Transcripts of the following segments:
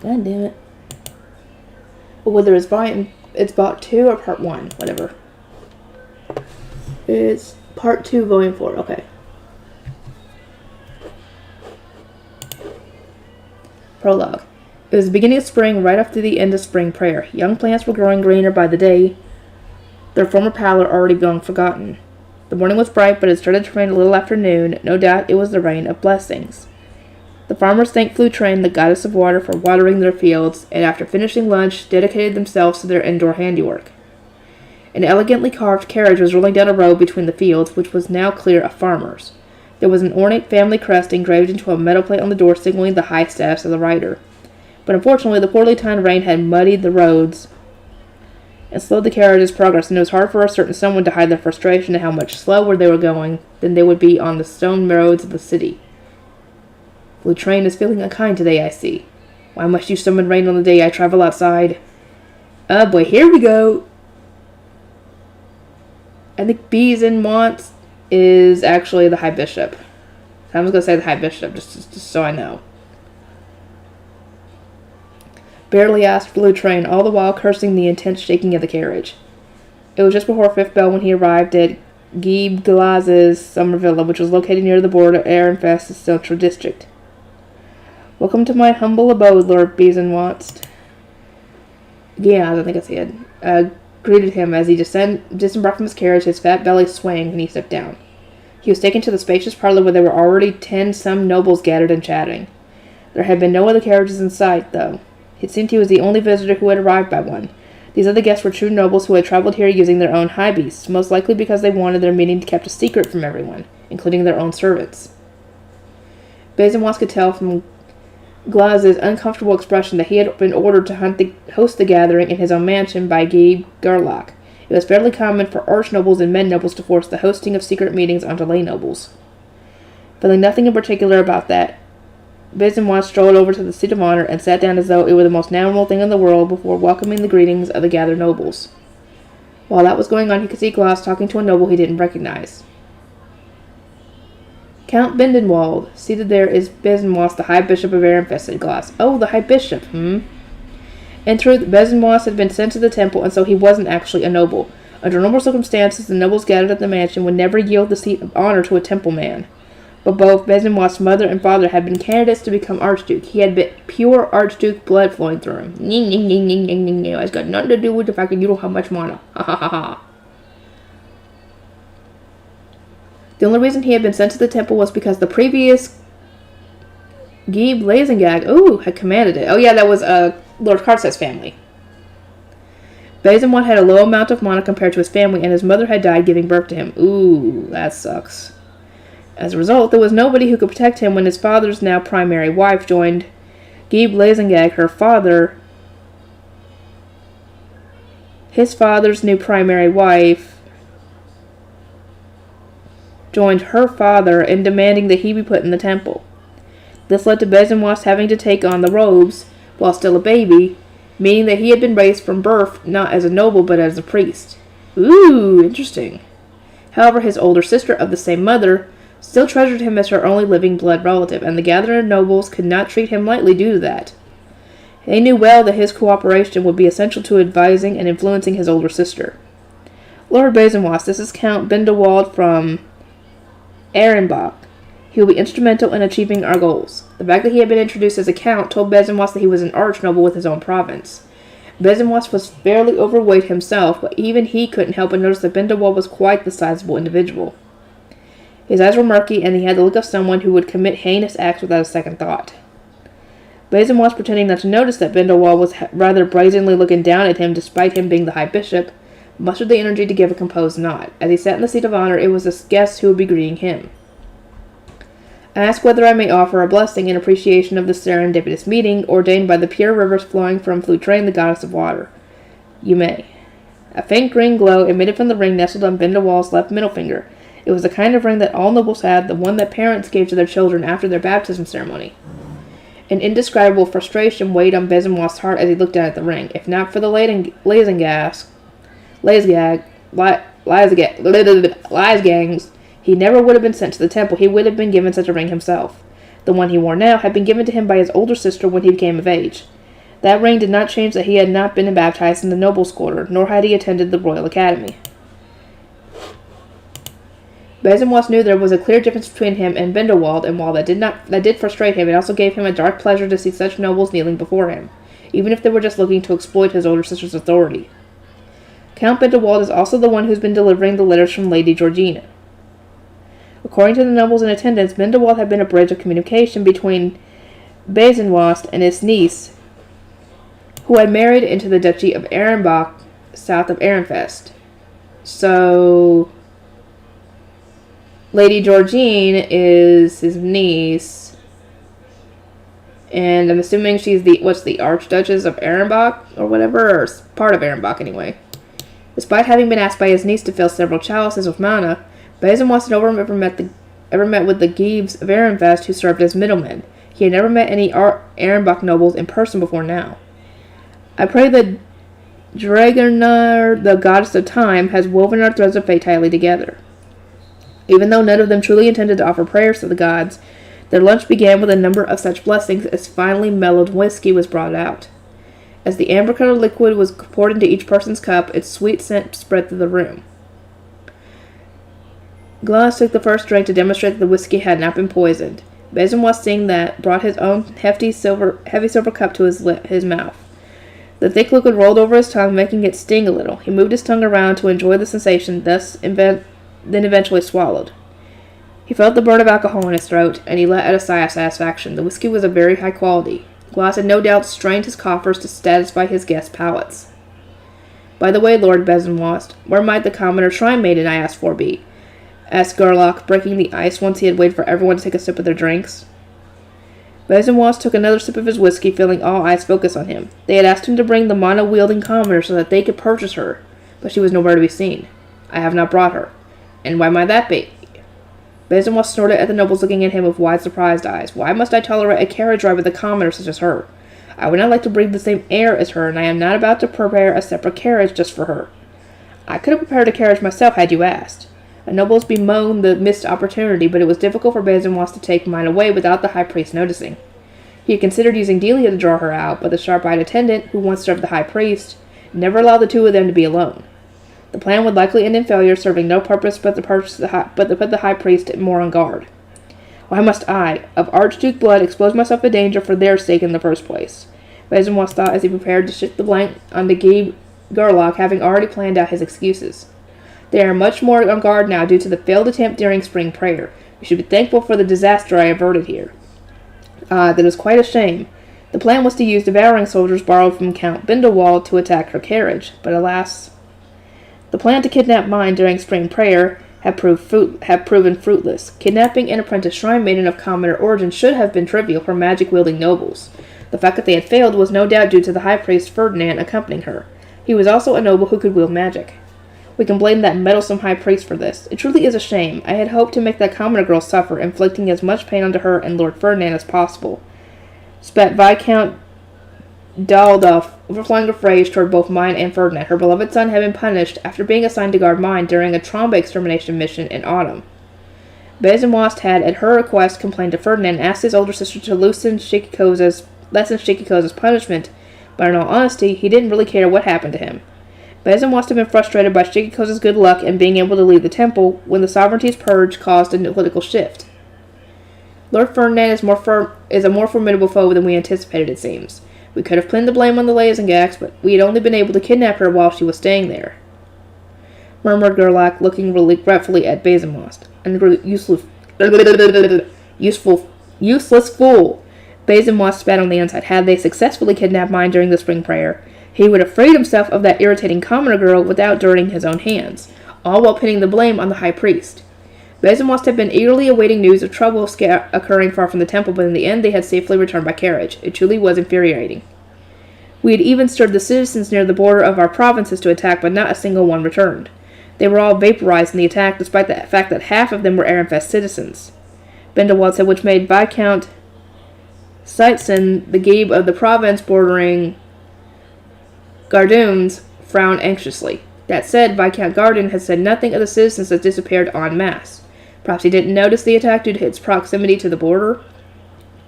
God damn it. Well, whether it's bought 2 or part 1, whatever. It's part 2, volume 4. Okay. Prologue. It was the beginning of spring, right after the end of spring prayer. Young plants were growing greener by the day, their former pallor already long forgotten. The morning was bright, but it started to rain a little after noon. No doubt it was the rain of blessings. The farmers thanked Fullmetal, the goddess of water, for watering their fields, and after finishing lunch, dedicated themselves to their indoor handiwork. An elegantly carved carriage was rolling down a road between the fields, which was now clear of farmers. There was an ornate family crest engraved into a metal plate on the door, signaling the high status of the rider. But unfortunately, the poorly timed rain had muddied the roads and slowed the carriage's progress, and it was hard for a certain someone to hide their frustration at how much slower they were going than they would be on the stone roads of the city. Fullmetal is feeling unkind today, I see. Why must you summon rain on the day I travel outside? Oh boy, here we go. I think Bees and Wants is actually the High Bishop. I was going to say the High Bishop, just so I know. Barely asked Fullmetal, all the while cursing the intense shaking of the carriage. It was just before 5th bell when he arrived at Geeb Glaz's summer villa, which was located near the border of Ehrenfest's central district. Welcome to my humble abode, Lord Beesenwatst. Yeah, I think I said. Greeted him as he disembarked from his carriage, his fat belly swaying when he stepped down. He was taken to the spacious parlor where there were already 10 some nobles gathered and chatting. There had been no other carriages in sight, though. It seemed he was the only visitor who had arrived by one. These other guests were true nobles who had traveled here using their own high beasts, most likely because they wanted their meeting kept a secret from everyone, including their own servants. Beesenwatst could tell from Glaz's uncomfortable expression that he had been ordered to host the gathering in his own mansion by Guy Gerlach. It was fairly common for archnobles and men nobles to force the hosting of secret meetings onto lay nobles. Feeling nothing in particular about that, Beesenwatst strolled over to the seat of honor and sat down as though it were the most normal thing in the world before welcoming the greetings of the gathered nobles. While that was going on, he could see Glaz talking to a noble he didn't recognize. Count Bindenwald, seated there is Beesenwatst, the High Bishop of Ehrenfest, said Glaz. Oh, the High Bishop, In truth, Beesenwatst had been sent to the temple, and so he wasn't actually a noble. Under normal circumstances, the nobles gathered at the mansion would never yield the seat of honor to a temple man. But both Beesenwast's mother and father had been candidates to become Archduke. He had pure Archduke blood flowing through him. It's got nothing to do with the fact that you don't have much mana. Ha ha ha ha. The only reason he had been sent to the temple was because the previous Geeb Blazengag, had commanded it. Oh yeah, that was Lord Kartset's family. Beesenwatst had a low amount of mana compared to his family, and his mother had died giving birth to him. Ooh, that sucks. As a result, there was nobody who could protect him when his father's now primary wife joined Geeb Blazengag, his father's new primary wife joined her father in demanding that he be put in the temple. This led to Beesenwatst having to take on the robes while still a baby, meaning that he had been raised from birth not as a noble but as a priest. Ooh, interesting. However, his older sister of the same mother still treasured him as her only living blood relative, and the gathering of nobles could not treat him lightly due to that. They knew well that his cooperation would be essential to advising and influencing his older sister. Lord Beesenwatst, this is Count Bindenwald from Ehrenbach. He will be instrumental in achieving our goals. The fact that he had been introduced as a count told Beesenwatst that he was an archnoble with his own province. Beesenwatst was fairly overweight himself, but even he couldn't help but notice that Bindenwald was quite the sizable individual. His eyes were murky, and he had the look of someone who would commit heinous acts without a second thought. Beesenwatst, pretending not to notice that Bindenwald was rather brazenly looking down at him despite him being the High Bishop, mustered the energy to give a composed nod. As he sat in the seat of honor, it was the guest who would be greeting him. I ask whether I may offer a blessing in appreciation of the serendipitous meeting ordained by the pure rivers flowing from Fullmetal, the goddess of water. You may. A faint green glow emitted from the ring nestled on Bindenwald's left middle finger. It was the kind of ring that all nobles had, the one that parents gave to their children after their baptism ceremony. An indescribable frustration weighed on Beesenwast's heart as he looked down at the ring. If not for the Lysgangs, he never would have been sent to the temple. He would have been given such a ring himself. The one he wore now had been given to him by his older sister when he became of age. That ring did not change that he had not been baptized in the Nobles' Quarter, nor had he attended the Royal Academy. Besenwas knew there was a clear difference between him and Bindewald, and while that did frustrate him, it also gave him a dark pleasure to see such nobles kneeling before him, even if they were just looking to exploit his older sister's authority. Count Bindewald is also the one who's been delivering the letters from Lady Georgina. According to the nobles in attendance, Bindewald had been a bridge of communication between Besenwas and his niece, who had married into the Duchy of Ehrenbach, south of Ehrenfest. So, Lady Georgine is his niece, and I'm assuming she's the Archduchess of Ehrenbach, or whatever, or part of Ehrenbach anyway. Despite having been asked by his niece to fill several chalices with mana, Besenwas had never ever met with the Giebs of Ehrenfest, who served as middlemen. He had never met any Ehrenbach nobles in person before now. I pray that Dragonar, the goddess of time, has woven our threads of fate tightly together. Even though none of them truly intended to offer prayers to the gods, their lunch began with a number of such blessings as finely mellowed whiskey was brought out. As the amber-colored liquid was poured into each person's cup, its sweet scent spread through the room. Glass took the first drink to demonstrate that the whiskey had not been poisoned. Besenwas, seeing that, brought his own heavy silver cup to his mouth. The thick liquid rolled over his tongue, making it sting a little. He moved his tongue around to enjoy the sensation, then eventually swallowed. He felt the burn of alcohol in his throat, and he let out a sigh of satisfaction. The whiskey was of very high quality. Glass had no doubt strained his coffers to satisfy his guests' palates. By the way, Lord Besenwas, where might the commoner shrine maiden I asked for be? Asked Gerlach, breaking the ice once he had waited for everyone to take a sip of their drinks. Besenwas took another sip of his whiskey, feeling all eyes focus on him. They had asked him to bring the mana-wielding commoner so that they could purchase her, but she was nowhere to be seen. I have not brought her. And why might that be? Besenwas snorted at the nobles looking at him with wide surprised eyes. Why must I tolerate a carriage ride with a commoner such as her? I would not like to breathe the same air as her, and I am not about to prepare a separate carriage just for her. I could have prepared a carriage myself had you asked. The nobles bemoaned the missed opportunity, but it was difficult for Besenwas to take mine away without the high priest noticing. He had considered using Delia to draw her out, but the sharp-eyed attendant, who once served the high priest, never allowed the two of them to be alone. The plan would likely end in failure, serving no purpose but to put the high priest more on guard. Why must I, of Archduke blood, expose myself to danger for their sake in the first place? Besenwas thought as he prepared to shift the blame on the Gabe Gerlach, having already planned out his excuses. They are much more on guard now due to the failed attempt during spring prayer. We should be thankful for the disaster I averted here. That is quite a shame. The plan was to use devouring soldiers borrowed from Count Bindewald to attack her carriage, but alas, the plan to kidnap mine during spring prayer had proven fruitless. Kidnapping an apprentice shrine maiden of commoner origin should have been trivial for magic-wielding nobles. The fact that they had failed was no doubt due to the high priest Ferdinand accompanying her. He was also a noble who could wield magic. We can blame that meddlesome high priest for this. It truly is a shame. I had hoped to make that commoner girl suffer, inflicting as much pain onto her and Lord Ferdinand as possible. Spat Viscount Daldolf, overflowing with rage toward both mine and Ferdinand. Her beloved son had been punished after being assigned to guard mine during a Tromba extermination mission in autumn. Besenwas had, at her request, complained to Ferdinand and asked his older sister to lessen Shikikoza's punishment, but in all honesty, he didn't really care what happened to him. Besenwas had been frustrated by Shikikoza's good luck and being able to leave the temple when the sovereignty's purge caused a political shift. Lord Ferdinand is a more formidable foe than we anticipated, it seems. We could have pinned the blame on the Lasengaks, but we had only been able to kidnap her while she was staying there, murmured Gerlach, looking regretfully at Besenwas. An useless fool. Besenwas spat on the inside. Had they successfully kidnapped mine during the spring prayer, he would have freed himself of that irritating commoner girl without dirtying his own hands, all while pinning the blame on the high priest. Besenwas had been eagerly awaiting news of trouble occurring far from the temple, but in the end they had safely returned by carriage. It truly was infuriating. We had even stirred the citizens near the border of our provinces to attack, but not a single one returned. They were all vaporized in the attack, despite the fact that half of them were Ehrenfest citizens. Bindewald said, which made Viscount Seitzen, the Gabe of the province bordering Gardunes, frown anxiously. That said, Viscount Gardun had said nothing of the citizens that disappeared en masse. Perhaps he didn't notice the attack due to its proximity to the border?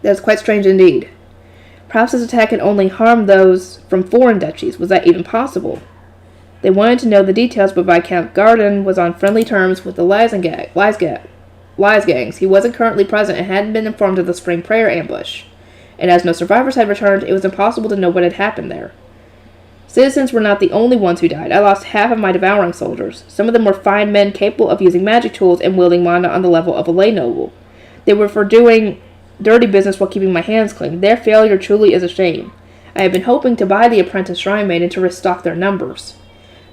That is quite strange indeed. Perhaps this attack had only harmed those from foreign duchies. Was that even possible? They wanted to know the details, but Viscount Garden was on friendly terms with the Lies gangs. He wasn't currently present and hadn't been informed of the spring prayer ambush. And as no survivors had returned, it was impossible to know what had happened there. Citizens were not the only ones who died. I lost half of my devouring soldiers. Some of them were fine men capable of using magic tools and wielding mana on the level of a lay noble. They were for doing dirty business while keeping my hands clean. Their failure truly is a shame. I have been hoping to buy the apprentice shrine maiden to restock their numbers.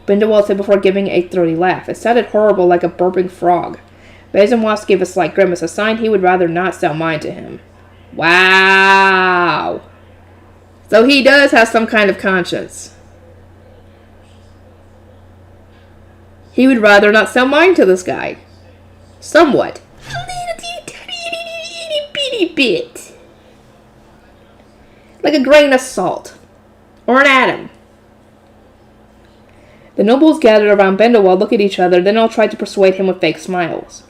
Bindewald said before giving a throaty laugh. It sounded horrible, like a burping frog. Basinwas gave a slight grimace, a sign he would rather not sell mine to him. Wow! So he does have some kind of conscience. He would rather not sell mine to this guy. Somewhat. A little bitty bit. Like a grain of salt. Or an atom. The nobles gathered around Bindewald, looked at each other, then all tried to persuade him with fake smiles.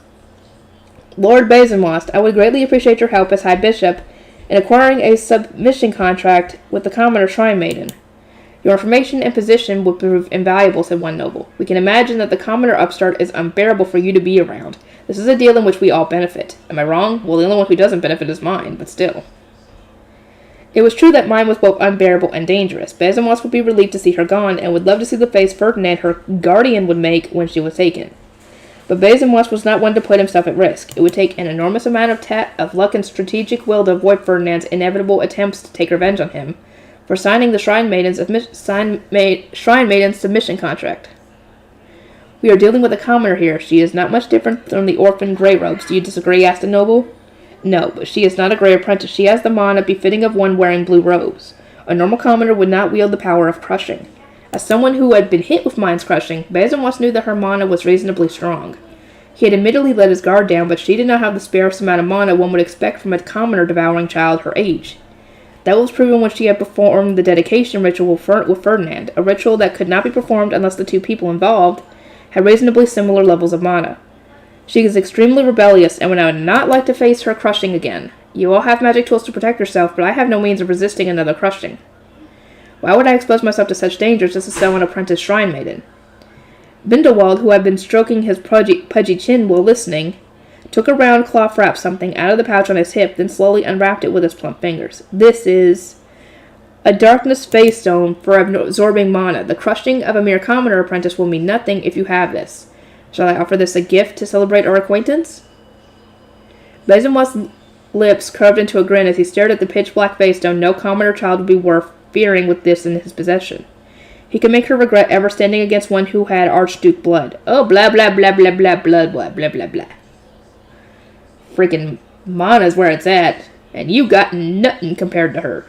Lord Basinwast, I would greatly appreciate your help as High Bishop in acquiring a submission contract with the Commoner Shrine Maiden. Your information and position would prove invaluable, said one noble. We can imagine that the Commoner upstart is unbearable for you to be around. This is a deal in which we all benefit. Am I wrong? Well, the only one who doesn't benefit is mine, but still. It was true that mine was both unbearable and dangerous. Basinwas would be relieved to see her gone, and would love to see the face Ferdinand, her guardian, would make when she was taken. But Basinwas was not one to put himself at risk. It would take an enormous amount of luck and strategic will to avoid Ferdinand's inevitable attempts to take revenge on him for signing the Shrine Maiden's submission contract. We are dealing with a commoner here. She is not much different from the orphan Grey Robes. Do you disagree? Asked the noble. No, but she is not a Grey Apprentice. She has the mana befitting of one wearing blue robes. A normal commoner would not wield the power of crushing. As someone who had been hit with Mind's Crushing, Basinwas knew that her mana was reasonably strong. He had admittedly let his guard down, but she did not have the sparse amount of mana one would expect from a commoner devouring child her age. That was proven when she had performed the dedication ritual with Ferdinand, a ritual that could not be performed unless the two people involved had reasonably similar levels of mana. She is extremely rebellious, and would not like to face her crushing again. You all have magic tools to protect yourself, but I have no means of resisting another crushing. Why would I expose myself to such dangers just to sell an apprentice shrine maiden? Bindewald, who had been stroking his pudgy chin while listening, took a round cloth wrap something out of the pouch on his hip, then slowly unwrapped it with his plump fingers. This is a darkness phase stone for absorbing mana. The crushing of a mere commoner apprentice will mean nothing if you have this. Shall I offer this a gift to celebrate our acquaintance? Basinwas' lips curved into a grin as he stared at the pitch-black phase stone. No commoner child would be worth fearing with this in his possession. He could make her regret ever standing against one who had Archduke blood. Oh, blah, blah, blah, blah, blah, blah, blah, blah, blah, blah. Freaking mana's where it's at, and you got nothing compared to her.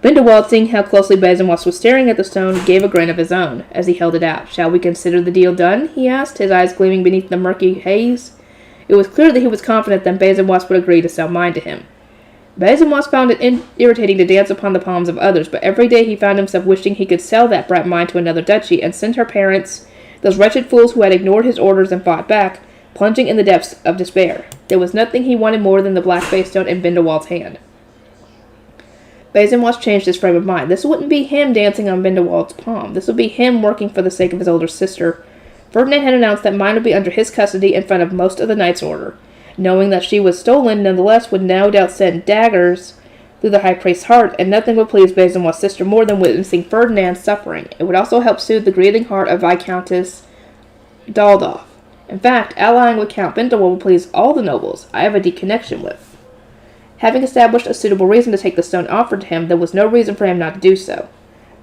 Bindewald, seeing how closely Basinwas was staring at the stone, gave a grin of his own as he held it out. Shall we consider the deal done? He asked, his eyes gleaming beneath the murky haze. It was clear that he was confident that Basinwas would agree to sell mine to him. Basinwas found it irritating to dance upon the palms of others, but every day he found himself wishing he could sell that brat mine to another duchy and send her parents, those wretched fools who had ignored his orders and fought back, plunging in the depths of despair. There was nothing he wanted more than the black face stone in Bindewald's hand. Basinwas changed his frame of mind. This wouldn't be him dancing on Bindewald's palm. This would be him working for the sake of his older sister. Ferdinand had announced that mine would be under his custody in front of most of the Knights' Order. Knowing that she was stolen, nonetheless, would no doubt send daggers through the High Priest's heart, and nothing would please Basinwas' sister more than witnessing Ferdinand's suffering. It would also help soothe the grieving heart of Viscountess Daldorf. In fact, allying with Count Bindewald would please all the nobles I have a deep connection with. Having established a suitable reason to take the stone offered to him, there was no reason for him not to do so.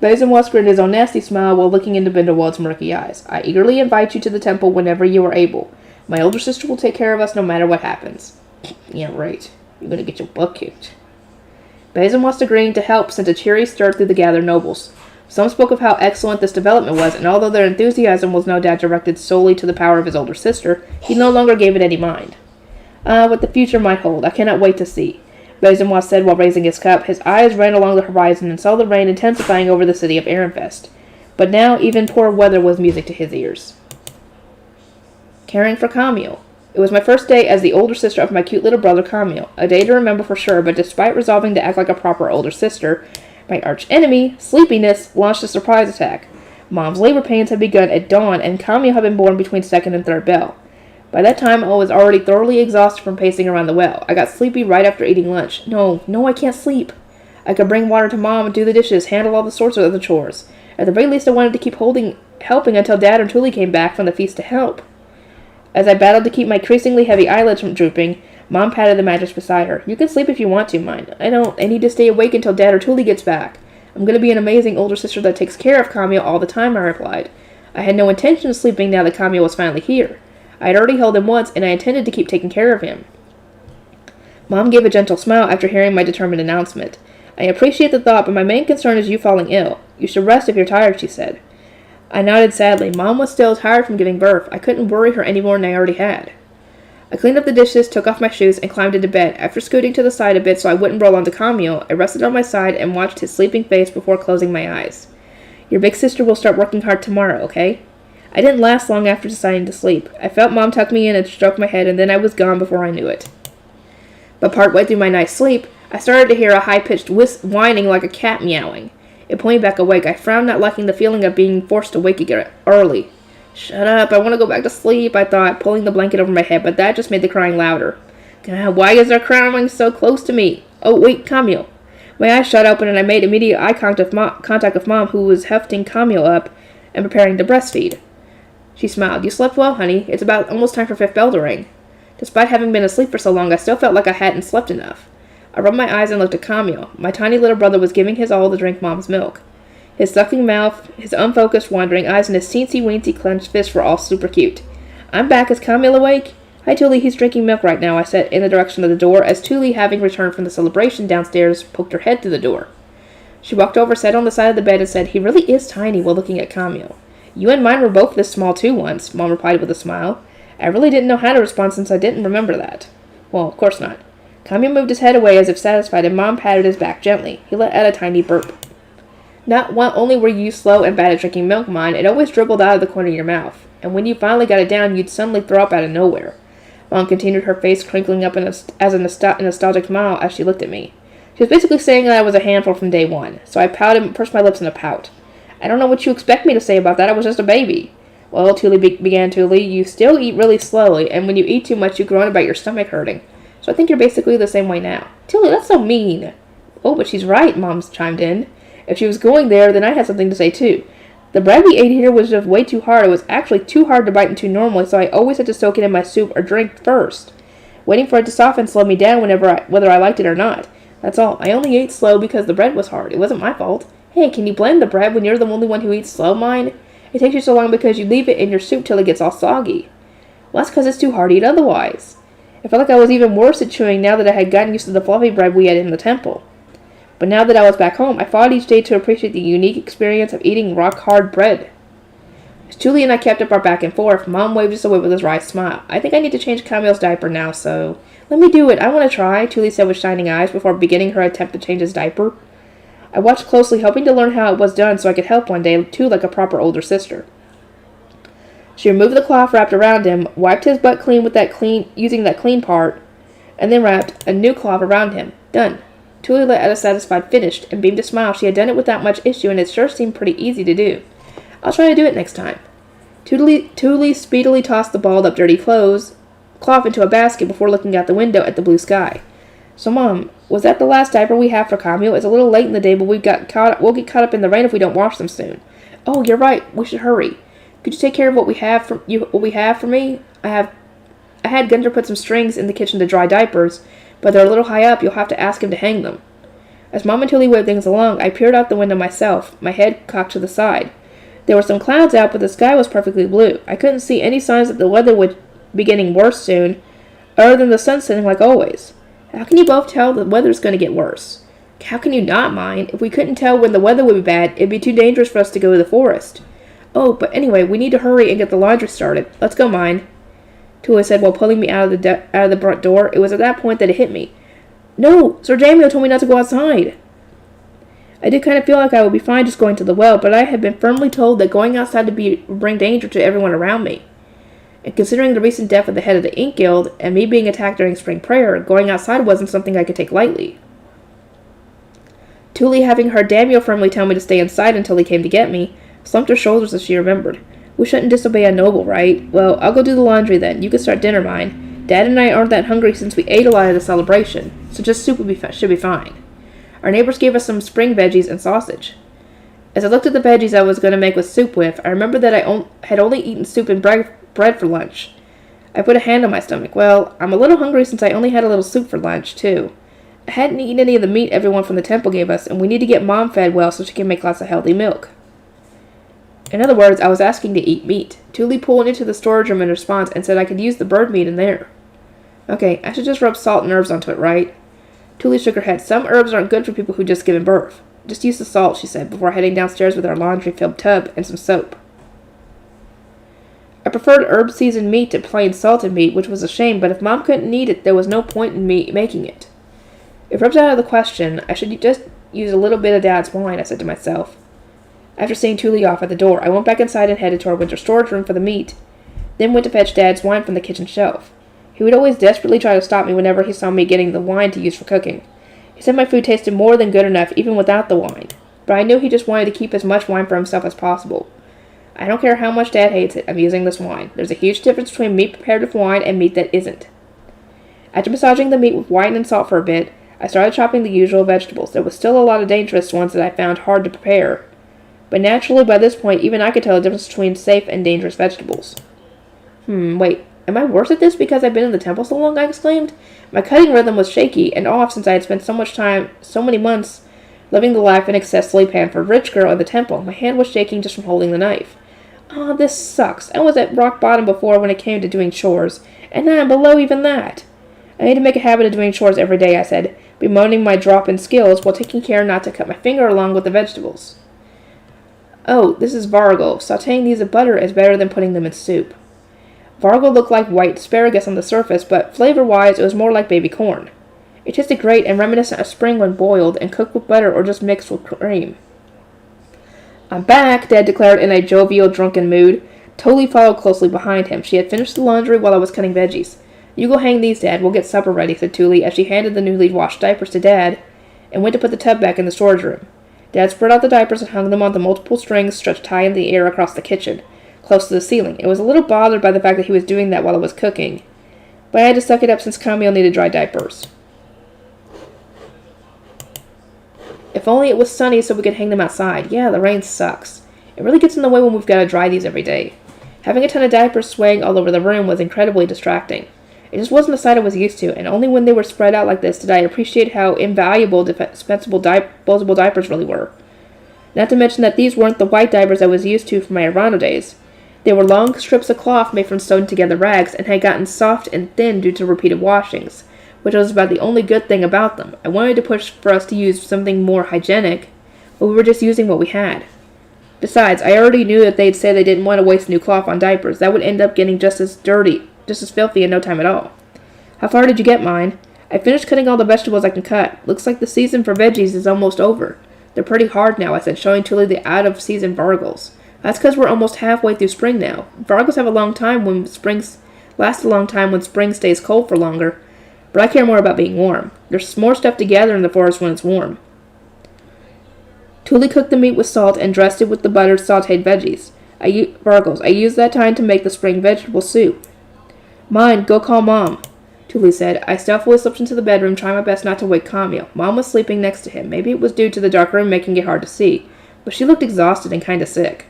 Basinwas grinned his own nasty smile while looking into Bindewald's murky eyes. I eagerly invite you to the temple whenever you are able. My older sister will take care of us no matter what happens. Yeah, right. You're gonna get your butt kicked. Basinwas, agreeing to help, sent a cheery stir through the gathered nobles. Some spoke of how excellent this development was, and although their enthusiasm was no doubt directed solely to the power of his older sister, he no longer gave it any mind. What the future might hold, I cannot wait to see. Basinwas said while raising his cup. His eyes ran along the horizon and saw the rain intensifying over the city of Ehrenfest. But now even poor weather was music to his ears. Caring for Camille. It was my first day as the older sister of my cute little brother Camille, a day to remember for sure, but despite resolving to act like a proper older sister, my arch-enemy, sleepiness, launched a surprise attack. Mom's labor pains had begun at dawn, and Camille had been born between second and third bell. By that time, I was already thoroughly exhausted from pacing around the well. I got sleepy right after eating lunch. No, I can't sleep. I could bring water to Mom, do the dishes, handle all the sorts of other chores. At the very least, I wanted to keep helping until Dad and Tully came back from the feast to help. As I battled to keep my increasingly heavy eyelids from drooping, Mom patted the mattress beside her. You can sleep if you want to, mind. I don't. I need to stay awake until Dad or Tully gets back. I'm going to be an amazing older sister that takes care of Camille all the time, I replied. I had no intention of sleeping now that Camille was finally here. I had already held him once, and I intended to keep taking care of him. Mom gave a gentle smile after hearing my determined announcement. I appreciate the thought, but my main concern is you falling ill. You should rest if you're tired, she said. I nodded sadly. Mom was still tired from giving birth. I couldn't worry her any more than I already had. I cleaned up the dishes, took off my shoes, and climbed into bed. After scooting to the side a bit so I wouldn't roll onto Camille, I rested on my side and watched his sleeping face before closing my eyes. Your big sister will start working hard tomorrow, okay? I didn't last long after deciding to sleep. I felt Mom tuck me in and stroke my head, and then I was gone before I knew it. But partway through my night's sleep, I started to hear a high-pitched whining like a cat meowing. It pulled me back awake. I frowned, not liking the feeling of being forced to wake again early. Shut up, I want to go back to sleep, I thought, pulling the blanket over my head, but that just made the crying louder. God, why is there crying so close to me? Oh, wait, Camille. My eyes shot open and I made immediate eye contact with Mom, who was hefting Camille up and preparing to breastfeed. She smiled. You slept well, honey. It's about almost time for fifth bell to ring. Despite having been asleep for so long, I still felt like I hadn't slept enough. I rubbed my eyes and looked at Camille. My tiny little brother was giving his all to drink Mom's milk. His sucking mouth, his unfocused, wandering eyes, and his teensy-weensy clenched fists were all super cute. I'm back. Is Camille awake? Hi, Tully. He's drinking milk right now, I said in the direction of the door, as Tully, having returned from the celebration downstairs, poked her head through the door. She walked over, sat on the side of the bed, and said, He really is tiny, while looking at Camille. You and mine were both this small, too, once, Mom replied with a smile. I really didn't know how to respond since I didn't remember that. Well, of course not. Camille moved his head away as if satisfied, and Mom patted his back gently. He let out a tiny burp. Not only were you slow and bad at drinking milk, mine, it always dribbled out of the corner of your mouth. And when you finally got it down, you'd suddenly throw up out of nowhere. Mom continued, her face crinkling up as a nostalgic smile as she looked at me. She was basically saying that I was a handful from day one, so I pouted and pursed my lips in a pout. I don't know what you expect me to say about that. I was just a baby. Well, began Tully, you still eat really slowly, and when you eat too much, you groan about your stomach hurting. So I think you're basically the same way now. Tilly, that's so mean. Oh, but she's right, Mom chimed in. If she was going there, then I had something to say too. The bread we ate here was just way too hard. It was actually too hard to bite into normally, so I always had to soak it in my soup or drink first. Waiting for it to soften slowed me down whether I liked it or not. That's all. I only ate slow because the bread was hard. It wasn't my fault. Hey, can you blame the bread when you're the only one who eats slow, mine? It takes you so long because you leave it in your soup till it gets all soggy. Well, that's because it's too hard to eat otherwise. I felt like I was even worse at chewing now that I had gotten used to the fluffy bread we had in the temple. But now that I was back home, I fought each day to appreciate the unique experience of eating rock-hard bread. As Julie and I kept up our back and forth, Mom waved us away with a wry smile. I think I need to change Camille's diaper now, so... Let me do it. I want to try, Julie said with shining eyes before beginning her attempt to change his diaper. I watched closely, hoping to learn how it was done so I could help one day, too, like a proper older sister. She removed the cloth wrapped around him, wiped his butt clean using that clean part, and then wrapped a new cloth around him. Done. Tully let out a satisfied finished and beamed a smile. She had done it without much issue, and it sure seemed pretty easy to do. I'll try to do it next time. Tully speedily tossed the balled up dirty cloth into a basket before looking out the window at the blue sky. So, Mom, was that the last diaper we have for Camille? It's a little late in the day, but we'll get caught up in the rain if we don't wash them soon. Oh, you're right. We should hurry. Could you take care of what we have for me? I had Gunter put some strings in the kitchen to dry diapers, but they're a little high up. You'll have to ask him to hang them. As Mom and Tilly waved things along, I peered out the window myself, my head cocked to the side. There were some clouds out, but the sky was perfectly blue. I couldn't see any signs that the weather would be getting worse soon, other than the sun setting like always. How can you both tell the weather's going to get worse? How can you not mind? If we couldn't tell when the weather would be bad, it'd be too dangerous for us to go to the forest. Oh, but anyway, we need to hurry and get the laundry started. Let's go, mine, Tula said while pulling me out of the front door. It was at that point that it hit me. No, Sir Jamio told me not to go outside. I did kind of feel like I would be fine just going to the well, but I had been firmly told that going outside would bring danger to everyone around me. And considering the recent death of the head of the Ink Guild, and me being attacked during spring prayer, going outside wasn't something I could take lightly. Tuli, having heard Daniel firmly tell me to stay inside until he came to get me, slumped her shoulders as she remembered. We shouldn't disobey a noble, right? Well, I'll go do the laundry then. You can start dinner, mine. Dad and I aren't that hungry since we ate a lot at the celebration, so just soup should be fine. Our neighbors gave us some spring veggies and sausage. As I looked at the veggies I was going to make with soup with, I remembered that I had only eaten soup and bread for lunch. I put a hand on my stomach. Well, I'm a little hungry since I only had a little soup for lunch, too. I hadn't eaten any of the meat everyone from the temple gave us, and we need to get Mom fed well so she can make lots of healthy milk. In other words, I was asking to eat meat. Tuli pulled into the storage room in response and said I could use the bird meat in there. Okay, I should just rub salt and herbs onto it, right? Tuli shook her head. Some herbs aren't good for people who just given birth. Just use the salt, she said, before heading downstairs with our laundry-filled tub and some soap. I preferred herb-seasoned meat to plain salted meat, which was a shame, but if Mom couldn't eat it, there was no point in me making it. If rubs out of the question, I should just use a little bit of Dad's wine, I said to myself. After seeing Tuli off at the door, I went back inside and headed to our winter storage room for the meat, then went to fetch Dad's wine from the kitchen shelf. He would always desperately try to stop me whenever he saw me getting the wine to use for cooking. He said my food tasted more than good enough even without the wine, but I knew he just wanted to keep as much wine for himself as possible. I don't care how much Dad hates it, I'm using this wine. There's a huge difference between meat prepared with wine and meat that isn't. After massaging the meat with wine and salt for a bit, I started chopping the usual vegetables. There was still a lot of dangerous ones that I found hard to prepare, but naturally by this point even I could tell the difference between safe and dangerous vegetables. Wait, am I worse at this because I've been in the temple so long? I exclaimed. My cutting rhythm was shaky and off since I had spent so many months, living the life an excessively pampered rich girl in the temple. My hand was shaking just from holding the knife. Oh, this sucks. I was at rock bottom before when it came to doing chores, and now I'm below even that. I need to make a habit of doing chores every day, I said, bemoaning my drop in skills while taking care not to cut my finger along with the vegetables. Oh, this is vargol. Sautéing these in butter is better than putting them in soup. Vargol looked like white asparagus on the surface, but flavor-wise it was more like baby corn. It tasted great and reminiscent of spring when boiled and cooked with butter or just mixed with cream. I'm back, Dad declared in a jovial, drunken mood. Tuli followed closely behind him. She had finished the laundry while I was cutting veggies. You go hang these, Dad. We'll get supper ready, said Tuli as she handed the newly washed diapers to Dad and went to put the tub back in the storage room. Dad spread out the diapers and hung them on the multiple strings stretched high in the air across the kitchen, close to the ceiling. I was a little bothered by the fact that he was doing that while I was cooking, but I had to suck it up since Camille needed dry diapers. If only it was sunny so we could hang them outside. Yeah, the rain sucks. It really gets in the way when we've got to dry these every day. Having a ton of diapers swaying all over the room was incredibly distracting. It just wasn't a sight I was used to, and only when they were spread out like this did I appreciate how invaluable dispensable disposable diapers really were. Not to mention that these weren't the white diapers I was used to from my Arano days. They were long strips of cloth made from sewn-together rags and had gotten soft and thin due to repeated washings, which was about the only good thing about them. I wanted to push for us to use something more hygienic, but we were just using what we had. Besides, I already knew that they'd say they didn't want to waste new cloth on diapers. That would end up getting just as dirty, just as filthy in no time at all. How far did you get, mine? I finished cutting all the vegetables I can cut. Looks like the season for veggies is almost over. They're pretty hard now, I said, showing Tuli the out-of-season vargols. That's because we're almost halfway through spring now. Vargols have a long time when last a long time when spring stays cold for longer, but I care more about being warm. There's more stuff to gather in the forest when it's warm. Tuli cooked the meat with salt and dressed it with the buttered sautéed veggies. Vargols. I used that time to make the spring vegetable soup. Mine, go call Mom, Tuli said. I stealthily slipped into the bedroom, trying my best not to wake Camille. Mom was sleeping next to him. Maybe it was due to the dark room making it hard to see, but she looked exhausted and kind of sick.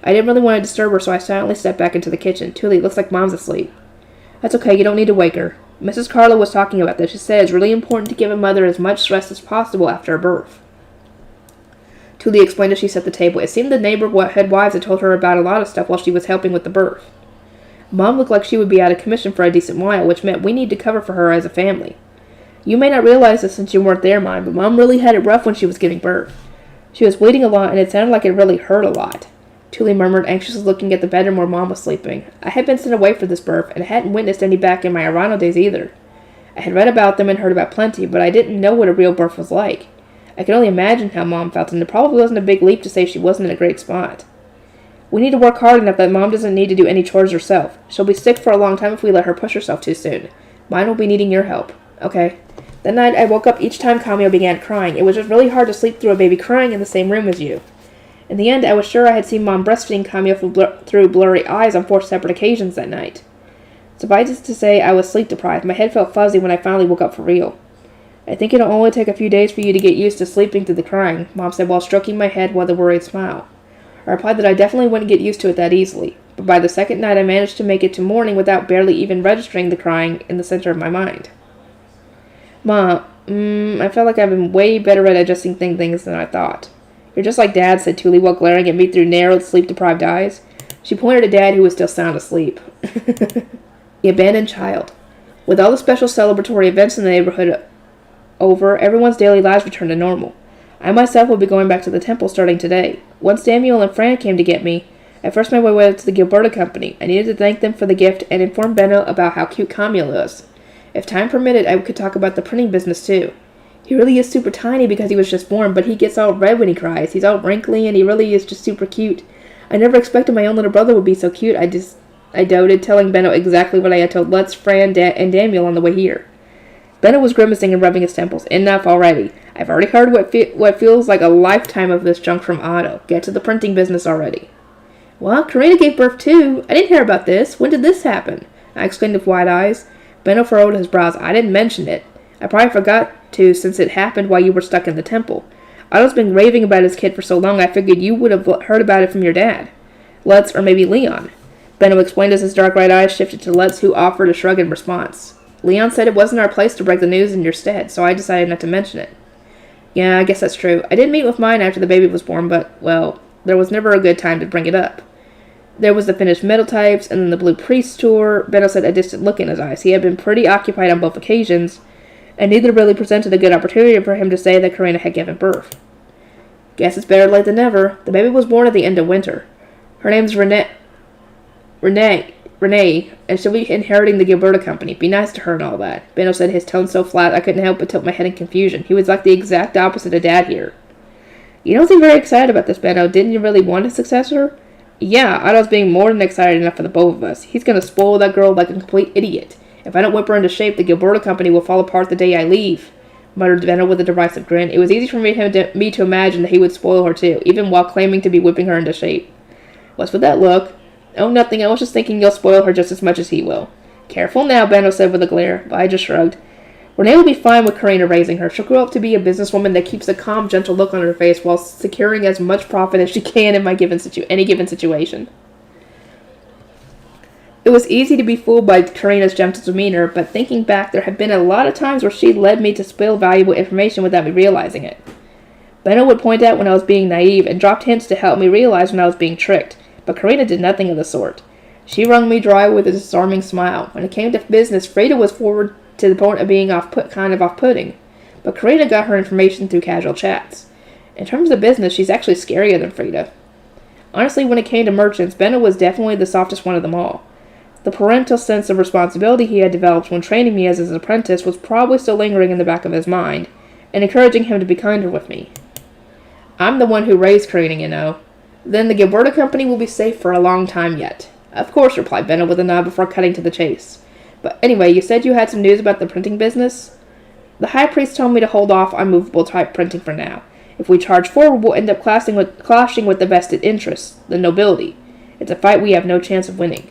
I didn't really want to disturb her, so I silently stepped back into the kitchen. Tuli, it looks like Mom's asleep. That's okay, you don't need to wake her. Mrs. Carlo was talking about this. She said it's really important to give a mother as much rest as possible after a birth. Tuli explained as she set the table. It seemed the neighborhood wives had told her about a lot of stuff while she was helping with the birth. Mom looked like she would be out of commission for a decent while, which meant we need to cover for her as a family. You may not realize this since you weren't there, Mom, but Mom really had it rough when she was giving birth. She was bleeding a lot, and it sounded like it really hurt a lot. Tuli murmured, anxiously looking at the bedroom where Mom was sleeping. I had been sent away for this birth, and I hadn't witnessed any back in my Arano days either. I had read about them and heard about plenty, but I didn't know what a real birth was like. I could only imagine how Mom felt, and it probably wasn't a big leap to say she wasn't in a great spot. We need to work hard enough that Mom doesn't need to do any chores herself. She'll be sick for a long time if we let her push herself too soon. Mine will be needing your help. Okay. That night, I woke up each time Camille began crying. It was just really hard to sleep through a baby crying in the same room as you. In the end, I was sure I had seen Mom breastfeeding Camille through blurry eyes on 4 separate occasions that night. Suffice it to say, I was sleep-deprived. My head felt fuzzy when I finally woke up for real. I think it'll only take a few days for you to get used to sleeping through the crying, Mom said while stroking my head with a worried smile. I replied that I definitely wouldn't get used to it that easily, but by the second night I managed to make it to morning without barely even registering the crying in the center of my mind. Mom, I felt like I've been way better at adjusting things than I thought. You're just like Dad, said Tuli while glaring at me through narrowed, sleep-deprived eyes. She pointed at Dad, who was still sound asleep. The abandoned child. With all the special celebratory events in the neighborhood over, everyone's daily lives returned to normal. I myself will be going back to the temple starting today. Once Samuel and Fran came to get me, I first made my way to the Gilberta Company. I needed to thank them for the gift and inform Benno about how cute Camille is. If time permitted, I could talk about the printing business too. He really is super tiny because he was just born, but he gets all red when he cries. He's all wrinkly and he really is just super cute. I never expected my own little brother would be so cute. I doted, telling Benno exactly what I had told Lutz, Fran, and Daniel on the way here. Benno was grimacing and rubbing his temples. Enough already. I've already heard what feels like a lifetime of this junk from Otto. Get to the printing business already. Well, Karina gave birth too. I didn't hear about this. When did this happen? I exclaimed with wide eyes. Benno furrowed his brows. I didn't mention it. I probably forgot to since it happened while you were stuck in the temple. Otto's been raving about his kid for so long I figured you would have heard about it from your dad. Lutz or maybe Leon. Benno explained as his dark right eyes shifted to Lutz, who offered a shrug in response. Leon said it wasn't our place to break the news in your stead, so I decided not to mention it. Yeah, I guess that's true. I did meet with mine after the baby was born, but, well, there was never a good time to bring it up. There was the finished metal types, and then the Blue Priest tour. Benno said a distant look in his eyes. He had been pretty occupied on both occasions, and neither really presented a good opportunity for him to say that Karina had given birth. Guess it's better late than never. The baby was born at the end of winter. Her name's Renee, and she'll be inheriting the Gilberta Company. Be nice to her and all that. Benno said, his tone so flat I couldn't help but tilt my head in confusion. He was like the exact opposite of Dad here. You don't seem very excited about this, Benno. Didn't you really want a successor? Yeah, Otto's being more than excited enough for the both of us. He's going to spoil that girl like a complete idiot. If I don't whip her into shape, the Gilberta Company will fall apart the day I leave, muttered Benno with a derisive grin. It was easy for me to imagine that he would spoil her too, even while claiming to be whipping her into shape. What's with that look? Oh, nothing. I was just thinking you'll spoil her just as much as he will. Careful now, Benno said with a glare, but I just shrugged. Renee will be fine with Karina raising her. She'll grow up to be a businesswoman that keeps a calm, gentle look on her face while securing as much profit as she can in any given situation. It was easy to be fooled by Karina's gentle demeanor, but thinking back, there had been a lot of times where she led me to spill valuable information without me realizing it. Benno would point out when I was being naive and dropped hints to help me realize when I was being tricked, but Karina did nothing of the sort. She wrung me dry with a disarming smile. When it came to business, Frida was forward to the point of being off-putting, but Karina got her information through casual chats. In terms of business, she's actually scarier than Frida. Honestly, when it came to merchants, Benno was definitely the softest one of them all. The parental sense of responsibility he had developed when training me as his apprentice was probably still lingering in the back of his mind, and encouraging him to be kinder with me. I'm the one who raised Karina, you know. Then the Gilberta Company will be safe for a long time yet. Of course, replied Benno with a nod before cutting to the chase. But anyway, you said you had some news about the printing business? The High Priest told me to hold off on movable type printing for now. If we charge forward, we'll end up clashing with the vested interests, the nobility. It's a fight we have no chance of winning.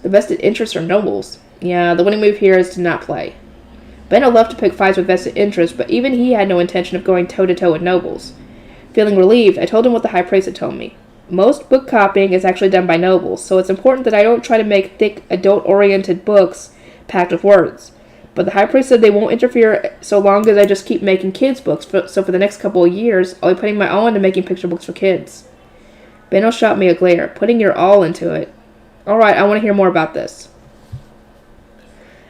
The vested interests are nobles. Yeah, the winning move here is to not play. Benno loved to pick fights with vested interests, but even he had no intention of going toe-to-toe with nobles. Feeling relieved, I told him what the High Priest had told me. Most book copying is actually done by nobles, so it's important that I don't try to make thick, adult-oriented books packed with words. But the High Priest said they won't interfere so long as I just keep making kids' books, so for the next couple of years, I'll be putting my all into making picture books for kids. Benno shot me a glare, putting your all into it. Alright, I want to hear more about this.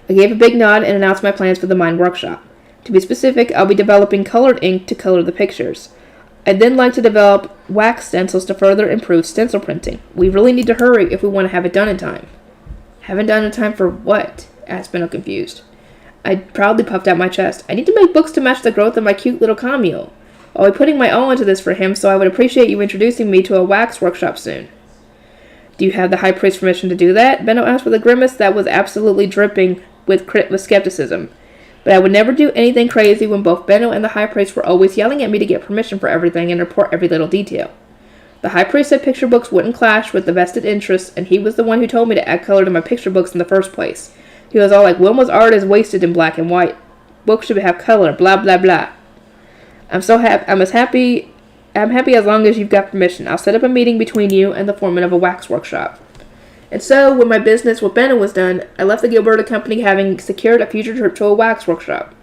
I gave a big nod and announced my plans for the Mind Workshop. To be specific, I'll be developing colored ink to color the pictures. I'd then like to develop wax stencils to further improve stencil printing. We really need to hurry if we want to have it done in time. Haven't done in time for what? Asked Benno, confused. I proudly puffed out my chest. I need to make books to match the growth of my cute little Camille. I'll be putting my all into this for him, so I would appreciate you introducing me to a wax workshop soon. Do you have the high priest's permission to do that? Benno asked with a grimace that was absolutely dripping with skepticism. But I would never do anything crazy when both Benno and the high priest were always yelling at me to get permission for everything and report every little detail. The high priest said picture books wouldn't clash with the vested interests, and he was the one who told me to add color to my picture books in the first place. He was all like, Wilma's art is wasted in black and white. Books should have color, blah, blah, blah. I'm happy as long as you've got permission. I'll set up a meeting between you and the foreman of a wax workshop. And so, when my business with Benno was done, I left the Gilberta company having secured a future trip to a wax workshop.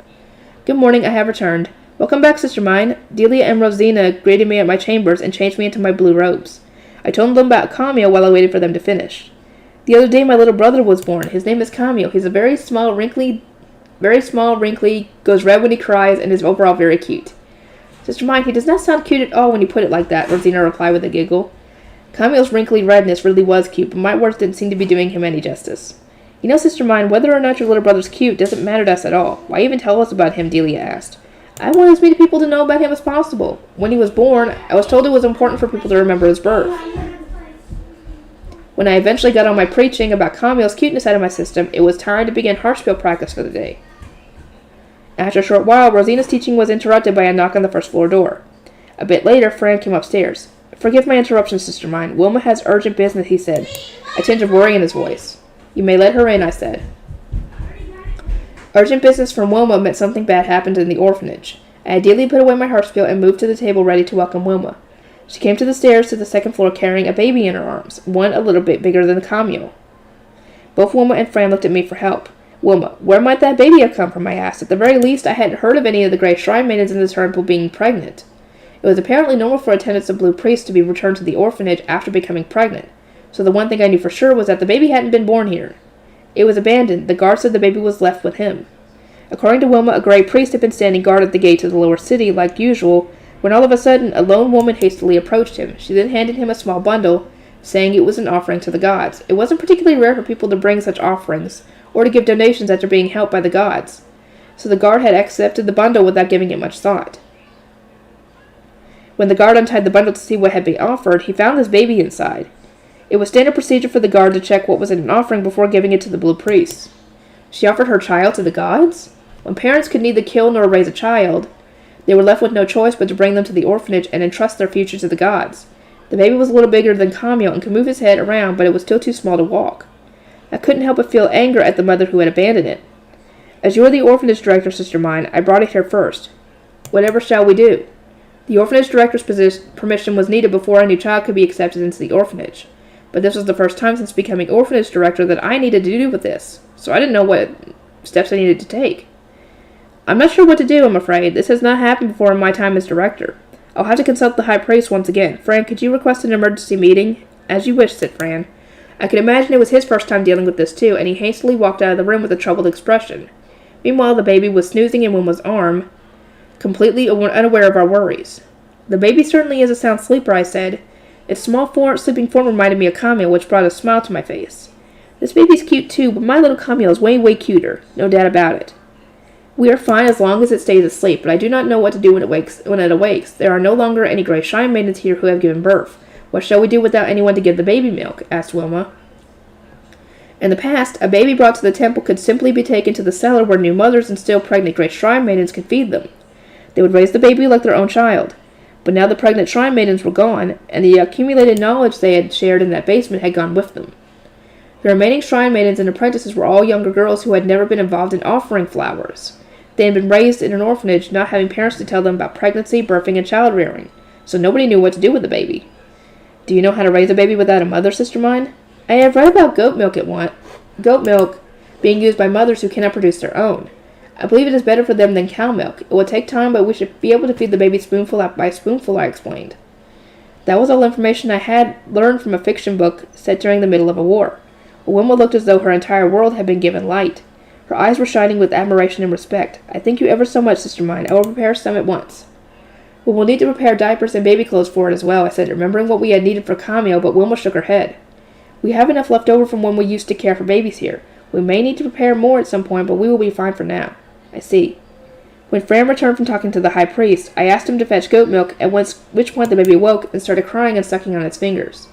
Good morning, I have returned. Welcome back, sister mine. Delia and Rosina greeted me at my chambers and changed me into my blue robes. I told them about Camille while I waited for them to finish. The other day my little brother was born. His name is Camille. He's a very small, wrinkly, goes red when he cries, and is overall very cute. Sister mine, he does not sound cute at all when you put it like that, Rosina replied with a giggle. Camille's wrinkly redness really was cute, but my words didn't seem to be doing him any justice. You know, sister mine, whether or not your little brother's cute doesn't matter to us at all. Why even tell us about him, Delia asked. I want as many people to know about him as possible. When he was born, I was told it was important for people to remember his birth. When I eventually got on my preaching about Camille's cuteness out of my system, it was time to begin Harpspiel practice for the day. After a short while, Rosina's teaching was interrupted by a knock on the first floor door. A bit later, Fran came upstairs. Forgive my interruption, sister mine. Wilma has urgent business, he said, a tinge of worry in his voice. You may let her in, I said. Urgent business from Wilma meant something bad happened in the orphanage. I ideally put away my harpspiel and moved to the table ready to welcome Wilma. She came to the stairs to the second floor carrying a baby in her arms, one a little bit bigger than Camille. Both Wilma and Fran looked at me for help. Wilma, where might that baby have come from, I asked. At the very least, I hadn't heard of any of the Grey Shrine Maidens in the temple being pregnant. It was apparently normal for attendants of Blue Priests to be returned to the orphanage after becoming pregnant, so the one thing I knew for sure was that the baby hadn't been born here. It was abandoned. The guard said the baby was left with him. According to Wilma, a Grey Priest had been standing guard at the gate to the lower city, like usual, when all of a sudden a lone woman hastily approached him. She then handed him a small bundle, saying it was an offering to the gods. It wasn't particularly rare for people to bring such offerings, or to give donations after being helped by the gods, so the guard had accepted the bundle without giving it much thought. When the guard untied the bundle to see what had been offered, he found his baby inside. It was standard procedure for the guard to check what was in an offering before giving it to the Blue Priests. She offered her child to the gods? When parents could neither kill nor raise a child, they were left with no choice but to bring them to the orphanage and entrust their future to the gods. The baby was a little bigger than Camille and could move his head around, but it was still too small to walk. I couldn't help but feel anger at the mother who had abandoned it. As you are the orphanage director, sister mine, I brought it here first. Whatever shall we do? The orphanage director's permission was needed before a new child could be accepted into the orphanage. But this was the first time since becoming orphanage director that I needed to do with this, so I didn't know what steps I needed to take. I'm not sure what to do, I'm afraid. This has not happened before in my time as director. I'll have to consult the high priest once again. Fran, could you request an emergency meeting? As you wish, said Fran. I could imagine it was his first time dealing with this too, and he hastily walked out of the room with a troubled expression. Meanwhile, the baby was snoozing in Wilma's arm, completely unaware of our worries. The baby certainly is a sound sleeper, I said. Its small sleeping form reminded me of Camille, which brought a smile to my face. This baby's cute too, but my little Camille is way, way cuter. No doubt about it. We are fine as long as it stays asleep, but I do not know what to do when it awakes. There are no longer any Grey Shrine Maidens here who have given birth. What shall we do without anyone to give the baby milk? Asked Wilma. In the past, a baby brought to the temple could simply be taken to the cellar where new mothers and still pregnant Grey Shrine Maidens could feed them. They would raise the baby like their own child. But now the pregnant Shrine Maidens were gone, and the accumulated knowledge they had shared in that basement had gone with them. The remaining Shrine Maidens and apprentices were all younger girls who had never been involved in offering flowers. They had been raised in an orphanage, not having parents to tell them about pregnancy, birthing, and child-rearing, so nobody knew what to do with the baby. Do you know how to raise a baby without a mother, sister mine? I have read about goat milk being used by mothers who cannot produce their own. I believe it is better for them than cow milk. It will take time, but we should be able to feed the baby spoonful by spoonful, I explained. That was all information I had learned from a fiction book set during the middle of a war. Wilma looked as though her entire world had been given light. Her eyes were shining with admiration and respect. I thank you ever so much, sister mine. I will prepare some at once. We will need to prepare diapers and baby clothes for it as well, I said, remembering what we had needed for Camille, but Wilma shook her head. We have enough left over from when we used to care for babies here. We may need to prepare more at some point, but we will be fine for now. I see. When Fran returned from talking to the high priest, I asked him to fetch goat milk, at which point the baby woke and started crying and sucking on its fingers.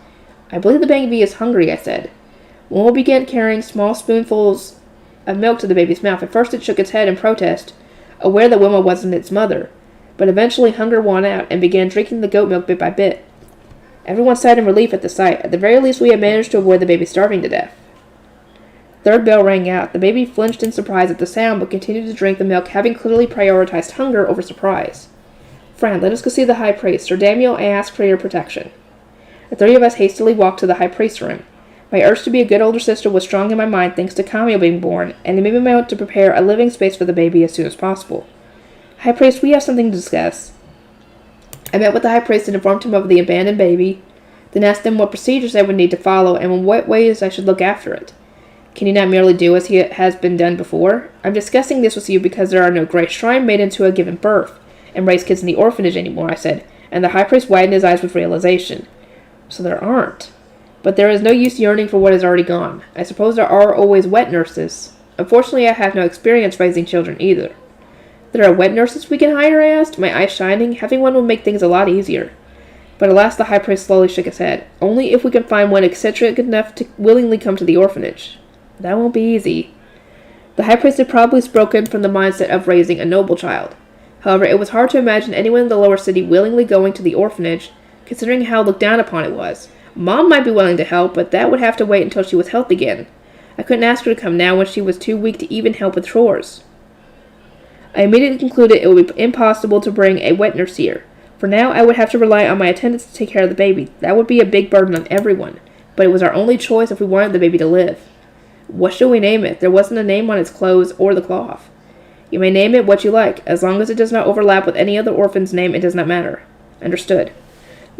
I believe the baby is hungry, I said. Wilma began carrying small spoonfuls of milk to the baby's mouth. At first it shook its head in protest, aware that Wilma wasn't its mother, but eventually hunger won out and began drinking the goat milk bit by bit. Everyone sighed in relief at the sight. At the very least we had managed to avoid the baby starving to death. Third bell rang out. The baby flinched in surprise at the sound, but continued to drink the milk, having clearly prioritized hunger over surprise. Fran, let us go see the high priest. Sir Daniel, I ask for your protection. The three of us hastily walked to the high priest's room. My urge to be a good older sister was strong in my mind thanks to Camille being born, and it made me want to prepare a living space for the baby as soon as possible. High priest, we have something to discuss. I met with the high priest and informed him of the abandoned baby, then asked him what procedures I would need to follow and in what ways I should look after it. Can you not merely do as has been done before? I'm discussing this with you because there are no great shrine maidens who have given birth and raised kids in the orphanage anymore, I said, and the high priest widened his eyes with realization. So there aren't. But there is no use yearning for what is already gone. I suppose there are always wet nurses. Unfortunately, I have no experience raising children either. There are wet nurses we can hire, I asked, my eyes shining. Having one would make things a lot easier. But alas, the high priest slowly shook his head. Only if we can find one eccentric enough to willingly come to the orphanage. That won't be easy. The high priest had probably spoken from the mindset of raising a noble child. However, it was hard to imagine anyone in the lower city willingly going to the orphanage, considering how looked down upon it was. Mom might be willing to help, but that would have to wait until she was healthy again. I couldn't ask her to come now when she was too weak to even help with chores. I immediately concluded it would be impossible to bring a wet nurse here. For now, I would have to rely on my attendants to take care of the baby. That would be a big burden on everyone, but it was our only choice if we wanted the baby to live. What should we name it? There wasn't a name on its clothes or the cloth. You may name it what you like. As long as it does not overlap with any other orphan's name, it does not matter. Understood.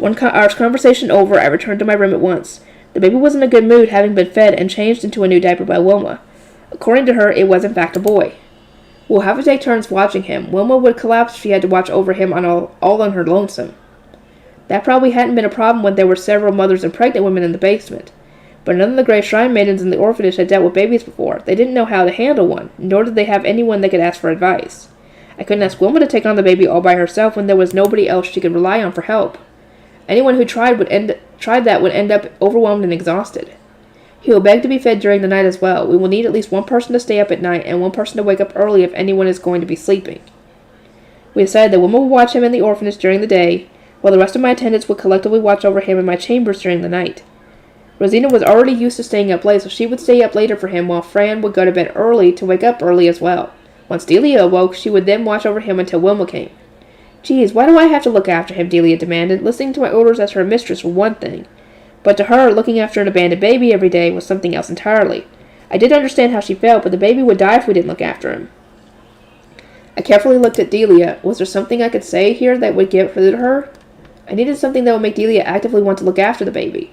Our conversation over, I returned to my room at once. The baby was in a good mood, having been fed and changed into a new diaper by Wilma. According to her, it was in fact a boy. We'll have to take turns watching him. Wilma would collapse if she had to watch over him all on her lonesome. That probably hadn't been a problem when there were several mothers and pregnant women in the basement. But none of the great shrine maidens in the orphanage had dealt with babies before. They didn't know how to handle one, nor did they have anyone they could ask for advice. I couldn't ask Wilma to take on the baby all by herself when there was nobody else she could rely on for help. Anyone who tried that would end up overwhelmed and exhausted. He will beg to be fed during the night as well. We will need at least one person to stay up at night and one person to wake up early if anyone is going to be sleeping. We decided that Wilma would watch him in the orphanage during the day, while the rest of my attendants would collectively watch over him in my chambers during the night. Rosina was already used to staying up late, so she would stay up later for him while Fran would go to bed early to wake up early as well. Once Delia awoke, she would then watch over him until Wilma came. Geez, why do I have to look after him? Delia demanded, listening to my orders as her mistress for one thing. But to her, looking after an abandoned baby every day was something else entirely. I did understand how she felt, but the baby would die if we didn't look after him. I carefully looked at Delia. Was there something I could say here that would give her to her? I needed something that would make Delia actively want to look after the baby.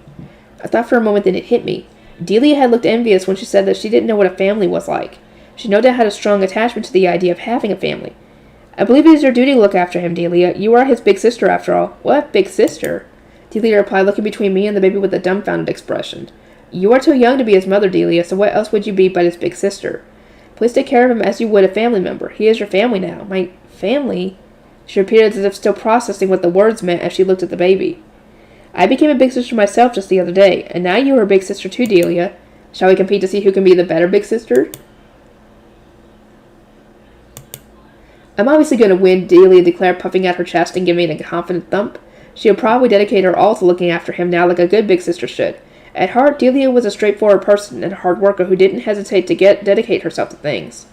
I thought for a moment, then it hit me. Delia had looked envious when she said that she didn't know what a family was like. She no doubt had a strong attachment to the idea of having a family. I believe it is your duty to look after him, Delia. You are his big sister, after all. What? Big sister? Delia replied, looking between me and the baby with a dumbfounded expression. You are too young to be his mother, Delia, so what else would you be but his big sister? Please take care of him as you would a family member. He is your family now. My family? She repeated as if still processing what the words meant as she looked at the baby. I became a big sister myself just the other day, and now you are a big sister too, Delia. Shall we compete to see who can be the better big sister? I'm obviously going to win, Delia declared, puffing out her chest and giving it a confident thump. She would probably dedicate her all to looking after him now like a good big sister should. At heart, Delia was a straightforward person and a hard worker who didn't hesitate to dedicate herself to things.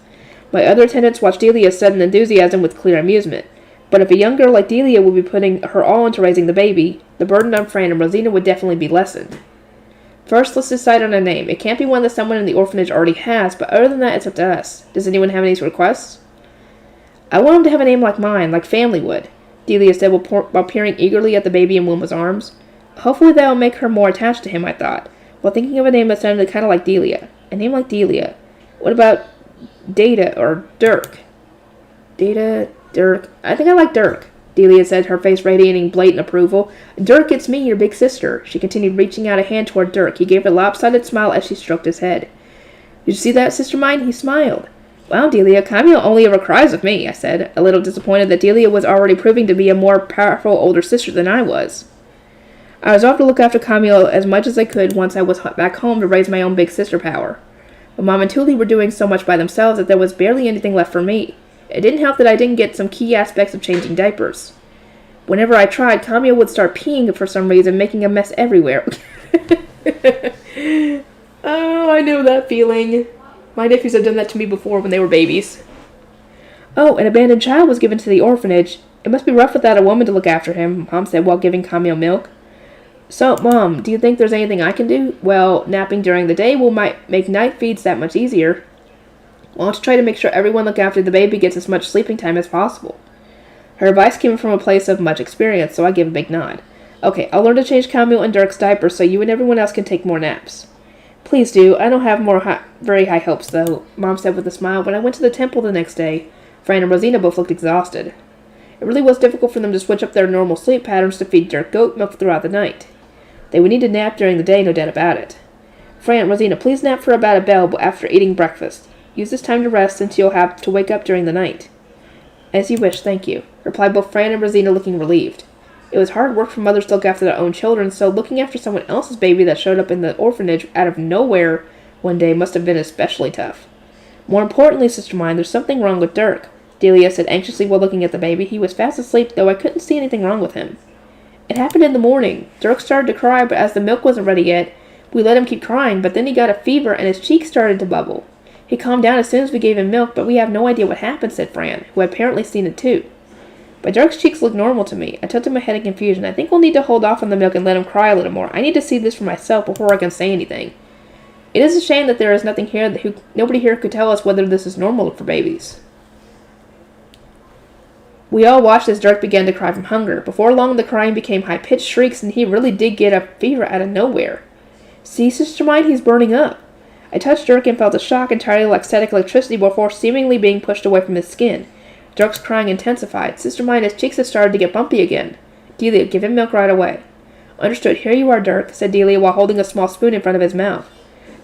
My other attendants watched Delia's sudden enthusiasm with clear amusement. But if a young girl like Delia would be putting her all into raising the baby, the burden on Fran and Rosina would definitely be lessened. First, let's decide on a name. It can't be one that someone in the orphanage already has, but other than that, it's up to us. Does anyone have any requests? I want him to have a name like mine, like family would, Delia said while peering eagerly at the baby in Wilma's arms. Hopefully that will make her more attached to him, I thought, while thinking of a name that sounded kind of like Delia. A name like Delia. What about Data or Dirk? Data, Dirk. I think I like Dirk, Delia said, her face radiating blatant approval. Dirk, it's me, your big sister. She continued, reaching out a hand toward Dirk. He gave a lopsided smile as she stroked his head. Did you see that, sister mine? He smiled. Wow, Delia, Camille only ever cries with me, I said, a little disappointed that Delia was already proving to be a more powerful older sister than I was. I resolved to look after Camille as much as I could once I was back home to raise my own big sister power. But Mom and Tuli were doing so much by themselves that there was barely anything left for me. It didn't help that I didn't get some key aspects of changing diapers. Whenever I tried, Camille would start peeing for some reason, making a mess everywhere. Oh, I know that feeling. My nephews have done that to me before when they were babies. Oh, an abandoned child was given to the orphanage. It must be rough without a woman to look after him, Mom said while giving Camille milk. So, Mom, do you think there's anything I can do? Well, napping during the day might make night feeds that much easier. Why don't you try to make sure everyone look after the baby gets as much sleeping time as possible? Her advice came from a place of much experience, so I gave a big nod. Okay, I'll learn to change Camille and Dirk's diapers so you and everyone else can take more naps. Please do. I don't have very high hopes, though, Mom said with a smile. When I went to the temple the next day, Fran and Rosina both looked exhausted. It really was difficult for them to switch up their normal sleep patterns to feed Dirk goat milk throughout the night. They would need to nap during the day, no doubt about it. Fran, Rosina, please nap for about a bell after eating breakfast. Use this time to rest since you'll have to wake up during the night. As you wish, thank you, replied both Fran and Rosina, looking relieved. It was hard work for mothers to look after their own children, so looking after someone else's baby that showed up in the orphanage out of nowhere one day must have been especially tough. More importantly, Sister Mine, there's something wrong with Dirk, Delia said anxiously while looking at the baby. He was fast asleep, though I couldn't see anything wrong with him. It happened in the morning. Dirk started to cry, but as the milk wasn't ready yet, we let him keep crying, but then he got a fever and his cheeks started to bubble. He calmed down as soon as we gave him milk, but we have no idea what happened, said Fran, who had apparently seen it too. But Dirk's cheeks looked normal to me. I tilted my head in confusion. I think we'll need to hold off on the milk and let him cry a little more. I need to see this for myself before I can say anything. It is a shame that there is nothing here nobody here could tell us whether this is normal for babies. We all watched as Dirk began to cry from hunger. Before long, the crying became high-pitched shrieks, and he really did get a fever out of nowhere. See, Sister Mine, he's burning up. I touched Dirk and felt a shock entirely like static electricity before seemingly being pushed away from his skin. Dirk's crying intensified. Sister Mine, his cheeks had started to get bumpy again. Delia, give him milk right away. Understood. Here you are, Dirk, said Delia while holding a small spoon in front of his mouth.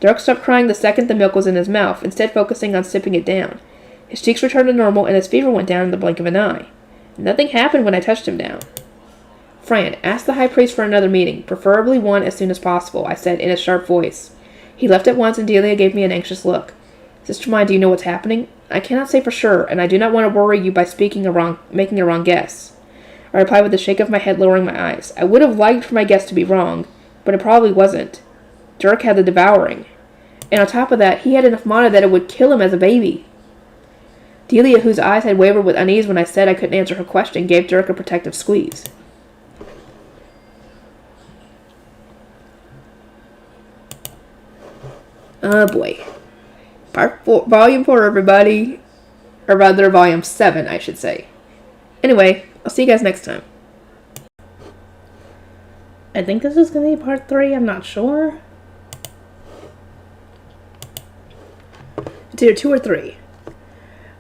Dirk stopped crying the second the milk was in his mouth, instead focusing on sipping it down. His cheeks returned to normal, and his fever went down in the blink of an eye. Nothing happened when I touched him now. Fran, ask the high priest for another meeting, preferably one as soon as possible, I said in a sharp voice. He left at once, and Delia gave me an anxious look. Sister Mine, do you know what's happening? I cannot say for sure, and I do not want to worry you by making a wrong guess. I replied with a shake of my head, lowering my eyes. I would have liked for my guess to be wrong, but it probably wasn't. Dirk had the devouring. And on top of that, he had enough mana that it would kill him as a baby. Delia, whose eyes had wavered with unease when I said I couldn't answer her question, gave Dirk a protective squeeze. Oh boy. Volume 4, everybody. Or rather, Volume 7, I should say. Anyway, I'll see you guys next time. I think this is going to be Part 3, I'm not sure. It's either 2 or 3.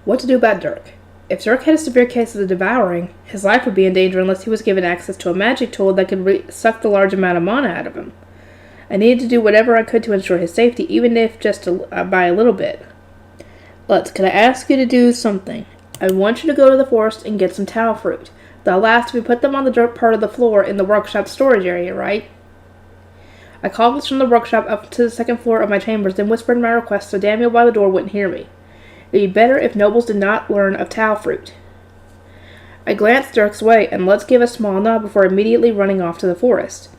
What to do about Dirk? If Dirk had a severe case of the devouring, his life would be in danger unless he was given access to a magic tool that could suck the large amount of mana out of him. I needed to do whatever I could to ensure his safety, even if just by a little bit. Lutz, could I ask you to do something? I want you to go to the forest and get some tau fruit. They'll last if we put them on the dirt part of the floor in the workshop storage area, right? I called from the workshop up to the second floor of my chambers, then whispered my request so Daniel by the door wouldn't hear me. It would be better if nobles did not learn of tau fruit. I glanced Dirk's way, and Lutz gave a small nod before immediately running off to the forest.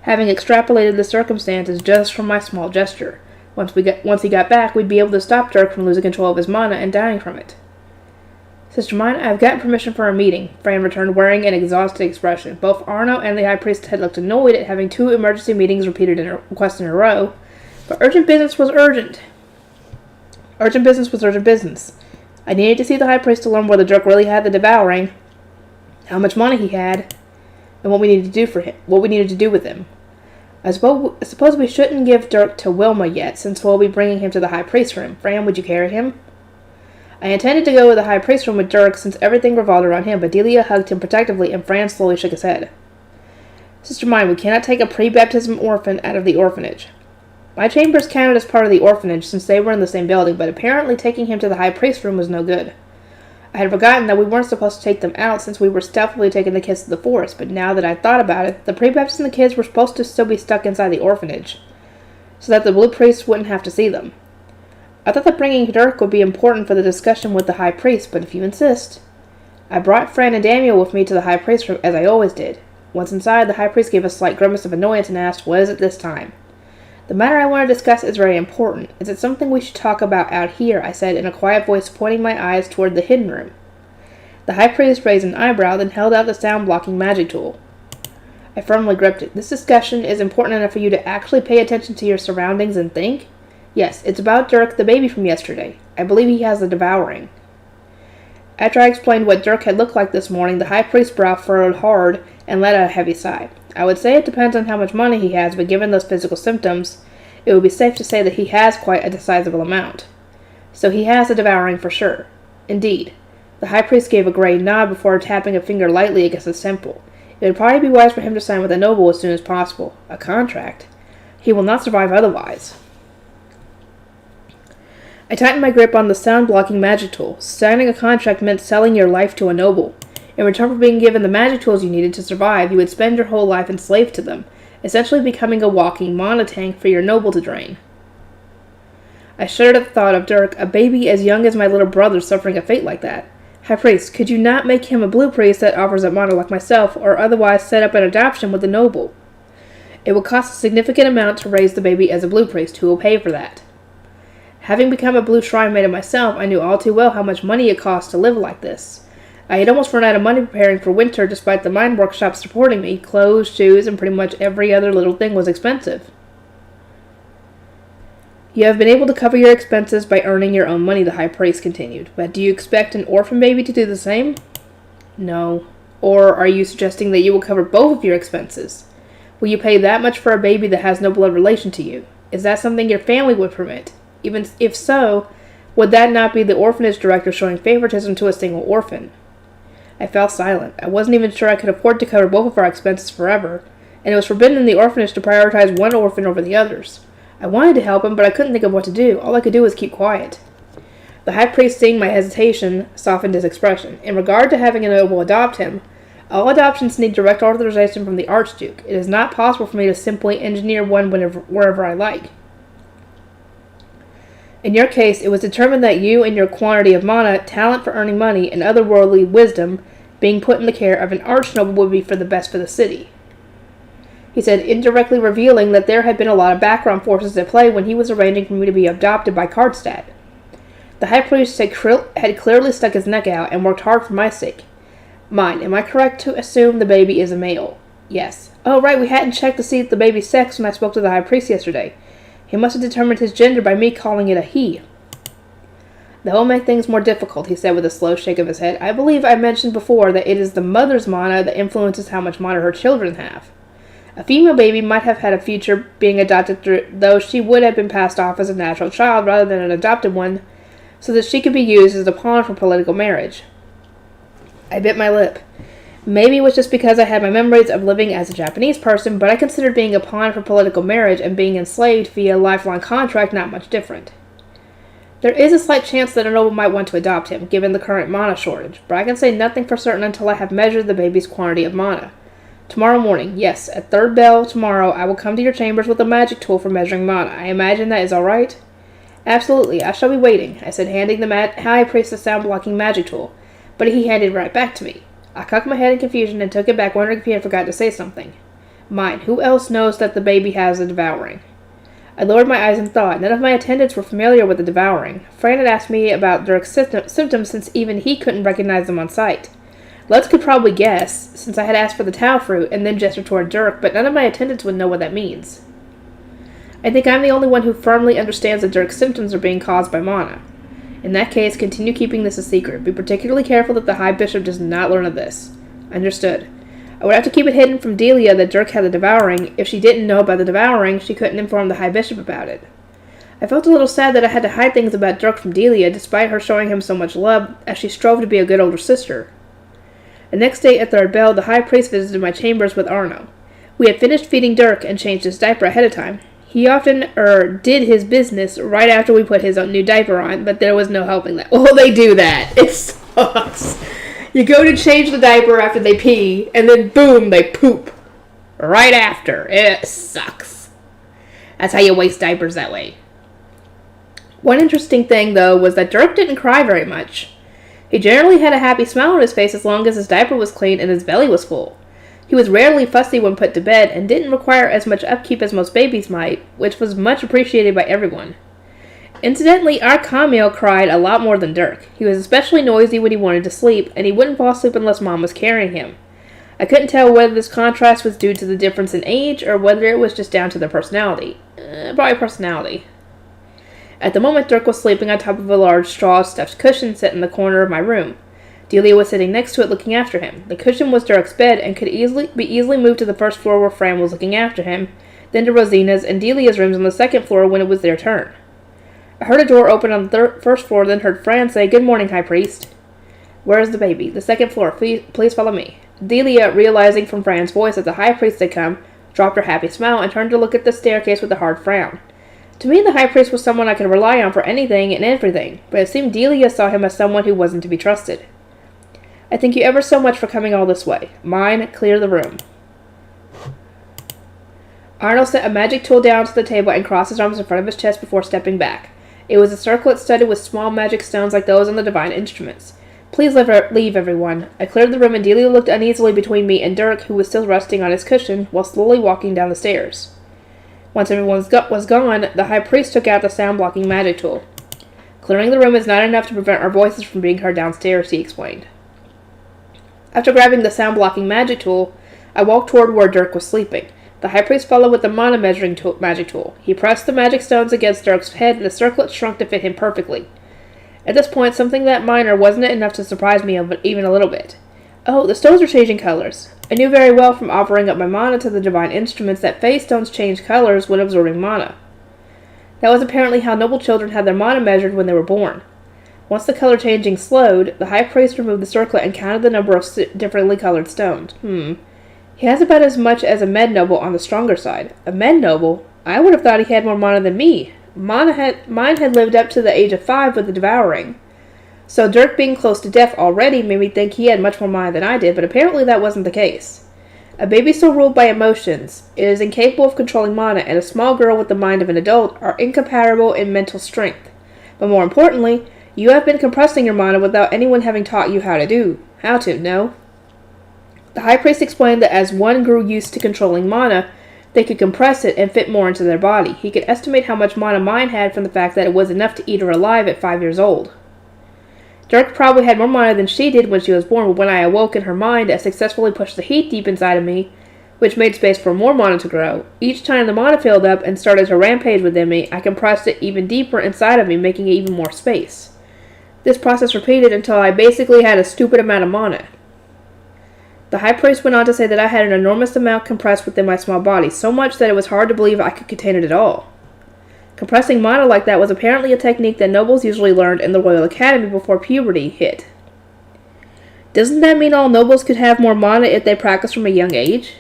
Having extrapolated the circumstances just from my small gesture, once he got back, we'd be able to stop Dirk from losing control of his mana and dying from it. Sister Mine, I have gotten permission for a meeting, Fran returned, wearing an exhausted expression. Both Arno and the High Priest had looked annoyed at having 2 emergency meetings requested in a row, but urgent business was urgent. Urgent business was urgent business. I needed to see the High Priest to learn whether Dirk really had the devouring, how much money he had, and what we needed to do for him, what we needed to do with him. I suppose we shouldn't give Dirk to Wilma yet, since we'll be bringing him to the High Priest room. Fran, would you carry him? I intended to go to the High Priest room with Dirk, since everything revolved around him, but Delia hugged him protectively, and Fran slowly shook his head. Sister Mine, we cannot take a pre-baptism orphan out of the orphanage. My chambers counted as part of the orphanage, since they were in the same building, but apparently taking him to the High Priest room was no good. I had forgotten that we weren't supposed to take them out since we were stealthily taking the kids to the forest, but now that I thought about it, the pre-baptists and the kids were supposed to still be stuck inside the orphanage, so that the blue priest wouldn't have to see them. I thought that bringing Dirk would be important for the discussion with the high priest, but if you insist. I brought Fran and Daniel with me to the high priest room, as I always did. Once inside, the high priest gave a slight grimace of annoyance and asked, "What is it this time?" "The matter I want to discuss is very important. Is it something we should talk about out here?" I said in a quiet voice, pointing my eyes toward the hidden room. The high priest raised an eyebrow, then held out the sound-blocking magic tool. I firmly gripped it. "This discussion is important enough for you to actually pay attention to your surroundings and think?" "Yes, it's about Dirk, the baby from yesterday. I believe he has the devouring." After I explained what Dirk had looked like this morning, the high priest's brow furrowed hard and let out a heavy sigh. "I would say it depends on how much money he has, but given those physical symptoms, it would be safe to say that he has quite a sizable amount. So he has the devouring for sure." "Indeed." The high priest gave a grey nod before tapping a finger lightly against his temple. "It would probably be wise for him to sign with a noble as soon as possible. A contract? He will not survive otherwise." I tightened my grip on the sound-blocking magic tool. Signing a contract meant selling your life to a noble. In return for being given the magic tools you needed to survive, you would spend your whole life enslaved to them, essentially becoming a walking mana tank for your noble to drain. I shuddered at the thought of Dirk, a baby as young as my little brother, suffering a fate like that. "High priest, could you not make him a blue priest that offers up mana like myself, or otherwise set up an adoption with a noble? It will cost a significant amount to raise the baby as a blue priest. Who will pay for that?" Having become a blue shrine maiden myself, I knew all too well how much money it cost to live like this. I had almost run out of money preparing for winter despite the mine workshop supporting me. Clothes, shoes, and pretty much every other little thing was expensive. "You have been able to cover your expenses by earning your own money," the high priest continued. "But do you expect an orphan baby to do the same?" "No. Or are you suggesting that you will cover both of your expenses? Will you pay that much for a baby that has no blood relation to you? Is that something your family would permit? Even if so, would that not be the orphanage director showing favoritism to a single orphan?" I fell silent. I wasn't even sure I could afford to cover both of our expenses forever, and it was forbidden in the orphanage to prioritize one orphan over the others. I wanted to help him, but I couldn't think of what to do. All I could do was keep quiet. The high priest, seeing my hesitation, softened his expression. "In regard to having a noble adopt him, all adoptions need direct authorization from the Archduke. It is not possible for me to simply engineer one wherever I like. In your case, it was determined that you and your quantity of mana, talent for earning money, and otherworldly wisdom being put in the care of an archnoble would be for the best for the city." He said, indirectly revealing that there had been a lot of background forces at play when he was arranging for me to be adopted by Karlstadt. The high priest had clearly stuck his neck out and worked hard for my sake. "Mine, am I correct to assume the baby is a male?" "Yes." "Oh, right, we hadn't checked to see the baby's sex when I spoke to the high priest yesterday. He must have determined his gender by me calling it a he." "That will make things more difficult," he said with a slow shake of his head. "I believe I mentioned before that it is the mother's mana that influences how much mana her children have. A female baby might have had a future being adopted, though she would have been passed off as a natural child rather than an adopted one, so that she could be used as a pawn for political marriage." I bit my lip. Maybe it was just because I had my memories of living as a Japanese person, but I considered being a pawn for political marriage and being enslaved via a lifelong contract not much different. "There is a slight chance that a noble might want to adopt him, given the current mana shortage, but I can say nothing for certain until I have measured the baby's quantity of mana. Tomorrow morning, yes, at third bell tomorrow, I will come to your chambers with a magic tool for measuring mana. I imagine that is all right?" "Absolutely, I shall be waiting," I said, handing the high priest the sound-blocking magic tool, but he handed it right back to me. I cocked my head in confusion and took it back, wondering if he had forgotten to say something. "Mine, who else knows that the baby has the devouring?" I lowered my eyes in thought. None of my attendants were familiar with the devouring. Fran had asked me about Dirk's symptoms since even he couldn't recognize them on sight. Lutz could probably guess, since I had asked for the Tau fruit and then gestured toward Dirk, but none of my attendants would know what that means. I think I'm the only one who firmly understands that Dirk's symptoms are being caused by mana. In that case, continue keeping this a secret. Be particularly careful that the High Bishop does not learn of this. Understood. I would have to keep it hidden from Delia that Dirk had the devouring. If she didn't know about the devouring, she couldn't inform the High Bishop about it. I felt a little sad that I had to hide things about Dirk from Delia, despite her showing him so much love, as she strove to be a good older sister. The next day at third bell, the High Priest visited my chambers with Arno. We had finished feeding Dirk and changed his diaper ahead of time. He often did his business right after we put his own new diaper on, but there was no helping that. Well, they do that. It's sucks. You go to change the diaper after they pee, and then boom, they poop. Right after. It sucks. That's how you waste diapers that way. One interesting thing, though, was that Dirk didn't cry very much. He generally had a happy smile on his face as long as his diaper was clean and his belly was full. He was rarely fussy when put to bed and didn't require as much upkeep as most babies might, which was much appreciated by everyone. Incidentally, our Camille cried a lot more than Dirk. He was especially noisy when he wanted to sleep, and he wouldn't fall asleep unless Mom was carrying him. I couldn't tell whether this contrast was due to the difference in age or whether it was just down to their personality. Probably personality. At the moment, Dirk was sleeping on top of a large straw stuffed cushion set in the corner of my room. Delia was sitting next to it looking after him. The cushion was Dirk's bed and could be easily moved to the first floor where Fran was looking after him, then to Rosina's and Delia's rooms on the second floor when it was their turn. I heard a door open on the first floor, then heard Fran say, "Good morning, High Priest." "Where is the baby?" "The second floor. Please follow me." Delia, realizing from Fran's voice that the High Priest had come, dropped her happy smile and turned to look at the staircase with a hard frown. To me, the High Priest was someone I could rely on for anything and everything, but it seemed Delia saw him as someone who wasn't to be trusted. "I thank you ever so much for coming all this way. Mine, clear the room." Arnold set a magic tool down to the table and crossed his arms in front of his chest before stepping back. It was a circlet studded with small magic stones like those on the divine instruments. "Please leave, everyone." I cleared the room and Delia looked uneasily between me and Dirk, who was still resting on his cushion, while slowly walking down the stairs. Once everyone was gone, the High Priest took out the sound-blocking magic tool. "Clearing the room is not enough to prevent our voices from being heard downstairs," he explained. After grabbing the sound-blocking magic tool, I walked toward where Dirk was sleeping. The High Priest followed with the mana measuring magic tool. He pressed the magic stones against Dirk's head, and the circlet shrunk to fit him perfectly. At this point, something that minor wasn't enough to surprise me even a little bit. Oh, the stones were changing colors. I knew very well from offering up my mana to the divine instruments that phase stones changed colors when absorbing mana. That was apparently how noble children had their mana measured when they were born. Once the color changing slowed, the High Priest removed the circlet and counted the number of differently colored stones. He has about as much as a med noble on the stronger side. A med noble? I would have thought he had more mana than me. Mine had lived up to the age of 5 with the devouring. So Dirk being close to death already made me think he had much more mana than I did, but apparently that wasn't the case. A baby still ruled by emotions, it is incapable of controlling mana, and a small girl with the mind of an adult are incompatible in mental strength. But more importantly, you have been compressing your mana without anyone having taught you how to, no? The High Priest explained that as one grew used to controlling mana, they could compress it and fit more into their body. He could estimate how much mana mine had from the fact that it was enough to eat her alive at 5 years old. Dirk probably had more mana than she did when she was born, but when I awoke in her mind, I successfully pushed the heat deep inside of me, which made space for more mana to grow. Each time the mana filled up and started to rampage within me, I compressed it even deeper inside of me, making even more space. This process repeated until I basically had a stupid amount of mana. The High Priest went on to say that I had an enormous amount compressed within my small body, so much that it was hard to believe I could contain it at all. Compressing mana like that was apparently a technique that nobles usually learned in the Royal Academy before puberty hit. Doesn't that mean all nobles could have more mana if they practice from a young age?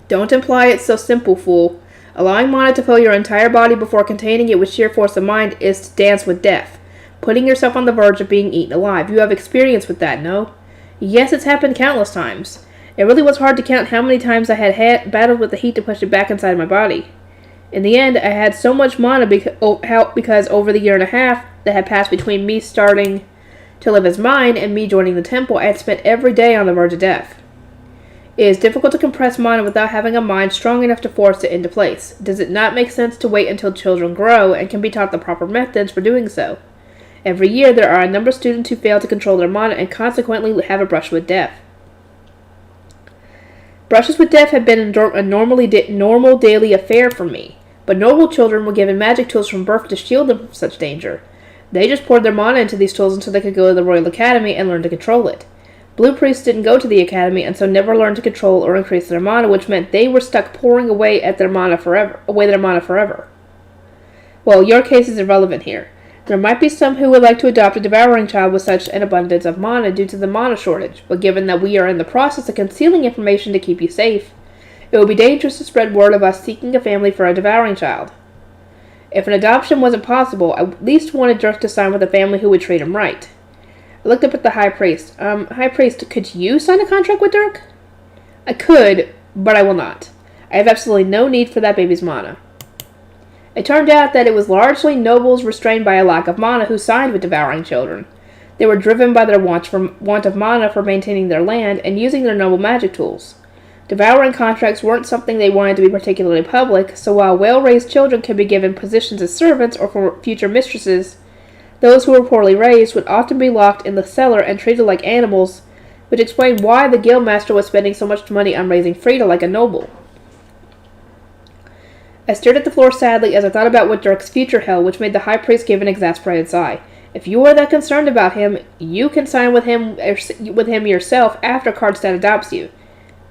Don't imply it's so simple, fool. Allowing mana to fill your entire body before containing it with sheer force of mind is to dance with death, putting yourself on the verge of being eaten alive. You have experience with that, no? Yes, it's happened countless times. It really was hard to count how many times I had battled with the heat to push it back inside my body. In the end, I had so much mana because over the year and a half that had passed between me starting to live as mine and me joining the temple, I had spent every day on the verge of death. It is difficult to compress mana without having a mind strong enough to force it into place. Does it not make sense to wait until children grow and can be taught the proper methods for doing so? Every year, there are a number of students who fail to control their mana and consequently have a brush with death. Brushes with death have been a normal daily affair for me, but noble children were given magic tools from birth to shield them from such danger. They just poured their mana into these tools until they could go to the Royal Academy and learn to control it. Blue priests didn't go to the academy and so never learned to control or increase their mana, which meant they were stuck pouring away their mana forever. Well, your case is irrelevant here. There might be some who would like to adopt a devouring child with such an abundance of mana due to the mana shortage, but given that we are in the process of concealing information to keep you safe, it would be dangerous to spread word of us seeking a family for a devouring child. If an adoption wasn't possible, I at least wanted Dirk to sign with a family who would treat him right. I looked up at the High Priest. High Priest, could you sign a contract with Dirk? I could, but I will not. I have absolutely no need for that baby's mana. It turned out that it was largely nobles restrained by a lack of mana who signed with devouring children. They were driven by their want of mana for maintaining their land and using their noble magic tools. Devouring contracts weren't something they wanted to be particularly public, so while well-raised children could be given positions as servants or for future mistresses, those who were poorly raised would often be locked in the cellar and treated like animals, which explained why the guildmaster was spending so much money on raising Frida like a noble. I stared at the floor sadly as I thought about what Dirk's future held, which made the High Priest give an exasperated sigh. If you are that concerned about him, you can sign with him yourself after Karlstadt adopts you.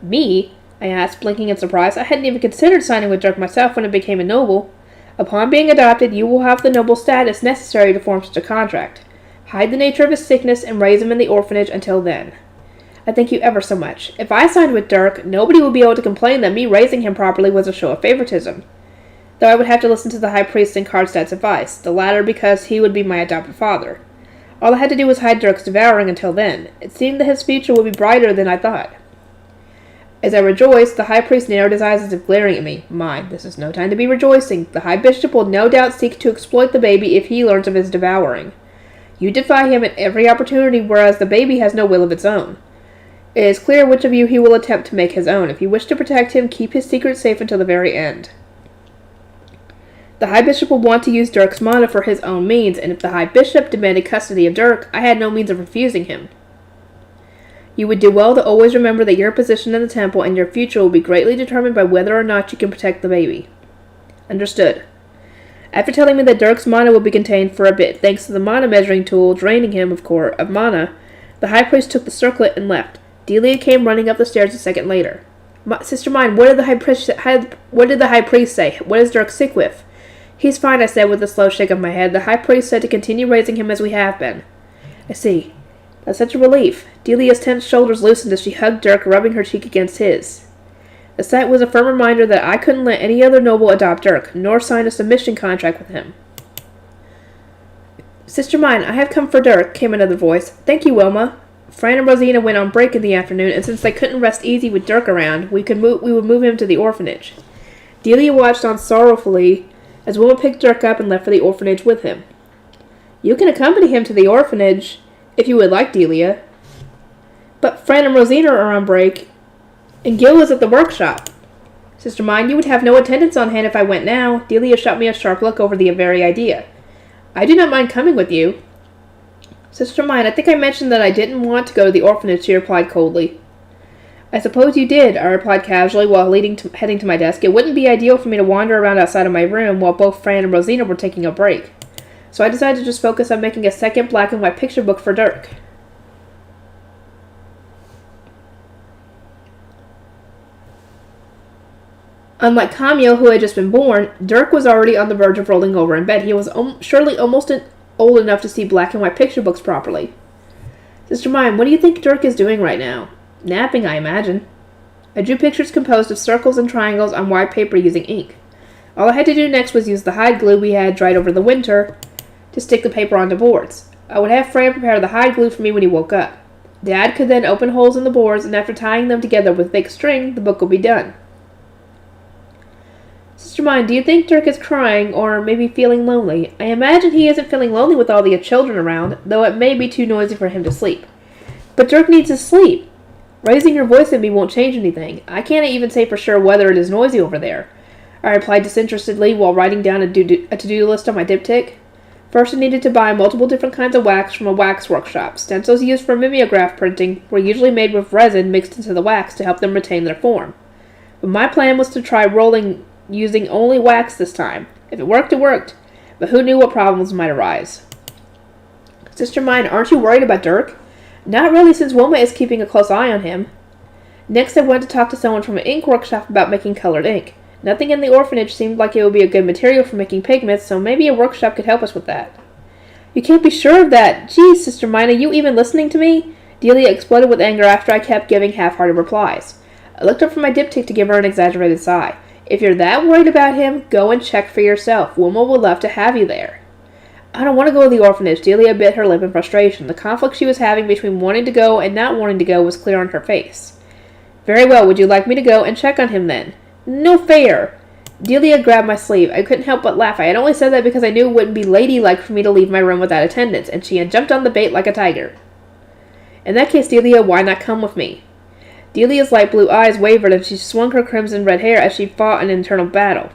Me? I asked, blinking in surprise. I hadn't even considered signing with Dirk myself when I became a noble. Upon being adopted, you will have the noble status necessary to form such a contract. Hide the nature of his sickness and raise him in the orphanage until then. I thank you ever so much. If I signed with Dirk, nobody would be able to complain that me raising him properly was a show of favoritism. Though I would have to listen to the High Priest and Karlstadt's advice, the latter because he would be my adopted father. All I had to do was hide Dirk's devouring until then. It seemed that his future would be brighter than I thought. As I rejoiced, the High Priest narrowed his eyes as if glaring at me. Mine, this is no time to be rejoicing. The High Bishop will no doubt seek to exploit the baby if he learns of his devouring. You defy him at every opportunity, whereas the baby has no will of its own. It is clear which of you he will attempt to make his own. If you wish to protect him, keep his secret safe until the very end. The High Bishop will want to use Dirk's mana for his own means, and if the High Bishop demanded custody of Dirk, I had no means of refusing him. You would do well to always remember that your position in the temple and your future will be greatly determined by whether or not you can protect the baby. Understood. After telling me that Dirk's mana would be contained for a bit, thanks to the mana measuring tool draining him of mana, the High Priest took the circlet and left. Delia came running up the stairs a second later. Sister mine, what did the High Priest say? What is Dirk sick with? He's fine, I said with a slow shake of my head. The High Priest said to continue raising him as we have been. I see. That's such a relief. Delia's tense shoulders loosened as she hugged Dirk, rubbing her cheek against his. The sight was a firm reminder that I couldn't let any other noble adopt Dirk, nor sign a submission contract with him. Sister mine, I have come for Dirk, came another voice. Thank you, Wilma. Fran and Rosina went on break in the afternoon, and since they couldn't rest easy with Dirk around, we would move him to the orphanage. Delia watched on sorrowfully as Wilma picked Dirk up and left for the orphanage with him. You can accompany him to the orphanage, if you would like, Delia. But Fran and Rosina are on break, and Gil is at the workshop. Sister mine, you would have no attendants on hand if I went now. Delia shot me a sharp look over the very idea. I do not mind coming with you. Sister mine, I think I mentioned that I didn't want to go to the orphanage, she replied coldly. I suppose you did, I replied casually while heading to my desk. It wouldn't be ideal for me to wander around outside of my room while both Fran and Rosina were taking a break. So I decided to just focus on making a second black and white picture book for Dirk. Unlike Camille, who had just been born, Dirk was already on the verge of rolling over in bed. He was surely almost old enough to see black and white picture books properly. Sister mine, what do you think Dirk is doing right now? Napping, I imagine. I drew pictures composed of circles and triangles on white paper using ink. All I had to do next was use the hide glue we had dried over the winter to stick the paper onto boards. I would have Fran prepare the hide glue for me when he woke up. Dad could then open holes in the boards, and after tying them together with thick string, the book would be done. Sister mine, do you think Dirk is crying, or maybe feeling lonely? I imagine he isn't feeling lonely with all the children around, though it may be too noisy for him to sleep. But Dirk needs his sleep. Raising your voice at me won't change anything. I can't even say for sure whether it is noisy over there, I replied disinterestedly while writing down a to-do list on my diptych. First, I needed to buy multiple different kinds of wax from a wax workshop. Stencils used for mimeograph printing were usually made with resin mixed into the wax to help them retain their form. But my plan was to try rolling using only wax this time. If it worked, it worked. But who knew what problems might arise? Sister mine, aren't you worried about Dirk? Not really, since Wilma is keeping a close eye on him. Next, I went to talk to someone from an ink workshop about making colored ink. Nothing in the orphanage seemed like it would be a good material for making pigments, so maybe a workshop could help us with that. You can't be sure of that. Geez, Sister mine, are you even listening to me? Delia exploded with anger after I kept giving half-hearted replies. I looked up from my diptych to give her an exaggerated sigh. If you're that worried about him, go and check for yourself. Wilma would love to have you there. I don't want to go to the orphanage. Delia bit her lip in frustration. The conflict she was having between wanting to go and not wanting to go was clear on her face. Very well, would you like me to go and check on him then? No fair! Delia grabbed my sleeve. I couldn't help but laugh. I had only said that because I knew it wouldn't be ladylike for me to leave my room without attendance, and she had jumped on the bait like a tiger. In that case, Delia, why not come with me? Delia's light blue eyes wavered, and she swung her crimson red hair as she fought an internal battle.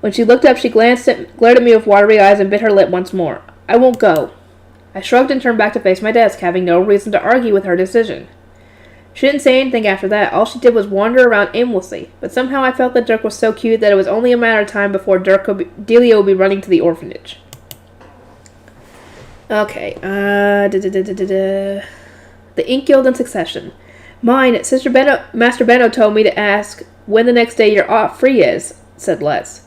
When she looked up, she glared at me with watery eyes and bit her lip once more. I won't go. I shrugged and turned back to face my desk, having no reason to argue with her decision. She didn't say anything after that. All she did was wander around aimlessly, but somehow I felt that Dirk was so cute that it was only a matter of time before Delia would be running to the orphanage. Okay, The Ink Guild in succession. Mine, Master Benno told me to ask when the next day you're off free is, said Les.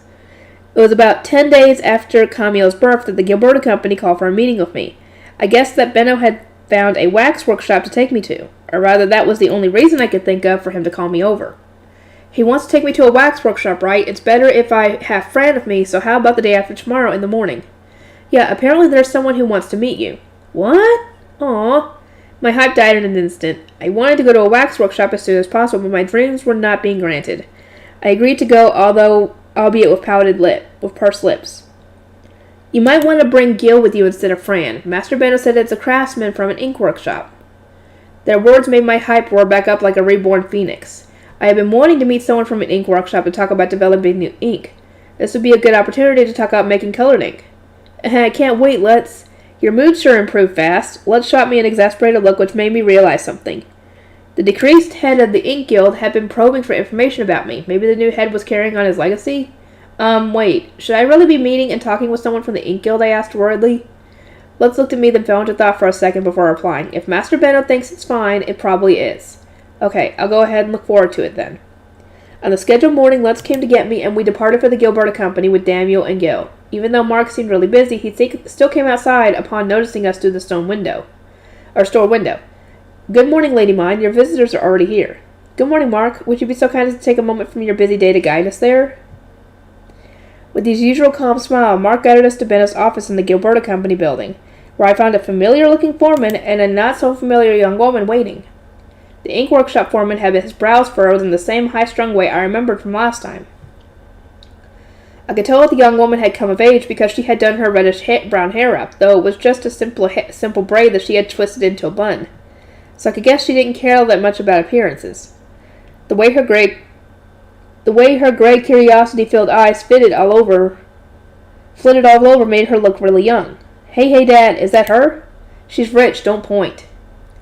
It was about 10 days after Camille's birth that the Gilberta Company called for a meeting with me. I guessed that Benno had found a wax workshop to take me to, or rather that was the only reason I could think of for him to call me over. He wants to take me to a wax workshop, right? It's better if I have Fran with me, so how about the day after tomorrow in the morning? Yeah, apparently there's someone who wants to meet you. What? Aw. My hype died in an instant. I wanted to go to a wax workshop as soon as possible, but my dreams were not being granted. I agreed to go, albeit with pursed lips. You might want to bring Gil with you instead of Fran. Master Benno said it's a craftsman from an ink workshop. Their words made my hype roar back up like a reborn phoenix. I had been wanting to meet someone from an ink workshop and talk about developing new ink. This would be a good opportunity to talk about making colored ink. I can't wait, Let's. Your mood sure improved fast. Let's shot me an exasperated look which made me realize something. The decreased head of the Ink Guild had been probing for information about me. Maybe the new head was carrying on his legacy? Wait. Should I really be meeting and talking with someone from the Ink Guild? I asked worriedly. Let's looked at me, then fell into thought for a second before replying. If Master Benno thinks it's fine, it probably is. Okay, I'll go ahead and look forward to it then. On the scheduled morning, Let's came to get me, and we departed for the Gilberta Company with Daniel and Gil. Even though Mark seemed really busy, he still came outside upon noticing us through the store window. Good morning, Lady Mine. Your visitors are already here. Good morning, Mark. Would you be so kind as to take a moment from your busy day to guide us there? With his usual calm smile, Mark guided us to Benno's office in the Gilberta Company building, where I found a familiar-looking foreman and a not-so-familiar young woman waiting. The ink workshop foreman had his brows furrowed in the same high-strung way I remembered from last time. I could tell that the young woman had come of age because she had done her reddish-brown hair up, though it was just a simple braid that she had twisted into a bun. So I could guess she didn't care that much about appearances. The way her gray curiosity-filled eyes flitted all over made her look really young. Hey, Dad, is that her? She's rich, don't point.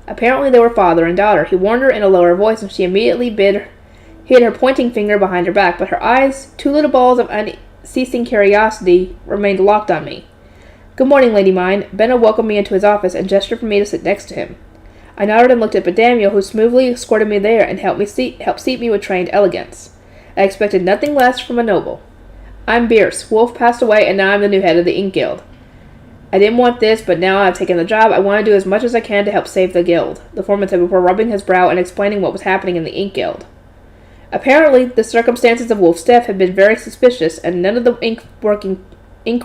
Apparently they were father and daughter. He warned her in a lower voice, and she immediately hid her pointing finger behind her back, but her eyes, two little balls of unceasing curiosity, remained locked on me. Good morning, Lady Mine. Benno welcomed me into his office and gestured for me to sit next to him. I nodded and looked at Badamiel, who smoothly escorted me there and helped seat me with trained elegance. I expected nothing less from a noble. I'm Bierce. Wolf passed away, and now I'm the new head of the Ink Guild. I didn't want this, but now I've taken the job, I want to do as much as I can to help save the guild, the foreman said before rubbing his brow and explaining what was happening in the Ink Guild. Apparently, the circumstances of Wolf's death had been very suspicious, and none of the ink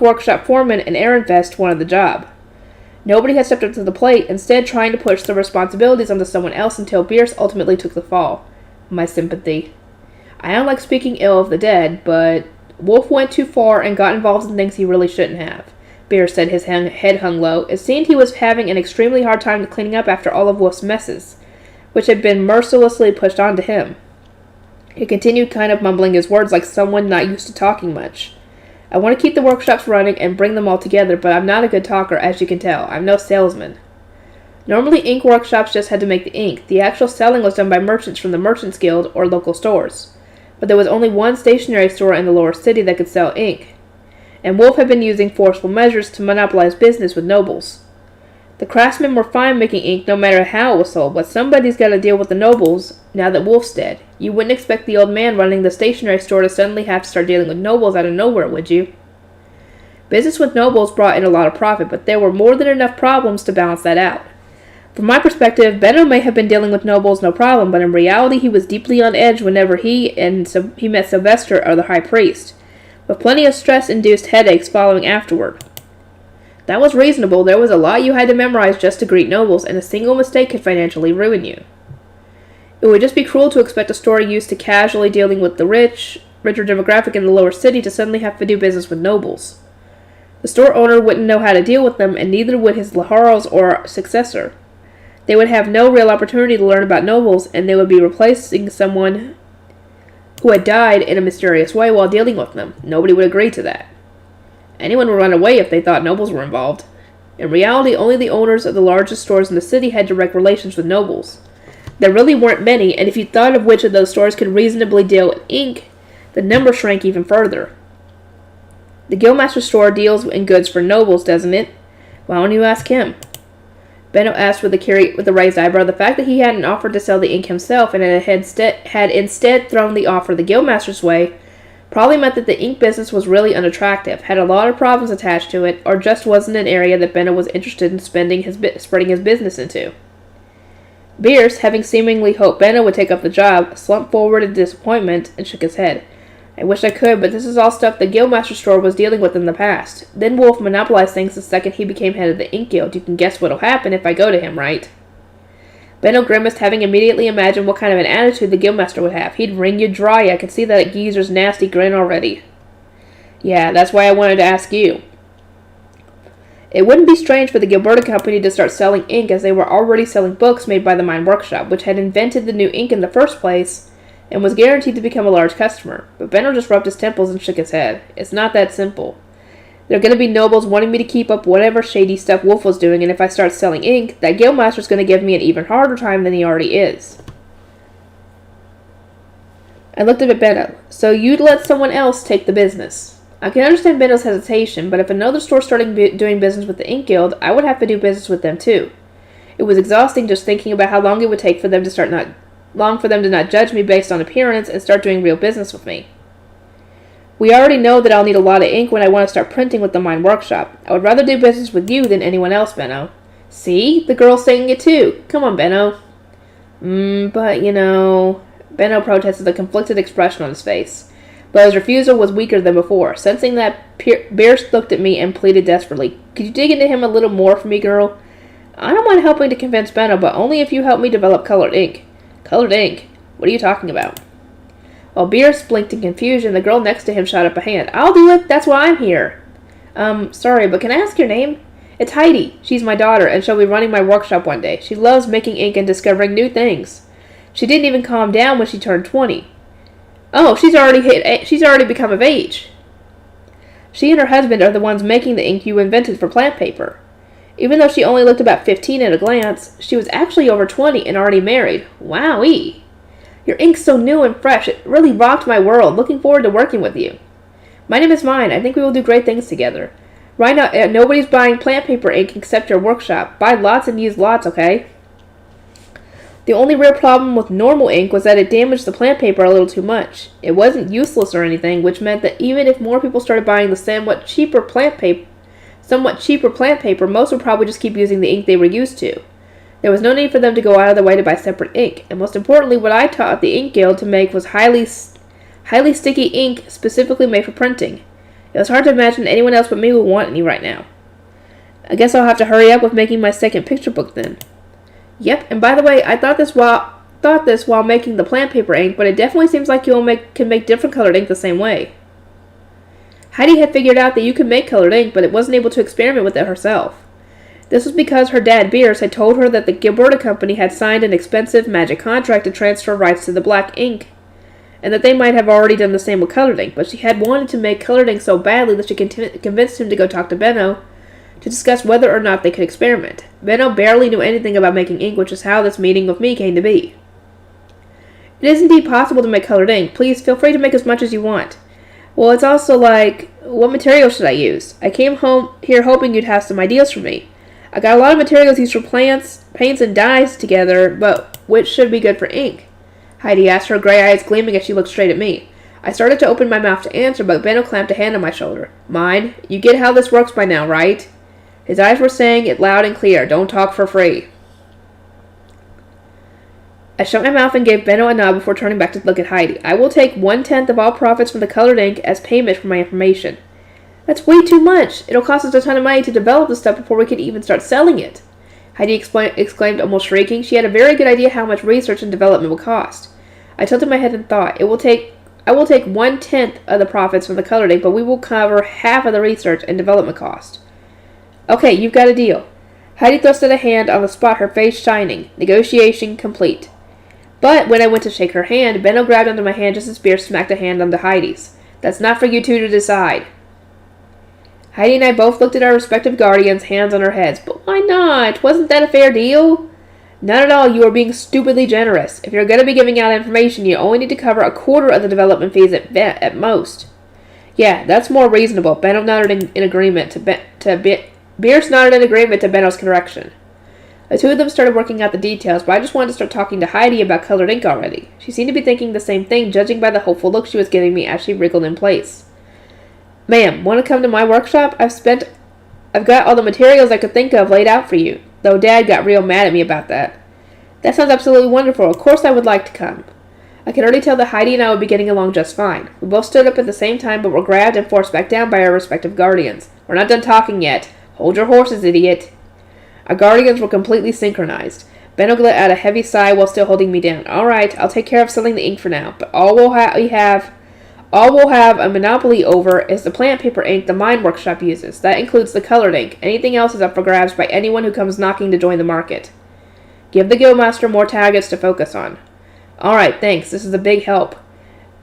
workshop foreman and Ehrenfest wanted the job. Nobody had stepped up to the plate, instead trying to push the responsibilities onto someone else until Bierce ultimately took the fall. My sympathy. I don't like speaking ill of the dead, but Wolf went too far and got involved in things he really shouldn't have. Bierce said, his head hung low. It seemed he was having an extremely hard time cleaning up after all of Wolf's messes, which had been mercilessly pushed onto him. He continued kind of mumbling his words like someone not used to talking much. I want to keep the workshops running and bring them all together, but I'm not a good talker, as you can tell. I'm no salesman. Normally, ink workshops just had to make the ink. The actual selling was done by merchants from the Merchants Guild or local stores. But there was only one stationery store in the lower city that could sell ink, and Wolf had been using forceful measures to monopolize business with nobles. The craftsmen were fine making ink no matter how it was sold, but somebody's got to deal with the nobles now that Wolf's dead. You wouldn't expect the old man running the stationery store to suddenly have to start dealing with nobles out of nowhere, would you? Business with nobles brought in a lot of profit, but there were more than enough problems to balance that out. From my perspective, Benno may have been dealing with nobles no problem, but in reality he was deeply on edge whenever he met Sylvester or the High Priest, with plenty of stress-induced headaches following afterward. That was reasonable. There was a lot you had to memorize just to greet nobles, and a single mistake could financially ruin you. It would just be cruel to expect a store used to casually dealing with the richer demographic in the lower city to suddenly have to do business with nobles. The store owner wouldn't know how to deal with them, and neither would his Laharls or successor. They would have no real opportunity to learn about nobles, and they would be replacing someone who had died in a mysterious way while dealing with them. Nobody would agree to that. Anyone would run away if they thought nobles were involved. In reality, only the owners of the largest stores in the city had direct relations with nobles. There really weren't many, and if you thought of which of those stores could reasonably deal in ink, the number shrank even further. The Guildmaster store deals in goods for nobles, doesn't it? Why don't you ask him? Benno asked with a raised eyebrow. The fact that he hadn't offered to sell the ink himself and had instead thrown the offer the Guildmaster's way probably meant that the ink business was really unattractive, had a lot of problems attached to it, or just wasn't an area that Benno was interested in spreading his business into. Bierce, having seemingly hoped Benno would take up the job, slumped forward in disappointment and shook his head. I wish I could, but this is all stuff the Guildmaster store was dealing with in the past. Then Wolf monopolized things the second he became head of the Ink Guild. You can guess what'll happen if I go to him, right? Benno grimaced, having immediately imagined what kind of an attitude the Guildmaster would have. He'd wring you dry. I could see that geezer's nasty grin already. Yeah, that's why I wanted to ask you. It wouldn't be strange for the Gilberta Company to start selling ink, as they were already selling books made by the Mine Workshop, which had invented the new ink in the first place, and was guaranteed to become a large customer. But Benno just rubbed his temples and shook his head. It's not that simple. There are going to be nobles wanting me to keep up whatever shady stuff Wolf was doing, and if I start selling ink, that Guildmaster's going to give me an even harder time than he already is. I looked up at Benno. So you'd let someone else take the business. I can understand Benno's hesitation, but if another store started doing business with the Ink Guild, I would have to do business with them too. It was exhausting just thinking about how long it would take for them to not judge me based on appearance and start doing real business with me. We already know that I'll need a lot of ink when I want to start printing with the Mine Workshop. I would rather do business with you than anyone else, Benno. See? The girl's saying it too. Come on, Benno. But, Benno protested, a conflicted expression on his face. But his refusal was weaker than before. Sensing that, Bierce looked at me and pleaded desperately. Could you dig into him a little more for me, girl? I don't mind helping to convince Benno, but only if you help me develop colored ink. Colored ink? What are you talking about? While Bierce blinked in confusion, the girl next to him shot up a hand. I'll do it. That's why I'm here. Sorry, but can I ask your name? It's Heidi. She's my daughter, and she'll be running my workshop one day. She loves making ink and discovering new things. She didn't even calm down when she turned 20. Oh, she's already become of age. She and her husband are the ones making the ink you invented for plant paper. Even though she only looked about 15 at a glance, she was actually over 20 and already married. Wowee. Your ink's so new and fresh. It really rocked my world. Looking forward to working with you. My name is Mine. I think we will do great things together. Right now, nobody's buying plant paper ink except your workshop. Buy lots and use lots, okay? The only real problem with normal ink was that it damaged the plant paper a little too much. It wasn't useless or anything, which meant that even if more people started buying the somewhat cheaper plant paper, most would probably just keep using the ink they were used to. There was no need for them to go out of their way to buy separate ink, and most importantly, what I taught the Ink Guild to make was highly sticky ink specifically made for printing. It was hard to imagine anyone else but me would want any right now. I guess I'll have to hurry up with making my second picture book then. Yep, and by the way, I thought this while making the plant paper ink, but it definitely seems like you can make different colored ink the same way. Heidi had figured out that you could make colored ink, but it wasn't able to experiment with it herself. This was because her dad, Bierce, had told her that the Gilberta Company had signed an expensive magic contract to transfer rights to the black ink, and that they might have already done the same with colored ink, but she had wanted to make colored ink so badly that she convinced him to go talk to Benno to discuss whether or not they could experiment. Benno barely knew anything about making ink, which is how this meeting with me came to be. It is indeed possible to make colored ink. Please feel free to make as much as you want. Well, it's also like, what material should I use? I came home here hoping you'd have some ideas for me. I got a lot of materials used for plants, paints, and dyes together, but which should be good for ink? Heidi asked, her gray eyes gleaming as she looked straight at me. I started to open my mouth to answer, but Benno clamped a hand on my shoulder. Mine, you get how this works by now, right? His eyes were saying it loud and clear. Don't talk for free. I shut my mouth and gave Benno a nod before turning back to look at Heidi. I will take 1/10 of all profits from the colored ink as payment for my information. That's way too much. It'll cost us a ton of money to develop the stuff before we can even start selling it. Heidi exclaimed, almost shrieking. She had a very good idea how much research and development would cost. I tilted my head and thought, I will take 1/10 of the profits from the colored ink, but we will cover half of the research and development cost. Okay, you've got a deal. Heidi thrusted a hand on the spot, her face shining. Negotiation complete. But when I went to shake her hand, Benno grabbed onto my hand just as Beer smacked a hand onto Heidi's. That's not for you two to decide. Heidi and I both looked at our respective guardians, hands on our heads. But why not? Wasn't that a fair deal? Not at all. You are being stupidly generous. If you're going to be giving out information, you only need to cover a quarter of the development fees at most. Yeah, that's more reasonable. Benno nodded in agreement Beers nodded in agreement to Benno's correction. The two of them started working out the details, but I just wanted to start talking to Heidi about colored ink already. She seemed to be thinking the same thing, judging by the hopeful look she was giving me as she wriggled in place. Ma'am, want to come to my workshop? I've got all the materials I could think of laid out for you, though Dad got real mad at me about that. That sounds absolutely wonderful. Of course I would like to come. I could already tell that Heidi and I would be getting along just fine. We both stood up at the same time, but were grabbed and forced back down by our respective guardians. We're not done talking yet. Hold your horses, idiot. Our guardians were completely synchronized. Benno let out a heavy sigh while still holding me down. All right, I'll take care of selling the ink for now, but all we'll have a monopoly over is the plant paper ink the mine workshop uses. That includes the colored ink. Anything else is up for grabs by anyone who comes knocking to join the market. Give the guildmaster more targets to focus on. All right, thanks. This is a big help.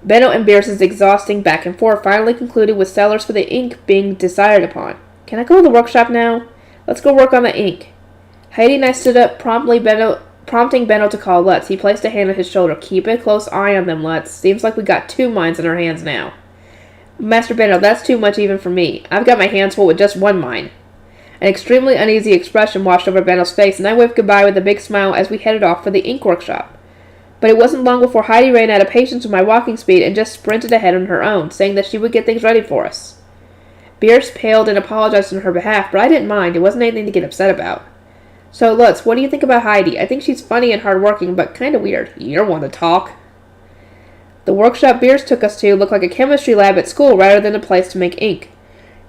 Benno and Beers' exhausting back and forth finally concluded with sellers for the ink being decided upon. Can I go to the workshop now? Let's go work on the ink. Heidi and I stood up, prompting Benno to call Lutz. He placed a hand on his shoulder. Keep a close eye on them, Lutz. Seems like we got 2 mines in our hands now. Master Benno, that's too much even for me. I've got my hands full with just 1 mine. An extremely uneasy expression washed over Benno's face, and I waved goodbye with a big smile as we headed off for the ink workshop. But it wasn't long before Heidi ran out of patience with my walking speed and just sprinted ahead on her own, saying that she would get things ready for us. Beers paled and apologized on her behalf, but I didn't mind. It wasn't anything to get upset about. So, Lutz, what do you think about Heidi? I think she's funny and hardworking, but kind of weird. You don't want to talk. The workshop Beers took us to looked like a chemistry lab at school rather than a place to make ink.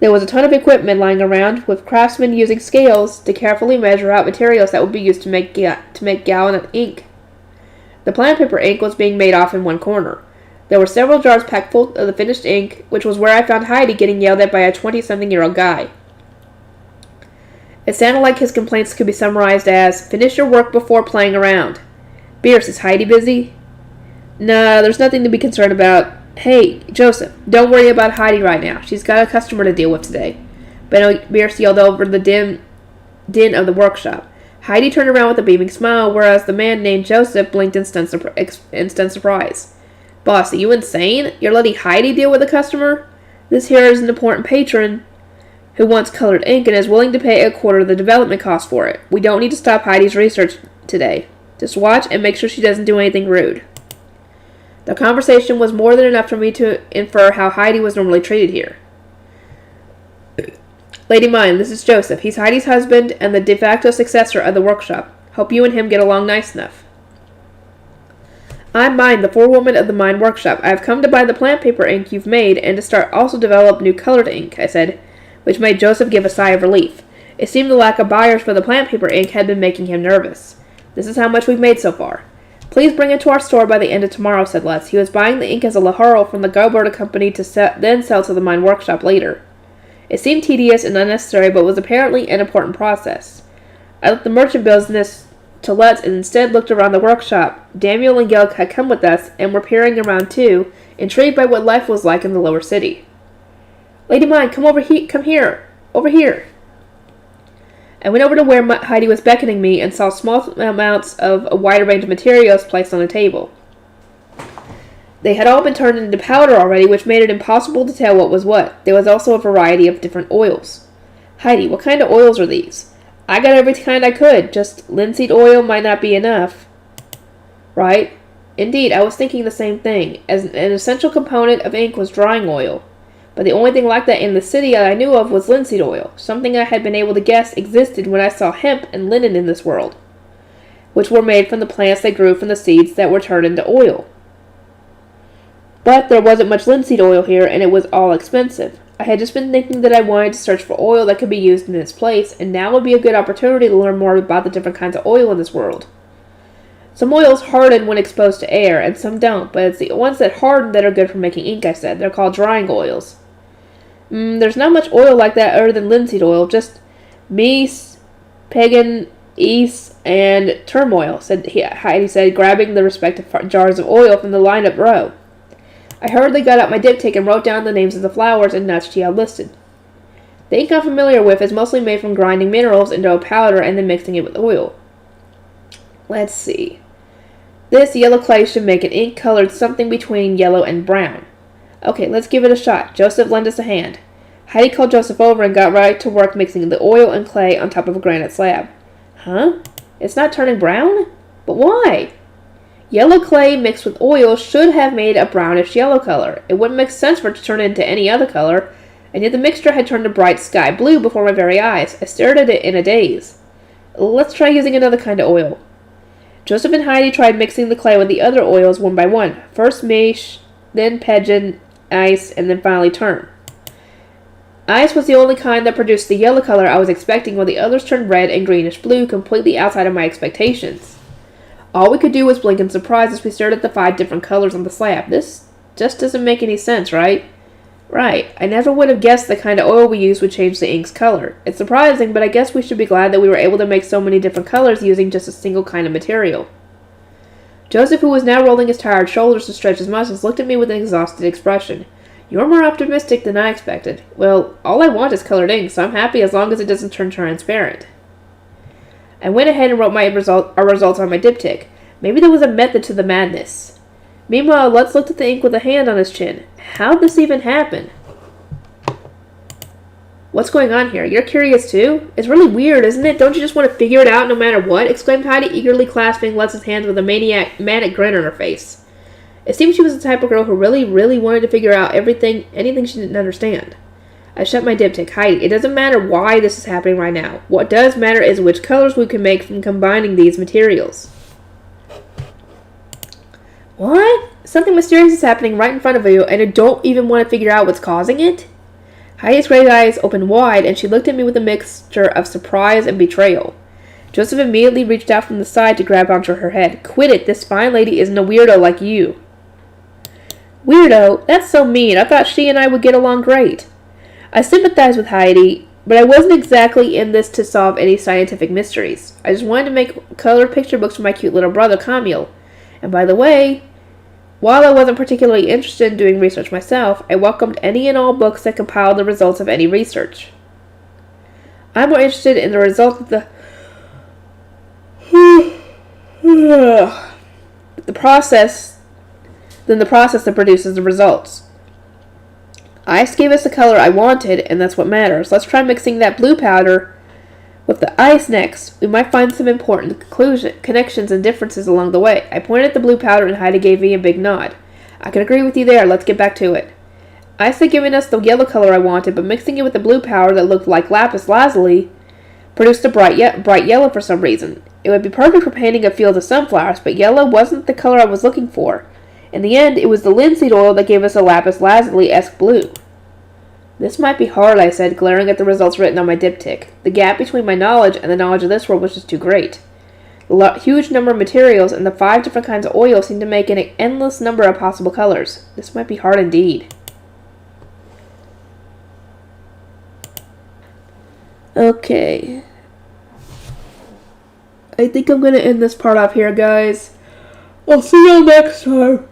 There was a ton of equipment lying around, with craftsmen using scales to carefully measure out materials that would be used to make gallon of ink. The plant paper ink was being made off in one corner. There were several jars packed full of the finished ink, which was where I found Heidi getting yelled at by a 20-something-year-old guy. It sounded like his complaints could be summarized as, finish your work before playing around. Beers, is Heidi busy? No, there's nothing to be concerned about. Hey, Joseph, don't worry about Heidi right now. She's got a customer to deal with today. Beers yelled over the din of the workshop. Heidi turned around with a beaming smile, whereas the man named Joseph blinked in stunned surprise. Boss, are you insane? You're letting Heidi deal with a customer? This here is an important patron who wants colored ink and is willing to pay a quarter of the development cost for it. We don't need to stop Heidi's research today. Just watch and make sure she doesn't do anything rude. The conversation was more than enough for me to infer how Heidi was normally treated here. Lady mine, this is Joseph. He's Heidi's husband and the de facto successor of the workshop. Hope you and him get along nice enough. I'm Mine, the forewoman of the mine workshop. I have come to buy the plant paper ink you've made and to start also develop new colored ink, I said, which made Joseph give a sigh of relief. It seemed the lack of buyers for the plant paper ink had been making him nervous. This is how much we've made so far. Please bring it to our store by the end of tomorrow, said Lutz. He was buying the ink as a lahurl from the Gilberta company to then sell to the mine workshop later. It seemed tedious and unnecessary, but was apparently an important process. I left the merchant business to Lutz and instead looked around the workshop. Daniel and Yoko had come with us and were peering around too, intrigued by what life was like in the lower city. Lady mine, come here, over here. I went over to where Heidi was beckoning me and saw small amounts of a wider range of materials placed on a table. They had all been turned into powder already, which made it impossible to tell what was what. There was also a variety of different oils. Heidi, what kind of oils are these? I got every kind I could. Just linseed oil might not be enough. Right? Indeed, I was thinking the same thing. As an essential component of ink was drying oil. But the only thing like that in the city I knew of was linseed oil, something I had been able to guess existed when I saw hemp and linen in this world, which were made from the plants they grew from the seeds that were turned into oil. But there wasn't much linseed oil here, and it was all expensive. I had just been thinking that I wanted to search for oil that could be used in its place, and now would be a good opportunity to learn more about the different kinds of oil in this world. Some oils harden when exposed to air, and some don't, but it's the ones that harden that are good for making ink, I said. They're called drying oils. There's not much oil like that other than linseed oil, just meese, pagan, ease, and turmoil, Heidi said, grabbing the respective jars of oil from the lined-up row. I hurriedly got out my diptych and wrote down the names of the flowers and nuts she had listed. The ink I'm familiar with is mostly made from grinding minerals into a powder and then mixing it with oil. Let's see. This yellow clay should make an ink colored something between yellow and brown. Okay, let's give it a shot. Joseph, lend us a hand. Heidi called Joseph over and got right to work mixing the oil and clay on top of a granite slab. Huh? It's not turning brown? But why? Yellow clay mixed with oil should have made a brownish yellow color. It wouldn't make sense for it to turn into any other color, and yet the mixture had turned a bright sky blue before my very eyes. I stared at it in a daze. Let's try using another kind of oil. Joseph and Heidi tried mixing the clay with the other oils one by one. First maize, then pigeon, ice, and then finally tern. Ice was the only kind that produced the yellow color I was expecting, while the others turned red and greenish blue, completely outside of my expectations. All we could do was blink in surprise as we stared at the 5 different colors on the slab. This just doesn't make any sense, right? Right. I never would have guessed the kind of oil we used would change the ink's color. It's surprising, but I guess we should be glad that we were able to make so many different colors using just a single kind of material. Joseph, who was now rolling his tired shoulders to stretch his muscles, looked at me with an exhausted expression. You're more optimistic than I expected. Well, all I want is colored ink, so I'm happy as long as it doesn't turn transparent. I went ahead and wrote our results on my diptych. Maybe there was a method to the madness. Meanwhile, Lutz looked at the ink with a hand on his chin. How'd this even happen? What's going on here? You're curious too? It's really weird, isn't it? Don't you just want to figure it out no matter what? Exclaimed Heidi, eagerly clasping Lutz's hands with a manic grin on her face. It seemed she was the type of girl who really wanted to figure out anything she didn't understand. I shut my diptych. Heidi, it doesn't matter why this is happening right now. What does matter is which colors we can make from combining these materials. What? Something mysterious is happening right in front of you, and I don't even want to figure out what's causing it? Heidi's gray eyes opened wide, and she looked at me with a mixture of surprise and betrayal. Joseph immediately reached out from the side to grab onto her head. Quit it, this fine lady isn't a weirdo like you. Weirdo? That's so mean. I thought she and I would get along great. I sympathized with Heidi, but I wasn't exactly in this to solve any scientific mysteries. I just wanted to make colored picture books for my cute little brother, Camille. And by the way, while I wasn't particularly interested in doing research myself, I welcomed any and all books that compiled the results of any research. I'm more interested in the results of the process than the process that produces the results. Ice gave us the color I wanted, and that's what matters. Let's try mixing that blue powder with the ice next. We might find some important connections and differences along the way. I pointed at the blue powder and Heidi gave me a big nod. I can agree with you there. Let's get back to it. Ice had given us the yellow color I wanted, but mixing it with the blue powder that looked like lapis lazuli produced a bright yellow for some reason. It would be perfect for painting a field of sunflowers, but yellow wasn't the color I was looking for. In the end, it was the linseed oil that gave us a lapis lazuli-esque blue. This might be hard, I said, glaring at the results written on my diptych. The gap between my knowledge and the knowledge of this world was just too great. The huge number of materials and the 5 different kinds of oil seemed to make an endless number of possible colors. This might be hard indeed. Okay. I think I'm going to end this part off here, guys. I'll see you next time.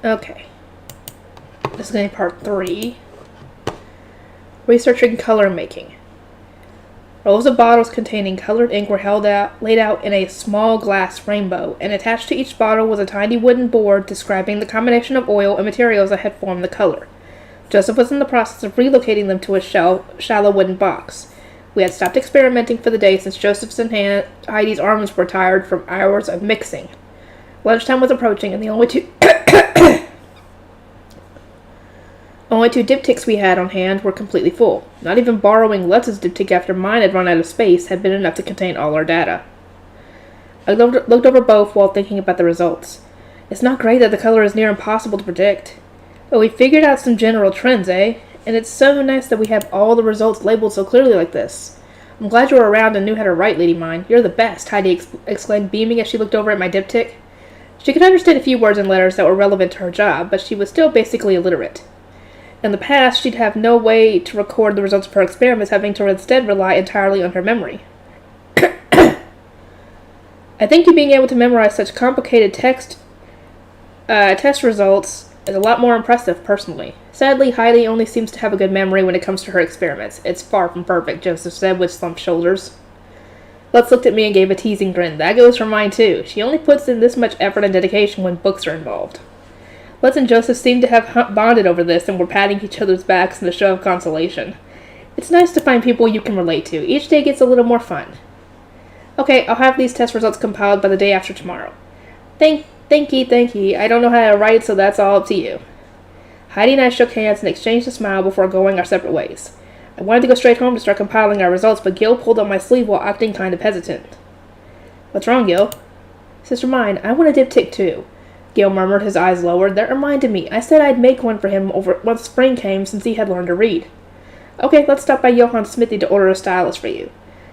Okay. This is going to be part 3. Researching color making. Rows of bottles containing colored ink were laid out in a small glass rainbow, and attached to each bottle was a tiny wooden board describing the combination of oil and materials that had formed the color. Joseph was in the process of relocating them to a shallow wooden box. We had stopped experimenting for the day since Joseph's and Heidi's arms were tired from hours of mixing. Lunchtime was approaching, and the only two diptychs we had on hand were completely full. Not even borrowing Lutz's diptych after mine had run out of space had been enough to contain all our data. I looked over both while thinking about the results. It's not great that the color is near impossible to predict. But we figured out some general trends, eh? And it's so nice that we have all the results labeled so clearly like this. I'm glad you were around and knew how to write, Lady Mine. You're the best, Heidi exclaimed, beaming as she looked over at my diptych. She could understand a few words and letters that were relevant to her job, but she was still basically illiterate. In the past, she'd have no way to record the results of her experiments, having to instead rely entirely on her memory. I think you being able to memorize such complicated test results is a lot more impressive, personally. Sadly, Heidi only seems to have a good memory when it comes to her experiments. It's far from perfect, Joseph said with slumped shoulders. Lutz looked at me and gave a teasing grin. That goes for mine, too. She only puts in this much effort and dedication when books are involved. Lutz and Joseph seemed to have bonded over this and were patting each other's backs in a show of consolation. It's nice to find people you can relate to. Each day gets a little more fun. Okay, I'll have these test results compiled by the day after tomorrow. Thank ye. I don't know how to write, so that's all up to you. Heidi and I shook hands and exchanged a smile before going our separate ways. I wanted to go straight home to start compiling our results, but Gil pulled on my sleeve while acting kind of hesitant. What's wrong, Gil? Sister mine, I want a diptych too. Gil murmured, his eyes lowered. That reminded me. I said I'd make one for him once spring came, since he had learned to read. Okay, let's stop by Johann's smithy to order a stylus for you.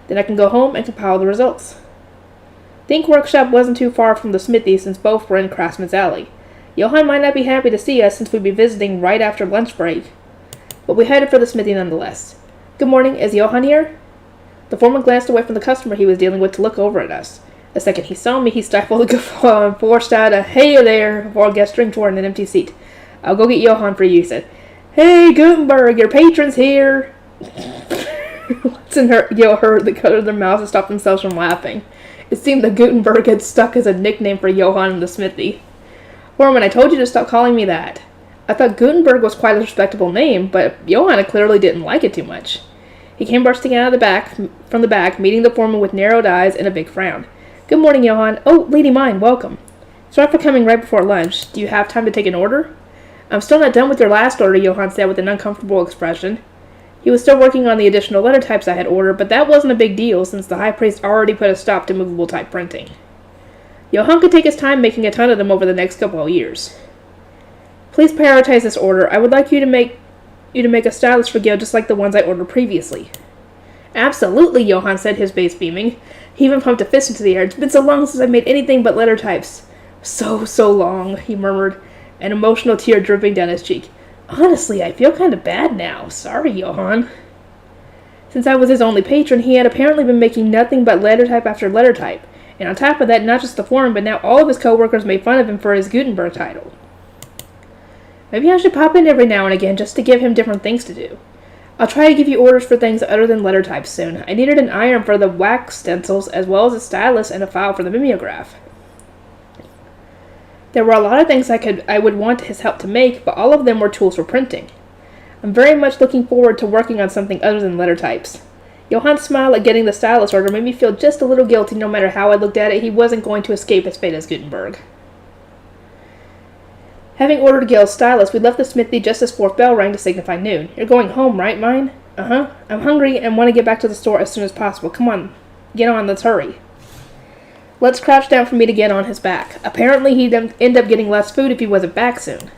Then I can go home and compile the results. The ink workshop wasn't too far from the smithy, since both were in Craftsman's Alley. Johann might not be happy to see us, since we'd be visiting right after lunch break. But we headed for the smithy nonetheless. Good morning, is Johann here? The foreman glanced away from the customer he was dealing with to look over at us. The second he saw me, he stifled a guffaw and forced out a "Hey there!" before gesturing toward an empty seat. I'll go get Johann for you, he said. Hey, Gutenberg, your patron's here! Gil heard the cut of their mouths and stopped themselves from laughing. It seemed that Gutenberg had stuck as a nickname for Johann in the smithy. Foreman, I told you to stop calling me that. I thought Gutenberg was quite a respectable name, but Johann clearly didn't like it too much. He came bursting out of from the back, meeting the foreman with narrowed eyes and a big frown. Good morning, Johann. Oh, Lady Mine, welcome. Sorry for coming right before lunch. Do you have time to take an order? I'm still not done with your last order, Johann said with an uncomfortable expression. He was still working on the additional letter types I had ordered, but that wasn't a big deal since the high priest already put a stop to movable type printing. Johann could take his time making a ton of them over the next couple of years. Please prioritize this order. I would like you to make a stylus for Gil just like the ones I ordered previously. Absolutely, Johann said, his face beaming. He even pumped a fist into the air. It's been so long since I made anything but letter types. So long, he murmured, an emotional tear dripping down his cheek. Honestly, I feel kind of bad now. Sorry, Johann. Since I was his only patron, he had apparently been making nothing but letter type after letter type. And on top of that, not just the foreman, but now all of his co-workers made fun of him for his Gutenberg title. Maybe I should pop in every now and again just to give him different things to do. I'll try to give you orders for things other than letter types soon. I needed an iron for the wax stencils, as well as a stylus and a file for the mimeograph. There were a lot of things I would want his help to make, but all of them were tools for printing. I'm very much looking forward to working on something other than letter types. Johann's smile at getting the stylus order made me feel just a little guilty. No matter how I looked at it, he wasn't going to escape his fate as Gutenberg. Having ordered Gil's stylus, we left the smithy just as fourth bell rang to signify noon. You're going home, right, Mine? Uh-huh. I'm hungry and want to get back to the store as soon as possible. Come on. Get on, let's hurry. Let's crouch down for me to get on his back. Apparently he'd end up getting less food if he wasn't back soon.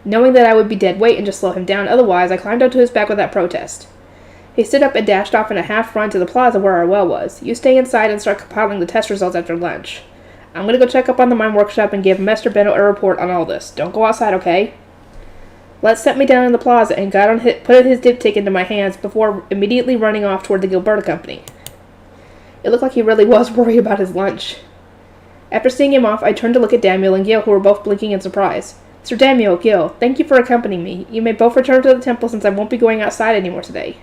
Knowing that I would be dead weight and just slow him down otherwise, I climbed onto his back without protest. He stood up and dashed off in a half run to the plaza where our well was. You stay inside and start compiling the test results after lunch. I'm going to go check up on the mine workshop and give Master Benno a report on all this. Don't go outside, okay? Let's set me down in the plaza and put his diptych into my hands before immediately running off toward the Gilberta Company. It looked like he really was worried about his lunch. After seeing him off, I turned to look at Daniel and Gil, who were both blinking in surprise. Sir Daniel, Gil, thank you for accompanying me. You may both return to the temple since I won't be going outside anymore today.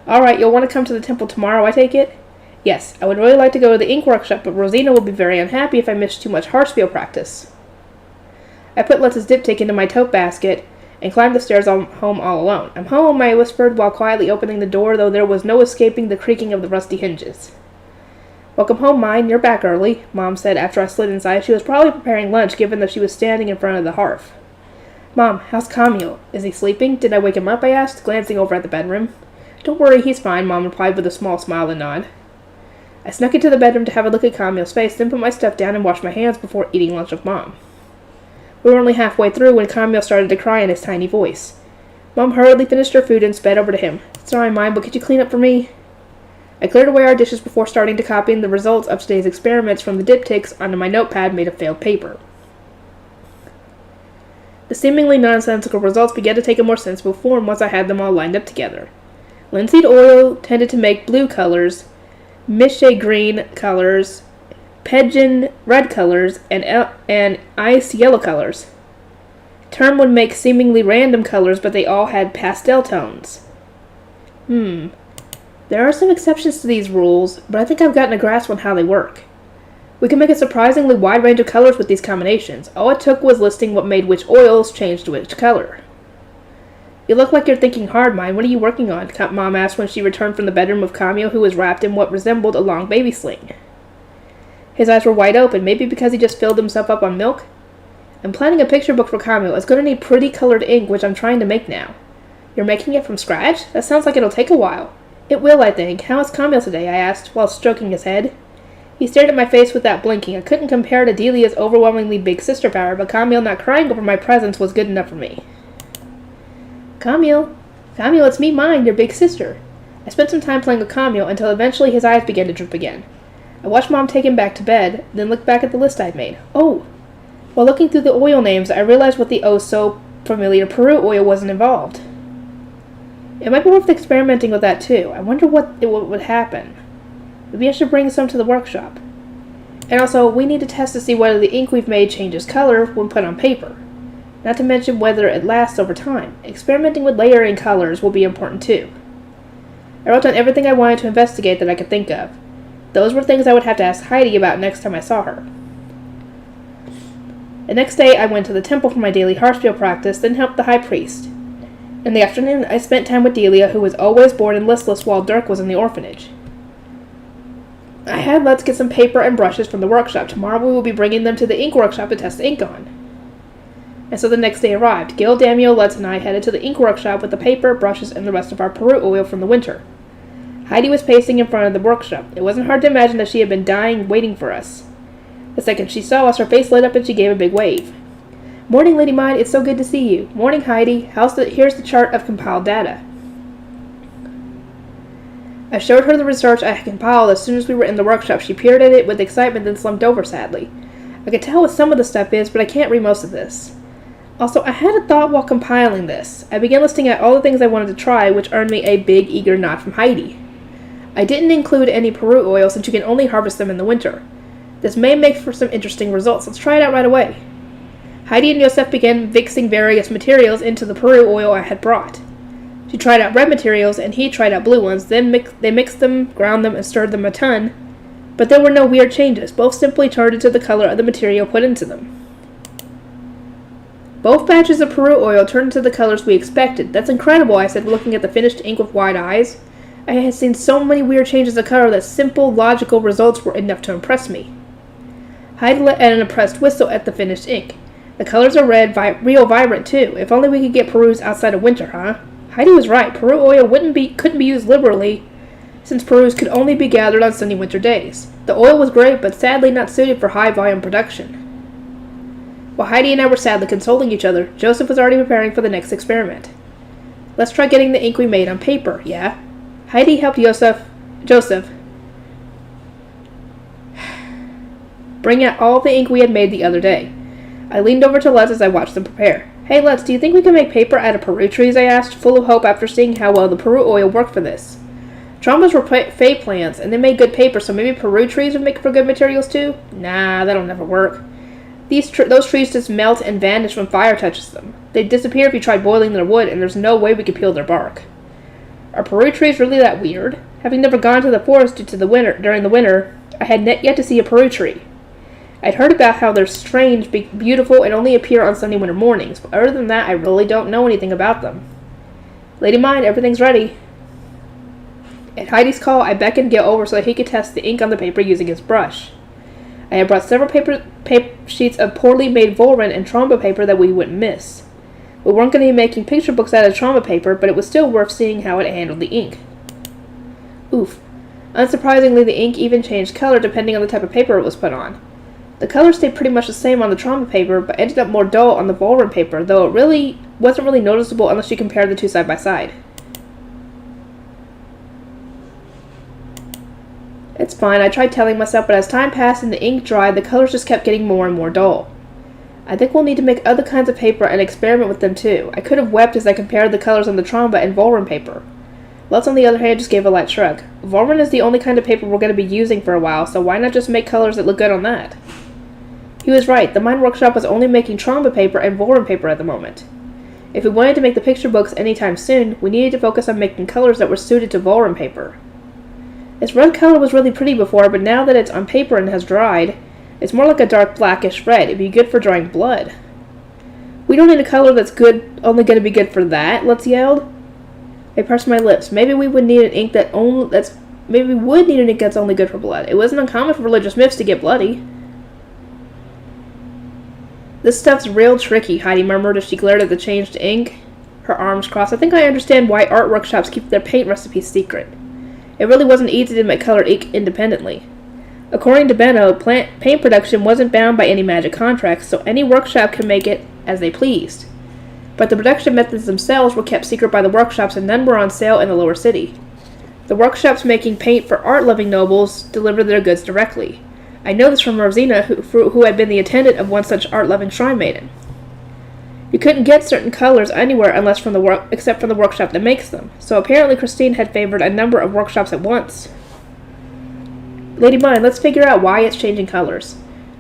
Alright, you'll want to come to the temple tomorrow, I take it? Yes, I would really like to go to the ink workshop, but Rosina will be very unhappy if I miss too much Heartspiel practice. I put Lutz's diptych into my tote basket and climbed the stairs home all alone. I'm home, I whispered while quietly opening the door, though there was no escaping the creaking of the rusty hinges. Welcome home, Mine. You're back early, Mom said after I slid inside. She was probably preparing lunch, given that she was standing in front of the hearth. Mom, how's Camille? Is he sleeping? Did I wake him up? I asked, glancing over at the bedroom. Don't worry, he's fine, Mom replied with a small smile and nod. I snuck into the bedroom to have a look at Camille's face, then put my stuff down and washed my hands before eating lunch with Mom. We were only halfway through when Camille started to cry in his tiny voice. Mom hurriedly finished her food and sped over to him. "Sorry, Mom, but could you clean up for me?" I cleared away our dishes before starting to copy the results of today's experiments from the diptychs onto my notepad made of failed paper. The seemingly nonsensical results began to take a more sensible form once I had them all lined up together. Linseed oil tended to make blue colors, Miche green colors, Pigeon red colors, and ice yellow colors. Term would make seemingly random colors, but they all had pastel tones. There are some exceptions to these rules, but I think I've gotten a grasp on how they work. We can make a surprisingly wide range of colors with these combinations. All it took was listing what made which oils change to which color. "You look like you're thinking hard, Mine. What are you working on?" Mom asked when she returned from the bedroom of Camille, who was wrapped in what resembled a long baby sling. His eyes were wide open, maybe because he just filled himself up on milk. "I'm planning a picture book for Camille. It's going to need pretty colored ink, which I'm trying to make now." "You're making it from scratch? That sounds like it'll take a while." "It will, I think. How is Camille today?" I asked, while stroking his head. He stared at my face without blinking. I couldn't compare to Delia's overwhelmingly big sister power, but Camille not crying over my presence was good enough for me. Camille, it's me, Mine, your big sister." I spent some time playing with Camille until eventually his eyes began to droop again. I watched Mom take him back to bed, then looked back at the list I'd made. Oh! While looking through the oil names, I realized what the oh-so-familiar Peru oil wasn't involved. It might be worth experimenting with that too. I wonder what would happen. Maybe I should bring some to the workshop. And also, we need to test to see whether the ink we've made changes color when put on paper. Not to mention whether it lasts over time. Experimenting with layering colors will be important too. I wrote down everything I wanted to investigate that I could think of. Those were things I would have to ask Heidi about next time I saw her. The next day, I went to the temple for my daily Hearthstone practice, then helped the high priest. In the afternoon, I spent time with Delia, who was always bored and listless while Dirk was in the orphanage. I had Let's get some paper and brushes from the workshop. Tomorrow we will be bringing them to the ink workshop to test the ink on. And so the next day arrived. Gil, Daniel, Let's, and I headed to the ink workshop with the paper, brushes, and the rest of our Peru oil from the winter. Heidi was pacing in front of the workshop. It wasn't hard to imagine that she had been dying waiting for us. The second she saw us, her face lit up and she gave a big wave. "Morning, Lady Mine. It's so good to see you." "Morning, Heidi. Here's the chart of compiled data." I showed her the research I had compiled as soon as we were in the workshop. She peered at it with excitement, then slumped over sadly. I could tell what some of the stuff is, but I can't read most of this. Also, I had a thought while compiling this. I began listing out all the things I wanted to try, which earned me a big, eager nod from Heidi. I didn't include any Peru oil since you can only harvest them in the winter. This may make for some interesting results. Let's try it out right away. Heidi and Yosef began mixing various materials into the Peru oil I had brought. She tried out red materials, and he tried out blue ones. Then they mixed them, ground them, and stirred them a ton. But there were no weird changes. Both simply turned into the color of the material put into them. Both batches of Peru oil turned into the colors we expected. "That's incredible," I said, looking at the finished ink with wide eyes. I had seen so many weird changes of color that simple, logical results were enough to impress me. Heidi let out an impressed whistle at the finished ink. "The colors are red, real vibrant too. If only we could get Perus outside of winter, huh?" Heidi was right. Peru oil couldn't be used liberally, since Perus could only be gathered on sunny winter days. The oil was great, but sadly not suited for high-volume production. While Heidi and I were sadly consoling each other, Joseph was already preparing for the next experiment. "Let's try getting the ink we made on paper, yeah?" Heidi helped Joseph bring out all the ink we had made the other day. I leaned over to Let's as I watched them prepare. "Hey, Let's, do you think we can make paper out of Peru trees?" I asked, full of hope after seeing how well the Peru oil worked for this. Trombas were fey plants, and they made good paper, so maybe Peru trees would make for good materials too? Nah, that'll never work. Those trees just melt and vanish when fire touches them. They'd disappear if you tried boiling their wood, and there's no way we could peel their bark. Are Peru trees really that weird? Having never gone to the forest during the winter, I had yet to see a Peru tree. I'd heard about how they're strange, beautiful, and only appear on sunny winter mornings, but other than that, I really don't know anything about them. "Lady Mine, everything's ready." At Heidi's call, I beckoned Gil over so that he could test the ink on the paper using his brush. I had brought several paper sheets of poorly made Vollrent and Tromba paper that we wouldn't miss. We weren't going to be making picture books out of Tromba paper, but it was still worth seeing how it handled the ink. Oof. Unsurprisingly, the ink even changed color depending on the type of paper it was put on. The colors stayed pretty much the same on the trauma paper, but ended up more dull on the ballroom paper, though it wasn't really noticeable unless you compared the two side by side. It's fine, I tried telling myself, but as time passed and the ink dried, the colors just kept getting more and more dull. I think we'll need to make other kinds of paper and experiment with them too. I could have wept as I compared the colors on the trauma and ballroom paper. Lutz, on the other hand, just gave a light shrug. Ballroom is the only kind of paper we're going to be using for a while, so why not just make colors that look good on that? He was right, the Mind Workshop was only making trauma paper and ballroom paper at the moment. If we wanted to make the picture books anytime soon, we needed to focus on making colors that were suited to ballroom paper. Its red color was really pretty before, but now that it's on paper and has dried, it's more like a dark blackish red. It'd be good for drawing blood. We don't need a color that's only going to be good for that, Lutz yelled. I pursed my lips. Maybe we would need an ink that's only good for blood. It wasn't uncommon for religious myths to get bloody. This stuff's real tricky, Heidi murmured as she glared at the changed ink, her arms crossed. I think I understand why art workshops keep their paint recipes secret. It really wasn't easy to make colored ink independently. According to Benno, paint production wasn't bound by any magic contracts, so any workshop could make it as they pleased. But the production methods themselves were kept secret by the workshops, and none were on sale in the lower city. The workshops making paint for art-loving nobles delivered their goods directly. I know this from Rosina, who had been the attendant of one such art-loving shrine maiden. You couldn't get certain colors anywhere except from the workshop that makes them, so apparently Christine had favored a number of workshops at once. Lady Mine, let's figure out why it's changing colors.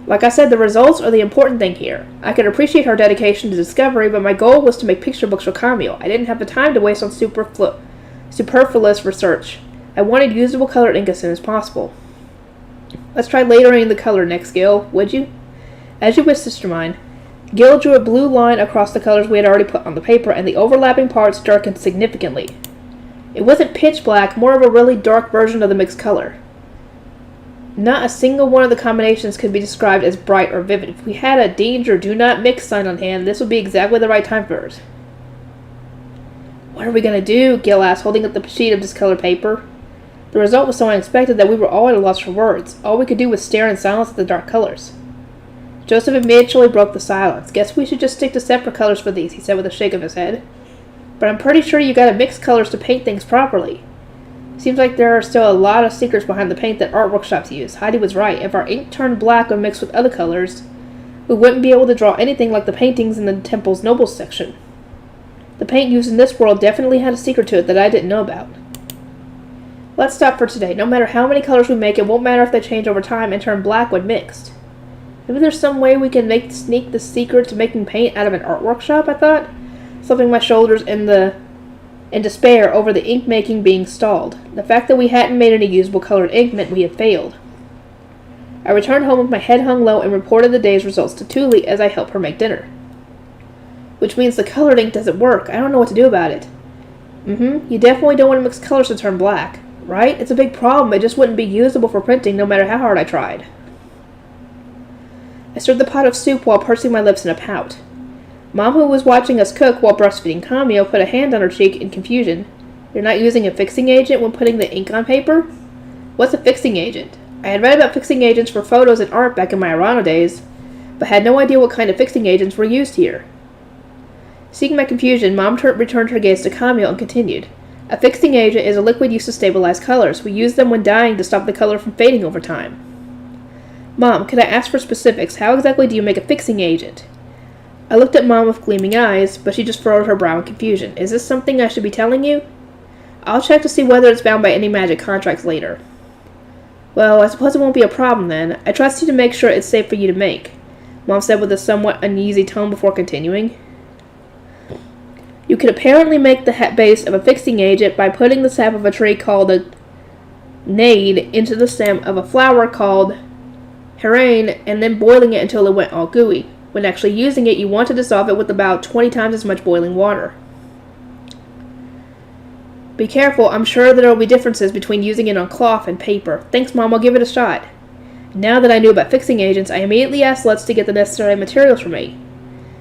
Like I said, the results are the important thing here. I could appreciate her dedication to discovery, but my goal was to make picture books for Camille. I didn't have the time to waste on superfluous research. I wanted usable colored ink as soon as possible. Let's try layering the color next, Gil, would you? As you wish, Sister Mine. Gil drew a blue line across the colors we had already put on the paper, and the overlapping parts darkened significantly. It wasn't pitch black, more of a really dark version of the mixed color. Not a single one of the combinations could be described as bright or vivid. If we had a danger do not mix sign on hand, this would be exactly the right time for it. What are we going to do? Gil asked, holding up the sheet of discolored paper. The result was so unexpected that we were all at a loss for words. All we could do was stare in silence at the dark colors. Joseph immediately broke the silence. Guess we should just stick to separate colors for these, he said with a shake of his head. But I'm pretty sure you gotta mix colors to paint things properly. Seems like there are still a lot of secrets behind the paint that art workshops use. Heidi was right. If our ink turned black when mixed with other colors, we wouldn't be able to draw anything like the paintings in the temple's nobles section. The paint used in this world definitely had a secret to it that I didn't know about. Let's stop for today. No matter how many colors we make, it won't matter if they change over time and turn black when mixed. Maybe there's some way we can sneak the secret to making paint out of an art workshop, I thought, slumping my shoulders in despair over the ink making being stalled. The fact that we hadn't made any usable colored ink meant we had failed. I returned home with my head hung low and reported the day's results to Thule as I helped her make dinner. Which means the colored ink doesn't work. I don't know what to do about it. You definitely don't want to mix colors to turn black, right? It's a big problem. It just wouldn't be usable for printing no matter how hard I tried. I stirred the pot of soup while pursing my lips in a pout. Mom, who was watching us cook while breastfeeding Camille, put a hand on her cheek in confusion. You're not using a fixing agent when putting the ink on paper? What's a fixing agent? I had read about fixing agents for photos and art back in my Arano days, but had no idea what kind of fixing agents were used here. Seeing my confusion, Mom returned her gaze to Camille and continued. A fixing agent is a liquid used to stabilize colors. We use them when dyeing to stop the color from fading over time. Mom, could I ask for specifics? How exactly do you make a fixing agent? I looked at Mom with gleaming eyes, but she just furrowed her brow in confusion. Is this something I should be telling you? I'll check to see whether it's bound by any magic contracts later. Well, I suppose it won't be a problem then. I trust you to make sure it's safe for you to make, Mom said with a somewhat uneasy tone before continuing. You could apparently make the base of a fixing agent by putting the sap of a tree called a nade into the stem of a flower called herane and then boiling it until it went all gooey. When actually using it, you want to dissolve it with about 20 times as much boiling water. Be careful, I'm sure there will be differences between using it on cloth and paper. Thanks, Mom, I'll give it a shot. Now that I knew about fixing agents, I immediately asked Lutz to get the necessary materials for me.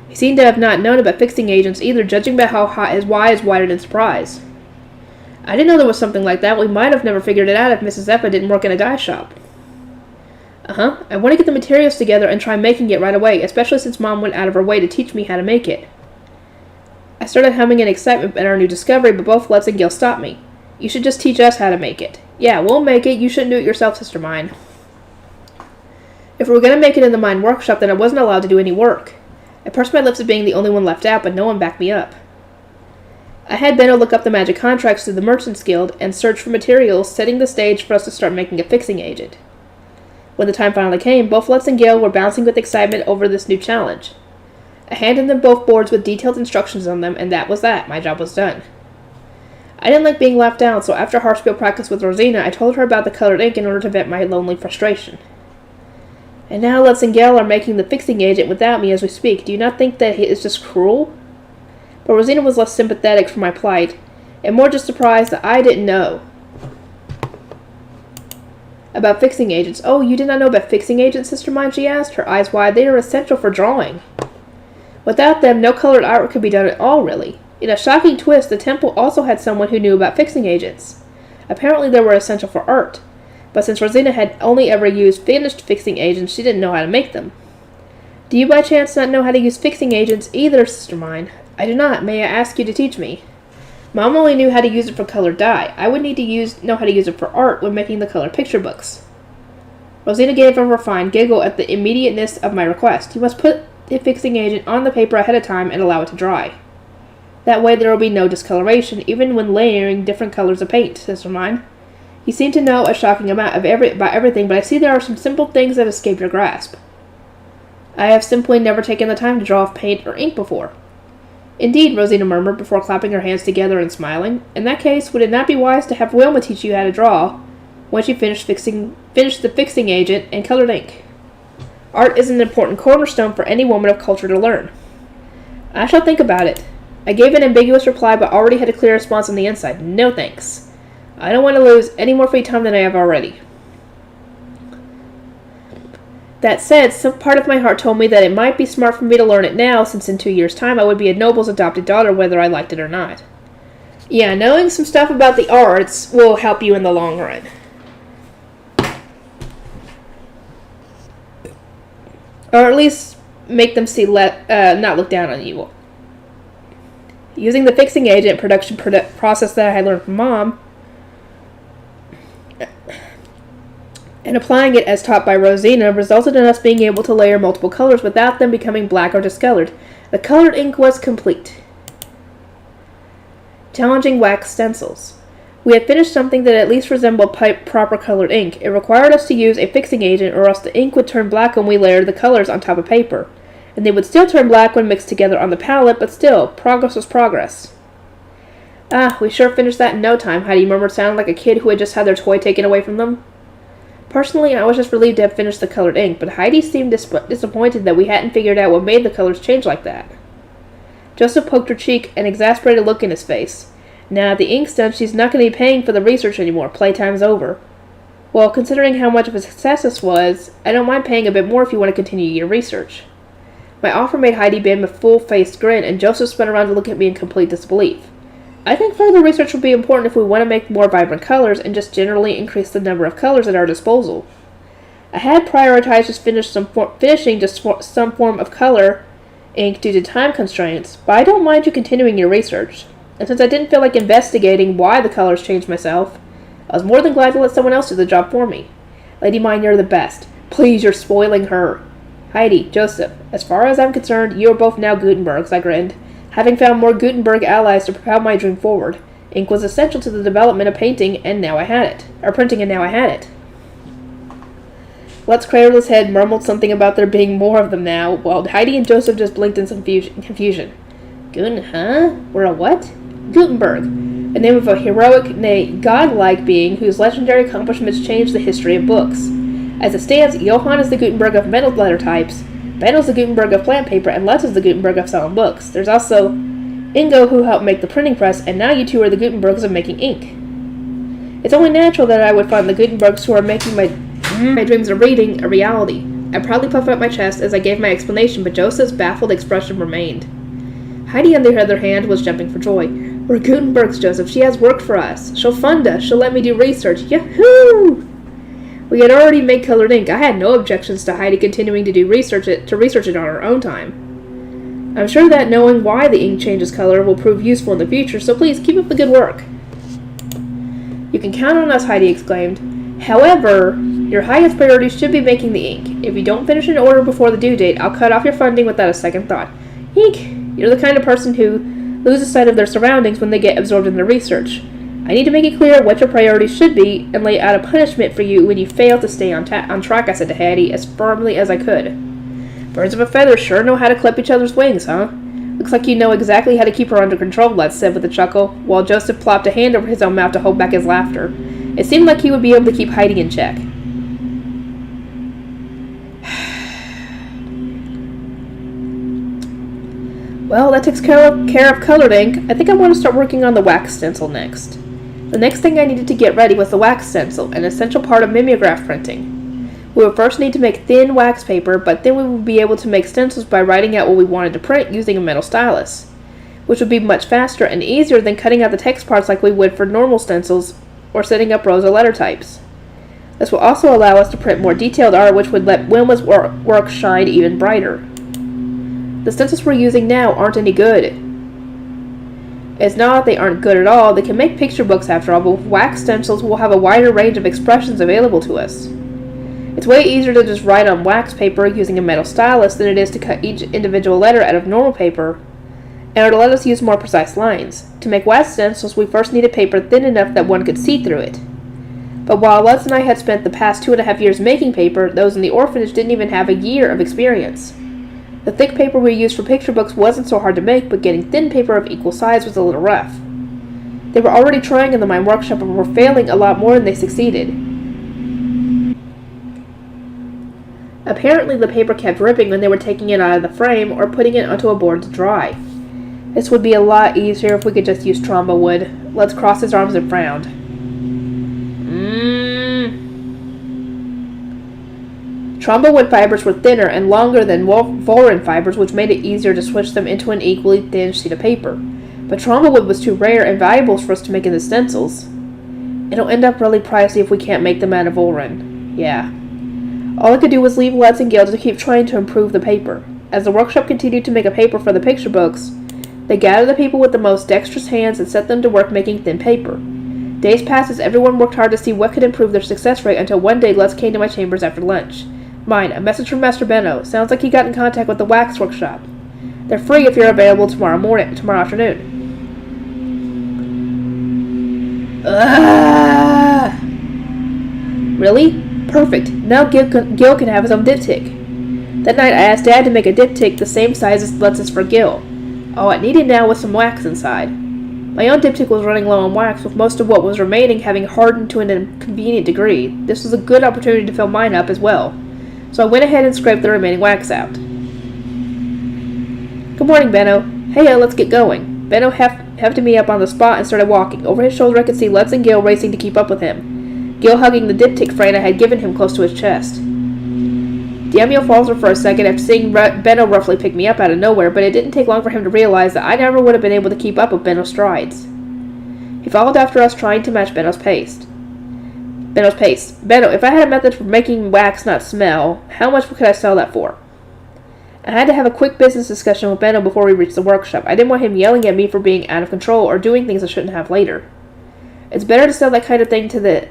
He seemed to have not known about fixing agents either, judging by how his eyes widened in surprise. I didn't know there was something like that. We might have never figured it out if Mrs. Zeppa didn't work in a dye shop. I want to get the materials together and try making it right away, especially since Mom went out of her way to teach me how to make it. I started humming in excitement at our new discovery, but both Letts and Gil stopped me. You should just teach us how to make it. Yeah, we'll make it. You shouldn't do it yourself, Sister Mine. If we were going to make it in the mine workshop, then I wasn't allowed to do any work. I pursed my lips at being the only one left out, but no one backed me up. I had Benno look up the magic contracts through the Merchants Guild and search for materials, setting the stage for us to start making a fixing agent. When the time finally came, both Letts and Gil were bouncing with excitement over this new challenge. I handed them both boards with detailed instructions on them, and that was that. My job was done. I didn't like being left out, so after Harspiel practice with Rosina, I told her about the colored ink in order to vent my lonely frustration. And now Letts and Gil are making the fixing agent without me as we speak. Do you not think that it is just cruel? But Rosina was less sympathetic for my plight, and more just surprised that I didn't know about fixing agents. Oh, you did not know about fixing agents, Sister Mine? She asked, her eyes wide. They are essential for drawing. Without them, no colored artwork could be done at all, really. In a shocking twist, the temple also had someone who knew about fixing agents. Apparently they were essential for art, but since Rosina had only ever used finished fixing agents, she didn't know how to make them. Do you by chance not know how to use fixing agents either, Sister Mine? I do not. May I ask you to teach me? Mom only knew how to use it for colored dye. I would need to know how to use it for art when making the color picture books. Rosina gave a refined giggle at the immediateness of my request. You must put the fixing agent on the paper ahead of time and allow it to dry. That way there will be no discoloration, even when layering different colors of paint, Sister Mine. You seem to know a shocking amount about everything, but I see there are some simple things that escape your grasp. I have simply never taken the time to draw with paint or ink before. Indeed, Rosina murmured before clapping her hands together and smiling. In that case, would it not be wise to have Wilma teach you how to draw when she finished the fixing agent and colored ink? Art is an important cornerstone for any woman of culture to learn. I shall think about it. I gave an ambiguous reply, but already had a clear response on the inside. No thanks. I don't want to lose any more free time than I have already. That said, some part of my heart told me that it might be smart for me to learn it now, since in 2 years' time I would be a noble's adopted daughter whether I liked it or not. Yeah, knowing some stuff about the arts will help you in the long run. Or at least make them see not look down on you. Using the fixing agent production process that I had learned from Mom, and applying it as taught by Rosina resulted in us being able to layer multiple colors without them becoming black or discolored. The colored ink was complete. Challenging wax stencils. We had finished something that at least resembled proper colored ink. It required us to use a fixing agent, or else the ink would turn black when we layered the colors on top of paper, and they would still turn black when mixed together on the palette, but still, progress was progress. Ah, we sure finished that in no time, Heidi murmured, sounding like a kid who had just had their toy taken away from them. Personally, I was just relieved to have finished the colored ink, but Heidi seemed disappointed that we hadn't figured out what made the colors change like that. Joseph poked her cheek, an exasperated look in his face. Now that the ink's done, she's not going to be paying for the research anymore. Playtime's over. Well, considering how much of a success this was, I don't mind paying a bit more if you want to continue your research. My offer made Heidi beam a full-faced grin, and Joseph spun around to look at me in complete disbelief. I think further research will be important if we want to make more vibrant colors and just generally increase the number of colors at our disposal. I had prioritized just finishing some form of color ink due to time constraints, but I don't mind you continuing your research. And since I didn't feel like investigating why the colors changed myself, I was more than glad to let someone else do the job for me. Lady Mine, you're the best. Please, you're spoiling her. Heidi, Joseph, as far as I'm concerned, you are both now Gutenbergs, I grinned. Having found more Gutenberg allies to propel my dream forward. Ink was essential to the development of printing, and now I had it. Letts cradled his head, murmured something about there being more of them now, while Heidi and Joseph just blinked in some confusion. Guten, huh? We're a what? Gutenberg, a name of a heroic, nay, godlike being whose legendary accomplishments changed the history of books. As it stands, Johann is the Gutenberg of metal letter types, Benno's the Gutenberg of plant paper, and Letts is the Gutenberg of selling books. There's also Ingo, who helped make the printing press, and now you two are the Gutenbergs of making ink. It's only natural that I would find the Gutenbergs who are making my dreams of reading a reality. I proudly puffed out my chest as I gave my explanation, but Joseph's baffled expression remained. Heidi, on the other hand, was jumping for joy. We're Gutenbergs, Joseph. She has work for us. She'll fund us. She'll let me do research. Yahoo! We had already made colored ink. I had no objections to Heidi continuing to research it on her own time. I'm sure that knowing why the ink changes color will prove useful in the future, so please keep up the good work. You can count on us, Heidi exclaimed. However, your highest priority should be making the ink. If you don't finish an order before the due date, I'll cut off your funding without a second thought. Eek! You're the kind of person who loses sight of their surroundings when they get absorbed in their research. I need to make it clear what your priorities should be and lay out a punishment for you when you fail to stay on track, I said to Heidi as firmly as I could. Birds of a feather sure know how to clip each other's wings, huh? Looks like you know exactly how to keep her under control, Let's said with a chuckle, while Joseph plopped a hand over his own mouth to hold back his laughter. It seemed like he would be able to keep Heidi in check. Well, that takes care of colored ink. I think I want to start working on the wax stencil next. The next thing I needed to get ready was the wax stencil, an essential part of mimeograph printing. We would first need to make thin wax paper, but then we would be able to make stencils by writing out what we wanted to print using a metal stylus, which would be much faster and easier than cutting out the text parts like we would for normal stencils or setting up rows of letter types. This will also allow us to print more detailed art, which would let Wilma's work shine even brighter. The stencils we're using now aren't any good. It's not that they aren't good at all, they can make picture books after all, but with wax stencils we'll have a wider range of expressions available to us. It's way easier to just write on wax paper using a metal stylus than it is to cut each individual letter out of normal paper, and it'll let us use more precise lines. To make wax stencils, we first needed paper thin enough that one could see through it. But while Lutz and I had spent the past 2.5 years making paper, those in the orphanage didn't even have a year of experience. The thick paper we used for picture books wasn't so hard to make, but getting thin paper of equal size was a little rough. They were already trying in the mine workshop and were failing a lot more than they succeeded. Apparently the paper kept ripping when they were taking it out of the frame or putting it onto a board to dry. This would be a lot easier if we could just use tromba wood. Let's cross his arms and frowned. Tromba wood fibers were thinner and longer than Voron fibers, which made it easier to switch them into an equally thin sheet of paper. But tromba wood was too rare and valuable for us to make into stencils. It'll end up really pricey if we can't make them out of Voron. Yeah. All I could do was leave Let's and Gail to keep trying to improve the paper. As the workshop continued to make a paper for the picture books, they gathered the people with the most dexterous hands and set them to work making thin paper. Days passed as everyone worked hard to see what could improve their success rate until one day Let's came to my chambers after lunch. Mine, a message from Master Benno. Sounds like he got in contact with the wax workshop. They're free if you're available tomorrow afternoon. Really? Perfect. Now Gil can have his own diptych. That night I asked Dad to make a diptych the same size as Lutz's for Gil. All it needed now was some wax inside. My own diptych was running low on wax, with most of what was remaining having hardened to an inconvenient degree. This was a good opportunity to fill mine up as well. So I went ahead and scraped the remaining wax out. Good morning, Benno. Hey, let's get going. Benno hefted me up on the spot and started walking. Over his shoulder I could see Lutz and Gil racing to keep up with him, Gil hugging the diptych frame I had given him close to his chest. Damiel faltered for a second after seeing Benno roughly pick me up out of nowhere, but it didn't take long for him to realize that I never would have been able to keep up with Benno's strides. He followed after us, trying to match Benno's pace. Benno, if I had a method for making wax not smell, how much could I sell that for? I had to have a quick business discussion with Benno before we reached the workshop. I didn't want him yelling at me for being out of control or doing things I shouldn't have later. It's better to sell that kind of thing to the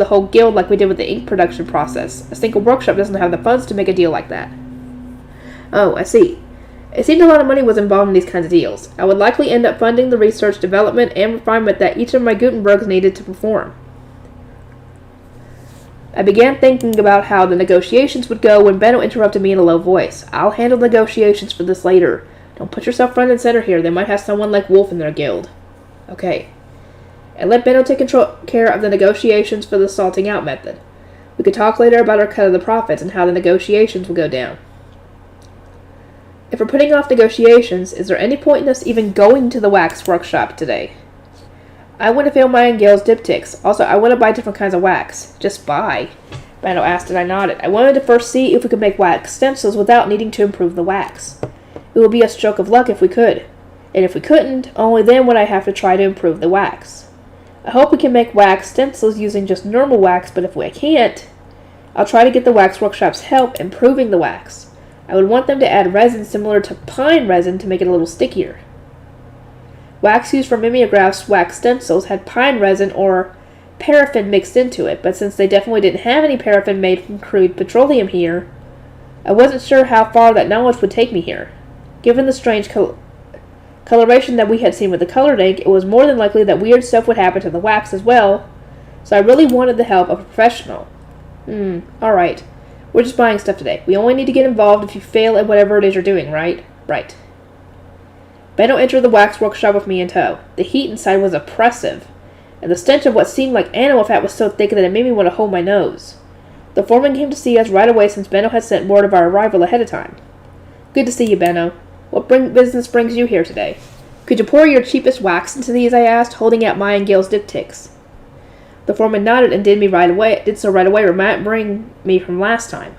whole guild like we did with the ink production process. A single workshop doesn't have the funds to make a deal like that. Oh, I see. It seemed a lot of money was involved in these kinds of deals. I would likely end up funding the research, development, and refinement that each of my Gutenbergs needed to perform. I began thinking about how the negotiations would go when Benno interrupted me in a low voice. I'll handle negotiations for this later. Don't put yourself front and center here. They might have someone like Wolf in their guild. Okay. And let Benno take care of the negotiations for the salting out method. We could talk later about our cut of the profits and how the negotiations will go down. If we're putting off negotiations, is there any point in us even going to the wax workshop today? I want to fill my and Gail's diptychs. Also, I want to buy different kinds of wax. Just buy? Benno asked and I nodded. I wanted to first see if we could make wax stencils without needing to improve the wax. It would be a stroke of luck if we could. And if we couldn't, only then would I have to try to improve the wax. I hope we can make wax stencils using just normal wax, but if we can't, I'll try to get the wax workshop's help improving the wax. I would want them to add resin similar to pine resin to make it a little stickier. Wax used for mimeograph's wax stencils had pine resin or paraffin mixed into it, but since they definitely didn't have any paraffin made from crude petroleum here, I wasn't sure how far that knowledge would take me here. Given the strange coloration that we had seen with the colored ink, it was more than likely that weird stuff would happen to the wax as well, so I really wanted the help of a professional. Alright. We're just buying stuff today. We only need to get involved if you fail at whatever it is you're doing, right? Right. Benno entered the wax workshop with me in tow. The heat inside was oppressive, and the stench of what seemed like animal fat was so thick that it made me want to hold my nose. The foreman came to see us right away since Benno had sent word of our arrival ahead of time. Good to see you, Benno. What business brings you here today? Could you pour your cheapest wax into these, I asked, holding out my and Gil's diptychs. The foreman nodded and did so right away, remembering me from last time.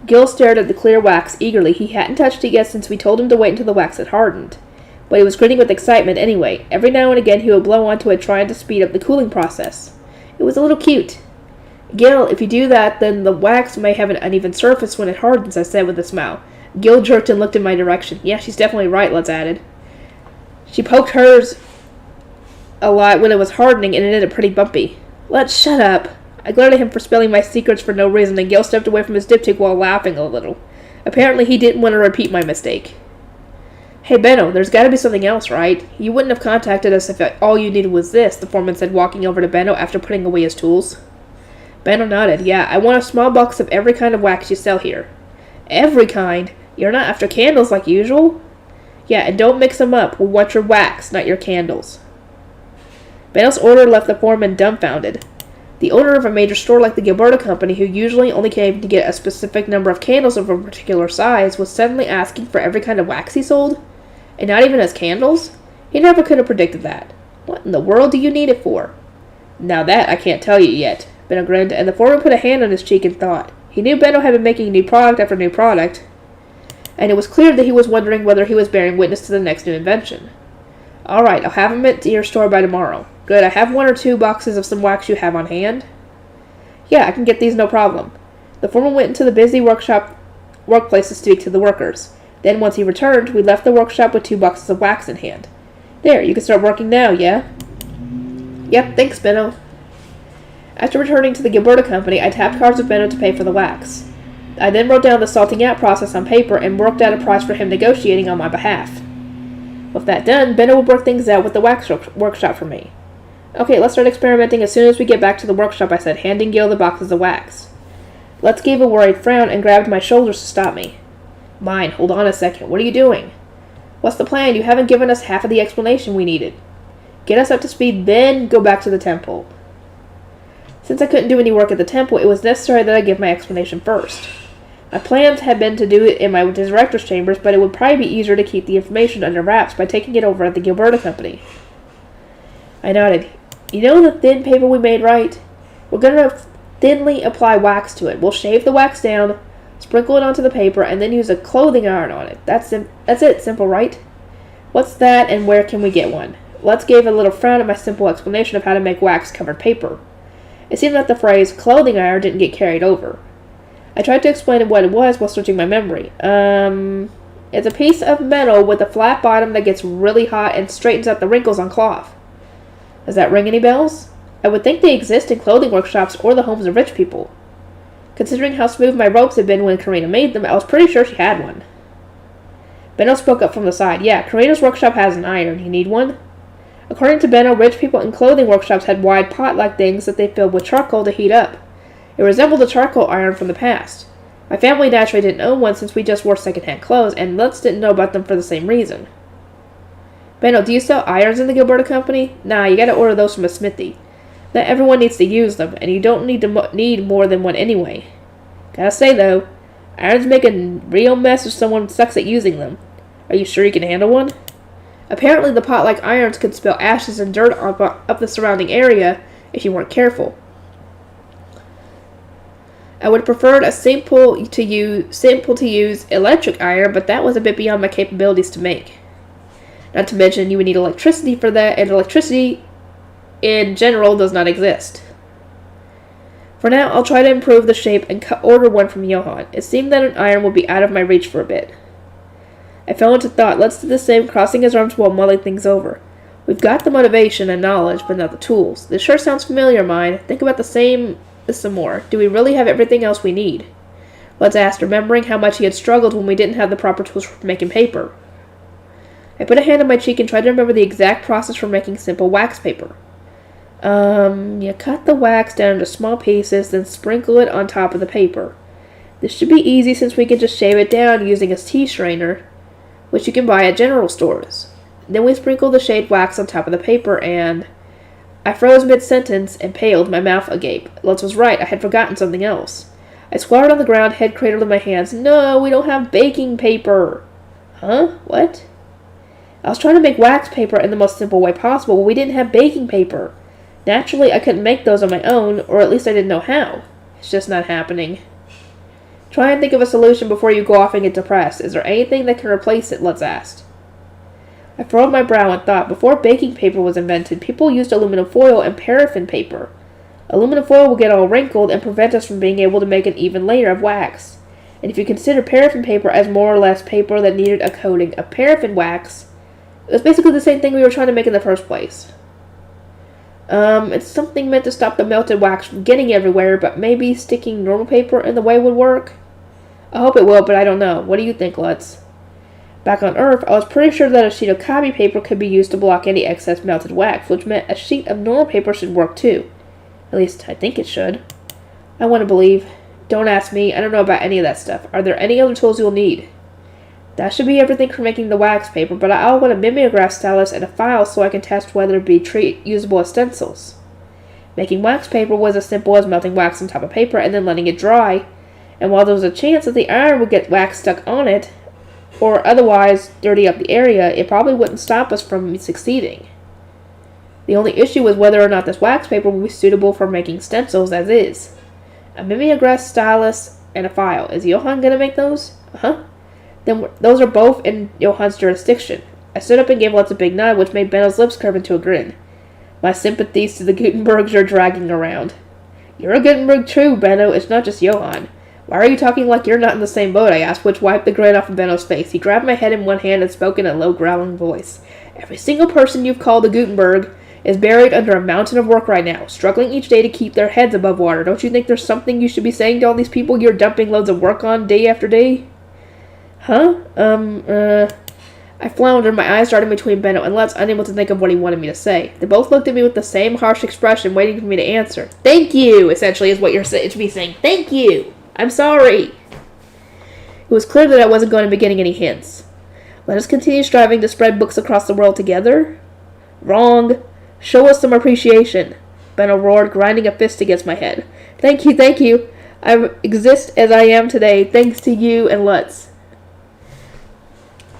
Gil stared at the clear wax eagerly. He hadn't touched it yet since we told him to wait until the wax had hardened. But he was grinning with excitement anyway. Every now and again he would blow onto it, trying to speed up the cooling process. It was a little cute. Gil, if you do that, then the wax may have an uneven surface when it hardens, I said with a smile. Gil jerked and looked in my direction. Yeah, she's definitely right, Let's added. She poked hers a lot when it was hardening, and it ended pretty bumpy. Let's shut up. I glared at him for spilling my secrets for no reason, and Gil stepped away from his diptych while laughing a little. Apparently he didn't want to repeat my mistake. Hey, Benno, there's got to be something else, right? You wouldn't have contacted us if all you needed was this, the foreman said, walking over to Benno after putting away his tools. Benno nodded. Yeah, I want a small box of every kind of wax you sell here. Every kind? You're not after candles like usual? Yeah, and don't mix them up. We want your wax, not your candles. Benno's order left the foreman dumbfounded. The owner of a major store like the Gilberta Company, who usually only came to get a specific number of candles of a particular size, was suddenly asking for every kind of wax he sold? And not even as candles? He never could have predicted that. What in the world do you need it for? Now that I can't tell you yet, Benno grinned, and the foreman put a hand on his cheek and thought. He knew Benno had been making new product after new product, and it was clear that he was wondering whether he was bearing witness to the next new invention. All right, I'll have him at your store by tomorrow. Good, I have 1 or 2 boxes of some wax you have on hand. Yeah, I can get these no problem. The foreman went into the busy workplace to speak to the workers. Then, once he returned, we left the workshop with 2 boxes of wax in hand. There, you can start working now, yeah? Yep, thanks, Benno. After returning to the Gilberta Company, I tapped cards with Benno to pay for the wax. I then wrote down the salting out process on paper and worked out a price for him negotiating on my behalf. With that done, Benno would work things out with the wax workshop for me. Okay, let's start experimenting as soon as we get back to the workshop, I said, handing Gil the boxes of wax. Let's gave a worried frown and grabbed my shoulders to stop me. Mine, hold on a second. What are you doing? What's the plan? You haven't given us half of the explanation we needed. Get us up to speed, then go back to the temple. Since I couldn't do any work at the temple, it was necessary that I give my explanation first. My plans had been to do it in my director's chambers, but it would probably be easier to keep the information under wraps by taking it over at the Gilberta Company. I nodded. You know the thin paper we made, right? We're going to thinly apply wax to it. We'll shave the wax down, sprinkle it onto the paper, and then use a clothing iron on it. That's it. Simple, right? What's that, and where can we get one? Let's gave a little frown at my simple explanation of how to make wax-covered paper. It seemed that the phrase clothing iron didn't get carried over. I tried to explain what it was while searching my memory. It's a piece of metal with a flat bottom that gets really hot and straightens out the wrinkles on cloth. Does that ring any bells? I would think they exist in clothing workshops or the homes of rich people. Considering how smooth my ropes had been when Karina made them, I was pretty sure she had one. Benno spoke up from the side. Yeah, Karina's workshop has an iron. You need one? According to Benno, rich people in clothing workshops had wide pot-like things that they filled with charcoal to heat up. It resembled a charcoal iron from the past. My family naturally didn't own one since we just wore second-hand clothes, and Lutz didn't know about them for the same reason. Benno, do you sell irons in the Gilberta Company? Nah, you gotta order those from a smithy. Not everyone needs to use them, and you don't need more than one anyway. Gotta say, though, irons make a real mess if someone sucks at using them. Are you sure you can handle one? Apparently the pot-like irons could spill ashes and dirt up the surrounding area if you weren't careful. I would have preferred a simple-to-use electric iron, but that was a bit beyond my capabilities to make. Not to mention, you would need electricity for that, and electricity, in general, does not exist. For now, I'll try to improve the shape and order one from Johann. It seemed that an iron would be out of my reach for a bit. I fell into thought. Let's do the same, crossing his arms while mulling things over. We've got the motivation and knowledge, but not the tools. This sure sounds familiar, mine. Think about some more. Do we really have everything else we need? Let's ask, remembering how much he had struggled when we didn't have the proper tools for making paper. I put a hand on my cheek and tried to remember the exact process for making simple wax paper. You cut the wax down into small pieces, then sprinkle it on top of the paper. This should be easy since we can just shave it down using a tea strainer, which you can buy at general stores. Then we sprinkle the shaved wax on top of the paper and... I froze mid-sentence and paled, my mouth agape. Lutz was right, I had forgotten something else. I squatted on the ground, head cradled in my hands. No, we don't have baking paper. Huh? What? I was trying to make wax paper in the most simple way possible, but we didn't have baking paper. Naturally, I couldn't make those on my own, or at least I didn't know how. It's just not happening. Try and think of a solution before you go off and get depressed. Is there anything that can replace it? Lutz asked. I furrowed my brow and thought, before baking paper was invented, people used aluminum foil and paraffin paper. Aluminum foil will get all wrinkled and prevent us from being able to make an even layer of wax. And if you consider paraffin paper as more or less paper that needed a coating of paraffin wax, it was basically the same thing we were trying to make in the first place. It's something meant to stop the melted wax from getting everywhere, but maybe sticking normal paper in the way would work? I hope it will, but I don't know. What do you think, Lutz? Back on Earth, I was pretty sure that a sheet of copy paper could be used to block any excess melted wax, which meant a sheet of normal paper should work too. At least, I think it should. I want to believe. Don't ask me, I don't know about any of that stuff. Are there any other tools you'll need? That should be everything for making the wax paper, but I'll want a mimeograph stylus and a file so I can test whether it be usable as stencils. Making wax paper was as simple as melting wax on top of paper and then letting it dry, and while there was a chance that the iron would get wax stuck on it, or otherwise dirty up the area, it probably wouldn't stop us from succeeding. The only issue was whether or not this wax paper would be suitable for making stencils as is. A mimeograph stylus and a file. Is Johann going to make those? Uh-huh. Then those are both in Johann's jurisdiction. I stood up and gave Lutz a big nod, which made Benno's lips curve into a grin. My sympathies to the Gutenbergs are dragging around. You're a Gutenberg too, Benno. It's not just Johann. Why are you talking like you're not in the same boat? I asked, which wiped the grin off of Benno's face. He grabbed my head in one hand and spoke in a low, growling voice. Every single person you've called a Gutenberg is buried under a mountain of work right now, struggling each day to keep their heads above water. Don't you think there's something you should be saying to all these people you're dumping loads of work on day after day? Huh? I floundered, my eyes darting between Benno and Lutz, unable to think of what he wanted me to say. They both looked at me with the same harsh expression, waiting for me to answer. Thank you, essentially, is what you're to be saying. Thank you! I'm sorry! It was clear that I wasn't going to be getting any hints. Let us continue striving to spread books across the world together? Wrong. Show us some appreciation. Benno roared, grinding a fist against my head. Thank you, thank you. I exist as I am today, thanks to you and Lutz.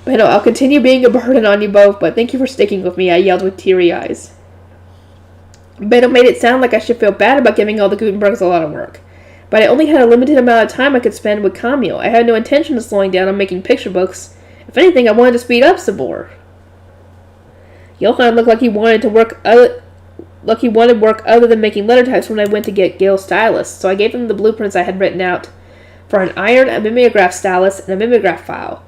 Benno, I'll continue being a burden on you both, but thank you for sticking with me, I yelled with teary eyes. Benno made it sound like I should feel bad about giving all the Gutenbergs a lot of work. But I only had a limited amount of time I could spend with Camille. I had no intention of slowing down on making picture books. If anything, I wanted to speed up some more. Johann looked like he wanted work other than making letter types when I went to get Gil's stylus, so I gave him the blueprints I had written out for an iron, a mimeograph stylus, and a mimeograph file.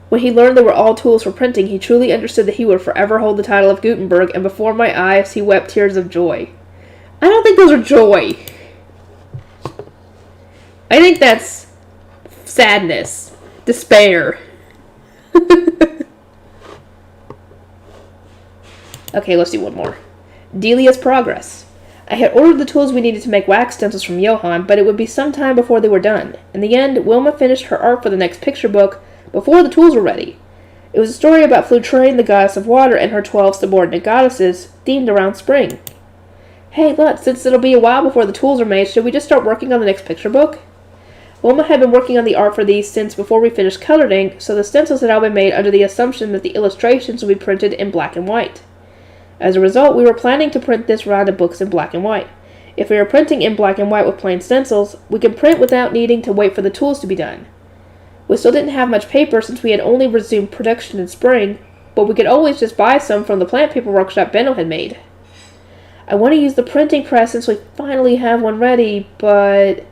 When he learned they were all tools for printing, he truly understood that he would forever hold the title of Gutenberg, and before my eyes he wept tears of joy. I don't think those are joy. I think that's sadness. Despair. Okay, let's do one more. Delia's progress. I had ordered the tools we needed to make wax stencils from Johann, but it would be some time before they were done. In the end, Wilma finished her art for the next picture book before the tools were ready. It was a story about Flutraine, the goddess of water, and her 12 subordinate goddesses, themed around spring. Hey, Lutz, since it'll be a while before the tools are made, should we just start working on the next picture book? Wilma had been working on the art for these since before we finished colored ink, so the stencils had all been made under the assumption that the illustrations would be printed in black and white. As a result, we were planning to print this round of books in black and white. If we were printing in black and white with plain stencils, we could print without needing to wait for the tools to be done. We still didn't have much paper since we had only resumed production in spring, but we could always just buy some from the plant paper workshop Benno had made. I want to use the printing press since we finally have one ready, but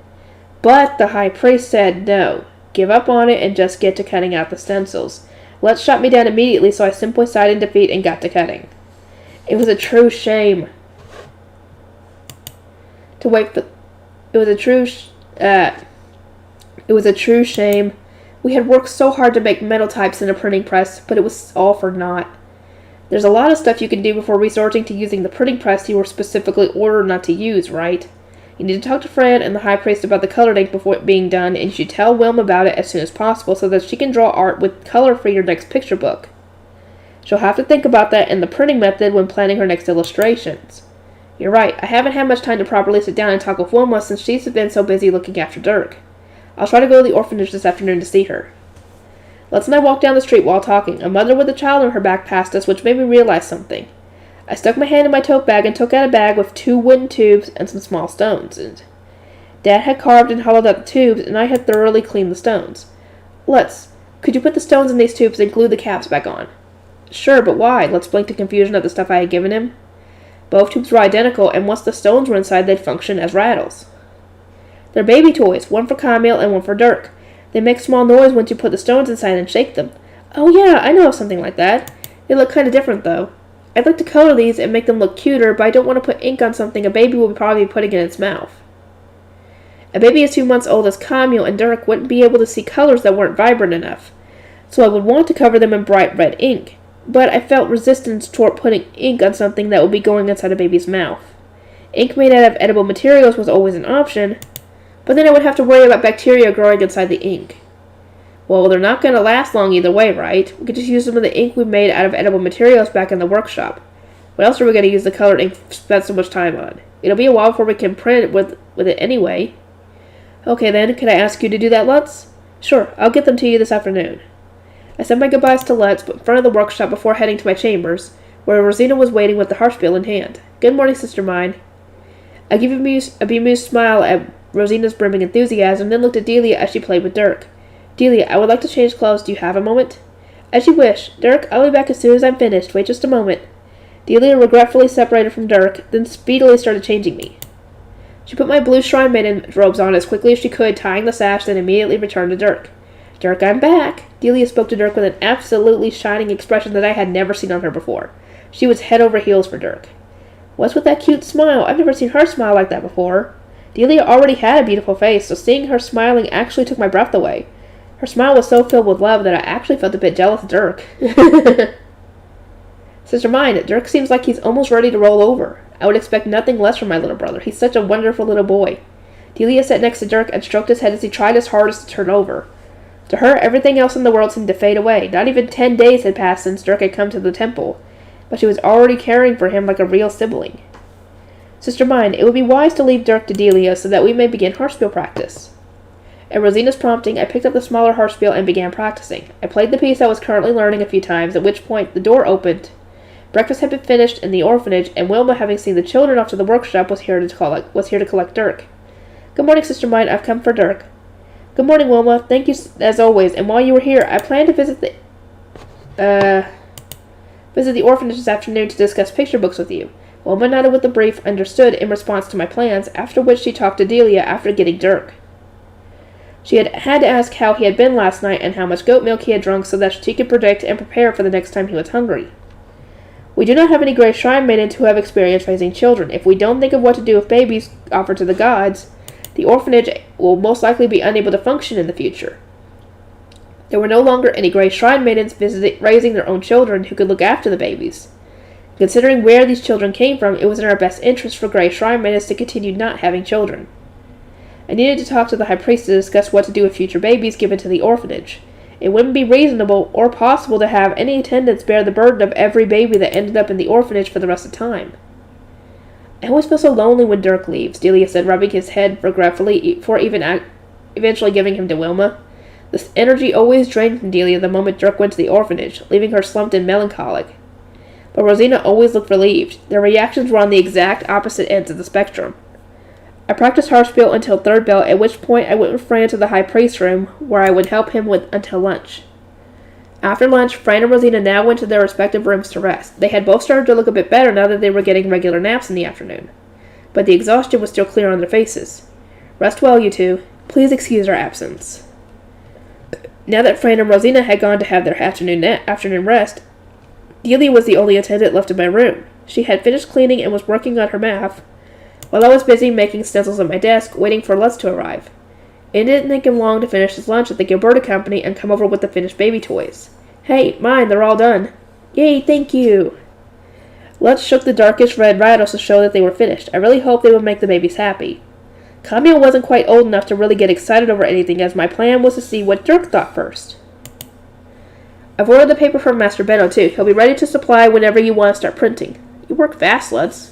the high priest said no. Give up on it and just get to cutting out the stencils. Let's shot me down immediately, so I simply sighed in defeat and got to cutting. It was a true shame. It was a true shame. We had worked so hard to make metal types in a printing press, but it was all for naught. There's a lot of stuff you can do before resorting to using the printing press you were specifically ordered not to use, right? You need to talk to Fran and the high priest about the colored ink before it being done, and you should tell Wilma about it as soon as possible so that she can draw art with color for your next picture book. She'll have to think about that in the printing method when planning her next illustrations. You're right, I haven't had much time to properly sit down and talk with Wilma since she's been so busy looking after Dirk. I'll try to go to the orphanage this afternoon to see her. Let's and I walked down the street while talking. A mother with a child on her back passed us, which made me realize something. I stuck my hand in my tote bag and took out a bag with 2 wooden tubes and some small stones. Dad had carved and hollowed out the tubes, and I had thoroughly cleaned the stones. Could you put the stones in these tubes and glue the caps back on? Sure, but why? Let's blinked in confusion at the stuff I had given him. Both tubes were identical, and once the stones were inside, they'd function as rattles. They're baby toys, one for Camille and one for Dirk. They make small noise once you put the stones inside and shake them. Oh yeah, I know of something like that. They look kind of different, though. I'd like to color these and make them look cuter, but I don't want to put ink on something a baby will probably be putting in its mouth. A baby as 2 months old as Camille and Dirk wouldn't be able to see colors that weren't vibrant enough, so I would want to cover them in bright red ink, but I felt resistance toward putting ink on something that would be going inside a baby's mouth. Ink made out of edible materials was always an option, but then I would have to worry about bacteria growing inside the ink. Well, they're not going to last long either way, right? We could just use some of the ink we made out of edible materials back in the workshop. What else are we going to use the colored ink spent so much time on? It'll be a while before we can print it with it anyway. Okay then, can I ask you to do that, Lutz? Sure, I'll get them to you this afternoon. I said my goodbyes to Lutz, but in front of the workshop before heading to my chambers, where Rosina was waiting with the harpspiel in hand. Good morning, sister mine. I gave a bemused smile at Rosina's brimming enthusiasm, then looked at Delia as she played with Dirk. Delia, I would like to change clothes. Do you have a moment? As you wish. Dirk, I'll be back as soon as I'm finished. Wait just a moment. Delia regretfully separated from Dirk, then speedily started changing me. She put my blue shrine maiden robes on as quickly as she could, tying the sash, then immediately returned to Dirk. Dirk, I'm back. Delia spoke to Dirk with an absolutely shining expression that I had never seen on her before. She was head over heels for Dirk. What's with that cute smile? I've never seen her smile like that before. Delia already had a beautiful face, so seeing her smiling actually took my breath away. Her smile was so filled with love that I actually felt a bit jealous of Dirk. Sister mine, Dirk seems like he's almost ready to roll over. I would expect nothing less from my little brother. He's such a wonderful little boy. Delia sat next to Dirk and stroked his head as he tried his hardest to turn over. To her, everything else in the world seemed to fade away. Not even 10 days had passed since Dirk had come to the temple, but she was already caring for him like a real sibling. Sister mine, it would be wise to leave Dirk to Delia so that we may begin harpspiel practice. At Rosina's prompting, I picked up the smaller harpspiel and began practicing. I played the piece I was currently learning a few times, at which point the door opened. Breakfast had been finished in the orphanage, and Wilma, having seen the children off to the workshop, was here to collect Dirk. Good morning, sister mine. I've come for Dirk. Good morning, Wilma. Thank you as always. And while you were here, I planned to visit the orphanage this afternoon to discuss picture books with you. Wilma nodded with a brief understood in response to my plans, after which she talked to Delia after getting Dirk. She had to ask how he had been last night and how much goat milk he had drunk so that she could predict and prepare for the next time he was hungry. We do not have any Grey Shrine maidens who have experience raising children. If we don't think of what to do with babies offered to the gods, the orphanage will most likely be unable to function in the future. There were no longer any Grey Shrine maidens raising their own children who could look after the babies. Considering where these children came from, it was in our best interest for Grey Shrine maidens to continue not having children. I needed to talk to the high priest to discuss what to do with future babies given to the orphanage. It wouldn't be reasonable or possible to have any attendants bear the burden of every baby that ended up in the orphanage for the rest of time. I always feel so lonely when Dirk leaves, Delia said, rubbing his head regretfully before eventually giving him to Wilma. This energy always drained from Delia the moment Dirk went to the orphanage, leaving her slumped and melancholic. But Rosina always looked relieved. Their reactions were on the exact opposite ends of the spectrum. I practiced harpspiel until third bell, at which point I went with Fran to the high priest's room, where I would help him until lunch. After lunch, Fran and Rosina now went to their respective rooms to rest. They had both started to look a bit better now that they were getting regular naps in the afternoon. But the exhaustion was still clear on their faces. Rest well, you two. Please excuse our absence. Now that Fran and Rosina had gone to have their afternoon rest, Delia was the only attendant left in my room. She had finished cleaning and was working on her math, while I was busy making stencils at my desk, waiting for Lutz to arrive. It didn't take him long to finish his lunch at the Gilberta Company and come over with the finished baby toys. Hey, mine, they're all done. Yay, thank you. Lutz shook the darkish red rattles to show that they were finished. I really hoped they would make the babies happy. Camille wasn't quite old enough to really get excited over anything, as my plan was to see what Dirk thought first. I've ordered the paper from Master Benno, too. He'll be ready to supply whenever you want to start printing. You work fast, Lutz.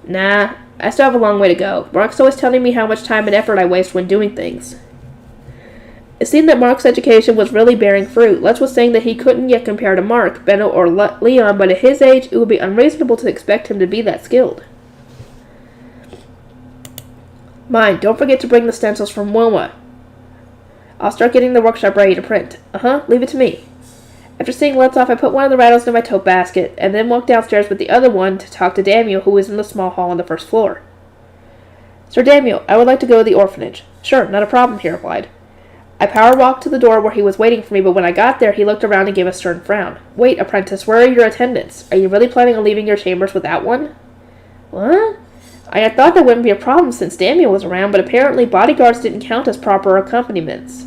Nah, I still have a long way to go. Mark's always telling me how much time and effort I waste when doing things. It seemed that Mark's education was really bearing fruit. Lutz was saying that he couldn't yet compare to Mark, Benno, or Leon, but at his age, it would be unreasonable to expect him to be that skilled. Mind, don't forget to bring the stencils from Wilma. I'll start getting the workshop ready to print. Leave it to me. After seeing Lutz off, I put one of the rattles in my tote basket, and then walked downstairs with the other one to talk to Daniel, who was in the small hall on the first floor. Sir Daniel, I would like to go to the orphanage. Sure, not a problem, he replied. I power-walked to the door where he was waiting for me, but when I got there, he looked around and gave a stern frown. Wait, apprentice, where are your attendants? Are you really planning on leaving your chambers without one? What? I had thought that wouldn't be a problem since Daniel was around, but apparently bodyguards didn't count as proper accompaniments,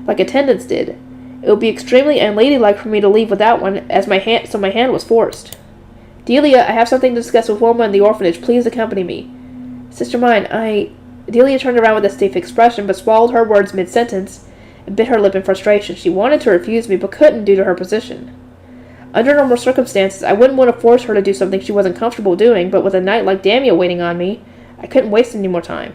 like attendants did. It would be extremely unladylike for me to leave without one, so my hand was forced. Delia, I have something to discuss with Wilma in the orphanage. Please accompany me. Sister mine, Delia turned around with a stiff expression, but swallowed her words mid-sentence and bit her lip in frustration. She wanted to refuse me, but couldn't due to her position. Under normal circumstances, I wouldn't want to force her to do something she wasn't comfortable doing, but with a knight like Daniel waiting on me, I couldn't waste any more time.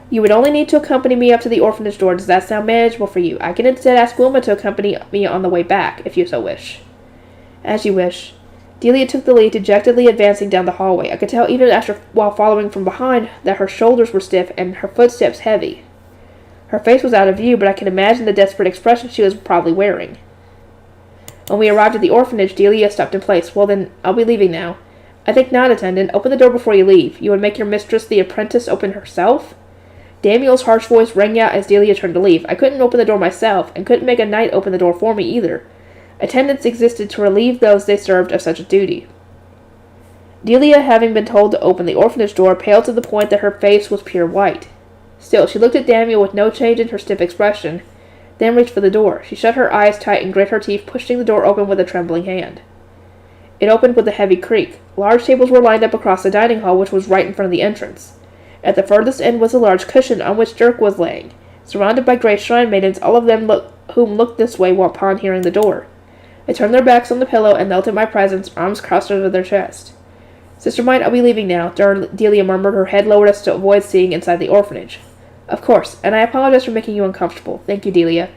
You would only need to accompany me up to the orphanage door. Does that sound manageable for you? I can instead ask Wilma to accompany me on the way back, if you so wish. As you wish. Delia took the lead, dejectedly advancing down the hallway. I could tell even while following from behind that her shoulders were stiff and her footsteps heavy. Her face was out of view, but I could imagine the desperate expression she was probably wearing. When we arrived at the orphanage, Delia stopped in place. Well then, I'll be leaving now. I think not, attendant. Open the door before you leave. You would make your mistress, the apprentice, open herself? Daniel's harsh voice rang out as Delia turned to leave. I couldn't open the door myself, and couldn't make a knight open the door for me either. Attendants existed to relieve those they served of such a duty. Delia, having been told to open the orphanage door, paled to the point that her face was pure white. Still, she looked at Daniel with no change in her stiff expression, then reached for the door. She shut her eyes tight and grit her teeth, pushing the door open with a trembling hand. It opened with a heavy creak. Large tables were lined up across the dining hall, which was right in front of the entrance. At the furthest end was a large cushion on which Dirk was laying, surrounded by gray shrine maidens, all of them whom looked this way upon hearing the door. They turned their backs on the pillow and knelt in my presence, arms crossed over their chest. Sister mine, I'll be leaving now, Delia murmured, her head lowered as to avoid seeing inside the orphanage. Of course, and I apologize for making you uncomfortable. Thank you, Delia.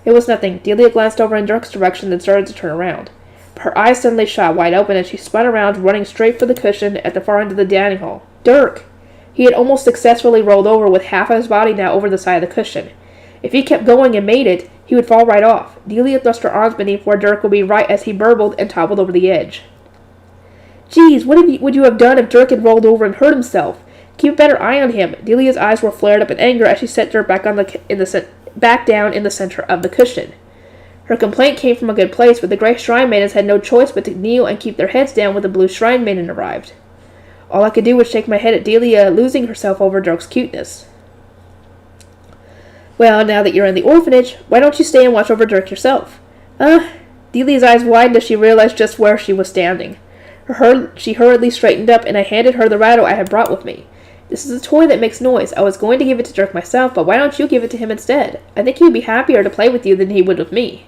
It was nothing. Delia glanced over in Dirk's direction, then started to turn around. Her eyes suddenly shot wide open, and she spun around, running straight for the cushion at the far end of the dining hall. Dirk! He had almost successfully rolled over, with half of his body now over the side of the cushion. If he kept going and made it, he would fall right off. Delia thrust her arms beneath where Dirk would be right as he burbled and toppled over the edge. Geez, what would you have done if Dirk had rolled over and hurt himself? Keep a better eye on him. Delia's eyes were flared up in anger as she set Dirk back down in the center of the cushion. Her complaint came from a good place, but the gray shrine maidens had no choice but to kneel and keep their heads down when the blue shrine maiden arrived. All I could do was shake my head at Delia, losing herself over Dirk's cuteness. Well, now that you're in the orphanage, why don't you stay and watch over Dirk yourself? Delia's eyes widened as she realized just where she was standing. She hurriedly straightened up, and I handed her the rattle I had brought with me. This is a toy that makes noise. I was going to give it to Dirk myself, but why don't you give it to him instead? I think he would be happier to play with you than he would with me.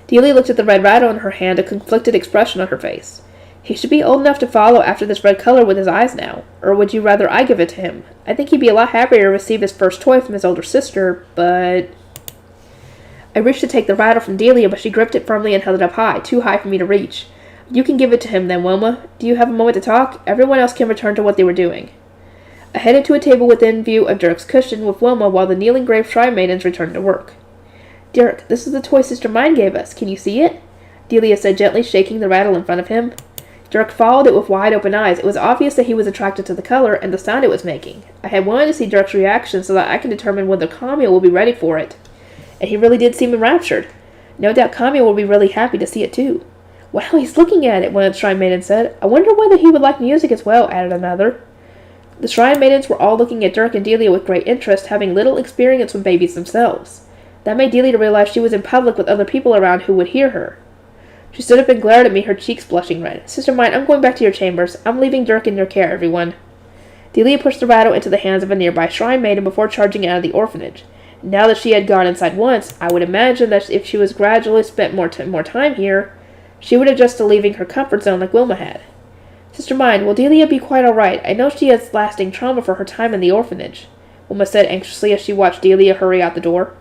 Delia looked at the red rattle in her hand, a conflicted expression on her face. He should be old enough to follow after this red color with his eyes now. Or would you rather I give it to him? I think he'd be a lot happier to receive his first toy from his older sister, but... I reached to take the rattle from Delia, but she gripped it firmly and held it up high, too high for me to reach. You can give it to him then, Wilma. Do you have a moment to talk? Everyone else can return to what they were doing. I headed to a table within view of Dirk's cushion with Wilma while the kneeling grave shrine maidens returned to work. Dirk, this is the toy Sister Mine gave us. Can you see it? Delia said, gently shaking the rattle in front of him. Dirk followed it with wide-open eyes. It was obvious that he was attracted to the color and the sound it was making. I had wanted to see Dirk's reaction so that I could determine whether Camille will be ready for it. And he really did seem enraptured. No doubt Camille will be really happy to see it too. Wow, he's looking at it, one of the Shrine Maidens said. I wonder whether he would like music as well, added another. The Shrine Maidens were all looking at Dirk and Delia with great interest, having little experience with babies themselves. That made Delia realize she was in public with other people around who would hear her. She stood up and glared at me, her cheeks blushing red. Sister Mine, I'm going back to your chambers. I'm leaving Dirk in your care, everyone. Delia pushed the rattle into the hands of a nearby Shrine Maiden before charging out of the orphanage. Now that she had gone inside once, I would imagine that if she was gradually spent more time here, she would adjust to leaving her comfort zone like Wilma had. Sister Mine, will Delia be quite all right? I know she has lasting trauma for her time in the orphanage, Wilma said anxiously as she watched Delia hurry out the door.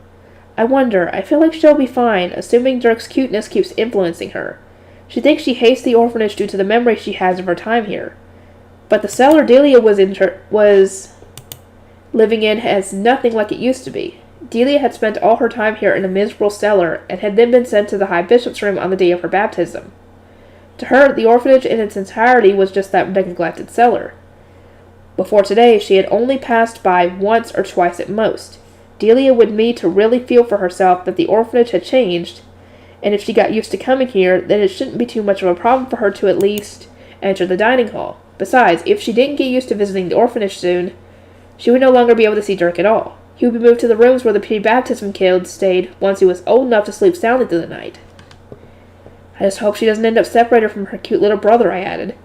I wonder. I feel like she'll be fine, assuming Dirk's cuteness keeps influencing her. She thinks she hates the orphanage due to the memory she has of her time here. But the cellar Delia was living in has nothing like it used to be. Delia had spent all her time here in a miserable cellar and had then been sent to the High Bishop's room on the day of her baptism. To her, the orphanage in its entirety was just that neglected cellar. Before today, she had only passed by once or twice at most. Delia would need to really feel for herself that the orphanage had changed, and if she got used to coming here, then it shouldn't be too much of a problem for her to at least enter the dining hall. Besides, if she didn't get used to visiting the orphanage soon, she would no longer be able to see Dirk at all. He would be moved to the rooms where the pre-baptism kid stayed once he was old enough to sleep soundly through the night. I just hope she doesn't end up separated from her cute little brother, I added.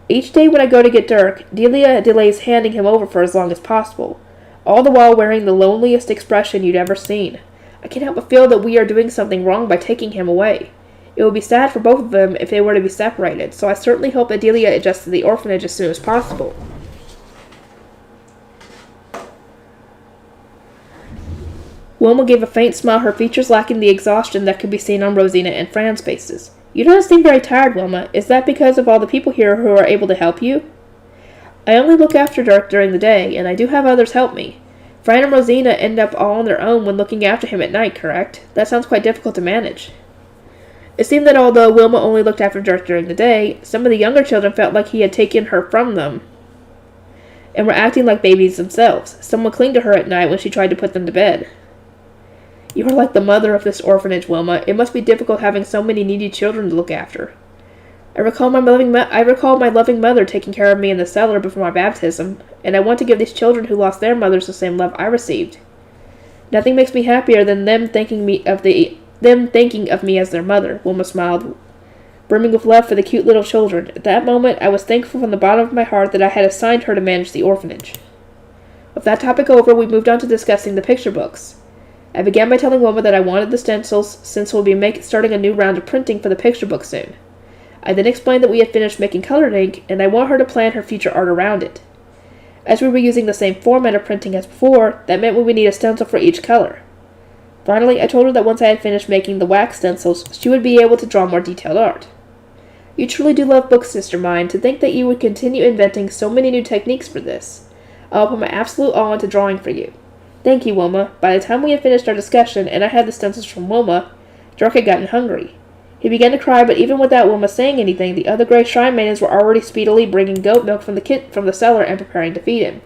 Each day when I go to get Dirk, Delia delays handing him over for as long as possible, all the while wearing the loneliest expression you'd ever seen. I can't help but feel that we are doing something wrong by taking him away. It would be sad for both of them if they were to be separated, so I certainly hope that Delia adjusts to the orphanage as soon as possible. Wilma gave a faint smile, her features lacking the exhaustion that could be seen on Rosina and Fran's faces. You don't seem very tired, Wilma. Is that because of all the people here who are able to help you? I only look after Dirk during the day, and I do have others help me. Fran and Rosina end up all on their own when looking after him at night, correct? That sounds quite difficult to manage. It seemed that although Wilma only looked after Dirk during the day, some of the younger children felt like he had taken her from them, and were acting like babies themselves. Some would cling to her at night when she tried to put them to bed. You are like the mother of this orphanage, Wilma. It must be difficult having so many needy children to look after. I recall my loving mother taking care of me in the cellar before my baptism, and I want to give these children who lost their mothers the same love I received. Nothing makes me happier than them thinking of me as their mother, Wilma smiled, brimming with love for the cute little children. At that moment, I was thankful from the bottom of my heart that I had assigned her to manage the orphanage. With that topic over, we moved on to discussing the picture books. I began by telling Wilma that I wanted the stencils, since we'll be starting a new round of printing for the picture book soon. I then explained that we had finished making colored ink, and I want her to plan her future art around it. As we were using the same format of printing as before, that meant we would need a stencil for each color. Finally, I told her that once I had finished making the wax stencils, she would be able to draw more detailed art. You truly do love books, Sister Mine. To think that you would continue inventing so many new techniques for this. I'll put my absolute all into drawing for you. Thank you, Wilma. By the time we had finished our discussion, and I had the stencils from Wilma, Dirk had gotten hungry. He began to cry, but even without Wilma saying anything, the other Grey Shrine Maidens were already speedily bringing goat milk from the cellar and preparing to feed him.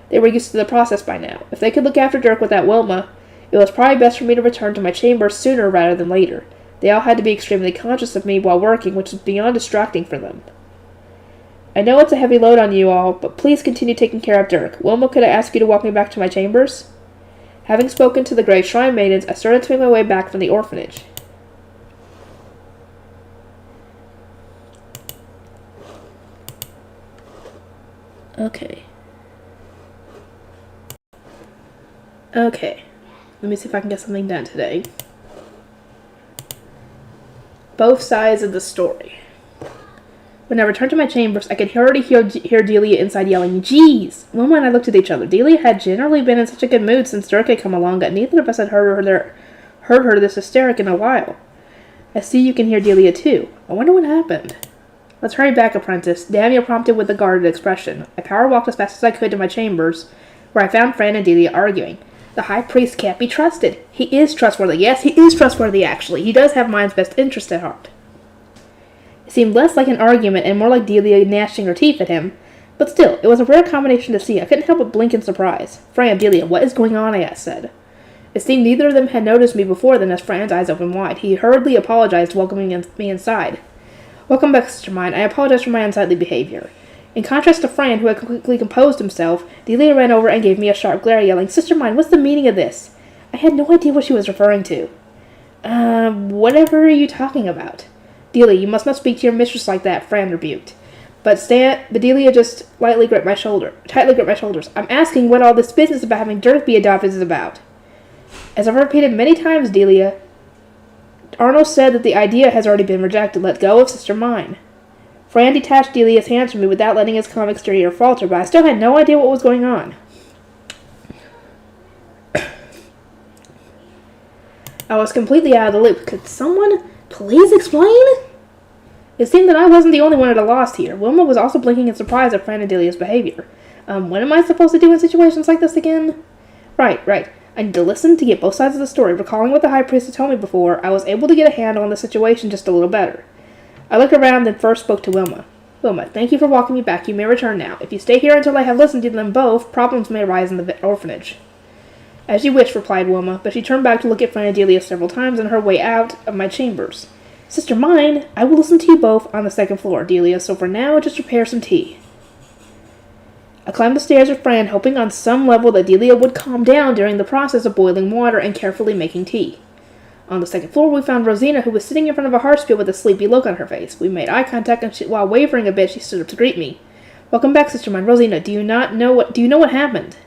They were used to the process by now. If they could look after Dirk without Wilma, it was probably best for me to return to my chamber sooner rather than later. They all had to be extremely conscious of me while working, which was beyond distracting for them. I know it's a heavy load on you all, but please continue taking care of Dirk. Wilma, could I ask you to walk me back to my chambers? Having spoken to the Grey Shrine Maidens, I started to make my way back from the orphanage. Okay. Let me see if I can get something done today. Both sides of the story. When I returned to my chambers, I could already hear Delia inside yelling, "Jeez!" Wilma and I looked at each other. Delia had generally been in such a good mood since Dirk had come along that neither of us had heard her this hysteric in a while. I see you can hear Delia too. I wonder what happened. Let's hurry back, apprentice, Daniel prompted with a guarded expression. I power walked as fast as I could to my chambers, where I found Fran and Delia arguing. The high priest can't be trusted. He is trustworthy. Yes, he is trustworthy, actually. He does have mine's best interest at heart. It seemed less like an argument and more like Delia gnashing her teeth at him. But still, it was a rare combination to see. I couldn't help but blink in surprise. Fran, Delia, what is going on? I said. It seemed neither of them had noticed me before then as Fran's eyes opened wide. He hurriedly apologized, welcoming me inside. Welcome back, Sister Mine. I apologize for my unsightly behavior. In contrast to Fran, who had quickly composed himself, Delia ran over and gave me a sharp glare, yelling, Sister Mine, what's the meaning of this? I had no idea what she was referring to. Whatever are you talking about? Delia, you must not speak to your mistress like that, Fran rebuked. But Delia just tightly gripped my shoulders. I'm asking what all this business about having Dirk be adopted is about. As I've repeated many times, Delia, Arnold said that the idea has already been rejected. Let go of Sister Mine. Fran detached Delia's hands from me without letting his calm exterior falter, but I still had no idea what was going on. I was completely out of the loop. Could someone please explain? It seemed that I wasn't the only one at a loss here. Wilma was also blinking in surprise at Fran and Delia's behavior. What am I supposed to do in situations like this again? Right. I need to listen to get both sides of the story. Recalling what the high priest had told me before, I was able to get a handle on the situation just a little better. I looked around and first spoke to Wilma. Wilma, thank you for walking me back. You may return now. If you stay here until I have listened to them both, problems may arise in the orphanage. As you wish, replied Wilma, but she turned back to look at Fran and Delia several times on her way out of my chambers. Sister Mine, I will listen to you both on the second floor, Delia, so for now, just prepare some tea. I climbed the stairs with Fran, hoping on some level that Delia would calm down during the process of boiling water and carefully making tea. On the second floor, we found Rosina, who was sitting in front of a hearth with a sleepy look on her face. We made eye contact, and while wavering a bit, she stood up to greet me. Welcome back, Sister Mine. Rosina, do you know what happened?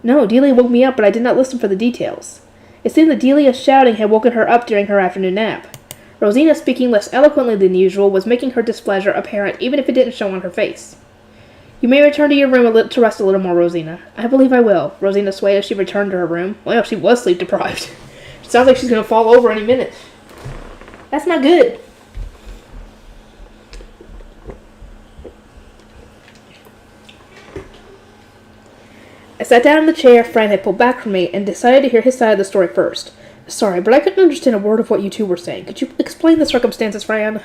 No, Delia woke me up, but I did not listen for the details. It seemed that Delia's shouting had woken her up during her afternoon nap. Rosina, speaking less eloquently than usual, was making her displeasure apparent, even if it didn't show on her face. You may return to your room to rest a little more, Rosina. I believe I will. Rosina swayed as she returned to her room. Well, she was sleep-deprived. Sounds like she's going to fall over any minute. That's not good. I sat down in the chair Fran had pulled back from me and decided to hear his side of the story first. Sorry, but I couldn't understand a word of what you two were saying. Could you explain the circumstances, Fran?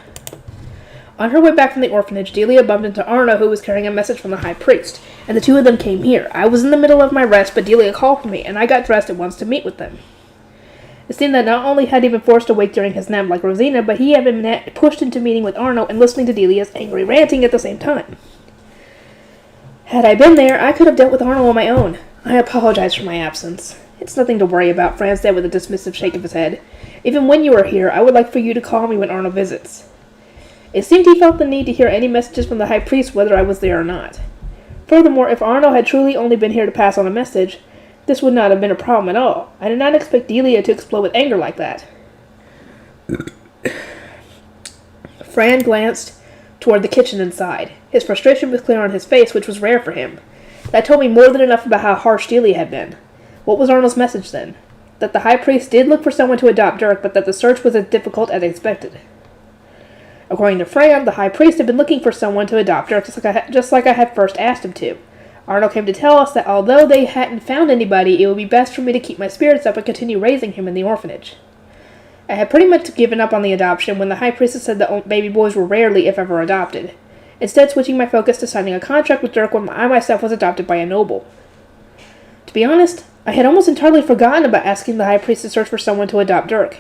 On her way back from the orphanage, Delia bumped into Arno, who was carrying a message from the high priest, and the two of them came here. I was in the middle of my rest, but Delia called for me, and I got dressed at once to meet with them. It seemed that not only had he been forced to wake during his nap like Rosina, but he had been pushed into meeting with Arno and listening to Delia's angry ranting at the same time. Had I been there, I could have dealt with Arno on my own. I apologize for my absence. It's nothing to worry about, Fran said with a dismissive shake of his head. Even when you are here, I would like for you to call me when Arno visits. It seemed he felt the need to hear any messages from the high priest whether I was there or not. Furthermore, if Arno had truly only been here to pass on a message, this would not have been a problem at all. I did not expect Delia to explode with anger like that. Fran glanced toward the kitchen inside. His frustration was clear on his face, which was rare for him. That told me more than enough about how harsh Delia had been. What was Arnold's message, then? That the high priest did look for someone to adopt Dirk, but that the search was as difficult as expected. According to Fran, the high priest had been looking for someone to adopt Dirk, just like I had first asked him to. Arnold came to tell us that although they hadn't found anybody, it would be best for me to keep my spirits up and continue raising him in the orphanage. I had pretty much given up on the adoption when the high priestess said that baby boys were rarely, if ever, adopted, instead switching my focus to signing a contract with Dirk when I myself was adopted by a noble. To be honest, I had almost entirely forgotten about asking the high priest to search for someone to adopt Dirk.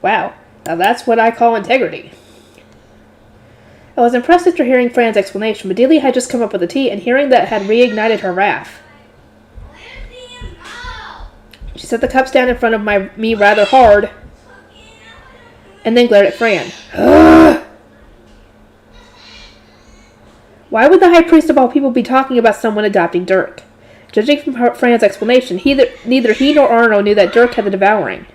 Wow, now that's what I call integrity. I was impressed after hearing Fran's explanation, but Delia had just come up with the tea, and hearing that had reignited her wrath. She set the cups down in front of me rather hard, and then glared at Fran. Why would the high priest of all people be talking about someone adopting Dirk? Judging from Fran's explanation, neither he nor Arno knew that Dirk had the devouring.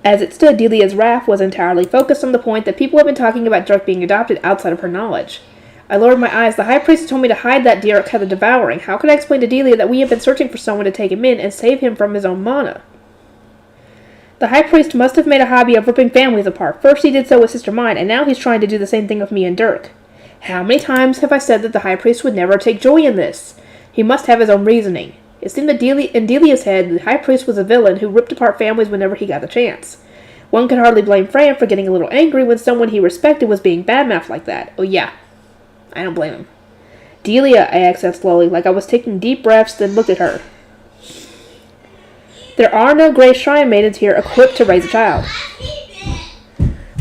As it stood, Delia's wrath was entirely focused on the point that people had been talking about Dirk being adopted outside of her knowledge. I lowered my eyes. The high priest told me to hide that Dirk had the devouring. How could I explain to Delia that we had been searching for someone to take him in and save him from his own mana? The high priest must have made a hobby of ripping families apart. First he did so with Sister Mine, and now he's trying to do the same thing with me and Dirk. How many times have I said that the high priest would never take joy in this? He must have his own reasoning. It seemed that in Delia's head, the High Priest was a villain who ripped apart families whenever he got the chance. One could hardly blame Fran for getting a little angry when someone he respected was being badmouthed like that. Oh yeah, I don't blame him. Delia, I accessed slowly, like I was taking deep breaths, then looked at her. There are no Grey Shrine Maidens here equipped to raise a child.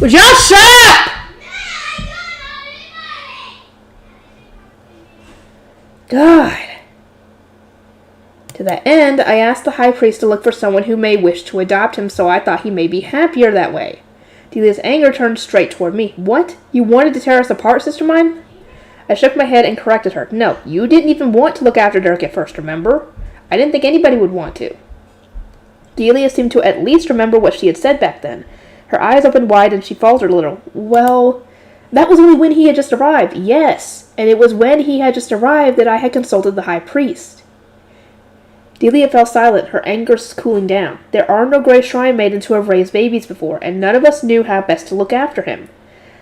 Would y'all shut up? God. To that end, I asked the High Priest to look for someone who may wish to adopt him, so I thought he may be happier that way. Delia's anger turned straight toward me. What? You wanted to tear us apart, sister mine? I shook my head and corrected her. No, you didn't even want to look after Dirk at first, remember? I didn't think anybody would want to. Delia seemed to at least remember what she had said back then. Her eyes opened wide and she faltered a little. Well, that was only when he had just arrived. Yes, and it was when he had just arrived that I had consulted the High Priest. Delia fell silent, her anger cooling down. There are no Grey Shrine Maidens who have raised babies before, and none of us knew how best to look after him.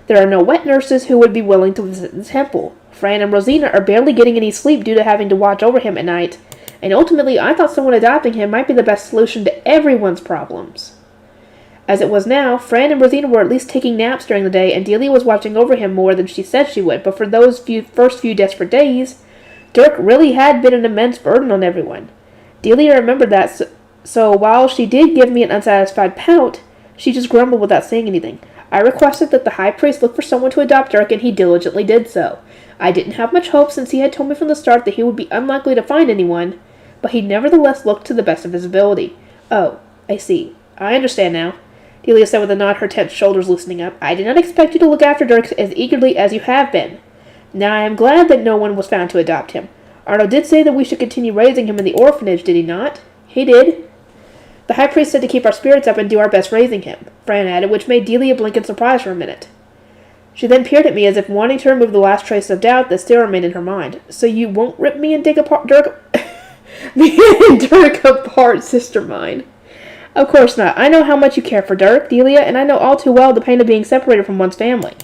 There are no wet nurses who would be willing to visit the temple. Fran and Rosina are barely getting any sleep due to having to watch over him at night, and ultimately I thought someone adopting him might be the best solution to everyone's problems. As it was now, Fran and Rosina were at least taking naps during the day, and Delia was watching over him more than she said she would, but for those first few desperate days, Dirk really had been an immense burden on everyone. Delia remembered that, so while she did give me an unsatisfied pout, she just grumbled without saying anything. I requested that the High Priest look for someone to adopt Dirk, and he diligently did so. I didn't have much hope since he had told me from the start that he would be unlikely to find anyone, but he nevertheless looked to the best of his ability. Oh, I see. I understand now, Delia said with a nod, her tense shoulders loosening up. I did not expect you to look after Dirk as eagerly as you have been. Now I am glad that no one was found to adopt him. Arno did say that we should continue raising him in the orphanage, did he not? He did. The High Priest said to keep our spirits up and do our best raising him, Fran added, which made Delia blink in surprise for a minute. She then peered at me as if wanting to remove the last trace of doubt that still remained in her mind. So you won't rip me and Dirk apart, sister mine. Of course not. I know how much you care for Dirk, Delia, and I know all too well the pain of being separated from one's family.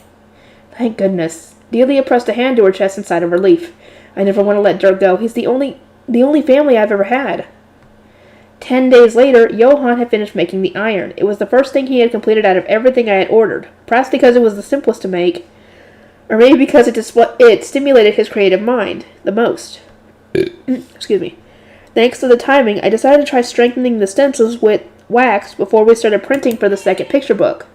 Thank goodness. Delia pressed a hand to her chest in sign of relief. I never want to let Dirk go. He's the only family I've ever had. 10 days later, Johann had finished making the iron. It was the first thing he had completed out of everything I had ordered, perhaps because it was the simplest to make, or maybe because it stimulated his creative mind the most. Excuse me. Thanks to the timing, I decided to try strengthening the stencils with wax before we started printing for the second picture book.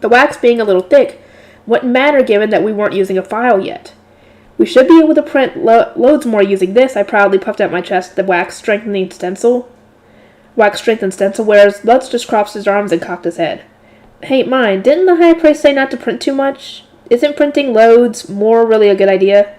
The wax being a little thick wouldn't matter given that we weren't using a file yet. We should be able to print loads more using this, I proudly puffed out my chest, the wax strengthened stencil, whereas Lutz just crossed his arms and cocked his head. Hey, mine, didn't the High Priest say not to print too much? Isn't printing loads more really a good idea?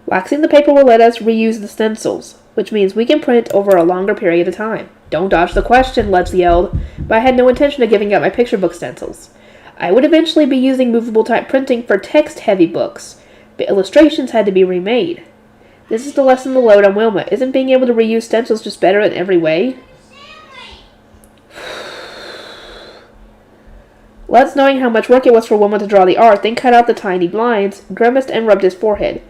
Waxing the paper will let us reuse the stencils, which means we can print over a longer period of time. Don't dodge the question, Lutz yelled, but I had no intention of giving up my picture book stencils. I would eventually be using movable type printing for text-heavy books, but illustrations had to be remade. This is to lessen the load on Wilma. Isn't being able to reuse stencils just better in every way? Lutz, knowing how much work it was for Wilma to draw the art, then cut out the tiny blinds, grimaced and rubbed his forehead.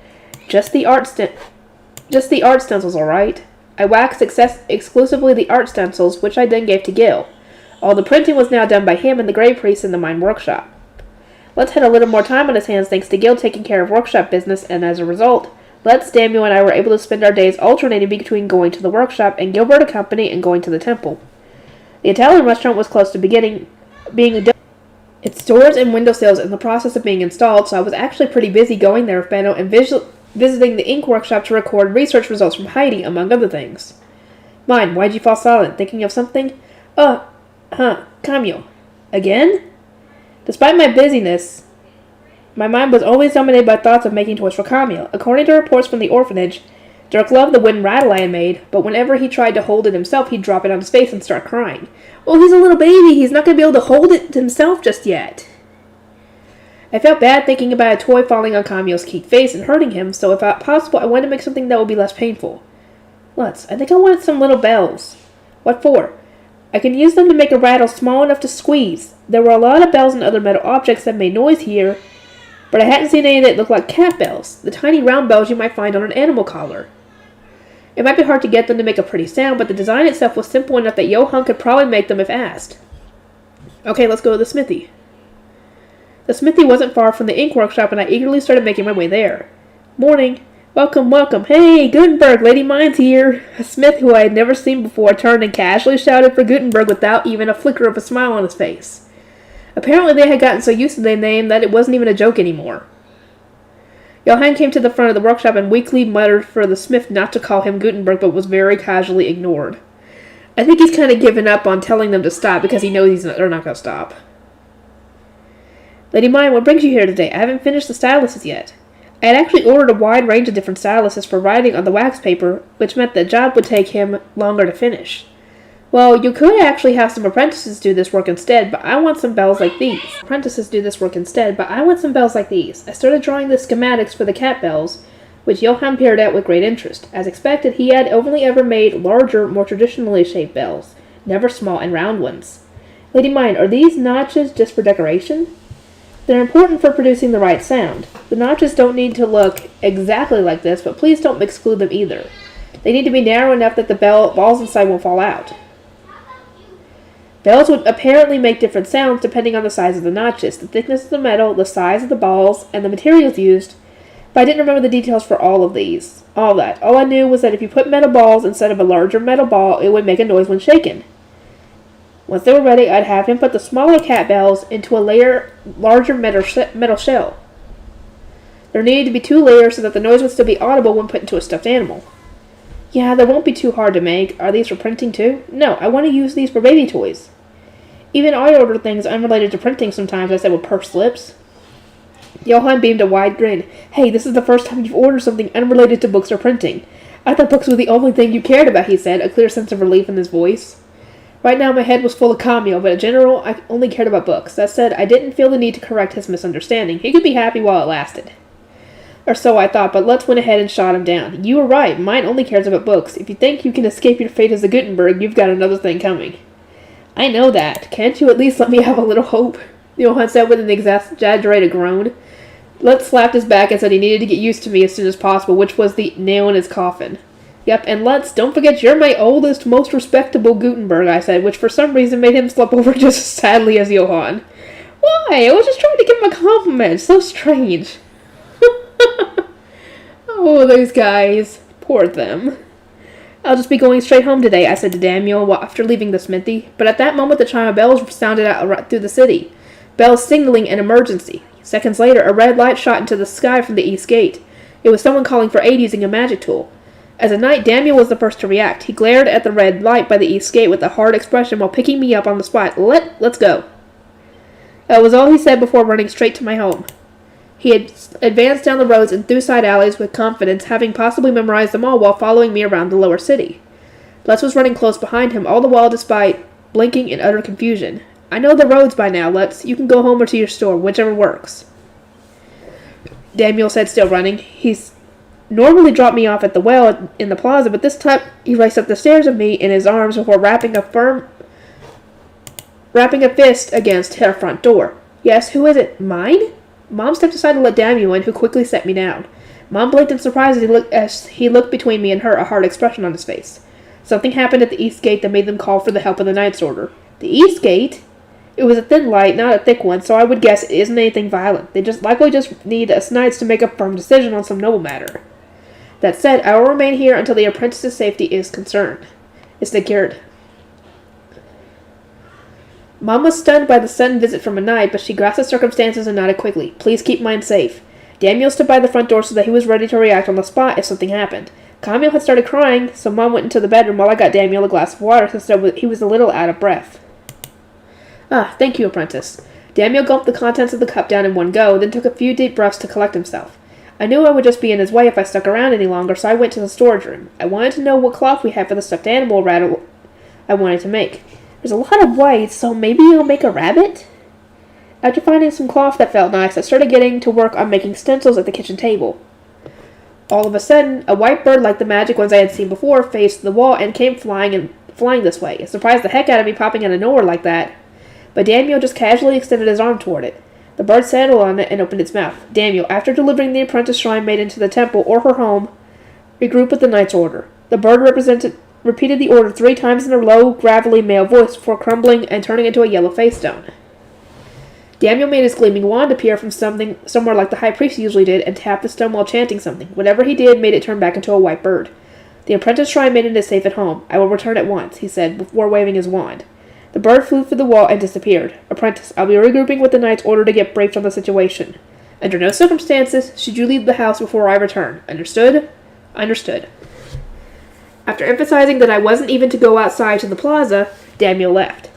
Just the art stencils, all right. I waxed exclusively the art stencils, which I then gave to Gil. All the printing was now done by him and the Grey Priest in the mine workshop. Lutz had a little more time on his hands thanks to Gil taking care of workshop business, and as a result, Lutz, Daniel, and I were able to spend our days alternating between going to the workshop and Gilbert & Company and going to the temple. The Italian restaurant was close to being done. Its doors and windowsills in the process of being installed, so I was actually pretty busy going there with Benno and visiting the ink workshop to record research results from Heidi, among other things. Mine, why'd you fall silent? Thinking of something? Camille. Again? Despite my busyness, my mind was always dominated by thoughts of making toys for Camille. According to reports from the orphanage, Dirk loved the wooden rattle I had made, but whenever he tried to hold it himself, he'd drop it on his face and start crying. Oh, he's a little baby. He's not going to be able to hold it himself just yet. I felt bad thinking about a toy falling on Camille's cute face and hurting him, so if possible, I wanted to make something that would be less painful. Lutz, I think I wanted some little bells. What for? I can use them to make a rattle small enough to squeeze. There were a lot of bells and other metal objects that made noise here, but I hadn't seen any that looked like cat bells, the tiny round bells you might find on an animal collar. It might be hard to get them to make a pretty sound, but the design itself was simple enough that Johann could probably make them if asked. Okay, let's go to the smithy. The smithy wasn't far from the ink workshop, and I eagerly started making my way there. Morning. Welcome, welcome. Hey, Gutenberg, Lady Mine's here. A smith who I had never seen before turned and casually shouted for Gutenberg without even a flicker of a smile on his face. Apparently they had gotten so used to the name that it wasn't even a joke anymore. Johann came to the front of the workshop and weakly muttered for the smith not to call him Gutenberg, but was very casually ignored. I think he's kind of given up on telling them to stop because he knows they're not going to stop. Lady Mine, what brings you here today? I haven't finished the styluses yet. I had actually ordered a wide range of different styluses for writing on the wax paper, which meant the job would take him longer to finish. Well, you could actually have some apprentices do this work instead, but I want some bells like these. I started drawing the schematics for the cat bells, which Johann peered at with great interest. As expected, he had only ever made larger, more traditionally shaped bells, never small and round ones. Lady Mine, are these notches just for decoration? They're important for producing the right sound. The notches don't need to look exactly like this, but please don't exclude them either. They need to be narrow enough that the balls inside won't fall out. Bells would apparently make different sounds depending on the size of the notches, the thickness of the metal, the size of the balls, and the materials used, but I didn't remember the details for all of these. All I knew was that if you put metal balls instead of a larger metal ball, it would make a noise when shaken. Once they were ready, I'd have him put the smaller cat bells into a larger metal shell. There needed to be 2 layers so that the noise would still be audible when put into a stuffed animal. Yeah, they won't be too hard to make. Are these for printing too? No, I want to use these for baby toys. Even I order things unrelated to printing sometimes, I said with pursed lips. Johann beamed a wide grin. Hey, this is the first time you've ordered something unrelated to books or printing. I thought books were the only thing you cared about, he said, a clear sense of relief in his voice. Right now my head was full of Camille, but in general, I only cared about books. That said, I didn't feel the need to correct his misunderstanding. He could be happy while it lasted. Or so I thought, but Lutz went ahead and shot him down. You were right, mine only cares about books. If you think you can escape your fate as a Gutenberg, you've got another thing coming. I know that. Can't you at least let me have a little hope? Johann said with an exaggerated groan. Lutz slapped his back and said he needed to get used to me as soon as possible, which was the nail in his coffin. Yep, and Lutz, don't forget you're my oldest, most respectable Gutenberg, I said, which for some reason made him slip over just as sadly as Johann. Why? I was just trying to give him a compliment. So strange. Oh, those guys. Poor them. I'll just be going straight home today, I said to Daniel after leaving the smithy. But at that moment, the chime of bells sounded out through the city. Bells signaling an emergency. Seconds later, a red light shot into the sky from the east gate. It was someone calling for aid using a magic tool. As a knight, Daniel was the first to react. He glared at the red light by the east gate with a hard expression while picking me up on the spot. Let's go. That was all he said before running straight to my home. He had advanced down the roads and through side alleys with confidence, having possibly memorized them all while following me around the lower city. Lutz was running close behind him, all the while despite blinking in utter confusion. I know the roads by now, Lutz. You can go home or to your store, whichever works. Daniel said, still running. He's normally dropped me off at the well in the plaza, but this time he raced up the stairs of me in his arms before rapping a fist against her front door. Yes, who is it? Mine? Mom stepped aside to let Daniel in, who quickly set me down. Mom blinked in surprise as he looked between me and her, a hard expression on his face. Something happened at the east gate that made them call for the help of the Knight's Order. The east gate? It was a thin light, not a thick one, so I would guess it isn't anything violent. They likely just need us knights to make a firm decision on some noble matter. That said, I will remain here until the apprentice's safety is secured. Mom was stunned by the sudden visit from a knight, but she grasped the circumstances and nodded quickly. Please keep mine safe. Daniel stood by the front door so that he was ready to react on the spot if something happened. Camille had started crying, so Mom went into the bedroom while I got Daniel a glass of water since he was a little out of breath. Thank you, apprentice. Daniel gulped the contents of the cup down in one go, then took a few deep breaths to collect himself. I knew I would just be in his way if I stuck around any longer, so I went to the storage room. I wanted to know what cloth we had for the stuffed animal rattle I wanted to make. There's a lot of white, so maybe I'll make a rabbit? After finding some cloth that felt nice, I started getting to work on making stencils at the kitchen table. All of a sudden, a white bird like the magic ones I had seen before faced the wall and came flying this way. It surprised the heck out of me popping out of nowhere like that, but Daniel just casually extended his arm toward it. The bird settled on it and opened its mouth. Daniel, after delivering the apprentice shrine maiden to the temple or her home, regrouped with the knight's order. The bird repeated the order 3 times in a low, gravelly male voice before crumbling and turning into a yellow face stone. Daniel made his gleaming wand appear from somewhere like the high priest usually did and tapped the stone while chanting something. Whatever he did made it turn back into a white bird. The apprentice shrine maiden is safe at home. I will return at once, he said, before waving his wand. The bird flew through the wall and disappeared. Apprentice, I'll be regrouping with the knight's order to get briefed on the situation. Under no circumstances should you leave the house before I return. Understood? Understood. After emphasizing that I wasn't even to go outside to the plaza, Daniel left.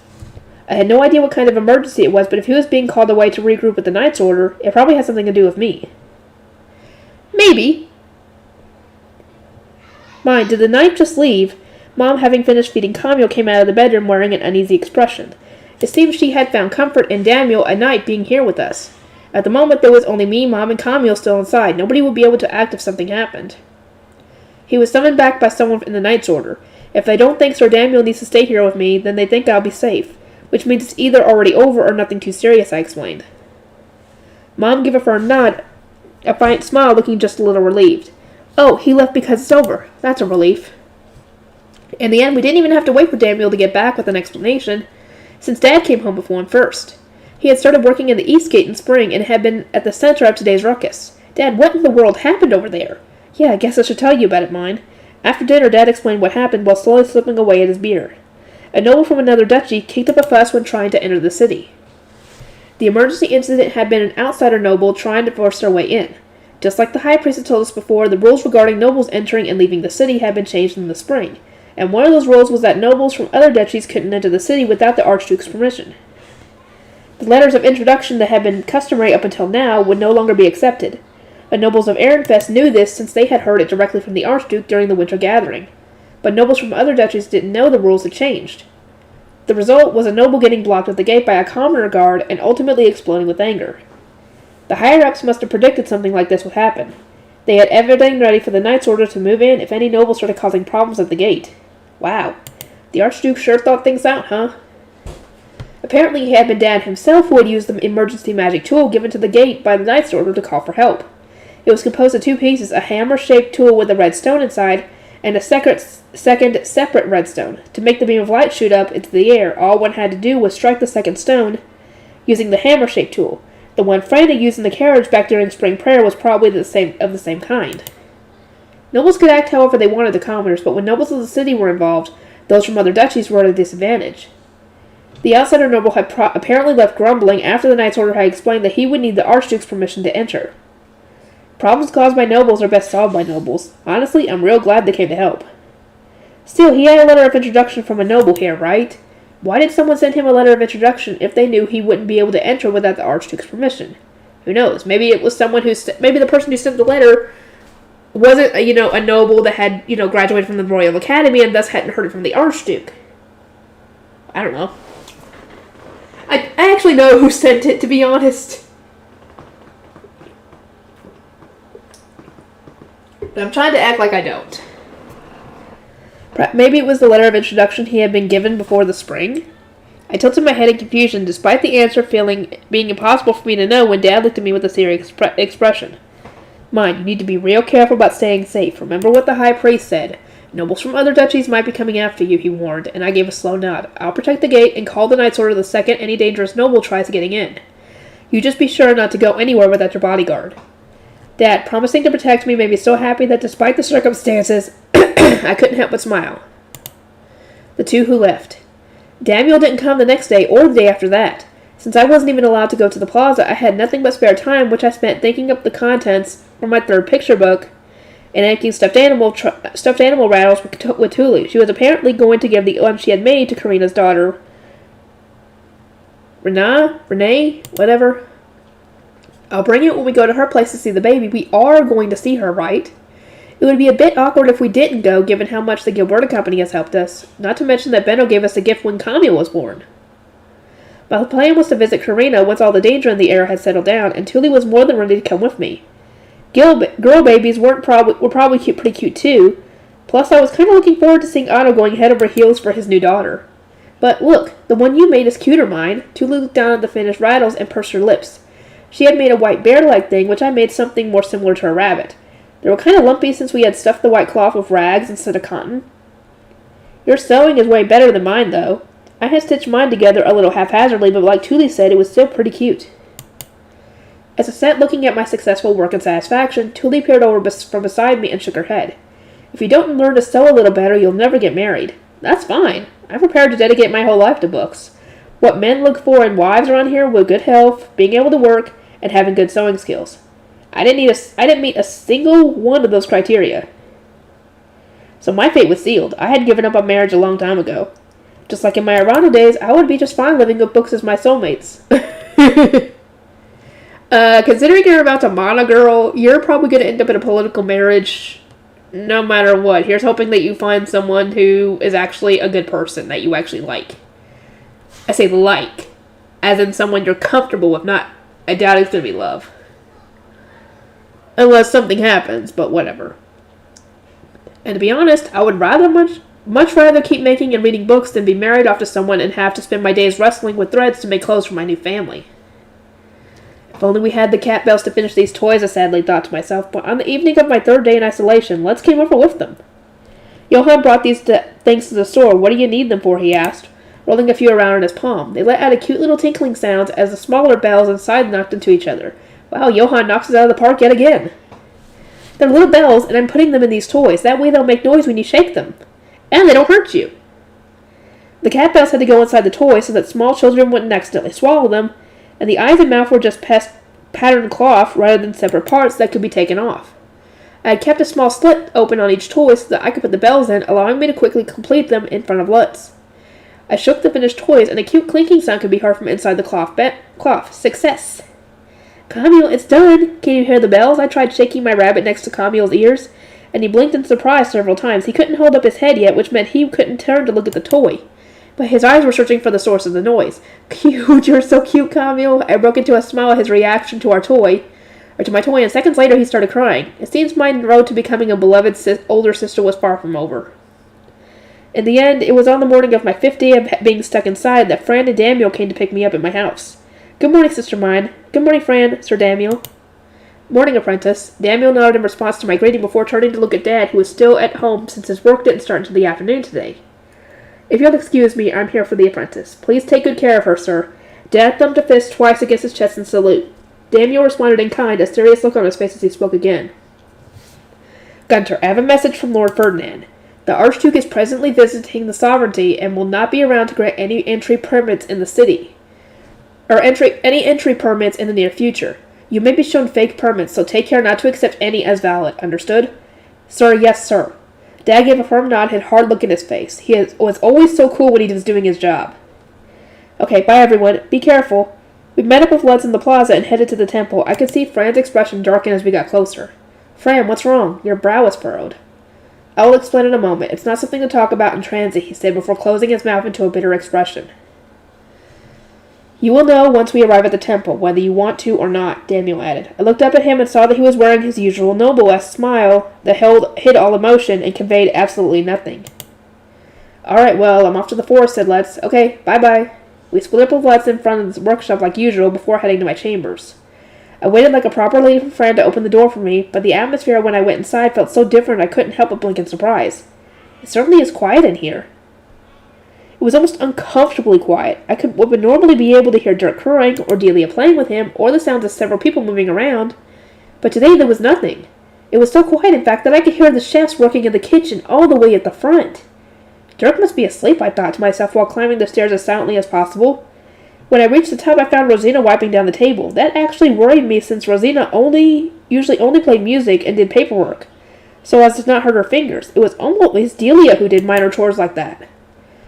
I had no idea what kind of emergency it was, but if he was being called away to regroup with the knight's order, it probably had something to do with me. Maybe. Mind, did the knight just leave? Mom, having finished feeding Camille, came out of the bedroom wearing an uneasy expression. It seemed she had found comfort in Daniel, a knight, being here with us. At the moment, there was only me, Mom, and Camille still inside. Nobody would be able to act if something happened. He was summoned back by someone in the knight's order. If they don't think Sir Daniel needs to stay here with me, then they think I'll be safe. Which means it's either already over or nothing too serious, I explained. Mom gave a firm nod, a faint smile, looking just a little relieved. Oh, he left because it's over. That's a relief. In the end, we didn't even have to wait for Daniel to get back with an explanation, since Dad came home before him first. He had started working in the East Gate in spring and had been at the center of today's ruckus. Dad, what in the world happened over there? Yeah, I guess I should tell you about it, mine. After dinner, Dad explained what happened while slowly slipping away at his beer. A noble from another duchy kicked up a fuss when trying to enter the city. The emergency incident had been an outsider noble trying to force their way in. Just like the high priest had told us before, the rules regarding nobles entering and leaving the city had been changed in the spring, and one of those rules was that nobles from other duchies couldn't enter the city without the Archduke's permission. The letters of introduction that had been customary up until now would no longer be accepted. The nobles of Ehrenfest knew this since they had heard it directly from the Archduke during the winter gathering, but nobles from other duchies didn't know the rules had changed. The result was a noble getting blocked at the gate by a commoner guard and ultimately exploding with anger. The higher-ups must have predicted something like this would happen. They had everything ready for the knight's order to move in if any noble started causing problems at the gate. Wow. The Archduke sure thought things out, huh? Apparently it had been Dad himself who had used the emergency magic tool given to the gate by the knight's order to call for help. It was composed of 2 pieces, a hammer-shaped tool with a red stone inside, and a second separate red stone. To make the beam of light shoot up into the air, all one had to do was strike the second stone using the hammer-shaped tool. The one Franny used in the carriage back during spring prayer was probably of the same kind. Nobles could act however they wanted to commoners, but when nobles of the city were involved, those from other duchies were at a disadvantage. The outsider noble had apparently left grumbling after the knight's order had explained that he would need the Archduke's permission to enter. Problems caused by nobles are best solved by nobles. Honestly, I'm real glad they came to help. Still, he had a letter of introduction from a noble here, right? Why did someone send him a letter of introduction if they knew he wouldn't be able to enter without the Archduke's permission? Who knows? Maybe it was someone maybe the person who sent the letter wasn't, a noble that had, graduated from the Royal Academy and thus hadn't heard it from the Archduke. I don't know. I actually know who sent it, to be honest. But I'm trying to act like I don't. Maybe it was the letter of introduction he had been given before the spring? I tilted my head in confusion, despite the answer being impossible for me to know when Dad looked at me with a serious expression. Mind, you need to be real careful about staying safe. Remember what the high priest said. Nobles from other duchies might be coming after you, he warned, and I gave a slow nod. I'll protect the gate and call the knight's order the second any dangerous noble tries getting in. You just be sure not to go anywhere without your bodyguard. Dad, promising to protect me, made me so happy that despite the circumstances, I couldn't help but smile. The 2 who left. Daniel didn't come the next day or the day after that. Since I wasn't even allowed to go to the plaza, I had nothing but spare time, which I spent thinking up the contents for my 3rd picture book and making stuffed animal rattles with Tuli. She was apparently going to give the one she had made to Karina's daughter, Renee, whatever. I'll bring it when we go to her place to see the baby. We are going to see her, right? It would be a bit awkward if we didn't go, given how much the Gilberta Company has helped us. Not to mention that Benno gave us a gift when Camille was born. My plan was to visit Karina once all the danger in the air had settled down, and Tuli was more than ready to come with me. Girl babies were probably pretty cute too. Plus, I was kind of looking forward to seeing Otto going head over heels for his new daughter. But look, the one you made is cuter, mine. Tuli looked down at the finished rattles and pursed her lips. She had made a white bear-like thing, which I made something more similar to a rabbit. They were kind of lumpy since we had stuffed the white cloth with rags instead of cotton. Your sewing is way better than mine, though. I had stitched mine together a little haphazardly, but like Tuli said, it was still pretty cute. As I sat looking at my successful work in satisfaction, Tuli peered over from beside me and shook her head. If you don't learn to sew a little better, you'll never get married. That's fine. I'm prepared to dedicate my whole life to books. What men look for in wives around here were good health, being able to work, and having good sewing skills. I didn't meet a single one of those criteria. So my fate was sealed. I had given up on marriage a long time ago. Just like in my Arana days, I would be just fine living with books as my soulmates. Considering you're about to mana girl, you're probably going to end up in a political marriage no matter what. Here's hoping that you find someone who is actually a good person that you actually like. I say like, as in someone you're comfortable with, not, I doubt it's going to be love. Unless something happens, but whatever. And to be honest, I would much rather keep making and reading books than be married off to someone and have to spend my days wrestling with threads to make clothes for my new family. If only we had the cat bells to finish these toys, I sadly thought to myself, but on the evening of my third day in isolation, Let's came over with them. Johann brought these things to the store. What do you need them for, he asked, rolling a few around in his palm. They let out a cute little tinkling sound as the smaller bells inside knocked into each other. Wow, Johann knocks us out of the park yet again. They're little bells, and I'm putting them in these toys. That way they'll make noise when you shake them. And they don't hurt you. The cat bells had to go inside the toy so that small children wouldn't accidentally swallow them, and the eyes and mouth were just patterned cloth rather than separate parts that could be taken off. I had kept a small slit open on each toy so that I could put the bells in, allowing me to quickly complete them in front of Lutz. I shook the finished toys, and a cute clinking sound could be heard from inside the cloth. Success! Camille, it's done! Can you hear the bells? I tried shaking my rabbit next to Camille's ears, and he blinked in surprise several times. He couldn't hold up his head yet, which meant he couldn't turn to look at the toy. But his eyes were searching for the source of the noise. Cute, you're so cute, Camille. I broke into a smile at his reaction to my toy, and seconds later he started crying. It seems my road to becoming a beloved older sister was far from over. In the end, it was on the morning of my 5th day of being stuck inside that Fran and Daniel came to pick me up at my house. Good morning, sister mine. Good morning, Fran, Sir Daniel. Morning, apprentice. Daniel nodded in response to my greeting before turning to look at Dad, who was still at home since his work didn't start until the afternoon today. If you'll excuse me, I'm here for the apprentice. Please take good care of her, sir. Dad thumped a fist twice against his chest in salute. Daniel responded in kind, a serious look on his face as he spoke again. Gunter, I have a message from Lord Ferdinand. The Archduke is presently visiting the sovereignty and will not be around to grant any entry permits in the city. Any entry permits in the near future. You may be shown fake permits, so take care not to accept any as valid. Understood? Sir, yes, sir. Dad gave a firm nod and had a hard look in his face. He was always so cool when he was doing his job. Okay, bye everyone. Be careful. We met up with Lutz in the plaza and headed to the temple. I could see Fran's expression darken as we got closer. Fran, what's wrong? Your brow is furrowed. I will explain in a moment. It's not something to talk about in transit, he said before closing his mouth into a bitter expression. You will know once we arrive at the temple, whether you want to or not, Daniel added. I looked up at him and saw that he was wearing his usual noble-esque smile that hid all emotion and conveyed absolutely nothing. All right, well, I'm off to the forest, said Lutz. Okay, bye-bye. We split up with Lutz in front of the workshop like usual before heading to my chambers. I waited like a proper lady for Fran to open the door for me, but the atmosphere when I went inside felt so different I couldn't help but blink in surprise. It certainly is quiet in here. It was almost uncomfortably quiet. I would normally be able to hear Dirk crowing, or Delia playing with him, or the sounds of several people moving around. But today there was nothing. It was so quiet, in fact, that I could hear the chefs working in the kitchen all the way at the front. Dirk must be asleep, I thought to myself while climbing the stairs as silently as possible. When I reached the top, I found Rosina wiping down the table. That actually worried me since Rosina usually only played music and did paperwork, so as to not hurt her fingers. It was always Delia who did minor chores like that.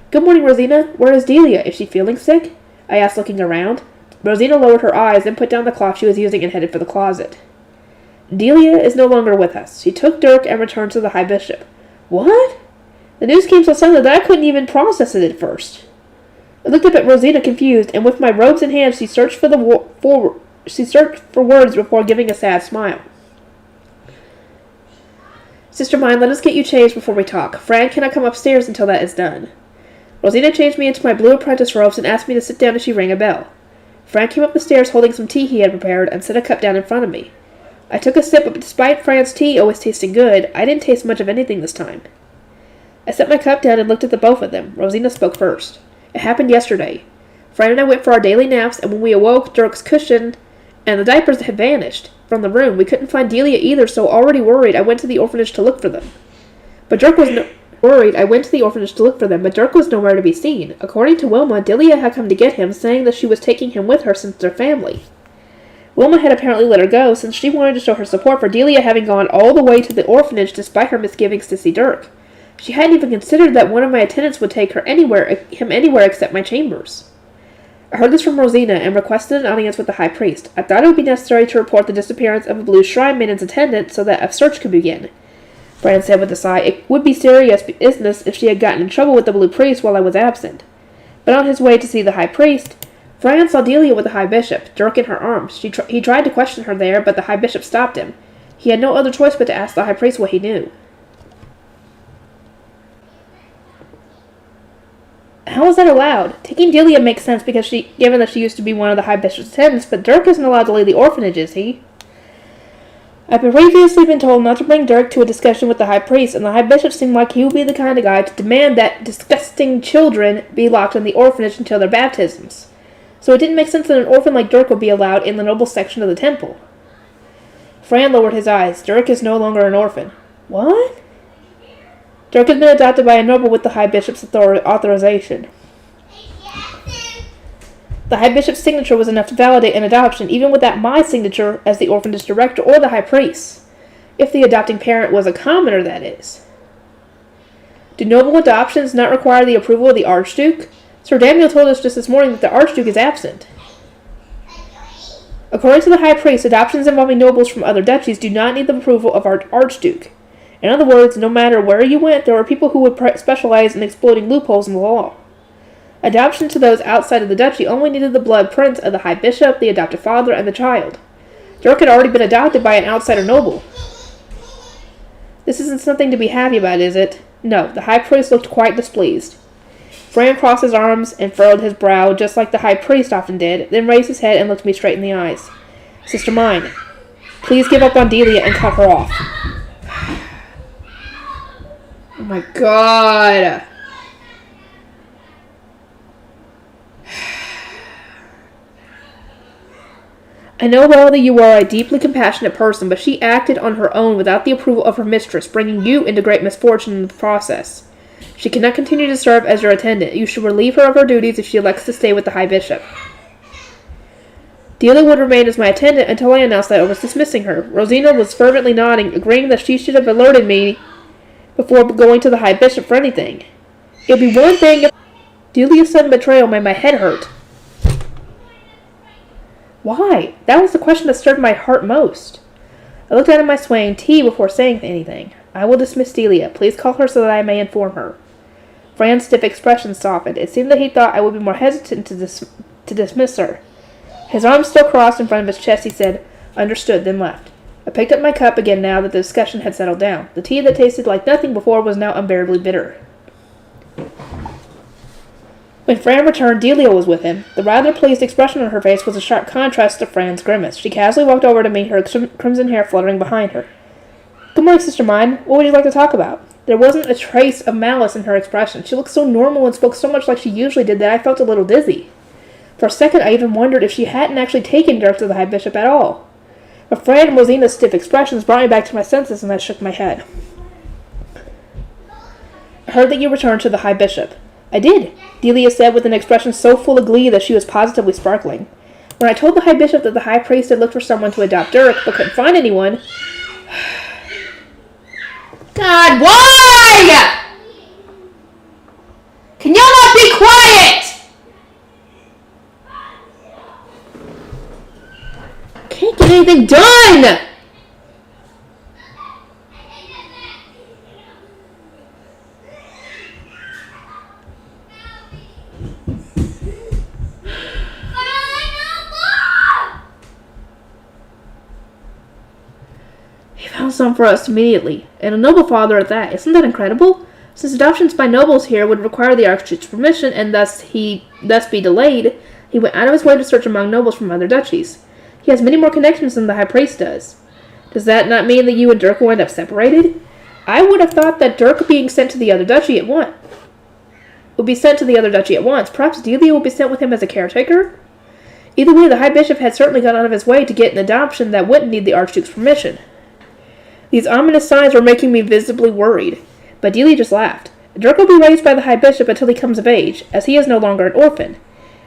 Good morning, Rosina. Where is Delia? Is she feeling sick? I asked, looking around. Rosina lowered her eyes, then put down the cloth she was using and headed for the closet. Delia is no longer with us. She took Dirk and returned to the High Bishop. What? The news came so suddenly that I couldn't even process it at first. I looked up at Rosina confused, and with my robes in hand, she searched for words before giving a sad smile. Sister mine, let us get you changed before we talk. Fran cannot come upstairs until that is done. Rosina changed me into my blue apprentice robes and asked me to sit down as she rang a bell. Fran came up the stairs holding some tea he had prepared and set a cup down in front of me. I took a sip, but despite Fran's tea always tasting good, I didn't taste much of anything this time. I set my cup down and looked at the both of them. Rosina spoke first. It happened yesterday. Fran and I went for our daily naps, and when we awoke, Dirk's cushion and the diapers had vanished from the room. We couldn't find Delia either, so already worried, I went to the orphanage to look for them. But Dirk was nowhere to be seen. According to Wilma, Delia had come to get him, saying that she was taking him with her since their family. Wilma had apparently let her go, since she wanted to show her support for Delia having gone all the way to the orphanage despite her misgivings to see Dirk. She hadn't even considered that one of my attendants would take him anywhere except my chambers. I heard this from Rosina and requested an audience with the high priest. I thought it would be necessary to report the disappearance of a blue shrine maiden's attendant so that a search could begin. Fran said with a sigh, it would be serious business if she had gotten in trouble with the blue priest while I was absent. But on his way to see the high priest, Fran saw Delia with the high bishop, Dirk in her arms. He tried to question her there, but the high bishop stopped him. He had no other choice but to ask the high priest what he knew. How was that allowed? Taking Delia makes sense given that she used to be one of the high bishop's attendants, but Dirk isn't allowed to leave the orphanage, is he? I've previously been told not to bring Dirk to a discussion with the high priest, and the high bishop seemed like he would be the kind of guy to demand that disgusting children be locked in the orphanage until their baptisms. So it didn't make sense that an orphan like Dirk would be allowed in the noble section of the temple. Fran lowered his eyes. Dirk is no longer an orphan. What? Dirk has been adopted by a noble with the high bishop's authorization. The high bishop's signature was enough to validate an adoption, even without my signature as the orphanage director or the high priest. If the adopting parent was a commoner, that is. Do noble adoptions not require the approval of the Archduke? Sir Daniel told us just this morning that the Archduke is absent. According to the high priest, adoptions involving nobles from other duchies do not need the approval of our Archduke. In other words, no matter where you went, there were people who would specialize in exploiting loopholes in the law. Adoption to those outside of the duchy only needed the blood prints of the high bishop, the adoptive father, and the child. Dirk had already been adopted by an outsider noble. This isn't something to be happy about, is it? No, the high priest looked quite displeased. Fran crossed his arms and furrowed his brow, just like the high priest often did, then raised his head and looked me straight in the eyes. Sister mine, please give up on Delia and cut her off. Oh my god. I know well that you are a deeply compassionate person, but she acted on her own without the approval of her mistress, bringing you into great misfortune in the process. She cannot continue to serve as your attendant. You should relieve her of her duties if she elects to stay with the high bishop. Delia would remain as my attendant until I announced that I was dismissing her. Rosina was fervently nodding, agreeing that she should have alerted me before going to the high bishop for anything. It would be one thing if Delia's sudden betrayal made my head hurt. Why? That was the question that stirred my heart most. I looked out at my swaying tea before saying anything. I will dismiss Delia. Please call her so that I may inform her. Fran's stiff expression softened. It seemed that he thought I would be more hesitant to dismiss her. His arms still crossed in front of his chest, he said, understood, then left. I picked up my cup again now that the discussion had settled down. The tea that tasted like nothing before was now unbearably bitter. When Fran returned, Delia was with him. The rather pleased expression on her face was a sharp contrast to Fran's grimace. She casually walked over to me, her crimson hair fluttering behind her. Good morning, sister mine. What would you like to talk about? There wasn't a trace of malice in her expression. She looked so normal and spoke so much like she usually did that I felt a little dizzy. For a second, I even wondered if she hadn't actually taken Dirk to the high bishop at all. But Fran and Rosina's stiff expressions brought me back to my senses, and I shook my head. I heard that you returned to the high bishop. I did, Delia said with an expression so full of glee that she was positively sparkling. When I told the high bishop that the high priest had looked for someone to adopt Dirk, but couldn't find anyone... God, why? Can y'all not be quiet? I can't get anything done! Some for us immediately, and a noble father at that. Isn't that incredible? Since adoptions by nobles here would require the Archduke's permission and thus be delayed, He went out of his way to search among nobles from other duchies. He has many more connections than the High Priest does. Does that not mean that you and Dirk will end up separated? I would have thought that Dirk being sent to the other duchy at once would be sent to the other duchy at once. Perhaps Delia will be sent with him as a caretaker? Either way, the High Bishop had certainly gone out of his way to get an adoption that wouldn't need the Archduke's permission. These ominous signs were making me visibly worried, but Delia just laughed. Dirk will be raised by the High Bishop until he comes of age, as he is no longer an orphan.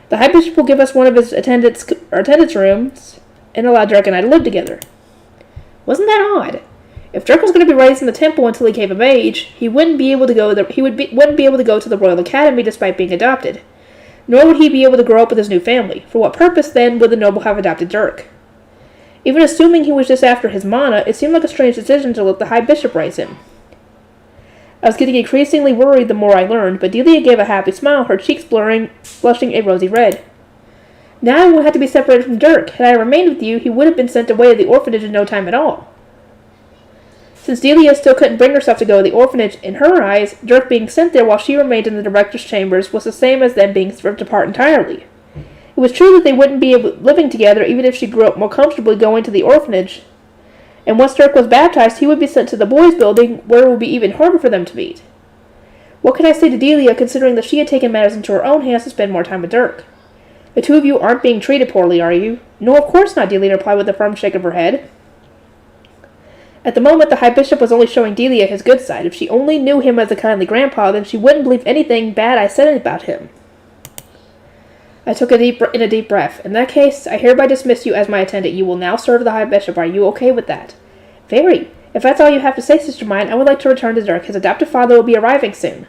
The High Bishop will give us one of his attendant's rooms and allow Dirk and I to live together. Wasn't that odd? If Dirk was going to be raised in the temple until he came of age, he wouldn't be able to go to the Royal Academy despite being adopted. Nor would he be able to grow up with his new family. For what purpose, then, would the noble have adopted Dirk? Even assuming he was just after his mana, it seemed like a strange decision to let the High Bishop raise him. I was getting increasingly worried the more I learned, but Delia gave a happy smile, her cheeks blushing a rosy red. Now I won't have to be separated from Dirk. Had I remained with you, he would have been sent away to the orphanage in no time at all. Since Delia still couldn't bring herself to go to the orphanage, in her eyes, Dirk being sent there while she remained in the director's chambers was the same as them being ripped apart entirely. It was true that they wouldn't be living together even if she grew up more comfortably going to the orphanage, and once Dirk was baptized, he would be sent to the boys' building, where it would be even harder for them to meet. What could I say to Delia, considering that she had taken matters into her own hands to spend more time with Dirk? The two of you aren't being treated poorly, are you? No, of course not, Delia replied with a firm shake of her head. At the moment, the High Bishop was only showing Delia his good side. If she only knew him as a kindly grandpa, then she wouldn't believe anything bad I said about him. I took a deep breath. In that case, I hereby dismiss you as my attendant. You will now serve the High Bishop. Are you okay with that? Very. If that's all you have to say, sister mine, I would like to return to Dirk. His adoptive father will be arriving soon.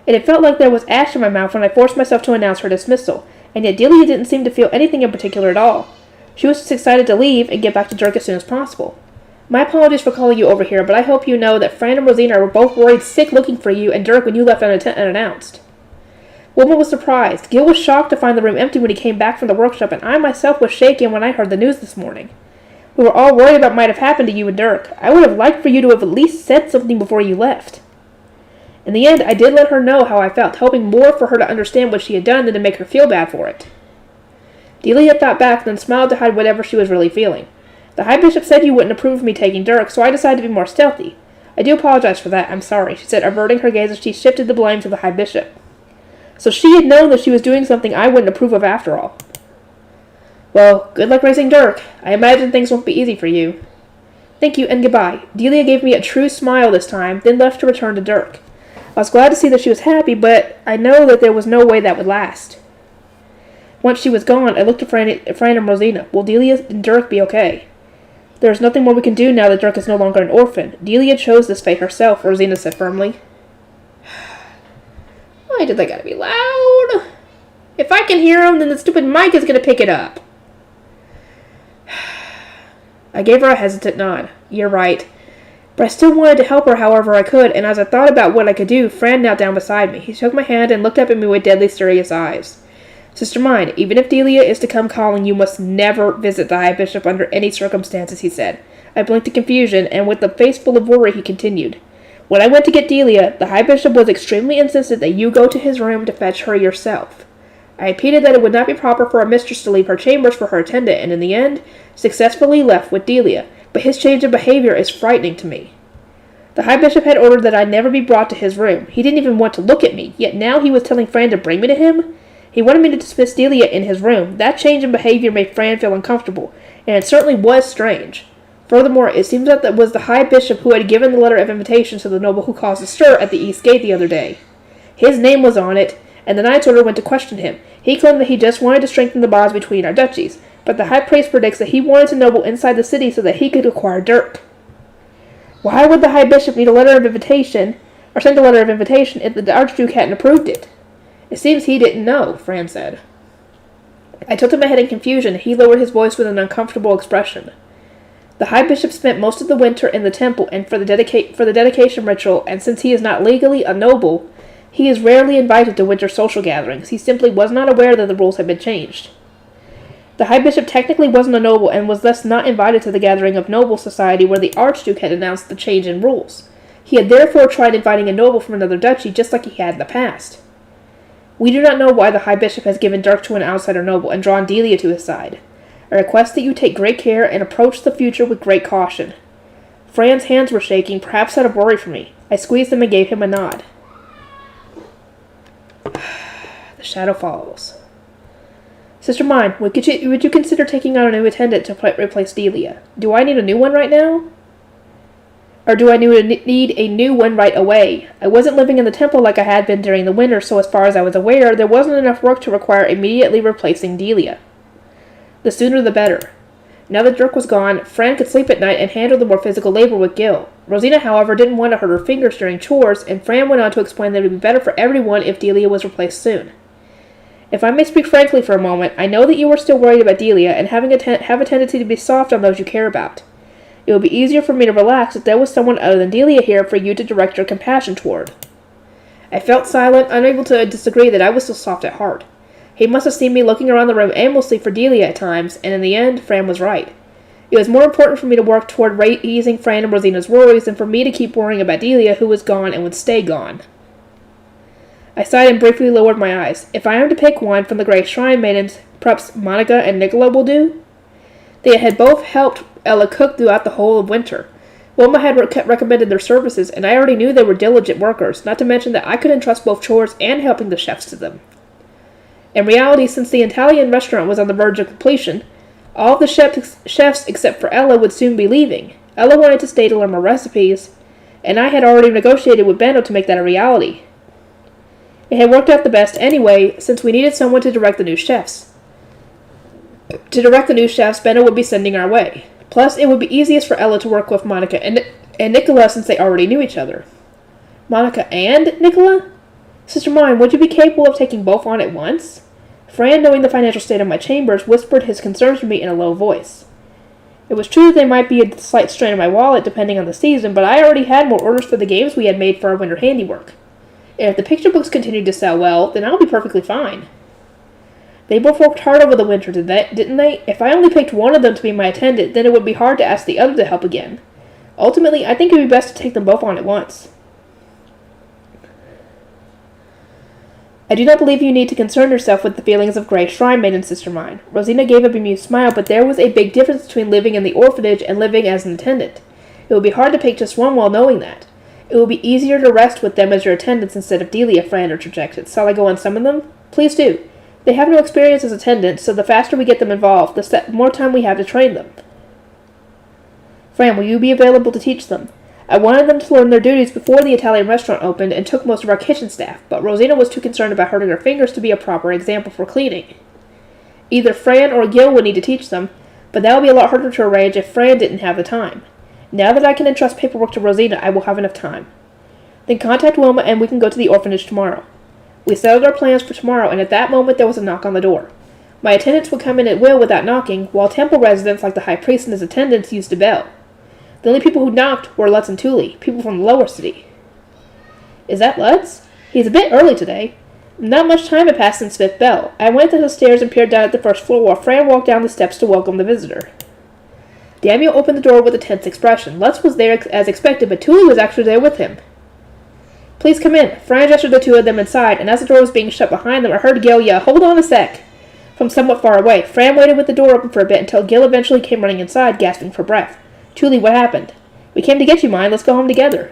And it felt like there was ash in my mouth when I forced myself to announce her dismissal, and yet Delia didn't seem to feel anything in particular at all. She was just excited to leave and get back to Dirk as soon as possible. My apologies for calling you over here, but I hope you know that Fran and Rosina were both worried sick looking for you and Dirk when you left unannounced. Wilma was surprised. Gil was shocked to find the room empty when he came back from the workshop, and I myself was shaken when I heard the news this morning. We were all worried about what might have happened to you and Dirk. I would have liked for you to have at least said something before you left. In the end, I did let her know how I felt, hoping more for her to understand what she had done than to make her feel bad for it. Delia thought back, then smiled to hide whatever she was really feeling. The High Bishop said you wouldn't approve of me taking Dirk, so I decided to be more stealthy. I do apologize for that. I'm sorry, she said, averting her gaze as she shifted the blame to the High Bishop. So she had known that she was doing something I wouldn't approve of after all. Well, good luck raising Dirk. I imagine things won't be easy for you. Thank you, and goodbye. Delia gave me a true smile this time, then left to return to Dirk. I was glad to see that she was happy, but I know that there was no way that would last. Once she was gone, I looked at Fran and Rosina. Will Delia and Dirk be okay? There is nothing more we can do now that Dirk is no longer an orphan. Delia chose this fate herself, Rosina said firmly. Why did they gotta be loud? If I can hear them, then the stupid mic is gonna pick it up. I gave her a hesitant nod. You're right. But I still wanted to help her however I could, and as I thought about what I could do, Fran knelt down beside me. He took my hand and looked up at me with deadly serious eyes. Sister mine, even if Delia is to come calling, you must never visit the High Bishop under any circumstances, he said. I blinked in confusion, and with a face full of worry, he continued. When I went to get Delia, the High Bishop was extremely insistent that you go to his room to fetch her yourself. I repeated that it would not be proper for a mistress to leave her chambers for her attendant, and in the end, successfully left with Delia, but his change of behavior is frightening to me. The High Bishop had ordered that I never be brought to his room. He didn't even want to look at me, yet now he was telling Fran to bring me to him? He wanted me to dismiss Delia in his room. That change in behavior made Fran feel uncomfortable, and it certainly was strange. Furthermore, it seems that it was the High Bishop who had given the letter of invitation to the noble who caused a stir at the East Gate the other day. His name was on it, and the Knight's Order went to question him. He claimed that he just wanted to strengthen the bonds between our duchies, but the High Priest predicts that he wanted to noble inside the city so that he could acquire Dirk. Why would the High Bishop need a letter of invitation, or send a letter of invitation, if the Archduke hadn't approved it? It seems he didn't know, Fran said. I tilted my head in confusion, and he lowered his voice with an uncomfortable expression. The High Bishop spent most of the winter in the temple and for the dedication ritual, and since he is not legally a noble, he is rarely invited to winter social gatherings. He simply was not aware that the rules had been changed. The High Bishop technically wasn't a noble and was thus not invited to the gathering of noble society where the Archduke had announced the change in rules. He had therefore tried inviting a noble from another duchy just like he had in the past. We do not know why the High Bishop has given Dirk to an outsider noble and drawn Delia to his side. I request that you take great care and approach the future with great caution. Fran's hands were shaking, perhaps out of worry for me. I squeezed them and gave him a nod. The shadow follows. Sister mine, would you consider taking on a new attendant to replace Delia? Do I need a new one right now? Or do I need a new one right away? I wasn't living in the temple like I had been during the winter, so as far as I was aware, there wasn't enough work to require immediately replacing Delia. The sooner the better. Now that Dirk was gone, Fran could sleep at night and handle the more physical labor with Gil. Rosina, however, didn't want to hurt her fingers during chores, and Fran went on to explain that it would be better for everyone if Delia was replaced soon. If I may speak frankly for a moment, I know that you are still worried about Delia and have a tendency to be soft on those you care about. It would be easier for me to relax if there was someone other than Delia here for you to direct your compassion toward. I felt silent, unable to disagree that I was still soft at heart. He must have seen me looking around the room aimlessly for Delia at times, and in the end, Fran was right. It was more important for me to work toward easing Fran and Rosina's worries than for me to keep worrying about Delia, who was gone and would stay gone. I sighed and briefly lowered my eyes. If I am to pick one from the Grey Shrine Maidens, perhaps Monica and Nicola will do? They had both helped Ella cook throughout the whole of winter. Wilma had recommended their services, and I already knew they were diligent workers, not to mention that I could entrust both chores and helping the chefs to them. In reality, since the Italian restaurant was on the verge of completion, all of the chefs except for Ella would soon be leaving. Ella wanted to stay to learn more recipes, and I had already negotiated with Benno to make that a reality. It had worked out the best anyway, since we needed someone to direct the new chefs. Benno would be sending our way. Plus, it would be easiest for Ella to work with Monica and Nicola since they already knew each other. Monica and Nicola? Sister mine, would you be capable of taking both on at once? Fran, knowing the financial state of my chambers, whispered his concerns to me in a low voice. It was true that there might be a slight strain on my wallet depending on the season, but I already had more orders for the games we had made for our winter handiwork. And if the picture books continued to sell well, then I'll be perfectly fine. They both worked hard over the winter, didn't they? If I only picked one of them to be my attendant, then it would be hard to ask the other to help again. Ultimately, I think it would be best to take them both on at once. I do not believe you need to concern yourself with the feelings of Grey Shrine Maiden, sister mine. Rosina gave a bemused smile, but there was a big difference between living in the orphanage and living as an attendant. It would be hard to pick just one while knowing that. It would be easier to rest with them as your attendants instead of Delia, Fran interjected. Shall I go and summon them? Please do. They have no experience as attendants, so the faster we get them involved, the more time we have to train them. Fran, will you be available to teach them? I wanted them to learn their duties before the Italian restaurant opened and took most of our kitchen staff, but Rosina was too concerned about hurting her fingers to be a proper example for cleaning. Either Fran or Gil would need to teach them, but that would be a lot harder to arrange if Fran didn't have the time. Now that I can entrust paperwork to Rosina, I will have enough time. Then contact Wilma and we can go to the orphanage tomorrow. We settled our plans for tomorrow, and at that moment there was a knock on the door. My attendants would come in at will without knocking, while temple residents like the high priest and his attendants used a bell. The only people who knocked were Lutz and Thule, people from the lower city. Is that Lutz? He's a bit early today. Not much time had passed since fifth bell. I went to the stairs and peered down at the first floor while Fran walked down the steps to welcome the visitor. Daniel opened the door with a tense expression. Lutz was there as expected, but Thule was actually there with him. Please come in. Fran gestured the two of them inside, and as the door was being shut behind them, I heard Gil yell, "Hold on a sec!" from somewhat far away. Fran waited with the door open for a bit until Gil eventually came running inside, gasping for breath. Thule, what happened? We came to get you, mine. Let's go home together.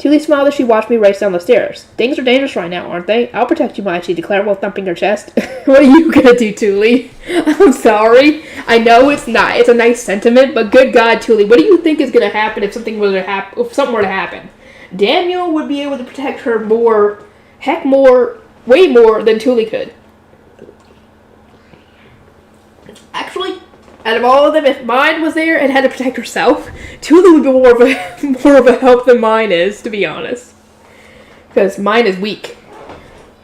Thule smiled as she watched me race down the stairs. Things are dangerous right now, aren't they? I'll protect you, mine, she declared while thumping her chest. What are you gonna do, Thule? I'm sorry. I know it's not. It's a nice sentiment, but good God, Thule, what do you think is gonna happen if something were to happen? Daniel would be able to protect her way more than Thule could. Actually, out of all of them, if mine was there and had to protect herself, Thule would be more of a help than mine is, to be honest. Because mine is weak.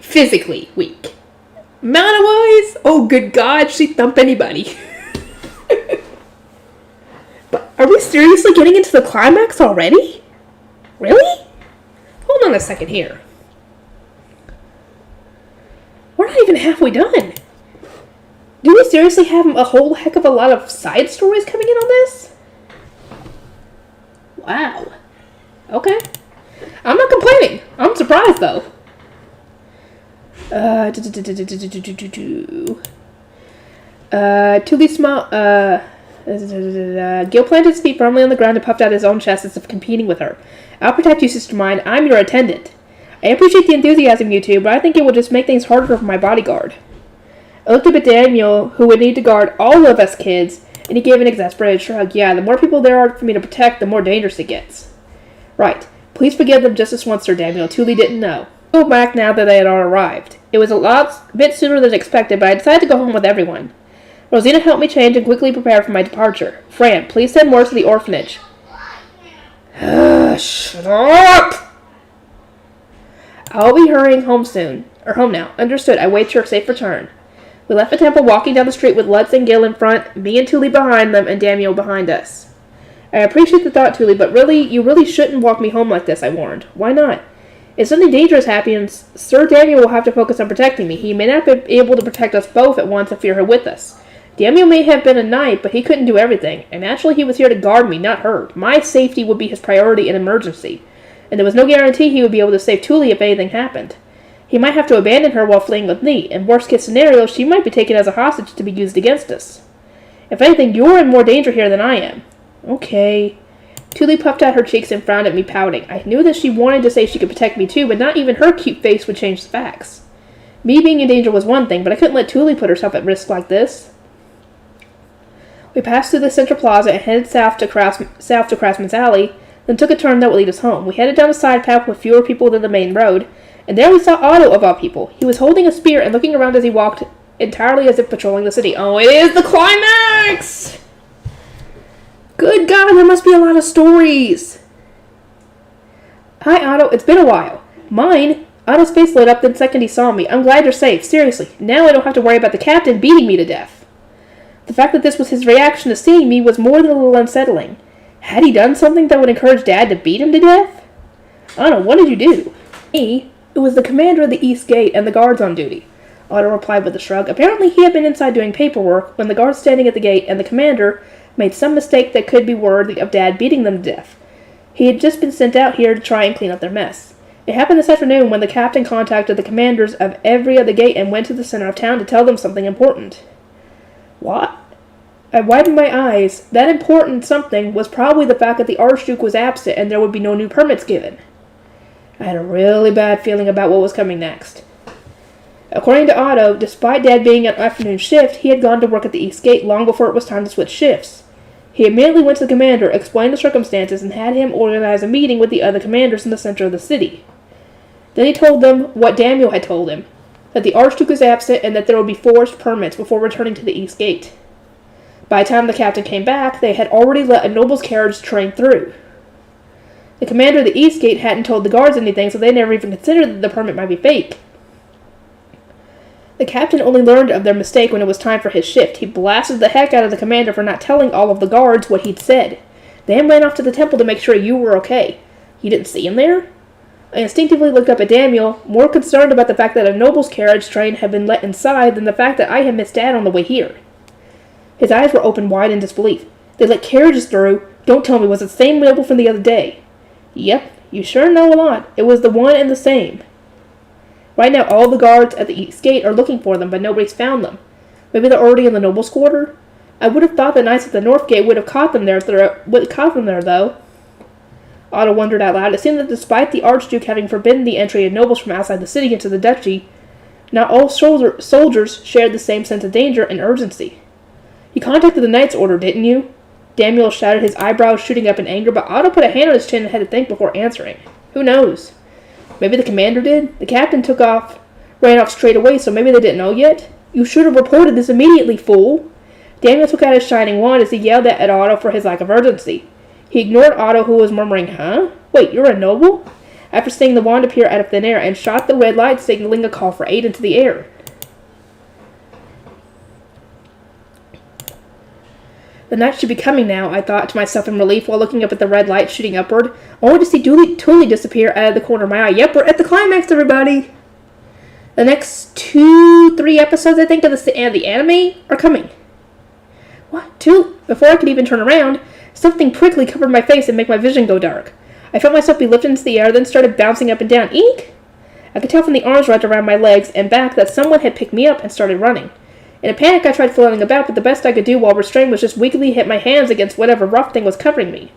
Physically weak. Mana-wise, oh good God, she'd thump anybody. But are we seriously getting into the climax already? Really? Hold on a second here. We're not even halfway done. Do we seriously have a whole heck of a lot of side stories coming in on this? Wow. Okay. I'm not complaining. I'm surprised, though. Tully small. Gil planted his feet firmly on the ground and puffed out his own chest as if competing with her. I'll protect you, Sister Mine. I'm your attendant. I appreciate the enthusiasm, you two, but I think it will just make things harder for my bodyguard. I looked up at Daniel, who would need to guard all of us kids, and he gave an exasperated shrug. Yeah, the more people there are for me to protect, the more dangerous it gets. Right. Please forgive them just this once, Sir Daniel. Tully didn't know. I go back now that they had all arrived. It was a bit sooner than expected, but I decided to go home with everyone. Rosina helped me change and quickly prepare for my departure. Fran, please send more to the orphanage. Shut up! I'll be hurrying home soon. Or home now. Understood. I wait your safe return. We left the temple walking down the street with Lutz and Gil in front, me and Tully behind them, and Daniel behind us. I appreciate the thought, Tully, but you really shouldn't walk me home like this, I warned. Why not? If something dangerous happens, Sir Daniel will have to focus on protecting me. He may not be able to protect us both at once if you're here with us. Daniel may have been a knight, but he couldn't do everything, and naturally he was here to guard me, not her. My safety would be his priority in emergency, and there was no guarantee he would be able to save Tully if anything happened. He might have to abandon her while fleeing with me. In worst-case scenario, she might be taken as a hostage to be used against us. If anything, you're in more danger here than I am. Okay. Tully puffed out her cheeks and frowned at me, pouting. I knew that she wanted to say she could protect me too, but not even her cute face would change the facts. Me being in danger was one thing, but I couldn't let Tully put herself at risk like this. We passed through the central plaza and headed south to Craftsman's Alley, then took a turn that would lead us home. We headed down a side path with fewer people than the main road, and there we saw Otto, of all people. He was holding a spear and looking around as he walked, entirely as if patrolling the city. Oh, it is the climax! Good God, there must be a lot of stories. Hi, Otto. It's been a while. Mine? Otto's face lit up the second he saw me. I'm glad you're safe. Seriously. Now I don't have to worry about the captain beating me to death. The fact that this was his reaction to seeing me was more than a little unsettling. Had he done something that would encourage Dad to beat him to death? Otto, what did you do? Me? It was the commander of the East Gate and the guards on duty. Otto replied with a shrug. Apparently he had been inside doing paperwork when the guards standing at the gate and the commander made some mistake that could be worthy of Dad beating them to death. He had just been sent out here to try and clean up their mess. It happened this afternoon when the captain contacted the commanders of every other gate and went to the center of town to tell them something important. What? I widened my eyes. That important something was probably the fact that the Archduke was absent and there would be no new permits given. I had a really bad feeling about what was coming next. According to Otto, despite Dad being on afternoon shift, he had gone to work at the East Gate long before it was time to switch shifts. He immediately went to the commander, explained the circumstances, and had him organize a meeting with the other commanders in the center of the city. Then he told them what Daniel had told him, that the Archduke was absent and that there would be forced permits before returning to the East Gate. By the time the captain came back, they had already let a noble's carriage train through. The commander of the East Gate hadn't told the guards anything, so they never even considered that the permit might be fake. The captain only learned of their mistake when it was time for his shift. He blasted the heck out of the commander for not telling all of the guards what he'd said. They then ran off to the temple to make sure you were okay. You didn't see him there? I instinctively looked up at Daniel, more concerned about the fact that a noble's carriage train had been let inside than the fact that I had missed Dad on the way here. His eyes were open wide in disbelief. They let carriages through? Don't tell me, was it the same noble from the other day? Yep, you sure know a lot. It was the one and the same. Right now, all the guards at the East Gate are looking for them, but nobody's found them. Maybe they're already in the noble's quarter? I would have thought the knights at the North Gate would have caught them there, though. Otto wondered out loud. It seemed that despite the Archduke having forbidden the entry of nobles from outside the city into the duchy, not all soldiers shared the same sense of danger and urgency. You contacted the Knight's Order, didn't you? Daniel shouted, his eyebrows shooting up in anger, but Otto put a hand on his chin and had to think before answering. Who knows? Maybe the commander did? The captain ran off straight away, so maybe they didn't know yet? You should have reported this immediately, fool! Daniel took out his shining wand as he yelled at Otto for his lack of urgency. He ignored Otto, who was murmuring, huh? Wait, you're a noble? After seeing the wand appear out of thin air, and shot the red light signaling a call for aid into the air. The night should be coming now, I thought to myself in relief while looking up at the red light shooting upward, only to see Tully disappear out of the corner of my eye. Yep, we're at the climax, everybody! The next 2-3 episodes, I think, of the anime are coming. What? Before I could even turn around, something prickly covered my face and made my vision go dark. I felt myself be lifted into the air, then started bouncing up and down. Eek! I could tell from the arms wrapped around my legs and back that someone had picked me up and started running. In a panic, I tried flailing about, but the best I could do while restrained was just weakly hit my hands against whatever rough thing was covering me.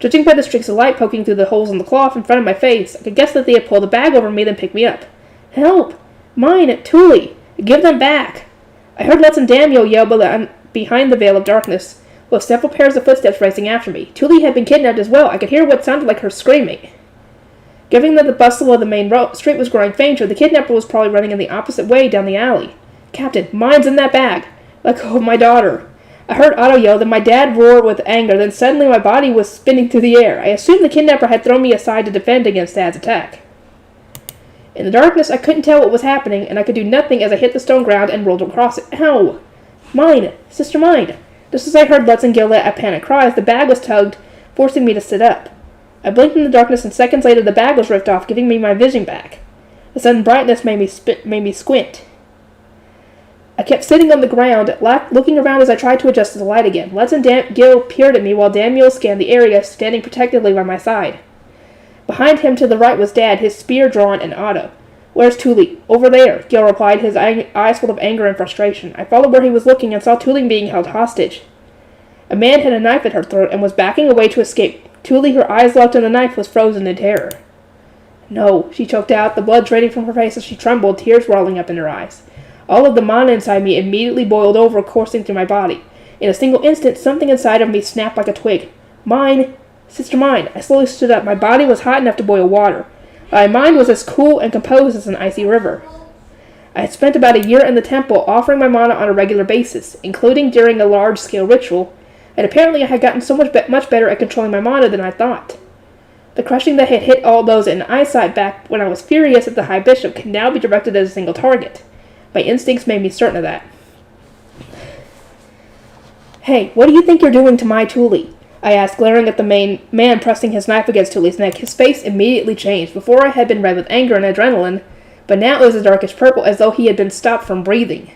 Judging by the streaks of light poking through the holes in the cloth in front of my face, I could guess that they had pulled a bag over me then picked me up. Help! Mine! Thule! Give them back! I heard Lutz and Daniel yell behind the veil of darkness, with several pairs of footsteps racing after me. Thule had been kidnapped as well. I could hear what sounded like her screaming. Given that the bustle of the main street was growing fainter, the kidnapper was probably running in the opposite way down the alley. Captain, mine's in that bag! Let go of my daughter! I heard Otto yell, then my dad roar with anger, then suddenly my body was spinning through the air. I assumed the kidnapper had thrown me aside to defend against Dad's attack. In the darkness, I couldn't tell what was happening, and I could do nothing as I hit the stone ground and rolled across it. Ow! Mine! Sister, mine! Just as I heard Lutz and Gil let out panic cries, the bag was tugged, forcing me to sit up. I blinked in the darkness, and seconds later the bag was ripped off, giving me my vision back. The sudden brightness made me squint. I kept sitting on the ground, looking around as I tried to adjust to the light again. Lutz and Gil peered at me while Daniel scanned the area, standing protectively by my side. Behind him to the right was Dad, his spear drawn, and Otto. Where's Thule? Over there, Gil replied, his eyes full of anger and frustration. I followed where he was looking and saw Thule being held hostage. A man had a knife at her throat and was backing away to escape. Thule, her eyes locked on the knife, was frozen in terror. No, she choked out, the blood draining from her face as she trembled, tears welling up in her eyes. All of the mana inside me immediately boiled over, coursing through my body. In a single instant, something inside of me snapped like a twig. Mine! Sister, mine! I slowly stood up. My body was hot enough to boil water. My mind was as cool and composed as an icy river. I had spent about a year in the temple, offering my mana on a regular basis, including during a large-scale ritual, and apparently I had gotten so much better at controlling my mana than I thought. The crushing that had hit all those in eyesight back when I was furious at the High Bishop could now be directed at a single target. My instincts made me certain of that. Hey, what do you think you're doing to my Thule? I asked, glaring at the main man pressing his knife against Thule's neck. His face immediately changed. Before I had been red with anger and adrenaline, but now it was a darkish purple, as though he had been stopped from breathing.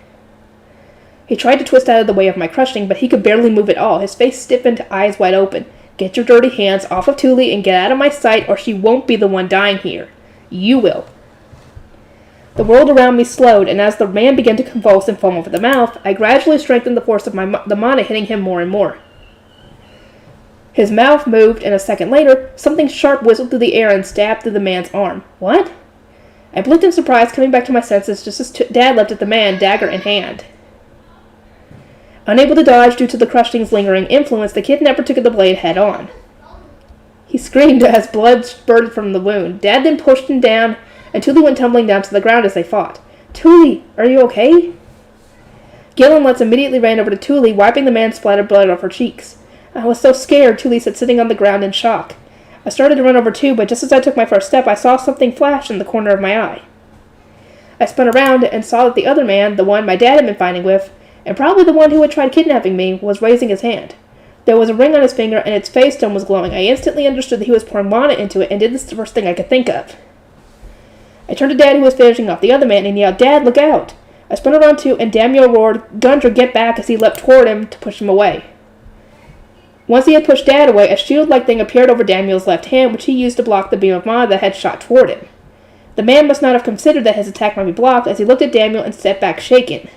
He tried to twist out of the way of my crushing, but he could barely move at all. His face stiffened, eyes wide open. Get your dirty hands off of Thule and get out of my sight, or she won't be the one dying here. You will. The world around me slowed, and as the man began to convulse and foam over the mouth, I gradually strengthened the force of the mana, hitting him more and more. His mouth moved, and a second later, something sharp whistled through the air and stabbed through the man's arm. What? I blinked in surprise, coming back to my senses just as Dad leapt at the man, dagger in hand. Unable to dodge due to the crushing's lingering influence, the kidnapper took the blade head on. He screamed as blood spurted from the wound. Dad then pushed him down, and Thule went tumbling down to the ground as they fought. Thule, are you okay? Gil and Lutz immediately ran over to Thule, wiping the man's splattered blood off her cheeks. I was so scared, Thule said, sitting on the ground in shock. I started to run over too, but just as I took my first step, I saw something flash in the corner of my eye. I spun around and saw that the other man, the one my dad had been fighting with, and probably the one who had tried kidnapping me, was raising his hand. There was a ring on his finger, and its face stone was glowing. I instantly understood that he was pouring mana into it, and did the first thing I could think of. I turned to Dad, who was finishing off the other man, and yelled, Dad, look out! I spun around too, and Daniel roared, Gundra, get back, as he leapt toward him to push him away. Once he had pushed Dad away, a shield-like thing appeared over Daniel's left hand, which he used to block the beam of mana that had shot toward him. The man must not have considered that his attack might be blocked, as he looked at Daniel and stepped back shaken.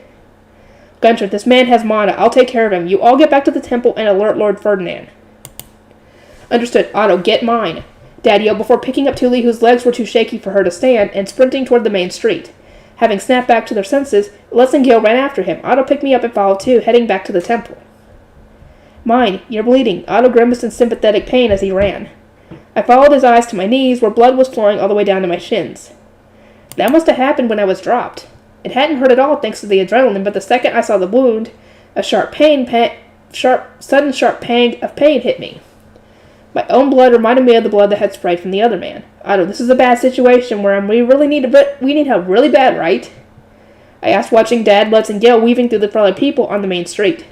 Gunter, this man has mana. I'll take care of him. You all get back to the temple and alert Lord Ferdinand. Understood. Otto, get mine. Dad yelled before picking up Thule, whose legs were too shaky for her to stand, and sprinting toward the main street. Having snapped back to their senses, Les and Gil ran after him. Otto picked me up and followed too, heading back to the temple. Mine, you're bleeding. Otto grimaced in sympathetic pain as he ran. I followed his eyes to my knees, where blood was flowing all the way down to my shins. That must have happened when I was dropped. It hadn't hurt at all thanks to the adrenaline, but the second I saw the wound, a sudden sharp pang of pain hit me. My own blood reminded me of the blood that had sprayed from the other man. Otto, this is a bad situation where we need help really bad, right? I asked, watching Dad, Lutz, and Gil weaving through the fellow people on the main street.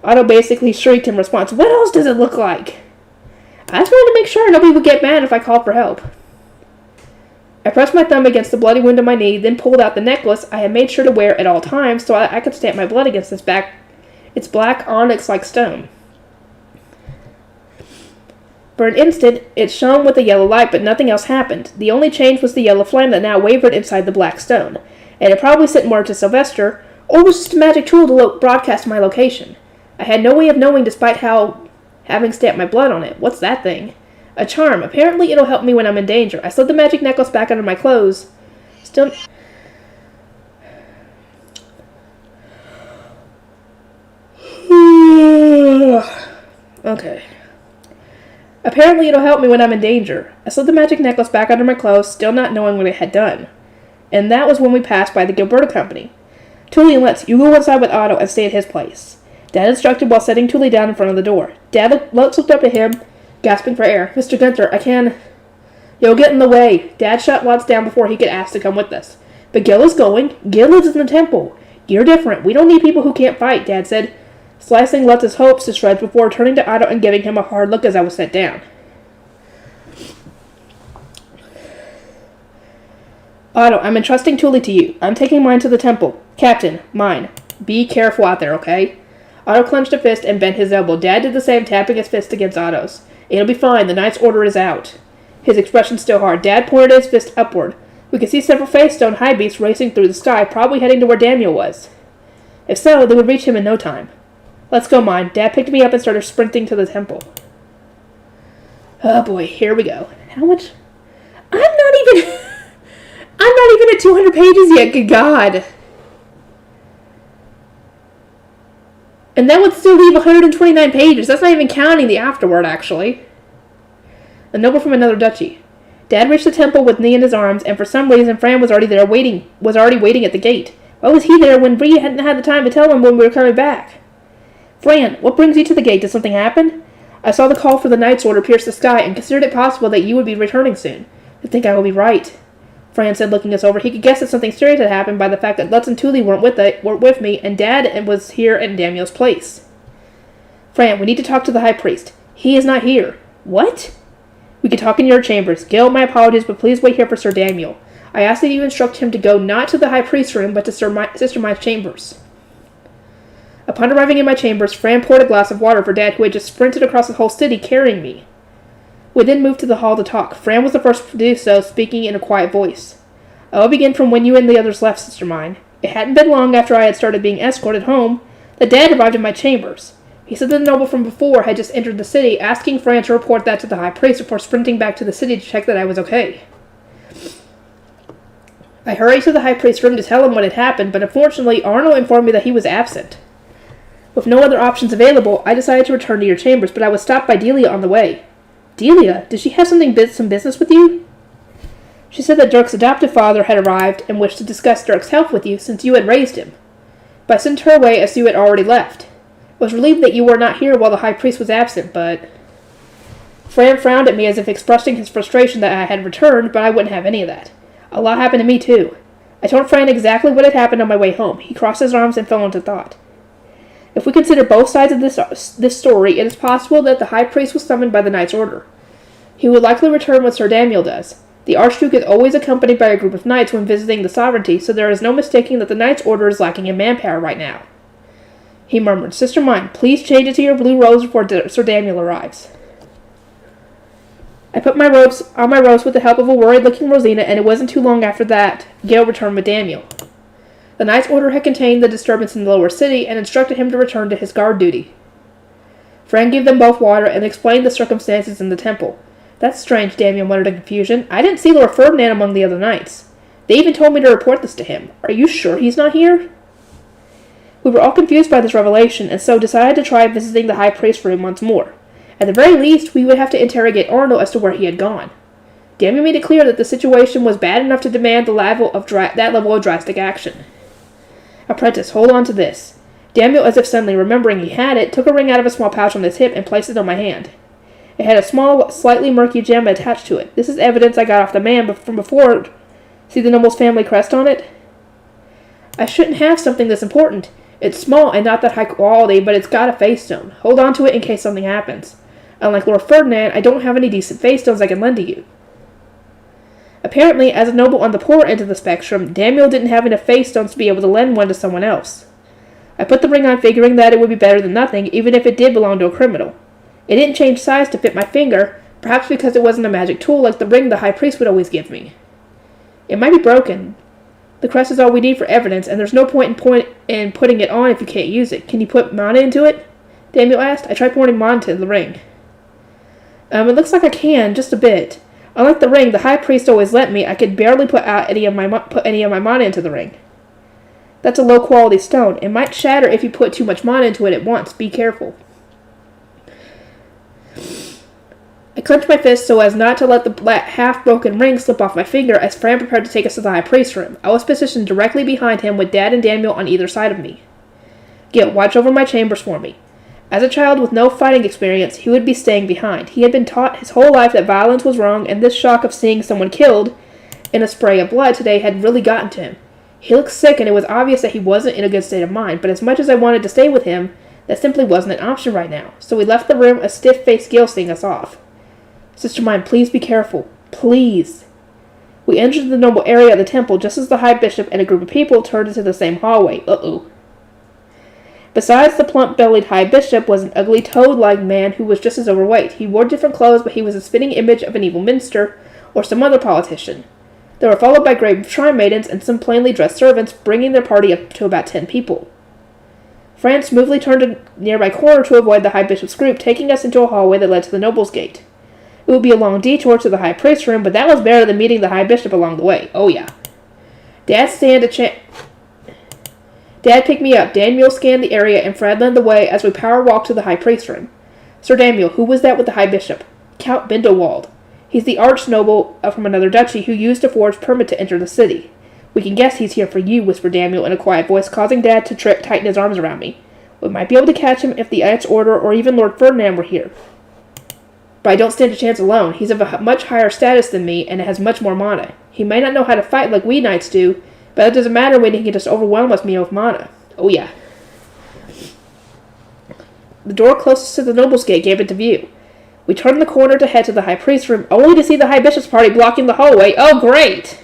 Otto basically shrieked in response, What else does it look like? I just wanted to make sure nobody would get mad if I called for help. I pressed my thumb against the bloody wound on my knee, then pulled out the necklace I had made sure to wear at all times so I could stamp my blood against its black onyx-like stone. For an instant, it shone with a yellow light, but nothing else happened. The only change was the yellow flame that now wavered inside the black stone. And it probably sent word to Sylvester, or was just a magic tool to broadcast my location. I had no way of knowing despite having stamped my blood on it. What's that thing? A charm. Apparently it'll help me when I'm in danger. I slid the magic necklace back under my clothes. Still... Okay. Apparently it'll help me when I'm in danger. I slid the magic necklace back under my clothes, still not knowing what it had done. And that was when we passed by the Gilberta Company. Tully and Lutz, you go inside with Otto and stay at his place. Dad instructed while setting Tully down in front of the door. Lutz looked up at him, gasping for air. Mr. Gunther, I can... You'll get in the way. Dad shut Lutz down before he could ask to come with us. But Gil is going. Gil lives in the temple. You're different. We don't need people who can't fight, Dad said, slicing Lutz's hopes to shreds before turning to Otto and giving him a hard look as I was set down. Otto, I'm entrusting Tully to you. I'm taking mine to the temple. Captain, mine. Be careful out there, okay? Otto clenched a fist and bent his elbow. Dad did the same, tapping his fist against Otto's. It'll be fine. The Knight's order is out. His expression still hard. Dad pointed his fist upward. We could see several Faystone high beasts racing through the sky, probably heading to where Daniel was. If so, they would reach him in no time. Let's go, mine. Dad picked me up and started sprinting to the temple. Oh boy, here we go. How much? I'm not even at 200 pages yet, good God. And that would still leave 129 pages. That's not even counting the afterword, actually. A noble from another duchy. Dad reached the temple with Nee in his arms, and for some reason Fran was already waiting at the gate. Why was he there when Bree hadn't had the time to tell him when we were coming back? Fran, what brings you to the gate? Did something happen? I saw the call for the Knight's order pierce the sky, and considered it possible that you would be returning soon. I think I will be right. Fran said, looking us over. He could guess that something serious had happened by the fact that Lutz and Tully weren't with me, and Dad was here in Daniel's place. Fran, we need to talk to the High Priest. He is not here. What? We can talk in your chambers. Gil, my apologies, but please wait here for Sir Daniel. I ask that you instruct him to go not to the High Priest's room, but to Sister Mine's chambers. Upon arriving in my chambers, Fran poured a glass of water for Dad, who had just sprinted across the whole city carrying me. We then moved to the hall to talk. Fran was the first to do so, speaking in a quiet voice. I will begin from when you and the others left, Sister Mine. It hadn't been long after I had started being escorted home that Dad arrived in my chambers. He said that the noble from before had just entered the city, asking Fran to report that to the High Priest before sprinting back to the city to check that I was okay. I hurried to the High Priest's room to tell him what had happened, but unfortunately Arnold informed me that he was absent. With no other options available, I decided to return to your chambers, but I was stopped by Delia on the way. Delia? Did she have some business with you? She said that Dirk's adoptive father had arrived and wished to discuss Dirk's health with you since you had raised him. But I sent her away as you had already left. I was relieved that you were not here while the High Priest was absent, but... Fran frowned at me as if expressing his frustration that I had returned, but I wouldn't have any of that. A lot happened to me, too. I told Fran exactly what had happened on my way home. He crossed his arms and fell into thought. If we consider both sides of this story, it is possible that the High Priest was summoned by the Knight's order. He would likely return when Sir Daniel does. The Archduke is always accompanied by a group of knights when visiting the sovereignty, so there is no mistaking that the Knight's order is lacking in manpower right now. He murmured, Sister Mine, please change it to your blue robes before Sir Daniel arrives. I put on my robes with the help of a worried-looking Rosina, and it wasn't too long after that Gale returned with Daniel. The Knight's order had contained the disturbance in the lower city and instructed him to return to his guard duty. Fran gave them both water and explained the circumstances in the temple. That's strange, Daniel muttered in confusion. I didn't see Lord Ferdinand among the other knights. They even told me to report this to him. Are you sure he's not here? We were all confused by this revelation, and so decided to try visiting the High Priest's room once more. At the very least, we would have to interrogate Arnold as to where he had gone. Daniel made it clear that the situation was bad enough to demand that level of drastic action. Apprentice, hold on to this. Daniel, as if suddenly remembering he had it, took a ring out of a small pouch on his hip and placed it on my hand. It had a small, slightly murky gem attached to it. This is evidence I got off the man from before. See the noble's family crest on it? I shouldn't have something this important. It's small and not that high quality, but it's got a face stone. Hold on to it in case something happens. Unlike Lord Ferdinand, I don't have any decent face stones I can lend to you. Apparently, as a noble on the poor end of the spectrum, Daniel didn't have enough face stones to be able to lend one to someone else. I put the ring on figuring that it would be better than nothing, even if it did belong to a criminal. It didn't change size to fit my finger, Perhaps because it wasn't a magic tool like the ring the high priest would always give me. It might be broken. The crest is all we need for evidence, and there's no point in putting it on if you can't use it. Can you put mana into it? Daniel asked. I tried pouring mana into the ring. It looks like I can, just a bit. Unlike the ring the high priest always lent me, I could barely put any of my mana into the ring. That's a low-quality stone. It might shatter if you put too much mana into it at once. Be careful. I clenched my fist so as not to let the half-broken ring slip off my finger as Fran prepared to take us to the high priest's room. I was positioned directly behind him with Dad and Daniel on either side of me. Gil, watch over my chambers for me. As a child with no fighting experience, he would be staying behind. He had been taught his whole life that violence was wrong, and this shock of seeing someone killed in a spray of blood today had really gotten to him. He looked sick, and it was obvious that he wasn't in a good state of mind, but as much as I wanted to stay with him, that simply wasn't an option right now. So we left the room, a stiff-faced Gil seeing us off. Sister Mine, please be careful. Please. We entered the noble area of the temple just as the High Bishop and a group of people turned into the same hallway. Uh-oh. Besides the plump-bellied High Bishop was an ugly toad-like man who was just as overweight. He wore different clothes, but he was a spitting image of an evil minister or some other politician. They were followed by grave shrine maidens and some plainly dressed servants, bringing their party up to about 10 people. Fran smoothly turned a nearby corner to avoid the High Bishop's group, taking us into a hallway that led to the Noble's Gate. It would be a long detour to the High Priest's room, but that was better than meeting the High Bishop along the way. Oh, yeah. Dad picked me up. Daniel scanned the area, and Fred led the way as we power walked to the High Priest's room. Sir Daniel, who was that with the High Bishop? Count Bindewald. He's the arch-noble from another duchy who used a forged permit to enter the city. We can guess he's here for you, whispered Daniel in a quiet voice, causing Dad to tighten his arms around me. We might be able to catch him if the Knight's Order or even Lord Ferdinand were here. But I don't stand a chance alone. He's of a much higher status than me and has much more mana. He may not know how to fight like we knights do, but that doesn't matter when he can just overwhelm us with mana. Oh yeah. The door closest to the Noble's Gate gave it to view. We turned the corner to head to the High Priest's room, only to see the High Bishop's party blocking the hallway. Oh, great!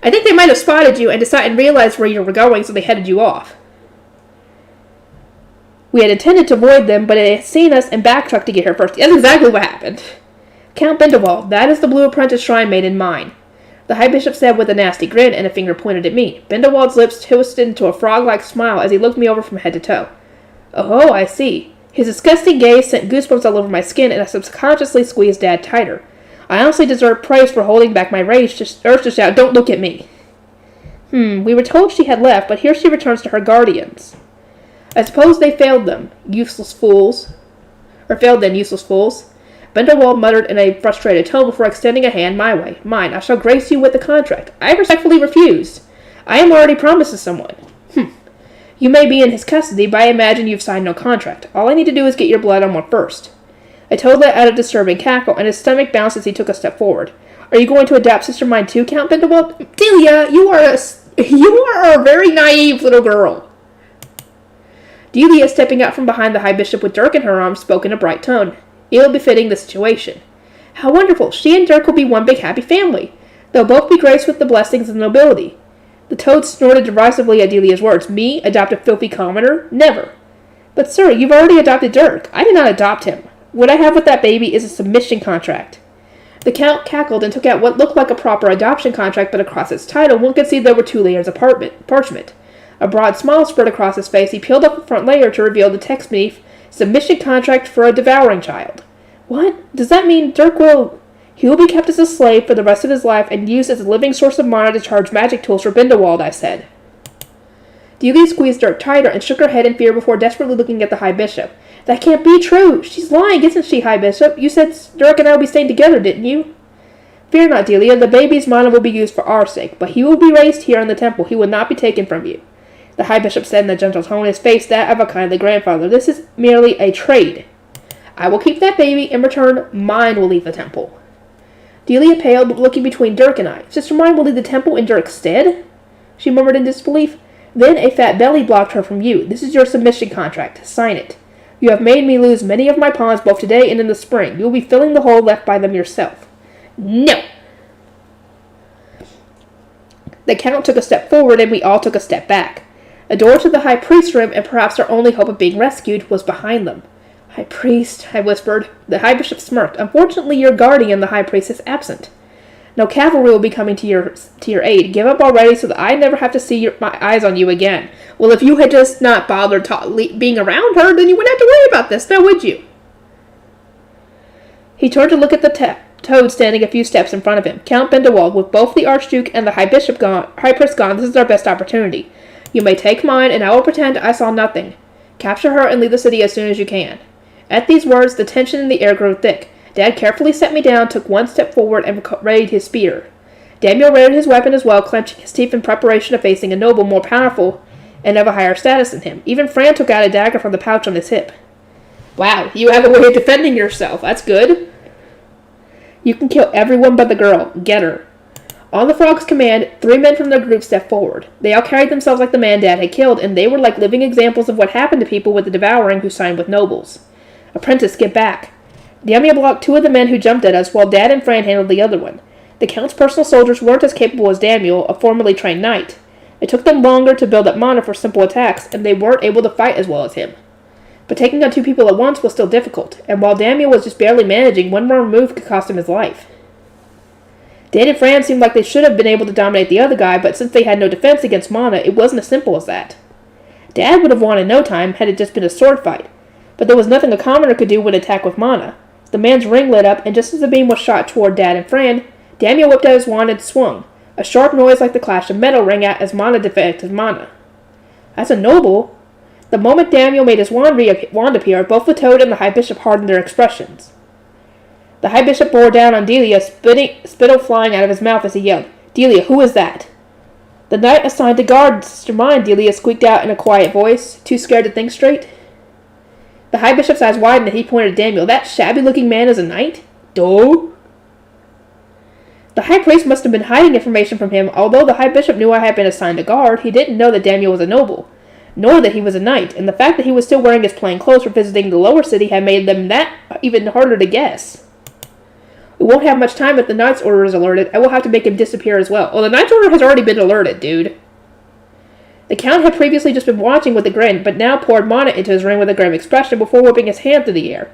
I think they might have spotted you and realized where you were going, so they headed you off. We had intended to avoid them, but they had seen us and backtracked to get here first. That's exactly what happened. Count Bindewald, that is the Blue Apprentice Shrine Maid in mine. The High Bishop said with a nasty grin and a finger pointed at me. Bindewald's lips twisted into a frog-like smile as he looked me over from head to toe. Oh, I see. His disgusting gaze sent goosebumps all over my skin, and I subconsciously squeezed Dad tighter. I honestly deserve praise for holding back my urge to shout, "Don't look at me!" We were told she had left, but here she returns to her guardians. I suppose they failed them, useless fools. Bindewald muttered in a frustrated tone before extending a hand my way. Mine, I shall grace you with the contract. I respectfully refuse. I am already promised to someone. You may be in his custody, but I imagine you've signed no contract. All I need to do is get your blood on one first. I told that out of disturbing cackle, and his stomach bounced as he took a step forward. Are you going to adopt Sister Mine too, Count Bindewald? Delia, you are a very naive little girl. Delia, stepping out from behind the High Bishop with Dirk in her arms, spoke in a bright tone, ill befitting the situation. How wonderful! She and Dirk will be one big happy family. They'll both be graced with the blessings of the nobility. The toad snorted derisively at Delia's words. Me, adopt a filthy commoner? Never. But sir, you've already adopted Dirk. I did not adopt him. What I have with that baby is a submission contract. The Count cackled and took out what looked like a proper adoption contract, but across its title one could see there were 2 layers of parchment. A broad smile spread across his face. He peeled up the front layer to reveal the text beneath, submission contract for a devouring child. What? Does that mean He will be kept as a slave for the rest of his life and used as a living source of mana to charge magic tools for Bindewald, I said. Delia squeezed Dirk tighter and shook her head in fear before desperately looking at the High Bishop. That can't be true. She's lying, isn't she, High Bishop? You said Dirk and I will be staying together, didn't you? Fear not, Delia. The baby's mana will be used for our sake, but he will be raised here in the temple. He will not be taken from you. The High Bishop said in a gentle tone, his face that of a kindly grandfather. This is merely a trade. I will keep that baby. In return, mine will leave the temple. Delia paled, looking between Dirk and I. Sister Mine will leave the temple in Dirk's stead? She murmured in disbelief. Then a fat belly blocked her from view. This is your submission contract. Sign it. You have made me lose many of my pawns both today and in the spring. You will be filling the hole left by them yourself. No! The Count took a step forward, and we all took a step back. A door to the High Priest's room, and perhaps our only hope of being rescued, was behind them. High priest, I whispered. The high bishop smirked. Unfortunately, your guardian, the high priest, is absent. No cavalry will be coming to your aid. Give up already so that I never have to see my eyes on you again. Well, if you had just not bothered being around her, then you wouldn't have to worry about this, now would you? He turned to look at the toad standing a few steps in front of him. Count Bindewald, with both the Archduke and the high priest gone, this is our best opportunity. You may take mine, and I will pretend I saw nothing. Capture her and leave the city as soon as you can. At these words, the tension in the air grew thick. Dad carefully set me down, took one step forward, and readied his spear. Daniel readied his weapon as well, clenching his teeth in preparation of facing a noble more powerful and of a higher status than him. Even Fran took out a dagger from the pouch on his hip. Wow, you have a way of defending yourself. That's good. You can kill everyone but the girl. Get her. On the frog's command, 3 men from their group stepped forward. They all carried themselves like the man Dad had killed, and they were like living examples of what happened to people with the devouring who signed with nobles. Apprentice, get back. Daniel blocked 2 of the men who jumped at us, while Dad and Fran handled the other one. The Count's personal soldiers weren't as capable as Daniel, a formerly trained knight. It took them longer to build up mana for simple attacks, and they weren't able to fight as well as him. But taking on 2 people at once was still difficult, and while Daniel was just barely managing, one more move could cost him his life. Dan and Fran seemed like they should have been able to dominate the other guy, but since they had no defense against mana, it wasn't as simple as that. Dad would have won in no time had it just been a sword fight, but there was nothing a commoner could do when attacked with mana. The man's ring lit up, and just as the beam was shot toward Dad and Fran, Daniel whipped out his wand and swung. A sharp noise like the clash of metal rang out as mana deflected mana. That's a noble. The moment Daniel made his wand appear, both the Toad and the High Bishop hardened their expressions. The High Bishop bore down on Delia, spittle flying out of his mouth as he yelled, "Delia, who is that?" "The knight assigned to guard Sister Mine," Delia squeaked out in a quiet voice, too scared to think straight. The High Bishop's eyes widened and he pointed at Daniel. "That shabby-looking man is a knight? Duh." The High Priest must have been hiding information from him. Although the High Bishop knew I had been assigned a guard, he didn't know that Daniel was a noble, nor that he was a knight, and the fact that he was still wearing his plain clothes for visiting the lower city had made them that even harder to guess. We won't have much time if the Knight's Order is alerted. I will have to make him disappear as well. Well, the Knight's Order has already been alerted, dude. The Count had previously just been watching with a grin, but now poured mana into his ring with a grim expression before whipping his hand through the air.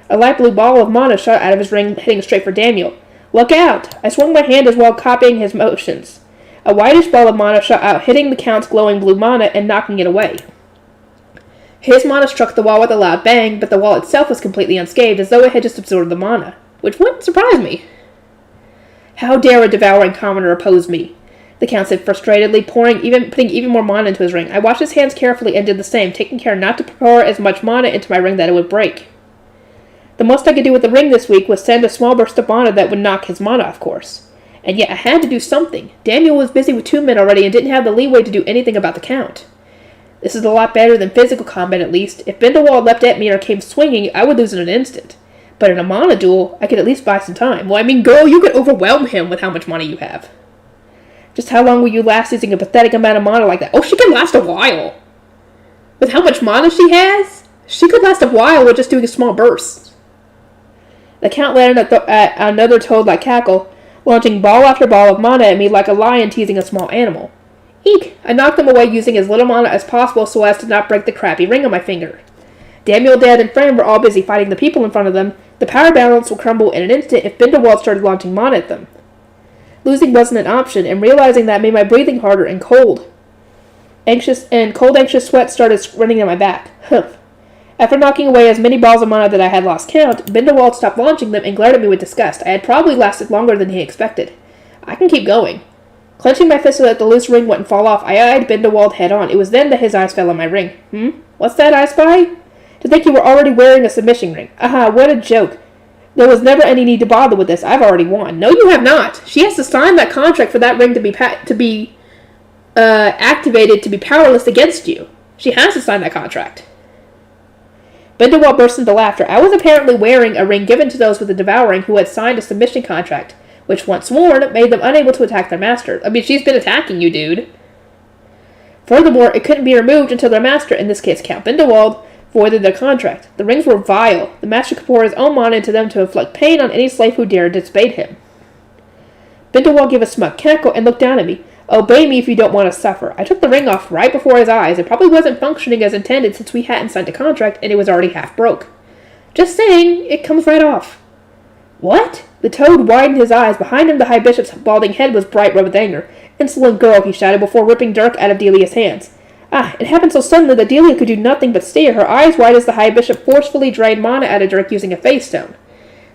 A light blue ball of mana shot out of his ring, hitting straight for Daniel. "Look out!" I swung my hand as well, copying his motions. A whitish ball of mana shot out, hitting the Count's glowing blue mana and knocking it away. His mana struck the wall with a loud bang, but the wall itself was completely unscathed, as though it had just absorbed the mana, which wouldn't surprise me. How dare a devouring commoner oppose me? The Count said frustratedly, putting even more mana into his ring. I watched his hands carefully and did the same, taking care not to pour as much mana into my ring that it would break. The most I could do with the ring this week was send a small burst of mana that would knock his mana, of course. And yet I had to do something. Daniel was busy with 2 men already and didn't have the leeway to do anything about the Count. This is a lot better than physical combat, at least. If Bindewald leapt at me or came swinging, I would lose in an instant. But in a mana duel, I could at least buy some time. Well, I mean, girl, you could overwhelm him with how much mana you have. Just how long will you last using a pathetic amount of mana like that? Oh, she can last a while. With how much mana she has, she could last a while with just doing a small burst. The Count landed at another toad-like cackle, launching ball after ball of mana at me like a lion teasing a small animal. Eek! I knocked him away using as little mana as possible so as to not break the crappy ring on my finger. Daniel, Dad, and Fran were all busy fighting the people in front of them. The power balance will crumble in an instant if Bindewald started launching mana at them. Losing wasn't an option, and realizing that made my breathing harder and cold. Anxious sweat started running down my back. Humph. After knocking away as many balls of mana that I had lost count, Bindewald stopped launching them and glared at me with disgust. I had probably lasted longer than he expected. I can keep going. Clenching my fist so that the loose ring wouldn't fall off, I eyed Bindewald head on. It was then that his eyes fell on my ring. What's that, I spy? To think you were already wearing a submission ring. Aha, what a joke. There was never any need to bother with this. I've already won. No, you have not. She has to sign that contract for that ring to be activated to be powerless against you. She has to sign that contract. Bindewald burst into laughter. I was apparently wearing a ring given to those with the devouring who had signed a submission contract, which, once worn, made them unable to attack their master. I mean, she's been attacking you, dude. Furthermore, it couldn't be removed until their master, in this case Count Bindewald, voided their contract. The rings were vile. The master could pour his own mana into them to inflict pain on any slave who dared disobey him. Bindewald gave a smug cackle and looked down at me. Obey me if you don't want to suffer. I took the ring off right before his eyes. It probably wasn't functioning as intended since we hadn't signed a contract and it was already half broke. Just saying, it comes right off. What? The toad widened his eyes. Behind him, the High Bishop's balding head was bright red with anger. Insolent girl, he shouted before ripping Dirk out of Delia's hands. It happened so suddenly that Delia could do nothing but stare, her eyes wide as the High Bishop forcefully drained mana out of Dirk using a face stone.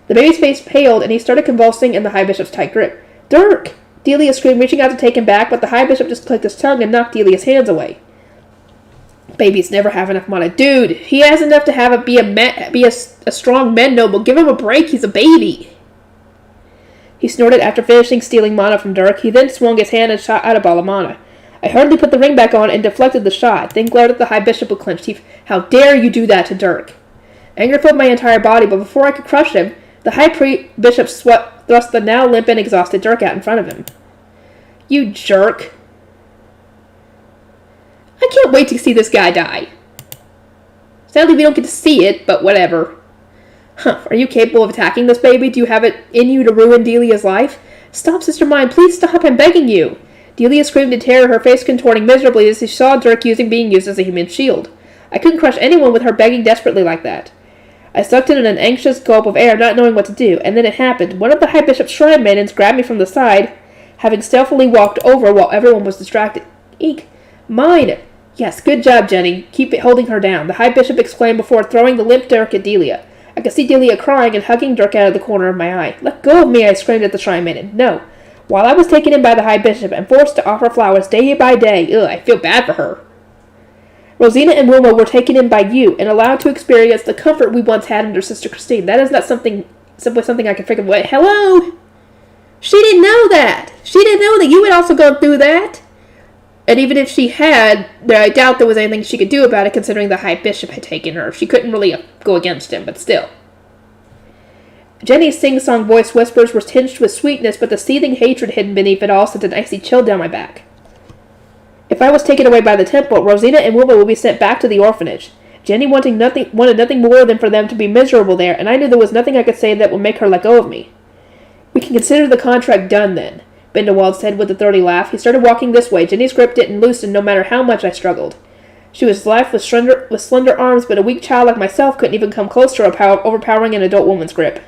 The baby's face paled, and he started convulsing in the High Bishop's tight grip. Dirk! Delia screamed, reaching out to take him back, but the High Bishop just clicked his tongue and knocked Delia's hands away. Babies never have enough mana. Dude, he has enough to be a strong men noble. Give him a break, he's a baby. He snorted after finishing stealing mana from Dirk. He then swung his hand and shot out a ball of mana. I hurriedly put the ring back on and deflected the shot, then glared at the High Bishop with clenched teeth. How dare you do that to Dirk? Anger filled my entire body, but before I could crush him, the High Bishop thrust the now limp and exhausted Dirk out in front of him. You jerk. I can't wait to see this guy die. Sadly, we don't get to see it, but whatever. Are you capable of attacking this baby? Do you have it in you to ruin Delia's life? Stop, Sister Mine. Please stop. I'm begging you. Delia screamed in terror, her face contorting miserably as she saw Dirk being used as a human shield. I couldn't crush anyone with her begging desperately like that. I sucked in an anxious gulp of air, not knowing what to do, and then it happened. One of the High Bishop's shrine maidens grabbed me from the side, having stealthily walked over while everyone was distracted. Eek! Mine! Yes, good job, Jenny. Keep holding her down, the High Bishop exclaimed before throwing the limp Dirk at Delia. I could see Delia crying and hugging Dirk out of the corner of my eye. Let go of me, I screamed at the shrine maiden. No. While I was taken in by the High Bishop and forced to offer flowers day by day, I feel bad for her. Rosina and Wilma were taken in by you and allowed to experience the comfort we once had under Sister Christine. That is not simply something I can forget. Wait, hello? She didn't know that. She didn't know that you had also gone through that. And even if she had, I doubt there was anything she could do about it, considering the High Bishop had taken her. She couldn't really go against him, but still. Jenny's sing-song voice whispers were tinged with sweetness, but the seething hatred hidden beneath it all sent an icy chill down my back. If I was taken away by the temple, Rosina and Wilma would be sent back to the orphanage. Jenny wanted nothing more than for them to be miserable there, and I knew there was nothing I could say that would make her let go of me. We can consider the contract done, then, Bindewald said with a throaty laugh. He started walking this way. Jenny's grip didn't loosen no matter how much I struggled. She was lithe with slender arms, but a weak child like myself couldn't even come close to overpowering an adult woman's grip.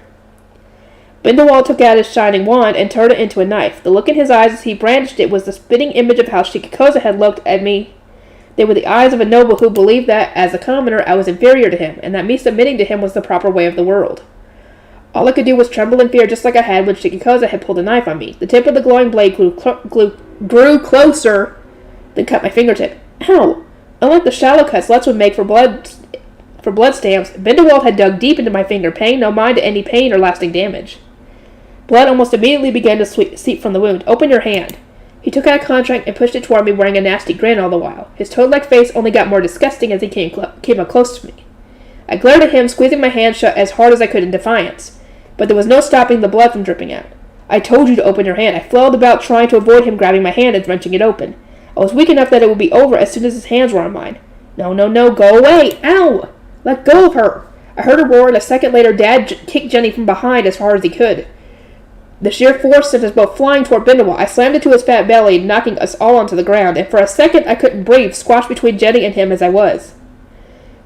Bindewald took out his shining wand and turned it into a knife. The look in his eyes as he brandished it was the spitting image of how Shikikoza had looked at me. They were the eyes of a noble who believed that, as a commoner, I was inferior to him, and that me submitting to him was the proper way of the world. All I could do was tremble in fear just like I had when Shikikoza had pulled a knife on me. The tip of the glowing blade grew closer, then cut my fingertip. Ow! Unlike the shallow cuts Lutz would make for blood stamps, Bindewald had dug deep into my finger, paying no mind to any pain or lasting damage. Blood almost immediately began to seep from the wound. Open your hand. He took out a contract and pushed it toward me, wearing a nasty grin all the while. His toad-like face only got more disgusting as he came up close to me. I glared at him, squeezing my hand shut as hard as I could in defiance. But there was no stopping the blood from dripping out. I told you to open your hand. I flailed about trying to avoid him grabbing my hand and wrenching it open. I was weak enough that it would be over as soon as his hands were on mine. No, go away! Ow! Let go of her! I heard a roar, and a second later Dad kicked Jenny from behind as hard as he could. The sheer force sent us both flying toward Bindewald. I slammed into his fat belly, knocking us all onto the ground, and for a second I couldn't breathe, squashed between Jenny and him as I was.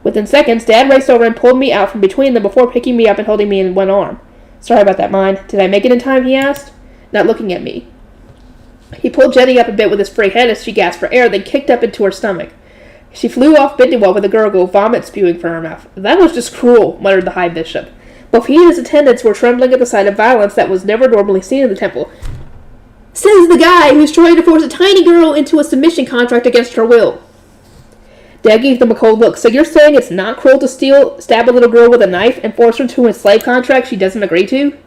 Within seconds, Dad raced over and pulled me out from between them before picking me up and holding me in one arm. Sorry about that, Mine. Did I make it in time, he asked, not looking at me. He pulled Jenny up a bit with his free head as she gasped for air, then kicked up into her stomach. She flew off Bindewald with a gurgle, vomit spewing from her mouth. That was just cruel, muttered the High Bishop. Both he and his attendants were trembling at the sight of violence that was never normally seen in the temple. Says the guy who's trying to force a tiny girl into a submission contract against her will. Dad gave them a cold look. So you're saying it's not cruel to stab a little girl with a knife and force her into a slave contract she doesn't agree to?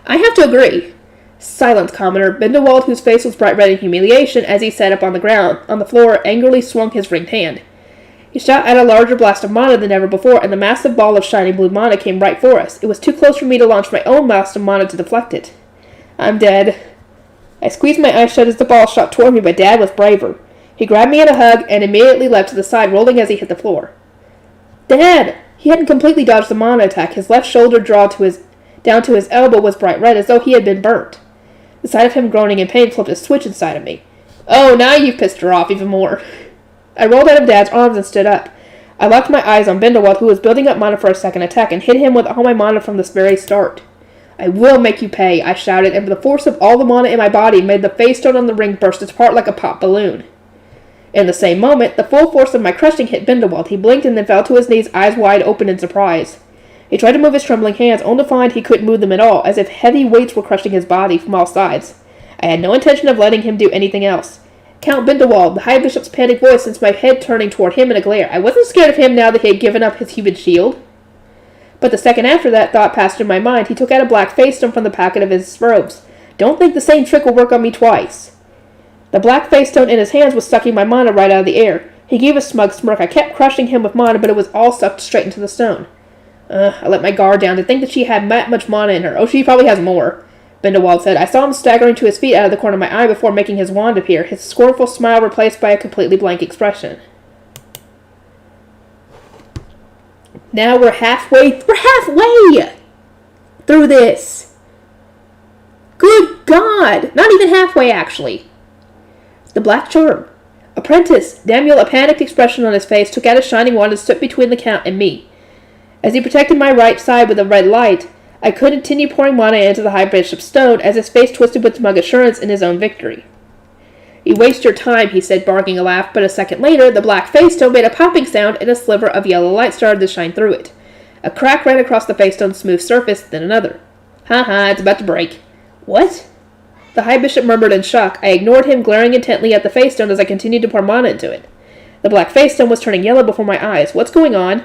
I have to agree. Silence, commoner. Bindewald, whose face was bright red in humiliation as he sat up on the floor, angrily swung his ringed hand. He shot out a larger blast of mana than ever before, and the massive ball of shining blue mana came right for us. It was too close for me to launch my own blast of mana to deflect it. I'm dead. I squeezed my eyes shut as the ball shot toward me, but Dad was braver. He grabbed me in a hug and immediately leapt to the side, rolling as he hit the floor. Dad! He hadn't completely dodged the mana attack. His left shoulder down to his elbow was bright red, as though he had been burnt. The sight of him groaning in pain flipped a switch inside of me. Oh, now you've pissed her off even more. I rolled out of Dad's arms and stood up. I locked my eyes on Bindewald, who was building up mana for a second attack, and hit him with all my mana from the very start. I will make you pay, I shouted, and the force of all the mana in my body made the face stone on the ring burst apart like a pop balloon. In the same moment, the full force of my crushing hit Bindewald. He blinked and then fell to his knees, eyes wide open in surprise. He tried to move his trembling hands, only to find he couldn't move them at all, as if heavy weights were crushing his body from all sides. I had no intention of letting him do anything else. Count Bindewald, the High Bishop's panicked voice sent my head turning toward him in a glare. I wasn't scared of him now that he had given up his human shield. But the second after that thought passed through my mind, he took out a black face stone from the pocket of his robes. Don't think the same trick will work on me twice. The black face stone in his hands was sucking my mana right out of the air. He gave a smug smirk. I kept crushing him with mana, but it was all sucked straight into the stone. I let my guard down to think that she had that much mana in her. Oh, she probably has more, Bindewald said. I saw him staggering to his feet out of the corner of my eye before making his wand appear, his scornful smile replaced by a completely blank expression. Now we're halfway through this. Good God! Not even halfway, actually. The black charm. Apprentice, Daniel, a panicked expression on his face, took out a shining wand and stood between the Count and me. As he protected my right side with a red light, I could continue pouring mana into the High Bishop's stone as his face twisted with smug assurance in his own victory. You waste your time, he said, barking a laugh, but a second later, the black face stone made a popping sound and a sliver of yellow light started to shine through it. A crack ran across the face stone's smooth surface, then another. Ha, it's about to break. What? The High Bishop murmured in shock. I ignored him, glaring intently at the face stone as I continued to pour mana into it. The black face stone was turning yellow before my eyes. What's going on?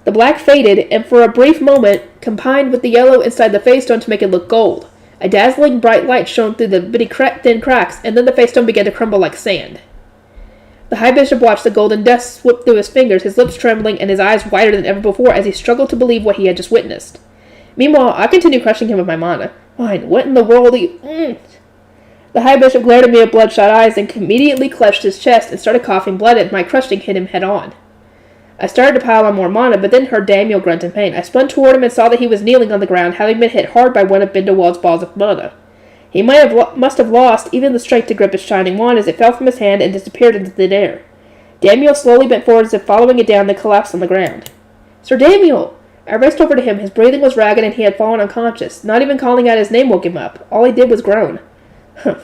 The black faded, and for a brief moment, combined with the yellow inside the face stone to make it look gold. A dazzling bright light shone through the bitty thin cracks, and then the face stone began to crumble like sand. The High Bishop watched the golden dust slip through his fingers, his lips trembling and his eyes wider than ever before as he struggled to believe what he had just witnessed. Meanwhile, I continued crushing him with my mana. Fine, what in the world are you... The High Bishop glared at me with bloodshot eyes and immediately clenched his chest and started coughing blood as my crushing hit him head on. I started to pile on more mana, but then heard Daniel grunt in pain. I spun toward him and saw that he was kneeling on the ground, having been hit hard by one of Bindewald's balls of mana. He must have lost even the strength to grip his shining wand as it fell from his hand and disappeared into thin air. Daniel slowly bent forward as if following it down, then collapsed on the ground. Sir Daniel! I raced over to him. His breathing was ragged and he had fallen unconscious. Not even calling out his name woke him up. All he did was groan.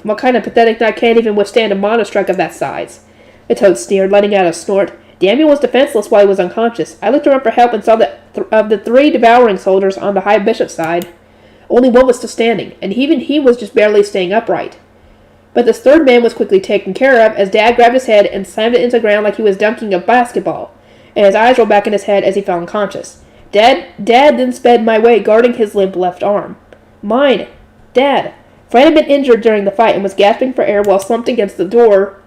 What kind of pathetic knight can't even withstand a mana strike of that size? The toad sneered, letting out a snort. Daniel was defenseless while he was unconscious. I looked around for help and saw that of the 3 devouring soldiers on the High Bishop's side, only one was still standing, and even he was just barely staying upright. But this third man was quickly taken care of as Dad grabbed his head and slammed it into the ground like he was dunking a basketball, and his eyes rolled back in his head as he fell unconscious. Dad then sped my way, guarding his limp left arm. Mine! Dad! Fred had been injured during the fight and was gasping for air while slumped against the door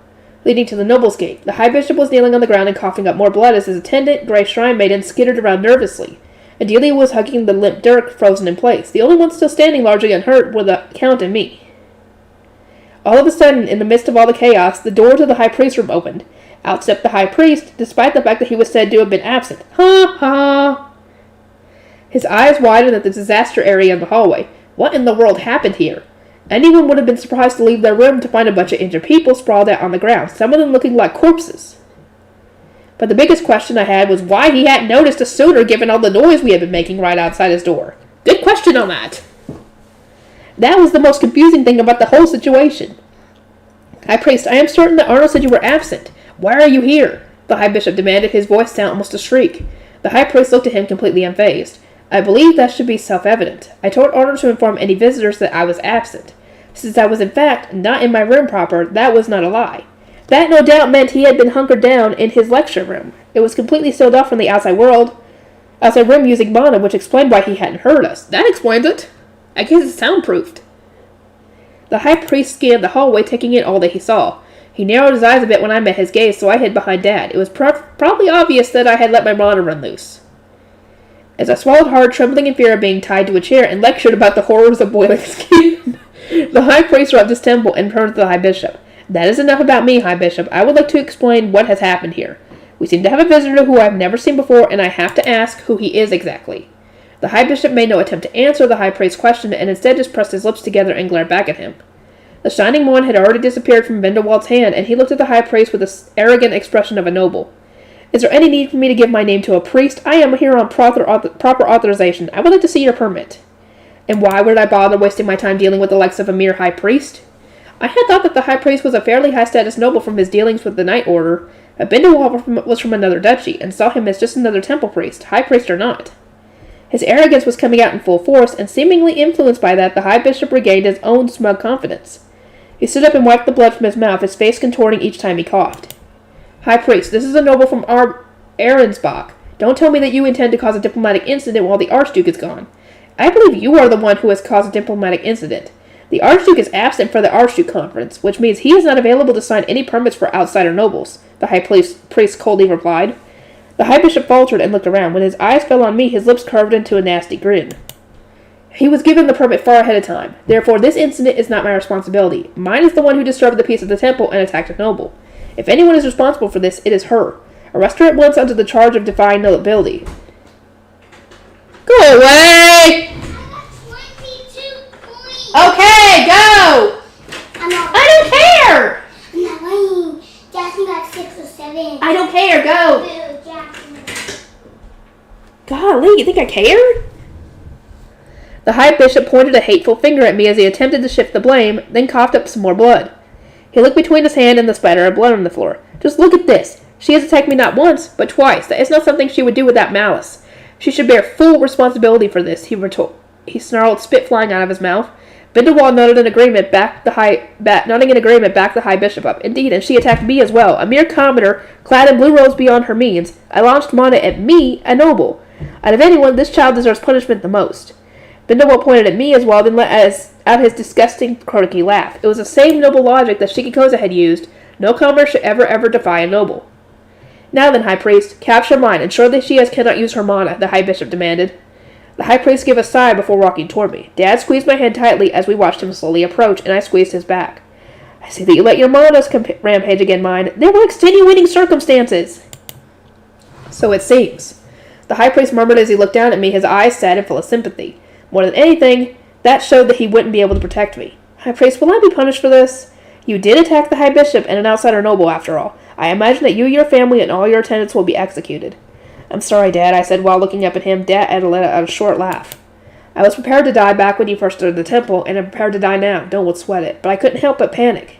leading to the Noble's Gate. The High Bishop was kneeling on the ground and coughing up more blood as his attendant, Grey Shrine Maiden, skittered around nervously. Adelia was hugging the limp Dirk, frozen in place. The only ones still standing largely unhurt were the Count and me. All of a sudden, in the midst of all the chaos, the door to the High Priest's room opened. Out stepped the High Priest, despite the fact that he was said to have been absent. Ha ha! His eyes widened at the disaster area in the hallway. What in the world happened here? Anyone would have been surprised to leave their room to find a bunch of injured people sprawled out on the ground, some of them looking like corpses. But the biggest question I had was why he hadn't noticed us sooner given all the noise we had been making right outside his door. Good question on that. That was the most confusing thing about the whole situation. High Priest, I am certain that Arnold said you were absent. Why are you here? The High Bishop demanded, his voice sounded almost a shriek. The High Priest looked at him completely unfazed. I believe that should be self-evident. I told Arnold to inform any visitors that I was absent. Since I was in fact not in my room proper, that was not a lie. That no doubt meant he had been hunkered down in his lecture room. It was completely sealed off from the outside room using mana, which explained why he hadn't heard us. That explains it. I guess it's soundproofed. The High Priest scanned the hallway, taking in all that he saw. He narrowed his eyes a bit when I met his gaze, so I hid behind Dad. It was probably obvious that I had let my mana run loose. As I swallowed hard, trembling in fear of being tied to a chair, and lectured about the horrors of boiling skin, the High Priest rubbed his temple and turned to the High Bishop. That is enough about me, High Bishop. I would like to explain what has happened here. We seem to have a visitor who I have never seen before, and I have to ask who he is exactly. The High Bishop made no attempt to answer the High Priest's question, and instead just pressed his lips together and glared back at him. The shining wand had already disappeared from Bindewald's hand, and he looked at the High Priest with the arrogant expression of a noble. Is there any need for me to give my name to a priest? I am here on proper authorization. I would like to see your permit. And why would I bother wasting my time dealing with the likes of a mere high priest? I had thought that the high priest was a fairly high-status noble from his dealings with the Knight Order, but Bindewall was from another duchy, and saw him as just another temple priest, high priest or not. His arrogance was coming out in full force, and seemingly influenced by that, the high bishop regained his own smug confidence. He stood up and wiped the blood from his mouth, his face contorting each time he coughed. High priest, this is a noble from Arensbach. Don't tell me that you intend to cause a diplomatic incident while the Archduke is gone. I believe you are the one who has caused a diplomatic incident. The Archduke is absent for the Archduke conference, which means he is not available to sign any permits for outsider nobles, the high priest coldly replied. The high bishop faltered and looked around. When his eyes fell on me, his lips curved into a nasty grin. He was given the permit far ahead of time. Therefore, this incident is not my responsibility. Mine is the one who disturbed the peace of the temple and attacked a noble. If anyone is responsible for this, it is her. Arrest her at once under the charge of defying nobility. Go away! Okay, go! I don't care! I'm not winning. Jackson got 6 or 7. I don't care, go! Boo, Jackson. Golly, you think I care? The high bishop pointed a hateful finger at me as he attempted to shift the blame, then coughed up some more blood. He looked between his hand and the spatter of blood on the floor. Just look at this. She has attacked me not once, but twice. That is not something she would do without malice. She should bear full responsibility for this, he snarled, spit flying out of his mouth. Bindewall nodded in agreement, backed the high bishop up. Indeed, and she attacked me as well, a mere commoner, clad in blue robes beyond her means. I launched mana at me, a noble. Out of anyone, this child deserves punishment the most. Bindewall pointed at me as well, then let out his disgusting, croaky laugh. It was the same noble logic that Shikikoza had used. No commoner should ever defy a noble. Now then, high priest, capture mine. Ensure that she cannot use her mana, the high bishop demanded. The high priest gave a sigh before walking toward me. Dad squeezed my hand tightly as we watched him slowly approach, and I squeezed his back. I see that you let your manas rampage again, mine. There were extenuating circumstances. So it seems. The high priest murmured as he looked down at me, his eyes sad and full of sympathy. More than anything, that showed that he wouldn't be able to protect me. High priest, will I be punished for this? You did attack the high bishop and an outsider noble, after all. I imagine that you, your family, and all your attendants will be executed. I'm sorry, Dad, I said while looking up at him. Dad let out a short laugh. I was prepared to die back when you first entered the temple, and I'm prepared to die now. Don't sweat it. But I couldn't help but panic.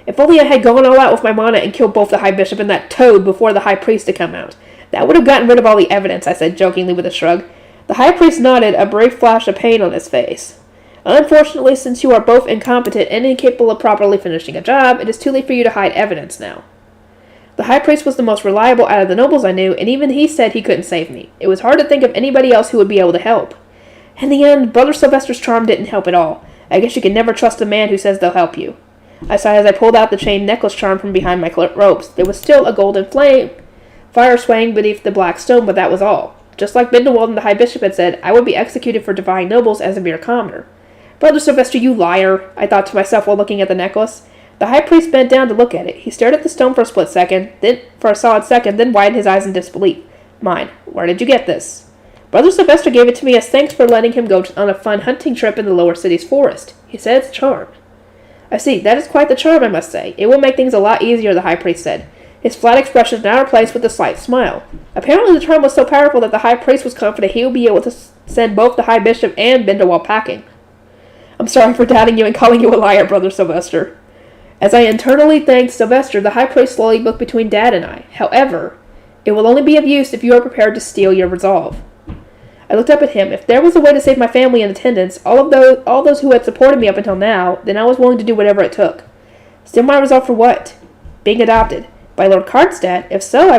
If only I had gone all out with my mana and killed both the high bishop and that toad before the high priest had come out. That would have gotten rid of all the evidence, I said jokingly with a shrug. The high priest nodded, a brief flash of pain on his face. Unfortunately, since you are both incompetent and incapable of properly finishing a job, it is too late for you to hide evidence now. The high priest was the most reliable out of the nobles I knew, and even he said he couldn't save me. It was hard to think of anybody else who would be able to help. In the end, Brother Sylvester's charm didn't help at all. I guess you can never trust a man who says they'll help you. I sighed as I pulled out the chain necklace charm from behind my robes. There was still a golden fire swaying beneath the black stone, but that was all. Just like Bindewald and the high bishop had said, I would be executed for defying nobles as a mere commoner. Brother Sylvester, you liar, I thought to myself while looking at the necklace. The high priest bent down to look at it. He stared at the stone for a solid second, then widened his eyes in disbelief. Mine. Where did you get this? Brother Sylvester gave it to me as thanks for letting him go on a fun hunting trip in the lower city's forest. He said it's a charm. I see. That is quite the charm, I must say. It will make things a lot easier, the high priest said. His flat expression now replaced with a slight smile. Apparently the charm was so powerful that the high priest was confident he would be able to send both the high bishop and Bindewald packing. I'm sorry for doubting you and calling you a liar, Brother Sylvester. As I internally thanked Sylvester, the high priest slowly looked between Dad and I. However, it will only be of use if you are prepared to steel your resolve. I looked up at him. If there was a way to save my family and attendants, all those who had supported me up until now, then I was willing to do whatever it took. Steel my resolve for what? Being adopted. By Lord Karlstadt? If so,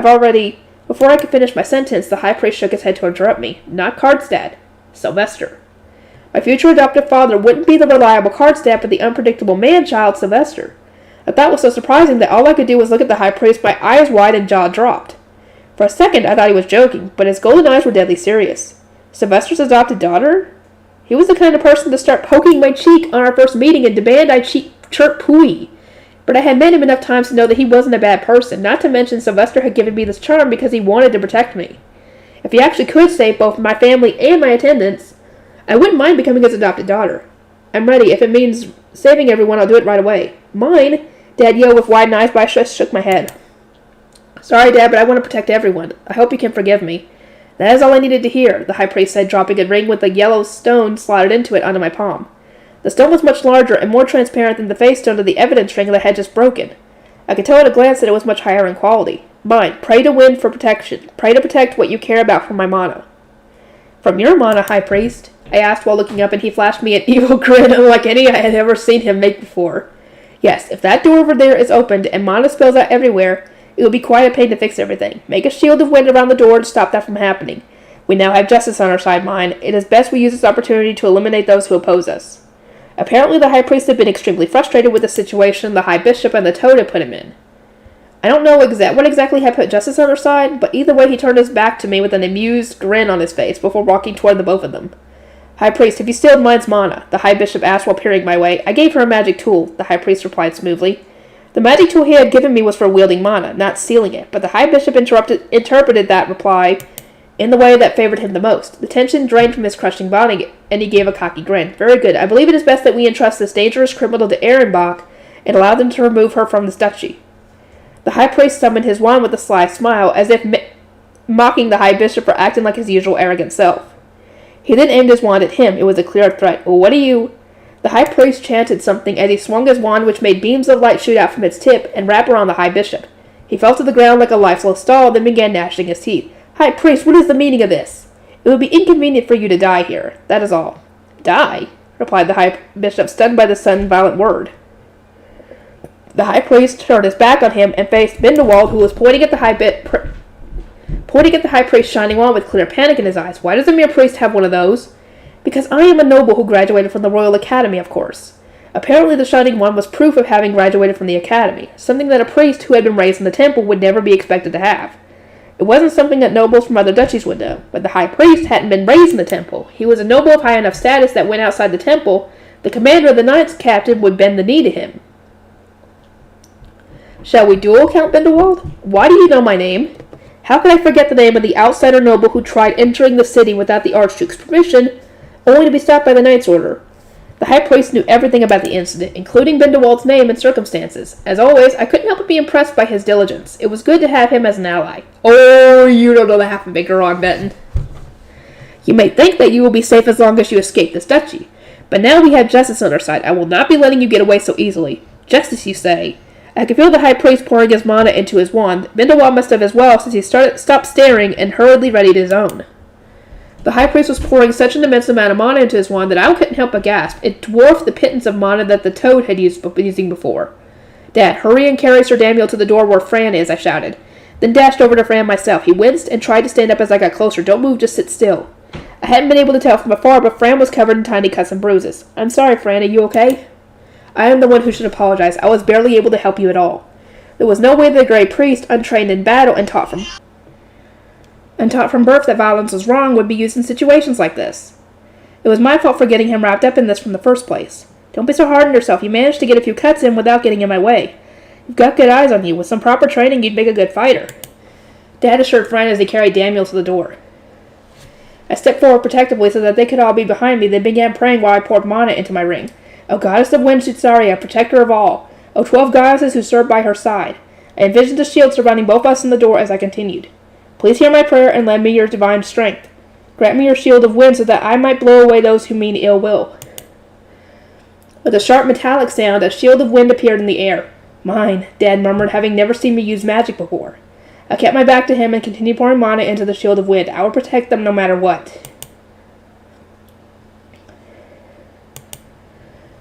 Before I could finish my sentence, the high priest shook his head to interrupt me. Not Karlstadt. Sylvester. My future adoptive father wouldn't be the reliable Karlstadt, but the unpredictable man-child Sylvester. A thought was so surprising that all I could do was look at the high priest, my eyes wide and jaw dropped. For a second, I thought he was joking, but his golden eyes were deadly serious. Sylvester's adopted daughter? He was the kind of person to start poking my cheek on our first meeting and demand I chirp pooey. But I had met him enough times to know that he wasn't a bad person, not to mention Sylvester had given me this charm because he wanted to protect me. If he actually could save both my family and my attendants, I wouldn't mind becoming his adopted daughter. I'm ready. If it means saving everyone, I'll do it right away. Mine? Dad yelled with widened eyes, but I just shook my head. Sorry, Dad, but I want to protect everyone. I hope you can forgive me. That is all I needed to hear, the high priest said, dropping a ring with a yellow stone slotted into it onto my palm. The stone was much larger and more transparent than the face stone of the evidence ring that I had just broken. I could tell at a glance that it was much higher in quality. Mine, pray to win for protection. Pray to protect what you care about from my mana. From your mana, high priest? I asked while looking up, and he flashed me an evil grin unlike any I had ever seen him make before. Yes, if that door over there is opened and mana spills out everywhere, it will be quite a pain to fix everything. Make a shield of wind around the door to stop that from happening. We now have justice on our side, mine. It is best we use this opportunity to eliminate those who oppose us. Apparently the high priest had been extremely frustrated with the situation the high bishop and the toad had put him in. I don't know what exactly had put justice on our side, but either way he turned his back to me with an amused grin on his face before walking toward the both of them. High priest, have you stilled mine's mana? The high bishop asked while peering my way. I gave her a magic tool, the high priest replied smoothly. The magic tool he had given me was for wielding mana, not stealing it, but the high bishop interpreted that reply in the way that favored him the most. The tension drained from his crushing body, and he gave a cocky grin. Very good. I believe it is best that we entrust this dangerous criminal to Ehrenbach and allow them to remove her from this duchy. The high priest summoned his wand with a sly smile, as if mocking the high bishop for acting like his usual arrogant self. He then aimed his wand at him. It was a clear threat. Well, what do you... The high priest chanted something as he swung his wand, which made beams of light shoot out from its tip and wrap around the high bishop. He fell to the ground like a lifeless doll, then began gnashing his teeth. High priest, what is the meaning of this? It would be inconvenient for you to die here. That is all. Die? Replied the high bishop, stunned by the sudden violent word. The high priest turned his back on him and faced Bindewald, who was pointing at the high priest's shining wand with clear panic in his eyes. Why does a mere priest have one of those? Because I am a noble who graduated from the Royal Academy, of course. Apparently the shining wand was proof of having graduated from the Academy, something that a priest who had been raised in the temple would never be expected to have. It wasn't something that nobles from other duchies would know, but the high priest hadn't been raised in the temple. He was a noble of high enough status that when outside the temple, the commander of the Knights captain would bend the knee to him. Shall we duel, Count Bindewald? Why do you know my name? How could I forget the name of the outsider noble who tried entering the city without the Archduke's permission, only to be stopped by the Knight's order? The high priest knew everything about the incident, including Bindewald's name and circumstances. As always, I couldn't help but be impressed by his diligence. It was good to have him as an ally. Oh, you don't know the half of it, girl, I'm betting. You may think that you will be safe as long as you escape this duchy, but now we have justice on our side. I will not be letting you get away so easily. Justice, you say? I could feel the high priest pouring his mana into his wand. Bindewald must have as well, since he stopped staring and hurriedly readied his own. The high priest was pouring such an immense amount of mana into his wand that I couldn't help but gasp. It dwarfed the pittance of mana that the toad had using before. Dad, hurry and carry Sir Daniel to the door where Fran is, I shouted. Then dashed over to Fran myself. He winced and tried to stand up as I got closer. Don't move, just sit still. I hadn't been able to tell from afar, but Fran was covered in tiny cuts and bruises. I'm sorry, Fran, are you okay? I am the one who should apologize. I was barely able to help you at all. There was no way that a great priest, untrained in battle and taught from birth that violence was wrong, would be used in situations like this. It was my fault for getting him wrapped up in this from the first place. Don't be so hard on yourself. You managed to get a few cuts in without getting in my way. You've got good eyes on you. With some proper training, you'd make a good fighter. Dad assured Fran as he carried Daniel to the door. I stepped forward protectively so that they could all be behind me, then began praying while I poured mana into my ring. O goddess of wind, Shitsaria, protector of all. O 12 goddesses who serve by her side. I envisioned a shield surrounding both us and the door as I continued. Please hear my prayer and lend me your divine strength. Grant me your shield of wind so that I might blow away those who mean ill will. With a sharp metallic sound, a shield of wind appeared in the air. Mine, Dad murmured, having never seen me use magic before. I kept my back to him and continued pouring mana into the shield of wind. I would protect them no matter what.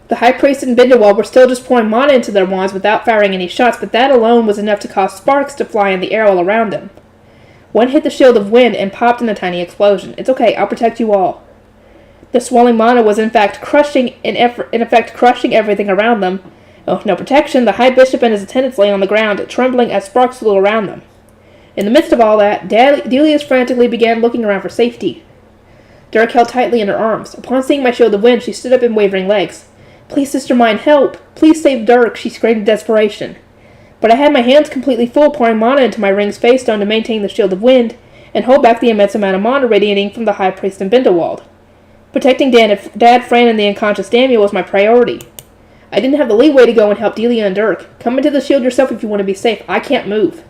The high priest and Bindewald were still just pouring mana into their wands without firing any shots, but that alone was enough to cause sparks to fly in the air all around them. One hit the shield of wind and popped in a tiny explosion. It's okay, I'll protect you all. The swelling mana was in effect crushing everything around them. Oh, no protection, the high bishop and his attendants lay on the ground, trembling as sparks flew around them. In the midst of all that, Delius frantically began looking around for safety. Dirk held tightly in her arms. Upon seeing my shield of wind, she stood up in wavering legs. Please, sister mine, help! Please save Dirk, she screamed in desperation. But I had my hands completely full, pouring mana into my ring's face stone to maintain the shield of wind, and hold back the immense amount of mana radiating from the high priest and Bindewald. Protecting Dad, Fran, and the unconscious Daniel was my priority. I didn't have the leeway to go and help Delia and Dirk. Come into the shield yourself if you want to be safe. I can't move.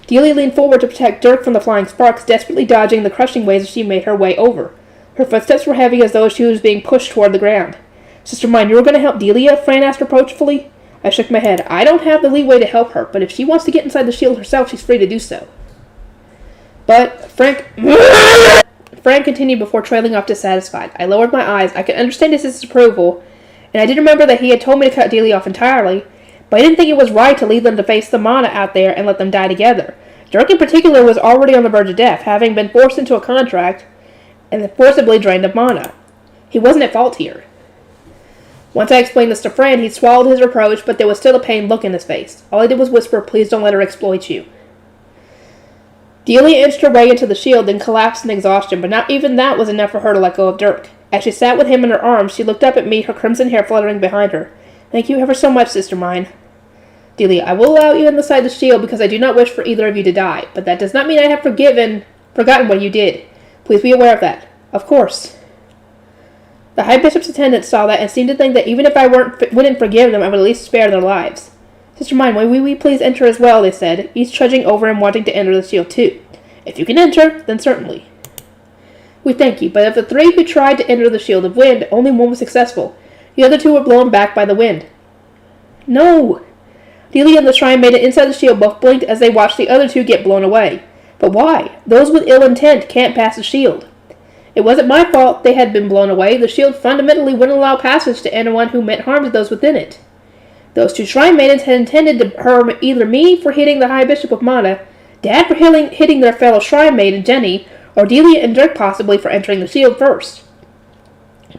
Delia leaned forward to protect Dirk from the flying sparks, desperately dodging the crushing waves as she made her way over. Her footsteps were heavy as though she was being pushed toward the ground. Sister mine, you were going to help Delia? Fran asked reproachfully. I shook my head. I don't have the leeway to help her, but if she wants to get inside the shield herself, she's free to do so. But Frank continued before trailing off dissatisfied. I lowered my eyes. I could understand his disapproval, and I did remember that he had told me to cut Delia off entirely, but I didn't think it was right to leave them to face the mana out there and let them die together. Dirk in particular was already on the verge of death, having been forced into a contract and then forcibly drained of mana. He wasn't at fault here. Once I explained this to Fran, he swallowed his reproach, but there was still a pained look in his face. All he did was whisper, please don't let her exploit you. Delia inched her way into the shield, then collapsed in exhaustion, but not even that was enough for her to let go of Dirk. As she sat with him in her arms, she looked up at me, her crimson hair fluttering behind her. Thank you ever so much, sister mine. Delia, I will allow you inside the shield because I do not wish for either of you to die, but that does not mean I have forgotten what you did. Please be aware of that. Of course. The High Bishop's attendant saw that and seemed to think that even if I wouldn't forgive them, I would at least spare their lives. Sister mine, may we please enter as well, they said, each trudging over and wanting to enter the shield too. If you can enter, then certainly. We thank you, but of the three who tried to enter the shield of wind, only one was successful. The other two were blown back by the wind. No! Delia and the shrine maiden inside the shield both blinked as they watched the other two get blown away. But why? Those with ill intent can't pass the shield. It wasn't my fault they had been blown away. The shield fundamentally wouldn't allow passage to anyone who meant harm to those within it. Those two shrine maidens had intended to harm either me for hitting the High Bishop with mana, Dad for hitting their fellow shrine maiden, Jenny, or Delia and Dirk possibly for entering the shield first.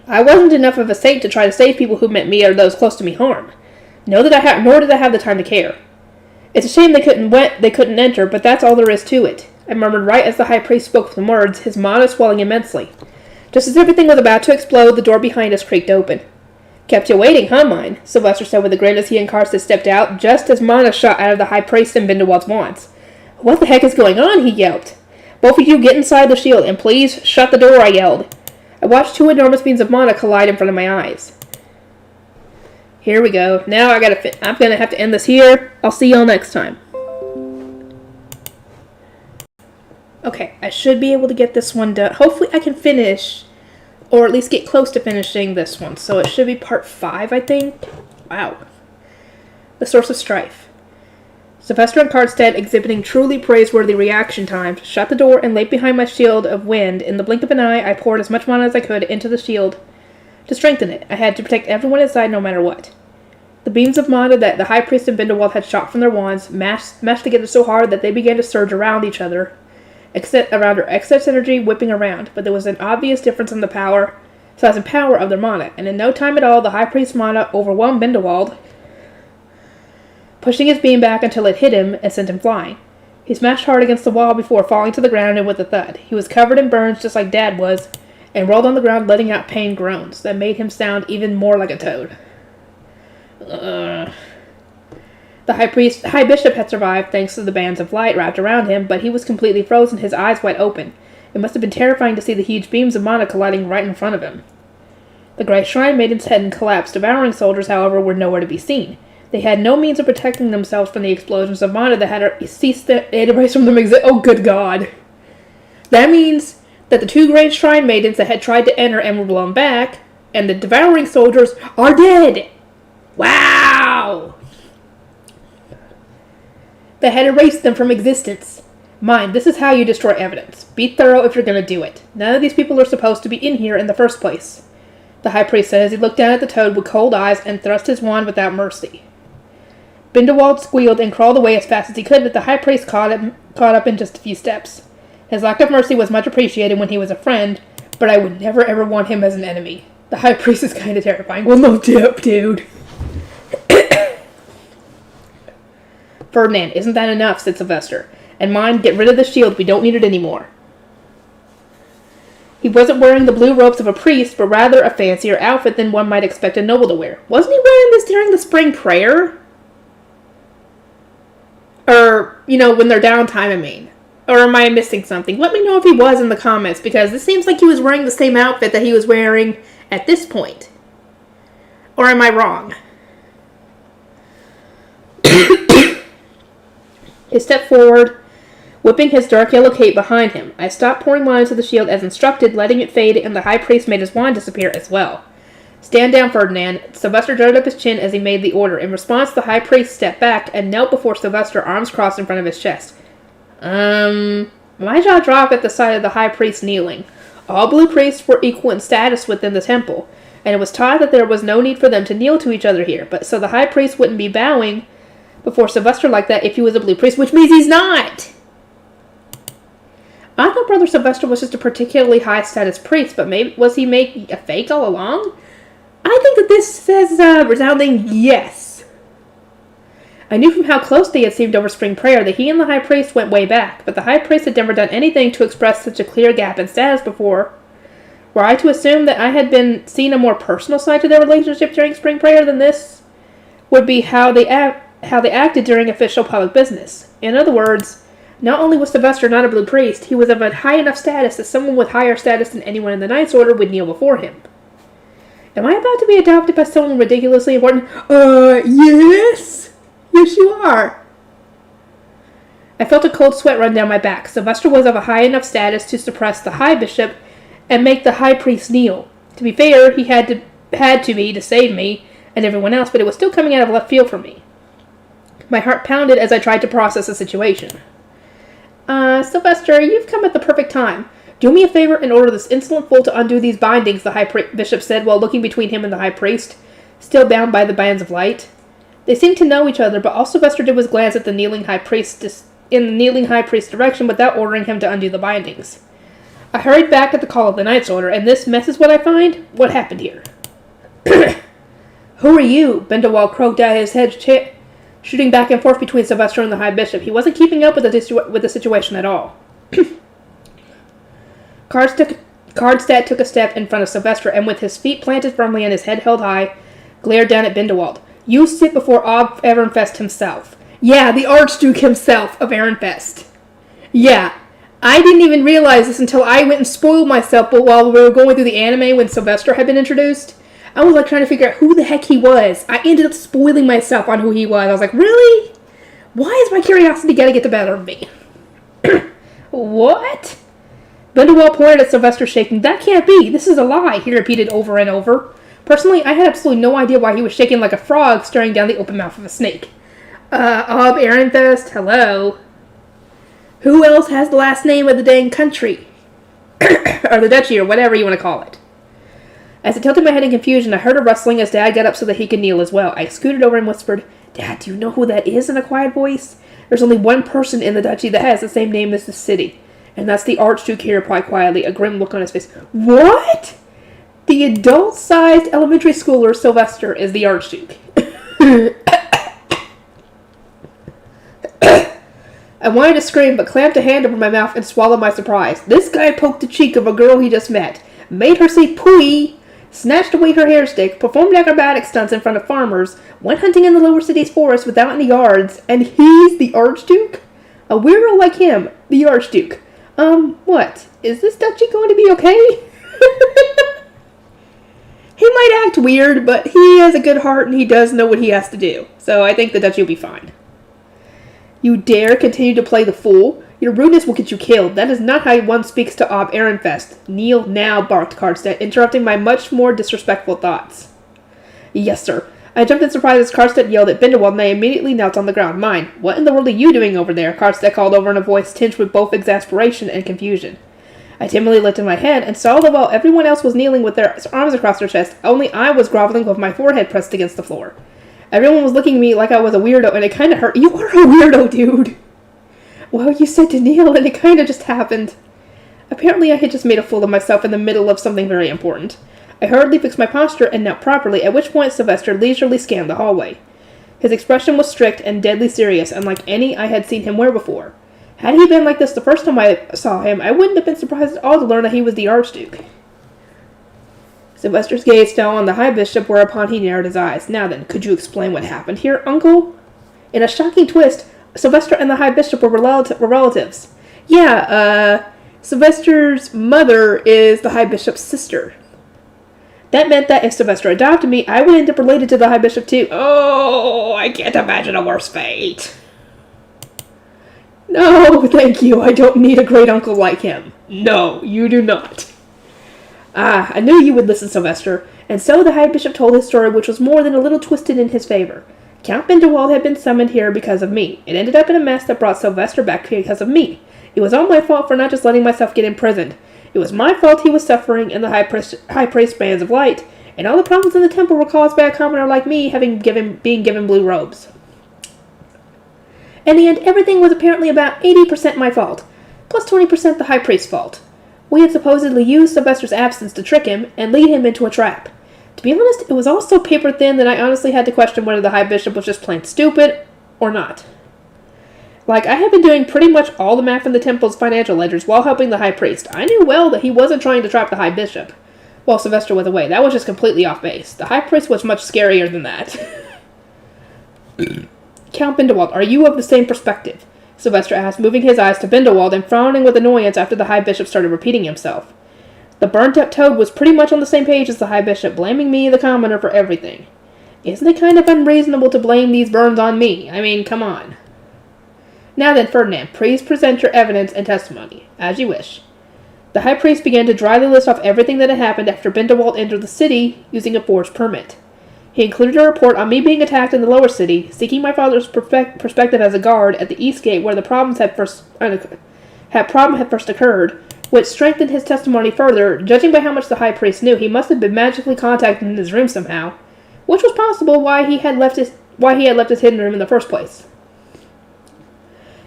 I wasn't enough of a saint to try to save people who meant me or those close to me harm. Nor did I have the time to care. It's a shame they couldn't enter, but that's all there is to it. I murmured right as the high priest spoke some words, his mana swelling immensely. Just as everything was about to explode, the door behind us creaked open. Kept you waiting, huh, mine? Sylvester said with a grin as he and Karsten stepped out, just as mana shot out of the high priest and Bindewald's wands. What the heck is going on? He yelped. Both of you get inside the shield, and please shut the door, I yelled. I watched two enormous beams of mana collide in front of my eyes. Here we go. Now I'm gonna have to end this here. I'll see y'all next time. Okay, I should be able to get this one done. Hopefully I can finish, or at least get close to finishing this one. So it should be part 5, I think. Wow. The Source of Strife. Sylvester and Karsten, exhibiting truly praiseworthy reaction times, shut the door and laid behind my shield of wind. In the blink of an eye, I poured as much mana as I could into the shield to strengthen it. I had to protect everyone inside no matter what. The beams of mana that the High Priest and Bindewald had shot from their wands mashed together so hard that they began to surge around each other, around her excess energy whipping around, but there was an obvious difference in the size and power of their mana, and in no time at all the High Priest's mana overwhelmed Bindewald, pushing his beam back until it hit him and sent him flying. He smashed hard against the wall before falling to the ground and with a thud. He was covered in burns just like Dad was, and rolled on the ground letting out pained groans that made him sound even more like a toad. The High Bishop had survived thanks to the bands of light wrapped around him, but he was completely frozen, his eyes wide open. It must have been terrifying to see the huge beams of mana colliding right in front of him. The Grey Shrine Maiden's head and collapsed. Devouring soldiers, however, were nowhere to be seen. They had no means of protecting themselves from the explosions of mana that had erased from them Oh, good God. That means that the two Grey Shrine Maidens that had tried to enter and were blown back, and the Devouring soldiers are dead! Wow! That had erased them from existence. Mind, this is how you destroy evidence. Be thorough if you're going to do it. None of these people are supposed to be in here in the first place. The High Priest said as he looked down at the toad with cold eyes and thrust his wand without mercy. Bindewald squealed and crawled away as fast as he could, but the High Priest caught up in just a few steps. His lack of mercy was much appreciated when he was a friend, but I would never ever want him as an enemy. The High Priest is kind of terrifying. Well, no dip, dude. Ferdinand, isn't that enough? Said Sylvester. And mind, get rid of the shield. We don't need it anymore. He wasn't wearing the blue robes of a priest, but rather a fancier outfit than one might expect a noble to wear. Wasn't he wearing this during the spring prayer? Or, when they're downtime, I mean. Or am I missing something? Let me know if he was in the comments, because it seems like he was wearing the same outfit that he was wearing at this point. Or am I wrong? He stepped forward whipping his dark yellow cape behind him. I stopped pouring wine into the shield as instructed, letting it fade, and the high priest made his wand disappear as well. Stand down, Ferdinand. Sylvester darted up his chin as he made the order. In response, the high priest stepped back and knelt before Sylvester, arms crossed in front of his chest. My jaw dropped at the sight of the high priest kneeling. All blue priests were equal in status within the temple, and it was taught that there was no need for them to kneel to each other here, but so the high priest wouldn't be bowing before Sylvester like that if he was a blue priest, which means he's not! I thought Brother Sylvester was just a particularly high-status priest, but maybe was he making a fake all along? I think that this says a resounding yes. I knew from how close they had seemed over spring prayer that he and the high priest went way back, but the high priest had never done anything to express such a clear gap in status before. Were I to assume that I had been seen a more personal side to their relationship during spring prayer than this would be how they acted during official public business. In other words, not only was Sylvester not a blue priest, he was of a high enough status that someone with higher status than anyone in the Knight's Order would kneel before him. Am I about to be adopted by someone ridiculously important? Yes! Yes, you are. I felt a cold sweat run down my back. Sylvester was of a high enough status to suppress the high bishop and make the high priest kneel. To be fair, he had to be to save me and everyone else, but it was still coming out of left field for me. My heart pounded as I tried to process the situation. Sylvester, you've come at the perfect time. Do me a favor and order this insolent fool to undo these bindings, the high bishop said while looking between him and the high priest, still bound by the bands of light. They seemed to know each other, but all Sylvester did was glance at the kneeling high priest in the kneeling high priest's direction without ordering him to undo the bindings. I hurried back at the call of the Knight's Order, and this mess is what I find? What happened here? Who are you? Bendewall croaked out his head, shooting back and forth between Sylvester and the high bishop. He wasn't keeping up with the situation at all. Cardstadt took a step in front of Sylvester, and with his feet planted firmly and his head held high, glared down at Bindewald. You sit before Ob Ehrenfest himself. Yeah, the Archduke himself of Ehrenfest. Yeah, I didn't even realize this until I went and spoiled myself while we were going through the anime when Sylvester had been introduced. I was trying to figure out who the heck he was. I ended up spoiling myself on who he was. I was like, really? Why is my curiosity gotta get the better of me? What? Bendewall pointed at Sylvester, shaking. That can't be. This is a lie, he repeated over and over. Personally, I had absolutely no idea why he was shaking like a frog staring down the open mouth of a snake. Ob Ehrenfest, hello. Who else has the last name of the dang country? Or the duchy, or whatever you want to call it. As I tilted my head in confusion, I heard a rustling as Dad got up so that he could kneel as well. I scooted over and whispered, Dad, do you know who that is in a quiet voice? There's only one person in the duchy that has the same name as the city. And that's the Archduke, he replied quietly, a grim look on his face. What? The adult-sized elementary schooler Sylvester is the Archduke. I wanted to scream, but clamped a hand over my mouth and swallowed my surprise. This guy poked the cheek of a girl he just met, made her say pooey, snatched away her hair stick, performed acrobatic stunts in front of farmers, went hunting in the lower city's forest without any guards, and he's the Archduke? A weirdo like him, the Archduke. What? Is this duchy going to be okay? He might act weird, but he has a good heart and he does know what he has to do. So I think the duchy will be fine. You dare continue to play the fool? Your rudeness will get you killed. That is not how one speaks to Ob Ehrenfest. Kneel now, barked Cardstadt, interrupting my much more disrespectful thoughts. Yes, sir. I jumped in surprise as Cardstadt yelled at Bindewald, and I immediately knelt on the ground. Mine. What in the world are you doing over there? Cardstadt called over in a voice tinged with both exasperation and confusion. I timidly lifted my head and saw that while everyone else was kneeling with their arms across their chest, only I was groveling with my forehead pressed against the floor. Everyone was looking at me like I was a weirdo, and it kind of hurt. You are a weirdo, dude! Well, you said to kneel, and it kind of just happened. Apparently I had just made a fool of myself in the middle of something very important. I hurriedly fixed my posture and knelt properly, at which point Sylvester leisurely scanned the hallway. His expression was strict and deadly serious, unlike any I had seen him wear before. Had he been like this the first time I saw him, I wouldn't have been surprised at all to learn that he was the Archduke. Sylvester's gaze fell on the High Bishop, whereupon he narrowed his eyes. Now then, could you explain what happened here, Uncle? In a shocking twist, Sylvester and the High Bishop were relatives. Yeah, Sylvester's mother is the High Bishop's sister. That meant that if Sylvester adopted me, I would end up related to the High Bishop too. Oh, I can't imagine a worse fate. No, thank you. I don't need a great uncle like him. No, you do not. Ah, I knew you would listen, Sylvester. And so the High Bishop told his story, which was more than a little twisted in his favor. Count Bindewald had been summoned here because of me. It ended up in a mess that brought Sylvester back here because of me. It was all my fault for not just letting myself get imprisoned. It was my fault he was suffering in the high priest bands of light, and all the problems in the temple were caused by a commoner like me being given blue robes. In the end, everything was apparently about 80% my fault, plus 20% the high priest's fault. We had supposedly used Sylvester's absence to trick him and lead him into a trap. To be honest, it was all so paper thin that I honestly had to question whether the High Bishop was just plain stupid or not. Like, I had been doing pretty much all the math in the temple's financial ledgers while helping the High Priest. I knew well that he wasn't trying to trap the High Bishop while Sylvester was away. That was just completely off base. The High Priest was much scarier than that. Count Bindewald, are you of the same perspective? Sylvester asked, moving his eyes to Bindewald and frowning with annoyance after the High Bishop started repeating himself. The burnt-up toad was pretty much on the same page as the High Bishop, blaming me, the commoner, for everything. Isn't it kind of unreasonable to blame these burns on me? I mean, come on. Now then, Ferdinand, please present your evidence and testimony, as you wish. The High Priest began to dryly list off everything that had happened after Bindewald entered the city using a forged permit. He included a report on me being attacked in the lower city, seeking my father's perspective as a guard at the east gate where the problem had first occurred, which strengthened his testimony further. Judging by how much the High Priest knew, he must have been magically contacted in his room somehow, which was possible why he had left his hidden room in the first place.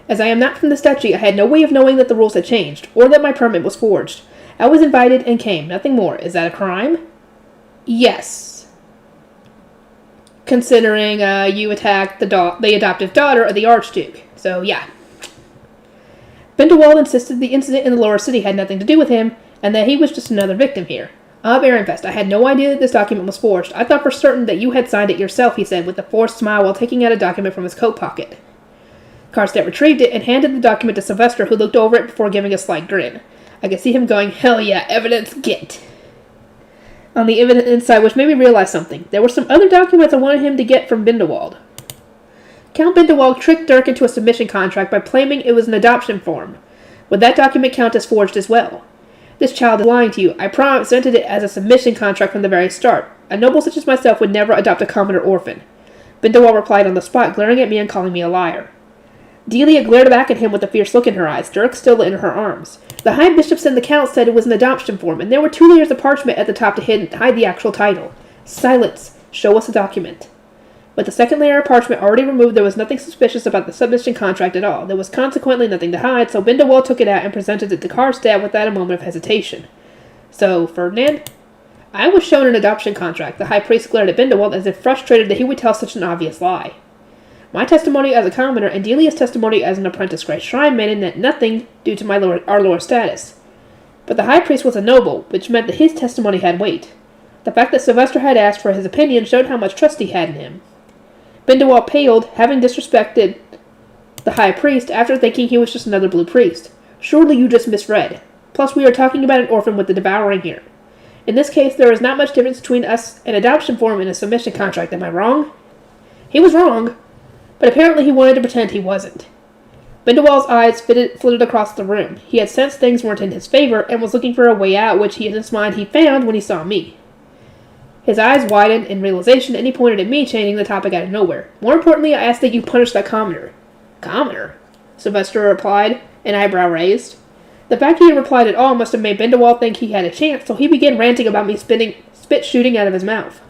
As I am not from the duchy, I had no way of knowing that the rules had changed, or that my permit was forged. I was invited and came, nothing more. Is that a crime? Yes. Considering you attacked the adoptive daughter of the Archduke. So, yeah. Bindewald insisted the incident in the lower city had nothing to do with him, and that he was just another victim here. Ehrenfest, I had no idea that this document was forged. I thought for certain that you had signed it yourself, he said, with a forced smile while taking out a document from his coat pocket. Karstedt retrieved it and handed the document to Sylvester, who looked over it before giving a slight grin. I could see him going, hell yeah, evidence, get. On the evidence side, which made me realize something. There were some other documents I wanted him to get from Bindewald. Count Bindewald tricked Dirk into a submission contract by claiming it was an adoption form. Would that document count as forged as well? This child is lying to you. I presented it as a submission contract from the very start. A noble such as myself would never adopt a commoner orphan. Bindewald replied on the spot, glaring at me and calling me a liar. Delia glared back at him with a fierce look in her eyes, Dirk still in her arms. The High Bishops and the Count said it was an adoption form, and there were 2 layers of parchment at the top to hide the actual title. Silence. Show us the document. With the second layer of parchment already removed, there was nothing suspicious about the submission contract at all. There was consequently nothing to hide, so Bindewald took it out and presented it to Karstedt without a moment of hesitation. So, Ferdinand? I was shown an adoption contract. The High Priest glared at Bindewald as if frustrated that he would tell such an obvious lie. My testimony as a commoner and Delia's testimony as an apprentice Grey Shrine Maiden meant nothing due to our lower status. But the High Priest was a noble, which meant that his testimony had weight. The fact that Sylvester had asked for his opinion showed how much trust he had in him. Bindewald paled, having disrespected the High Priest after thinking he was just another blue priest. Surely you just misread. Plus, we are talking about an orphan with the devouring here. In this case, there is not much difference between us, an adoption form, and a submission contract. Am I wrong? He was wrong, but apparently he wanted to pretend he wasn't. Bindewald's eyes flitted across the room. He had sensed things weren't in his favor and was looking for a way out, which in his mind he found when he saw me. His eyes widened in realization, and he pointed at me, changing the topic out of nowhere. More importantly, I asked that you punish that commoner. Commoner? Sylvester replied, an eyebrow raised. The fact he had replied at all must have made Bindewald think he had a chance, so he began ranting about me spit shooting out of his mouth.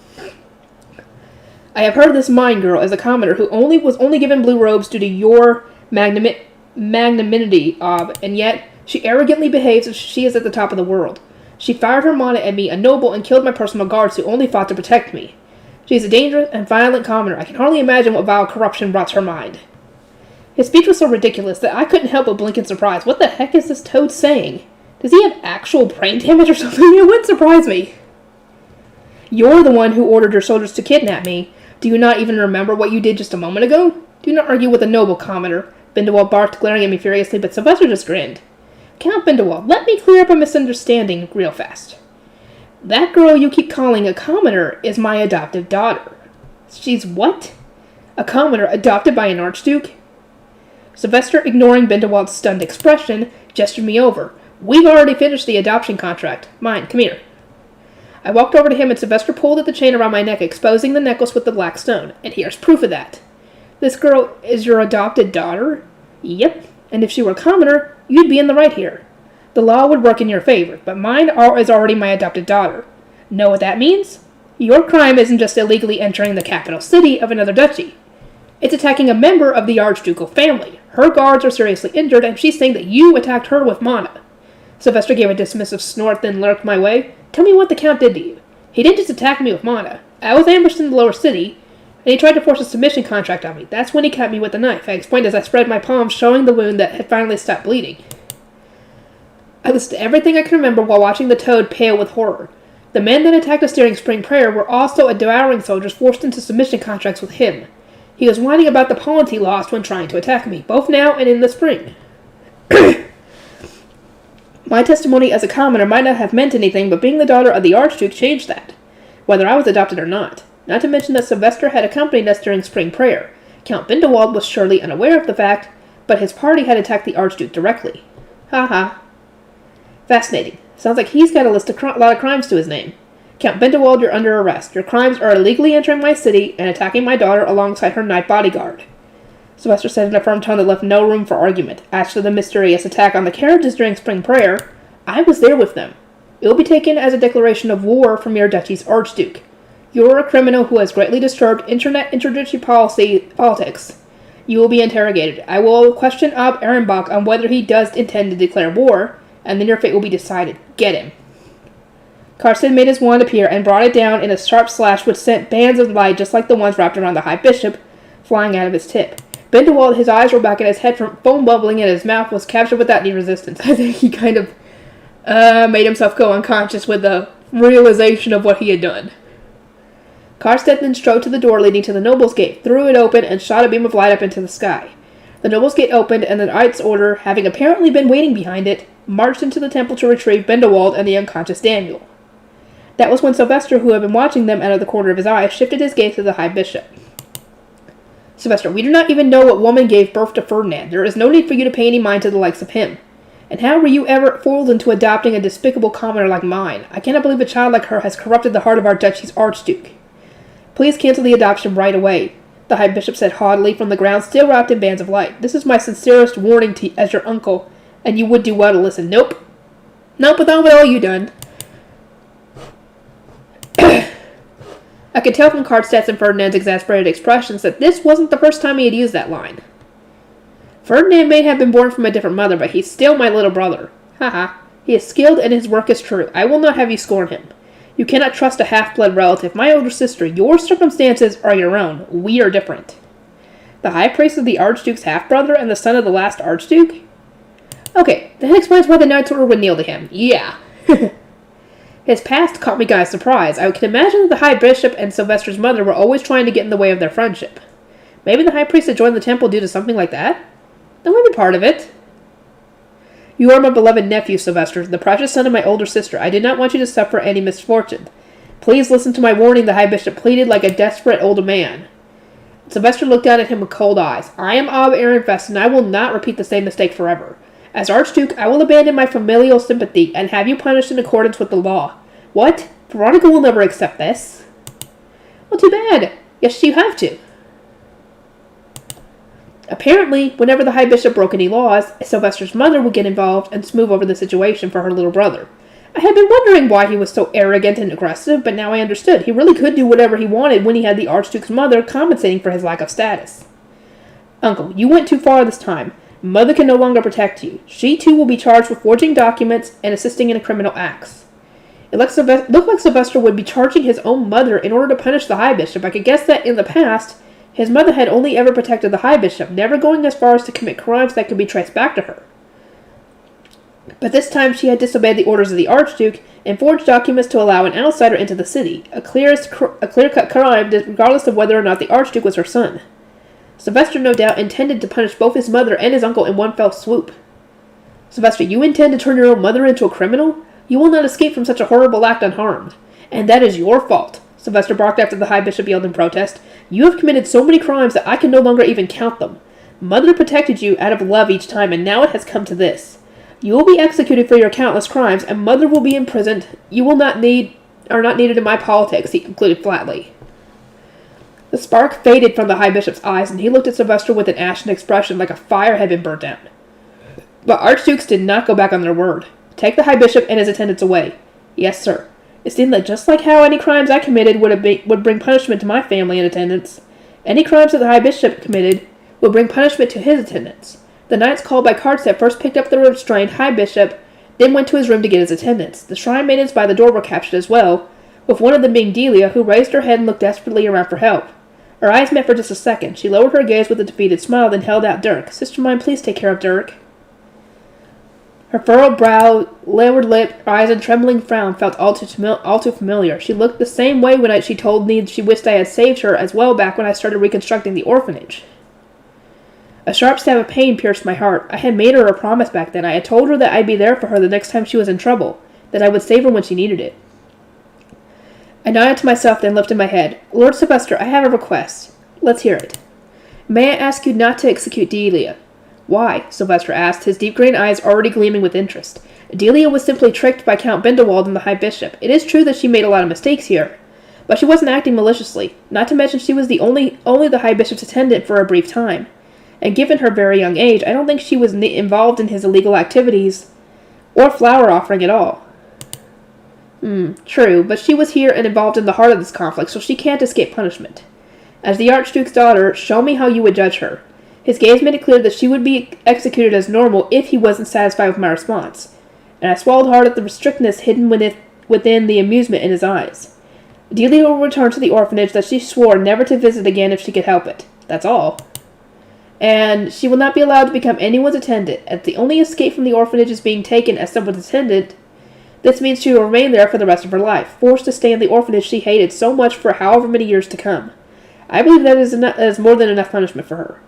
I have heard of this mine girl as a commoner who was only given blue robes due to your magnanimity, and yet she arrogantly behaves as she is at the top of the world. She fired her mana at me, a noble, and killed my personal guards who only fought to protect me. She is a dangerous and violent commoner. I can hardly imagine what vile corruption brought to her mind. His speech was so ridiculous that I couldn't help but blink in surprise. What the heck is this toad saying? Does he have actual brain damage or something? It wouldn't surprise me. You're the one who ordered your soldiers to kidnap me. Do you not even remember what you did just a moment ago? Do not argue with a noble commoner. Bindewald barked, glaring at me furiously, but Sylvester just grinned. Count Bindewald, let me clear up a misunderstanding real fast. That girl you keep calling a commoner is my adoptive daughter. She's what? A commoner adopted by an Archduke? Sylvester, ignoring Bindewald's stunned expression, gestured me over. We've already finished the adoption contract. Mine, come here. I walked over to him and Sylvester pulled at the chain around my neck, exposing the necklace with the black stone. And here's proof of that. This girl is your adopted daughter? Yep. And if she were a commoner, you'd be in the right here. The law would work in your favor, but mine is already my adopted daughter. Know what that means? Your crime isn't just illegally entering the capital city of another duchy. It's attacking a member of the Archducal family. Her guards are seriously injured, and she's saying that you attacked her with mana. Sylvester gave a dismissive snort, then lurked my way. Tell me what the Count did to you. He didn't just attack me with mana. I was ambushed in the lower city, and he tried to force a submission contract on me. That's when he cut me with the knife. I explained as I spread my palms, showing the wound that had finally stopped bleeding. I listened to everything I could remember while watching the toad pale with horror. The men that attacked us during Spring Prayer were also devouring soldiers forced into submission contracts with him. He was whining about the pawns he lost when trying to attack me, both now and in the spring. My testimony as a commoner might not have meant anything, but being the daughter of the Archduke changed that, whether I was adopted or not. Not to mention that Sylvester had accompanied us during Spring Prayer. Count Bindewald was surely unaware of the fact, but his party had attacked the Archduke directly. Ha ha. Fascinating. Sounds like he's got a lot of crimes to his name. Count Bindewald, you're under arrest. Your crimes are illegally entering my city and attacking my daughter alongside her knight bodyguard. Sylvester said in a firm tone that left no room for argument. As for the mysterious attack on the carriages during Spring Prayer, I was there with them. It will be taken as a declaration of war from your duchy's Archduke. You're a criminal who has greatly disturbed internet interduchy politics. You will be interrogated. I will question Ob Ehrenbach on whether he does intend to declare war, and then your fate will be decided. Get him. Karsten made his wand appear and brought it down in a sharp slash which sent bands of light just like the ones wrapped around the High Bishop, flying out of his tip. Bindewald, his eyes rolled back in his head from foam bubbling and his mouth was captured without any resistance. I think he kind of made himself go unconscious with the realization of what he had done. Karsten then strode to the door leading to the Noble's Gate, threw it open, and shot a beam of light up into the sky. The Noble's Gate opened, and the Knight's Order, having apparently been waiting behind it, marched into the temple to retrieve Bindewald and the unconscious Daniel. That was when Sylvester, who had been watching them out of the corner of his eye, shifted his gaze to the High Bishop. Sylvester, we do not even know what woman gave birth to Ferdinand. There is no need for you to pay any mind to the likes of him. And how were you ever fooled into adopting a despicable commoner like mine? I cannot believe a child like her has corrupted the heart of our duchy's Archduke. Please cancel the adoption right away, the High Bishop said haughtily from the ground, still wrapped in bands of light. This is my sincerest warning to you as your uncle, and you would do well to listen. Nope. Nope, with all you done. I could tell from Karstadt's and Ferdinand's exasperated expressions that this wasn't the first time he had used that line. Ferdinand may have been born from a different mother, but he's still my little brother. Haha. He is skilled and his work is true. I will not have you scorn him. You cannot trust a half-blood relative. My older sister, your circumstances are your own. We are different. The High Priest of the Archduke's half-brother and the son of the last Archduke? Okay, that explains why the Knight's Order would kneel to him. Yeah. His past caught me by surprise. I can imagine that the High Bishop and Sylvester's mother were always trying to get in the way of their friendship. Maybe the High Priest had joined the temple due to something like that? That might be part of it. You are my beloved nephew, Sylvester, the precious son of my older sister. I did not want you to suffer any misfortune. Please listen to my warning, the High Bishop pleaded like a desperate old man. Sylvester looked down at him with cold eyes. I am Ob Ehrenfest, and I will not repeat the same mistake forever. As Archduke, I will abandon my familial sympathy and have you punished in accordance with the law. What? Veronica will never accept this. Well, too bad. Yes, you have to. Apparently, whenever the High Bishop broke any laws, Sylvester's mother would get involved and smooth over the situation for her little brother. I had been wondering why he was so arrogant and aggressive, but now I understood. He really could do whatever he wanted when he had the Archduke's mother compensating for his lack of status. Uncle, you went too far this time. Mother can no longer protect you. She, too, will be charged with forging documents and assisting in criminal acts. It looked like Sylvester would be charging his own mother in order to punish the High Bishop. I could guess that in the past, his mother had only ever protected the High Bishop, never going as far as to commit crimes that could be traced back to her. But this time she had disobeyed the orders of the Archduke and forged documents to allow an outsider into the city, a clear-cut crime regardless of whether or not the Archduke was her son. Sylvester no doubt intended to punish both his mother and his uncle in one fell swoop. Sylvester, you intend to turn your own mother into a criminal? You will not escape from such a horrible act unharmed. And that is your fault. Sylvester barked after the High Bishop yelled in protest. You have committed so many crimes that I can no longer even count them. Mother protected you out of love each time, and now it has come to this. You will be executed for your countless crimes, and Mother will be imprisoned. You are not needed in my politics, he concluded flatly. The spark faded from the High Bishop's eyes, and he looked at Sylvester with an ashen expression like a fire had been burnt out. But Archdukes did not go back on their word. Take the High Bishop and his attendants away. Yes, sir. It seemed that just like how any crimes I committed would bring punishment to my family and attendants, any crimes that the High Bishop committed would bring punishment to his attendants. The knights called by Cardstep first picked up the restrained High Bishop, then went to his room to get his attendants. The shrine maidens by the door were captured as well, with one of them being Delia, who raised her head and looked desperately around for help. Her eyes met for just a second. She lowered her gaze with a defeated smile, then held out Dirk. Sister mine, please take care of Dirk. Her furrowed brow, lowered lip, eyes, and trembling frown felt all too familiar. She looked the same way when she told me she wished I had saved her as well back when I started reconstructing the orphanage. A sharp stab of pain pierced my heart. I had made her a promise back then. I had told her that I'd be there for her the next time she was in trouble, that I would save her when she needed it. I nodded to myself, then lifted my head. Lord Sylvester, I have a request. Let's hear it. May I ask you not to execute Delia? Why? Sylvester asked, his deep green eyes already gleaming with interest. Delia was simply tricked by Count Bindewald and the High Bishop. It is true that she made a lot of mistakes here, but she wasn't acting maliciously. Not to mention she was only the High Bishop's attendant for a brief time. And given her very young age, I don't think she was involved in his illegal activities or flower offering at all. True, but she was here and involved in the heart of this conflict, so she can't escape punishment. As the Archduke's daughter, show me how you would judge her. His gaze made it clear that she would be executed as normal if he wasn't satisfied with my response, and I swallowed hard at the strictness hidden within the amusement in his eyes. Delia will return to the orphanage that she swore never to visit again if she could help it. That's all. And she will not be allowed to become anyone's attendant, as the only escape from the orphanage is being taken as someone's attendant. This means she will remain there for the rest of her life, forced to stay in the orphanage she hated so much for however many years to come. I believe that is more than enough punishment for her.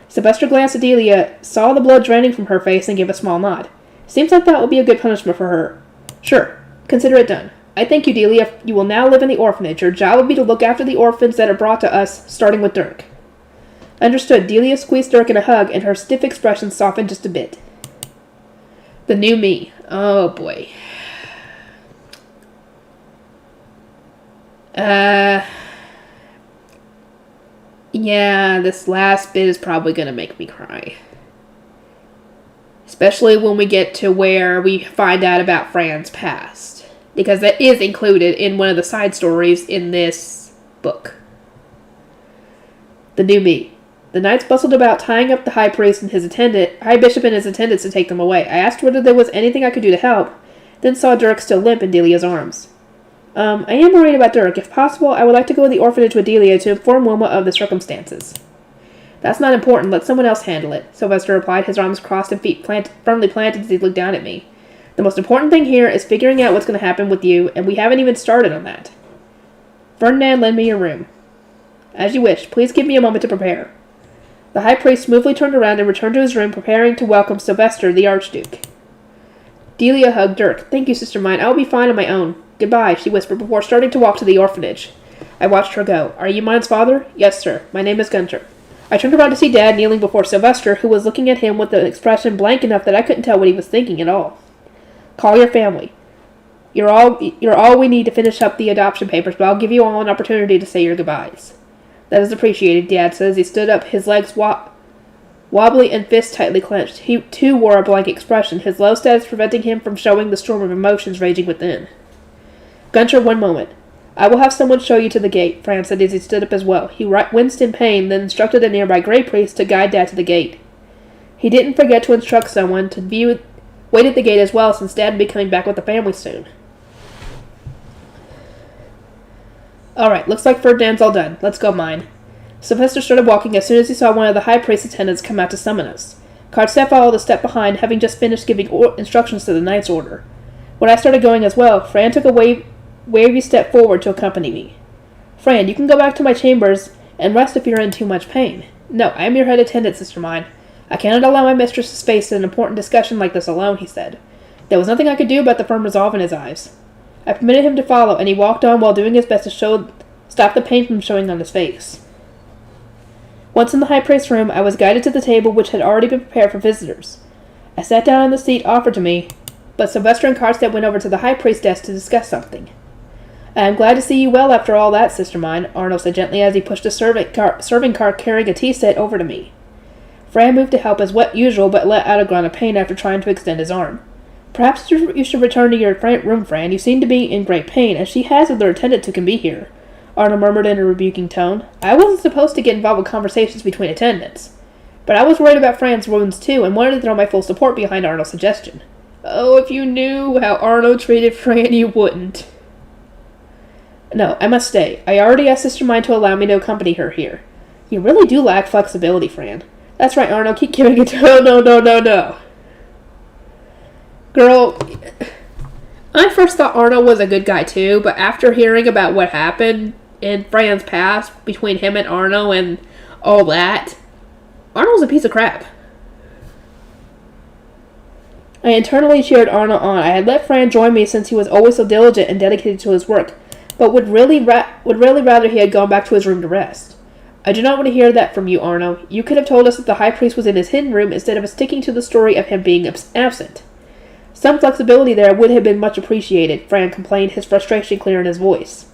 Sylvester glanced at Delia, saw the blood draining from her face, and gave a small nod. Seems like that would be a good punishment for her. Sure, consider it done. I thank you, Delia. You will now live in the orphanage. Your job will be to look after the orphans that are brought to us, starting with Dirk. Understood. Delia squeezed Dirk in a hug, and her stiff expression softened just a bit. The new me. Oh, boy. Yeah, this last bit is probably going to make me cry. Especially when we get to where we find out about Fran's past. Because that is included in one of the side stories in this book. The new me. The knights bustled about, tying up the high bishop and his attendants to take them away. I asked whether there was anything I could do to help, then saw Dirk still limp in Delia's arms. I am worried about Dirk. If possible, I would like to go to the orphanage with Delia to inform Wilma of the circumstances. That's not important. Let someone else handle it, Sylvester replied, his arms crossed and feet firmly planted as he looked down at me. The most important thing here is figuring out what's going to happen with you, and we haven't even started on that. Ferdinand, lend me your room. As you wish. Please give me a moment to prepare. The high priest smoothly turned around and returned to his room, preparing to welcome Sylvester, the Archduke. Delia hugged Dirk. Thank you, sister mine. I will be fine on my own. Goodbye, she whispered before starting to walk to the orphanage. I watched her go. Are you mine's father? Yes, sir. My name is Gunter. I turned around to see Dad kneeling before Sylvester, who was looking at him with an expression blank enough that I couldn't tell what he was thinking at all. Call your family. You're all we need to finish up the adoption papers, but I'll give you all an opportunity to say your goodbyes. That is appreciated, Dad said as he stood up, his legs wobbly and fists tightly clenched. He, too, wore a blank expression, his low status preventing him from showing the storm of emotions raging within. Gunter, one moment. I will have someone show you to the gate, Fran said as he stood up as well. He winced in pain, then instructed a nearby Grey Priest to guide Dad to the gate. He didn't forget to instruct someone to wait at the gate as well, since Dad would be coming back with the family soon. Alright, looks like Ferdinand's all done. Let's go mine. Sylvester started walking as soon as he saw one of the High Priest's attendants come out to summon us. Cardstep followed a step behind, having just finished giving instructions to the Knight's Order. When I started going as well, Fran took a wavy step forward to accompany me. Fran, you can go back to my chambers and rest if you're in too much pain. No, I am your head attendant, sister mine. I cannot allow my mistress to face an important discussion like this alone, he said. There was nothing I could do about the firm resolve in his eyes. I permitted him to follow, and he walked on while doing his best to stop the pain from showing on his face. Once in the high priest's room, I was guided to the table which had already been prepared for visitors. I sat down on the seat offered to me, but Sylvester and Karstead went over to the high priest's desk to discuss something. "I am glad to see you well after all that, sister mine," Arnold said gently as he pushed a serving cart carrying a tea set over to me. Fran moved to help as usual, but let out a grunt of pain after trying to extend his arm. "Perhaps you should return to your room, Fran. You seem to be in great pain, and she has other attendants who can be here," Arnold murmured in a rebuking tone. I wasn't supposed to get involved with conversations between attendants, but I was worried about Fran's wounds too, and wanted to throw my full support behind Arnold's suggestion. Oh, if you knew how Arnold treated Fran, you wouldn't. "No, I must stay. I already asked Sister Mine to allow me to accompany her here." "You really do lack flexibility, Fran." "That's right, Arnold. Keep giving it to her." No. Girl, I first thought Arnold was a good guy too, but after hearing about what happened in Fran's past between him and Arnold and all that, Arnold's a piece of crap. I internally cheered Arnold on. I had let Fran join me since he was always so diligent and dedicated to his work, but would really rather he had gone back to his room to rest. "I do not want to hear that from you, Arnold. You could have told us that the high priest was in his hidden room instead of sticking to the story of him being absent." "Some flexibility there would have been much appreciated," Fran complained, his frustration clear in his voice.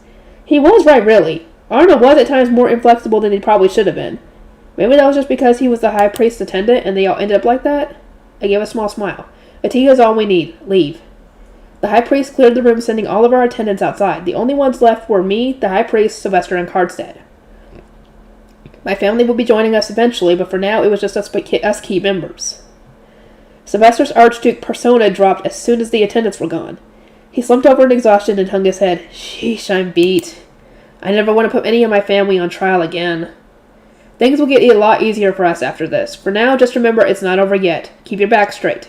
He was right, really. Arnold was at times more inflexible than he probably should have been. Maybe that was just because he was the high priest's attendant and they all ended up like that? I gave a small smile. "A tea is all we need. Leave." The high priest cleared the room, sending all of our attendants outside. The only ones left were me, the high priest, Sylvester, and Karstead. My family would be joining us eventually, but for now it was just us key members. Sylvester's Archduke persona dropped as soon as the attendants were gone. He slumped over in exhaustion and hung his head. "Sheesh, I'm beat. I never want to put any of my family on trial again. Things will get a lot easier for us after this. For now, just remember it's not over yet. Keep your back straight,"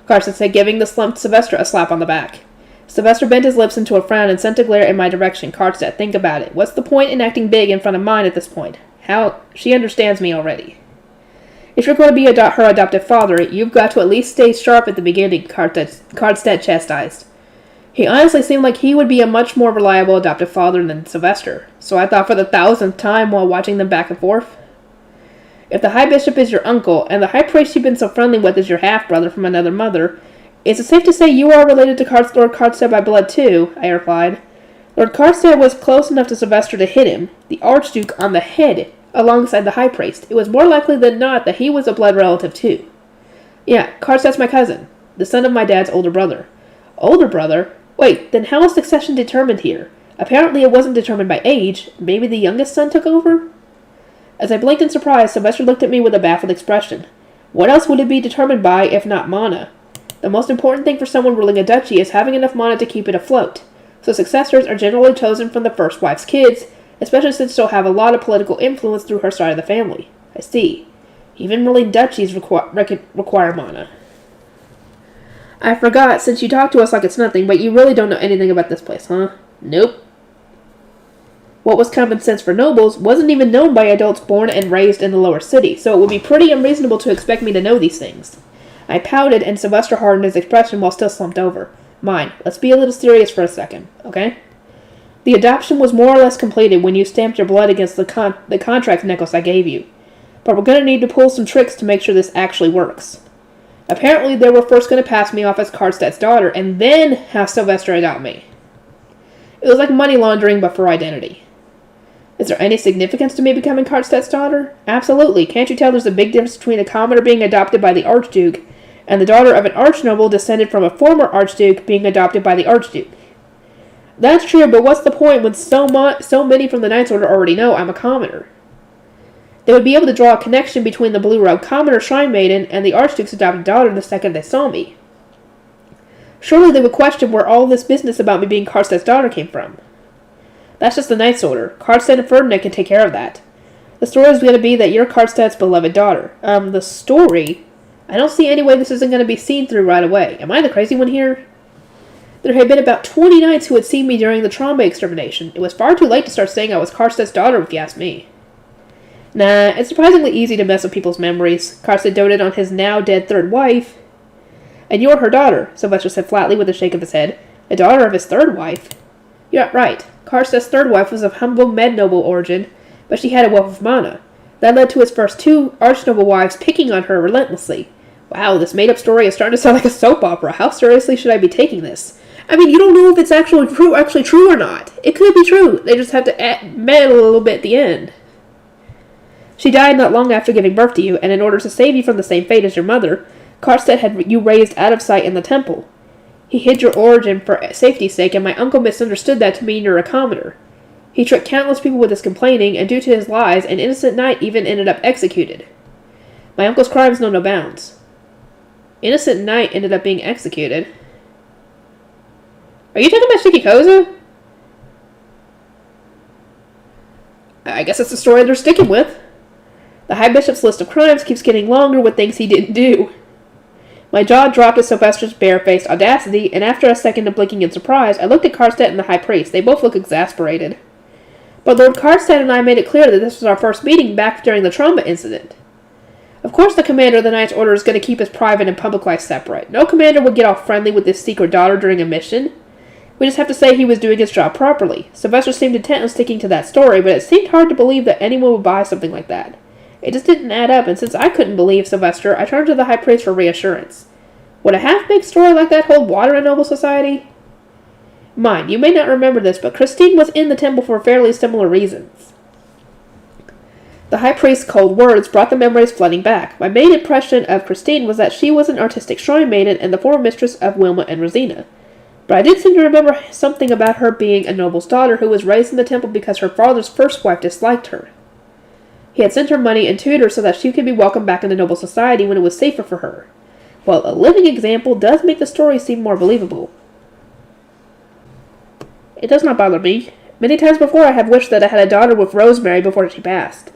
Karstead said, giving the slumped Sylvester a slap on the back. Sylvester bent his lips into a frown and sent a glare in my direction. "Karstead, think about it. What's the point in acting big in front of mine at this point? She understands me already. If you're going to be her adoptive father, you've got to at least stay sharp at the beginning," Karstead chastised. He honestly seemed like he would be a much more reliable adoptive father than Sylvester, so I thought for the 1,000th time while watching them back and forth. "If the High Bishop is your uncle, and the High Priest you've been so friendly with is your half-brother from another mother, is it safe to say you are related to Lord Karstead by blood too?" I replied. Lord Karstead was close enough to Sylvester to hit him, the Archduke, on the head, alongside the High Priest. It was more likely than not that he was a blood relative too. "Yeah, Karstead's my cousin, the son of my dad's older brother." "Older brother? Wait, then how is succession determined here? Apparently it wasn't determined by age. Maybe the youngest son took over?" As I blinked in surprise, Sylvester looked at me with a baffled expression. What else would it be determined by if not mana? The most important thing for someone ruling a duchy is having enough mana to keep it afloat, so successors are generally chosen from the first wife's kids, especially since she'll have a lot of political influence through her side of the family. I see. Even ruling duchies require mana. I forgot, since you talk to us like it's nothing, but you really don't know anything about this place, huh? Nope. What was common sense for nobles wasn't even known by adults born and raised in the lower city, so it would be pretty unreasonable to expect me to know these things. I pouted, and Sylvester hardened his expression while still slumped over. "Mine, let's be a little serious for a second, okay? The adoption was more or less completed when you stamped your blood against the contract necklace I gave you. But we're going to need to pull some tricks to make sure this actually works. Apparently, they were first going to pass me off as Karstead's daughter, and then have Sylvester adopt me. It was like money laundering, but for identity. Is there any significance to me becoming Karstead's daughter? Absolutely. Can't you tell there's a big difference between a commoner being adopted by the Archduke and the daughter of an archnoble descended from a former Archduke being adopted by the Archduke? That's true, but what's the point when so many from the Knights Order already know I'm a commoner? They would be able to draw a connection between the blue-robed commoner shrine maiden and the Archduke's adopted daughter the second they saw me. Surely they would question where all this business about me being Karstead's daughter came from. That's just the Knights Order. Karstead and Ferdinand can take care of that. The story is going to be that you're Karstead's beloved daughter. The story? I don't see any way this isn't going to be seen through right away. Am I the crazy one here? There had been about 20 knights who had seen me during the Trombe extermination. It was far too late to start saying I was Karstead's daughter, if you ask me. Nah, it's surprisingly easy to mess with people's memories. Karstead doted on his now-dead third wife. And you're her daughter, Sylvester said flatly with a shake of his head. A daughter of his third wife? You're right. Karstead's third wife was of humble med-noble origin, but she had a wealth of mana. That led to his first 2 archnoble wives picking on her relentlessly. Wow, this made-up story is starting to sound like a soap opera. How seriously should I be taking this? I mean, you don't know if it's actually true or not. It could be true. They just have to meddle a little bit at the end. She died not long after giving birth to you, and in order to save you from the same fate as your mother, Karstedt had you raised out of sight in the temple. He hid your origin for safety's sake, and my uncle misunderstood that to mean you're a commoner. He tricked countless people with his complaining, and due to his lies, an innocent knight even ended up executed. My uncle's crimes know no bounds. Innocent knight ended up being executed. Are you talking about Shikikoza? I guess that's the story they're sticking with. The High Bishop's list of crimes keeps getting longer with things he didn't do. My jaw dropped at Sylvester's bare-faced audacity, and after a second of blinking in surprise, I looked at Karstedt and the High Priest. They both looked exasperated. But Lord Karstedt and I made it clear that this was our first meeting back during the trauma incident. Of course the commander of the Knight's Order is going to keep his private and public life separate. No commander would get all friendly with his secret daughter during a mission. We just have to say he was doing his job properly. Sylvester seemed intent on sticking to that story, but it seemed hard to believe that anyone would buy something like that. It just didn't add up, and since I couldn't believe Sylvester, I turned to the High Priest for reassurance. Would a half-baked story like that hold water in noble society? Mind, you may not remember this, but Christine was in the temple for fairly similar reasons. The High Priest's cold words brought the memories flooding back. My main impression of Christine was that she was an artistic shrine maiden and the former mistress of Wilma and Rosina. But I did seem to remember something about her being a noble's daughter who was raised in the temple because her father's first wife disliked her. He had sent her money and tutors so that she could be welcomed back into noble society when it was safer for her. Well, a living example does make the story seem more believable. It does not bother me. Many times before I have wished that I had a daughter with Rosemary before she passed.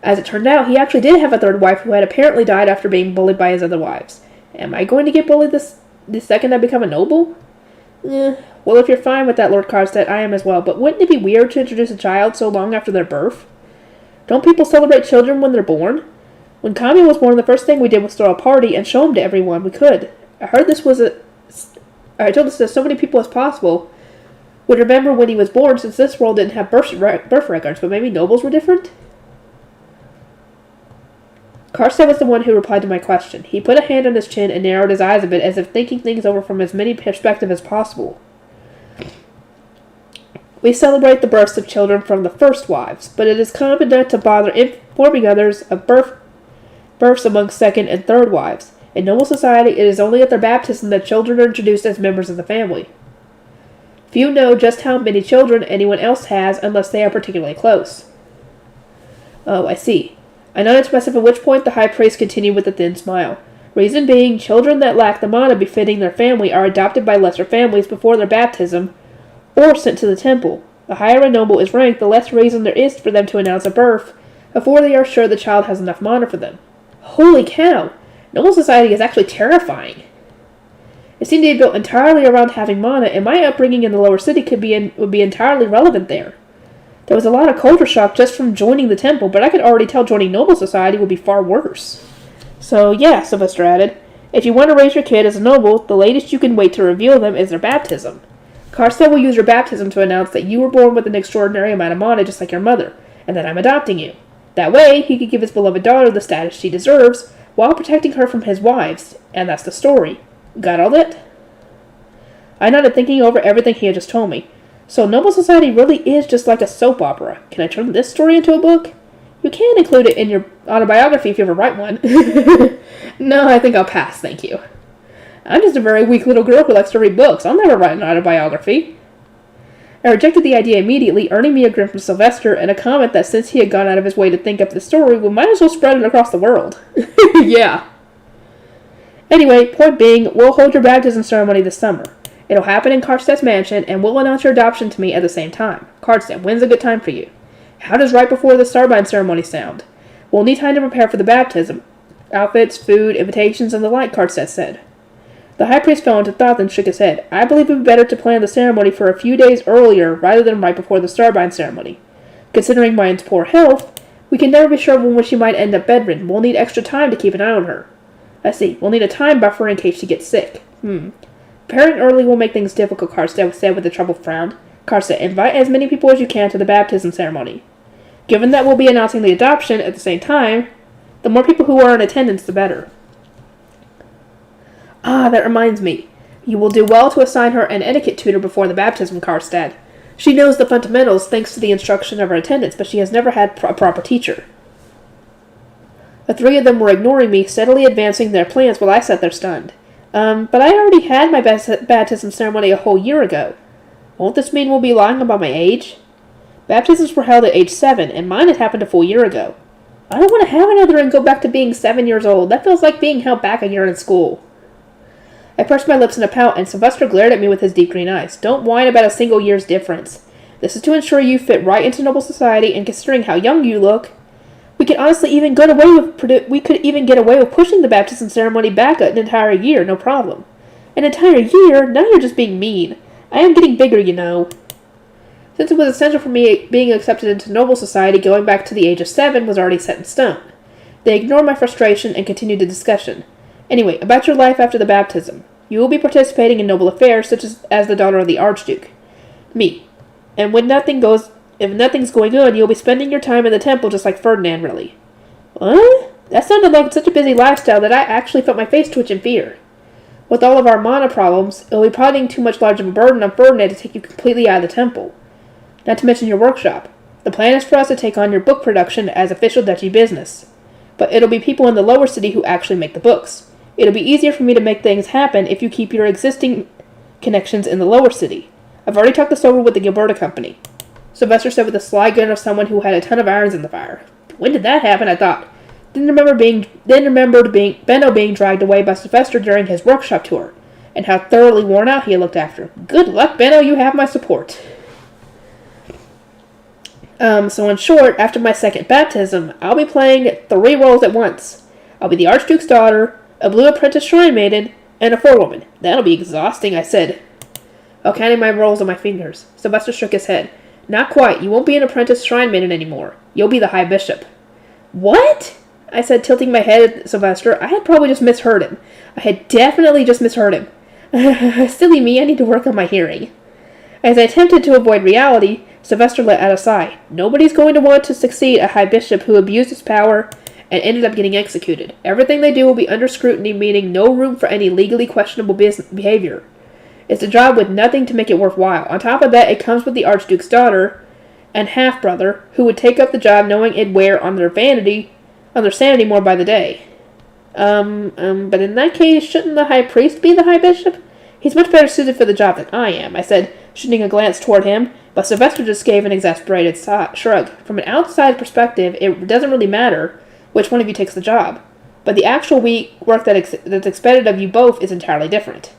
As it turned out, he actually did have a third wife who had apparently died after being bullied by his other wives. Am I going to get bullied the second I become a noble? Well, if you're fine with that, Lord Karstedt, I am as well, but wouldn't it be weird to introduce a child so long after their birth? Don't people celebrate children when they're born? When Kami was born, the first thing we did was throw a party and show him to everyone we could. I told us that so many people as possible would remember when he was born, since this world didn't have birth records, but maybe nobles were different? Karstedt was the one who replied to my question. He put a hand on his chin and narrowed his eyes a bit, as if thinking things over from as many perspectives as possible. We celebrate the births of children from the first wives, but it is common not to bother informing others of births among second and third wives. In noble society, it is only at their baptism that children are introduced as members of the family. Few know just how many children anyone else has unless they are particularly close. Oh, I see. I nodded to myself, at which point the High Priest continued with a thin smile. Reason being, children that lack the mana befitting their family are adopted by lesser families before their baptism, or sent to the temple. The higher a noble is ranked, the less reason there is for them to announce a birth before they are sure the child has enough mana for them. Holy cow! Noble society is actually terrifying. It seemed to be built entirely around having mana, and my upbringing in the lower city would be entirely relevant there. There was a lot of culture shock just from joining the temple, but I could already tell joining noble society would be far worse. So yeah, Sylvester added, if you want to raise your kid as a noble, the latest you can wait to reveal them is their baptism. Karstedt will use your baptism to announce that you were born with an extraordinary amount of mana just like your mother, and that I'm adopting you. That way, he could give his beloved daughter the status she deserves, while protecting her from his wives, and that's the story. Got all that? I nodded, thinking over everything he had just told me. So noble society really is just like a soap opera. Can I turn this story into a book? You can include it in your autobiography if you ever write one. No, I think I'll pass, thank you. I'm just a very weak little girl who likes to read books. I'll never write an autobiography. I rejected the idea immediately, earning me a grin from Sylvester and a comment that since he had gone out of his way to think up the story, we might as well spread it across the world. Yeah. Anyway, point being, we'll hold your baptism ceremony this summer. It'll happen in Karstedt's mansion, and we'll announce your adoption to me at the same time. Karstedt, when's a good time for you? How does right before the Starbind ceremony sound? We'll need time to prepare for the baptism. Outfits, food, invitations, and the like, Karstedt said. The High Priest fell into thought, then shook his head. I believe it would be better to plan the ceremony for a few days earlier, rather than right before the Starbind ceremony. Considering Mine's poor health, we can never be sure when she might end up bedridden. We'll need extra time to keep an eye on her. I see. We'll need a time buffer in case she gets sick. Preparing early will make things difficult, Karstedt said with a troubled frown. Karstedt, invite as many people as you can to the baptism ceremony. Given that we'll be announcing the adoption at the same time, the more people who are in attendance, the better. Ah, that reminds me. You will do well to assign her an etiquette tutor before the baptism, Karstad. She knows the fundamentals thanks to the instruction of her attendants, but she has never had a proper teacher. The three of them were ignoring me, steadily advancing their plans while I sat there stunned. But I already had my baptism ceremony a whole year ago. Won't this mean we'll be lying about my age? Baptisms were held at age 7, and mine had happened a full year ago. I don't want to have another and go back to being 7 years old. That feels like being held back a year in school. I pursed my lips in a pout, and Sylvester glared at me with his deep green eyes. Don't whine about a single year's difference. This is to ensure you fit right into noble society, and considering how young you look, we could honestly even get away with pushing the baptism ceremony back an entire year, no problem. An entire year? Now you're just being mean. I am getting bigger, you know. Since it was essential for me being accepted into noble society, going back to the age of 7 was already set in stone. They ignored my frustration and continued the discussion. Anyway, about your life after the baptism. You will be participating in noble affairs, such as the daughter of the Archduke. Me. And if nothing's going on, you'll be spending your time in the temple just like Ferdinand, really. What? That sounded like such a busy lifestyle that I actually felt my face twitch in fear. With all of our mana problems, it'll be putting too much large of a burden on Ferdinand to take you completely out of the temple. Not to mention your workshop. The plan is for us to take on your book production as official duchy business. But it'll be people in the lower city who actually make the books. It'll be easier for me to make things happen if you keep your existing connections in the lower city. I've already talked this over with the Gilberta Company. Sylvester said with the sly grin of someone who had a ton of irons in the fire. When did that happen? I thought. Then remembered Benno being dragged away by Sylvester during his workshop tour, and how thoroughly worn out he looked after. Good luck, Benno, you have my support. So in short, after my second baptism, I'll be playing 3 roles at once. I'll be the Archduke's daughter, a blue apprentice shrine maiden, and a forewoman. That'll be exhausting, I said, while counting my rolls on my fingers. Sylvester shook his head. Not quite. You won't be an apprentice shrine maiden anymore. You'll be the High Bishop. What? I said, tilting my head at Sylvester. I had probably just misheard him. I had definitely just misheard him. Silly me, I need to work on my hearing. As I attempted to avoid reality, Sylvester let out a sigh. Nobody's going to want to succeed a High Bishop who abused his power and ended up getting executed. Everything they do will be under scrutiny, meaning no room for any legally questionable behavior. It's a job with nothing to make it worthwhile. On top of that, it comes with the Archduke's daughter and half-brother, who would take up the job knowing it'd wear on their sanity more by the day. But in that case, shouldn't the High Priest be the High Bishop? He's much better suited for the job than I am, I said, shooting a glance toward him, but Sylvester just gave an exasperated shrug. From an outside perspective, it doesn't really matter which one of you takes the job, but the actual work that's expected of you both is entirely different.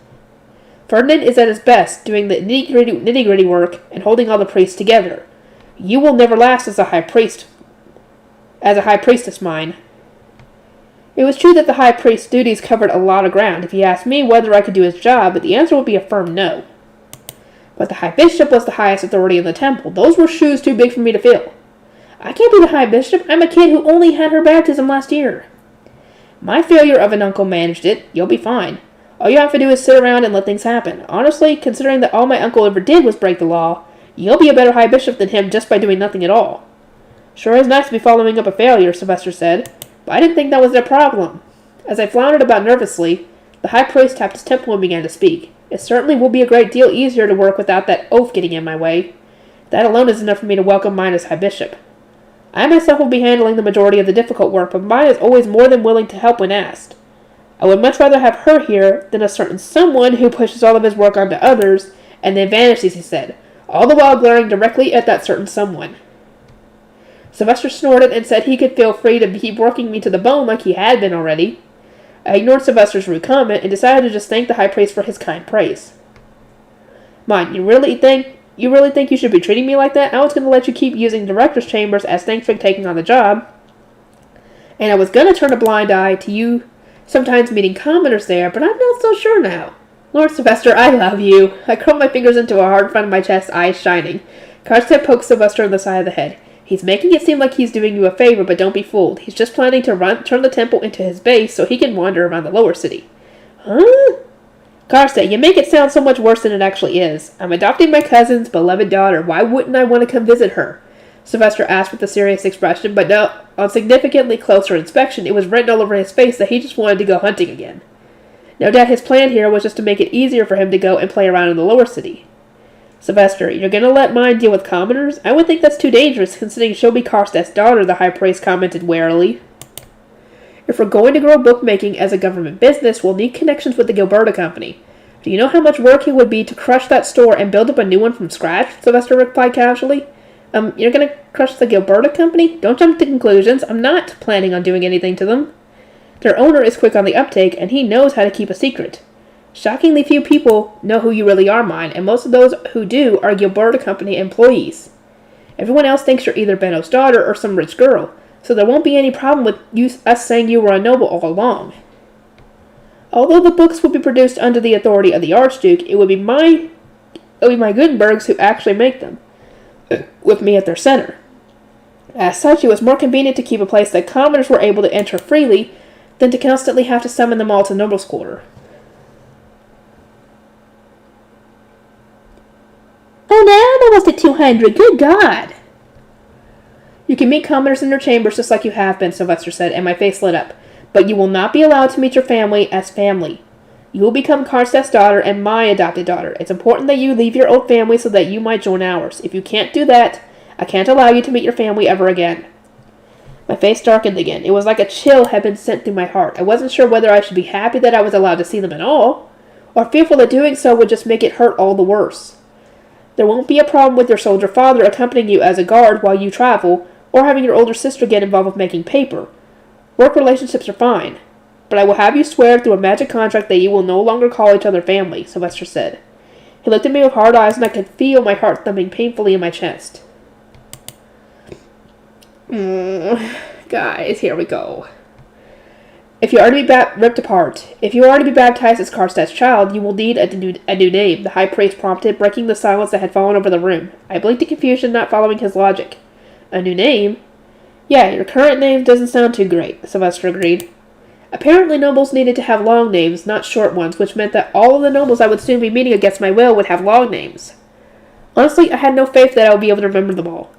Ferdinand is at his best, doing the nitty-gritty work and holding all the priests together. You will never last as a high priestess, mine. It was true that the high priest's duties covered a lot of ground. If he asked me whether I could do his job, but the answer would be a firm no. But the High Bishop was the highest authority in the temple. Those were shoes too big for me to fill. I can't be the High Bishop. I'm a kid who only had her baptism last year. My failure of an uncle managed it. You'll be fine. All you have to do is sit around and let things happen. Honestly, considering that all my uncle ever did was break the law, you'll be a better High Bishop than him just by doing nothing at all. Sure is nice to be following up a failure, Sylvester said, but I didn't think that was their problem. As I floundered about nervously, the High Priest tapped his temple and began to speak. It certainly will be a great deal easier to work without that oath getting in my way. That alone is enough for me to welcome mine as High Bishop. I myself will be handling the majority of the difficult work, but mine is always more than willing to help when asked. I would much rather have her here than a certain someone who pushes all of his work onto others and then vanishes, he said, all the while glaring directly at that certain someone. Sylvester snorted and said he could feel free to keep working me to the bone like he had been already. I ignored Sylvester's rude comment and decided to just thank the High Priest for his kind praise. Mine, you really think you should be treating me like that? I was going to let you keep using director's chambers as thanks for taking on the job. And I was going to turn a blind eye to you sometimes meeting commoners there, but I'm not so sure now. Lord Sylvester, I love you. I curled my fingers into a hard front of my chest, eyes shining. Karstead poked Sylvester on the side of the head. He's making it seem like he's doing you a favor, but don't be fooled. He's just planning to turn the temple into his base so he can wander around the lower city. Huh? Karstead, you make it sound so much worse than it actually is. I'm adopting my cousin's beloved daughter. Why wouldn't I want to come visit her? Sylvester asked with a serious expression, but no, on significantly closer inspection, it was written all over his face that he just wanted to go hunting again. No doubt his plan here was just to make it easier for him to go and play around in the lower city. Sylvester, you're gonna let mine deal with commoners? I would think that's too dangerous, considering she'll be Karstad's daughter, the high priest commented warily. If we're going to grow bookmaking as a government business, we'll need connections with the Gilberta Company. Do you know how much work it would be to crush that store and build up a new one from scratch? Sylvester replied casually. You're gonna crush the Gilberta Company? Don't jump to conclusions. I'm not planning on doing anything to them. Their owner is quick on the uptake, and he knows how to keep a secret. Shockingly few people know who you really are, mine, and most of those who do are Gilberta Company employees. Everyone else thinks you're either Benno's daughter or some rich girl, so there won't be any problem with us saying you were a noble all along. Although the books would be produced under the authority of the Archduke, it would be my Gutenbergs who actually make them, with me at their center. As such, it was more convenient to keep a place that commoners were able to enter freely than to constantly have to summon them all to Noble's Quarter. Oh, now I'm almost at 200. Good God! You can meet commoners in their chambers just like you have been, Sylvester said, and my face lit up. But you will not be allowed to meet your family as family. You will become Karstad's daughter and my adopted daughter. It's important that you leave your old family so that you might join ours. If you can't do that, I can't allow you to meet your family ever again. My face darkened again. It was like a chill had been sent through my heart. I wasn't sure whether I should be happy that I was allowed to see them at all, or fearful that doing so would just make it hurt all the worse. There won't be a problem with your soldier father accompanying you as a guard while you travel, or having your older sister get involved with making paper. Work relationships are fine. But I will have you swear through a magic contract that you will no longer call each other family, Sylvester said. He looked at me with hard eyes, and I could feel my heart thumping painfully in my chest. Guys, here we go. If you are to be ripped apart, if you are to be baptized as Karstad's child, you will need a new name, the high priest prompted, breaking the silence that had fallen over the room. I blinked in confusion, not following his logic. A new name? Yeah, your current name doesn't sound too great, Sylvester agreed. Apparently nobles needed to have long names, not short ones, which meant that all of the nobles I would soon be meeting against my will would have long names. Honestly, I had no faith that I would be able to remember them all.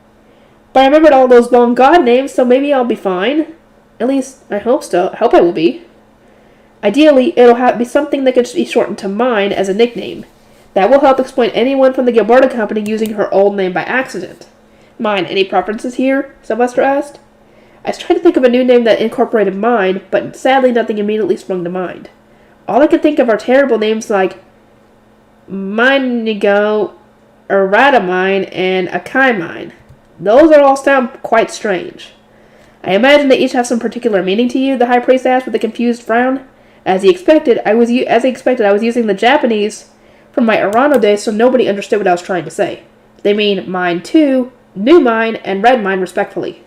But I remembered all those long god names, so maybe I'll be fine. At least, I hope so. I hope I will be. Ideally, it'll be something that can be shortened to mine as a nickname. That will help explain anyone from the Gilberta Company using her old name by accident. Mine, any preferences here? Sylvester asked. I was trying to think of a new name that incorporated mine, but sadly nothing immediately sprung to mind. All I could think of are terrible names like Minigo, Eradamine, and Akaimine. Those all sound quite strange. I imagine they each have some particular meaning to you, the high priest asked with a confused frown. As he expected, I was using the Japanese from my Arano days, so nobody understood what I was trying to say. They mean mine too, new mine, and red mine respectfully.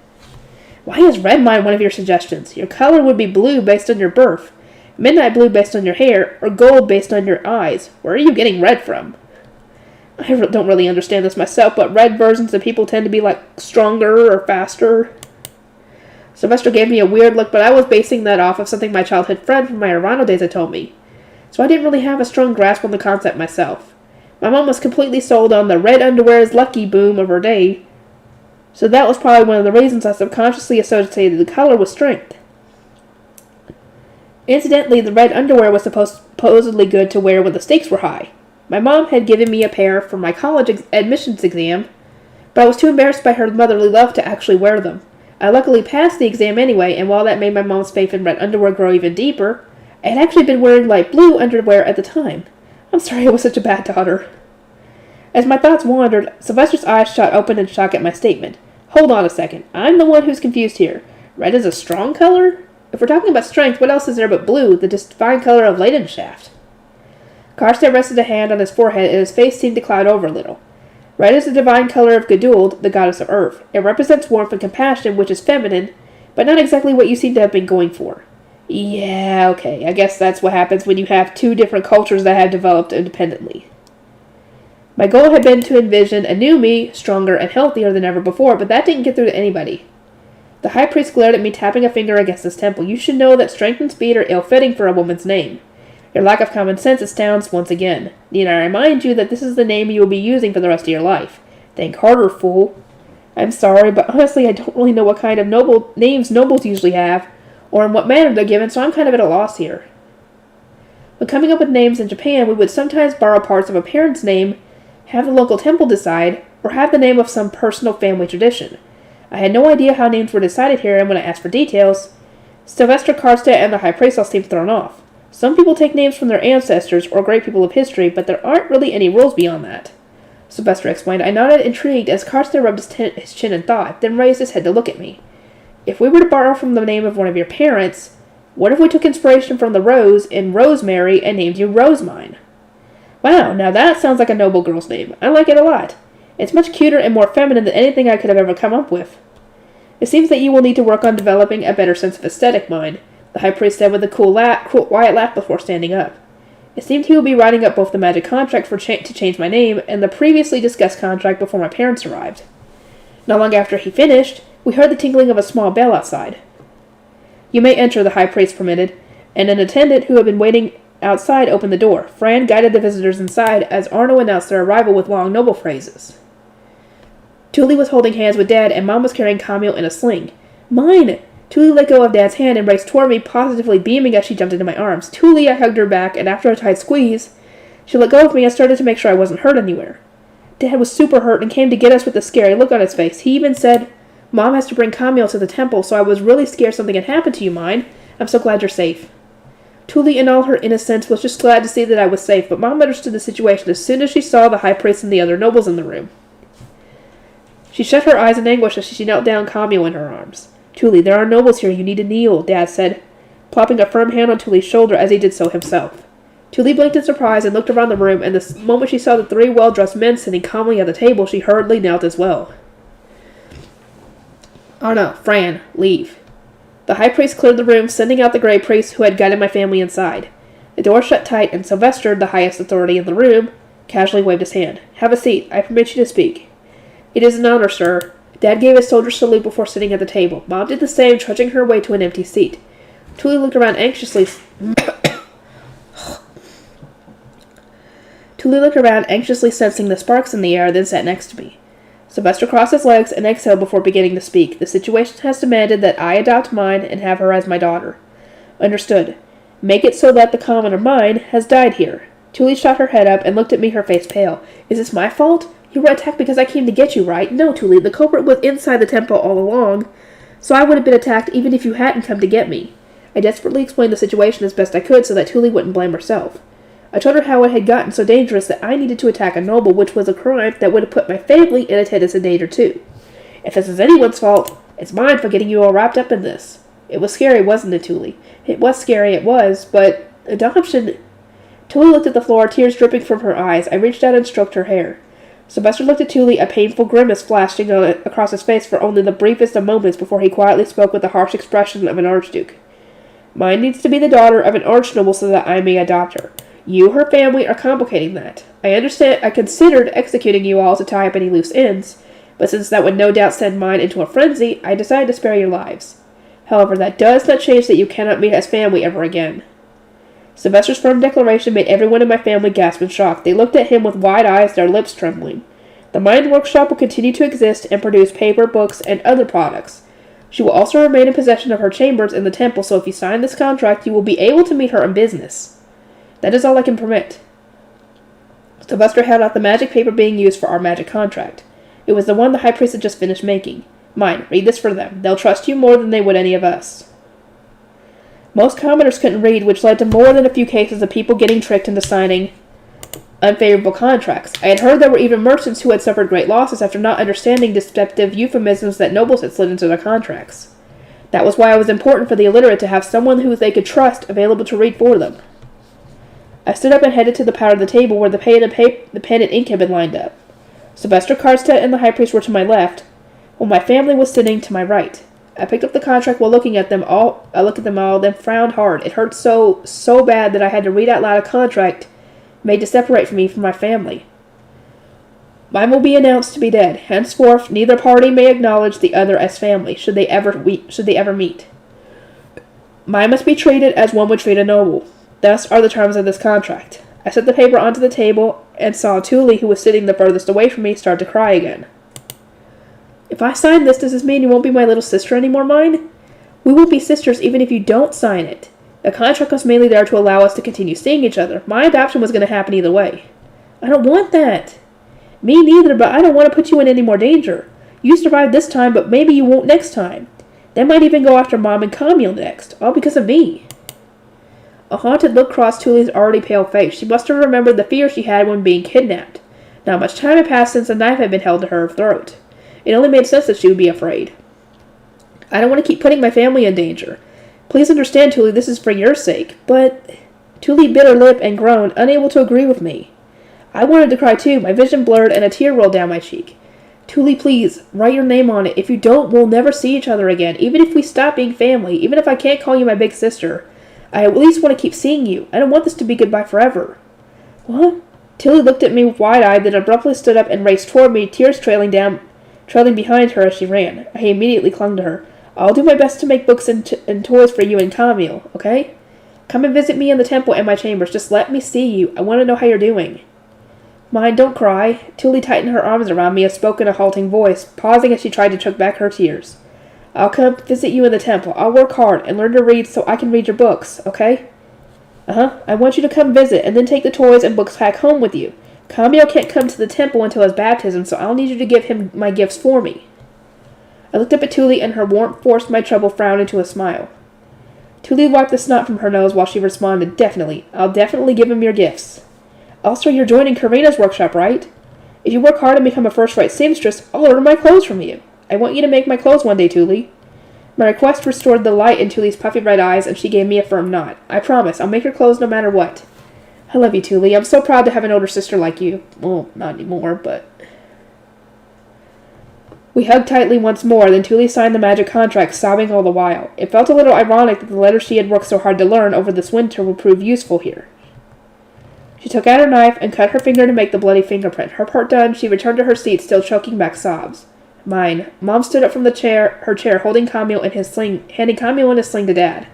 Why is red mine one of your suggestions? Your color would be blue based on your birth, midnight blue based on your hair, or gold based on your eyes. Where are you getting red from? I don't really understand this myself, but red versions of people tend to be like stronger or faster. Sylvester gave me a weird look, but I was basing that off of something my childhood friend from my Arano days had told me. So I didn't really have a strong grasp on the concept myself. My mom was completely sold on the red underwear is lucky boom of her day, so that was probably one of the reasons I subconsciously associated the color with strength. Incidentally, the red underwear was supposedly good to wear when the stakes were high. My mom had given me a pair for my college admissions exam, but I was too embarrassed by her motherly love to actually wear them. I luckily passed the exam anyway, and while that made my mom's faith in red underwear grow even deeper, I had actually been wearing light blue underwear at the time. I'm sorry I was such a bad daughter. As my thoughts wandered, Sylvester's eyes shot open in shock at my statement. Hold on a second. I'm the one who's confused here. Red is a strong color? If we're talking about strength, what else is there but blue, the divine color of Leidenschaft? Karstad rested a hand on his forehead, and his face seemed to cloud over a little. Red is the divine color of Geduld, the goddess of earth. It represents warmth and compassion, which is feminine, but not exactly what you seem to have been going for. Yeah, okay, I guess that's what happens when you have two different cultures that have developed independently. My goal had been to envision a new me, stronger and healthier than ever before, but that didn't get through to anybody. The high priest glared at me, tapping a finger against his temple. You should know that strength and speed are ill-fitting for a woman's name. Your lack of common sense astounds once again. Need I remind you that this is the name you will be using for the rest of your life? Think harder, fool. I'm sorry, but honestly I don't really know what kind of names nobles usually have, or in what manner they're given, so I'm kind of at a loss here. When coming up with names in Japan, we would sometimes borrow parts of a parent's name, have the local temple decide, or have the name of some personal family tradition. I had no idea how names were decided here, and when I asked for details, Sylvester Karstedt and the High Priest all seemed thrown off. Some people take names from their ancestors or great people of history, but there aren't really any rules beyond that. Sylvester explained. I nodded, intrigued, as Karstedt rubbed his chin in thought, then raised his head to look at me. If we were to borrow from the name of one of your parents, what if we took inspiration from the rose in Rosemary and named you Rosemine? Wow, now that sounds like a noble girl's name. I like it a lot. It's much cuter and more feminine than anything I could have ever come up with. It seems that you will need to work on developing a better sense of aesthetic, mine, the High Priest said with a quiet laugh before standing up. It seemed he would be writing up both the magic contract to change my name and the previously discussed contract before my parents arrived. Not long after he finished, we heard the tinkling of a small bell outside. You may enter, the High Priest permitted, and an attendant who had been waiting outside opened the door. Fran guided the visitors inside as Arno announced their arrival with long, noble phrases. Tuli was holding hands with Dad, and Mom was carrying Camille in a sling. Mine! Tuli let go of Dad's hand and raced toward me, positively beaming as she jumped into my arms. Tuli, I hugged her back, and after a tight squeeze, she let go of me and started to make sure I wasn't hurt anywhere. Dad was super hurt and came to get us with a scary look on his face. He even said, Mom has to bring Camille to the temple, so I was really scared something had happened to you, mine. I'm so glad you're safe. Tuli, in all her innocence, was just glad to see that I was safe, but Mom understood the situation as soon as she saw the High Priest and the other nobles in the room. She shut her eyes in anguish as she knelt down Camille in her arms. Tuli, there are nobles here. You need to kneel, Dad said, plopping a firm hand on Tuli's shoulder as he did so himself. Tuli blinked in surprise and looked around the room, and the moment she saw the three well-dressed men sitting calmly at the table, she hurriedly knelt as well. Arno, Fran, leave. The High Priest cleared the room, sending out the Grey Priest who had guided my family inside. The door shut tight, and Sylvester, the highest authority in the room, casually waved his hand. Have a seat. I permit you to speak. It is an honor, sir. Dad gave a soldier's salute before sitting at the table. Mom did the same, trudging her way to an empty seat. Tuli looked around anxiously, sensing the sparks in the air, then sat next to me. Sylvester crossed his legs and exhaled before beginning to speak. The situation has demanded that I adopt mine and have her as my daughter. Understood. Make it so that the commoner mine has died here. Tuli shot her head up and looked at me, her face pale. Is this my fault? You were attacked because I came to get you, right? No, Tuli, the culprit was inside the temple all along, so I would have been attacked even if you hadn't come to get me. I desperately explained the situation as best I could so that Tuli wouldn't blame herself. I told her how it had gotten so dangerous that I needed to attack a noble, which was a crime that would have put my family and attendants in danger too. If this is anyone's fault, it's mine for getting you all wrapped up in this. It was scary, wasn't it, Tuli? It was scary, it was, but adoption... Tuli looked at the floor, tears dripping from her eyes. I reached out and stroked her hair. Sylvester looked at Tuli, a painful grimace flashing across his face for only the briefest of moments before he quietly spoke with the harsh expression of an archduke. Mine needs to be the daughter of an archnoble so that I may adopt her. You, her family, are complicating that. I considered executing you all to tie up any loose ends, but since that would no doubt send mine into a frenzy, I decided to spare your lives. However, that does not change that you cannot meet as family ever again. Sylvester's firm declaration made everyone in my family gasp in shock. They looked at him with wide eyes, their lips trembling. The Mind Workshop will continue to exist and produce paper, books, and other products. She will also remain in possession of her chambers in the temple, so if you sign this contract, you will be able to meet her in business. That is all I can permit. Sylvester held out the magic paper being used for our magic contract. It was the one the High Priest had just finished making. Mine, read this for them. They'll trust you more than they would any of us. Most commoners couldn't read, which led to more than a few cases of people getting tricked into signing unfavorable contracts. I had heard there were even merchants who had suffered great losses after not understanding deceptive euphemisms that nobles had slid into their contracts. That was why it was important for the illiterate to have someone who they could trust available to read for them. I stood up and headed to the part of the table where the pen and ink had been lined up. Sylvester Karstedt and the High Priest were to my left, while my family was sitting to my right. I picked up the contract while looking at them all. I looked at them all, then frowned hard. It hurt so bad that I had to read out loud a contract made to separate me from my family. Mine will be announced to be dead. Henceforth, neither party may acknowledge the other as family, should they ever meet. Mine must be treated as one would treat a noble. Thus are the terms of this contract. I set the paper onto the table and saw Tuli, who was sitting the furthest away from me, start to cry again. If I sign this, does this mean you won't be my little sister anymore, mine? We won't be sisters even if you don't sign it. The contract was mainly there to allow us to continue seeing each other. My adoption was going to happen either way. I don't want that. Me neither, but I don't want to put you in any more danger. You survived this time, but maybe you won't next time. They might even go after Mom and Camille next, all because of me. A haunted look crossed Tuli's already pale face. She must have remembered the fear she had when being kidnapped. Not much time had passed since a knife had been held to her throat. It only made sense that she would be afraid. I don't want to keep putting my family in danger. Please understand, Tuli, this is for your sake. But Tuli bit her lip and groaned, unable to agree with me. I wanted to cry too. My vision blurred and a tear rolled down my cheek. Tuli, please, write your name on it. If you don't, we'll never see each other again. Even if we stop being family, even if I can't call you my big sister, I at least want to keep seeing you. I don't want this to be goodbye forever. What? Tuli looked at me wide-eyed, then abruptly stood up and raced toward me, tears trailing behind her as she ran. I immediately clung to her. I'll do my best to make books and toys for you and Camille, okay? Come and visit me in the temple and my chambers. Just let me see you. I want to know how you're doing. Mine, don't cry. Tuli tightened her arms around me and spoke in a halting voice, pausing as she tried to choke back her tears. I'll come visit you in the temple. I'll work hard and learn to read so I can read your books, okay? I want you to come visit and then take the toys and books back home with you. Camille can't come to the temple until his baptism, so I'll need you to give him my gifts for me. I looked up at Tuli, and her warmth forced my troubled frown into a smile. Tuli wiped the snot from her nose while she responded, Definitely. I'll definitely give him your gifts. Also, you're joining Karina's workshop, right? If you work hard and become a first-rate seamstress, I'll order my clothes from you. I want you to make my clothes one day, Tuli. My request restored the light in Tuli's puffy red eyes, and she gave me a firm nod. I promise, I'll make your clothes no matter what. I love you, Tuli. I'm so proud to have an older sister like you. Well, not anymore, but... We hugged tightly once more, then Tuli signed the magic contract, sobbing all the while. It felt a little ironic that the letters she had worked so hard to learn over this winter would prove useful here. She took out her knife and cut her finger to make the bloody fingerprint. Her part done, she returned to her seat, still choking back sobs. Mine. Mom stood up from her chair, holding Camille in his sling, handing Camille in his sling to Dad.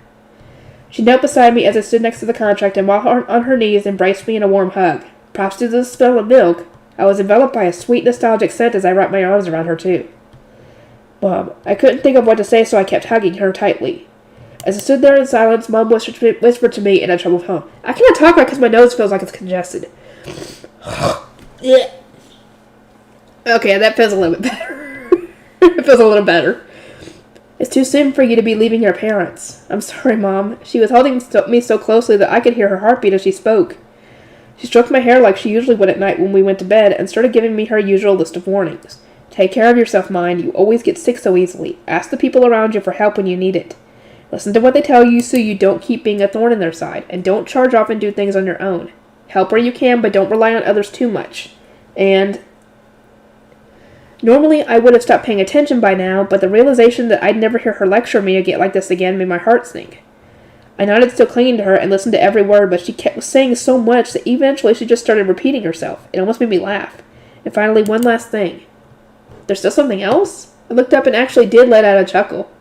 She knelt beside me as I stood next to the contract and while on her knees embraced me in a warm hug. Perhaps due to the smell of milk, I was enveloped by a sweet nostalgic scent as I wrapped my arms around her too. Mom, I couldn't think of what to say, so I kept hugging her tightly. As I stood there in silence, Mom whispered to me in a troubled tone, I cannot talk right because my nose feels like it's congested. Yeah. Okay, that feels a little bit better. It feels a little better. It's too soon for you to be leaving your parents. I'm sorry, Mom. She was holding me so closely that I could hear her heartbeat as she spoke. She stroked my hair like she usually would at night when we went to bed and started giving me her usual list of warnings. Take care of yourself, Mine. You always get sick so easily. Ask the people around you for help when you need it. Listen to what they tell you so you don't keep being a thorn in their side, and don't charge off and do things on your own. Help where you can, but don't rely on others too much. And... Normally, I would have stopped paying attention by now, but the realization that I'd never hear her lecture me like this again made my heart sink. I nodded, still clinging to her, and listened to every word, but she kept saying so much that eventually she just started repeating herself. It almost made me laugh. And finally, one last thing. There's still something else? I looked up and actually did let out a chuckle.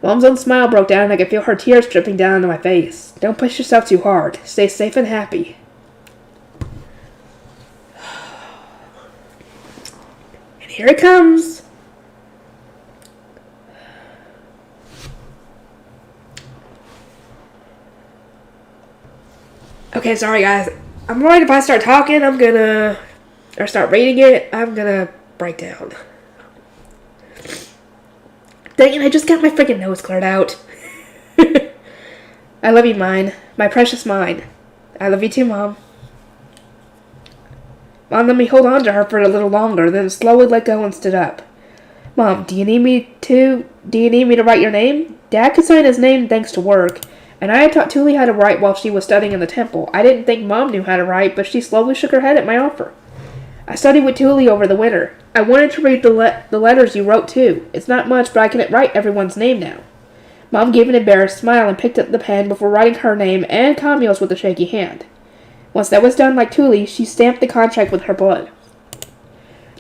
Mom's own smile broke down, and I could feel her tears dripping down into my face. Don't push yourself too hard. Stay safe and happy. And here it comes. Okay, sorry guys. I'm worried if I start talking, or start reading it, I'm gonna break down. Dang it, I just got my freaking nose cleared out. I love you, Mine. My precious Mine. I love you too, Mom. Mom let me hold on to her for a little longer, then slowly let go and stood up. Mom, do you need me to write your name? Dad could sign his name thanks to work, and I had taught Tuli how to write while she was studying in the temple. I didn't think Mom knew how to write, but she slowly shook her head at my offer. I studied with Tuli over the winter. I wanted to read the letters you wrote too. It's not much, but I can write everyone's name now. Mom gave an embarrassed smile and picked up the pen before writing her name and Camille's with a shaky hand. Once that was done, like Tuli, she stamped the contract with her blood.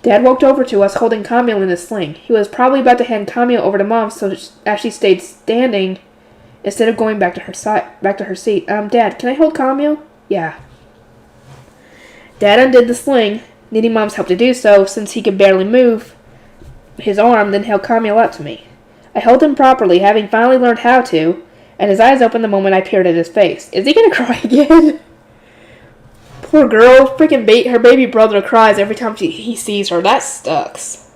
Dad walked over to us, holding Camille in his sling. He was probably about to hand Camille over to Mom, so as she stayed standing instead of going back to her seat. Dad, can I hold Camille? Yeah. Dad undid the sling, needing Mom's help to do so, since he could barely move. his arm, then held Camille up to me. I held him properly, having finally learned how to, and his eyes opened the moment I peered at his face. Is he gonna cry again? Poor girl. Freaking her baby brother cries every time he sees her. That sucks.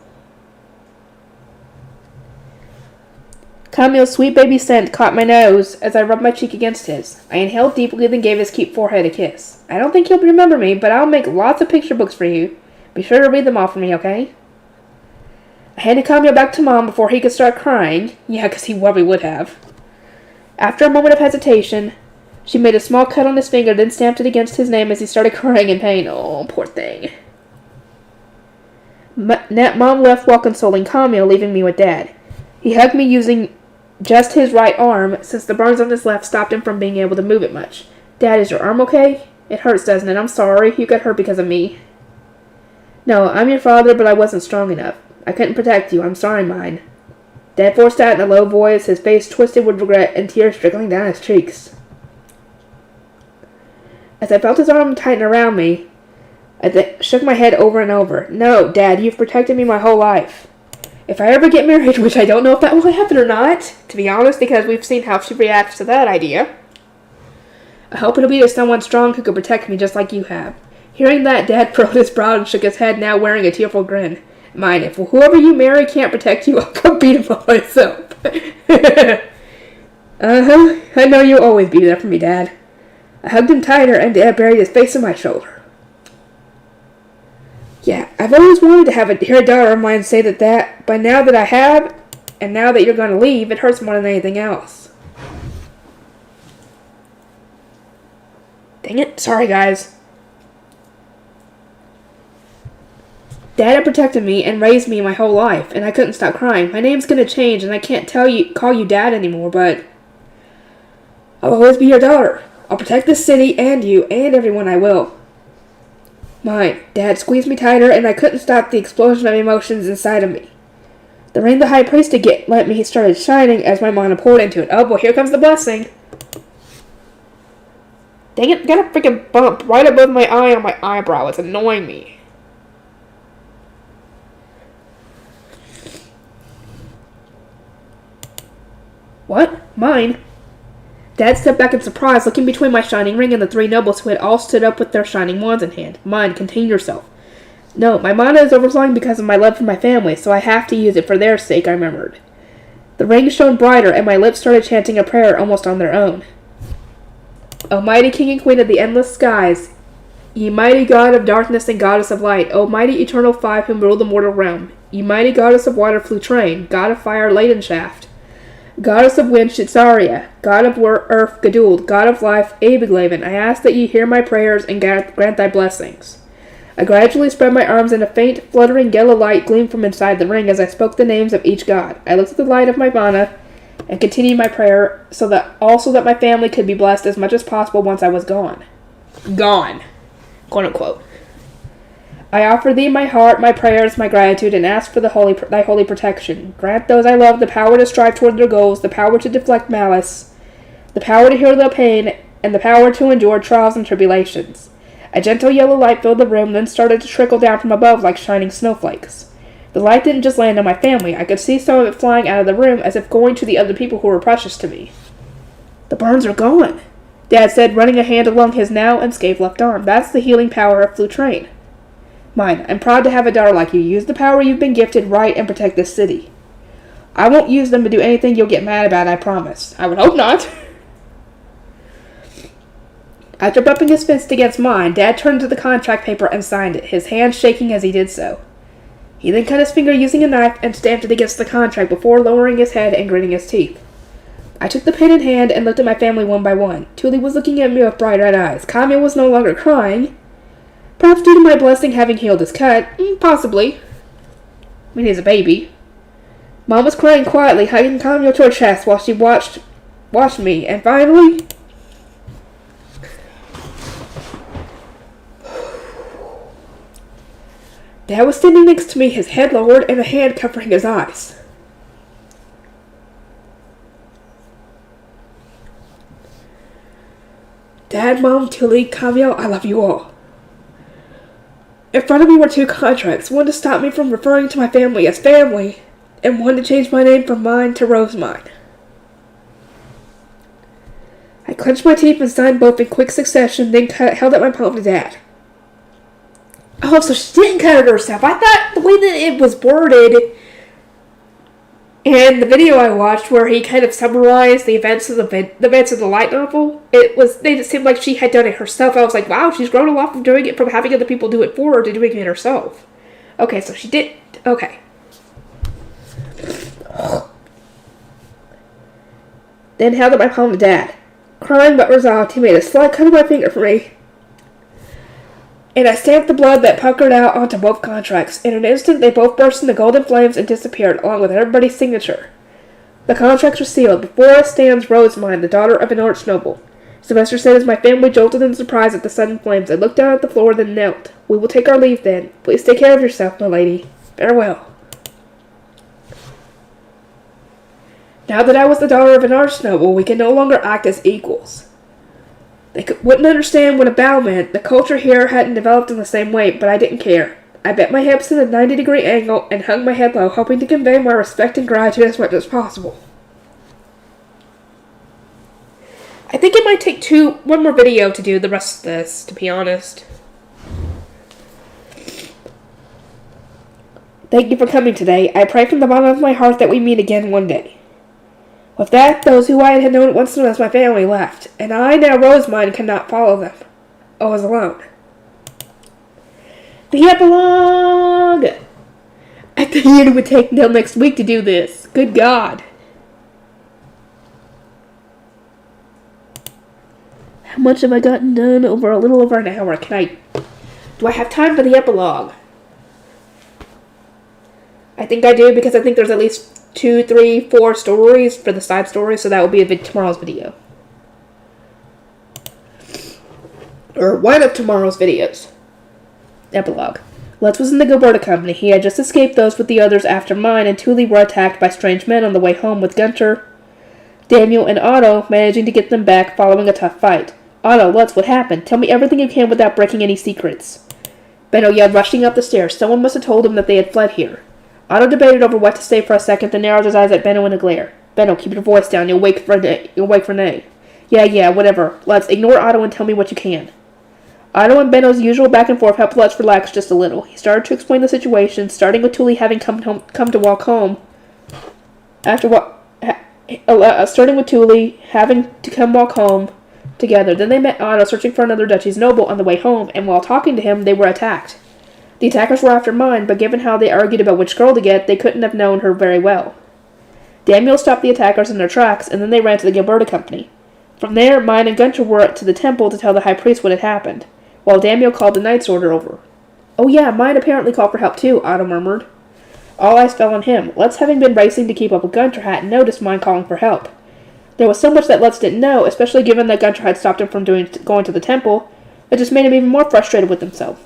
Camille's sweet baby scent caught my nose as I rubbed my cheek against his. I inhaled deeply, then gave his cute forehead a kiss. I don't think he'll remember me, but I'll make lots of picture books for you. Be sure to read them all for me, okay? I handed Camille back to Mom before he could start crying. Yeah, 'cause he probably would have. After a moment of hesitation, she made a small cut on his finger, then stamped it against his name as he started crying in pain. Oh, poor thing. Mom left while consoling Camille, leaving me with Dad. He hugged me using just his right arm, since the burns on his left stopped him from being able to move it much. Dad, is your arm okay? It hurts, doesn't it? I'm sorry. You got hurt because of me. No, I'm your father, but I wasn't strong enough. I couldn't protect you. I'm sorry, mine. Dad forced out in a low voice, his face twisted with regret and tears trickling down his cheeks. As I felt his arm tighten around me, I shook my head over and over. No, Dad, you've protected me my whole life. If I ever get married, which I don't know if that will happen or not, to be honest, because we've seen how she reacts to that idea, I hope it'll be to someone strong who could protect me just like you have. Hearing that, Dad furrowed his brow and shook his head, now wearing a tearful grin. Mine, if whoever you marry can't protect you, I'll come beat him up myself. I know you'll always be there for me, Dad. I hugged him tighter, and Dad buried his face in my shoulder. Yeah, I've always wanted to hear a daughter of mine say that, but now that I have, and now that you're going to leave, it hurts more than anything else. Dang it. Sorry, guys. Dad had protected me and raised me my whole life, and I couldn't stop crying. My name's going to change, and I can't call you Dad anymore, but I'll always be your daughter. I'll protect this city and you and everyone I will. Mine. Dad squeezed me tighter, and I couldn't stop the explosion of emotions inside of me. The ring the high priest had lent me started shining as my mana poured into it. Oh boy, here comes the blessing. Dang it, got a freaking bump right above my eye on my eyebrow. It's annoying me. What? Mine? Dad stepped back in surprise, looking between my shining ring and the three nobles who had all stood up with their shining wands in hand. Mine, contain yourself. No, my mana is overflowing because of my love for my family, so I have to use it for their sake, I murmured. The ring shone brighter, and my lips started chanting a prayer almost on their own. O mighty King and Queen of the endless skies, ye mighty God of darkness and Goddess of light, O mighty eternal five whom rule the mortal realm, ye mighty Goddess of water Flutrain, God of fire Ladenshaft, Goddess of wind Shitsaria, God of earth Geduld, God of life Abeglaven, I ask that ye hear my prayers and grant thy blessings. I gradually spread my arms, and a faint, fluttering yellow light gleamed from inside the ring as I spoke the names of each god. I looked at the light of my mana and continued my prayer so that my family could be blessed as much as possible once I was gone. Gone. Quote unquote. I offer thee my heart, my prayers, my gratitude, and ask for thy holy protection. Grant those I love the power to strive toward their goals, the power to deflect malice, the power to heal their pain, and the power to endure trials and tribulations. A gentle yellow light filled the room, then started to trickle down from above like shining snowflakes. The light didn't just land on my family. I could see some of it flying out of the room as if going to the other people who were precious to me. The burns are gone, Dad said, running a hand along his now unscathed left arm. That's the healing power of Flutrain. Mine, I'm proud to have a daughter like you. Use the power you've been gifted right and protect this city. I won't use them to do anything you'll get mad about, I promise. I would hope not. After bumping his fist against mine, Dad turned to the contract paper and signed it, his hand shaking as he did so. He then cut his finger using a knife and stamped it against the contract before lowering his head and gritting his teeth. I took the pen in hand and looked at my family one by one. Tuli was looking at me with bright-eyed eyes. Camille was no longer crying. Perhaps due to my blessing having healed his cut. Possibly. I mean, he's a baby. Mom was crying quietly, hugging Camille to her chest while she watched me, and finally... Dad was standing next to me, his head lowered and a hand covering his eyes. Dad, Mom, Tilly, Camille, I love you all. In front of me were two contracts, one to stop me from referring to my family as family, and one to change my name from mine to Rosemine. I clenched my teeth and signed both in quick succession, then held out my palm to Dad. Oh, so she didn't cut it herself. I thought the way that it was worded in the video I watched, where he kind of summarized the events of the light novel, it made it seem like she had done it herself. I was like, wow, she's grown a lot from doing it, from having other people do it for her to doing it herself. Okay, so she did. Okay. Then held up my palm to Dad. Crying but resolved, he made a slight cut of my finger for me, and I stamped the blood that puckered out onto both contracts. In an instant, they both burst into golden flames and disappeared, along with everybody's signature. The contracts were sealed. Before us stands Rosemine, the daughter of an archnoble. Sylvester said as my family jolted in surprise at the sudden flames. I looked down at the floor, then knelt. We will take our leave then. Please take care of yourself, my lady. Farewell. Now that I was the daughter of an archnoble, we could no longer act as equals. They wouldn't understand what a bow meant. The culture here hadn't developed in the same way, but I didn't care. I bent my hips in a 90-degree angle and hung my head low, hoping to convey my respect and gratitude as much as possible. I think it might take one more video to do the rest of this, to be honest. Thank you for coming today. I pray from the bottom of my heart that we meet again one day. With that, those who I had known once known as my family left, and I, now Rosemine, could not follow them. I was alone. The epilogue! I figured it would take until next week to do this. Good God. How much have I gotten done? A little over an hour. Do I have time for the epilogue? I think I do, because I think there's at least 2, 3, 4 stories for the side story, so that will be tomorrow's video. Or one of tomorrow's videos. Epilogue. Lutz was in the Gilberta Company. He had just escaped those with the others after mine, and Thule were attacked by strange men on the way home, with Gunter, Daniel, and Otto managing to get them back following a tough fight. Otto, Lutz, what happened? Tell me everything you can without breaking any secrets. Benno yelled, rushing up the stairs. Someone must have told him that they had fled here. Otto debated over what to say for a second, then narrowed his eyes at Benno in a glare. Benno, keep your voice down. You'll wake Renee. Yeah, whatever. Let's ignore Otto and tell me what you can. Otto and Benno's usual back and forth helped Lutz relax just a little. He started to explain the situation, starting with Thule having come to walk home. Starting with Thule having to come walk home together. Then they met Otto searching for another Duchy's noble on the way home, and while talking to him, they were attacked. The attackers were after mine, but given how they argued about which girl to get, they couldn't have known her very well. Daniel stopped the attackers in their tracks, and then they ran to the Gilberta Company. From there, mine and Gunter were to the temple to tell the high priest what had happened, while Daniel called the Knight's Order over. Oh yeah, mine apparently called for help too, Otto murmured. All eyes fell on him. Lutz, having been racing to keep up with Gunter, hadn't noticed mine calling for help. There was so much that Lutz didn't know, especially given that Gunter had stopped him from going to the temple. It just made him even more frustrated with himself.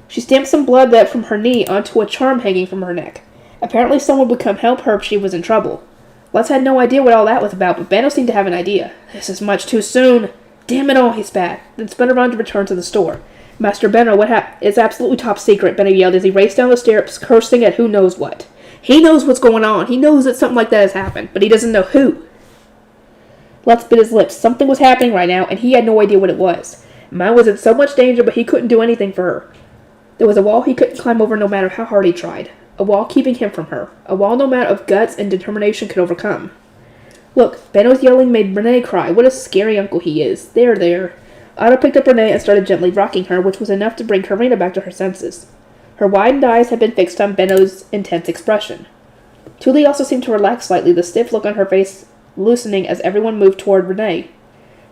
She stamped some blood from her knee onto a charm hanging from her neck. Apparently someone would come help her if she was in trouble. Lutz had no idea what all that was about, but Benno seemed to have an idea. This is much too soon. Damn it all, he spat, then spun around to return to the store. Master Benno, what happened? It's absolutely top secret, Benno yelled as he raced down the stairs, cursing at who knows what. He knows what's going on. He knows that something like that has happened, but he doesn't know who. Lutz bit his lips. Something was happening right now, and he had no idea what it was. Mine was in so much danger, but he couldn't do anything for her. There was a wall he couldn't climb over no matter how hard he tried. A wall keeping him from her. A wall no amount of guts and determination could overcome. Look, Benno's yelling made Renee cry. What a scary uncle he is. There. Otto picked up Renee and started gently rocking her, which was enough to bring Karina back to her senses. Her widened eyes had been fixed on Benno's intense expression. Thule also seemed to relax slightly, the stiff look on her face loosening as everyone moved toward Renee.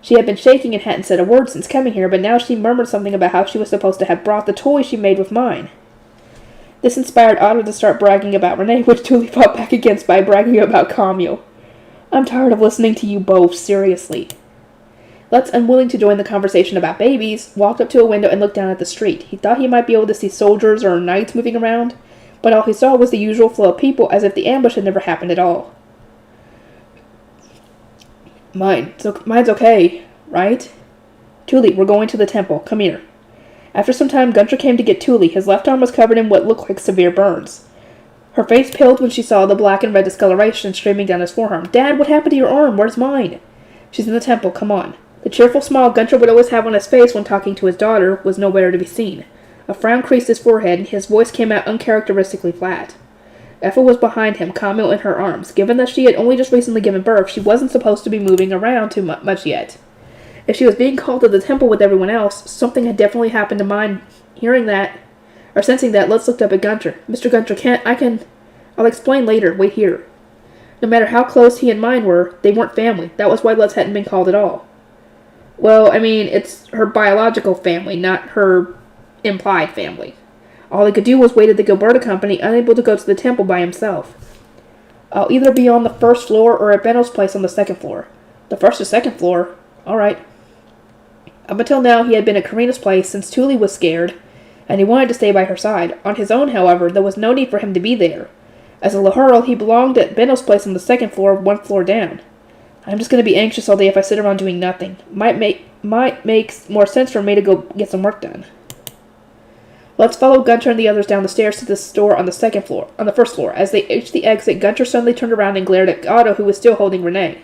She had been shaking and hadn't said a word since coming here, but now she murmured something about how she was supposed to have brought the toy she made with mine. This inspired Otto to start bragging about Renee, which Thule fought back against by bragging about Camille. I'm tired of listening to you both, seriously. Lutz, unwilling to join the conversation about babies, walked up to a window and looked down at the street. He thought he might be able to see soldiers or knights moving around, but all he saw was the usual flow of people, as if the ambush had never happened at all. Mine's okay, right? Thule, we're going to the temple. Come here. After some time, Gunter came to get Thule. His left arm was covered in what looked like severe burns. Her face paled when she saw the black and red discoloration streaming down his forearm. Dad, what happened to your arm? Where's mine? She's in the temple. Come on. The cheerful smile Gunter would always have on his face when talking to his daughter was nowhere to be seen. A frown creased his forehead, and his voice came out uncharacteristically flat. Ethel was behind him, Camille in her arms. Given that she had only just recently given birth, she wasn't supposed to be moving around too much yet. If she was being called to the temple with everyone else, something had definitely happened to mine. Hearing that, or sensing that, Let's looked up at Gunter. Mr. Gunter, I'll explain later. Wait here. No matter how close he and mine were, they weren't family. That was why Let's hadn't been called at all. Well, I mean, it's her biological family, not her implied family. All he could do was wait at the Gilberta Company, unable to go to the temple by himself. I'll either be on the first floor or at Benno's place on the second floor. The first or second floor? All right. Up until now, he had been at Karina's place since Thule was scared, and he wanted to stay by her side. On his own, however, there was no need for him to be there. As a Lahurl, he belonged at Benno's place on the second floor, one floor down. I'm just going to be anxious all day if I sit around doing nothing. Might make more sense for me to go get some work done. Let's follow Gunter and the others down the stairs to the store on the first floor. As they reached the exit, Gunter suddenly turned around and glared at Otto, who was still holding Renee.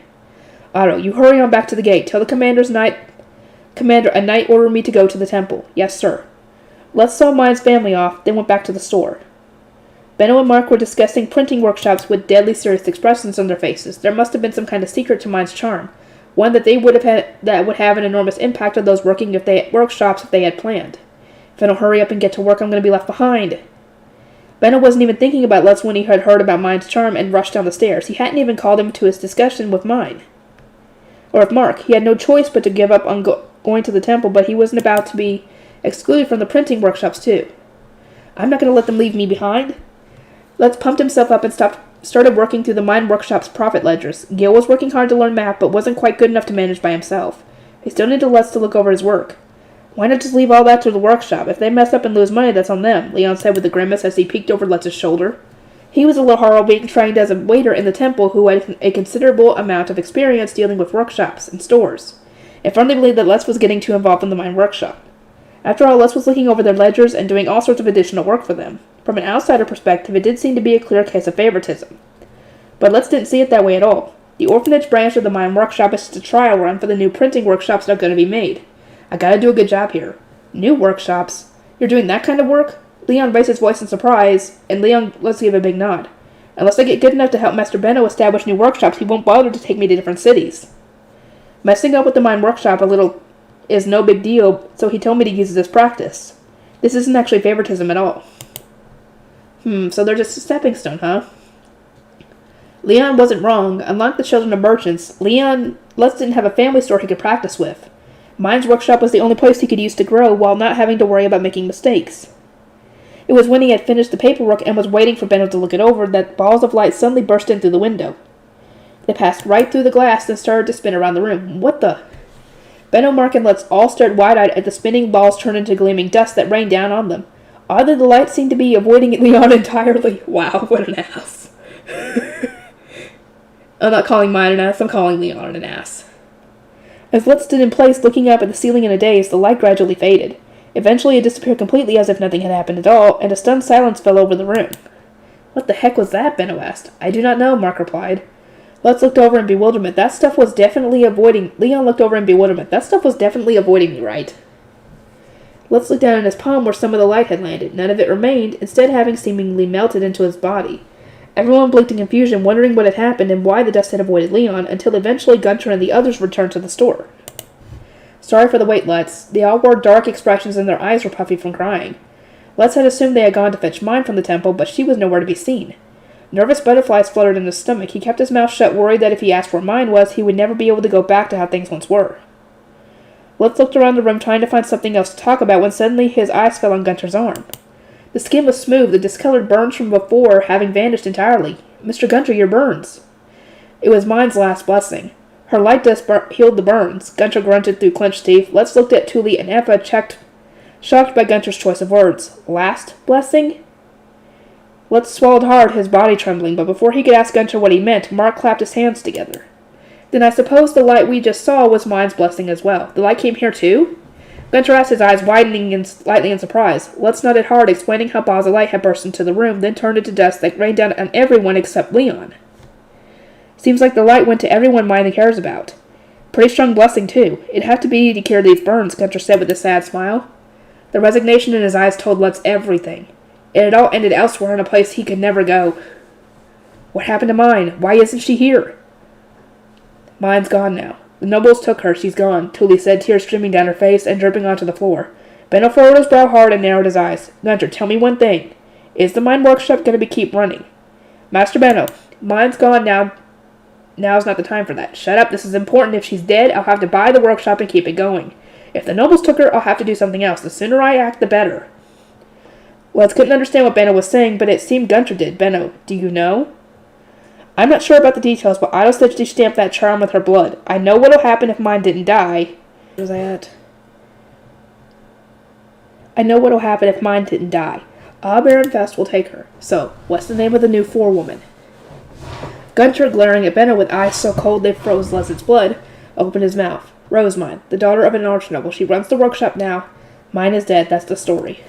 Otto, you hurry on back to the gate. Tell the Commander a knight ordered me to go to the temple. Yes, sir. Let's saw Mine's family off, then went back to the store. Benno and Mark were discussing printing workshops with deadly serious expressions on their faces. There must have been some kind of secret to Mine's charm, one that would have an enormous impact on those working workshops if they had planned. If I don't hurry up and get to work, I'm going to be left behind. Benno wasn't even thinking about Les when he had heard about Mine's charm and rushed down the stairs. He hadn't even called him to his discussion with Mine. Or with Mark. He had no choice but to give up on going to the temple, but he wasn't about to be excluded from the printing workshops, too. I'm not going to let them leave me behind. Les pumped himself up and started working through the Mine Workshop's profit ledgers. Gil was working hard to learn math, but wasn't quite good enough to manage by himself. He still needed Les to look over his work. Why not just leave all that to the workshop? If they mess up and lose money, that's on them, Leon said with a grimace as he peeked over Letz's shoulder. He was a Lahurl being trained as a waiter in the temple who had a considerable amount of experience dealing with workshops and stores. It firmly believed that Les was getting too involved in the Mine Workshop. After all, Les was looking over their ledgers and doing all sorts of additional work for them. From an outsider perspective, it did seem to be a clear case of favoritism. But Les didn't see it that way at all. The orphanage branch of the Mine Workshop is just a trial run for the new printing workshops that are going to be made. I gotta do a good job here. New workshops? You're doing that kind of work? Leon raised his voice in surprise, and let's give a big nod. Unless I get good enough to help Master Benno establish new workshops, he won't bother to take me to different cities. Messing up with the Mine Workshop a little is no big deal, so he told me to use it as practice. This isn't actually favoritism at all. So they're just a stepping stone, huh? Leon wasn't wrong. Unlike the children of merchants, Les didn't have a family store he could practice with. Mine's workshop was the only place he could use to grow while not having to worry about making mistakes. It was when he had finished the paperwork and was waiting for Benno to look it over that balls of light suddenly burst in through the window. They passed right through the glass and started to spin around the room. What the? Benno, Mark, and Lutz all stared wide-eyed at the spinning balls turn into gleaming dust that rained down on them. Oddly, the light seemed to be avoiding Leon entirely. Wow, what an ass. I'm not calling mine an ass, I'm calling Leon an ass. As Lutz stood in place, looking up at the ceiling in a daze, the light gradually faded. Eventually, it disappeared completely as if nothing had happened at all, and a stunned silence fell over the room. What the heck was that? Benno asked. I do not know, Mark replied. Lutz looked over in bewilderment. Leon looked over in bewilderment. That stuff was definitely avoiding me, right? Lutz looked down at his palm where some of the light had landed. None of it remained, instead having seemingly melted into his body. Everyone blinked in confusion, wondering what had happened and why the dust had avoided Leon, until eventually Gunter and the others returned to the store. Sorry for the wait, Lutz. They all wore dark expressions and their eyes were puffy from crying. Lutz had assumed they had gone to fetch Mine from the temple, but she was nowhere to be seen. Nervous butterflies fluttered in his stomach. He kept his mouth shut, worried that if he asked where Mine was, he would never be able to go back to how things once were. Lutz looked around the room, trying to find something else to talk about, when suddenly his eyes fell on Gunter's arm. The skin was smooth, the discolored burns from before having vanished entirely. Mr. Gunter, your burns. It was Mine's last blessing. Her light dust healed the burns. Gunter grunted through clenched teeth. Lutz looked at Thule and Effa, shocked by Gunter's choice of words. Last blessing? Lutz swallowed hard, his body trembling, but before he could ask Gunter what he meant, Mark clapped his hands together. Then I suppose the light we just saw was Mine's blessing as well. The light came here too? Gunter asked, his eyes widening slightly in surprise. Lutz nodded hard, explaining how balls of light had burst into the room, then turned into dust that rained down on everyone except Leon. Seems like the light went to everyone Mina cares about. Pretty strong blessing, too. It'd have to be to cure these burns, Gunter said with a sad smile. The resignation in his eyes told Lutz everything. It had all ended elsewhere in a place he could never go. What happened to Mine? Why isn't she here? Mine's gone now. The nobles took her. She's gone, Tully said, tears streaming down her face and dripping onto the floor. Benno furrowed his brow hard and narrowed his eyes. Gunter, tell me one thing. Is the mine workshop going to keep running? Master Benno, Mine's gone now. Now's not the time for that. Shut up. This is important. If she's dead, I'll have to buy the workshop and keep it going. If the nobles took her, I'll have to do something else. The sooner I act, the better. Lutz couldn't understand what Benno was saying, but it seemed Gunter did. Benno, do you know? I'm not sure about the details, but I'll stitch stamp that charm with her blood. I know what'll happen if mine didn't die. Where was I at? I know what'll happen if mine didn't die. Baron Fest will take her. So, what's the name of the new forewoman? Gunter, glaring at Benno with eyes so cold they froze Lutz's blood, opened his mouth. Rosemine, the daughter of an archnoble. She runs the workshop now. Mine is dead. That's the story.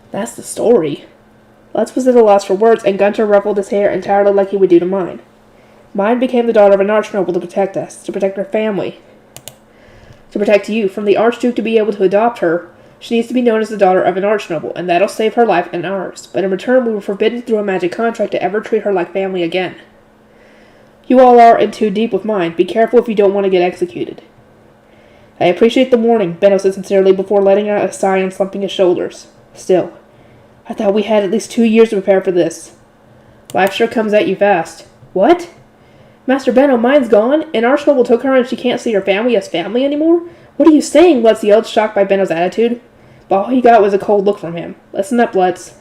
That's the story? Lutz was at a loss for words, and Gunter ruffled his hair entirely like he would do to Mine. Mine became the daughter of an archnoble to protect us, to protect her family, to protect you. From the Archduke to be able to adopt her, she needs to be known as the daughter of an archnoble, and that'll save her life and ours. But in return, we were forbidden through a magic contract to ever treat her like family again. You all are in too deep with Mine. Be careful if you don't want to get executed. I appreciate the warning, Benno said sincerely before letting out a sigh and slumping his shoulders. Still, I thought we had at least 2 years to prepare for this. Life sure comes at you fast. What? Master Benno, Mine's gone? An archnoble took her and she can't see her family as family anymore? What are you saying? Lutz yelled, shocked by Benno's attitude. But all he got was a cold look from him. Listen up, Lutz.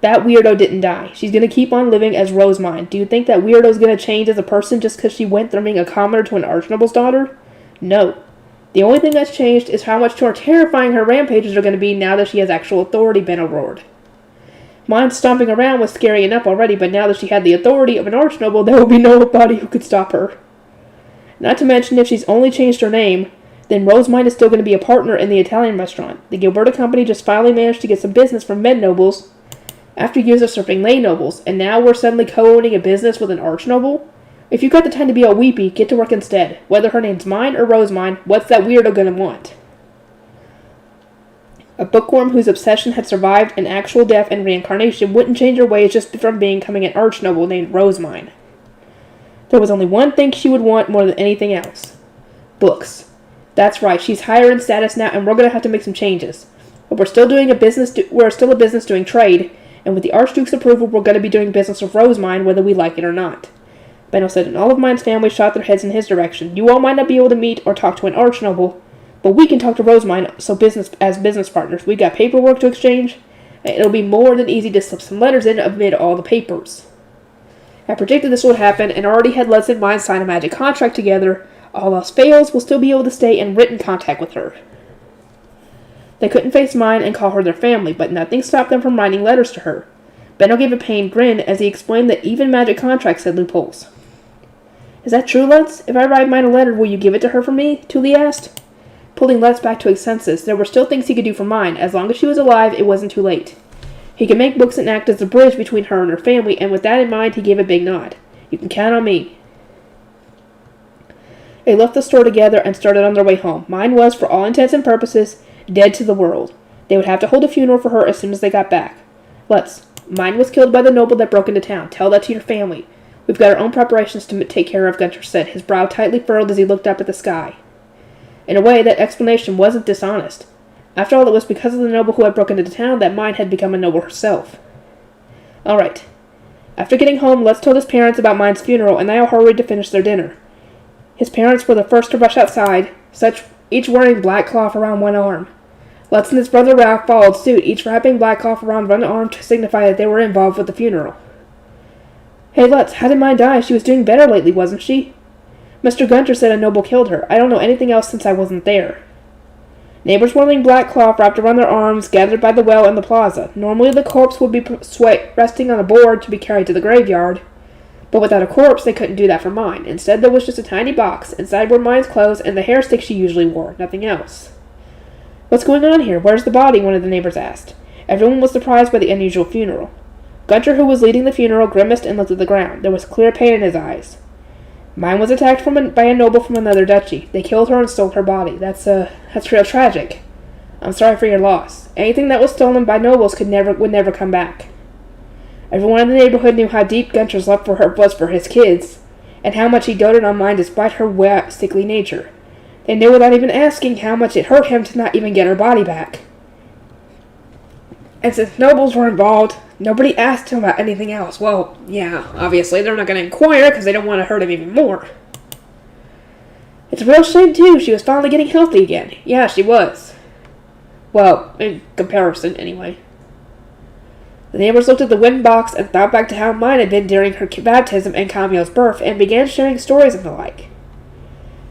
That weirdo didn't die. She's going to keep on living as Rosemine. Do you think that weirdo's going to change as a person just because she went from being a commoner to an archnoble's daughter? No. The only thing that's changed is how much more terrifying her rampages are going to be now that she has actual authority, Benno roared. Mine stomping around was scary enough already, but now that she had the authority of an archnoble, there would be nobody who could stop her. Not to mention, if she's only changed her name, then Rosemine is still going to be a partner in the Italian restaurant. The Gilberta Company just finally managed to get some business from med nobles after years of serving lay nobles, and now we're suddenly co-owning a business with an archnoble? If you've got the time to be all weepy, get to work instead. Whether her name's Mine or Rosemine, what's that weirdo going to want? A bookworm whose obsession had survived an actual death and reincarnation wouldn't change her ways just from becoming an archnoble named Rosemine. There was only one thing she would want more than anything else. Books. That's right, she's higher in status now, and we're going to have to make some changes. But we're still a business doing trade, and with the Archduke's approval, we're going to be doing business with Rosemine, whether we like it or not. Benno said, and all of Mine's family shot their heads in his direction. You all might not be able to meet or talk to an archnoble, but we can talk to Rosemine as business partners. We got paperwork to exchange, and it'll be more than easy to slip some letters in amid all the papers. I predicted this would happen, and already had Lutz and Mine sign a magic contract together. All else fails, we'll still be able to stay in written contact with her. They couldn't face Mine and call her their family, but nothing stopped them from writing letters to her. Benno gave a pained grin as he explained that even magic contracts had loopholes. Is that true, Lutz? If I write Mine a letter, will you give it to her for me? Tully asked. Pulling Lutz back to his senses, there were still things he could do for Mine. As long as she was alive, it wasn't too late. He could make books and act as a bridge between her and her family, and with that in mind, he gave a big nod. You can count on me. They left the store together and started on their way home. Mine was, for all intents and purposes, dead to the world. They would have to hold a funeral for her as soon as they got back. Lutz, Mine was killed by the noble that broke into town. Tell that to your family. We've got our own preparations to take care of, Gunter said, his brow tightly furrowed as he looked up at the sky. In a way, that explanation wasn't dishonest. After all, it was because of the noble who had broken into town that Mine had become a noble herself. All right. After getting home, Lutz told his parents about Mine's funeral, and they all hurried to finish their dinner. His parents were the first to rush outside, each wearing black cloth around one arm. Lutz and his brother Ralph followed suit, each wrapping black cloth around one arm to signify that they were involved with the funeral. Hey, Lutz, how did Mine die? She was doing better lately, wasn't she? Mr. Gunter said a noble killed her. I don't know anything else since I wasn't there. Neighbors wearing black cloth wrapped around their arms gathered by the well in the plaza. Normally the corpse would be resting on a board to be carried to the graveyard, But without a corpse, they couldn't do that for mine. Instead, there was just a tiny box. Inside were mine's clothes and the hair stick she usually wore, nothing else. "What's going on here? Where's the body?" one of the neighbors asked. Everyone was surprised by the unusual funeral. Gunter, who was leading the funeral, grimaced and looked at the ground. There was clear pain in his eyes. "Mine was attacked by a noble from another duchy. They killed her and stole her body. That's real tragic. I'm sorry for your loss. Anything that was stolen by nobles would never come back." Everyone in the neighborhood knew how deep Gunter's love for her was for his kids, and how much he doted on mine despite her wet, sickly nature. They knew without even asking how much it hurt him to not even get her body back. And since nobles were involved, nobody asked him about anything else. Well, yeah, obviously they're not going to inquire because they don't want to hurt him even more. It's a real shame, too. She was finally getting healthy again. Yeah, she was. Well, in comparison, anyway. The neighbors looked at the wooden box and thought back to how mine had been during her baptism and Camille's birth, and began sharing stories and the like.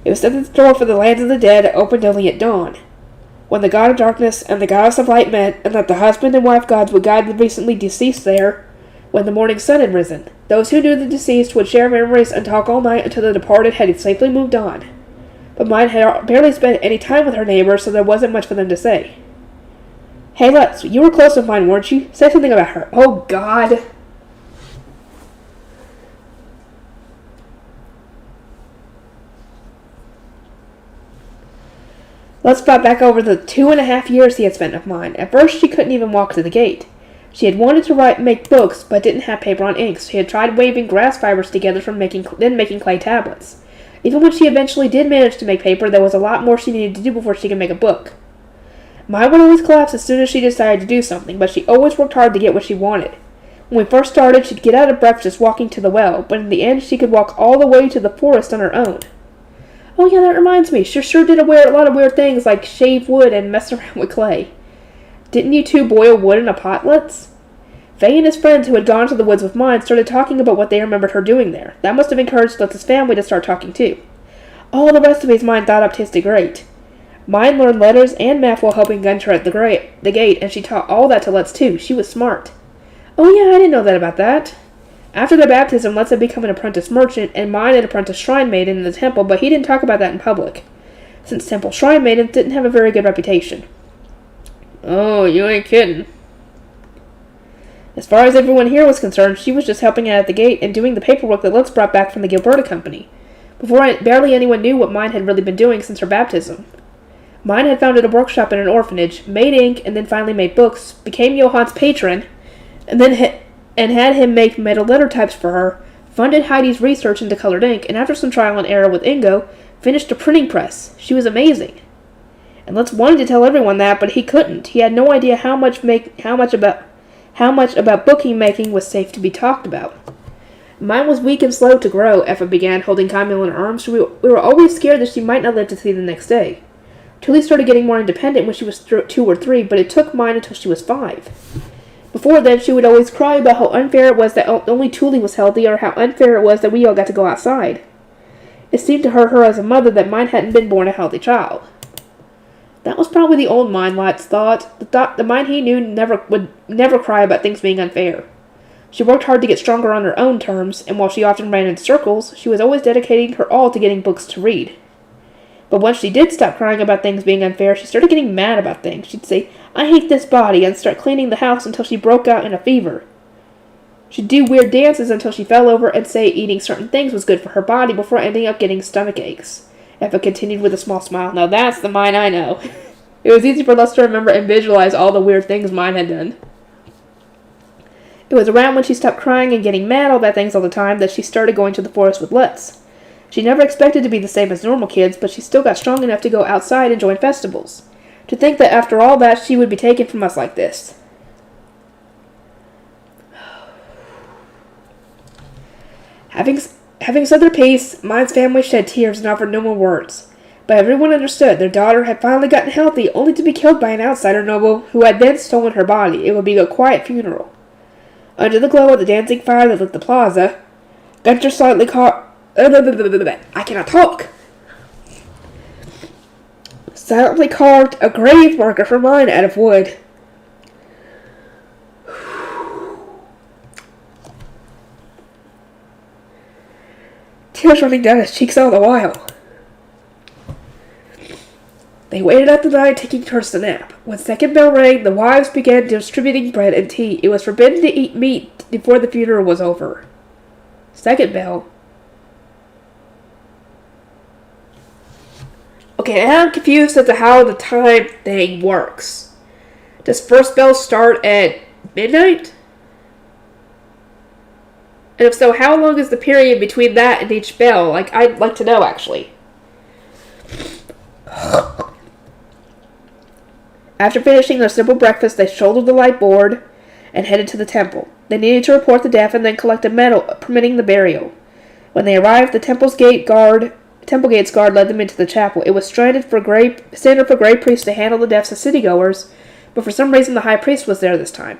It was said that the door for the lands of the dead opened only at dawn, when the god of darkness and the goddess of light met, and that the husband and wife gods would guide the recently deceased there when the morning sun had risen. Those who knew the deceased would share memories and talk all night until the departed had safely moved on. But mine had barely spent any time with her neighbors, so there wasn't much for them to say. "Hey, Lutz, you were close with mine, weren't you? Say something about her." Oh, God. Lutz thought back over the 2.5 years he had spent with mine. At first, she couldn't even walk to the gate. She had wanted to make books, but didn't have paper on ink. She had tried waving grass fibers together then making clay tablets. Even when she eventually did manage to make paper, there was a lot more she needed to do before she could make a book. Mine would always collapse as soon as she decided to do something, but she always worked hard to get what she wanted. When we first started, she'd get out of breath just walking to the well, but in the end she could walk all the way to the forest on her own. Oh yeah, that reminds me, she sure did a lot of weird things like shave wood and mess around with clay. Didn't you two boil wood in a pot, Lutz? Faye and his friends who had gone to the woods with mine started talking about what they remembered her doing there. That must have encouraged Lutz's family to start talking too. All the rest of his mine thought up tasted great. Mine learned letters and math while helping Gunter at the gate, and she taught all that to Lutz too. She was smart. Oh yeah, I didn't know that about that. After their baptism, Lutz had become an apprentice merchant, and mine an apprentice shrine maiden in the temple, but he didn't talk about that in public, since temple shrine maidens didn't have a very good reputation. Oh, you ain't kidding. As far as everyone here was concerned, she was just helping out at the gate and doing the paperwork that Lutz brought back from the Gilberta Company. Barely anyone knew what mine had really been doing since her baptism. Mine had founded a workshop in an orphanage, made ink, and then finally made books, became Johann's patron, and had him make metal letter types for her, funded Heidi's research into colored ink, and after some trial and error with Ingo, finished a printing press. She was amazing. And Lutz wanted to tell everyone that, but he couldn't. He had no idea how much about booking making was safe to be talked about. Mine was weak and slow to grow, Effa began, holding Camille in her arms. We were always scared that she might not live to see the next day. Tully started getting more independent when she was 2 or 3, but it took mine until she was 5. Before then, she would always cry about how unfair it was that only Tully was healthy, or how unfair it was that we all got to go outside. It seemed to hurt her as a mother that mine hadn't been born a healthy child. That was probably the old mine, Lutz thought. The mine he knew would never cry about things being unfair. She worked hard to get stronger on her own terms, and while she often ran in circles, she was always dedicating her all to getting books to read. But once she did stop crying about things being unfair, she started getting mad about things. She'd say, "I hate this body," and start cleaning the house until she broke out in a fever. She'd do weird dances until she fell over and say eating certain things was good for her body before ending up getting stomach aches. Effa continued with a small smile. Now that's the mine I know. It was easy for us to remember and visualize all the weird things mine had done. It was around when she stopped crying and getting mad about things all the time that she started going to the forest with Lutz. She never expected to be the same as normal kids, but she still got strong enough to go outside and join festivals. To think that after all that, she would be taken from us like this. Having said their piece, mine's family shed tears and offered no more words. But everyone understood their daughter had finally gotten healthy, only to be killed by an outsider noble who had then stolen her body. It would be a quiet funeral. Under the glow of the dancing fire that lit the plaza, Gunter I cannot talk. Silently carved a grave marker for mine out of wood. tears running down his cheeks all the while. They waited out the night, taking turns to nap. When second bell rang, the wives began distributing bread and tea. It was forbidden to eat meat before the funeral was over. Second bell. Okay, now I'm confused as to how the time thing works. Does first bell start at midnight? And if so, how long is the period between that and each bell? Like, I'd like to know, actually. After finishing their simple breakfast, they shouldered the light board and headed to the temple. They needed to report the death and then collect a medal permitting the burial. When they arrived, the temple gate's guard led them into the chapel. It was standard for grey priests to handle the deaths of citygoers, but for some reason the high priest was there this time.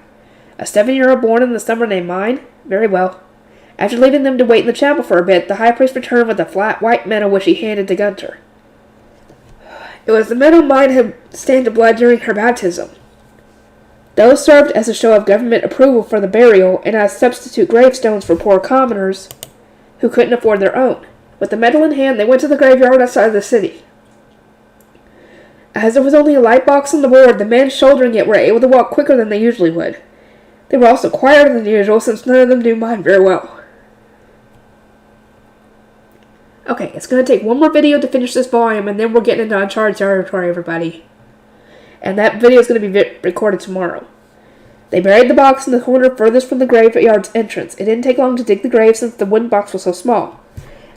A 7-year-old born in the summer named Mine? Very well. After leaving them to wait in the chapel for a bit, the high priest returned with a flat white medal which he handed to Gunter. It was the medal Mine had stained to blood during her baptism. Those served as a show of government approval for the burial and as substitute gravestones for poor commoners who couldn't afford their own. With the medal in hand, they went to the graveyard outside the city. As there was only a light box on the board, the men shouldering it were able to walk quicker than they usually would. They were also quieter than usual since none of them knew Mine very well. Okay, it's going to take one more video to finish this volume, and then we're getting into uncharted territory, everybody. And that video is going to be recorded tomorrow. They buried the box in the corner furthest from the graveyard's entrance. It didn't take long to dig the grave since the wooden box was so small.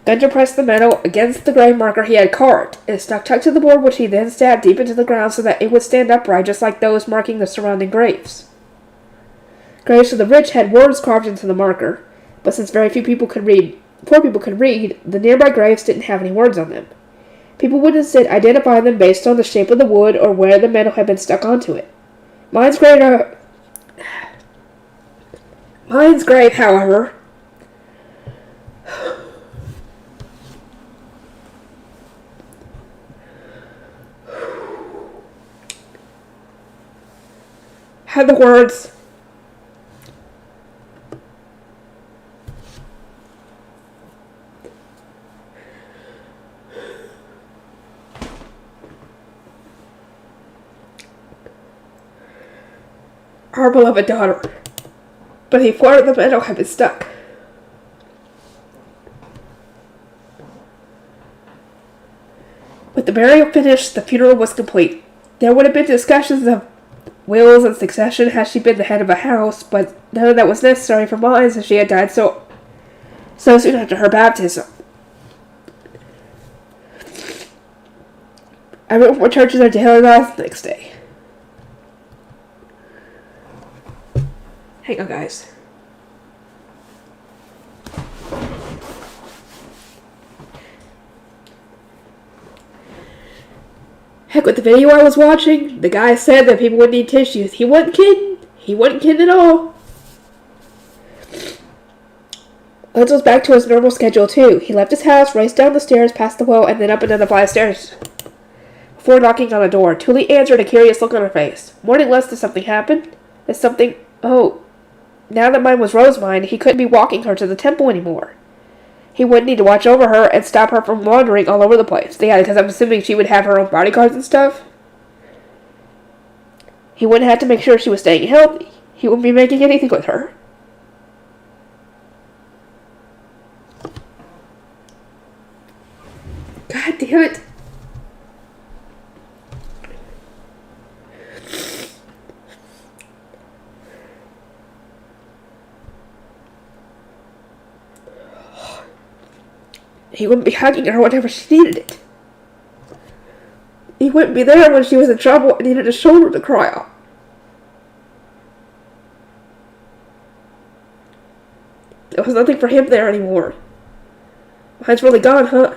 Gunter pressed the medal against the grave marker he had carved. It stuck tucked to the board, which he then stabbed deep into the ground so that it would stand upright, just like those marking the surrounding graves. Graves of the rich had words carved into the marker, but since poor people could read, the nearby graves didn't have any words on them. People would instead identify them based on the shape of the wood or where the medal had been stuck onto it. Mine's grave, however, had the words, "Our beloved daughter," but before the medal had been stuck. With the burial finished, the funeral was complete. There would have been discussions of wills and succession had she been the head of a house, but none of that was necessary for Mine since she had died so soon after her baptism. Everyone returned to their daily lives the next day. Hang on, guys. Heck, with the video I was watching, the guy said that people would need tissues. He wasn't kidding. He wasn't kidding at all. Lance was back to his normal schedule, too. He left his house, raced down the stairs, past the well, and then up another flight of stairs. Before knocking on a door, Tuli answered, a curious look on her face. Morning, Les, did something happen? Is something... Oh... Now that Mine was Rosemine, he couldn't be walking her to the temple anymore. He would need to watch over her and stop her from wandering all over the place. Yeah, because I'm assuming she would have her own bodyguards and stuff. He wouldn't have to make sure she was staying healthy. He wouldn't be making anything with her. God damn it. He wouldn't be hugging her whenever she needed it. He wouldn't be there when she was in trouble and needed a shoulder to cry on. There was nothing for him there anymore. Mine's really gone, huh?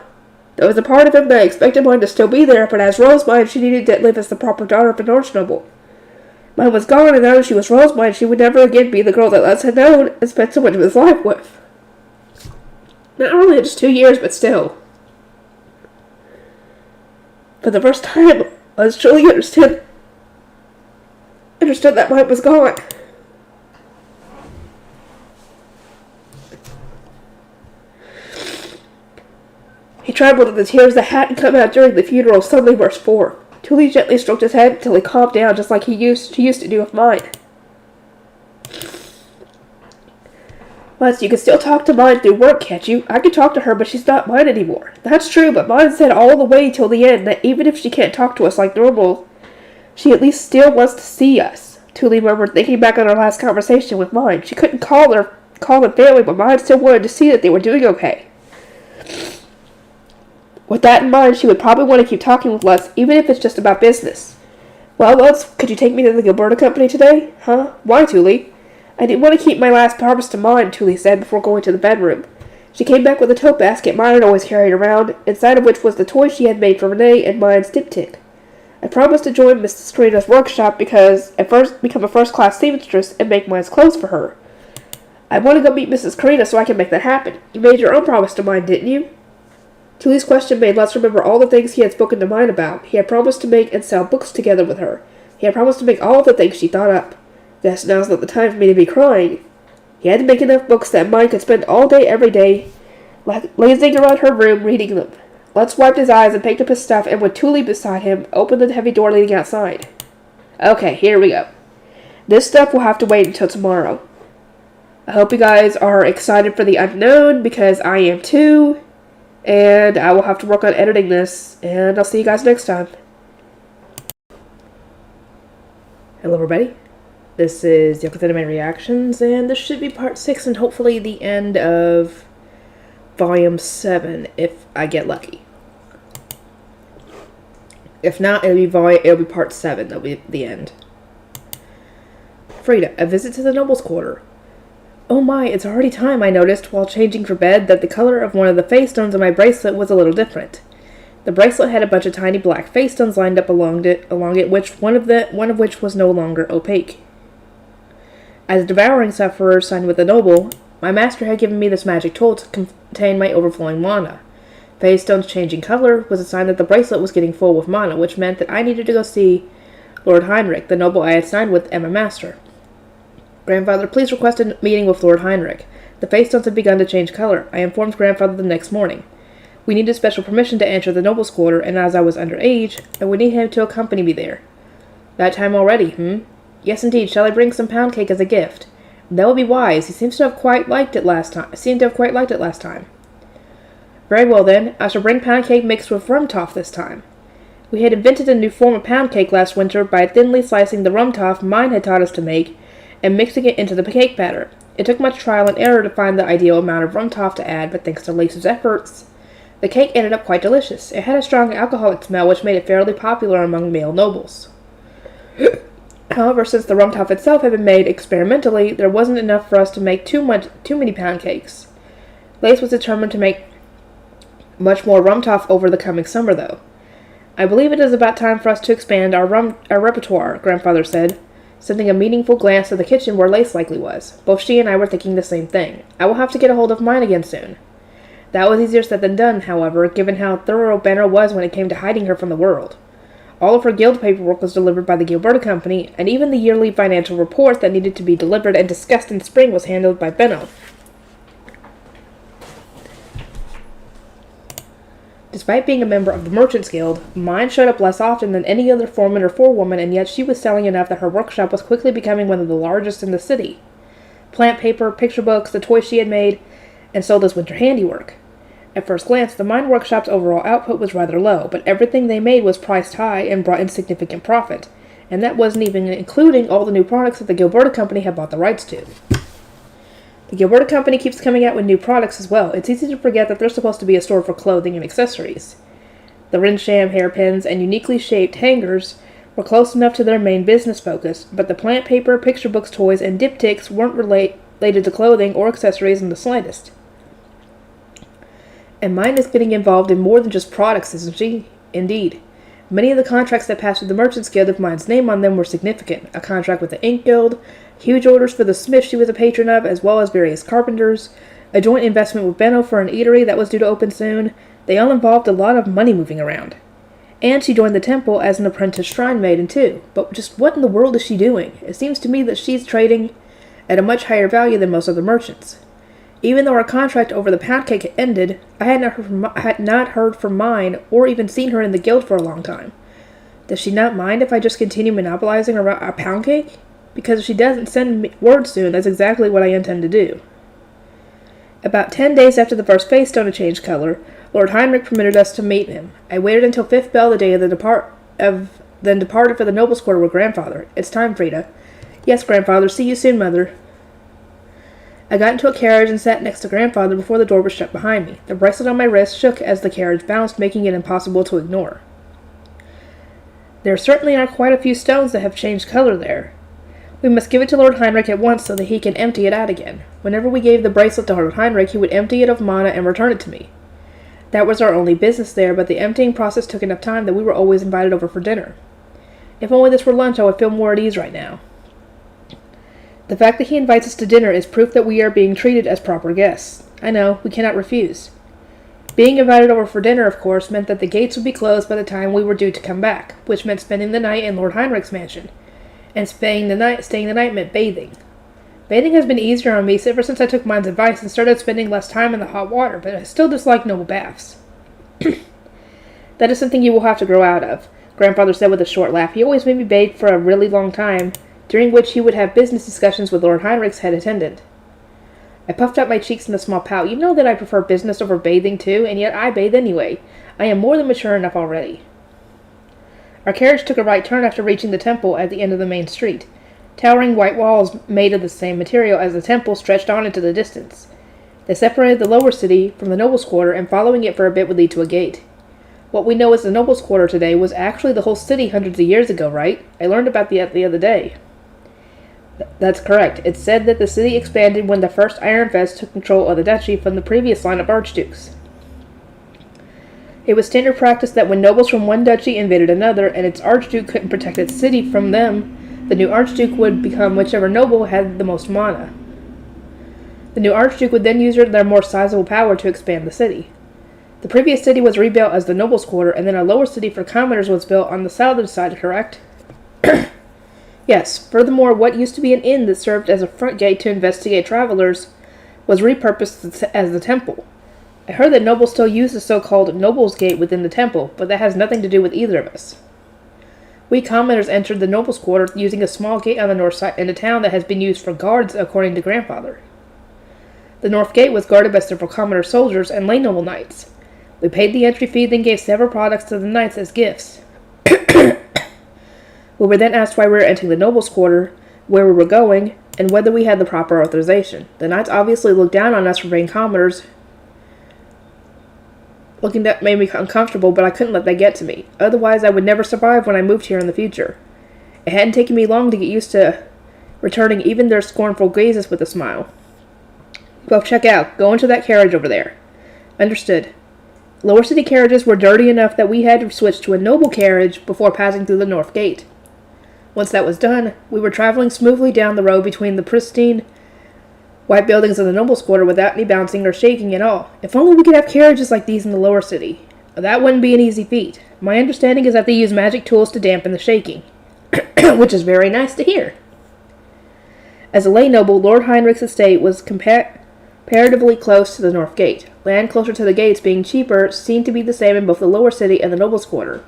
There was a part of him that expected Mine to still be there, but as Rosemine, she needed to live as the proper daughter of a Norse noble. Mine was gone, and now that she was Rosemine, she would never again be the girl that Les had known and spent so much of his life with. Not only just 2 years, but still. For the first time, I truly understood that Mine was gone. trembled and the tears that hadn't come out during the funeral suddenly burst forth. Thule gently stroked his head until he calmed down just like she used to do with mine. Once, you can still talk to mine through work, can't you? I can talk to her, but she's not mine anymore. That's true, but mine said all the way till the end that even if she can't talk to us like normal, she at least still wants to see us. Thule murmured, thinking back on our last conversation with mine. She couldn't call them family, but mine still wanted to see that they were doing okay. With that in mind, she would probably want to keep talking with us, even if it's just about business. Well, Lutz, could you take me to the Gilberta Company today? Huh? Why, Thule? I didn't want to keep my last promise to mine, Thule said before going to the bedroom. She came back with a tote basket mine had always carried around, inside of which was the toy she had made for Renee and mine's diptych. I promised to join Mrs. Karina's workshop because at first become a first-class seamstress and make mine's clothes for her. I want to go meet Mrs. Karina so I can make that happen. You made your own promise to mine, didn't you? Thule's question made Lutz remember all the things he had spoken to mine about. He had promised to make and sell books together with her. He had promised to make all of the things she thought up. Guess now's not the time for me to be crying. He had to make enough books that mine could spend all day every day lazing around her room reading them. Lutz wiped his eyes and picked up his stuff and with Thule beside him, opened the heavy door leading outside. Okay, here we go. This stuff will have to wait until tomorrow. I hope you guys are excited for the unknown because I am too. And I will have to work on editing this, and I'll see you guys next time. Hello everybody, this is Yoko's Anime Reactions, and this should be part 6 and hopefully the end of volume 7, if I get lucky. If not, it'll be part 7, that'll be the end. Frida, a visit to the Noble's Quarter. Oh my, it's already time, I noticed, while changing for bed, that the color of one of the face stones on my bracelet was a little different. The bracelet had a bunch of tiny black face stones lined up along it, which one of which was no longer opaque. As a devouring sufferer signed with the noble, my master had given me this magic tool to contain my overflowing mana. Face stones changing color was a sign that the bracelet was getting full with mana, which meant that I needed to go see Lord Heinrich, the noble I had signed with, and my master. Grandfather, please request a meeting with Lord Heinrich. The face stones had begun to change color. I informed Grandfather the next morning. We needed special permission to enter the noble's quarter, and as I was underage, I would need him to accompany me there. That time already, Yes, indeed. Shall I bring some pound cake as a gift? That would be wise. He seems to have quite liked it last time. Very well, then. I shall bring pound cake mixed with rum toff this time. We had invented a new form of pound cake last winter by thinly slicing the rum toff mine had taught us to make, and mixing it into the cake batter. It took much trial and error to find the ideal amount of rum toff to add, but thanks to Lisa's efforts, the cake ended up quite delicious. It had a strong alcoholic smell, which made it fairly popular among male nobles. However, since the rum toff itself had been made experimentally, there wasn't enough for us to make too many pound cakes. Lace was determined to make much more rum toff over the coming summer, though. I believe it is about time for us to expand our repertoire, Grandfather said, sending a meaningful glance to the kitchen where Lace likely was. Both she and I were thinking the same thing. I will have to get a hold of mine again soon. That was easier said than done, however, given how thorough Banner was when it came to hiding her from the world. All of her guild paperwork was delivered by the Gilberta Company, and even the yearly financial report that needed to be delivered and discussed in spring was handled by Benno. Despite being a member of the Merchants Guild, mine showed up less often than any other foreman or forewoman, and yet she was selling enough that her workshop was quickly becoming one of the largest in the city. Plant paper, picture books, the toys she had made, and sold as winter handiwork. At first glance, the mine workshop's overall output was rather low, but everything they made was priced high and brought in significant profit, and that wasn't even including all the new products that the Gilberta Company had bought the rights to. The Gilberta Company keeps coming out with new products as well. It's easy to forget that they're supposed to be a store for clothing and accessories. The Rinsham hairpins and uniquely shaped hangers were close enough to their main business focus, but the plant paper, picture books, toys, and diptychs weren't related to clothing or accessories in the slightest. And mine is getting involved in more than just products, isn't she? Indeed. Many of the contracts that passed through the Merchants Guild with mine's name on them were significant. A contract with the Ink Guild, huge orders for the smith she was a patron of, as well as various carpenters, a joint investment with Benno for an eatery that was due to open soon. They all involved a lot of money moving around. And she joined the temple as an apprentice shrine maiden too. But just what in the world is she doing? It seems to me that she's trading at a much higher value than most other merchants. Even though our contract over the pound cake had ended, I had not heard from mine or even seen her in the guild for a long time. Does she not mind if I just continue monopolizing our pound cake? Because if she doesn't send me word soon, that's exactly what I intend to do. About 10 days after the first face stone had changed color, Lord Heinrich permitted us to meet him. I waited until 5th bell the day of then departed for the noble's quarter with Grandfather. It's time, Frida. Yes, Grandfather. See you soon, Mother. I got into a carriage and sat next to Grandfather before the door was shut behind me. The bracelet on my wrist shook as the carriage bounced, making it impossible to ignore. There certainly are quite a few stones that have changed color there. We must give it to Lord Heinrich at once so that he can empty it out again. Whenever we gave the bracelet to Lord Heinrich, he would empty it of mana and return it to me. That was our only business there, but the emptying process took enough time that we were always invited over for dinner. If only this were lunch, I would feel more at ease right now. The fact that he invites us to dinner is proof that we are being treated as proper guests. I know, we cannot refuse. Being invited over for dinner, of course, meant that the gates would be closed by the time we were due to come back, which meant spending the night in Lord Heinrich's mansion. And staying the night meant bathing. Bathing has been easier on me ever since I took mine's advice and started spending less time in the hot water, but I still dislike noble baths. That is something you will have to grow out of, Grandfather said with a short laugh. He always made me bathe for a really long time, during which he would have business discussions with Lord Heinrich's head attendant. I puffed out my cheeks in a small pout. You know that I prefer business over bathing, too, and yet I bathe anyway. I am more than mature enough already. Our carriage took a right turn after reaching the temple at the end of the main street. Towering white walls made of the same material as the temple stretched on into the distance. They separated the lower city from the noble's quarter, and following it for a bit would lead to a gate. What we know as the noble's quarter today was actually the whole city hundreds of years ago, right? I learned about that the other day. That's correct. It's said that the city expanded when the first Iron Fist took control of the duchy from the previous line of archdukes. It was standard practice that when nobles from one duchy invaded another, and its archduke couldn't protect its city from them, the new archduke would become whichever noble had the most mana. The new archduke would then use their more sizable power to expand the city. The previous city was rebuilt as the noble's quarter, and then a lower city for commoners was built on the southern side, correct? Yes. Furthermore, what used to be an inn that served as a front gate to investigate travelers was repurposed as the temple. I heard that nobles still use the so-called Noble's Gate within the temple, but that has nothing to do with either of us. We commoners entered the noble's quarter using a small gate on the north side in a town that has been used for guards, according to Grandfather. The north gate was guarded by several commoner soldiers and lay noble knights. We paid the entry fee, then gave several products to the knights as gifts. We were then asked why we were entering the noble's quarter, where we were going, and whether we had the proper authorization. The knights obviously looked down on us for being commoners. Looking that made me uncomfortable, but I couldn't let that get to me. Otherwise, I would never survive when I moved here in the future. It hadn't taken me long to get used to returning even their scornful gazes with a smile. Well, check out. Go into that carriage over there. Understood. Lower city carriages were dirty enough that we had to switch to a noble carriage before passing through the north gate. Once that was done, we were traveling smoothly down the road between the pristine white buildings of the noble's quarter without any bouncing or shaking at all. If only we could have carriages like these in the lower city. That wouldn't be an easy feat. My understanding is that they use magic tools to dampen the shaking, which is very nice to hear. As a lay noble, Lord Heinrich's estate was comparatively close to the north gate. Land closer to the gates, being cheaper, seemed to be the same in both the lower city and the noble's quarter.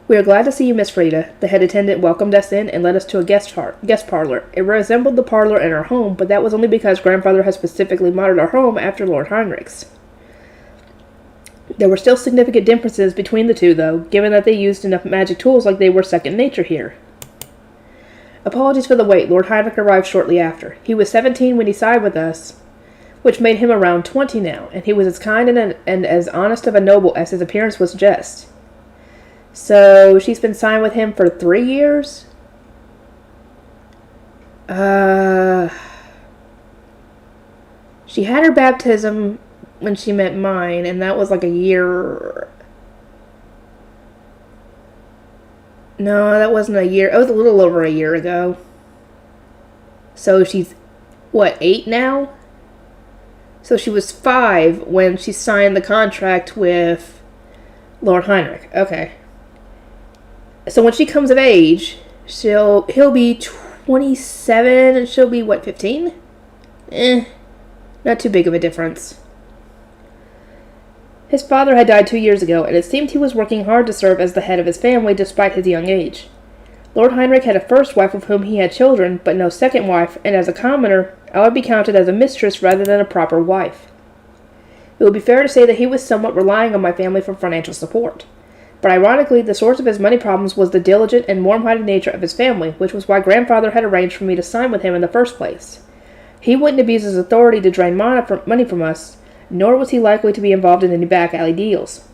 We are glad to see you, Miss Frida. The head attendant welcomed us in and led us to a guest parlor. It resembled the parlor in our home, but that was only because Grandfather had specifically modeled our home after Lord Heinrich's. There were still significant differences between the two, though, given that they used enough magic tools like they were second nature here. Apologies for the wait. Lord Heinrich arrived shortly after. He was 17 when he sided with us, which made him around 20 now, and he was as kind and as honest of a noble as his appearance was just. So, she's been signed with him for 3 years? She had her baptism when she met mine, and that was like a year. No, that wasn't a year. It was a little over a year ago. So she's, 8 now? So she was 5 when she signed the contract with Lord Heinrich. Okay. So when she comes of age, he'll be 27 and she'll be, 15? Not too big of a difference. His father had died 2 years ago, and it seemed he was working hard to serve as the head of his family despite his young age. Lord Heinrich had a first wife with whom he had children, but no second wife, and as a commoner, I would be counted as a mistress rather than a proper wife. It would be fair to say that he was somewhat relying on my family for financial support. But ironically, the source of his money problems was the diligent and warm-hearted nature of his family, which was why grandfather had arranged for me to sign with him in the first place. He wouldn't abuse his authority to drain money from us, nor was he likely to be involved in any back-alley deals.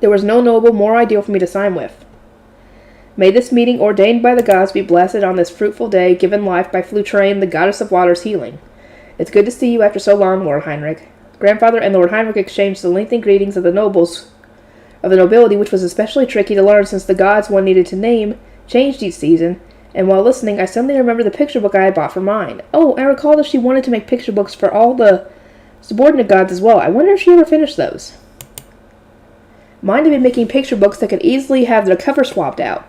There was no noble more ideal for me to sign with. May this meeting ordained by the gods be blessed on this fruitful day given life by Flutrain, the goddess of water's healing. It's good to see you after so long, Lord Heinrich. Grandfather and Lord Heinrich exchanged the lengthy greetings of the nobility, which was especially tricky to learn since the gods one needed to name changed each season, and while listening, I suddenly remembered the picture book I had bought for mine. Oh, I recall that she wanted to make picture books for all the subordinate gods as well. I wonder if she ever finished those. Mine had been making picture books that could easily have their cover swapped out.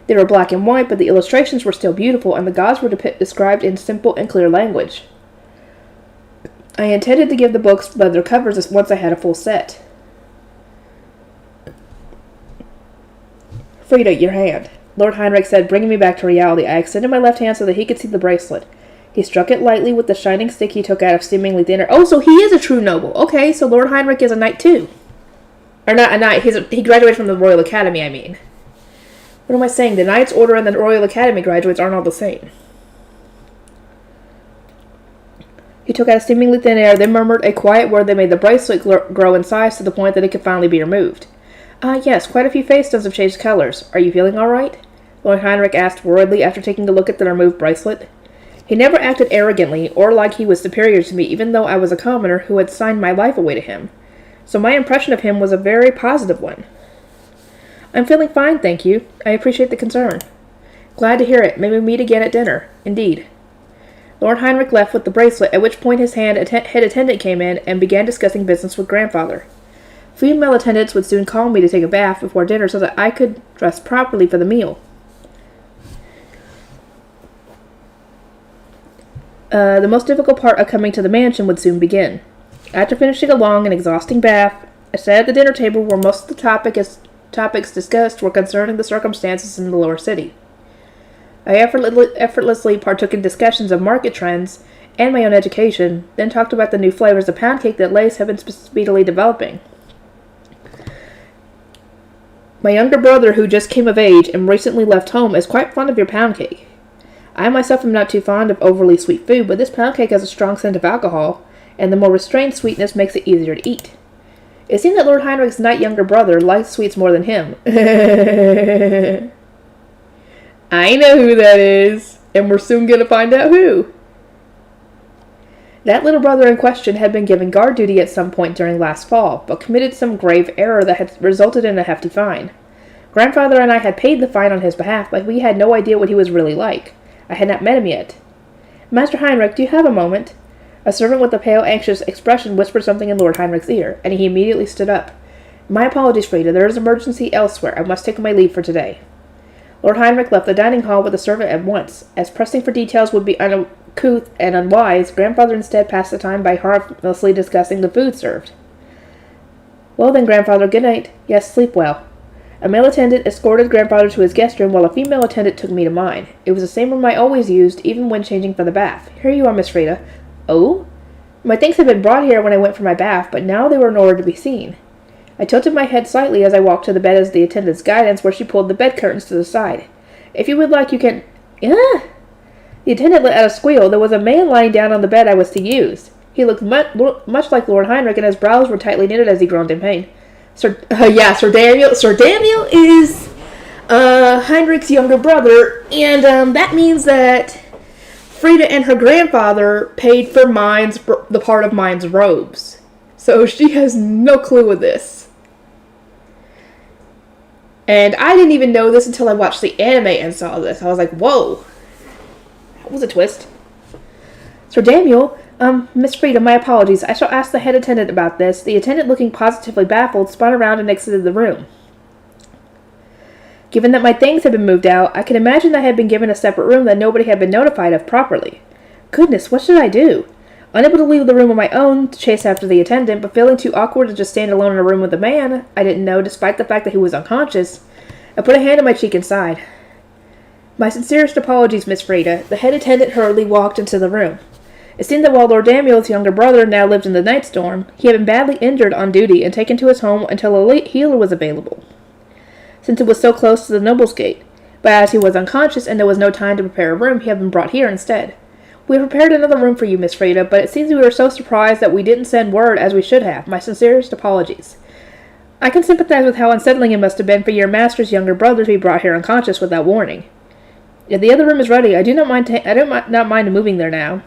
They were black and white, but the illustrations were still beautiful, and the gods were described in simple and clear language. I intended to give the books leather covers once I had a full set. Frida, your hand, Lord Heinrich said, bringing me back to reality. I extended my left hand so that he could see the bracelet. He struck it lightly with the shining stick he took out of seemingly thin air. Oh, so he is a true noble. Okay, so Lord Heinrich is a knight too. Or not a knight, he graduated from the Royal Academy, I mean. What am I saying? The Knight's Order and the Royal Academy graduates aren't all the same. He took out a seemingly thin air, then murmured a quiet word that made the bracelet grow in size to the point that it could finally be removed. Yes, quite a few face stones have changed colors. Are you feeling all right? Lord Heinrich asked worriedly after taking a look at the removed bracelet. He never acted arrogantly or like he was superior to me, even though I was a commoner who had signed my life away to him. So my impression of him was a very positive one. I'm feeling fine, thank you. I appreciate the concern. Glad to hear it. May we meet again at dinner. Indeed. Lord Heinrich left with the bracelet, at which point his head attendant came in and began discussing business with grandfather. Female attendants would soon call me to take a bath before dinner so that I could dress properly for the meal. The most difficult part of coming to the mansion would soon begin. After finishing a long and exhausting bath, I sat at the dinner table where most of the topics discussed were concerning the circumstances in the lower city. I effortlessly partook in discussions of market trends and my own education, then talked about the new flavors of pound cake that Lace had been speedily developing. My younger brother, who just came of age and recently left home, is quite fond of your pound cake. I myself am not too fond of overly sweet food, but this pound cake has a strong scent of alcohol, and the more restrained sweetness makes it easier to eat. It seemed that Lord Heinrich's knight younger brother liked sweets more than him. I know who that is, and we're soon going to find out who. That little brother in question had been given guard duty at some point during last fall, but committed some grave error that had resulted in a hefty fine. Grandfather and I had paid the fine on his behalf, but we had no idea what he was really like. I had not met him yet. Master Heinrich, do you have a moment? A servant with a pale, anxious expression whispered something in Lord Heinrich's ear, and he immediately stood up. My apologies, Frida. There is an emergency elsewhere. I must take my leave for today. Lord Heinrich left the dining hall with the servant at once. As pressing for details would be uncouth and unwise, grandfather instead passed the time by harmlessly discussing the food served. Well then, grandfather, good night. Yes, sleep well. A male attendant escorted grandfather to his guest room, while a female attendant took me to mine. It was the same room I always used, even when changing for the bath. Here you are, Miss Frida. Oh? My things had been brought here when I went for my bath, but now they were nowhere to be seen. I tilted my head slightly as I walked to the bed as the attendant's guidance, where she pulled the bed curtains to the side. If you would like, you can... The attendant let out a squeal. There was a man lying down on the bed I was to use. He looked much like Lord Heinrich, and his brows were tightly knitted as he groaned in pain. Sir Daniel. Sir Daniel is Heinrich's younger brother, and that means that Frida and her grandfather paid for the part of Mine's robes. So she has no clue of this. And I didn't even know this until I watched the anime and saw this. I was like, whoa. That was a twist. Sir Daniel, Miss Frida, my apologies. I shall ask the head attendant about this. The attendant, looking positively baffled, spun around and exited the room. Given that my things had been moved out, I can imagine that I had been given a separate room that nobody had been notified of properly. Goodness, what should I do? Unable to leave the room on my own to chase after the attendant, but feeling too awkward to just stand alone in a room with a man I didn't know, despite the fact that he was unconscious, I put a hand on my cheek and sighed. My sincerest apologies, Miss Frida. The head attendant hurriedly walked into the room. It seemed that while Lord Daniel's younger brother now lived in the Night Storm, he had been badly injured on duty and taken to his home until a healer was available, since it was so close to the Noble's Gate. But as he was unconscious and there was no time to prepare a room, he had been brought here instead. We have prepared another room for you, Miss Frida, but it seems we were so surprised that we didn't send word as we should have. My sincerest apologies. I can sympathize with how unsettling it must have been for your master's younger brother to be brought here unconscious without warning. If the other room is ready, I do not mind moving there now.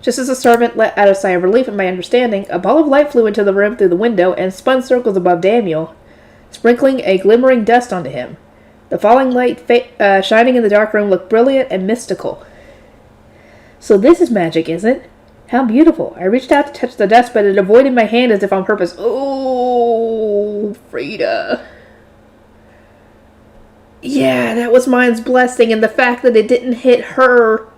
Just as the servant let out a sigh of relief at my understanding, a ball of light flew into the room through the window and spun circles above Daniel, sprinkling a glimmering dust onto him. The falling light shining in the dark room looked brilliant and mystical. So this is magic, is it? How beautiful. I reached out to touch the dust, but it avoided my hand as if on purpose. Oh, Frida. Yeah, that was mine's blessing, and the fact that it didn't hit her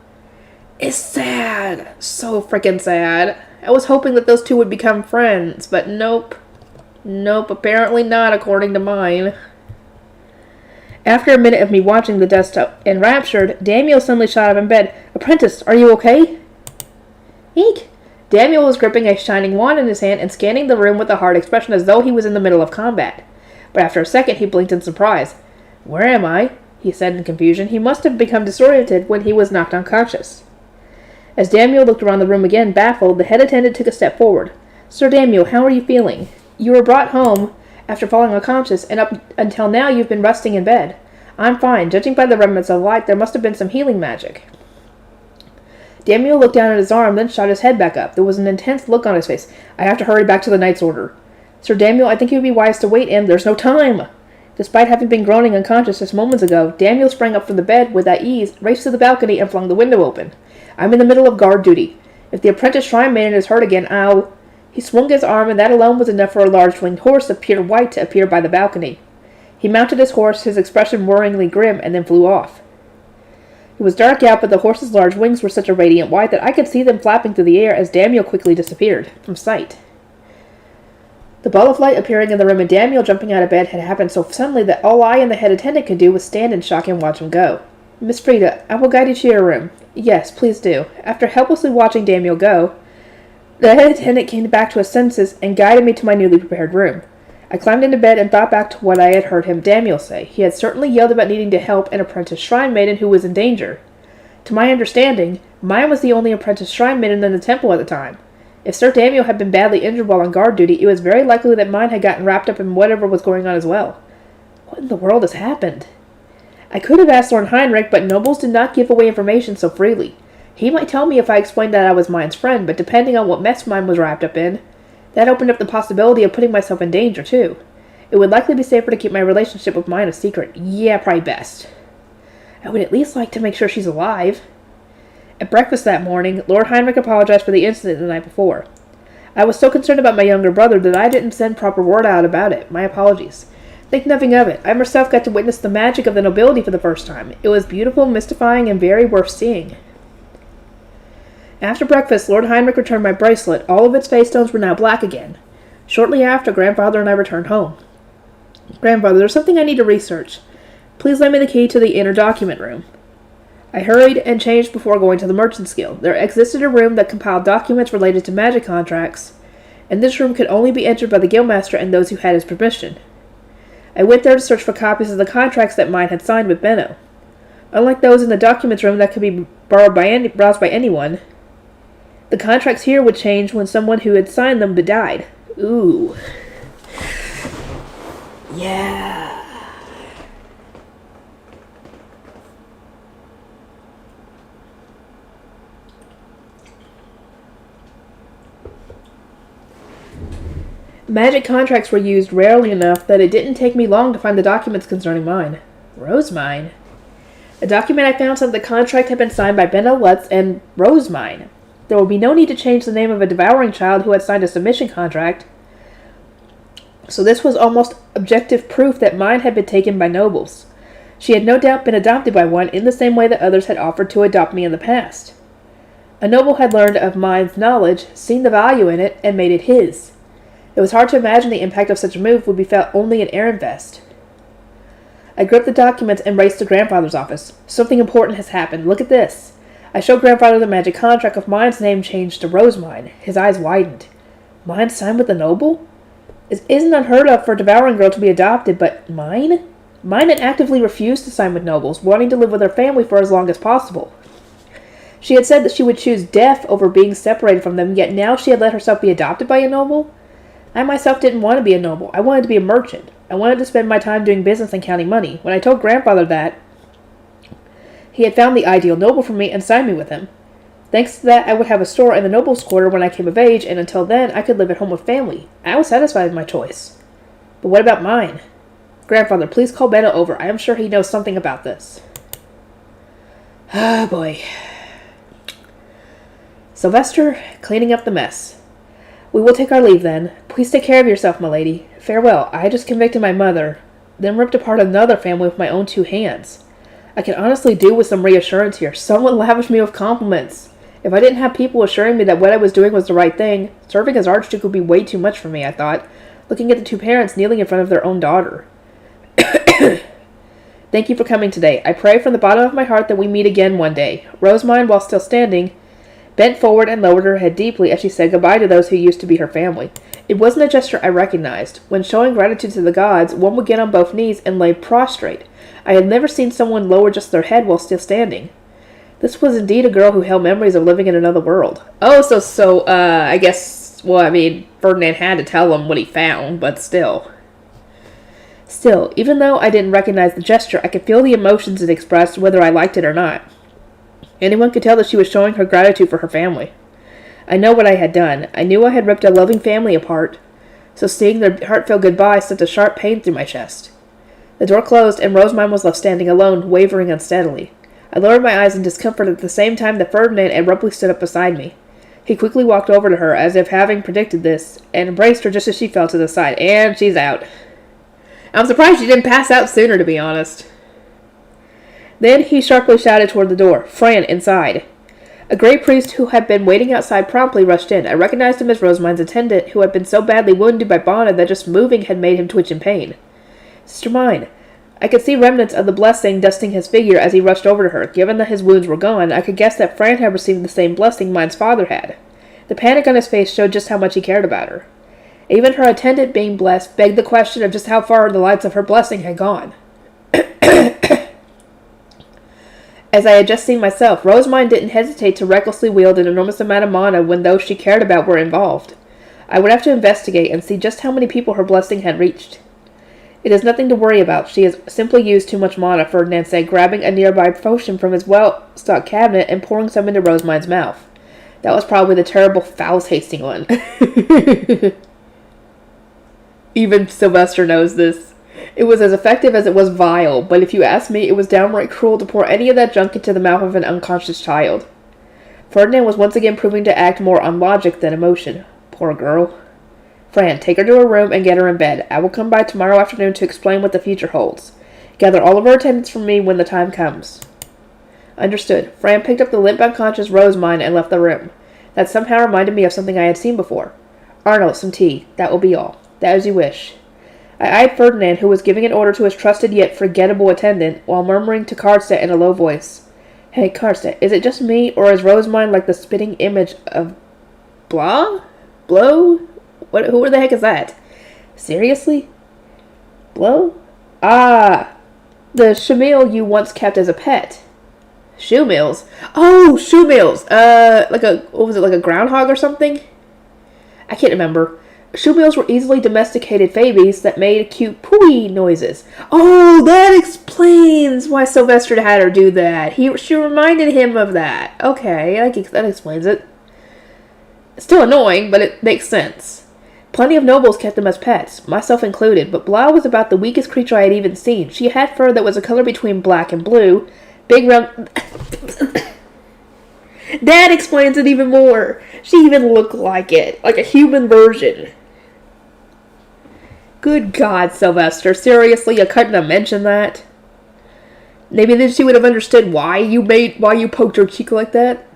is sad. So freaking sad. I was hoping that those two would become friends, but nope. Nope, apparently not, according to mine. After a minute of me watching the dust up enraptured, Daniel suddenly shot up in bed. Apprentice, are you okay? Eek! Daniel was gripping a shining wand in his hand and scanning the room with a hard expression as though he was in the middle of combat. But after a second, he blinked in surprise. Where am I? He said in confusion. He must have become disoriented when he was knocked unconscious. As Daniel looked around the room again, baffled, the head attendant took a step forward. Sir Daniel, how are you feeling? You were brought home after falling unconscious, and up until now you've been resting in bed. I'm fine. Judging by the remnants of light, there must have been some healing magic. Daniel looked down at his arm, then shot his head back up. There was an intense look on his face. I have to hurry back to the Knight's Order. Sir Daniel, I think it would be wise to wait in. There's no time. Despite having been groaning unconscious just moments ago, Daniel sprang up from the bed with at ease, raced to the balcony, and flung the window open. I'm in the middle of guard duty. If the apprentice shrine maiden is hurt again, I'll... He swung his arm, and that alone was enough for a large winged horse of pure white to appear by the balcony. He mounted his horse, his expression worryingly grim, and then flew off. It was dark out, but the horse's large wings were such a radiant white that I could see them flapping through the air as Daniel quickly disappeared from sight. The ball of light appearing in the room and Daniel jumping out of bed had happened so suddenly that all I and the head attendant could do was stand in shock and watch him go. Miss Frida, I will guide you to your room. Yes, please do. After helplessly watching Daniel go, the head attendant came back to his senses and guided me to my newly prepared room. I climbed into bed and thought back to what I had heard him Daniel say. He had certainly yelled about needing to help an apprentice shrine maiden who was in danger. To my understanding, mine was the only apprentice shrine maiden in the temple at the time. If Sir Daniel had been badly injured while on guard duty, it was very likely that mine had gotten wrapped up in whatever was going on as well. What in the world has happened? I could have asked Lord Heinrich, but nobles did not give away information so freely. He might tell me if I explained that I was mine's friend, but depending on what mess mine was wrapped up in, that opened up the possibility of putting myself in danger, too. It would likely be safer to keep my relationship with mine a secret. Yeah, probably best. I would at least like to make sure she's alive. At breakfast that morning, Lord Heinrich apologized for the incident the night before. I was so concerned about my younger brother that I didn't send proper word out about it. My apologies. Think nothing of it. I myself got to witness the magic of the nobility for the first time. It was beautiful, mystifying, and very worth seeing. After breakfast, Lord Heinrich returned my bracelet. All of its face stones were now black again. Shortly after, Grandfather and I returned home. Grandfather, there's something I need to research. Please lend me the key to the inner document room. I hurried and changed before going to the Merchant's Guild. There existed a room that compiled documents related to magic contracts, and this room could only be entered by the Guildmaster and those who had his permission. I went there to search for copies of the contracts that mine had signed with Benno. Unlike those in the documents room that could be browsed by anyone, the contracts here would change when someone who had signed them died. Ooh. Yeah. Magic contracts were used rarely enough that it didn't take me long to find the documents concerning mine. Rosemine. A document I found said the contract had been signed by Benno Lutz and Rosemine. There would be no need to change the name of a devouring child who had signed a submission contract, so this was almost objective proof that mine had been taken by nobles. She had no doubt been adopted by one in the same way that others had offered to adopt me in the past. A noble had learned of mine's knowledge, seen the value in it, and made it his. It was hard to imagine the impact of such a move would be felt only in Ehrenfest. I gripped the documents and raced to grandfather's office. Something important has happened. Look at this. I showed grandfather the magic contract of mine's name changed to Rosemine. His eyes widened. Mine signed with the noble? It isn't unheard of for a devouring girl to be adopted, but mine? Mine had actively refused to sign with nobles, wanting to live with her family for as long as possible. She had said that she would choose death over being separated from them, yet now she had let herself be adopted by a noble? I myself didn't want to be a noble. I wanted to be a merchant. I wanted to spend my time doing business and counting money. When I told grandfather that, he had found the ideal noble for me and signed me with him. Thanks to that, I would have a store in the noble's quarter when I came of age, and until then, I could live at home with family. I was satisfied with my choice. But what about mine? Grandfather, please call Benno over. I am sure he knows something about this. Ah, boy. Sylvester, cleaning up the mess. We will take our leave then. Please take care of yourself, my lady. Farewell. I just convicted my mother, then ripped apart another family with my own 2 hands. I can honestly do with some reassurance here. Someone lavished me with compliments. If I didn't have people assuring me that what I was doing was the right thing, serving as Archduke would be way too much for me, I thought, looking at the 2 parents kneeling in front of their own daughter. Thank you for coming today. I pray from the bottom of my heart that we meet again one day. Rosemine, while still standing, bent forward and lowered her head deeply as she said goodbye to those who used to be her family. It wasn't a gesture I recognized. When showing gratitude to the gods, one would get on both knees and lay prostrate. I had never seen someone lower just their head while still standing. This was indeed a girl who held memories of living in another world. Oh, I guess, Ferdinand had to tell him what he found, but still. Still, even though I didn't recognize the gesture, I could feel the emotions it expressed, whether I liked it or not. Anyone could tell that she was showing her gratitude for her family. I know what I had done. I knew I had ripped a loving family apart, so seeing their heartfelt goodbye sent a sharp pain through my chest. The door closed, and Rosemine was left standing alone, wavering unsteadily. I lowered my eyes in discomfort at the same time that Ferdinand abruptly stood up beside me. He quickly walked over to her, as if having predicted this, and embraced her just as she fell to the side. And she's out. I'm surprised she didn't pass out sooner, to be honest. Then he sharply shouted toward the door, Fran, inside. A great priest who had been waiting outside promptly rushed in. I recognized him as Rosemine's attendant, who had been so badly wounded by Bonna that just moving had made him twitch in pain. Sister Mine. I could see remnants of the blessing dusting his figure as he rushed over to her. Given that his wounds were gone, I could guess that Fran had received the same blessing Mine's father had. The panic on his face showed just how much he cared about her. Even her attendant being blessed begged the question of just how far the lights of her blessing had gone. As I had just seen myself, Rosemine didn't hesitate to recklessly wield an enormous amount of mana when those she cared about were involved. I would have to investigate and see just how many people her blessing had reached. It is nothing to worry about. She has simply used too much mana, Ferdinand said, grabbing a nearby potion from his well-stocked cabinet and pouring some into Rosemine's mouth. That was probably the terrible, foul-tasting one. Even Sylvester knows this. It was as effective as it was vile, but if you ask me, it was downright cruel to pour any of that junk into the mouth of an unconscious child. Ferdinand was once again proving to act more on logic than emotion. Poor girl. Fran, take her to her room and get her in bed. I will come by tomorrow afternoon to explain what the future holds. Gather all of her attendants for me when the time comes. Understood. Fran picked up the limp unconscious Rosemine and left the room. That somehow reminded me of something I had seen before. Arnold, some tea. That will be all. That as you wish. I eyed Ferdinand, who was giving an order to his trusted yet forgettable attendant, while murmuring to Karlstedt in a low voice. Hey, Karlstedt, is it just me, or is Rosemine like the spitting image of... Blah? Blow? Who the heck is that? Seriously? Blow? Ah! The Shamil you once kept as a pet. Shoemills? Oh, Shoemills! What was it, like a groundhog or something? I can't remember. Shoemills were easily domesticated fabies that made cute pooey noises. Oh, that explains why Sylvester had her do that. She reminded him of that. Okay, that explains it. It's still annoying, but it makes sense. Plenty of nobles kept them as pets, myself included, but Blah was about the weakest creature I had even seen. She had fur that was a color between black and blue, big round... That explains it even more. She even looked like it, like a human version. Good God, Sylvester, seriously, you couldn't have mentioned that? Maybe then she would have understood why you poked her cheek like that?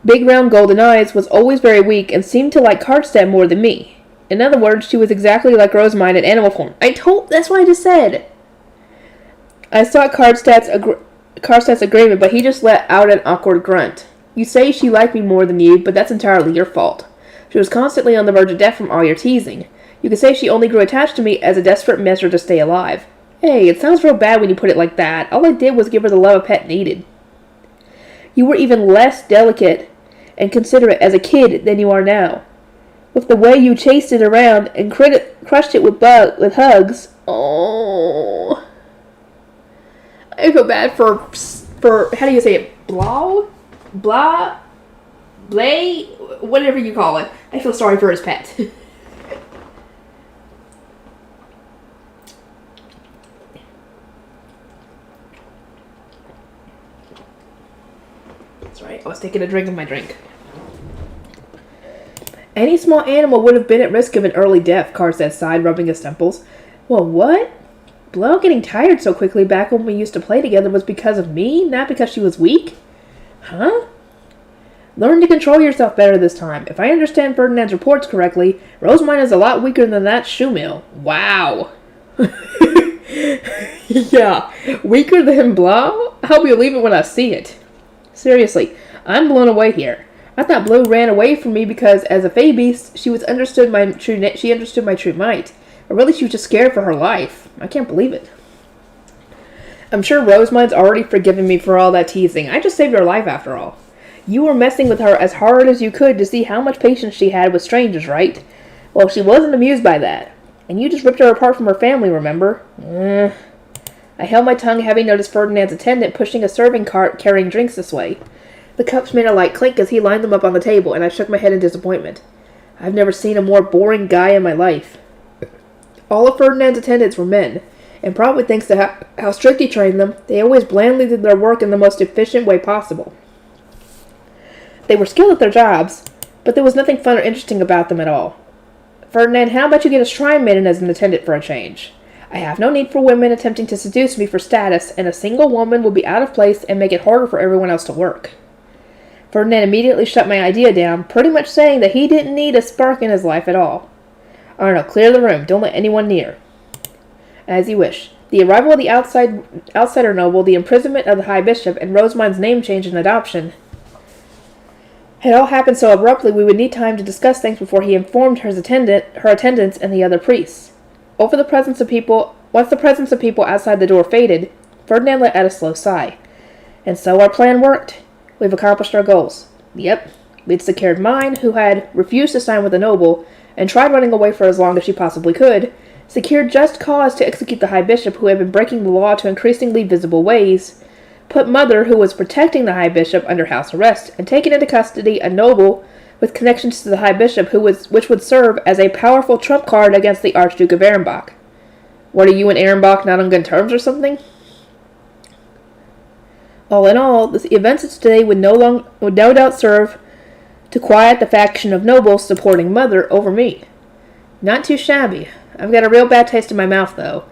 big round golden eyes, was always very weak and seemed to like Karstedt more than me. In other words, she was exactly like Rosemine in animal form. That's what I just said. I sought Karstedt's agreement, but he just let out an awkward grunt. You say she liked me more than you, but that's entirely your fault. She was constantly on the verge of death from all your teasing. You could say she only grew attached to me as a desperate measure to stay alive. Hey, it sounds real bad when you put it like that. All I did was give her the love a pet needed. You were even less delicate and considerate as a kid than you are now. With the way you chased it around and crushed it with hugs. Oh, I feel bad for how do you say it? Blay, whatever you call it. I feel sorry for his pet. That's right. I was taking a drink of my drink. Any small animal would have been at risk of an early death, Karstedt sighed, rubbing his temples. Well, what? Blow getting tired so quickly back when we used to play together was because of me, not because she was weak? Huh? Learn to control yourself better this time. If I understand Ferdinand's reports correctly, Rosemine is a lot weaker than that shoe mill. Wow. Yeah, weaker than Blow? I'll believe it when I see it. Seriously, I'm blown away here. I thought Blue ran away from me because, as a fey beast, she understood my true might. But really, she was just scared for her life. I can't believe it. I'm sure Rosemine's already forgiven me for all that teasing. I just saved her life after all. You were messing with her as hard as you could to see how much patience she had with strangers, right? Well, she wasn't amused by that. And you just ripped her apart from her family, remember? I held my tongue, having noticed Ferdinand's attendant pushing a serving cart carrying drinks this way. The cups made a light clink as he lined them up on the table, and I shook my head in disappointment. I've never seen a more boring guy in my life. All of Ferdinand's attendants were men, and probably thanks to how strict he trained them, they always blandly did their work in the most efficient way possible. They were skilled at their jobs, but there was nothing fun or interesting about them at all. Ferdinand, how about you get a shrine maiden as an attendant for a change? I have no need for women attempting to seduce me for status, and a single woman will be out of place and make it harder for everyone else to work. Ferdinand immediately shut my idea down, pretty much saying that he didn't need a spark in his life at all. Arno, clear the room. Don't let anyone near. As you wish. The arrival of the outsider noble, the imprisonment of the High Bishop, and Rosemine's name change and adoption had all happened so abruptly we would need time to discuss things before he informed her attendants, and the other priests. Once the presence of people outside the door faded, Ferdinand let out a slow sigh. And so our plan worked. We've accomplished our goals. Yep. We'd secured mine, who had refused to sign with the noble, and tried running away for as long as she possibly could, secured just cause to execute the High Bishop, who had been breaking the law to increasingly visible ways, put Mother, who was protecting the High Bishop, under house arrest, and taken into custody a noble with connections to the High Bishop, which would serve as a powerful trump card against the Archduke of Ehrenbach. What, are you and Ehrenbach not on good terms or something? All in all, the events of today would no doubt serve to quiet the faction of nobles supporting Mother over me. Not too shabby. I've got a real bad taste in my mouth, though.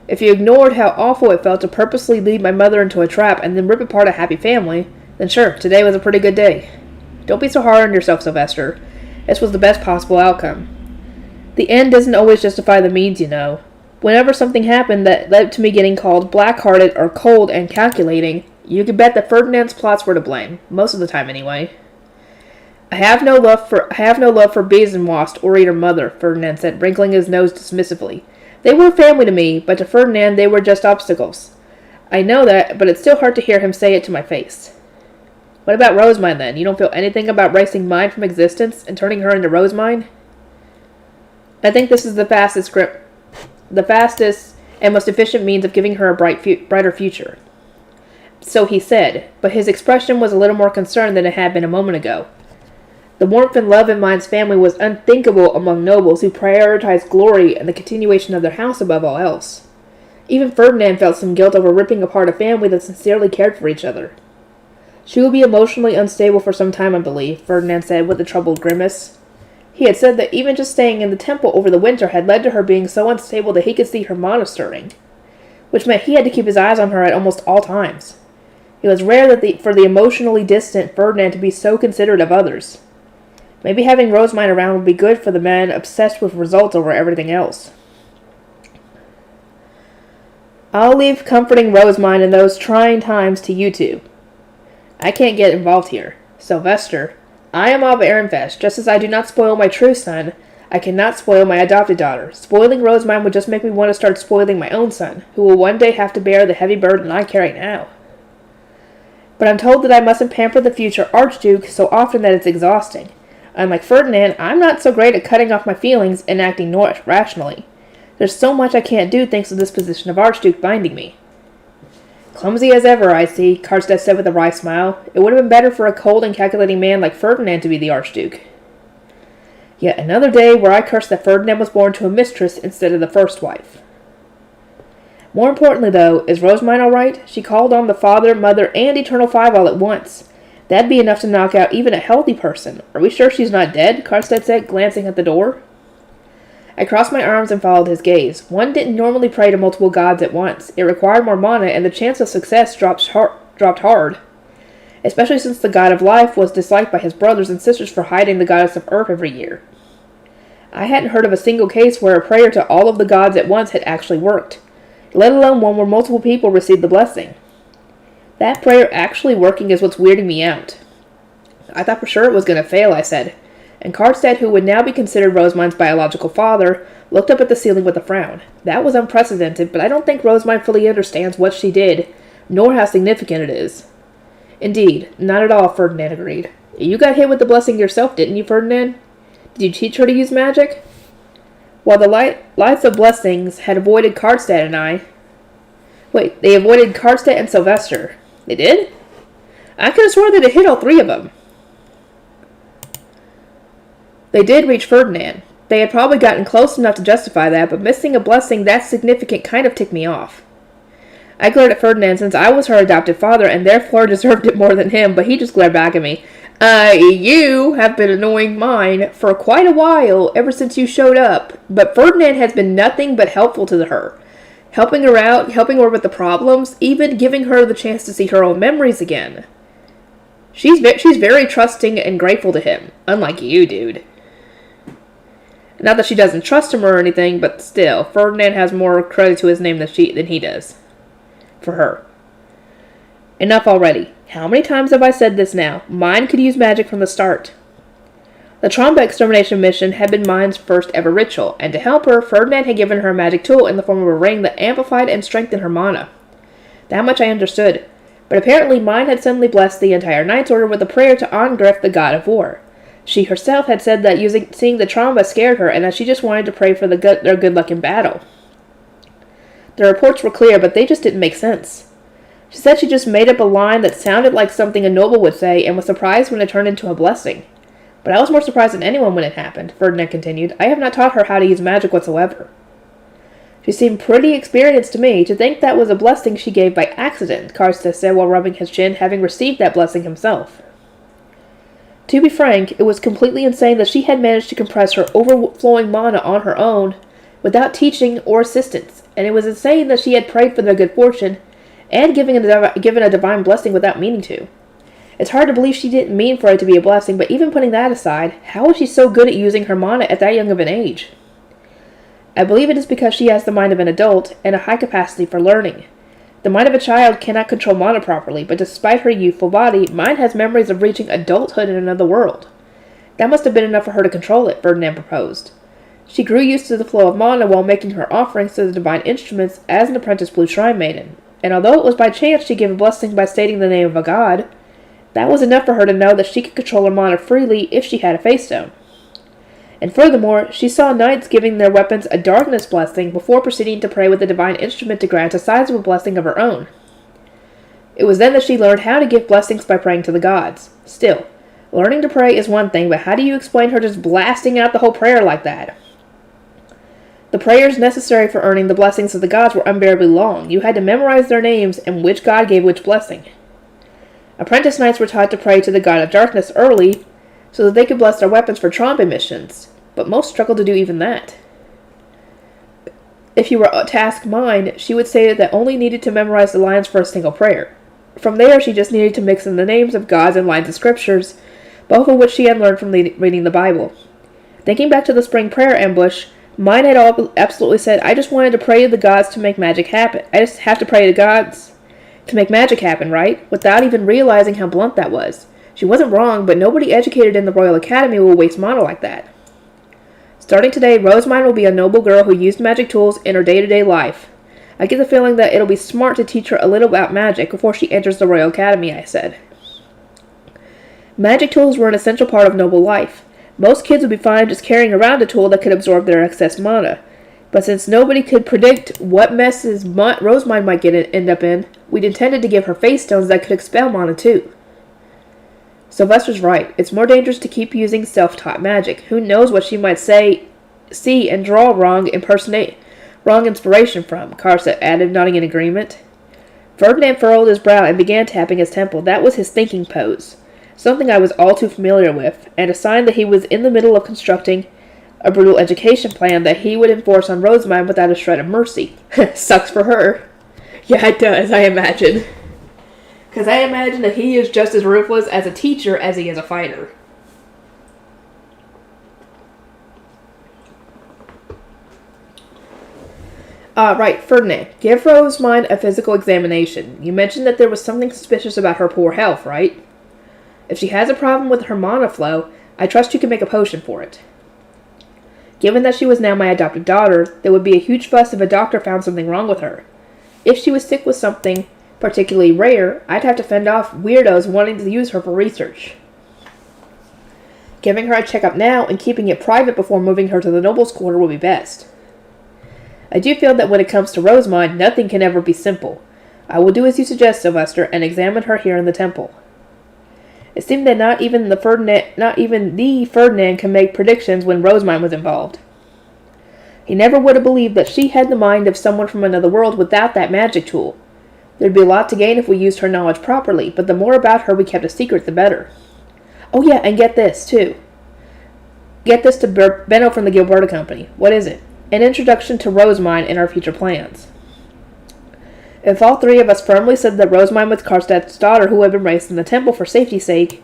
If you ignored how awful it felt to purposely lead my mother into a trap and then rip apart a happy family, then sure, today was a pretty good day. Don't be so hard on yourself, Sylvester. This was the best possible outcome. The end doesn't always justify the means, you know. Whenever something happened that led to me getting called black-hearted or cold and calculating, you can bet that Ferdinand's plots were to blame, most of the time anyway. I have no love for Besenwast or either Mother, Ferdinand said, wrinkling his nose dismissively. They were family to me, but to Ferdinand they were just obstacles. I know that, but it's still hard to hear him say it to my face. What about Rosemine, then? You don't feel anything about erasing mine from existence and turning her into Rosemine? I think this is the fastest and most efficient means of giving her a brighter future. So he said, but his expression was a little more concerned than it had been a moment ago. The warmth and love in mine's family was unthinkable among nobles who prioritized glory and the continuation of their house above all else. Even Ferdinand felt some guilt over ripping apart a family that sincerely cared for each other. She will be emotionally unstable for some time, I believe, Ferdinand said with a troubled grimace. He had said that even just staying in the temple over the winter had led to her being so unstable that he could see her mono stirring, which meant he had to keep his eyes on her at almost all times. It was rare for the emotionally distant Ferdinand to be so considerate of others. Maybe having Rosamund around would be good for the man obsessed with results over everything else. I'll leave comforting Rosamund in those trying times to you two. I can't get involved here. Sylvester, I am of Ehrenfest. Just as I do not spoil my true son, I cannot spoil my adopted daughter. Spoiling Rosamund would just make me want to start spoiling my own son, who will one day have to bear the heavy burden I carry now. But I'm told that I mustn't pamper the future Archduke so often that it's exhausting. Unlike Ferdinand, I'm not so great at cutting off my feelings and acting rationally. There's so much I can't do thanks to this position of Archduke binding me. Clumsy as ever, I see, Karstedt said with a wry smile. It would have been better for a cold and calculating man like Ferdinand to be the Archduke. Yet another day where I cursed that Ferdinand was born to a mistress instead of the first wife. More importantly, though, is Rosamund all right? She called on the Father, Mother, and Eternal Five all at once. That'd be enough to knock out even a healthy person. Are we sure she's not dead? Karstedt said, glancing at the door. I crossed my arms and followed his gaze. One didn't normally pray to multiple gods at once. It required more mana, and the chance of success dropped hard. Especially since the god of life was disliked by his brothers and sisters for hiding the goddess of earth every year. I hadn't heard of a single case where a prayer to all of the gods at once had actually worked, let alone one where multiple people received the blessing. That prayer actually working is what's weirding me out. I thought for sure it was going to fail, I said. And Karstedt, who would now be considered Rosamund's biological father, looked up at the ceiling with a frown. That was unprecedented, but I don't think Rosamund fully understands what she did, nor how significant it is. Indeed, not at all, Ferdinand agreed. You got hit with the blessing yourself, didn't you, Ferdinand? Did you teach her to use magic? While the lights of blessings had avoided Karstedt and I... Wait, they avoided Karstedt and Sylvester. They did? I could have sworn that it hit all three of them. They did reach Ferdinand. They had probably gotten close enough to justify that, but missing a blessing that significant kind of ticked me off. I glared at Ferdinand since I was her adopted father and therefore deserved it more than him, but he just glared back at me. You have been annoying mine for quite a while, ever since you showed up, but Ferdinand has been nothing but helpful to her. Helping her out, helping her with the problems, even giving her the chance to see her own memories again. She's very trusting and grateful to him, unlike you, dude. Not that she doesn't trust him or anything, but still, Ferdinand has more credit to his name than he does. For her. Enough already. How many times have I said this now? Mine could use magic from the start. The Tromba extermination mission had been Mine's first ever ritual, and to help her, Ferdinand had given her a magic tool in the form of a ring that amplified and strengthened her mana. That much I understood, but apparently Mine had suddenly blessed the entire Knight's Order with a prayer to Angriff, the god of war. She herself had said that seeing the Tromba scared her, and that she just wanted to pray for their good luck in battle. The reports were clear, but they just didn't make sense. She said she just made up a line that sounded like something a noble would say, and was surprised when it turned into a blessing. But I was more surprised than anyone when it happened, Ferdinand continued. I have not taught her how to use magic whatsoever. She seemed pretty experienced to me. To think that was a blessing she gave by accident, Karstedt said while rubbing his chin, having received that blessing himself. To be frank, it was completely insane that she had managed to compress her overflowing mana on her own, without teaching or assistance, and it was insane that she had prayed for their good fortune, and given a divine blessing without meaning to. It's hard to believe she didn't mean for it to be a blessing, but even putting that aside, how was she so good at using her mana at that young of an age? I believe it is because she has the mind of an adult, and a high capacity for learning. The mind of a child cannot control mana properly, but despite her youthful body, Mine has memories of reaching adulthood in another world. That must have been enough for her to control it, Ferdinand proposed. She grew used to the flow of mana while making her offerings to the divine instruments as an apprentice Blue Shrine Maiden, and although it was by chance she gave a blessing by stating the name of a god, that was enough for her to know that she could control her mana freely if she had a face stone. And furthermore, she saw knights giving their weapons a darkness blessing before proceeding to pray with the divine instrument to grant a sizable blessing of her own. It was then that she learned how to give blessings by praying to the gods. Still, learning to pray is one thing, but how do you explain her just blasting out the whole prayer like that? The prayers necessary for earning the blessings of the gods were unbearably long. You had to memorize their names and which god gave which blessing. Apprentice knights were taught to pray to the god of darkness early, so that they could bless their weapons for Tromba missions, but most struggled to do even that. If you were to ask Mine, she would say that only needed to memorize the lines for a single prayer. From there, she just needed to mix in the names of gods and lines of scriptures, both of which she had learned from reading the Bible. Thinking back to the spring prayer ambush, mine had absolutely said, I just wanted to pray to the gods to make magic happen. I just have to pray to gods to make magic happen, right? Without even realizing how blunt that was. She wasn't wrong, but nobody educated in the Royal Academy will waste mana like that. Starting today, Rosemine will be a noble girl who used magic tools in her day-to-day life. I get the feeling that it'll be smart to teach her a little about magic before she enters the Royal Academy, I said. Magic tools were an essential part of noble life. Most kids would be fine just carrying around a tool that could absorb their excess mana. But since nobody could predict what messes Rosemine might end up in, we'd intended to give her face stones that could expel mana too. Sylvester's right. It's more dangerous to keep using self-taught magic. Who knows what she might see, and draw wrong inspiration from, Carsa added, nodding in agreement. Ferdinand furrowed his brow and began tapping his temple. That was his thinking pose. Something I was all too familiar with, and a sign that he was in the middle of constructing a brutal education plan that he would enforce on Rosemine without a shred of mercy. Sucks for her. Yeah, it does, I imagine. Because I imagine that he is just as ruthless as a teacher as he is a fighter. Right, Ferdinand. Give Rosemine a physical examination. You mentioned that there was something suspicious about her poor health, right? If she has a problem with her mana flow, I trust you can make a potion for it. Given that she was now my adopted daughter, there would be a huge fuss if a doctor found something wrong with her. If she was sick with something particularly rare, I'd have to fend off weirdos wanting to use her for research. Giving her a checkup now and keeping it private before moving her to the noble's quarter would be best. I do feel that when it comes to Rosemine, nothing can ever be simple. I will do as you suggest, Sylvester, and examine her here in the temple. It seemed that not even the Ferdinand can make predictions when Rosemine was involved. He never would have believed that she had the mind of someone from another world without that magic tool. There'd be a lot to gain if we used her knowledge properly, but the more about her we kept a secret, the better. Oh yeah, and get this, too. Get this to Benno from the Gilberta Company. What is it? An introduction to Rosemine and our future plans. If all three of us firmly said that Rosemine was Karstad's daughter who had been raised in the temple for safety's sake,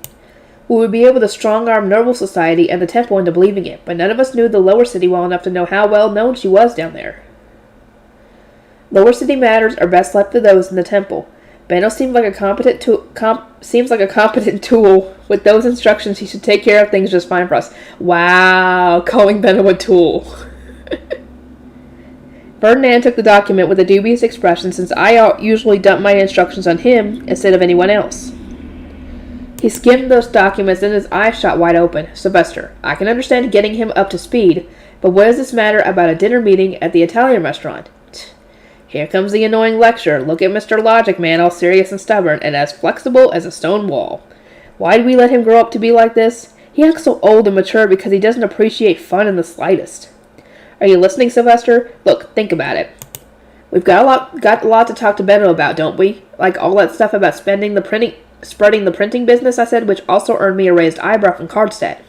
we would be able to strong-arm noble society and the temple into believing it, but none of us knew the lower city well enough to know how well known she was down there. Lower city matters are best left to those in the temple. Benno seems like a competent tool. With those instructions, he should take care of things just fine for us. Wow, calling Benno a tool. Ferdinand took the document with a dubious expression since I usually dump my instructions on him instead of anyone else. He skimmed those documents and his eyes shot wide open. Sylvester, I can understand getting him up to speed, but what does this matter about a dinner meeting at the Italian restaurant? Here comes the annoying lecture. Look at Mr. Logic Man, all serious and stubborn, and as flexible as a stone wall. Why did we let him grow up to be like this? He acts so old and mature because he doesn't appreciate fun in the slightest. Are you listening, Sylvester? Look, think about it. We've got a lot to talk to Benno about, don't we? Like all that stuff about spreading the printing business, I said, which also earned me a raised eyebrow from Karstad.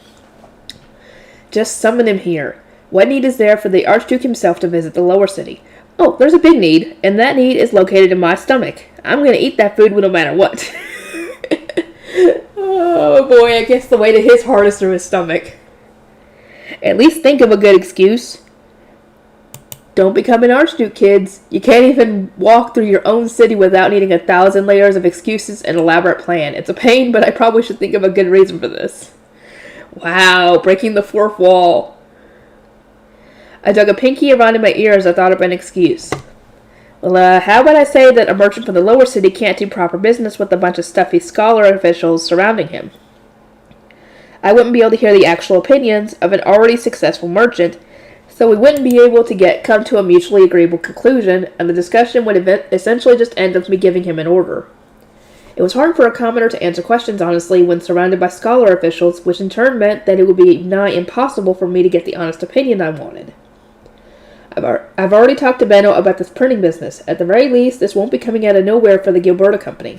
Just summon him here. What need is there for the Archduke himself to visit the lower city? Oh, there's a big need, and that need is located in my stomach. I'm going to eat that food no matter what. Oh boy, I guess the way to his heart is through his stomach. At least think of a good excuse. Don't become an Archduke, kids. You can't even walk through your own city without needing 1,000 layers of excuses and elaborate plan. It's a pain, but I probably should think of a good reason for this. Wow, breaking the fourth wall. I dug a pinky around in my ear as I thought of an excuse. Well, how about I say that a merchant from the lower city can't do proper business with a bunch of stuffy scholar officials surrounding him? I wouldn't be able to hear the actual opinions of an already successful merchant, so we wouldn't be able to come to a mutually agreeable conclusion, and the discussion would essentially just end with me giving him an order. It was hard for a commoner to answer questions honestly when surrounded by scholar officials, which in turn meant that it would be nigh impossible for me to get the honest opinion I wanted. I've already talked to Benno about this printing business. At the very least, this won't be coming out of nowhere for the Gilberta Company.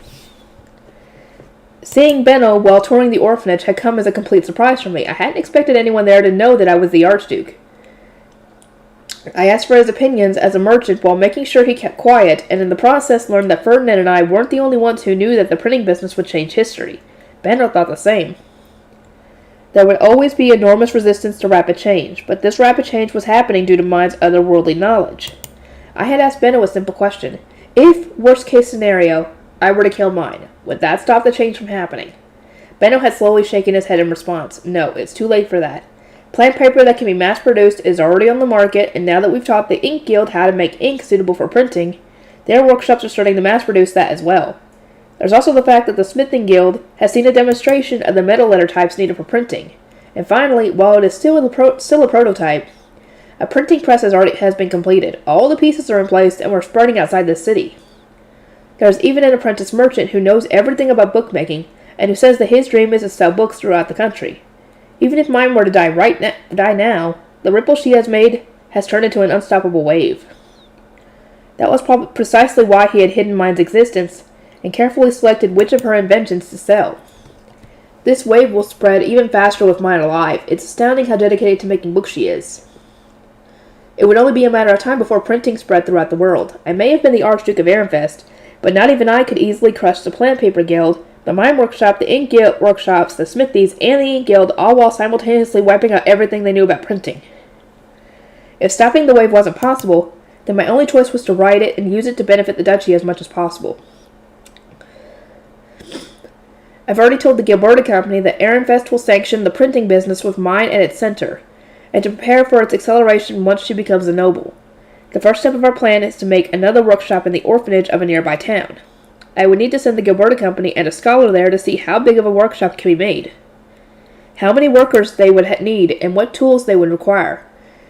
Seeing Benno while touring the orphanage had come as a complete surprise for me. I hadn't expected anyone there to know that I was the Archduke. I asked for his opinions as a merchant while making sure he kept quiet, and in the process learned that Ferdinand and I weren't the only ones who knew that the printing business would change history. Benno thought the same. There would always be enormous resistance to rapid change, but this rapid change was happening due to Mine's otherworldly knowledge. I had asked Benno a simple question. If, worst case scenario, I were to kill Mine, would that stop the change from happening? Benno had slowly shaken his head in response. No, it's too late for that. Plant paper that can be mass-produced is already on the market, and now that we've taught the Ink Guild how to make ink suitable for printing, their workshops are starting to mass-produce that as well. There's also the fact that the Smithing Guild has seen a demonstration of the metal letter types needed for printing. And finally, while it is still a prototype, a printing press has been completed. All the pieces are in place, and we're spreading outside the city. There's even an apprentice merchant who knows everything about bookmaking, and who says that his dream is to sell books throughout the country. Even if Mine were to die now, the ripple she has made has turned into an unstoppable wave. That was precisely why he had hidden Mine's existence, and carefully selected which of her inventions to sell. This wave will spread even faster with Mine alive. It's astounding how dedicated to making books she is. It would only be a matter of time before printing spread throughout the world. I may have been the Archduke of Ehrenfest, but not even I could easily crush the Plant Paper Guild, the Mine Workshop, the Ink Guild Workshops, the Smithies, and the Ink Guild, all while simultaneously wiping out everything they knew about printing. If stopping the wave wasn't possible, then my only choice was to ride it and use it to benefit the duchy as much as possible. I've already told the Gilberta Company that Ehrenfest will sanction the printing business with Mine at its center, and to prepare for its acceleration once she becomes a noble. The first step of our plan is to make another workshop in the orphanage of a nearby town. I would need to send the Gilberta Company and a scholar there to see how big of a workshop can be made, how many workers they would need, and what tools they would require.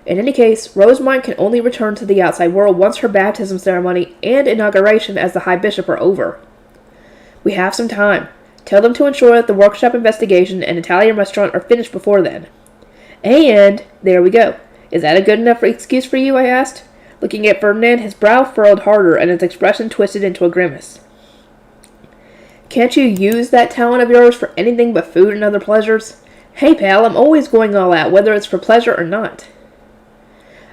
In any case, Rosemine can only return to the outside world once her baptism ceremony and inauguration as the High Bishop are over. We have some time. Tell them to ensure that the workshop investigation and Italian restaurant are finished before then. And there we go. Is that a good enough excuse for you? I asked. Looking at Ferdinand, his brow furrowed harder and his expression twisted into a grimace. Can't you use that talent of yours for anything but food and other pleasures? Hey pal, I'm always going all out, whether it's for pleasure or not.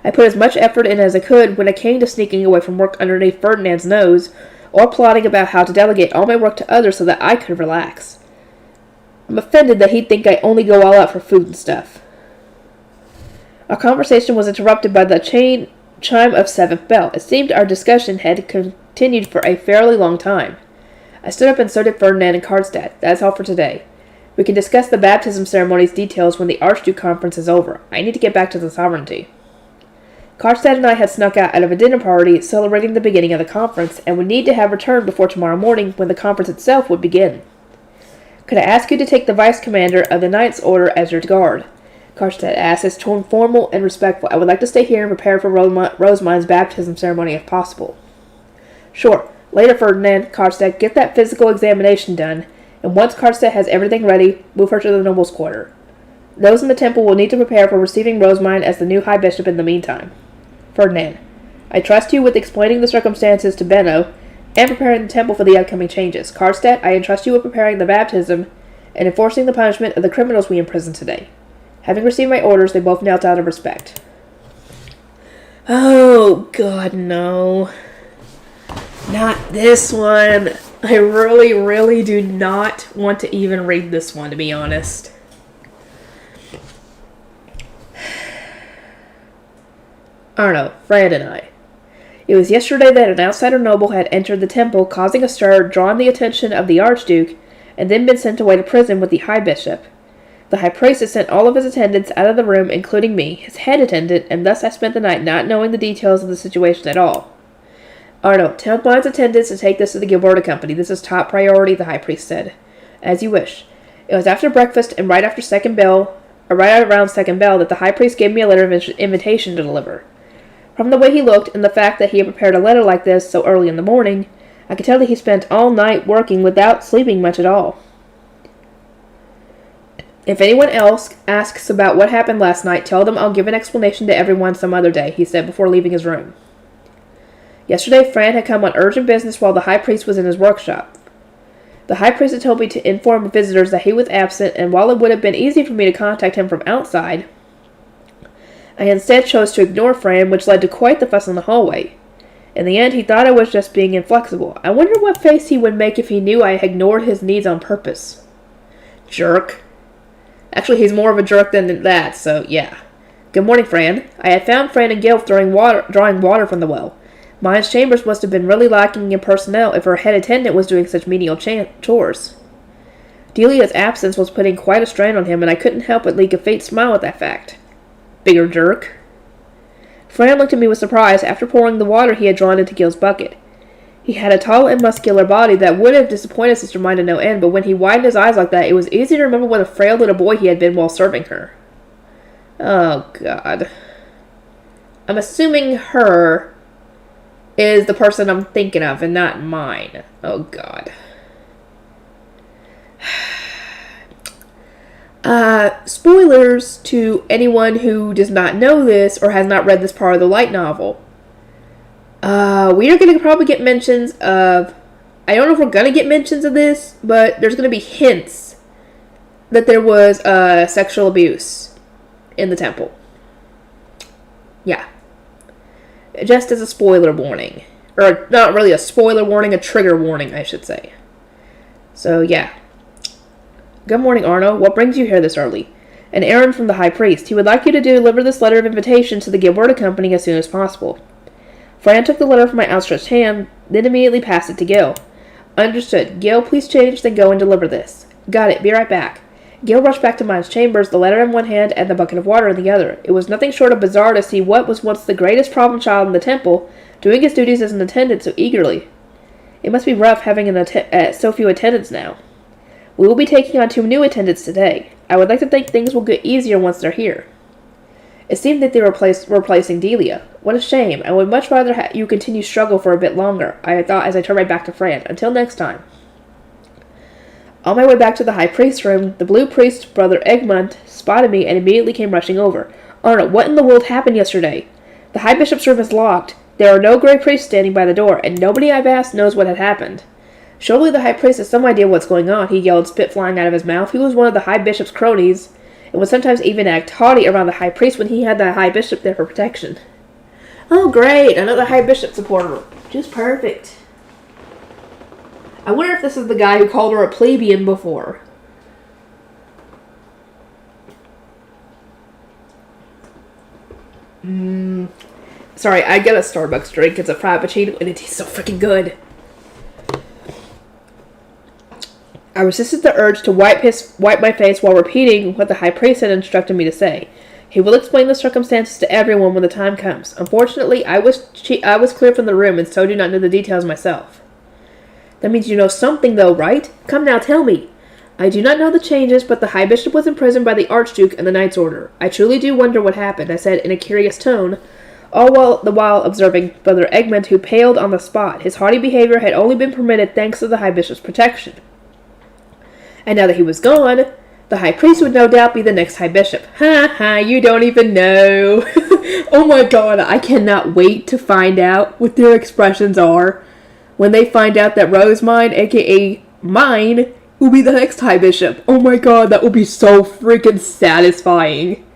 I put as much effort in as I could when it came to sneaking away from work underneath Ferdinand's nose, or plotting about how to delegate all my work to others so that I could relax. I'm offended that he'd think I only go all out for food and stuff. Our conversation was interrupted by the chime of 7th bell. It seemed our discussion had continued for a fairly long time. I stood up and so did Ferdinand and Karlstadt. That's all for today. We can discuss the baptism ceremony's details when the Archduke conference is over. I need to get back to the sovereignty. Karlstadt and I had snuck out of a dinner party celebrating the beginning of the conference, and would need to have returned before tomorrow morning when the conference itself would begin. Could I ask you to take the Vice Commander of the Knight's Order as your guard? Karlstadt asked, his tone formal and respectful. I would like to stay here and prepare for Rosemine's baptism ceremony if possible. Sure. Later, Ferdinand, Karlstadt, get that physical examination done, and once Karlstadt has everything ready, move her to the noble's quarter. Those in the temple will need to prepare for receiving Rosemine as the new High Bishop in the meantime. Ferdinand, I trust you with explaining the circumstances to Benno and preparing the temple for the upcoming changes. Karlstadt, I entrust you with preparing the baptism and enforcing the punishment of the criminals we imprisoned today. Having received my orders, they both knelt out of respect. Oh, God, no. Not this one. I really, really do not want to even read this one, to be honest. Arno, Fred, and I. It was yesterday that an outsider noble had entered the temple, causing a stir, drawn the attention of the Archduke, and then been sent away to prison with the High Bishop. The High Priest had sent all of his attendants out of the room, including me, his head attendant, and thus I spent the night not knowing the details of the situation at all. Arno, tell Mine's attendants to take this to the Gilberta Company. This is top priority, the High Priest said. As you wish. It was after breakfast and right around second bell, that the High Priest gave me a letter of invitation to deliver. From the way he looked and the fact that he had prepared a letter like this so early in the morning, I could tell that he spent all night working without sleeping much at all. If anyone else asks about what happened last night, tell them I'll give an explanation to everyone some other day, he said before leaving his room. Yesterday, Fran had come on urgent business while the High Priest was in his workshop. The High Priest had told me to inform visitors that he was absent, and while it would have been easy for me to contact him from outside, I instead chose to ignore Fran, which led to quite the fuss in the hallway. In the end, he thought I was just being inflexible. I wondered what face he would make if he knew I ignored his needs on purpose. Jerk. Actually, he's more of a jerk than that, so yeah. Good morning, Fran. I had found Fran and Gil drawing water from the well. Mine's chambers must have been really lacking in personnel if her head attendant was doing such menial chores. Delia's absence was putting quite a strain on him, and I couldn't help but leak a faint smile at that fact. Bigger jerk. Fran looked at me with surprise after pouring the water he had drawn into Gil's bucket. He had a tall and muscular body that would have disappointed Sister Mine to no end, but when he widened his eyes like that, it was easy to remember what a frail little boy he had been while serving her. Oh, God. I'm assuming her is the person I'm thinking of and not mine. Oh, God. Spoilers to anyone who does not know this or has not read this part of the light novel. We are going to probably get mentions of... I don't know if we're going to get mentions of this, but there's going to be hints that there was sexual abuse in the temple. Yeah. Just as a spoiler warning. Or not really a spoiler warning, a trigger warning, I should say. So, yeah. Good morning, Arno. What brings you here this early? An errand from the High Priest. He would like you to deliver this letter of invitation to the Gilberta Company as soon as possible. Fran took the letter from my outstretched hand, then immediately passed it to Gil. Understood. Gil, please change, then go and deliver this. Got it. Be right back. Gil rushed back to Mine's chambers, the letter in one hand and the bucket of water in the other. It was nothing short of bizarre to see what was once the greatest problem child in the temple doing his duties as an attendant so eagerly. It must be rough having so few attendants now. We will be taking on 2 new attendants today. I would like to think things will get easier once they're here. It seemed that they were replacing Delia. What a shame. I would much rather you continue struggle for a bit longer, I thought as I turned right back to Fran. Until next time. On my way back to the High Priest's room, the Blue Priest, Brother Egmont, spotted me and immediately came rushing over. Arnold, what in the world happened yesterday? The High Bishop's room is locked. There are no Grey Priests standing by the door, and nobody I've asked knows what had happened. Surely the High Priest has some idea what's going on, he yelled, spit flying out of his mouth. He was one of the High Bishop's cronies, and would sometimes even act haughty around the High Priest when he had the High Bishop there for protection. Oh, great, another High Bishop supporter. Just perfect. I wonder if this is the guy who called her a plebeian before. Sorry, I get a Starbucks drink. It's a Frappuccino, and it tastes so freaking good. I resisted the urge to wipe my face while repeating what the High Priest had instructed me to say. He will explain the circumstances to everyone when the time comes. Unfortunately, I was cleared from the room, and so do not know the details myself. That means you know something, though, right? Come now, tell me. I do not know the changes, but the High Bishop was imprisoned by the Archduke and the Knight's Order. I truly do wonder what happened, I said in a curious tone, all the while observing Brother Egmont, who paled on the spot. His haughty behavior had only been permitted thanks to the High Bishop's protection. And now that he was gone, the High Priest would no doubt be the next High Bishop. Ha ha, you don't even know. Oh my god, I cannot wait to find out what their expressions are when they find out that Rosemine, aka mine, will be the next High Bishop. Oh my god, that will be so freaking satisfying.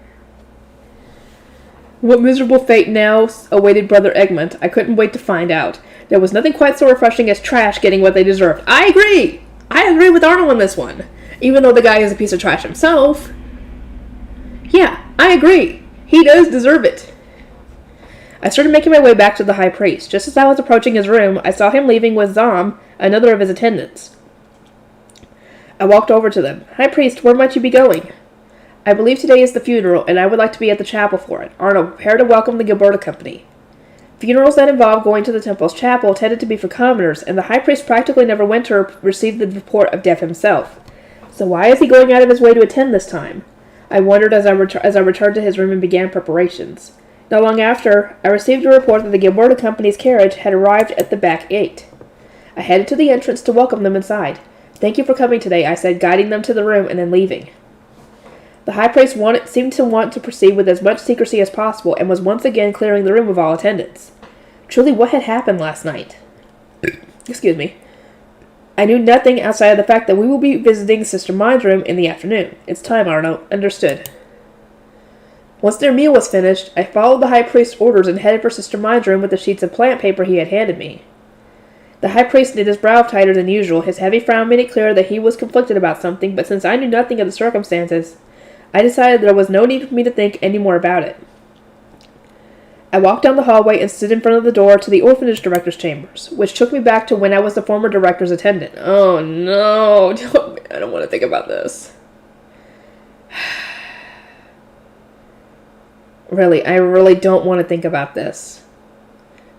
What miserable fate now awaited Brother Egmont, I couldn't wait to find out. There was nothing quite so refreshing as trash getting what they deserved. I agree! I agree with Arnold on this one. Even though the guy is a piece of trash himself. Yeah, I agree. He does deserve it. I started making my way back to the High Priest. Just as I was approaching his room, I saw him leaving with Zom, another of his attendants. I walked over to them. High Priest, where might you be going? I believe today is the funeral, and I would like to be at the chapel for it. Arnold, prepare to welcome the Gilberta Company. Funerals that involved going to the temple's chapel tended to be for commoners, and the High Priest practically never went to receive the report of death himself. So why is he going out of his way to attend this time? I wondered as I returned to his room and began preparations. Not long after, I received a report that the Gilberta Company's carriage had arrived at the back gate. I headed to the entrance to welcome them inside. Thank you for coming today, I said, guiding them to the room and then leaving. The High Priest seemed to want to proceed with as much secrecy as possible, and was once again clearing the room of all attendants. Truly, what had happened last night? Excuse me. I knew nothing outside of the fact that we will be visiting Sister Mine's room in the afternoon. It's time, Arno. Understood. Once their meal was finished, I followed the high priest's orders and headed for Sister Mine's room with the sheets of plant paper he had handed me. The high priest knit his brow tighter than usual. His heavy frown made it clear that he was conflicted about something, but since I knew nothing of the circumstances, I decided there was no need for me to think any more about it. I walked down the hallway and stood in front of the door to the orphanage director's chambers, which took me back to when I was the former director's attendant. Oh no, I don't want to think about this. Really, I really don't want to think about this.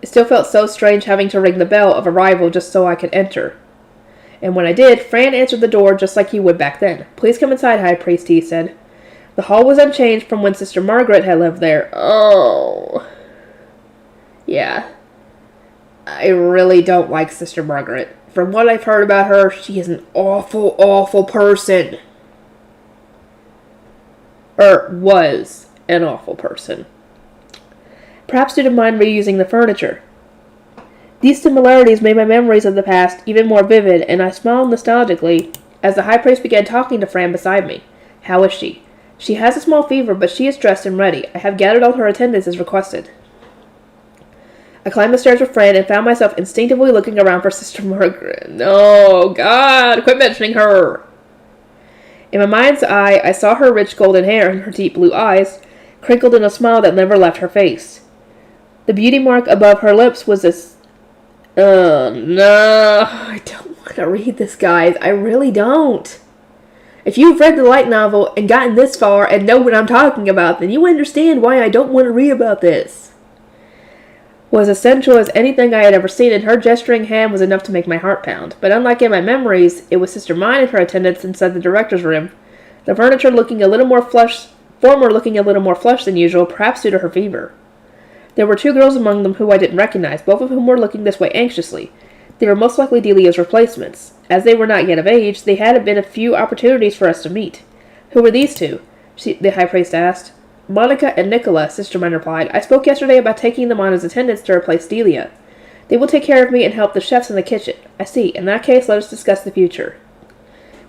It still felt so strange having to ring the bell of arrival just so I could enter. And when I did, Fran answered the door just like he would back then. "Please come inside, High Priest," he said. The hall was unchanged from when Sister Margaret had lived there. Oh. Yeah. I really don't like Sister Margaret. From what I've heard about her, she is an awful, awful person. Or was an awful person. Perhaps didn't mind reusing the furniture. These similarities made my memories of the past even more vivid, and I smiled nostalgically as the high priest began talking to Fran beside me. "How is she?" "She has a small fever, but she is dressed and ready. I have gathered all her attendants as requested." I climbed the stairs with Fran and found myself instinctively looking around for Sister Margaret. No, God, quit mentioning her. In my mind's eye, I saw her rich golden hair and her deep blue eyes, crinkled in a smile that never left her face. The beauty mark above her lips was this... no, I don't want to read this, guys. I really don't. If you've read the light novel and gotten this far and know what I'm talking about, then you understand why I don't want to read about this. Was as sensual as anything I had ever seen, and her gesturing hand was enough to make my heart pound. But unlike in my memories, it was Sister Mine and her attendants inside the director's room, the furniture looking a little more flush than usual, perhaps due to her fever. There were two girls among them who I didn't recognize, both of whom were looking this way anxiously. They were most likely Delia's replacements. As they were not yet of age, there had been a few opportunities for us to meet. "Who were these two?" the high priest asked. "Monica and Nicola," Sister Mine replied. "I spoke yesterday about taking them on as attendants to replace Delia. They will take care of me and help the chefs in the kitchen." "I see. In that case, let us discuss the future."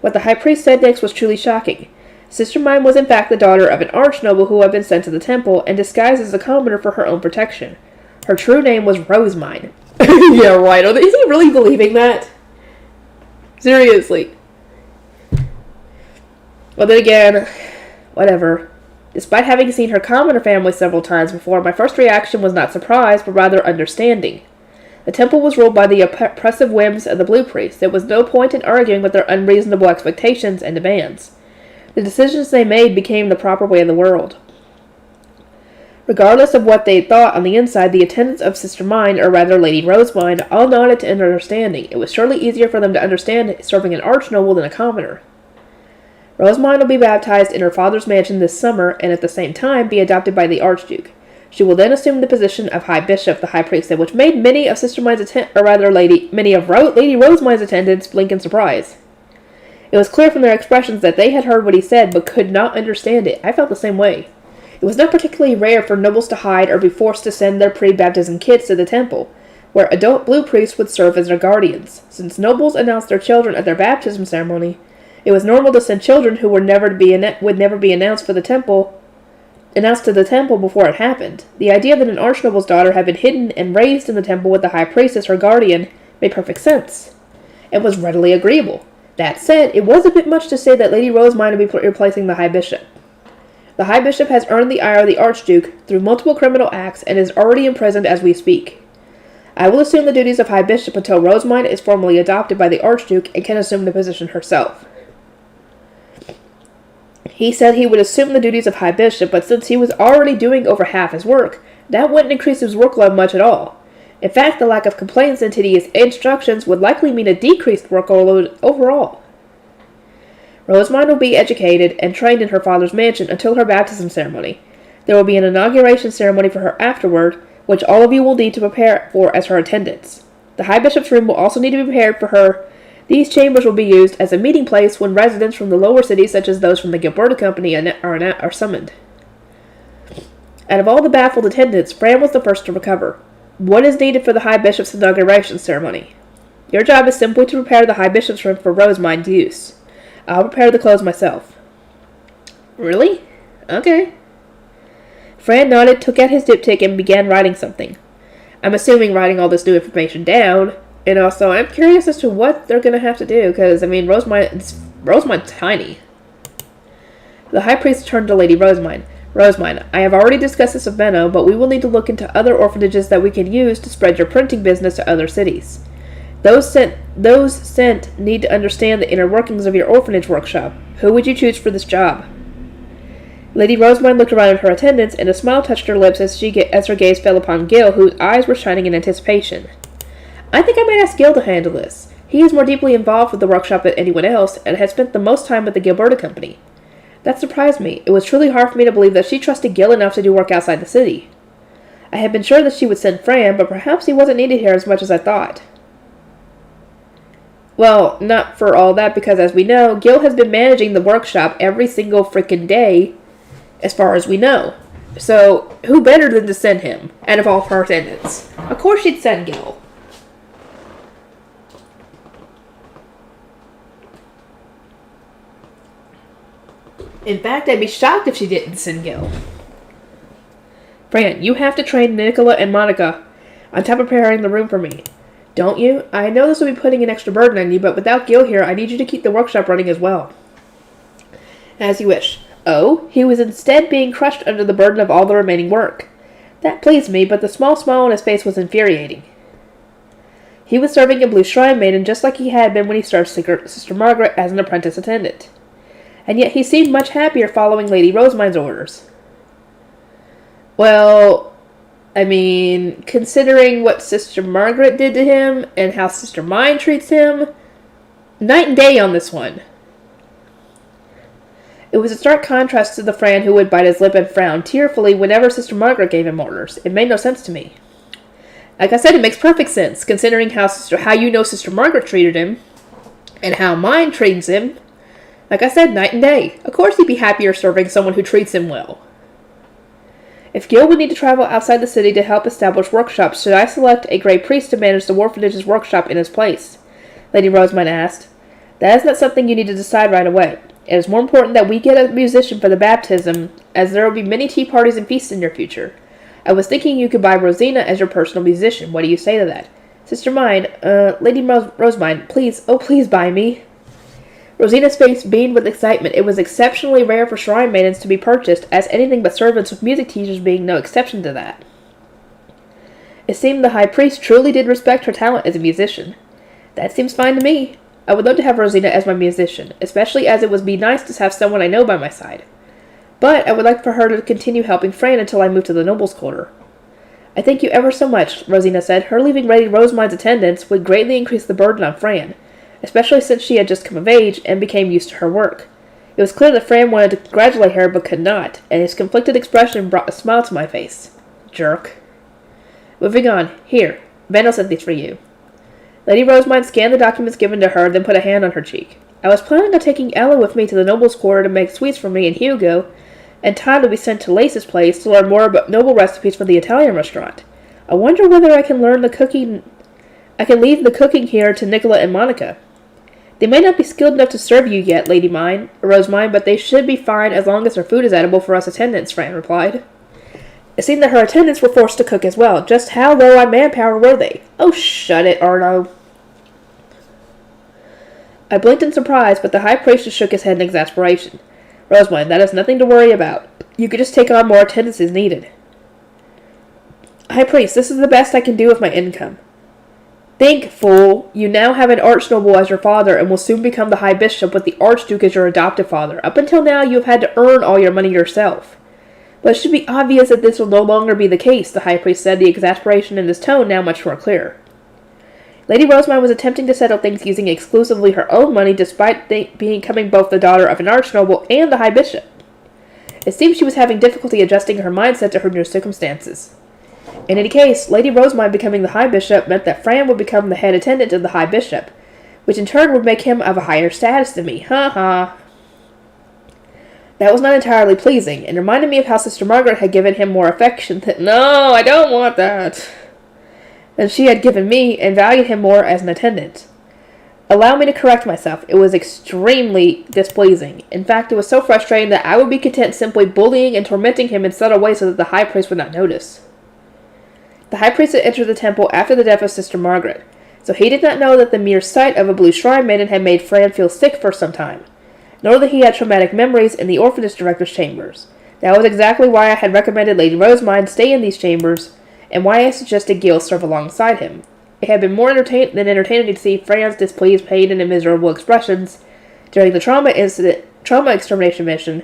What the high priest said next was truly shocking. Sister Mine was in fact the daughter of an archnoble who had been sent to the temple and disguised as a commoner for her own protection. Her true name was Rosemine. Yeah, right. Is he really believing that? Seriously. Well, then again, whatever. Despite having seen her commoner family several times before, my first reaction was not surprise, but rather understanding. The temple was ruled by the oppressive whims of the Blue Priests. There was no point in arguing with their unreasonable expectations and demands. The decisions they made became the proper way of the world. Regardless of what they thought on the inside, the attendants of Sister Mine, or rather Lady Rosemine, all nodded to understanding. It was surely easier for them to understand serving an archnoble than a commoner. Rosemine will be baptized in her father's mansion this summer, and at the same time be adopted by the Archduke. She will then assume the position of High Bishop, the High Priest said, which made many of Lady Rosemine's attendants blink in surprise. It was clear from their expressions that they had heard what he said, but could not understand it. I felt the same way. It was not particularly rare for nobles to hide or be forced to send their pre-baptism kids to the temple, where adult blue priests would serve as their guardians. Since nobles announced their children at their baptism ceremony, it was normal to send children who would never be announced to the temple before it happened. The idea that an archnoble's daughter had been hidden and raised in the temple with the high priest as her guardian made perfect sense, and was readily agreeable. That said, it was a bit much to say that Lady Rosemine would be replacing the High Bishop. The High Bishop has earned the ire of the Archduke through multiple criminal acts and is already imprisoned as we speak. I will assume the duties of High Bishop until Rosemine is formally adopted by the Archduke and can assume the position herself. He said he would assume the duties of High Bishop, but since he was already doing over half his work, that wouldn't increase his workload much at all. In fact, the lack of complaints and tedious instructions would likely mean a decreased workload overall. Rosemine will be educated and trained in her father's mansion until her baptism ceremony. There will be an inauguration ceremony for her afterward, which all of you will need to prepare for as her attendants. The High Bishop's room will also need to be prepared for her. These chambers will be used as a meeting place when residents from the lower cities, such as those from the Gilberta Company, are summoned. Out of all the baffled attendants, Fran was the first to recover. What is needed for the High Bishop's inauguration ceremony? Your job is simply to prepare the High Bishop's room for Rosemine's use. I'll prepare the clothes myself. Really? Okay. Fran nodded, took out his diptych, and began writing something. I'm assuming writing all this new information down. And also, I'm curious as to what they're going to have to do, because, Rosemine's tiny. The High Priest turned to Lady Rosemine. Rosemine, I have already discussed this with Benno, but we will need to look into other orphanages that we can use to spread your printing business to other cities. Those sent need to understand the inner workings of your orphanage workshop. Who would you choose for this job? Lady Rosemine looked around at her attendants, and a smile touched her lips as her gaze fell upon Gil, whose eyes were shining in anticipation. I think I might ask Gil to handle this. He is more deeply involved with the workshop than anyone else, and has spent the most time with the Gilberta Company. That surprised me. It was truly hard for me to believe that she trusted Gil enough to do work outside the city. I had been sure that she would send Fran, but perhaps he wasn't needed here as much as I thought. Well, not for all that, because as we know, Gil has been managing the workshop every single frickin' day, as far as we know. So, who better than to send him, out of all of her attendants? Of course she'd send Gil. In fact, I'd be shocked if she didn't send Gil. Fran, you have to train Nicola and Monica on top of preparing the room for me. Don't you? I know this will be putting an extra burden on you, but without Gil here, I need you to keep the workshop running as well. As you wish. Oh, he was instead being crushed under the burden of all the remaining work. That pleased me, but the small smile on his face was infuriating. He was serving a blue shrine maiden just like he had been when he served Sister Margaret as an apprentice attendant. And yet he seemed much happier following Lady Rosemine's orders. Well, considering what Sister Margaret did to him, and how Sister Mine treats him, night and day on this one. It was a stark contrast to the Fran who would bite his lip and frown tearfully whenever Sister Margaret gave him orders. It made no sense to me. Like I said, it makes perfect sense, considering how Sister Margaret treated him, and how Mine treats him. Like I said, night and day. Of course he'd be happier serving someone who treats him well. If Gil would need to travel outside the city to help establish workshops, should I select a Grey Priest to manage the orphanage's workshop in his place? Lady Rosemine asked. That is not something you need to decide right away. It is more important that we get a musician for the baptism, as there will be many tea parties and feasts in your future. I was thinking you could buy Rosina as your personal musician. What do you say to that? Sister Mine, Lady Rosemine, please, oh please buy me. Rosina's face beamed with excitement. It was exceptionally rare for shrine maidens to be purchased, as anything but servants with music teachers being no exception to that. It seemed the High Priest truly did respect her talent as a musician. That seems fine to me. I would love to have Rosina as my musician, especially as it would be nice to have someone I know by my side. But I would like for her to continue helping Fran until I move to the Nobles' Quarter. I thank you ever so much, Rosina said. Her leaving Lady Rosemine's attendance would greatly increase the burden on Fran, especially since she had just come of age and became used to her work. It was clear that Fran wanted to congratulate her but could not, and his conflicted expression brought a smile to my face. Jerk. Moving on. Here, Benno sent these for you. Lady Rosemine scanned the documents given to her, then put a hand on her cheek. I was planning on taking Ella with me to the Nobles' Quarter to make sweets for me and Hugo, and Todd will be sent to Lace's place to learn more about noble recipes for the Italian restaurant. I wonder whether I can leave the cooking here to Nicola and Monica. They may not be skilled enough to serve you yet, Lady Rosemine, but they should be fine as long as their food is edible for us attendants, Fran replied. It seemed that her attendants were forced to cook as well. Just how low on manpower were they? Oh, shut it, Arno. I blinked in surprise, but the High Priest just shook his head in exasperation. Rosemine, that is nothing to worry about. You could just take on more attendants as needed. High Priest, this is the best I can do with my income. Think, fool, you now have an archnoble as your father and will soon become the High Bishop with the Archduke as your adoptive father. Up until now, you have had to earn all your money yourself. But it should be obvious that this will no longer be the case, the High Priest said, the exasperation in his tone now much more clear. Lady Rosemine was attempting to settle things using exclusively her own money despite becoming both the daughter of an archnoble and the High Bishop. It seemed she was having difficulty adjusting her mindset to her new circumstances. In any case, Lady Rosemine becoming the High Bishop meant that Fran would become the head attendant of the High Bishop, which in turn would make him of a higher status than me. Ha ha. That was not entirely pleasing, and reminded me of how Sister Margaret had given him more affection no, I don't want that, than she had given me, and valued him more as an attendant. Allow me to correct myself. It was extremely displeasing. In fact, it was so frustrating that I would be content simply bullying and tormenting him in subtle ways so that the high priest would not notice. The high priest had entered the temple after the death of Sister Margaret, so he did not know that the mere sight of a blue shrine maiden had made Fran feel sick for some time, nor that he had traumatic memories in the orphanage director's chambers. That was exactly why I had recommended Lady Rosamond stay in these chambers, and why I suggested Gil serve alongside him. It had been more entertaining to see Fran's displeased, pain, and miserable expressions during the trauma extermination mission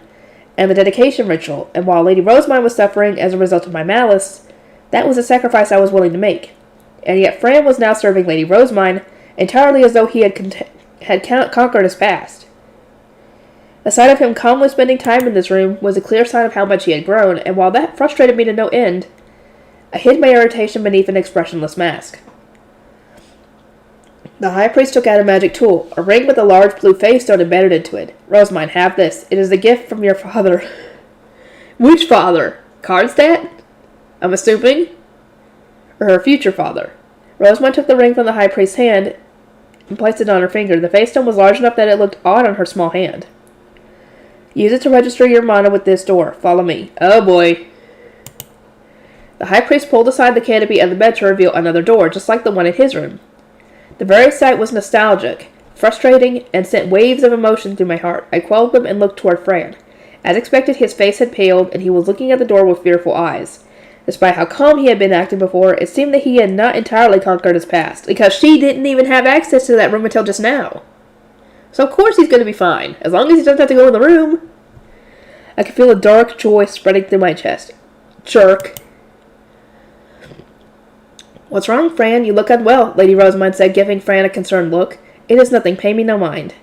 and the dedication ritual, and while Lady Rosamond was suffering as a result of my malice, that was a sacrifice I was willing to make. And yet Fran was now serving Lady Rosamond entirely as though he had conquered his past. The sight of him calmly spending time in this room was a clear sign of how much he had grown, and while that frustrated me to no end, I hid my irritation beneath an expressionless mask. The high priest took out a magic tool, a ring with a large blue face stone embedded into it. Rosamond, have this. It is a gift from your father. Which father? Karlstadt? I'm assuming? Or her future father. Rosamond took the ring from the high priest's hand and placed it on her finger. The face stone was large enough that it looked odd on her small hand. Use it to register your mana with this door. Follow me. Oh boy. The high priest pulled aside the canopy of the bed to reveal another door, just like the one in his room. The very sight was nostalgic, frustrating, and sent waves of emotion through my heart. I quelled them and looked toward Fran. As expected, his face had paled, and he was looking at the door with fearful eyes. Despite how calm he had been acting before, it seemed that he had not entirely conquered his past, because she didn't even have access to that room until just now. So of course he's going to be fine, as long as he doesn't have to go in the room. I could feel a dark joy spreading through my chest. Jerk. What's wrong, Fran? You look unwell, Lady Rosamond said, giving Fran a concerned look. It is nothing. Pay me no mind.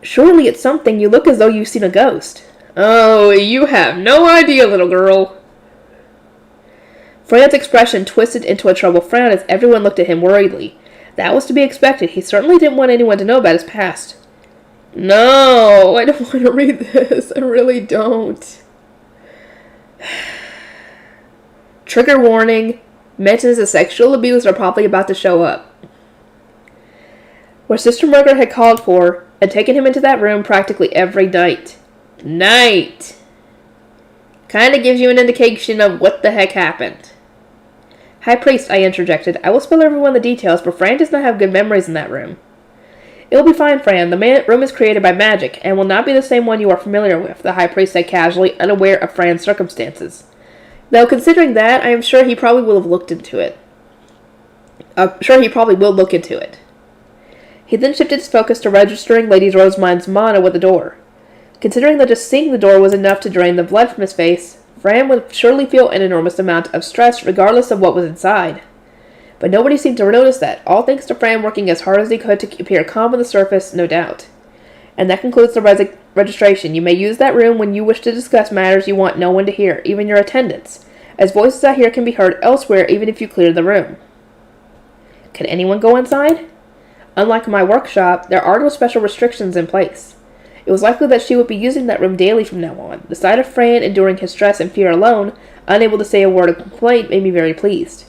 Surely it's something. You look as though you've seen a ghost. Oh, you have no idea, little girl. Fran's expression twisted into a troubled frown as everyone looked at him worriedly. That was to be expected. He certainly didn't want anyone to know about his past. No, I don't want to read this. I really don't. Trigger warning. Mentions of sexual abuse are probably about to show up. Where Sister Margaret had called for and taken him into that room practically every night. Kinda gives you an indication of what the heck happened. High Priest, I interjected. I will spell everyone the details, but Fran does not have good memories in that room. It will be fine, Fran. The room is created by magic, and will not be the same one you are familiar with, the High Priest said casually, unaware of Fran's circumstances. Though, considering that, I am sure he probably will have looked into it. He then shifted his focus to registering Lady Rosamond's mana with the door. Considering that just seeing the door was enough to drain the blood from his face, Fran would surely feel an enormous amount of stress regardless of what was inside. But nobody seemed to notice that, all thanks to Fran working as hard as he could to appear calm on the surface, no doubt. And that concludes the registration. You may use that room when you wish to discuss matters you want no one to hear, even your attendants, as voices I hear can be heard elsewhere even if you clear the room. Can anyone go inside? Unlike my workshop, there are no special restrictions in place. It was likely that she would be using that room daily from now on. The sight of Fran enduring his stress and fear alone, unable to say a word of complaint, made me very pleased.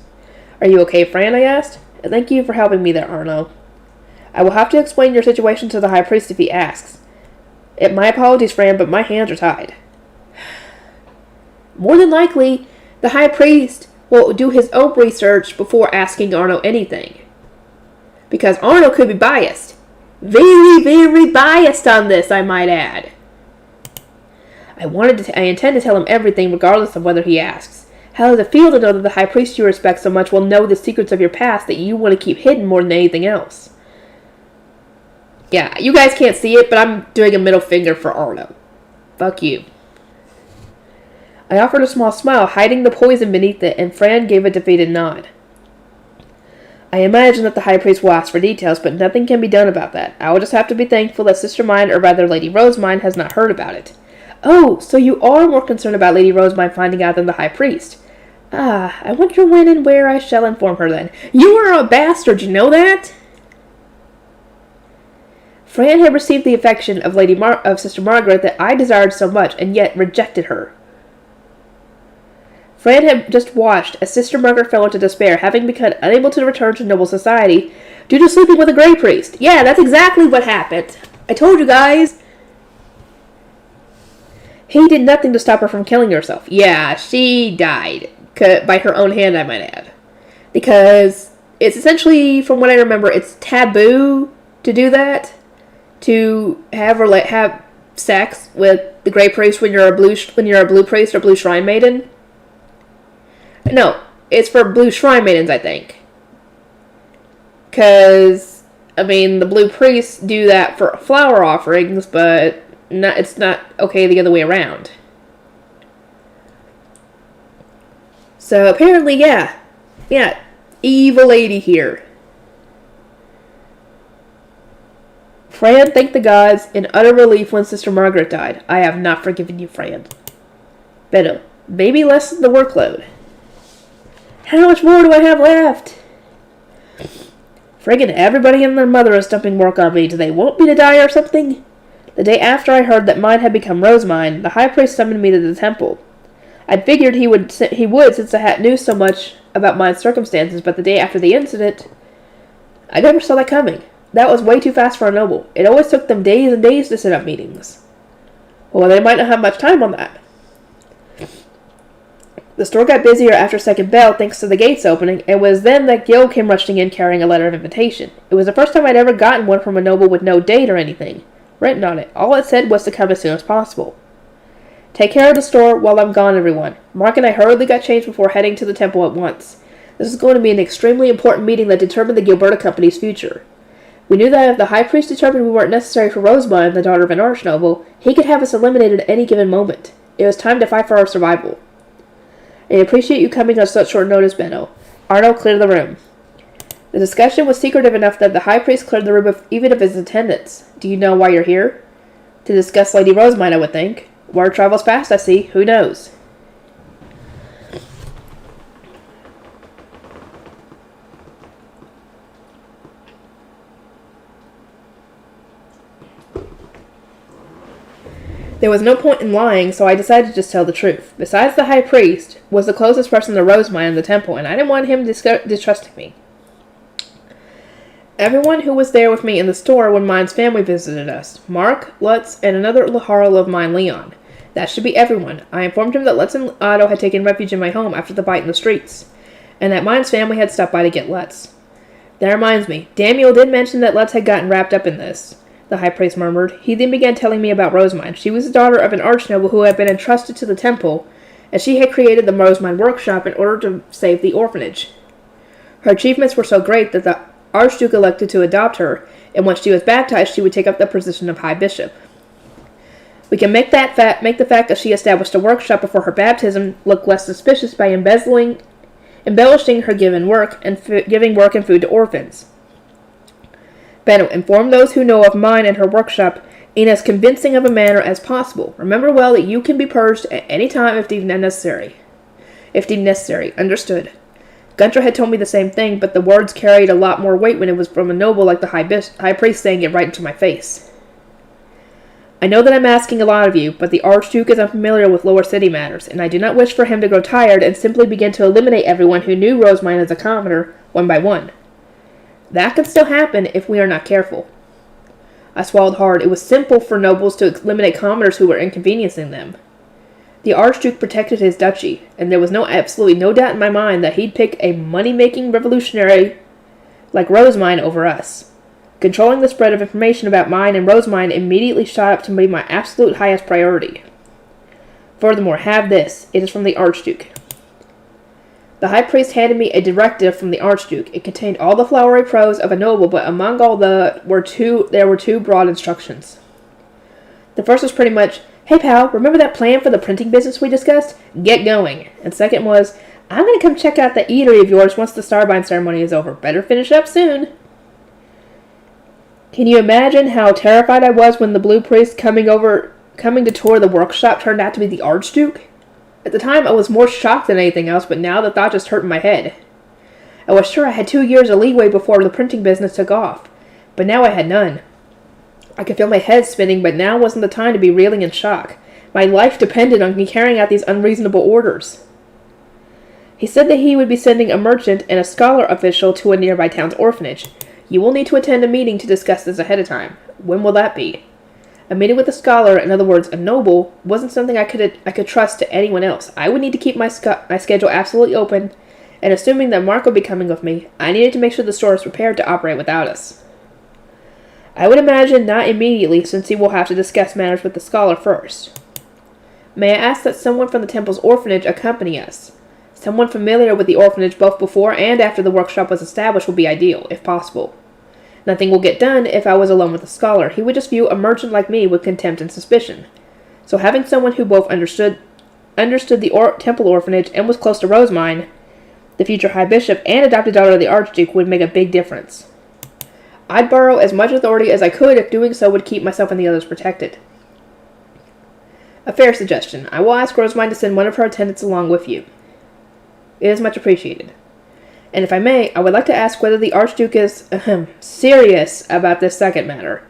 Are you okay, Fran? I asked. Thank you for helping me there, Arno. I will have to explain your situation to the High Priest if he asks. My apologies, Fran, but my hands are tied. More than likely, the High Priest will do his own research before asking Arno anything. Because Arno could be biased. Very, very biased on this, I might add. I intend to tell him everything regardless of whether he asks. How does it feel to know that the High Priest you respect so much will know the secrets of your past that you want to keep hidden more than anything else? Yeah, you guys can't see it, but I'm doing a middle finger for Arno. Fuck you. I offered a small smile, hiding the poison beneath it, and Fran gave a defeated nod. I imagine that the High Priest will ask for details, but nothing can be done about that. I will just have to be thankful that Sister Mine, or rather Lady Rosamond, has not heard about it. Oh, so you are more concerned about Lady Rosamond finding out than the High Priest. Ah, I wonder when and where I shall inform her then. You are a bastard, you know that? Fran had received the affection of Sister Margaret that I desired so much, and yet rejected her. Fran had just watched as Sister Margaret fell into despair, having become unable to return to noble society, due to sleeping with a Grey Priest. Yeah, that's exactly what happened. I told you guys. He did nothing to stop her from killing herself. Yeah, she died. By her own hand, I might add. Because it's essentially, from what I remember, it's taboo to do that. To have sex with the Grey Priest when you're a blue priest or blue shrine maiden. No, it's for blue shrine maidens, I think. Because, I mean, the blue priests do that for flower offerings, but it's not okay the other way around. So, apparently, yeah, evil lady here. Fran thanked the gods in utter relief when Sister Margaret died. I have not forgiven you, Fran. Better, maybe lessen the workload. How much more do I have left? Friggin' everybody and their mother is dumping work on me. Do they want me to die or something? The day after I heard that mine had become Rosemine, the high priest summoned me to the temple. I'd figured he would since I knew so much about mine's circumstances, but the day after the incident, I never saw that coming. That was way too fast for a noble. It always took them days and days to set up meetings. Well, they might not have much time on that. The store got busier after second bell thanks to the gates opening. It was then that Gil came rushing in carrying a letter of invitation. It was the first time I'd ever gotten one from a noble with no date or anything written on it. All it said was to come as soon as possible. Take care of the store while I'm gone, everyone. Mark and I hurriedly got changed before heading to the temple at once. This was going to be an extremely important meeting that determined the Gilberta Company's future. We knew that if the high priest determined we weren't necessary for Rosemine, the daughter of an archnoble, he could have us eliminated at any given moment. It was time to fight for our survival. I appreciate you coming on such short notice, Benno. Arno, clear the room. The discussion was secretive enough that the high priest cleared the room even of his attendants. Do you know why you're here? To discuss Lady Rosemine, I would think. Word travels fast, I see. Who knows? There was no point in lying, so I decided to just tell the truth. Besides, the high priest was the closest person to Rosemine in the temple, and I didn't want him distrusting me. Everyone who was there with me in the store when mine's family visited us. Mark, Lutz, and another Laharl of mine, Leon. That should be everyone. I informed him that Lutz and Otto had taken refuge in my home after the fight in the streets, and that mine's family had stopped by to get Lutz. That reminds me, Daniel did mention that Lutz had gotten wrapped up in this, the high priest murmured. He then began telling me about Rosemine. She was the daughter of an archnoble who had been entrusted to the temple, and she had created the Rosemine workshop in order to save the orphanage. Her achievements were so great that the Archduke elected to adopt her, and once she was baptized, she would take up the position of High Bishop. We can make the fact that she established a workshop before her baptism look less suspicious by embellishing her giving work and food to orphans. Benno, inform those who know of mine and her workshop in as convincing of a manner as possible. Remember well that you can be purged at any time if deemed necessary. Understood. Gunter had told me the same thing, but the words carried a lot more weight when it was from a noble like the high priest saying it right into my face. I know that I'm asking a lot of you, but the Archduke is unfamiliar with lower city matters, and I do not wish for him to grow tired and simply begin to eliminate everyone who knew Rosemine as a commoner, one by one. That can still happen if we are not careful. I swallowed hard. It was simple for nobles to eliminate commoners who were inconveniencing them. The Archduke protected his duchy, and there was absolutely no doubt in my mind that he'd pick a money-making revolutionary like Rosemine over us. Controlling the spread of information about mine and Rosemine immediately shot up to be my absolute highest priority. Furthermore, have this. It is from the Archduke. The high priest handed me a directive from the Archduke. It contained all the flowery prose of a noble, but among all there were two broad instructions. The first was pretty much, "Hey pal, remember that plan for the printing business we discussed? Get going." And second was, "I'm going to come check out that eatery of yours once the Starbind ceremony is over. Better finish up soon." Can you imagine how terrified I was when the blue priest coming to tour the workshop turned out to be the Archduke? At the time, I was more shocked than anything else, but now the thought just hurt in my head. I was sure I had 2 years of leeway before the printing business took off, but now I had none. I could feel my head spinning, but now wasn't the time to be reeling in shock. My life depended on me carrying out these unreasonable orders. He said that he would be sending a merchant and a scholar official to a nearby town's orphanage. You will need to attend a meeting to discuss this ahead of time. When will that be? A meeting with a scholar, in other words, a noble, wasn't something I could trust to anyone else. I would need to keep my schedule absolutely open, and assuming that Mark would be coming with me, I needed to make sure the store was prepared to operate without us. I would imagine not immediately, since he will have to discuss matters with the scholar first. May I ask that someone from the temple's orphanage accompany us? Someone familiar with the orphanage both before and after the workshop was established would be ideal, if possible. Nothing will get done if I was alone with the scholar. He would just view a merchant like me with contempt and suspicion. So having someone who both understood the temple orphanage and was close to Rosemine, the future High Bishop, and adopted daughter of the Archduke would make a big difference. I'd borrow as much authority as I could if doing so would keep myself and the others protected. A fair suggestion. I will ask Rosemine to send one of her attendants along with you. It is much appreciated. And if I may, I would like to ask whether the Archduke is, serious about this second matter.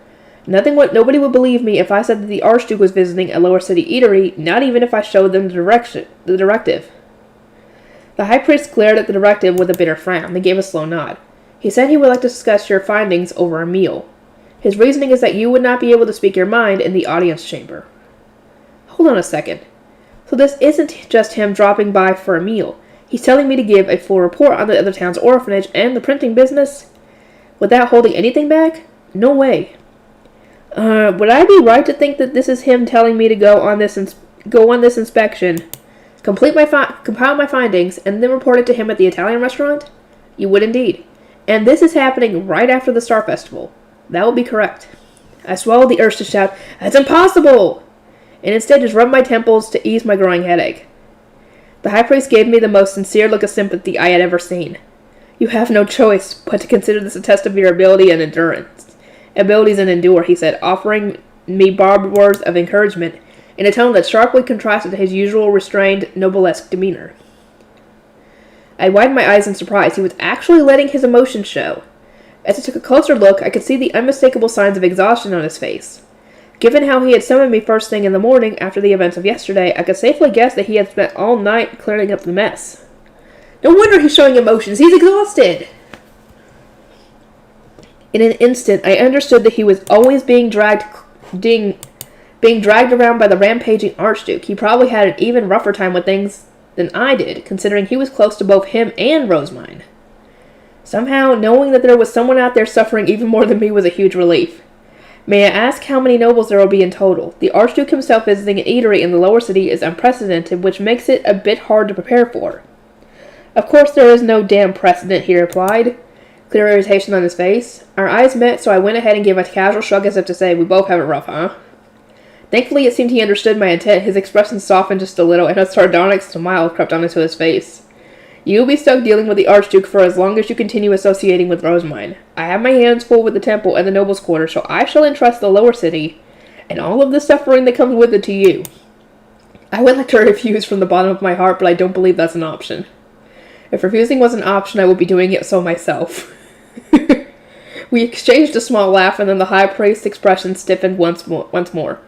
Nobody would believe me if I said that the Archduke was visiting a lower city eatery, not even if I showed them the directive. The High Priest glared at the directive with a bitter frown, then gave a slow nod. He said he would like to discuss your findings over a meal. His reasoning is that you would not be able to speak your mind in the audience chamber. Hold on a second. So this isn't just him dropping by for a meal. He's telling me to give a full report on the other town's orphanage and the printing business? Without holding anything back? No way. Would I be right to think that this is him telling me to go on this inspection, compile my findings, and then report it to him at the Italian restaurant? You would indeed. And this is happening right after the Star Festival. That would be correct. I swallowed the urge to shout, "That's impossible!" and instead just rubbed my temples to ease my growing headache. The High Priest gave me the most sincere look of sympathy I had ever seen. You have no choice but to consider this a test of your abilities and endure, he said, offering me barbed words of encouragement in a tone that sharply contrasted his usual restrained, noblesque demeanor. I widened my eyes in surprise. He was actually letting his emotions show. As I took a closer look, I could see the unmistakable signs of exhaustion on his face. Given how he had summoned me first thing in the morning after the events of yesterday, I could safely guess that he had spent all night clearing up the mess. No wonder he's showing emotions. He's exhausted! In an instant, I understood that he was always being dragged around by the rampaging Archduke. He probably had an even rougher time with things than I did, considering he was close to both him and Rosemine. Somehow, knowing that there was someone out there suffering even more than me was a huge relief. May I ask how many nobles there will be in total? The Archduke himself visiting an eatery in the lower city is unprecedented, which makes it a bit hard to prepare for. Of course there is no damn precedent, he replied, clear irritation on his face. Our eyes met, so I went ahead and gave a casual shrug as if to say, we both have it rough, huh? Thankfully, it seemed he understood my intent. His expression softened just a little, and a sardonic smile crept onto his face. You will be stuck dealing with the Archduke for as long as you continue associating with Rosemine. I have my hands full with the temple and the nobles' quarter, so I shall entrust the lower city, and all of the suffering that comes with it to you. I would like to refuse from the bottom of my heart, but I don't believe that's an option. If refusing was an option, I would be doing it so myself. We exchanged a small laugh, and then the High Priest's expression stiffened once more.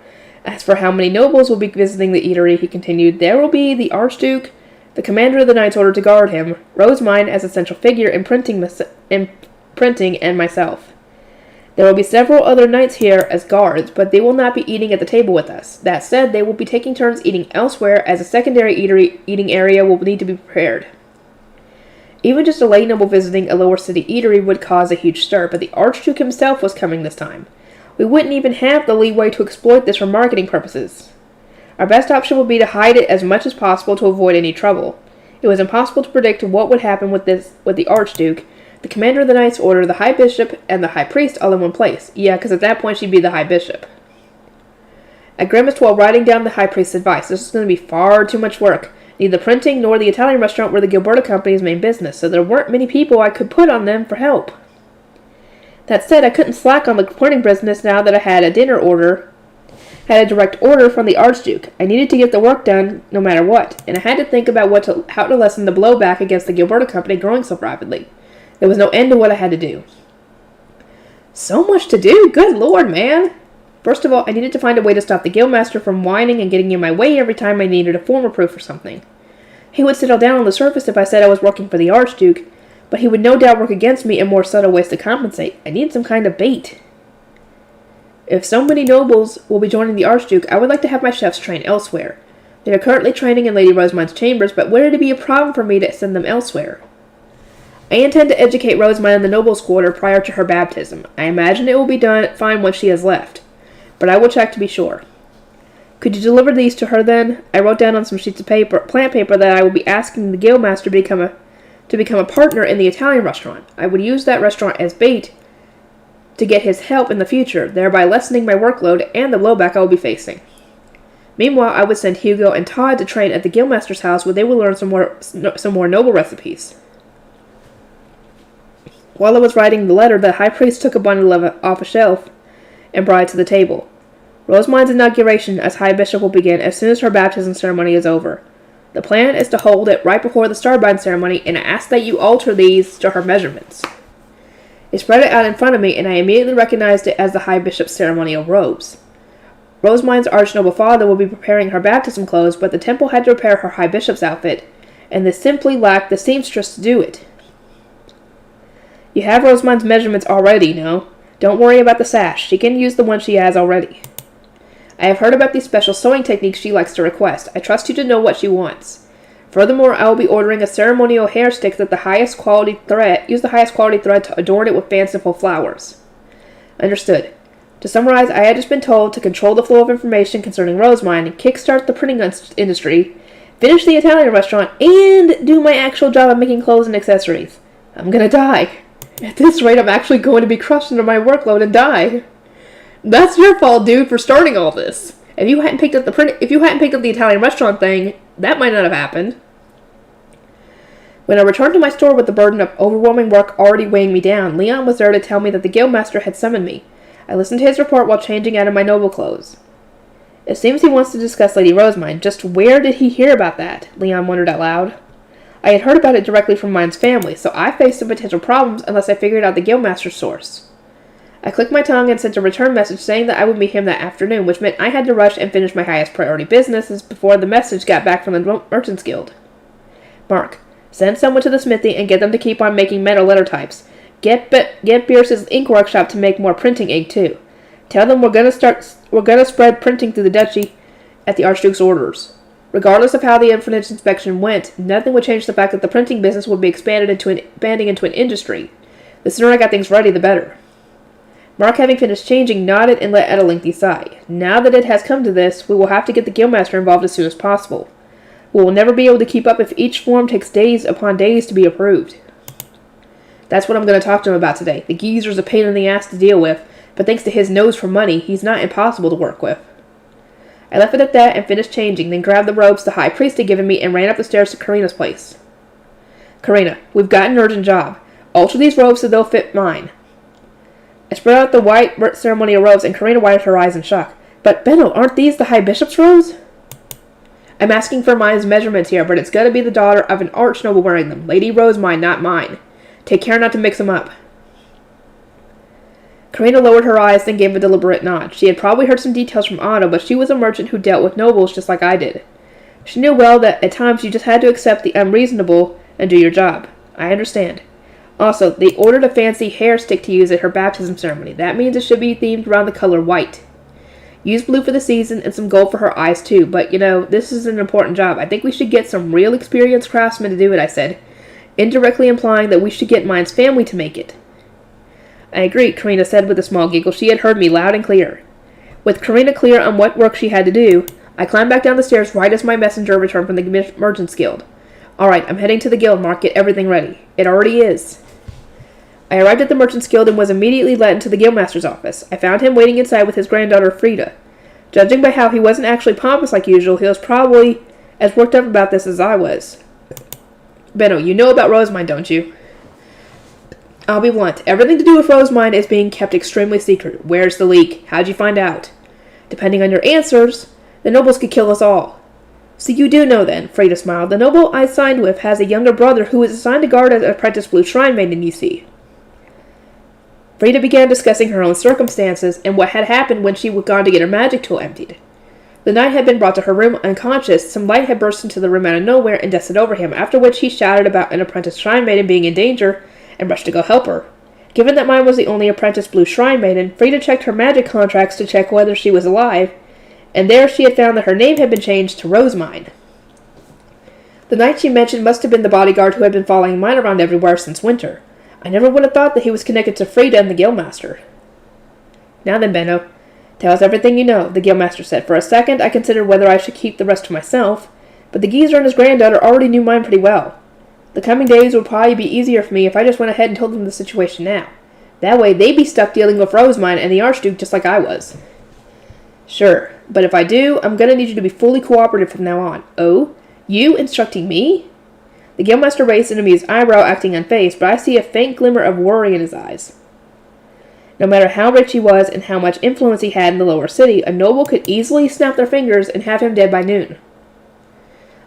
As for how many nobles will be visiting the eatery, he continued, there will be the Archduke, the commander of the Knights ordered to guard him, Rosemine as a central figure in printing, and myself. There will be several other knights here as guards, but they will not be eating at the table with us. That said, they will be taking turns eating elsewhere, as a secondary eating area will need to be prepared. Even just a lay noble visiting a lower city eatery would cause a huge stir, but the Archduke himself was coming this time. We wouldn't even have the leeway to exploit this for marketing purposes. Our best option would be to hide it as much as possible to avoid any trouble. It was impossible to predict what would happen with the Archduke, the commander of the Knights Order, the High Bishop, and the High Priest all in one place. Yeah, because at that point she'd be the High Bishop. I grimaced while writing down the High Priest's advice. This was going to be far too much work. Neither printing nor the Italian restaurant were the Gilberto Company's main business, so there weren't many people I could put on them for help. That said, I couldn't slack on the printing business now that I had a direct order from the Archduke. I needed to get the work done no matter what, and I had to think about how to lessen the blowback against the Gilberto Company growing so rapidly. There was no end to what I had to do. So much to do? Good lord, man! First of all, I needed to find a way to stop the guildmaster from whining and getting in my way every time I needed a formal proof or something. He would settle down on the surface if I said I was working for the Archduke, but he would no doubt work against me in more subtle ways to compensate. I need some kind of bait. If so many nobles will be joining the Archduke, I would like to have my chefs train elsewhere. They are currently training in Lady Rosamund's chambers, but would it be a problem for me to send them elsewhere? I intend to educate Rosamund in the nobles' quarter prior to her baptism. I imagine it will be done fine once she has left, but I will check to be sure. Could you deliver these to her then? I wrote down on some sheets of plant paper that I will be asking the guildmaster to become a partner in the Italian restaurant. I would use that restaurant as bait to get his help in the future, thereby lessening my workload and the blowback I will be facing. Meanwhile, I would send Hugo and Todd to train at the guildmaster's house where they will learn some more noble recipes. While I was writing the letter, the high priest took a bundle off a shelf and brought it to the table. Rosamund's inauguration as High Bishop will begin as soon as her baptism ceremony is over. The plan is to hold it right before the starbind ceremony, and I ask that you alter these to her measurements. He spread it out in front of me, and I immediately recognized it as the High Bishop's ceremonial robes. Rosamund's archnoble father will be preparing her baptism clothes, but the temple had to prepare her High Bishop's outfit, and this simply lacked the seamstress to do it. You have Rosamund's measurements already, no? Don't worry about the sash. She can use the one she has already. I have heard about these special sewing techniques she likes to request. I trust you to know what she wants. Furthermore, I will be ordering a ceremonial hair stick that use the highest quality thread to adorn it with fanciful flowers. Understood. To summarize, I had just been told to control the flow of information concerning Rosamund, kickstart the printing industry, finish the Italian restaurant, and do my actual job of making clothes and accessories. I'm gonna die. At this rate, I'm actually going to be crushed under my workload and die. That's your fault, dude, for starting all this. If you hadn't picked up the Italian restaurant thing, that might not have happened. When I returned to my store with the burden of overwhelming work already weighing me down, Leon was there to tell me that the guildmaster had summoned me. I listened to his report while changing out of my noble clothes. It seems he wants to discuss Lady Rosamund. Just where did he hear about that? Leon wondered out loud. I had heard about it directly from mine's family, so I faced some potential problems unless I figured out the guildmaster's source. I clicked my tongue and sent a return message saying that I would meet him that afternoon, which meant I had to rush and finish my highest priority businesses before the message got back from the Merchants Guild. Mark, send someone to the smithy and get them to keep on making metal letter types. Get Bierce's ink workshop to make more printing ink too. Tell them we're gonna spread printing through the duchy at the Archduke's orders. Regardless of how the Infinite inspection went, nothing would change the fact that the printing business would be expanding into an industry. The sooner I got things ready, the better. Mark, having finished changing, nodded and let out a lengthy sigh. Now that it has come to this, we will have to get the guildmaster involved as soon as possible. We will never be able to keep up if each form takes days upon days to be approved. That's what I'm going to talk to him about today. The geezer's a pain in the ass to deal with, but thanks to his nose for money, he's not impossible to work with. I left it at that and finished changing, then grabbed the robes the high priest had given me and ran up the stairs to Karina's place. Karina, we've got an urgent job. Alter these robes so they'll fit mine. I spread out the white ceremonial robes, and Karina widened her eyes in shock. But, Benno, aren't these the High Bishop's robes? I'm asking for mine's measurements here, but it's got to be the daughter of an archnoble wearing them. Lady Rosamund, not mine. Take care not to mix them up. Karina lowered her eyes, then gave a deliberate nod. She had probably heard some details from Otto, but she was a merchant who dealt with nobles just like I did. She knew well that at times you just had to accept the unreasonable and do your job. I understand. Also, they ordered a fancy hair stick to use at her baptism ceremony. That means it should be themed around the color white. Use blue for the season and some gold for her eyes too, but this is an important job. I think we should get some real experienced craftsmen to do it, I said, indirectly implying that we should get mine's family to make it. I agree, Karina said with a small giggle. She had heard me loud and clear. With Karina clear on what work she had to do, I climbed back down the stairs right as my messenger returned from the Merchants Guild. All right, I'm heading to the guild, Mark. Get everything ready. It already is. I arrived at the Merchants Guild and was immediately led into the guildmaster's office. I found him waiting inside with his granddaughter, Frida. Judging by how he wasn't actually pompous like usual, he was probably as worked up about this as I was. Benno, you know about Rosamund, don't you? I'll be blunt. Everything to do with Rosamund is being kept extremely secret. Where's the leak? How'd you find out? Depending on your answers, the nobles could kill us all. So you do know then, Frida smiled. The noble I signed with has a younger brother who is assigned to guard as an apprentice blue shrine maiden, you see. Frida began discussing her own circumstances and what had happened when she had gone to get her magic tool emptied. The knight had been brought to her room unconscious. Some light had burst into the room out of nowhere and descended over him, after which he shouted about an apprentice shrine maiden being in danger and rushed to go help her. Given that mine was the only apprentice blue shrine maiden, Frida checked her magic contracts to check whether she was alive, and there she had found that her name had been changed to Rosemine. The knight she mentioned must have been the bodyguard who had been following mine around everywhere since winter. I never would have thought that he was connected to Frida and the Guildmaster. Now then, Benno, tell us everything you know, the Guildmaster said. For a second, I considered whether I should keep the rest to myself, but the geezer and his granddaughter already knew mine pretty well. The coming days would probably be easier for me if I just went ahead and told them the situation now. That way, they'd be stuck dealing with Rosemine and the Archduke just like I was. Sure, but if I do, I'm going to need you to be fully cooperative from now on. Oh? You instructing me? The Guildmaster raised an amused eyebrow, acting unfazed, but I see a faint glimmer of worry in his eyes. No matter how rich he was and how much influence he had in the lower city, a noble could easily snap their fingers and have him dead by noon.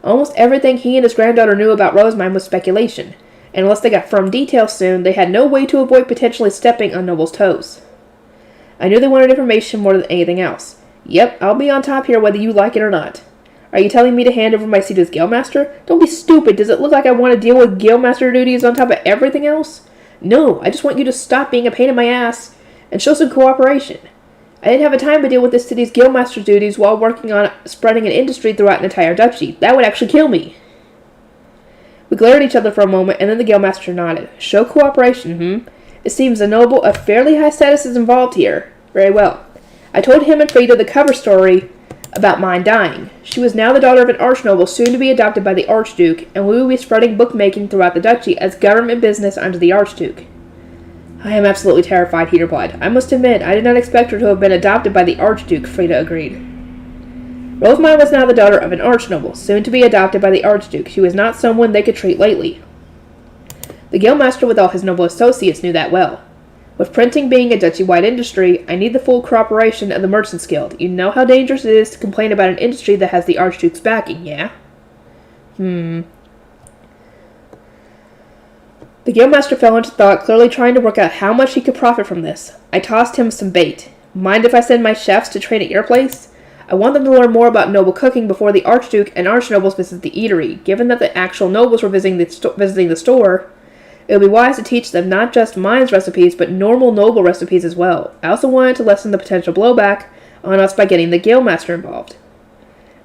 Almost everything he and his granddaughter knew about Rosemine was speculation, and unless they got firm details soon, they had no way to avoid potentially stepping on Noble's toes. I knew they wanted information more than anything else. Yep, I'll be on top here whether you like it or not. Are you telling me to hand over my seat as Guildmaster? Don't be stupid. Does it look like I want to deal with Guildmaster duties on top of everything else? No, I just want you to stop being a pain in my ass and show some cooperation. I didn't have a time to deal with this city's Guildmaster duties while working on spreading an industry throughout an entire duchy. That would actually kill me. We glared at each other for a moment, and then the Guildmaster nodded. Show cooperation, It seems a noble of fairly high status is involved here. Very well. I told him and Frida the cover story about mine dying. She was now the daughter of an archnoble, soon to be adopted by the Archduke, and we will be spreading bookmaking throughout the duchy as government business under the Archduke. I am absolutely terrified, he replied. I must admit, I did not expect her to have been adopted by the Archduke, Frida agreed. Rosemine was now the daughter of an archnoble, soon to be adopted by the Archduke. She was not someone they could treat lightly. The Guildmaster with all his noble associates knew that well. With printing being a duchy-wide industry, I need the full cooperation of the Merchants Guild. You know how dangerous it is to complain about an industry that has the Archduke's backing, yeah? The Guildmaster fell into thought, clearly trying to work out how much he could profit from this. I tossed him some bait. Mind if I send my chefs to train at your place? I want them to learn more about noble cooking before the Archduke and Archnobles visit the eatery. Given that the actual nobles were visiting the store, it would be wise to teach them not just mine's recipes, but normal noble recipes as well. I also wanted to lessen the potential blowback on us by getting the Guildmaster involved.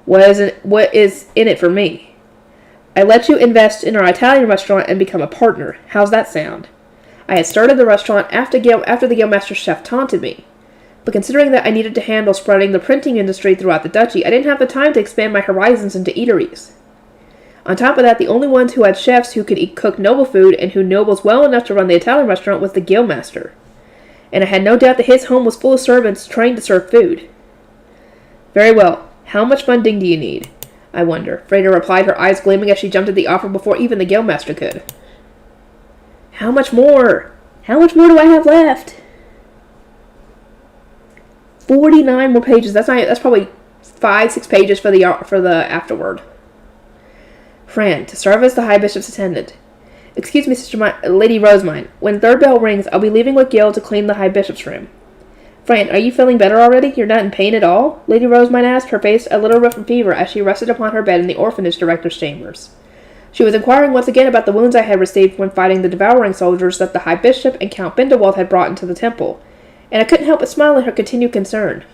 What is in it for me? I let you invest in our Italian restaurant and become a partner. How's that sound? I had started the restaurant after the Guildmaster's chef taunted me. But considering that I needed to handle spreading the printing industry throughout the duchy, I didn't have the time to expand my horizons into eateries. On top of that, the only ones who had chefs who could cook noble food and who nobles well enough to run the Italian restaurant was the Guildmaster. And I had no doubt that his home was full of servants trained to serve food. Very well. How much funding do you need? I wonder. Frida replied, her eyes gleaming as she jumped at the offer before even the Guildmaster could. How much more? How much more do I have left? 49 more pages. That's probably 5-6 pages for the afterword. Fran, to serve as the High Bishop's attendant. Excuse me, Lady Rosemine. When third bell rings, I'll be leaving with Gil to clean the High Bishop's room. Fran, are you feeling better already? You're not in pain at all? Lady Rosemine asked, her face a little red from fever as she rested upon her bed in the orphanage director's chambers. She was inquiring once again about the wounds I had received when fighting the devouring soldiers that the High Bishop and Count Bindewald had brought into the temple, and I couldn't help but smile at her continued concern.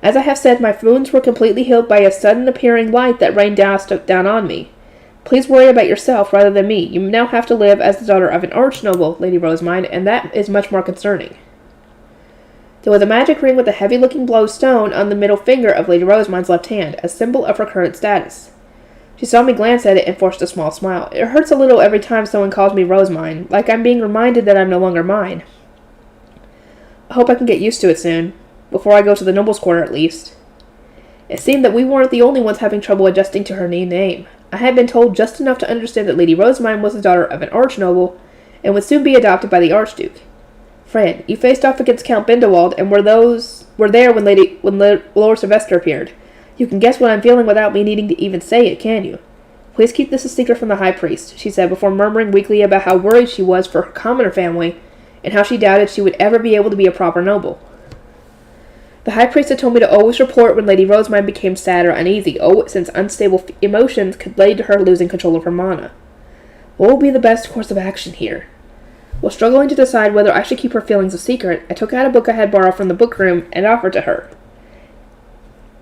As I have said, my wounds were completely healed by a sudden appearing light that rained down on me. Please worry about yourself rather than me. You now have to live as the daughter of an archnoble, Lady Rosemine, and that is much more concerning. There was a magic ring with a heavy-looking blue stone on the middle finger of Lady Rosemine's left hand, a symbol of her current status. She saw me glance at it and forced a small smile. It hurts a little every time someone calls me Rosemine, like I'm being reminded that I'm no longer mine. I hope I can get used to it soon, before I go to the Noble's Quarter at least. It seemed that we weren't the only ones having trouble adjusting to her new name. I had been told just enough to understand that Lady Rosemine was the daughter of an archnoble, and would soon be adopted by the Archduke. Fran, you faced off against Count Bindewald, and were there when Lord Sylvester appeared. You can guess what I'm feeling without me needing to even say it, can you? Please keep this a secret from the High Priest, she said before murmuring weakly about how worried she was for her commoner family, and how she doubted she would ever be able to be a proper noble. The high priest had told me to always report when Lady Rosemine became sad or uneasy, since unstable emotions could lead to her losing control of her mana. What will be the best course of action here? While struggling to decide whether I should keep her feelings a secret, I took out a book I had borrowed from the bookroom and offered to her.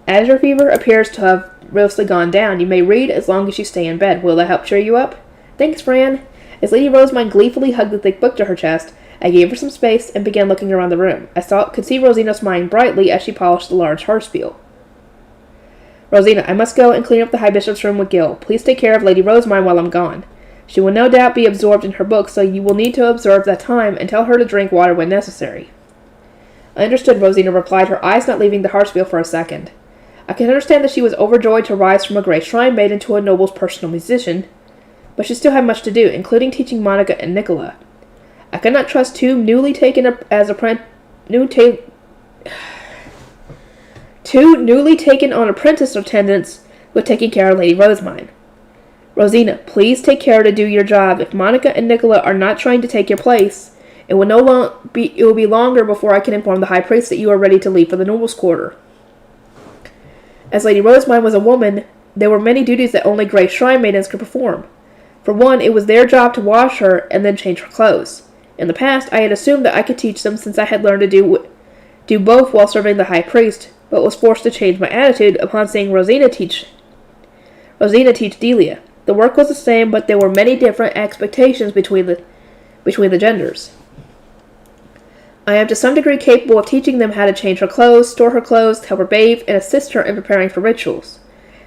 As your fever appears to have mostly gone down, you may read as long as you stay in bed. Will that help cheer you up? Thanks, Fran. As Lady Rosemine gleefully hugged the thick book to her chest, I gave her some space and began looking around the room. Could see Rosina smiling brightly as she polished the large harpspiel. Rosina, I must go and clean up the High Bishop's room with Gil. Please take care of Lady Rosemine while I'm gone. She will no doubt be absorbed in her book, so you will need to observe that time and tell her to drink water when necessary. I understood, Rosina replied, her eyes not leaving the harpspiel for a second. I can understand that she was overjoyed to rise from a grey shrine maiden to a noble's personal musician, but she still had much to do, including teaching Monica and Nicola. I could not trust two newly taken on apprentice attendants with taking care of Lady Rosemine. Rosina, please take care to do your job. If Monica and Nicola are not trying to take your place, it will be longer before I can inform the high priest that you are ready to leave for the noble's quarter. As Lady Rosemine was a woman, there were many duties that only grey shrine maidens could perform. For one, it was their job to wash her and then change her clothes. In the past, I had assumed that I could teach them since I had learned to do both while serving the high priest, but was forced to change my attitude upon seeing Rosina teach Delia. The work was the same, but there were many different expectations between the genders. I am to some degree capable of teaching them how to change her clothes, store her clothes, help her bathe, and assist her in preparing for rituals.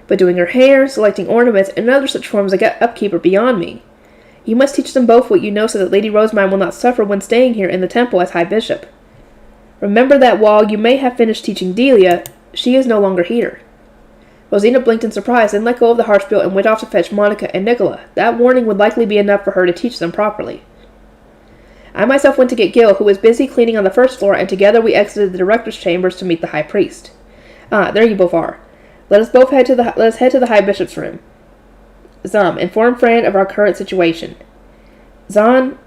But doing her hair, selecting ornaments, and other such forms of upkeep are beyond me. You must teach them both what you know so that Lady Rosemine will not suffer when staying here in the temple as High Bishop. Remember that while you may have finished teaching Delia, she is no longer here. Rosina blinked in surprise, then let go of the harpspiel and went off to fetch Monica and Nicola. That warning would likely be enough for her to teach them properly. I myself went to get Gil, who was busy cleaning on the first floor, and together we exited the director's chambers to meet the high priest. Ah, there you both are. Let us head to the high bishop's room. Zam, inform Fran of our current situation. Zam,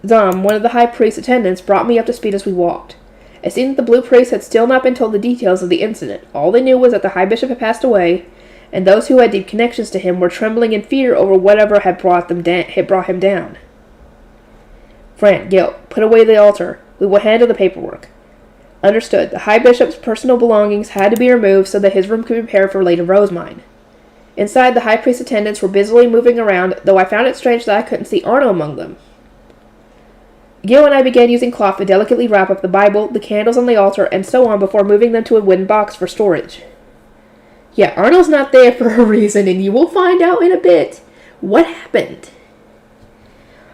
one of the high priest's attendants, brought me up to speed as we walked. It seemed that the blue priest had still not been told the details of the incident. All they knew was that the high bishop had passed away, and those who had deep connections to him were trembling in fear over whatever had brought him down. Fran, Gil, put away the altar. We will handle the paperwork. Understood. The high bishop's personal belongings had to be removed so that his room could be prepared for Lady Rosemine. Inside, the high priest's attendants were busily moving around, though I found it strange that I couldn't see Arno among them. Gil and I began using cloth to delicately wrap up the Bible, the candles on the altar, and so on before moving them to a wooden box for storage. Yeah, Arno's not there for a reason, and you will find out in a bit. What happened?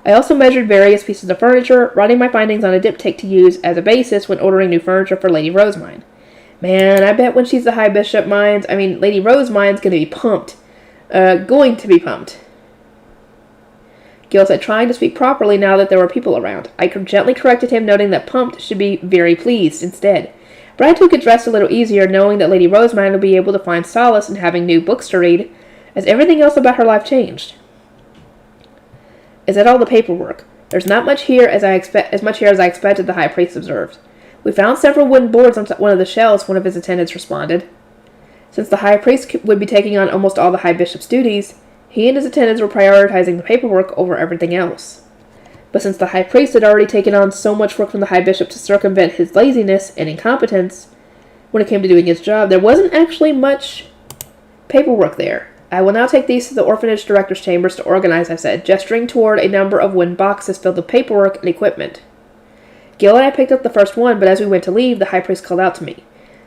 I also measured various pieces of furniture, writing my findings on a diptych to use as a basis when ordering new furniture for Lady Rosemine. Man, I bet when she's the High Bishop Lady Rosemine's going to be pumped. Going to be pumped. Gil said, trying to speak properly now that there were people around. I gently corrected him, noting that pumped should be very pleased instead. But I took it rest a little easier, knowing that Lady Rosemine would be able to find solace in having new books to read, as everything else about her life changed. Is that all the paperwork? There's not much here as much here as I expected, the high priest observed. We found several wooden boards on one of the shelves, one of his attendants responded. Since the high priest would be taking on almost all the high bishop's duties, he and his attendants were prioritizing the paperwork over everything else. But since the high priest had already taken on so much work from the high bishop to circumvent his laziness and incompetence when it came to doing his job, there wasn't actually much paperwork there. I will now take these to the orphanage director's chambers to organize, I said, gesturing toward a number of wooden boxes filled with paperwork and equipment. Gil and I picked up the first one, but as we went to leave, the high priest called out to me.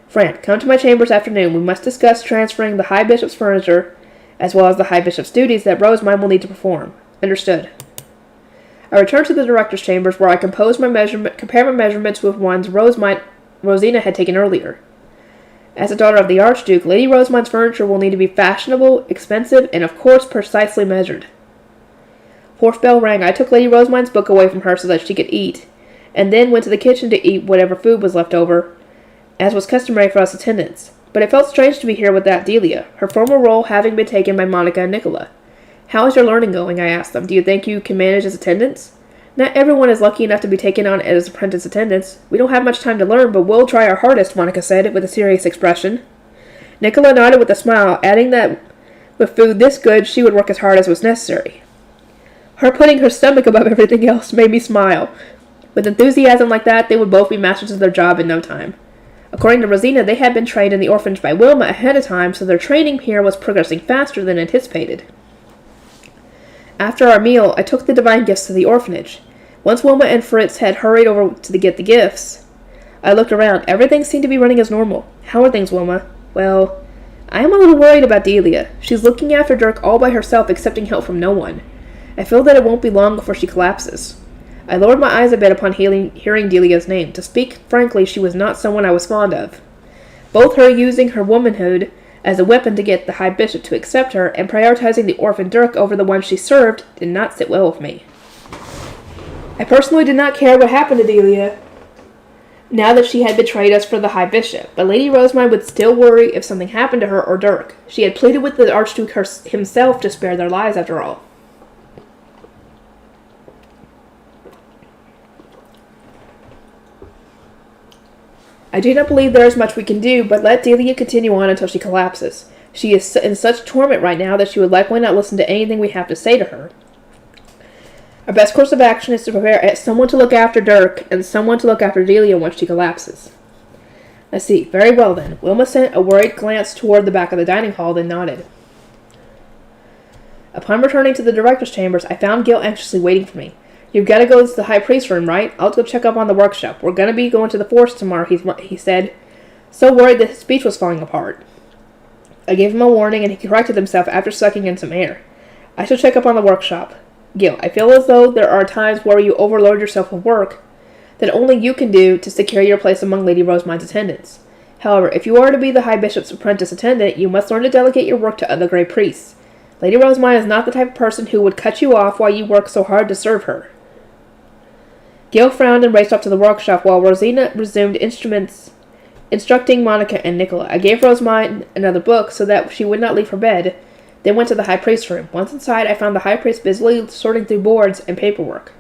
Fran, come to my chambers this afternoon. We must discuss transferring the high bishop's furniture, as well as the high bishop's duties that Rosemine will need to perform. Understood. I returned to the director's chambers, where I compared my measurements with ones Rosina had taken earlier. As the daughter of the Archduke, Lady Rosemine's furniture will need to be fashionable, expensive, and of course precisely measured. Fourth bell rang. I took Lady Rosemine's book away from her so that she could eat, and then went to the kitchen to eat whatever food was left over, as was customary for us attendants. But it felt strange to be here without Delia, her former role having been taken by Monica and Nicola. How is your learning going? I asked them. Do you think you can manage as attendants? Not everyone is lucky enough to be taken on as apprentice attendants. We don't have much time to learn, but we'll try our hardest, Monica said, with a serious expression. Nicola nodded with a smile, adding that with food this good, she would work as hard as was necessary. Her putting her stomach above everything else made me smile. With enthusiasm like that, they would both be masters of their job in no time. According to Rosina, they had been trained in the orphanage by Wilma ahead of time, so their training here was progressing faster than anticipated. After our meal, I took the divine gifts to the orphanage. Once Wilma and Fritz had hurried over to get the gifts, I looked around. Everything seemed to be running as normal. How are things, Wilma? Well, I am a little worried about Delia. She's looking after Dirk all by herself, accepting help from no one. I feel that it won't be long before she collapses. I lowered my eyes a bit upon hearing Delia's name. To speak frankly, she was not someone I was fond of. Both her using her womanhood as a weapon to get the High Bishop to accept her, and prioritizing the orphan Dirk over the one she served, did not sit well with me. I personally did not care what happened to Delia, now that she had betrayed us for the High Bishop, but Lady Rosemine would still worry if something happened to her or Dirk. She had pleaded with the Archduke himself to spare their lives, after all. I do not believe there is much we can do, but let Delia continue on until she collapses. She is in such torment right now that she would likely not listen to anything we have to say to her. Our best course of action is to prepare someone to look after Dirk and someone to look after Delia once she collapses. I see. Very well, then. Wilma sent a worried glance toward the back of the dining hall, then nodded. Upon returning to the director's chambers, I found Gil anxiously waiting for me. You've got to go to the high priest's room, right? I'll go check up on the workshop. We're going to be going to the forest tomorrow, he said, so worried that his speech was falling apart. I gave him a warning, and he corrected himself after sucking in some air. I shall check up on the workshop. Gil, I feel as though there are times where you overload yourself with work that only you can do to secure your place among Lady Rosemine's attendants. However, if you are to be the High Bishop's apprentice attendant, you must learn to delegate your work to other great priests. Lady Rosemine is not the type of person who would cut you off while you work so hard to serve her. Gil frowned and raced off to the workshop while Rosina resumed instructing Monica and Nicola. I gave Rosemine another book so that she would not leave her bed, then went to the high priest's room. Once inside, I found the high priest busily sorting through boards and paperwork.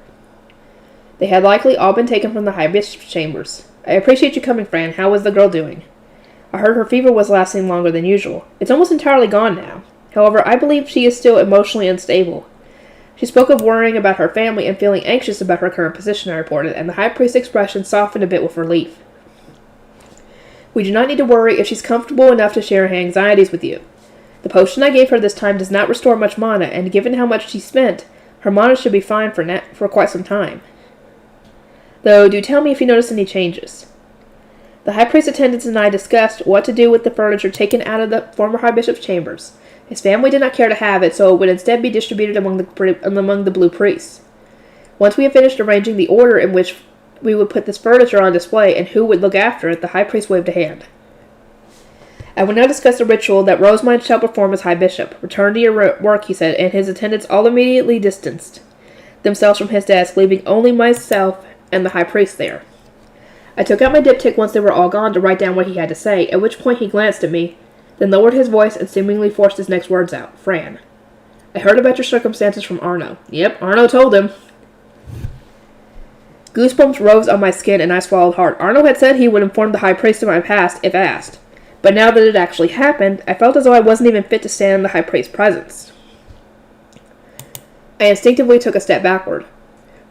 They had likely all been taken from the high bishop's chambers. I appreciate you coming, Fran. How was the girl doing? I heard her fever was lasting longer than usual. It's almost entirely gone now. However, I believe she is still emotionally unstable. She spoke of worrying about her family and feeling anxious about her current position, I reported, and the high priest's expression softened a bit with relief. We do not need to worry if she's comfortable enough to share her anxieties with you. The potion I gave her this time does not restore much mana, and given how much she spent, her mana should be fine for quite some time. Though, do tell me if you notice any changes. The high priest's attendants and I discussed what to do with the furniture taken out of the former high bishop's chambers. His family did not care to have it, so it would instead be distributed among the blue priests. Once we had finished arranging the order in which we would put this furniture on display and who would look after it, the high priest waved a hand. I will now discuss the ritual that Rosemine shall perform as High Bishop. Return to your work, he said, and his attendants all immediately distanced themselves from his desk, leaving only myself and the High Priest there. I took out my diptych once they were all gone to write down what he had to say, at which point he glanced at me, then lowered his voice and seemingly forced his next words out. Fran, I heard about your circumstances from Arno. Yep, Arno told him. Goosebumps rose on my skin and I swallowed hard. Arno had said he would inform the High Priest of my past, if asked. But now that it actually happened, I felt as though I wasn't even fit to stand in the High Priest's presence. I instinctively took a step backward.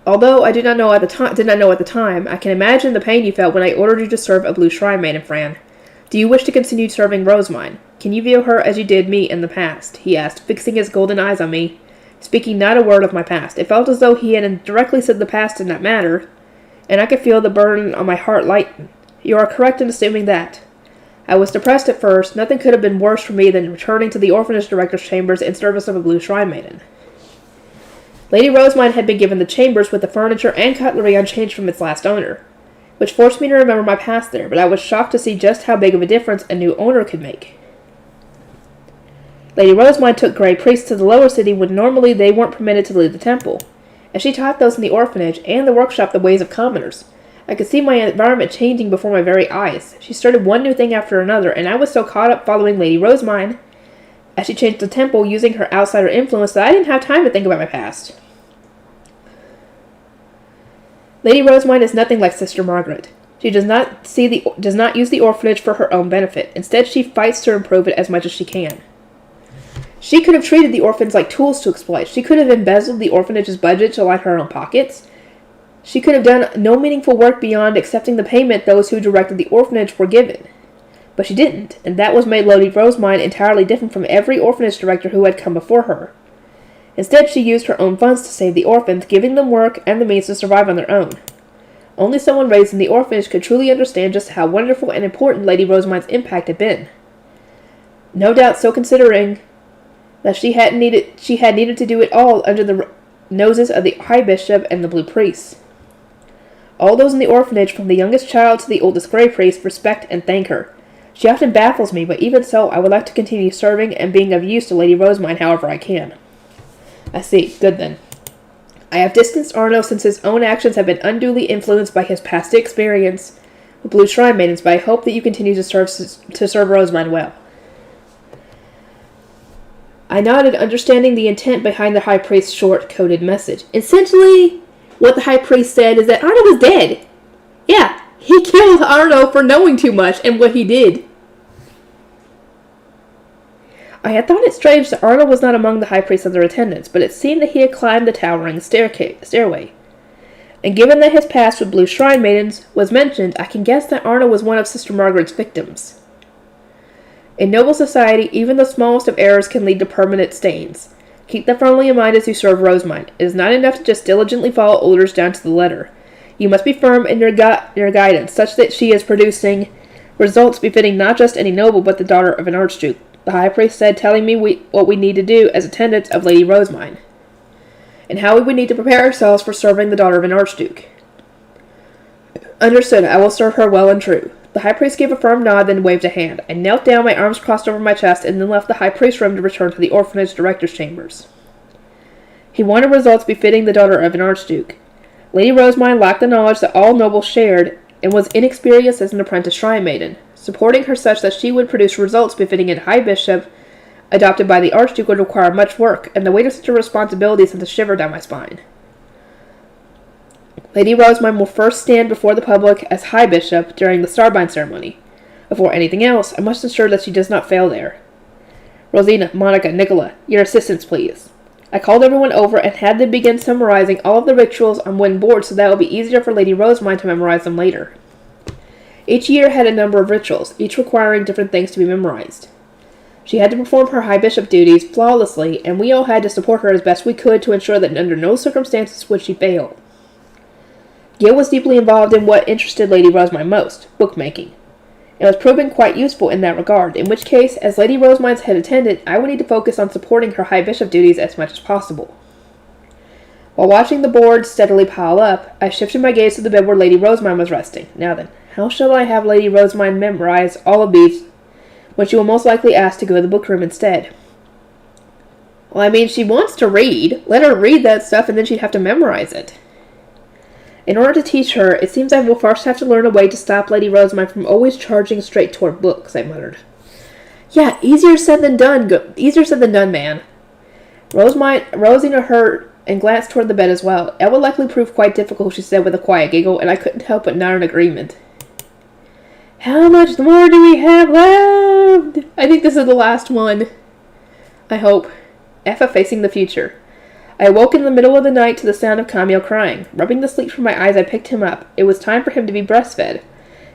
Although I did not know at the time, I can imagine the pain you felt when I ordered you to serve a blue shrine maiden, Fran. Do you wish to continue serving Rosemine? Can you view her as you did me in the past? He asked, fixing his golden eyes on me, speaking not a word of my past. It felt as though he had indirectly said the past did not matter, and I could feel the burden on my heart lighten. You are correct in assuming that. I was depressed at first. Nothing could have been worse for me than returning to the orphanage director's chambers in service of a blue shrine maiden. Lady Rosemine had been given the chambers with the furniture and cutlery unchanged from its last owner, which forced me to remember my past there, but I was shocked to see just how big of a difference a new owner could make. Lady Rosemine took Grey Priests to the lower city when normally they weren't permitted to leave the temple, and she taught those in the orphanage and the workshop the ways of commoners. I could see my environment changing before my very eyes. She started one new thing after another, and I was so caught up following Lady Rosemine as she changed the temple using her outsider influence that I didn't have time to think about my past. Lady Rosemine is nothing like Sister Margaret. She does not use the orphanage for her own benefit. Instead, she fights to improve it as much as she can. She could have treated the orphans like tools to exploit. She could have embezzled the orphanage's budget to line her own pockets. She could have done no meaningful work beyond accepting the payment those who directed the orphanage were given. But she didn't, and that was made Lady Rosemine entirely different from every orphanage director who had come before her. Instead, she used her own funds to save the orphans, giving them work and the means to survive on their own. Only someone raised in the orphanage could truly understand just how wonderful and important Lady Rosemine's impact had been. No doubt so, considering that she had needed to do it all under the noses of the High Bishop and the Blue Priests. All those in the orphanage, from the youngest child to the oldest Grey Priest, respect and thank her. She often baffles me, but even so, I would like to continue serving and being of use to Lady Rosemine however I can. I see. Good then. I have distanced Arno since his own actions have been unduly influenced by his past experience with Blue Shrine Maidens, but I hope that you continue to serve Rosemine well. I nodded, understanding the intent behind the High Priest's short-coded message. Essentially, what the High Priest said is that Arno was dead. Yeah, he killed Arno for knowing too much and what he did. I had thought it strange that Arno was not among the High Priest's other attendants, but it seemed that he had climbed the towering stairway. And given that his past with Blue Shrine Maidens was mentioned, I can guess that Arno was one of Sister Margaret's victims. In noble society, even the smallest of errors can lead to permanent stains. Keep that firmly in mind as you serve Rosemine. It is not enough to just diligently follow orders down to the letter. You must be firm in your guidance, such that she is producing results befitting not just any noble, but the daughter of an Archduke. The High Priest said, telling me what we need to do as attendants of Lady Rosemine, and how we would need to prepare ourselves for serving the daughter of an Archduke. Understood. I will serve her well and true. The High Priest gave a firm nod, then waved a hand. I knelt down, my arms crossed over my chest, and then left the High Priest's room to return to the orphanage director's chambers. He wanted results befitting the daughter of an Archduke. Lady Rosemine lacked the knowledge that all nobles shared, and was inexperienced as an apprentice shrine maiden. Supporting her such that she would produce results befitting a High Bishop adopted by the Archduke would require much work, and the weight of such a responsibility sent a shiver down my spine. Lady Rosemine will first stand before the public as High Bishop during the Starbind ceremony. Before anything else, I must ensure that she does not fail there. Rosina, Monica, Nicola, your assistance, please. I called everyone over and had them begin summarizing all of the rituals on wooden boards so that it would be easier for Lady Rosemine to memorize them later. Each year had a number of rituals, each requiring different things to be memorized. She had to perform her High Bishop duties flawlessly, and we all had to support her as best we could to ensure that under no circumstances would she fail. Gil was deeply involved in what interested Lady Rosemine most, bookmaking. It was proven quite useful in that regard, in which case, as Lady Rosemine's head attendant, I would need to focus on supporting her High Bishop duties as much as possible. While watching the boards steadily pile up, I shifted my gaze to the bed where Lady Rosemine was resting. Now then, how shall I have Lady Rosemine memorize all of these when she will most likely ask to go to the bookroom instead? Well, I mean, she wants to read. Let her read that stuff and then she'd have to memorize it. In order to teach her, it seems I will first have to learn a way to stop Lady Rosemine from always charging straight toward books, I muttered. Yeah, easier said than done, man. Rosina heard and glanced toward the bed as well. It would likely prove quite difficult, she said with a quiet giggle, and I couldn't help but nod in agreement. How much more do we have left? I think this is the last one. I hope. Effa facing the future. I awoke in the middle of the night to the sound of Camille crying. Rubbing the sleep from my eyes, I picked him up. It was time for him to be breastfed.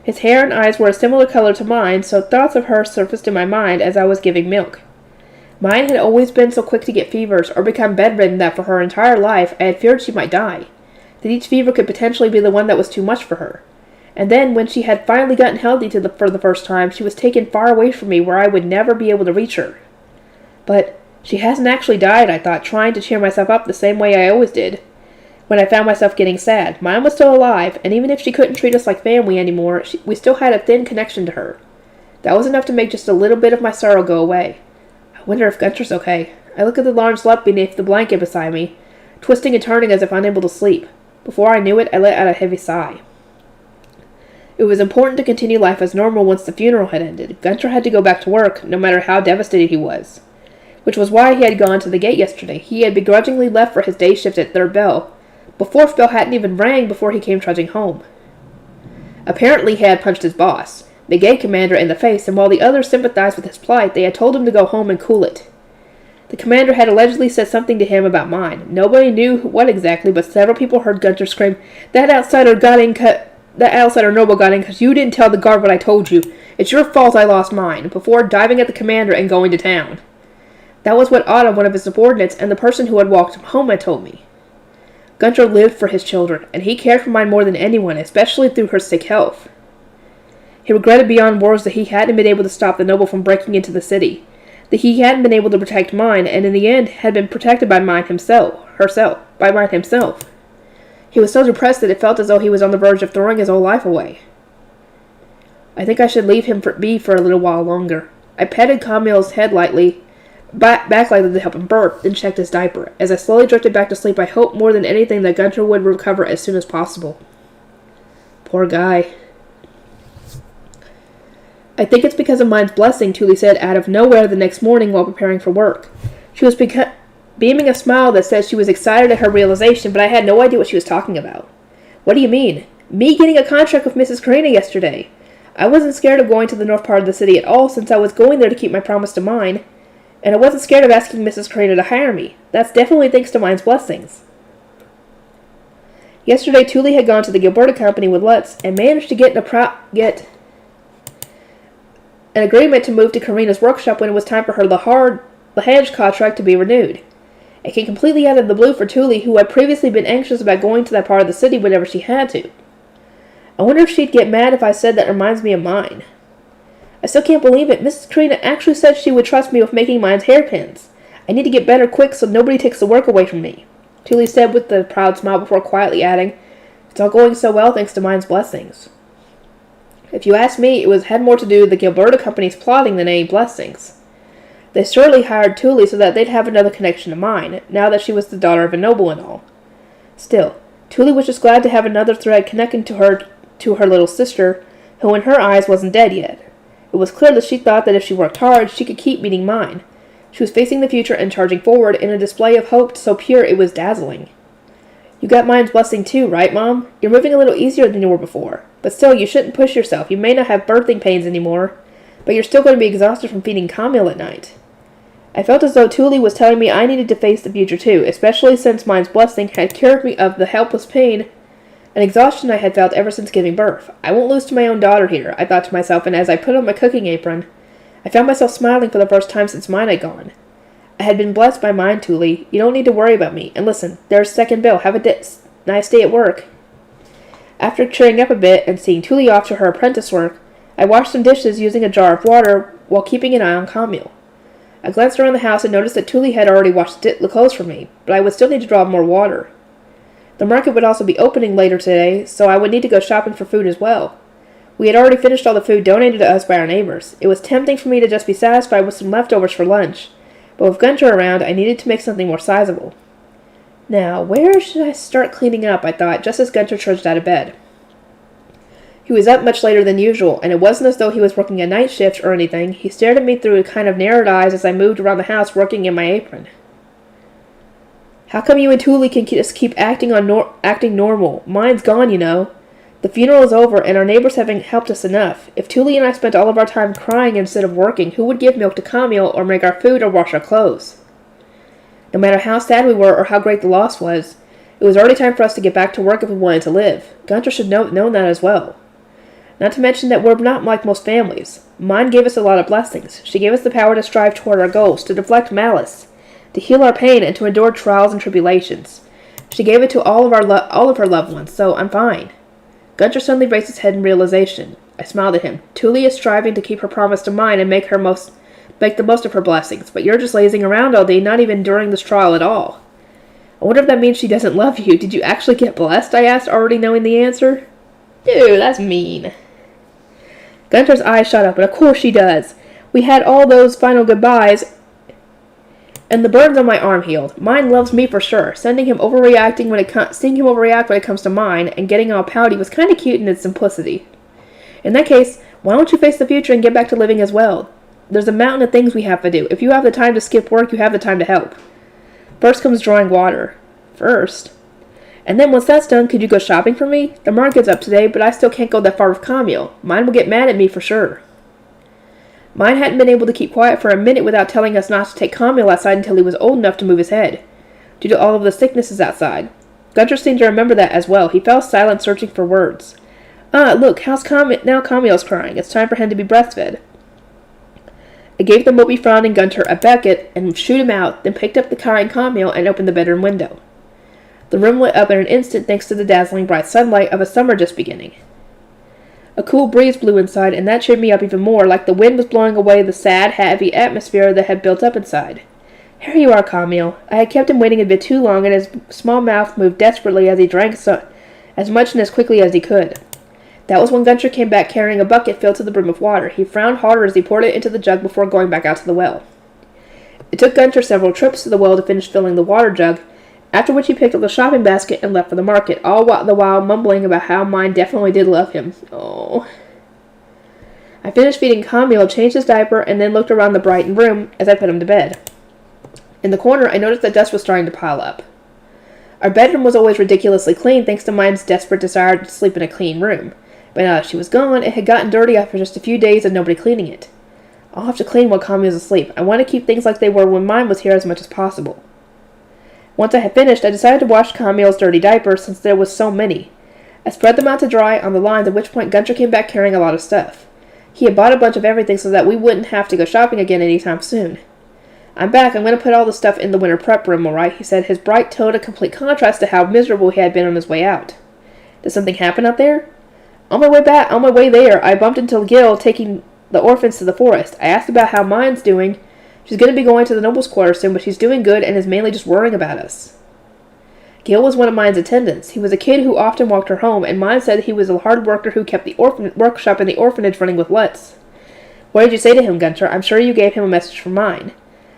His hair and eyes were a similar color to mine, so thoughts of her surfaced in my mind as I was giving milk. Mine had always been so quick to get fevers or become bedridden that for her entire life I had feared she might die, that each fever could potentially be the one that was too much for her. And then, when she had finally gotten healthy for the first time, she was taken far away from me where I would never be able to reach her. But she hasn't actually died, I thought, trying to cheer myself up the same way I always did. When I found myself getting sad, mine was still alive, and even if she couldn't treat us like family anymore, we still had a thin connection to her. That was enough to make just a little bit of my sorrow go away. I wonder if Gunter's okay. I looked at the large lump beneath the blanket beside me, twisting and turning as if unable to sleep. Before I knew it, I let out a heavy sigh. It was important to continue life as normal once the funeral had ended. Gunter had to go back to work, no matter how devastated he was. Which was why he had gone to the gate yesterday. He had begrudgingly left for his day shift at Third Bell, but fourth bell hadn't even rang before he came trudging home. Apparently he had punched his boss, the gay commander, in the face, and while the others sympathized with his plight, they had told him to go home and cool it. The commander had allegedly said something to him about mine. Nobody knew what exactly, but several people heard Gunter scream, That outsider noble got in because you didn't tell the guard what I told you. It's your fault I lost mine," before diving at the commander and going to town. That was what Otto, one of his subordinates, and the person who had walked him home, had told me. Gunter lived for his children, and he cared for mine more than anyone, especially through her sick health. He regretted beyond words that he hadn't been able to stop the noble from breaking into the city, that he hadn't been able to protect mine, and in the end had been protected by mine himself. He was so depressed that it felt as though he was on the verge of throwing his whole life away. I think I should leave him be for a little while longer. I petted Camille's head back lightly to help him burp, then checked his diaper. As I slowly drifted back to sleep, I hoped more than anything that Gunter would recover as soon as possible. Poor guy. "I think it's because of mine's blessing," Tuli said out of nowhere the next morning while preparing for work. She was beaming a smile that said she was excited at her realization, but I had no idea what she was talking about. "What do you mean?" "Me getting a contract with Mrs. Karina yesterday. I wasn't scared of going to the north part of the city at all, since I was going there to keep my promise to mine, and I wasn't scared of asking Mrs. Karina to hire me. That's definitely thanks to mine's blessings." Yesterday, Tuli had gone to the Gilberta Company with Lutz and managed to get an agreement to move to Karina's workshop when it was time for her Lahage contract to be renewed. It came completely out of the blue for Tuli, who had previously been anxious about going to that part of the city whenever she had to. I wonder if she'd get mad if I said that reminds me of mine. I still can't believe it. Mrs. Karina actually said she would trust me with making mine's hairpins. I need to get better quick so nobody takes the work away from me, Tuli said with a proud smile before quietly adding, "It's all going so well thanks to mine's blessings." If you ask me, it had more to do with the Gilberta Company's plotting than any blessings. They surely hired Tuli so that they'd have another connection to mine, now that she was the daughter of a noble and all. Still, Tuli was just glad to have another thread connecting to her little sister, who in her eyes wasn't dead yet. It was clear that she thought that if she worked hard, she could keep meeting mine. She was facing the future and charging forward in a display of hope so pure it was dazzling. "You got mine's blessing too, right, Mom? You're moving a little easier than you were before. But still, you shouldn't push yourself. You may not have birthing pains anymore, but you're still going to be exhausted from feeding Camille at night." I felt as though Tuli was telling me I needed to face the future too, especially since mine's blessing had cured me of the helpless pain and exhaustion I had felt ever since giving birth. I won't lose to my own daughter here, I thought to myself, and as I put on my cooking apron, I found myself smiling for the first time since mine had gone. I had been blessed by mine, Tuli. You don't need to worry about me. And listen, there's second bell. Have a nice day at work. After cheering up a bit and seeing Tuli off to her apprentice work, I washed some dishes using a jar of water while keeping an eye on Camille. I glanced around the house and noticed that Tuli had already washed the clothes for me, but I would still need to draw more water. The market would also be opening later today, so I would need to go shopping for food as well. We had already finished all the food donated to us by our neighbors. It was tempting for me to just be satisfied with some leftovers for lunch, but with Gunter around, I needed to make something more sizable. Now, where should I start cleaning up, I thought, just as Gunter trudged out of bed. He was up much later than usual, and it wasn't as though he was working a night shift or anything. He stared at me through a kind of narrowed eyes as I moved around the house working in my apron. "How come you and Tuli can just keep acting normal? Mine's gone, you know. The funeral is over, and our neighbors haven't helped us enough. If Tuli and I spent all of our time crying instead of working, who would give milk to Camille or make our food or wash our clothes?" No matter how sad we were or how great the loss was, it was already time for us to get back to work if we wanted to live. Gunter should know that as well. Not to mention that we're not like most families. Mine gave us a lot of blessings. She gave us the power to strive toward our goals, to deflect malice, to heal our pain, and to endure trials and tribulations. She gave it to all of her loved ones, so I'm fine. Gunter suddenly raised his head in realization. I smiled at him. Tuli is striving to keep her promise to mine and make the most of her blessings, but you're just lazing around all day, not even during this trial at all. I wonder if that means she doesn't love you. Did you actually get blessed? I asked, already knowing the answer. Dude, that's mean. Gunter's eyes shot up, and of course she does. We had all those final goodbyes, and the burns on my arm healed. Mine loves me for sure. Seeing him overreact when it comes to mine, and getting all pouty was kind of cute in its simplicity. In that case, why don't you face the future and get back to living as well? There's a mountain of things we have to do. If you have the time to skip work, you have the time to help. First comes drawing water. First. And then once that's done, could you go shopping for me? The market's up today, but I still can't go that far with Camille. Mine will get mad at me for sure. Mine hadn't been able to keep quiet for a minute without telling us not to take Camille outside until he was old enough to move his head, due to all of the sicknesses outside. Gunter seemed to remember that as well. He fell silent, searching for words. Look, now Camille's crying. It's time for him to be breastfed. I gave the mopey frowning Gunter a bucket and shooed him out, then picked up the crying Camille and opened the bedroom window. The room lit up in an instant thanks to the dazzling bright sunlight of a summer just beginning. A cool breeze blew inside, and that cheered me up even more, like the wind was blowing away the sad, heavy atmosphere that had built up inside. Here you are, Camille. I had kept him waiting a bit too long, and his small mouth moved desperately as he drank as much and as quickly as he could. That was when Gunter came back carrying a bucket filled to the brim of water. He frowned harder as he poured it into the jug before going back out to the well. It took Gunter several trips to the well to finish filling the water jug, after which he picked up the shopping basket and left for the market, all the while mumbling about how mine definitely did love him. Oh. I finished feeding Camille, changed his diaper, and then looked around the brightened room as I put him to bed. In the corner, I noticed that dust was starting to pile up. Our bedroom was always ridiculously clean thanks to mine's desperate desire to sleep in a clean room, but now that she was gone, it had gotten dirty after just a few days of nobody cleaning it. I'll have to clean while Camille is asleep. I want to keep things like they were when mine was here as much as possible. Once I had finished, I decided to wash Camille's dirty diapers since there was so many. I spread them out to dry on the lines, at which point Gunter came back carrying a lot of stuff. He had bought a bunch of everything so that we wouldn't have to go shopping again anytime soon. I'm back. I'm going to put all the stuff in the winter prep room, all right, he said, his bright tone a complete contrast to how miserable he had been on his way out. Did something happen out there? On my way there, I bumped into Gil taking the orphans to the forest. I asked about how mine's doing. She's going to be going to the noble's quarters soon, but she's doing good and is mainly just worrying about us. Gil was one of mine's attendants. He was a kid who often walked her home, and mine said he was a hard worker who kept the workshop in the orphanage running with Lutz. What did you say to him, Gunter? I'm sure you gave him a message from mine.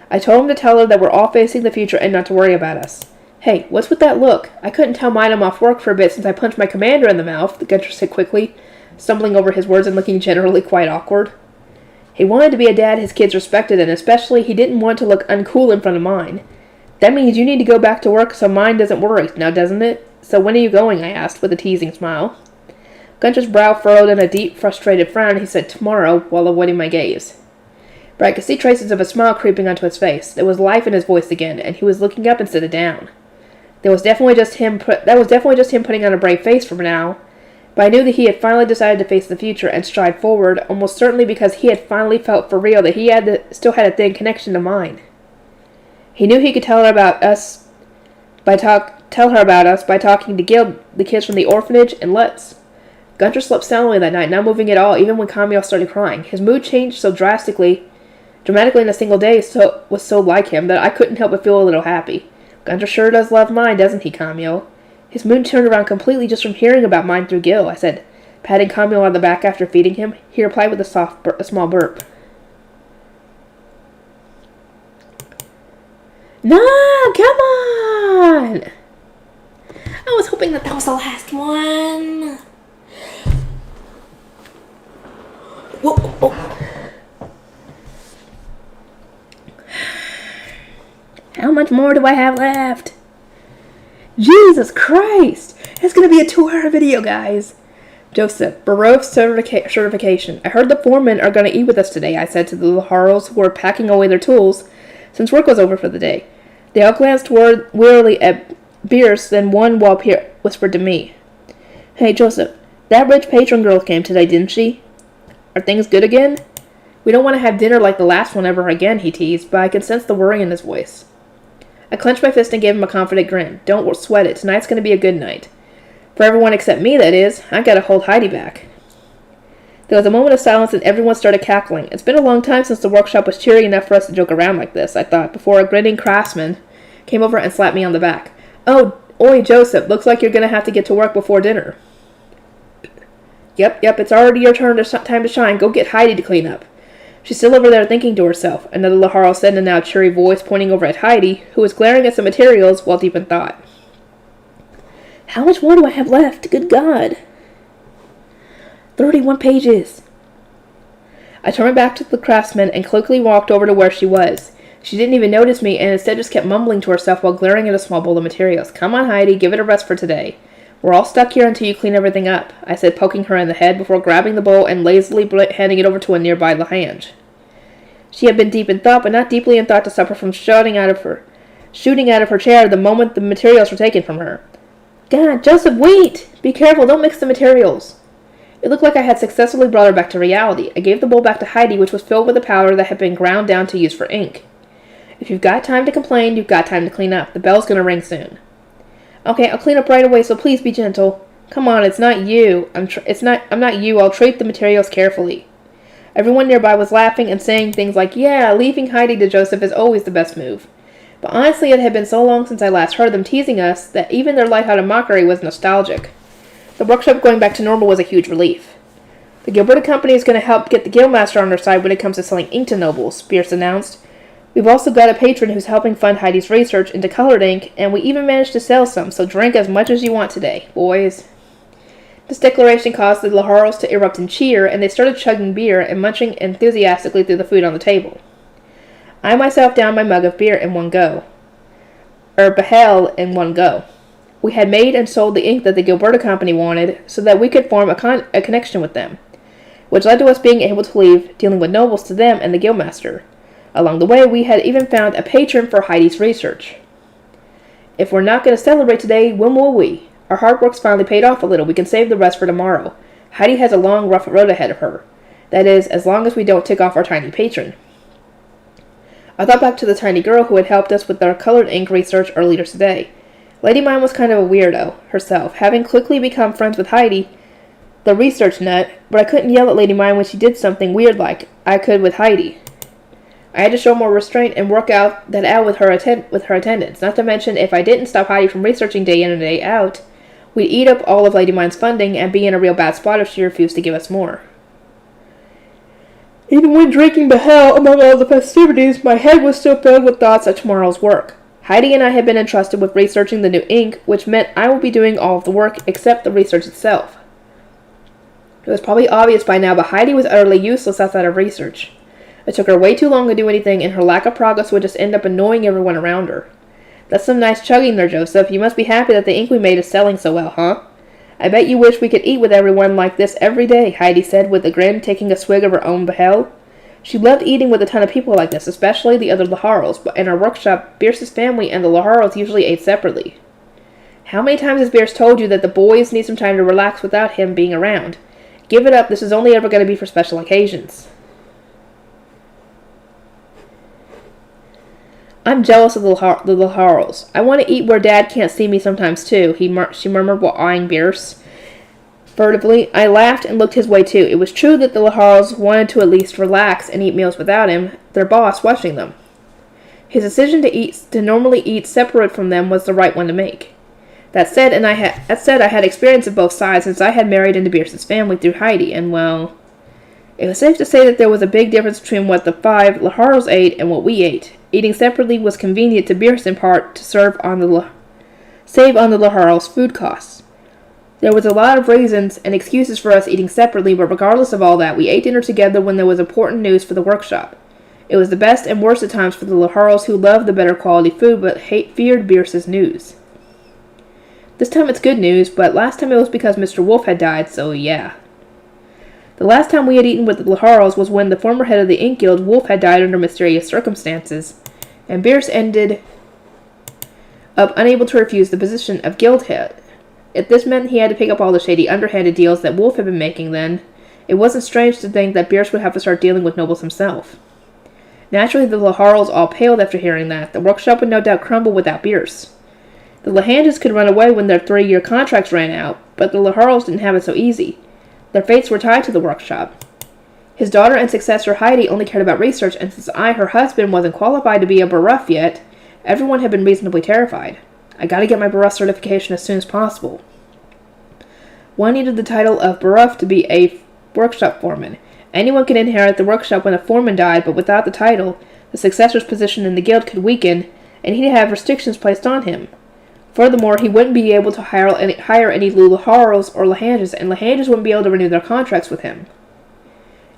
I told him to tell her that we're all facing the future and not to worry about us. Hey, what's with that look? I couldn't tell mine I'm off work for a bit since I punched my commander in the mouth, Gunter said quickly, stumbling over his words and looking generally quite awkward. He wanted to be a dad his kids respected, and especially he didn't want to look uncool in front of mine. That means you need to go back to work so mine doesn't worry, now doesn't it? So when are you going? I asked, with a teasing smile. Gunter's brow furrowed in a deep, frustrated frown, and he said tomorrow, while avoiding my gaze. But I could see traces of a smile creeping onto his face. There was life in his voice again, and he was looking up instead of down. That was definitely just him putting on a brave face for now. But I knew that he had finally decided to face the future and stride forward, almost certainly because he had finally felt for real that he still had a thin connection to mine. He knew he could tell her about us by talking to Gil, the kids from the orphanage, and Lutz. Gunter slept soundly that night, not moving at all, even when Camille started crying. His mood changed so dramatically in a single day, was so like him that I couldn't help but feel a little happy. Gunter sure does love mine, doesn't he, Camille? His mood turned around completely just from hearing about mine through Gil, I said, patting Camille on the back after feeding him. He replied with a small burp. No, come on! I was hoping that was the last one. Whoa, oh. How much more do I have left? Jesus Christ! It's going to be a 2-hour video, guys. Joseph, Baroque certification. I heard the foremen are going to eat with us today, I said to the Laharls, who were packing away their tools, since work was over for the day. They all glanced wearily at Bierce, then one while Pierre whispered to me. Hey, Joseph, that rich patron girl came today, didn't she? Are things good again? We don't want to have dinner like the last one ever again, he teased, but I could sense the worry in his voice. I clenched my fist and gave him a confident grin. Don't sweat it. Tonight's going to be a good night. For everyone except me, that is. I got to hold Heidi back. There was a moment of silence and everyone started cackling. It's been a long time since the workshop was cheery enough for us to joke around like this, I thought, before a grinning craftsman came over and slapped me on the back. Oh, oi, Joseph. Looks like you're going to have to get to work before dinner. Yep, it's already your time to shine. Go get Heidi to clean up. She's still over there thinking to herself, another Laharl said in a now cheery voice, pointing over at Heidi, who was glaring at some materials while deep in thought. How much more do I have left? Good God. 31 pages. I turned back to the craftsman and quickly walked over to where she was. She didn't even notice me and instead just kept mumbling to herself while glaring at a small bowl of materials. Come on, Heidi, give it a rest for today. We're all stuck here until you clean everything up, I said, poking her in the head before grabbing the bowl and lazily handing it over to a nearby Lahange. She had been deep in thought, but not deeply in thought to stop her from shooting out of her chair the moment the materials were taken from her. God, Joseph, wait! Be careful, don't mix the materials. It looked like I had successfully brought her back to reality. I gave the bowl back to Heidi, which was filled with a powder that had been ground down to use for ink. If you've got time to complain, you've got time to clean up. The bell's gonna ring soon. Okay, I'll clean up right away, so please be gentle. Come on, it's not you. I'm not you. I'll treat the materials carefully. Everyone nearby was laughing and saying things like, yeah, leaving Heidi to Joseph is always the best move. But honestly, it had been so long since I last heard them teasing us that even their lighthearted mockery was nostalgic. The workshop going back to normal was a huge relief. The Gilberta Company is going to help get the Guildmaster on their side when it comes to selling ink to nobles, Pierce announced. We've also got a patron who's helping fund Heidi's research into colored ink, and we even managed to sell some, so drink as much as you want today, boys. This declaration caused the Laharls to erupt in cheer, and they started chugging beer and munching enthusiastically through the food on the table. I myself downed my mug of beer in one go. Behel in one go. We had made and sold the ink that the Gilberta Company wanted, so that we could form a connection with them, which led to us being able to leave dealing with nobles to them and the Guildmaster. Along the way, we had even found a patron for Heidi's research. If we're not going to celebrate today, when will we? Our hard work's finally paid off a little. We can save the rest for tomorrow. Heidi has a long, rough road ahead of her. That is, as long as we don't tick off our tiny patron. I thought back to the tiny girl who had helped us with our colored ink research earlier today. Lady Mine was kind of a weirdo herself, having quickly become friends with Heidi, the research nut, but I couldn't yell at Lady Mine when she did something weird like I could with Heidi. I had to show more restraint and work out with her attendants. Not to mention, if I didn't stop Heidi from researching day in and day out, we'd eat up all of Lady Mine's funding and be in a real bad spot if she refused to give us more. Even when drinking Behel among all the festivities, my head was still filled with thoughts of tomorrow's work. Heidi and I had been entrusted with researching the new ink, which meant I would be doing all of the work except the research itself. It was probably obvious by now, but Heidi was utterly useless outside of research. It took her way too long to do anything, and her lack of progress would just end up annoying everyone around her. That's some nice chugging there, Joseph. You must be happy that the ink we made is selling so well, huh? I bet you wish we could eat with everyone like this every day, Heidi said with a grin, taking a swig of her own Behel. She loved eating with a ton of people like this, especially the other Laharls, but in our workshop, Bierce's family and the Laharls usually ate separately. How many times has Bierce told you that the boys need some time to relax without him being around? Give it up, this is only ever going to be for special occasions. I'm jealous of the Laharls. I want to eat where Dad can't see me sometimes, too, she murmured while eyeing Bierce furtively. I laughed and looked his way, too. It was true that the Laharls wanted to at least relax and eat meals without him, their boss, watching them. His decision to normally eat separate from them was the right one to make. That said, I had experience of both sides since I had married into Bierce's family through Heidi, and, well, it was safe to say that there was a big difference between what the 5 Laharls ate and what we ate. Eating separately was convenient to Bierce in part to save on the Laharls' food costs. There was a lot of reasons and excuses for us eating separately, but regardless of all that, we ate dinner together when there was important news for the workshop. It was the best and worst at times for the Laharls, who loved the better quality food but feared Bierce's news. This time it's good news, but last time it was because Mr. Wolf had died, so yeah. The last time we had eaten with the Laharls was when the former head of the Ink Guild, Wolf, had died under mysterious circumstances, and Bierce ended up unable to refuse the position of guild head. If this meant he had to pick up all the shady underhanded deals that Wolf had been making then, it wasn't strange to think that Bierce would have to start dealing with nobles himself. Naturally, the Laharls all paled after hearing that. The workshop would no doubt crumble without Bierce. The Lahanges could run away when their 3-year contracts ran out, but the Laharls didn't have it so easy. Their fates were tied to the workshop. His daughter and successor Heidi only cared about research, and since I, her husband, wasn't qualified to be a Baruff yet, everyone had been reasonably terrified. I gotta get my Baruff certification as soon as possible. One needed the title of Baruff to be a workshop foreman. Anyone could inherit the workshop when a foreman died, but without the title, the successor's position in the guild could weaken, and he'd have restrictions placed on him. Furthermore, he wouldn't be able to hire any Laharls or Lahanges, and Lahanges wouldn't be able to renew their contracts with him.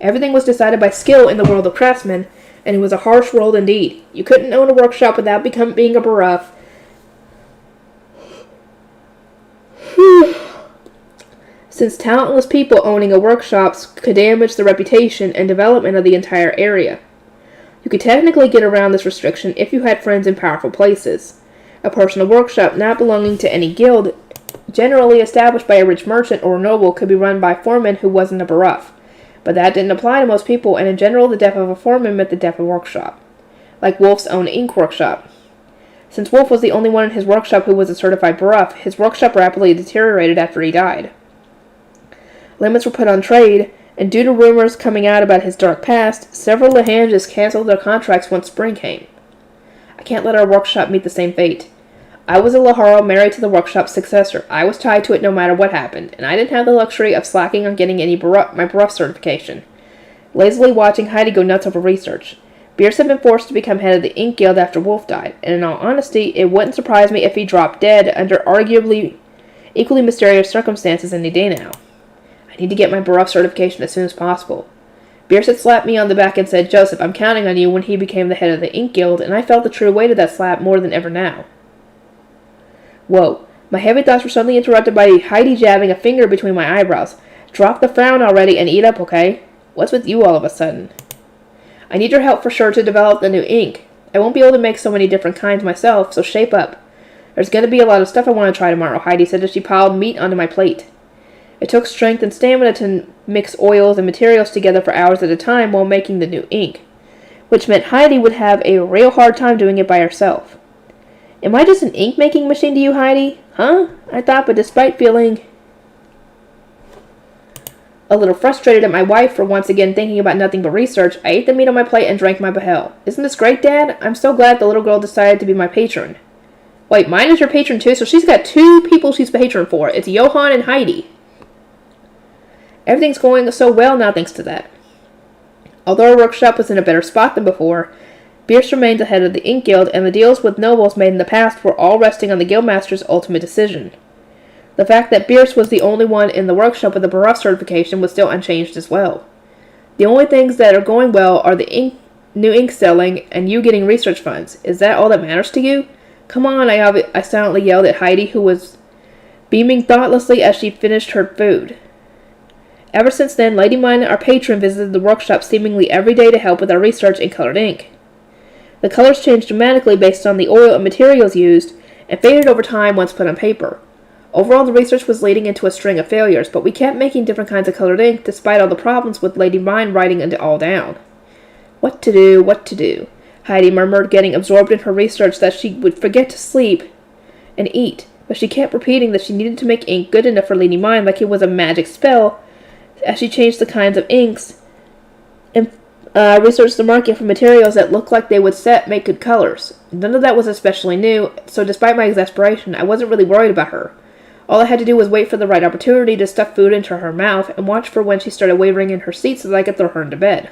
Everything was decided by skill in the world of craftsmen, and it was a harsh world indeed. You couldn't own a workshop without being a bereft. Since talentless people owning a workshop could damage the reputation and development of the entire area. You could technically get around this restriction if you had friends in powerful places. A personal workshop not belonging to any guild, generally established by a rich merchant or noble, could be run by a foreman who wasn't a bereft. But that didn't apply to most people, and in general the death of a foreman meant the death of a workshop. Like Wolf's own ink workshop. Since Wolf was the only one in his workshop who was a certified bereft, his workshop rapidly deteriorated after he died. Limits were put on trade, and due to rumors coming out about his dark past, several Lahanges canceled their contracts once spring came. I can't let our workshop meet the same fate. I was a Laharo married to the workshop's successor. I was tied to it no matter what happened, and I didn't have the luxury of slacking on getting my bereft certification. Lazily watching Heidi go nuts over research. Bierce had been forced to become head of the Ink Guild after Wolf died, and in all honesty, it wouldn't surprise me if he dropped dead under arguably equally mysterious circumstances any day now. I need to get my bereft certification as soon as possible. Bierce had slapped me on the back and said, "Joseph, I'm counting on you," when he became the head of the Ink Guild, and I felt the true weight of that slap more than ever now. Whoa. My heavy thoughts were suddenly interrupted by Heidi jabbing a finger between my eyebrows. "Drop the frown already and eat up, okay? What's with you all of a sudden?" "I need your help for sure to develop the new ink. I won't be able to make so many different kinds myself, so shape up. There's going to be a lot of stuff I want to try tomorrow," Heidi said as she piled meat onto my plate. It took strength and stamina to mix oils and materials together for hours at a time while making the new ink, which meant Heidi would have a real hard time doing it by herself. "Am I just an ink-making machine to you, Heidi? Huh?" I thought, but despite feeling a little frustrated at my wife for once again thinking about nothing but research, I ate the meat on my plate and drank my Behel. "Isn't this great, Dad? I'm so glad the little girl decided to be my patron." "Wait, mine is your patron too? So she's got two people she's patron for. It's Johan and Heidi." Everything's going so well now thanks to that. Although our workshop was in a better spot than before, Bierce remained the head of the Ink Guild, and the deals with nobles made in the past were all resting on the Guildmaster's ultimate decision. The fact that Bierce was the only one in the workshop with a bereft certification was still unchanged as well. The only things that are going well are the new ink selling and you getting research funds. Is that all that matters to you? Come on, I silently yelled at Heidi, who was beaming thoughtlessly as she finished her food. Ever since then, Lady Mine, our patron, visited the workshop seemingly every day to help with our research in colored ink. The colors changed dramatically based on the oil and materials used, and faded over time once put on paper. Overall, the research was leading into a string of failures, but we kept making different kinds of colored ink despite all the problems with Lady Mine writing it all down. What to do? Heidi murmured, getting absorbed in her research that she would forget to sleep and eat, but she kept repeating that she needed to make ink good enough for Lady Mine like it was a magic spell, as she changed the kinds of inks and researched the market for materials that looked like they would make good colors. None of that was especially new, so despite my exasperation, I wasn't really worried about her. All I had to do was wait for the right opportunity to stuff food into her mouth and watch for when she started wavering in her seat so that I could throw her into bed.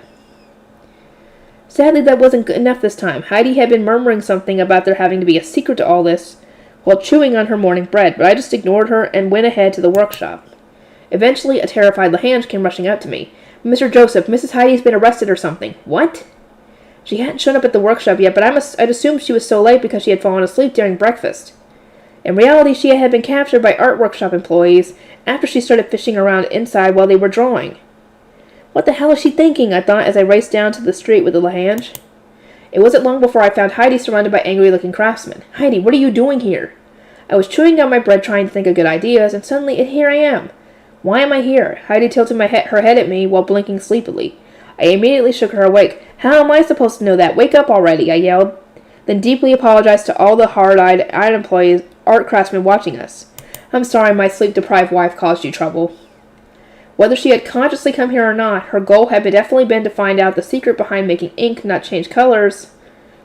Sadly, that wasn't good enough this time. Heidi had been murmuring something about there having to be a secret to all this while chewing on her morning bread, but I just ignored her and went ahead to the workshop. Eventually, a terrified Lahange came rushing out to me. "Mr. Joseph, Mrs. Heidi's been arrested or something." "What?" She hadn't shown up at the workshop yet, but I'd assumed she was so late because she had fallen asleep during breakfast. In reality, she had been captured by art workshop employees after she started fishing around inside while they were drawing. What the hell is she thinking? I thought as I raced down to the street with the Lahange. It wasn't long before I found Heidi surrounded by angry-looking craftsmen. "Heidi, what are you doing here?" I was chewing down my bread trying to think of good ideas, and suddenly here I am. "Why am I here?" Heidi tilted her head at me while blinking sleepily. I immediately shook her awake. "How am I supposed to know that? Wake up already," I yelled, then deeply apologized to all the hard-eyed art craftsmen watching us. "I'm sorry my sleep-deprived wife caused you trouble." Whether she had consciously come here or not, her goal had definitely been to find out the secret behind making ink not change colors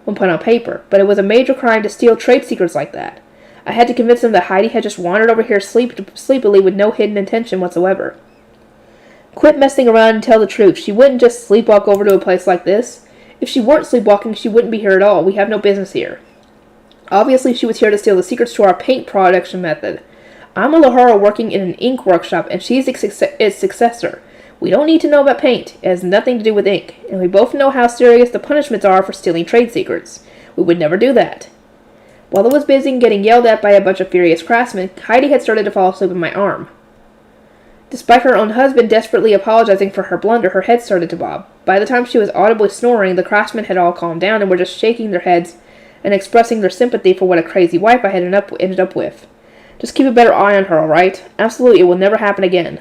when put on paper, but it was a major crime to steal trade secrets like that. I had to convince them that Heidi had just wandered over here sleepily with no hidden intention whatsoever. Quit messing around and tell the truth. She wouldn't just sleepwalk over to a place like this. If she weren't sleepwalking, she wouldn't be here at all. We have no business here. Obviously, she was here to steal the secrets to our paint production method. I'm a Lahara working in an ink workshop, and she's its successor. We don't need to know about paint. It has nothing to do with ink. And we both know how serious the punishments are for stealing trade secrets. We would never do that. While I was busy getting yelled at by a bunch of furious craftsmen, Heidi had started to fall asleep on my arm. Despite her own husband desperately apologizing for her blunder, her head started to bob. By the time she was audibly snoring, the craftsmen had all calmed down and were just shaking their heads and expressing their sympathy for what a crazy wife I had ended up with. Just keep a better eye on her, alright? Absolutely, it will never happen again.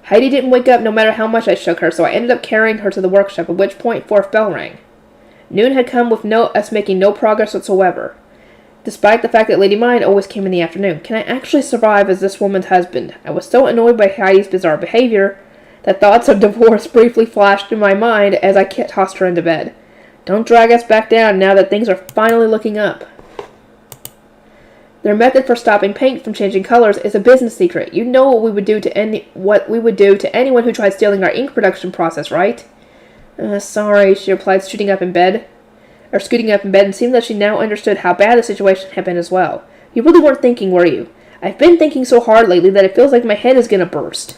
Heidi didn't wake up no matter how much I shook her, so I ended up carrying her to the workshop, at which point 4th bell rang. Noon had come with us making no progress whatsoever, despite the fact that Lady Mine always came in the afternoon. Can I actually survive as this woman's husband? I was so annoyed by Heidi's bizarre behavior that thoughts of divorce briefly flashed in my mind as I tossed her into bed. Don't drag us back down now that things are finally looking up. Their method for stopping paint from changing colors is a business secret. You know what we would do to anyone who tried stealing our ink production process, right? Sorry, she replied, scooting up in bed, and seemed that she now understood how bad the situation had been as well. You really weren't thinking, were you? I've been thinking so hard lately that it feels like my head is gonna burst.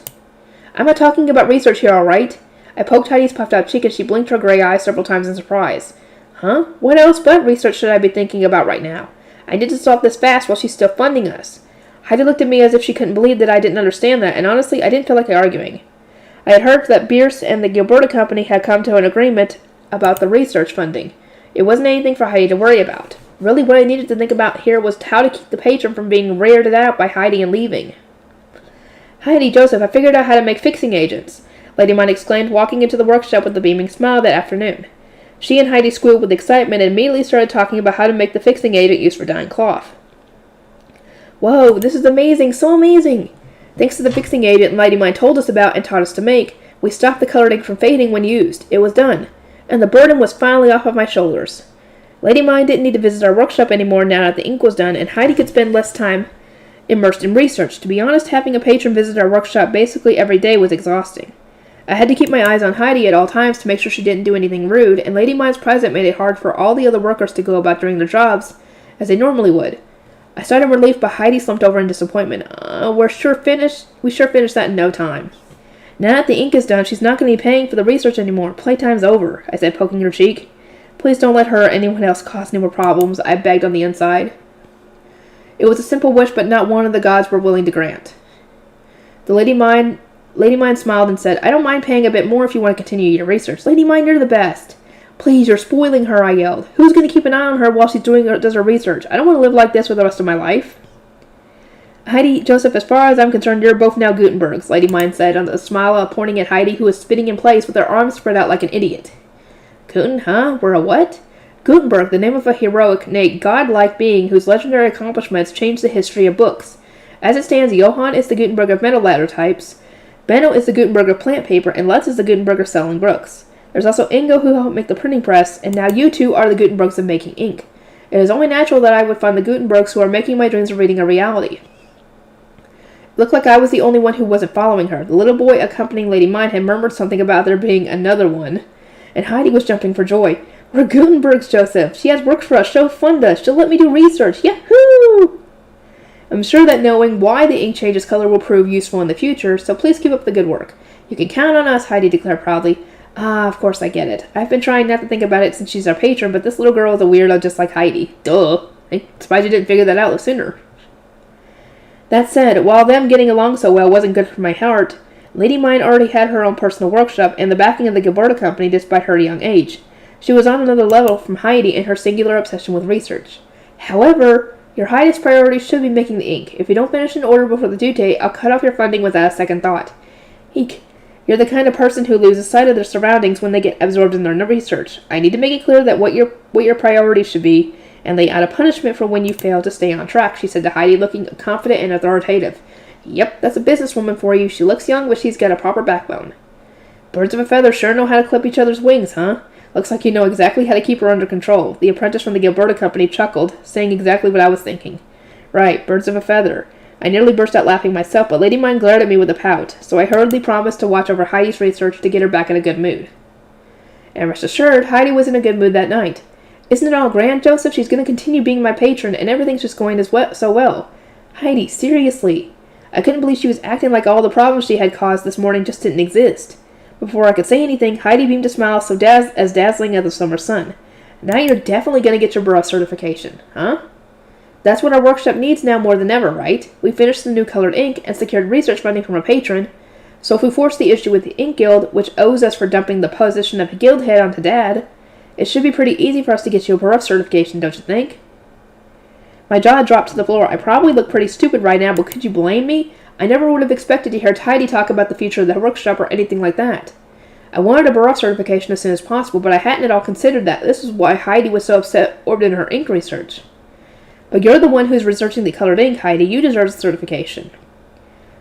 I'm not talking about research here, alright? I poked Heidi's puffed out cheek and she blinked her gray eyes several times in surprise. Huh? What else but research should I be thinking about right now? I need to stop this fast while she's still funding us. Heidi looked at me as if she couldn't believe that I didn't understand that, and honestly, I didn't feel like arguing. I had heard that Bierce and the Gilberta Company had come to an agreement about the research funding. It wasn't anything for Heidi to worry about. Really, what I needed to think about here was how to keep the patron from being rared out by Heidi and leaving. Heidi, Joseph, I figured out how to make fixing agents, Lady Mine exclaimed, walking into the workshop with a beaming smile that afternoon. She and Heidi squealed with excitement and immediately started talking about how to make the fixing agent used for dyeing cloth. Whoa, this is amazing, so amazing! Thanks to the fixing agent Lady Mine told us about and taught us to make, we stopped the colored ink from fading when used. It was done, and the burden was finally off of my shoulders. Lady Mine didn't need to visit our workshop anymore now that the ink was done, and Heidi could spend less time immersed in research. To be honest, having a patron visit our workshop basically every day was exhausting. I had to keep my eyes on Heidi at all times to make sure she didn't do anything rude, and Lady Mine's presence made it hard for all the other workers to go about doing their jobs as they normally would. I started in relief, but Heidi slumped over in disappointment. We sure finished that in no time. Now that the ink is done, she's not going to be paying for the research anymore. Playtime's over, I said, poking her cheek. Please don't let her or anyone else cause any more problems, I begged on the inside. It was a simple wish, but not one of the gods were willing to grant. The Lady Mine smiled and said, I don't mind paying a bit more if you want to continue your research. Lady Mine, you're the best. Please, you're spoiling her, I yelled. Who's going to keep an eye on her while she does her research? I don't want to live like this for the rest of my life. Heidi, Joseph, as far as I'm concerned, you're both now Gutenbergs, Lady Mine said, on a smile pointing at Heidi, who was spinning in place with her arms spread out like an idiot. Guten, huh? We're a what? Gutenberg, the name of a heroic, nay, godlike being whose legendary accomplishments changed the history of books. As it stands, Johann is the Gutenberg of metal ladder types, Benno is the Gutenberg of plant paper, and Lutz is the Gutenberg of selling books. There's also Ingo, who helped make the printing press, and now you two are the Gutenbergs of making ink. It is only natural that I would find the Gutenbergs who are making my dreams of reading a reality. It looked like I was the only one who wasn't following her. The little boy accompanying Lady Mine had murmured something about there being another one, and Heidi was jumping for joy. We're Gutenbergs, Joseph. She has worked for us. She'll fund us. She'll let me do research. Yahoo! I'm sure that knowing why the ink changes color will prove useful in the future, so please keep up the good work. You can count on us, Heidi declared proudly. Of course I get it. I've been trying not to think about it since she's our patron, but this little girl is a weirdo just like Heidi. Duh. I'm surprised you didn't figure that out sooner. That said, while them getting along so well wasn't good for my heart, Lady Mine already had her own personal workshop and the backing of the Gilberta Company despite her young age. She was on another level from Heidi in her singular obsession with research. However, your highest priority should be making the ink. If you don't finish an order before the due date, I'll cut off your funding without a second thought. Eek. You're the kind of person who loses sight of their surroundings when they get absorbed in their research. I need to make it clear that what your priorities should be, and lay out a punishment for when you fail to stay on track, she said to Heidi, looking confident and authoritative. Yep, that's a businesswoman for you. She looks young, but she's got a proper backbone. Birds of a feather sure know how to clip each other's wings, huh? Looks like you know exactly how to keep her under control. The apprentice from the Gilberta Company chuckled, saying exactly what I was thinking. Right, birds of a feather. I nearly burst out laughing myself, but Lady Mine glared at me with a pout, so I hurriedly promised to watch over Heidi's research to get her back in a good mood. And rest assured, Heidi was in a good mood that night. Isn't it all grand, Joseph? She's going to continue being my patron, and everything's just going so well. Heidi, seriously. I couldn't believe she was acting like all the problems she had caused this morning just didn't exist. Before I could say anything, Heidi beamed a smile so dazzling as the summer sun. Now you're definitely going to get your borough certification, huh? That's what our workshop needs now more than ever, right? We finished the new colored ink and secured research funding from a patron. So if we force the issue with the Ink Guild, which owes us for dumping the position of guild head onto Dad, it should be pretty easy for us to get you a borough certification, don't you think? My jaw dropped to the floor. I probably look pretty stupid right now, but could you blame me? I never would have expected to hear Heidi talk about the future of the workshop or anything like that. I wanted a borough certification as soon as possible, but I hadn't at all considered that. This is why Heidi was so upset over in her ink research. But you're the one who's researching the colored ink, Heidi. You deserve the certification.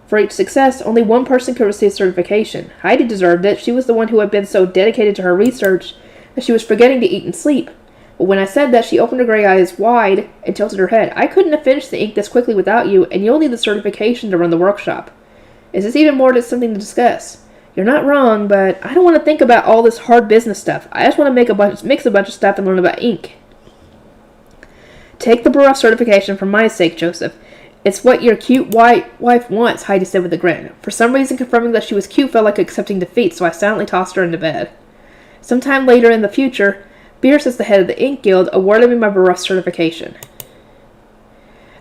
For each success, only one person could receive certification. Heidi deserved it. She was the one who had been so dedicated to her research that she was forgetting to eat and sleep. But when I said that, she opened her gray eyes wide and tilted her head. I couldn't have finished the ink this quickly without you, and you'll need the certification to run the workshop. Is this even more than something to discuss? You're not wrong, but I don't want to think about all this hard business stuff. I just want to mix a bunch of stuff and learn about ink. Take the borough certification for my sake, Joseph. It's what your cute white wife wants, Heidi said with a grin. For some reason, confirming that she was cute felt like accepting defeat, so I silently tossed her into bed. Sometime later in the future, Bierce, as the head of the Ink Guild, awarded me my borough certification.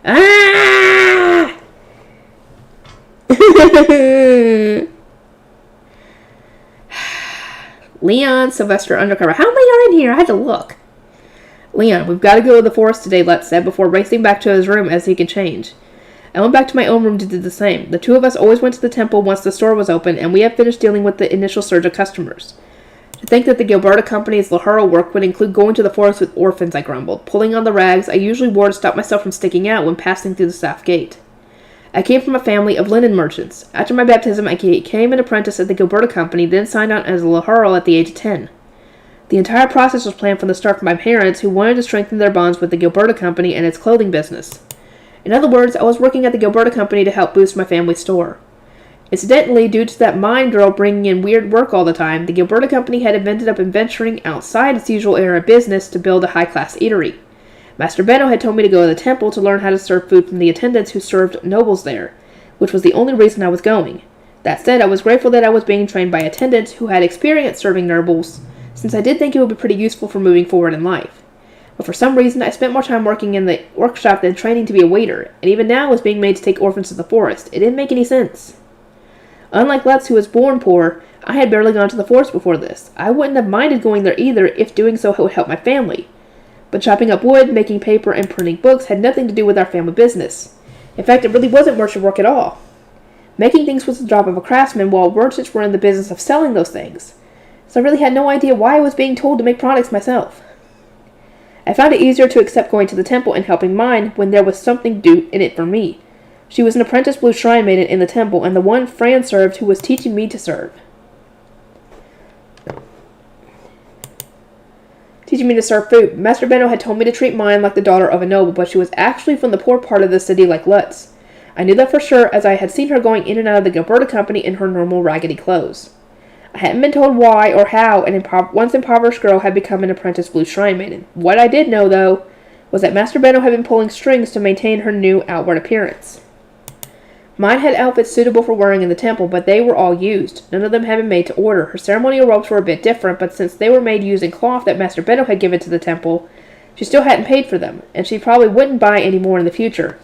Ah! Leon, Sylvester, Undercover. How many are in here? I had to look. Leon, we've got to go to the forest today, Lutz said, before racing back to his room as he could change. I went back to my own room to do the same. The two of us always went to the temple once the store was open, and we had finished dealing with the initial surge of customers. To think that the Gilberta Company's Laharo work would include going to the forest with orphans, I grumbled, pulling on the rags I usually wore to stop myself from sticking out when passing through the south gate. I came from a family of linen merchants. After my baptism, I became an apprentice at the Gilberta Company, then signed on as a Laharo at the age of 10. The entire process was planned from the start for my parents, who wanted to strengthen their bonds with the Gilberta Company and its clothing business. In other words, I was working at the Gilberta Company to help boost my family's store. Incidentally, due to that mine girl bringing in weird work all the time, the Gilberta Company had ended up venturing outside its usual area of business to build a high-class eatery. Master Benno had told me to go to the temple to learn how to serve food from the attendants who served nobles there, which was the only reason I was going. That said, I was grateful that I was being trained by attendants who had experience serving nobles, since I did think it would be pretty useful for moving forward in life. But for some reason, I spent more time working in the workshop than training to be a waiter, and even now I was being made to take orphans to the forest. It didn't make any sense. Unlike Lutz, who was born poor, I had barely gone to the forest before this. I wouldn't have minded going there either if doing so would help my family. But chopping up wood, making paper, and printing books had nothing to do with our family business. In fact, it really wasn't merchant work at all. Making things was the job of a craftsman, while merchants were in the business of selling those things. So I really had no idea why I was being told to make products myself. I found it easier to accept going to the temple and helping mine when there was something due in it for me. She was an apprentice blue shrine maiden in the temple, and the one Fran served who was teaching me to serve. Teaching me to serve food. Master Benno had told me to treat mine like the daughter of a noble, but she was actually from the poor part of the city like Lutz. I knew that for sure, as I had seen her going in and out of the Gilberta Company in her normal raggedy clothes. I hadn't been told why or how an once impoverished girl had become an apprentice blue shrine maiden. What I did know, though, was that Master Benno had been pulling strings to maintain her new outward appearance. Mine had outfits suitable for wearing in the temple, but they were all used. None of them had been made to order. Her ceremonial robes were a bit different, but since they were made using cloth that Master Benno had given to the temple, she still hadn't paid for them, and she probably wouldn't buy any more in the future.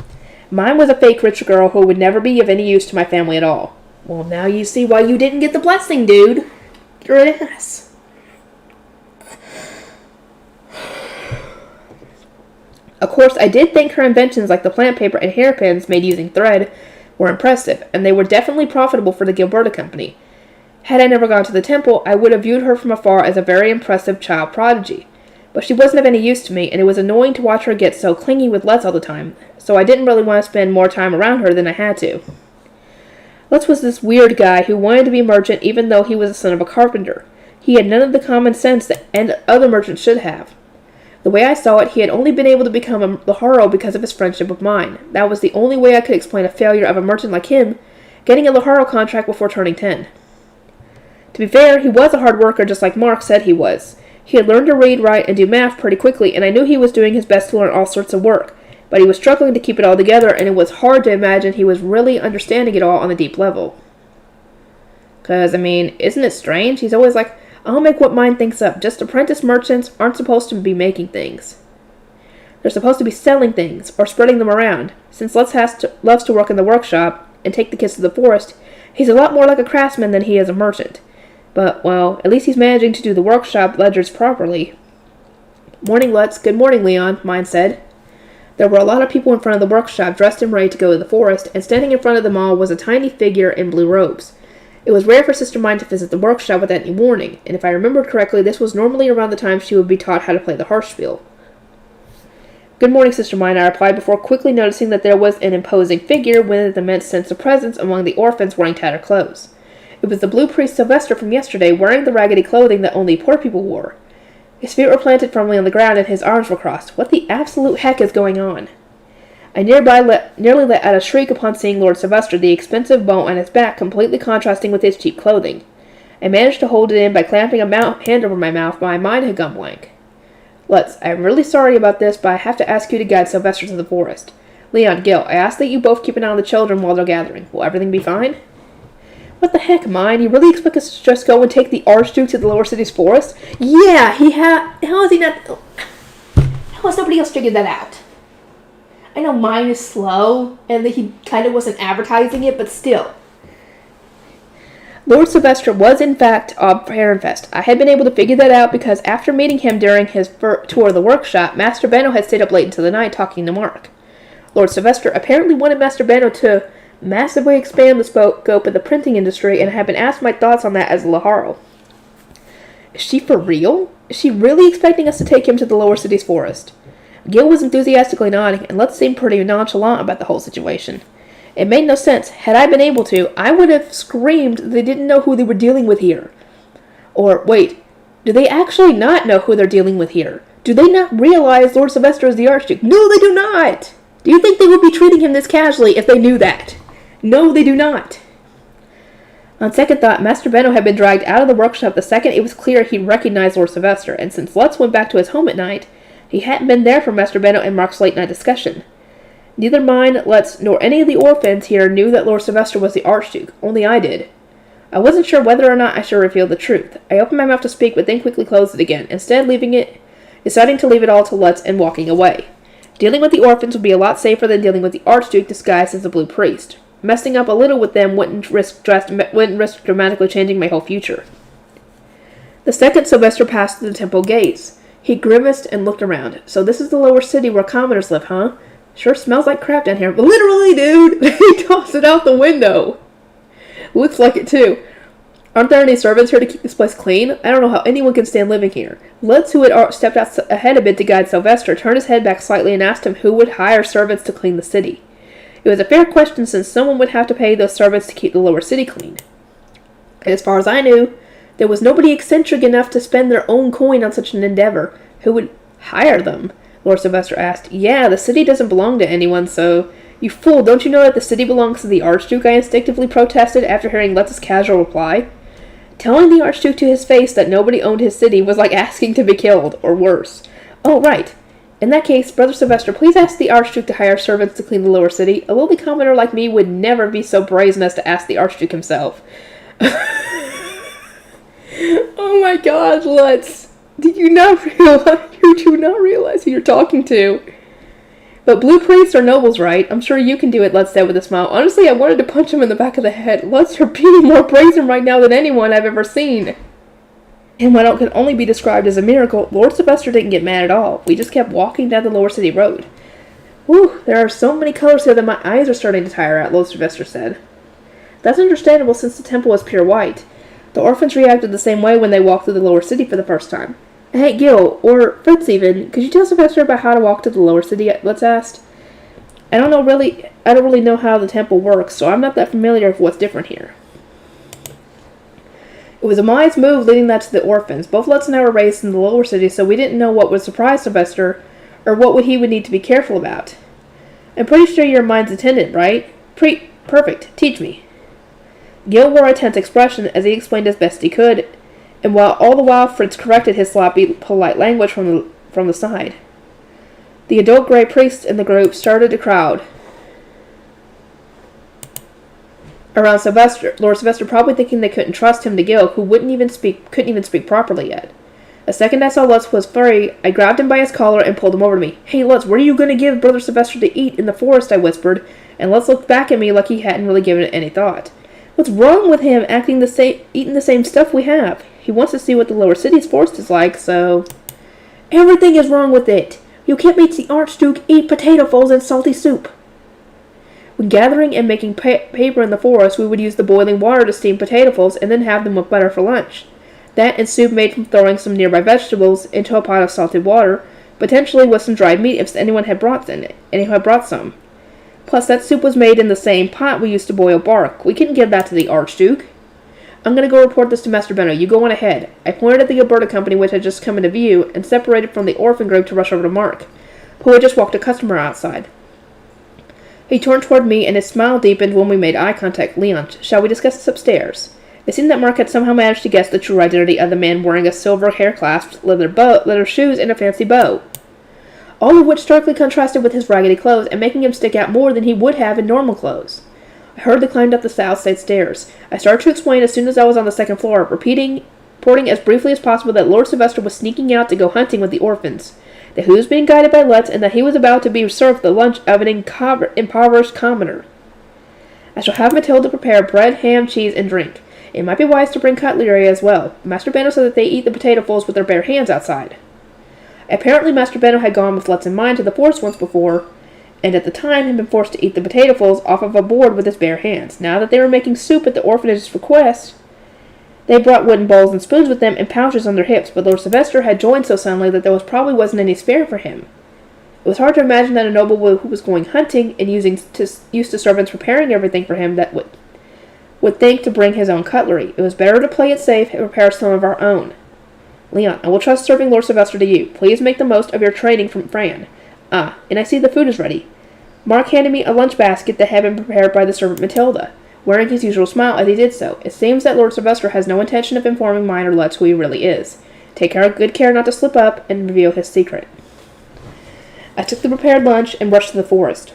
Mine was a fake rich girl who would never be of any use to my family at all. Well, now you see why you didn't get the blessing, dude. You're an ass. Of course, I did think her inventions like the plant paper and hairpins made using thread were impressive, and they were definitely profitable for the Gilberta Company. Had I never gone to the temple, I would have viewed her from afar as a very impressive child prodigy. But she wasn't of any use to me, and it was annoying to watch her get so clingy with Lutz all the time, so I didn't really want to spend more time around her than I had to. Lutz was this weird guy who wanted to be a merchant even though he was the son of a carpenter. He had none of the common sense that other merchants should have. The way I saw it, he had only been able to become a Laharo because of his friendship with mine. That was the only way I could explain a failure of a merchant like him getting a Laharo contract before turning 10. To be fair, he was a hard worker just like Mark said he was. He had learned to read, write, and do math pretty quickly, and I knew he was doing his best to learn all sorts of work, but he was struggling to keep it all together, and it was hard to imagine he was really understanding it all on a deep level. 'Cause, I mean, isn't it strange? He's always like, I'll make what mine thinks up. Just apprentice merchants aren't supposed to be making things. They're supposed to be selling things, or spreading them around. Since Lutz loves to work in the workshop and take the kids to the forest, he's a lot more like a craftsman than he is a merchant. But, well, at least he's managing to do the workshop ledgers properly. Morning, Lutz. Good morning, Leon, mine said. There were a lot of people in front of the workshop dressed and ready to go to the forest, and standing in front of them all was a tiny figure in blue robes. It was rare for Sister Mine to visit the workshop without any warning, and if I remembered correctly, this was normally around the time she would be taught how to play the Harpspiel. Good morning, Sister Mine, I replied before quickly noticing that there was an imposing figure with an immense sense of presence among the orphans wearing tattered clothes. It was the blue priest Sylvester from yesterday, wearing the raggedy clothing that only poor people wore. His feet were planted firmly on the ground and his arms were crossed. What the absolute heck is going on? I nearly let out a shriek upon seeing Lord Sylvester, the expensive bow on his back completely contrasting with his cheap clothing. I managed to hold it in by clamping a hand over my mouth, but my mind had gone blank. Lutz, I'm really sorry about this, but I have to ask you to guide Sylvester to the forest. Leon, Gil, I ask that you both keep an eye on the children while they're gathering. Will everything be fine? What the heck, Mine? You really expect us to just go and take the Archduke to the lower city's forest? Yeah, how has he not... How has nobody else figured that out? I know Mine is slow, and that he kind of wasn't advertising it, but still. Lord Sylvester was, in fact, of Herrenfest. I had been able to figure that out because after meeting him during his tour of the workshop, Master Benno had stayed up late into the night talking to Mark. Lord Sylvester apparently wanted Master Benno to massively expand the scope of the printing industry and had been asked my thoughts on that as Laharo. Is she for real? Is she really expecting us to take him to the lower city's forest? Gil was enthusiastically nodding, and Lutz seemed pretty nonchalant about the whole situation. It made no sense. Had I been able to, I would have screamed they didn't know who they were dealing with here. Or, wait, do they actually not know who they're dealing with here? Do they not realize Lord Sylvester is the Archduke? No, they do not! Do you think they would be treating him this casually if they knew that? No, they do not. On second thought, Master Benno had been dragged out of the workshop the second it was clear he recognized Lord Sylvester, and since Lutz went back to his home at night, he hadn't been there for Master Benno and Mark's late-night discussion. Neither mine, Lutz, nor any of the orphans here knew that Lord Sylvester was the Archduke. Only I did. I wasn't sure whether or not I should reveal the truth. I opened my mouth to speak, but then quickly closed it again, instead deciding to leave it all to Lutz and walking away. Dealing with the orphans would be a lot safer than dealing with the Archduke disguised as a blue priest. Messing up a little with them wouldn't risk dramatically changing my whole future. The second Sylvester passed through the temple gates. He grimaced and looked around. So this is the lower city where commoners live, huh? Sure smells like crap down here. Literally, dude! He tossed it out the window. Looks like it, too. Aren't there any servants here to keep this place clean? I don't know how anyone can stand living here. Lutz, who had stepped out ahead a bit to guide Sylvester, turned his head back slightly and asked him who would hire servants to clean the city. It was a fair question since someone would have to pay those servants to keep the lower city clean. As far as I knew, there was nobody eccentric enough to spend their own coin on such an endeavor. Who would hire them? Lord Sylvester asked. Yeah, the city doesn't belong to anyone, so... You fool, don't you know that the city belongs to the Archduke? I instinctively protested after hearing Lutz's casual reply. Telling the Archduke to his face that nobody owned his city was like asking to be killed, or worse. Oh, right. In that case, Brother Sylvester, please ask the Archduke to hire servants to clean the lower city. A lowly commoner like me would never be so brazen as to ask the Archduke himself. Oh my God, Lutz. Did you not realize who you're talking to? But blue priests are nobles, right? I'm sure you can do it, Lutz said with a smile. Honestly, I wanted to punch him in the back of the head. Lutz, you're being more brazen right now than anyone I've ever seen. And what could only be described as a miracle, Lord Sylvester didn't get mad at all. We just kept walking down the lower city road. Whew, there are so many colors here that my eyes are starting to tire out, Lord Sylvester said. That's understandable since the temple was pure white. The orphans reacted the same way when they walked through the lower city for the first time. Hey, Gil, or Fritz even, could you tell Sylvester about how to walk to the lower city? Let's ask. I don't really know how the temple works, so I'm not that familiar with what's different here. It was a wise move leading that to the orphans. Both Lutz and I were raised in the lower city, so we didn't know what would surprise Sylvester, or what he would need to be careful about. I'm pretty sure you're mine's attendant, right? Perfect. Teach me. Gil wore a tense expression as he explained as best he could, and all the while Fritz corrected his sloppy, polite language from the side. The adult Grey priests in the group started to crowd around Sylvester, Lord Sylvester, probably thinking they couldn't trust him to Gil, who couldn't even speak properly yet. The second I saw Lutz was free, I grabbed him by his collar and pulled him over to me. "Hey, Lutz, what are you going to give Brother Sylvester to eat in the forest?" I whispered, and Lutz looked back at me like he hadn't really given it any thought. "What's wrong with him eating the same stuff we have? He wants to see what the lower city's forest is like, so..." "Everything is wrong with it. You can't make the Archduke eat potato falls and salty soup." When gathering and making paper in the forest, we would use the boiling water to steam potato falls and then have them with butter for lunch. That and soup made from throwing some nearby vegetables into a pot of salted water, potentially with some dried meat if anyone had brought some. Plus, that soup was made in the same pot we used to boil bark. We couldn't give that to the Archduke. "I'm going to go report this to Master Benno. You go on ahead." I pointed at the Alberta company which had just come into view and separated from the orphan group to rush over to Mark, who had just walked a customer outside. He turned toward me and his smile deepened when we made eye contact. "Leon, shall we discuss this upstairs?" It seemed that Mark had somehow managed to guess the true identity of the man wearing a silver hair-clasped leather shoes and a fancy bow, all of which starkly contrasted with his raggedy clothes and making him stick out more than he would have in normal clothes. I hurriedly climbed up the south side stairs. I started to explain as soon as I was on the second floor, reporting as briefly as possible that Lord Sylvester was sneaking out to go hunting with the orphans, that he was being guided by Lutz, and that he was about to be served the lunch of an impoverished commoner. "I shall have Matilda prepare bread, ham, cheese, and drink. It might be wise to bring cutlery as well. Master Benno said that they eat the potato falls with their bare hands outside." Apparently Master Benno had gone with Lutz in mind to the forest once before, and at the time had been forced to eat the potato falls off of a board with his bare hands. Now that they were making soup at the orphanage's request, they brought wooden bowls and spoons with them and pouches on their hips, but Lord Sylvester had joined so suddenly that there probably wasn't any spare for him. It was hard to imagine that a noble who was going hunting and used to servants preparing everything for him that would think to bring his own cutlery. It was better to play it safe and prepare some of our own. "Leon, I will trust serving Lord Sylvester to you. Please make the most of your training from Fran. Ah, and I see the food is ready." Mark handed me a lunch basket that had been prepared by the servant Matilda, wearing his usual smile as he did so. "It seems that Lord Sylvester has no intention of informing mine or Lutz who he really is. Take good care not to slip up and reveal his secret." I took the prepared lunch and rushed to the forest.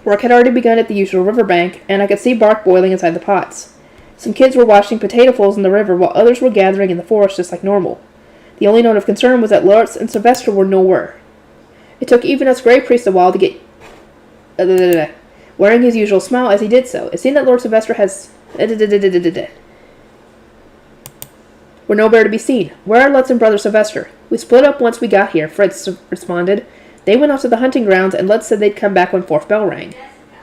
Work had already begun at the usual riverbank, and I could see bark boiling inside the pots. Some kids were washing potato falls in the river, while others were gathering in the forest just like normal. The only note of concern was that Lutz and Sylvester were nowhere. It took even us Grey priests a while to get... wearing his usual smile as he did so. It seemed that Lord Sylvester were nowhere to be seen. "Where are Lutz and Brother Sylvester?" "We split up once we got here," Fritz responded. "They went off to the hunting grounds, and Lutz said they'd come back when fourth bell rang."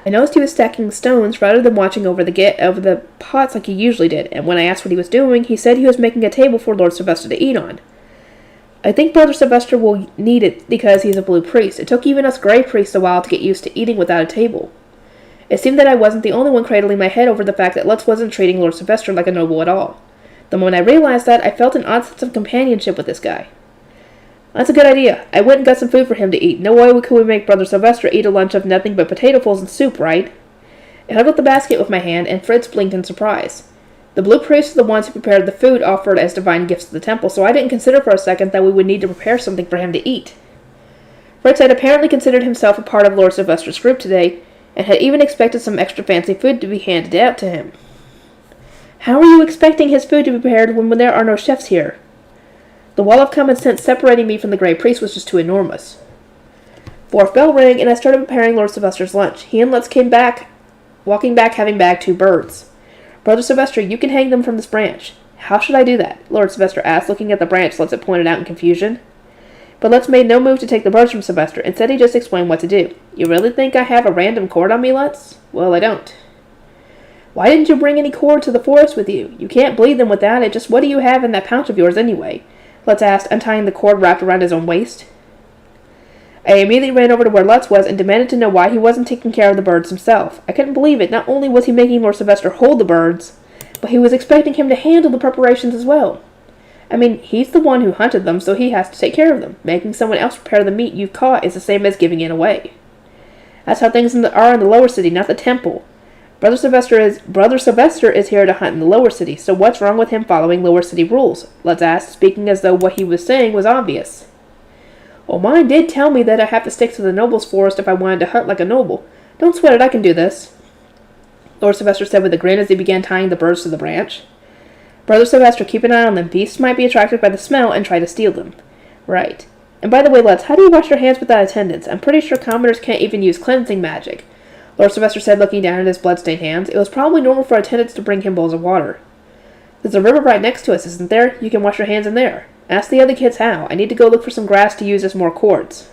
I noticed he was stacking stones rather than watching over the pots like he usually did, and when I asked what he was doing, he said he was making a table for Lord Sylvester to eat on. I think Brother Sylvester will need it because he's a blue priest. It took even us Grey priests a while to get used to eating without a table. It seemed that I wasn't the only one cradling my head over the fact that Lutz wasn't treating Lord Sylvester like a noble at all. The moment I realized that, I felt an odd sense of companionship with this guy. "That's a good idea. I went and got some food for him to eat. No way could we make Brother Sylvester eat a lunch of nothing but potato falls and soup, right?" I held up the basket with my hand, and Fritz blinked in surprise. The blue priests were the ones who prepared the food offered as divine gifts to the temple, so I didn't consider for a second that we would need to prepare something for him to eat. Fritz had apparently considered himself a part of Lord Sylvester's group today, and had even expected some extra fancy food to be handed out to him. "How are you expecting his food to be prepared when there are no chefs here?" The wall of common sense separating me from the Grey priest was just too enormous. Fourth bell rang, and I started preparing Lord Sylvester's lunch. He and Lutz came back, walking back having bagged 2 birds. "Brother Sylvester, you can hang them from this branch." "How should I do that?" Lord Sylvester asked, looking at the branch Lutz had pointed out in confusion. But Lutz made no move to take the birds from Sylvester. Instead, he just explained what to do. "You really think I have a random cord on me, Lutz?" "Well, I don't." "Why didn't you bring any cord to the forest with you? You can't bleed them without it. Just what do you have in that pouch of yours anyway?" Lutz asked, untying the cord wrapped around his own waist. I immediately ran over to where Lutz was and demanded to know why he wasn't taking care of the birds himself. I couldn't believe it. Not only was he making Lord Sylvester hold the birds, but he was expecting him to handle the preparations as well. I mean, he's the one who hunted them, so he has to take care of them. Making someone else prepare the meat you've caught is the same as giving it away. That's how things are in the lower city, not the temple. Brother Sylvester is here to hunt in the lower city, so what's wrong with him following lower city rules? Lutz asked, speaking as though what he was saying was obvious. Well, mine did tell me that I have to stick to the noble's forest if I wanted to hunt like a noble. Don't sweat it, I can do this, Lord Sylvester said with a grin as he began tying the birds to the branch. Brother Sylvester, keep an eye on them. Beasts might be attracted by the smell and try to steal them. Right. And by the way, lads, how do you wash your hands without attendants? I'm pretty sure commoners can't even use cleansing magic, Lord Sylvester said, looking down at his blood-stained hands. It was probably normal for attendants to bring him bowls of water. There's a river right next to us, isn't there? You can wash your hands in there. Ask the other kids how. I need to go look for some grass to use as more cords.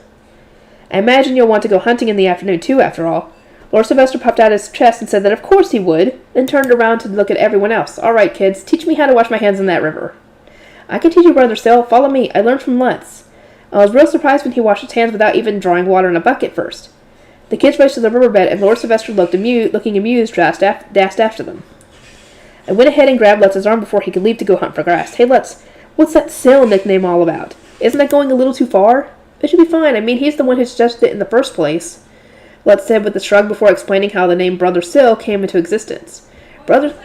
I imagine you'll want to go hunting in the afternoon, too, after all. Lord Sylvester popped out his chest and said that of course he would, then turned around to look at everyone else. All right, kids, teach me how to wash my hands in that river. I can teach you, Brother Syl. Follow me. I learned from Lutz. I was real surprised when he washed his hands without even drawing water in a bucket first. The kids raced to the riverbed, and Lord Sylvester looking amused, dashed after them. I went ahead and grabbed Lutz's arm before he could leave to go hunt for grass. Hey, Lutz, what's that Syl nickname all about? Isn't that going a little too far? It should be fine. I mean, he's the one who suggested it in the first place, Lutz said with a shrug before explaining how the name Brother Syl came into existence. Brother...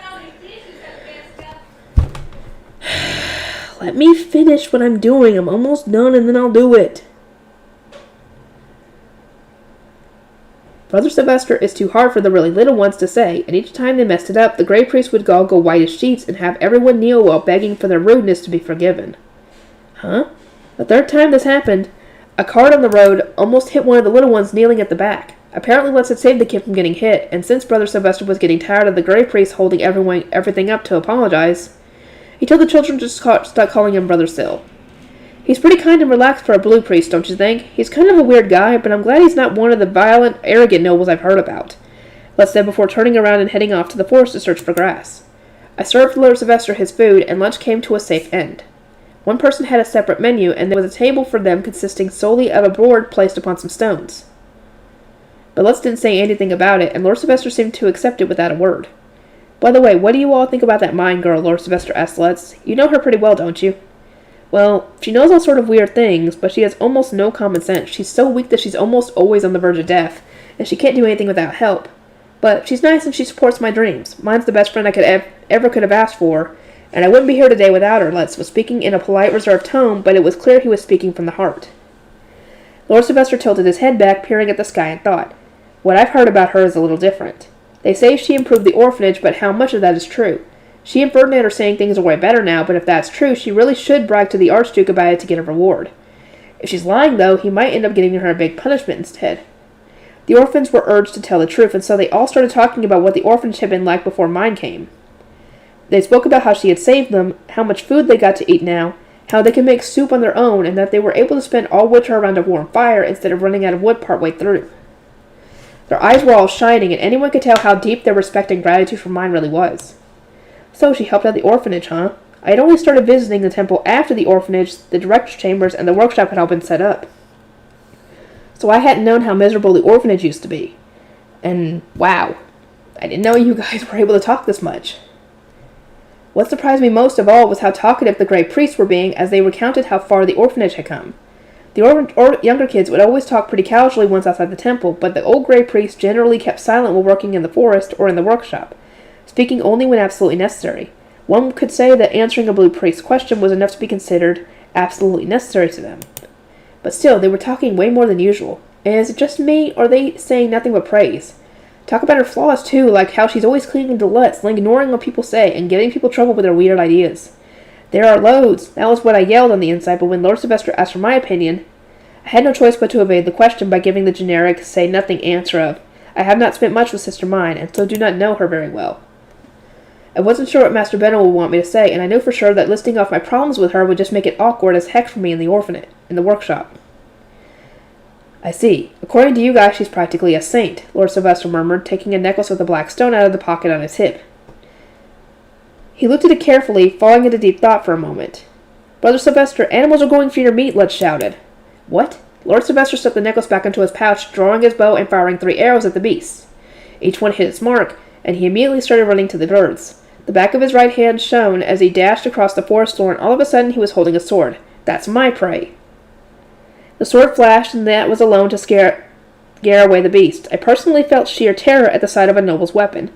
Let me finish what I'm doing. I'm almost done and then I'll do it. Brother Sylvester is too hard for the really little ones to say, and each time they messed it up, the Grey Priest would all go white as sheets and have everyone kneel while begging for their rudeness to be forgiven. Huh? The third time this happened, a cart on the road almost hit one of the little ones kneeling at the back. Apparently Lutz had saved the kid from getting hit, and since Brother Sylvester was getting tired of the Grey Priest holding everything up to apologize, he told the children to start calling him Brother Syl. He's pretty kind and relaxed for a blue priest, don't you think? He's kind of a weird guy, but I'm glad he's not one of the violent, arrogant nobles I've heard about, Lutz said before turning around and heading off to the forest to search for grass. I served Lord Sylvester his food, and lunch came to a safe end. One person had a separate menu, and there was a table for them consisting solely of a board placed upon some stones. But Lutz didn't say anything about it, and Lord Sylvester seemed to accept it without a word. By the way, what do you all think about that mine girl? Lord Sylvester asked Lutz. You know her pretty well, don't you? Well, she knows all sort of weird things, but she has almost no common sense. She's so weak that she's almost always on the verge of death, and she can't do anything without help. But she's nice and she supports my dreams. Mine's the best friend I could have asked for, and I wouldn't be here today without her, Lutz was speaking in a polite, reserved tone, but it was clear he was speaking from the heart. Lord Sylvester tilted his head back, peering at the sky, and thought, what I've heard about her is a little different. They say she improved the orphanage, but how much of that is true? She and Ferdinand are saying things are way better now, but if that's true, she really should brag to the Archduke about it to get a reward. If she's lying, though, he might end up giving her a big punishment instead. The orphans were urged to tell the truth, and so they all started talking about what the orphanage had been like before mine came. They spoke about how she had saved them, how much food they got to eat now, how they could make soup on their own, and that they were able to spend all winter around a warm fire instead of running out of wood partway through. Their eyes were all shining, and anyone could tell how deep their respect and gratitude for mine really was. So she helped out the orphanage, huh? I had only started visiting the temple after the orphanage, the director's chambers, and the workshop had all been set up. So I hadn't known how miserable the orphanage used to be. And, wow, I didn't know you guys were able to talk this much. What surprised me most of all was how talkative the Grey Priests were being as they recounted how far the orphanage had come. The younger kids would always talk pretty casually once outside the temple, but the old Grey Priests generally kept silent while working in the forest or in the workshop, speaking only when absolutely necessary. One could say that answering a blue priest's question was enough to be considered absolutely necessary to them. But still, they were talking way more than usual. And is it just me, or are they saying nothing but praise? Talk about her flaws, too, like how she's always clinging to Lutz, ignoring what people say, and getting people trouble with their weird ideas. There are loads. That was what I yelled on the inside, but when Lord Sylvester asked for my opinion, I had no choice but to evade the question by giving the generic, say-nothing answer of, I have not spent much with Sister Mine, and so do not know her very well. I wasn't sure what Master Benno would want me to say, and I knew for sure that listing off my problems with her would just make it awkward as heck for me in the workshop. I see. According to you guys, she's practically a saint, Lord Sylvester murmured, taking a necklace with a black stone out of the pocket on his hip. He looked at it carefully, falling into deep thought for a moment. Brother Sylvester, animals are going for your meat, Lutz shouted. What? Lord Sylvester stuffed the necklace back into his pouch, drawing his bow and firing 3 arrows at the beasts. Each one hit its mark, and he immediately started running to the birds. The back of his right hand shone as he dashed across the forest floor, and all of a sudden he was holding a sword. That's my prey. The sword flashed, and that was alone to scare away the beast. I personally felt sheer terror at the sight of a noble's weapon.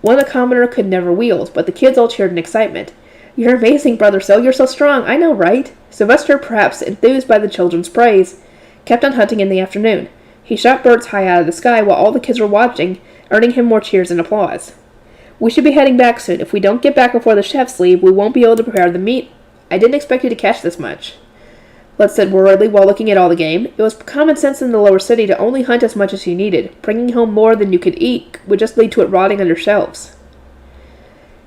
One a commoner could never wield, but the kids all cheered in excitement. You're amazing, Brother Sil. You're so strong. I know, right? Sylvester, perhaps enthused by the children's praise, kept on hunting in the afternoon. He shot birds high out of the sky while all the kids were watching, earning him more cheers and applause. We should be heading back soon. If we don't get back before the chefs leave, we won't be able to prepare the meat. I didn't expect you to catch this much. Let's said worriedly while looking at all the game. It was common sense in the lower city to only hunt as much as you needed. Bringing home more than you could eat would just lead to it rotting under shelves.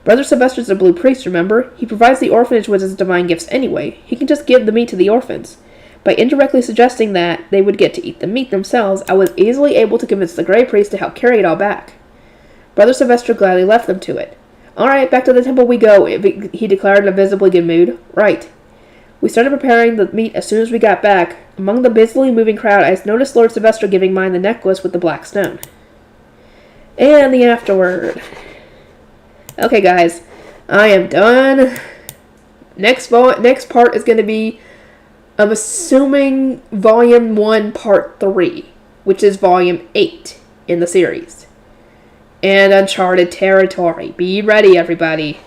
Brother Sylvester's a blue priest, remember? He provides the orphanage with his divine gifts anyway. He can just give the meat to the orphans. By indirectly suggesting that they would get to eat the meat themselves, I was easily able to convince the Grey Priest to help carry it all back. Brother Sylvester gladly left them to it. All right, back to the temple we go, he declared in a visibly good mood. Right. We started preparing the meat as soon as we got back. Among the busily moving crowd, I noticed Lord Sylvester giving mine the necklace with the black stone. And the afterword. Okay, guys, I am done. Next part is going to be, I'm assuming, Volume 1, Part 3, which is Volume 8 in the series. And uncharted territory. Be ready, everybody.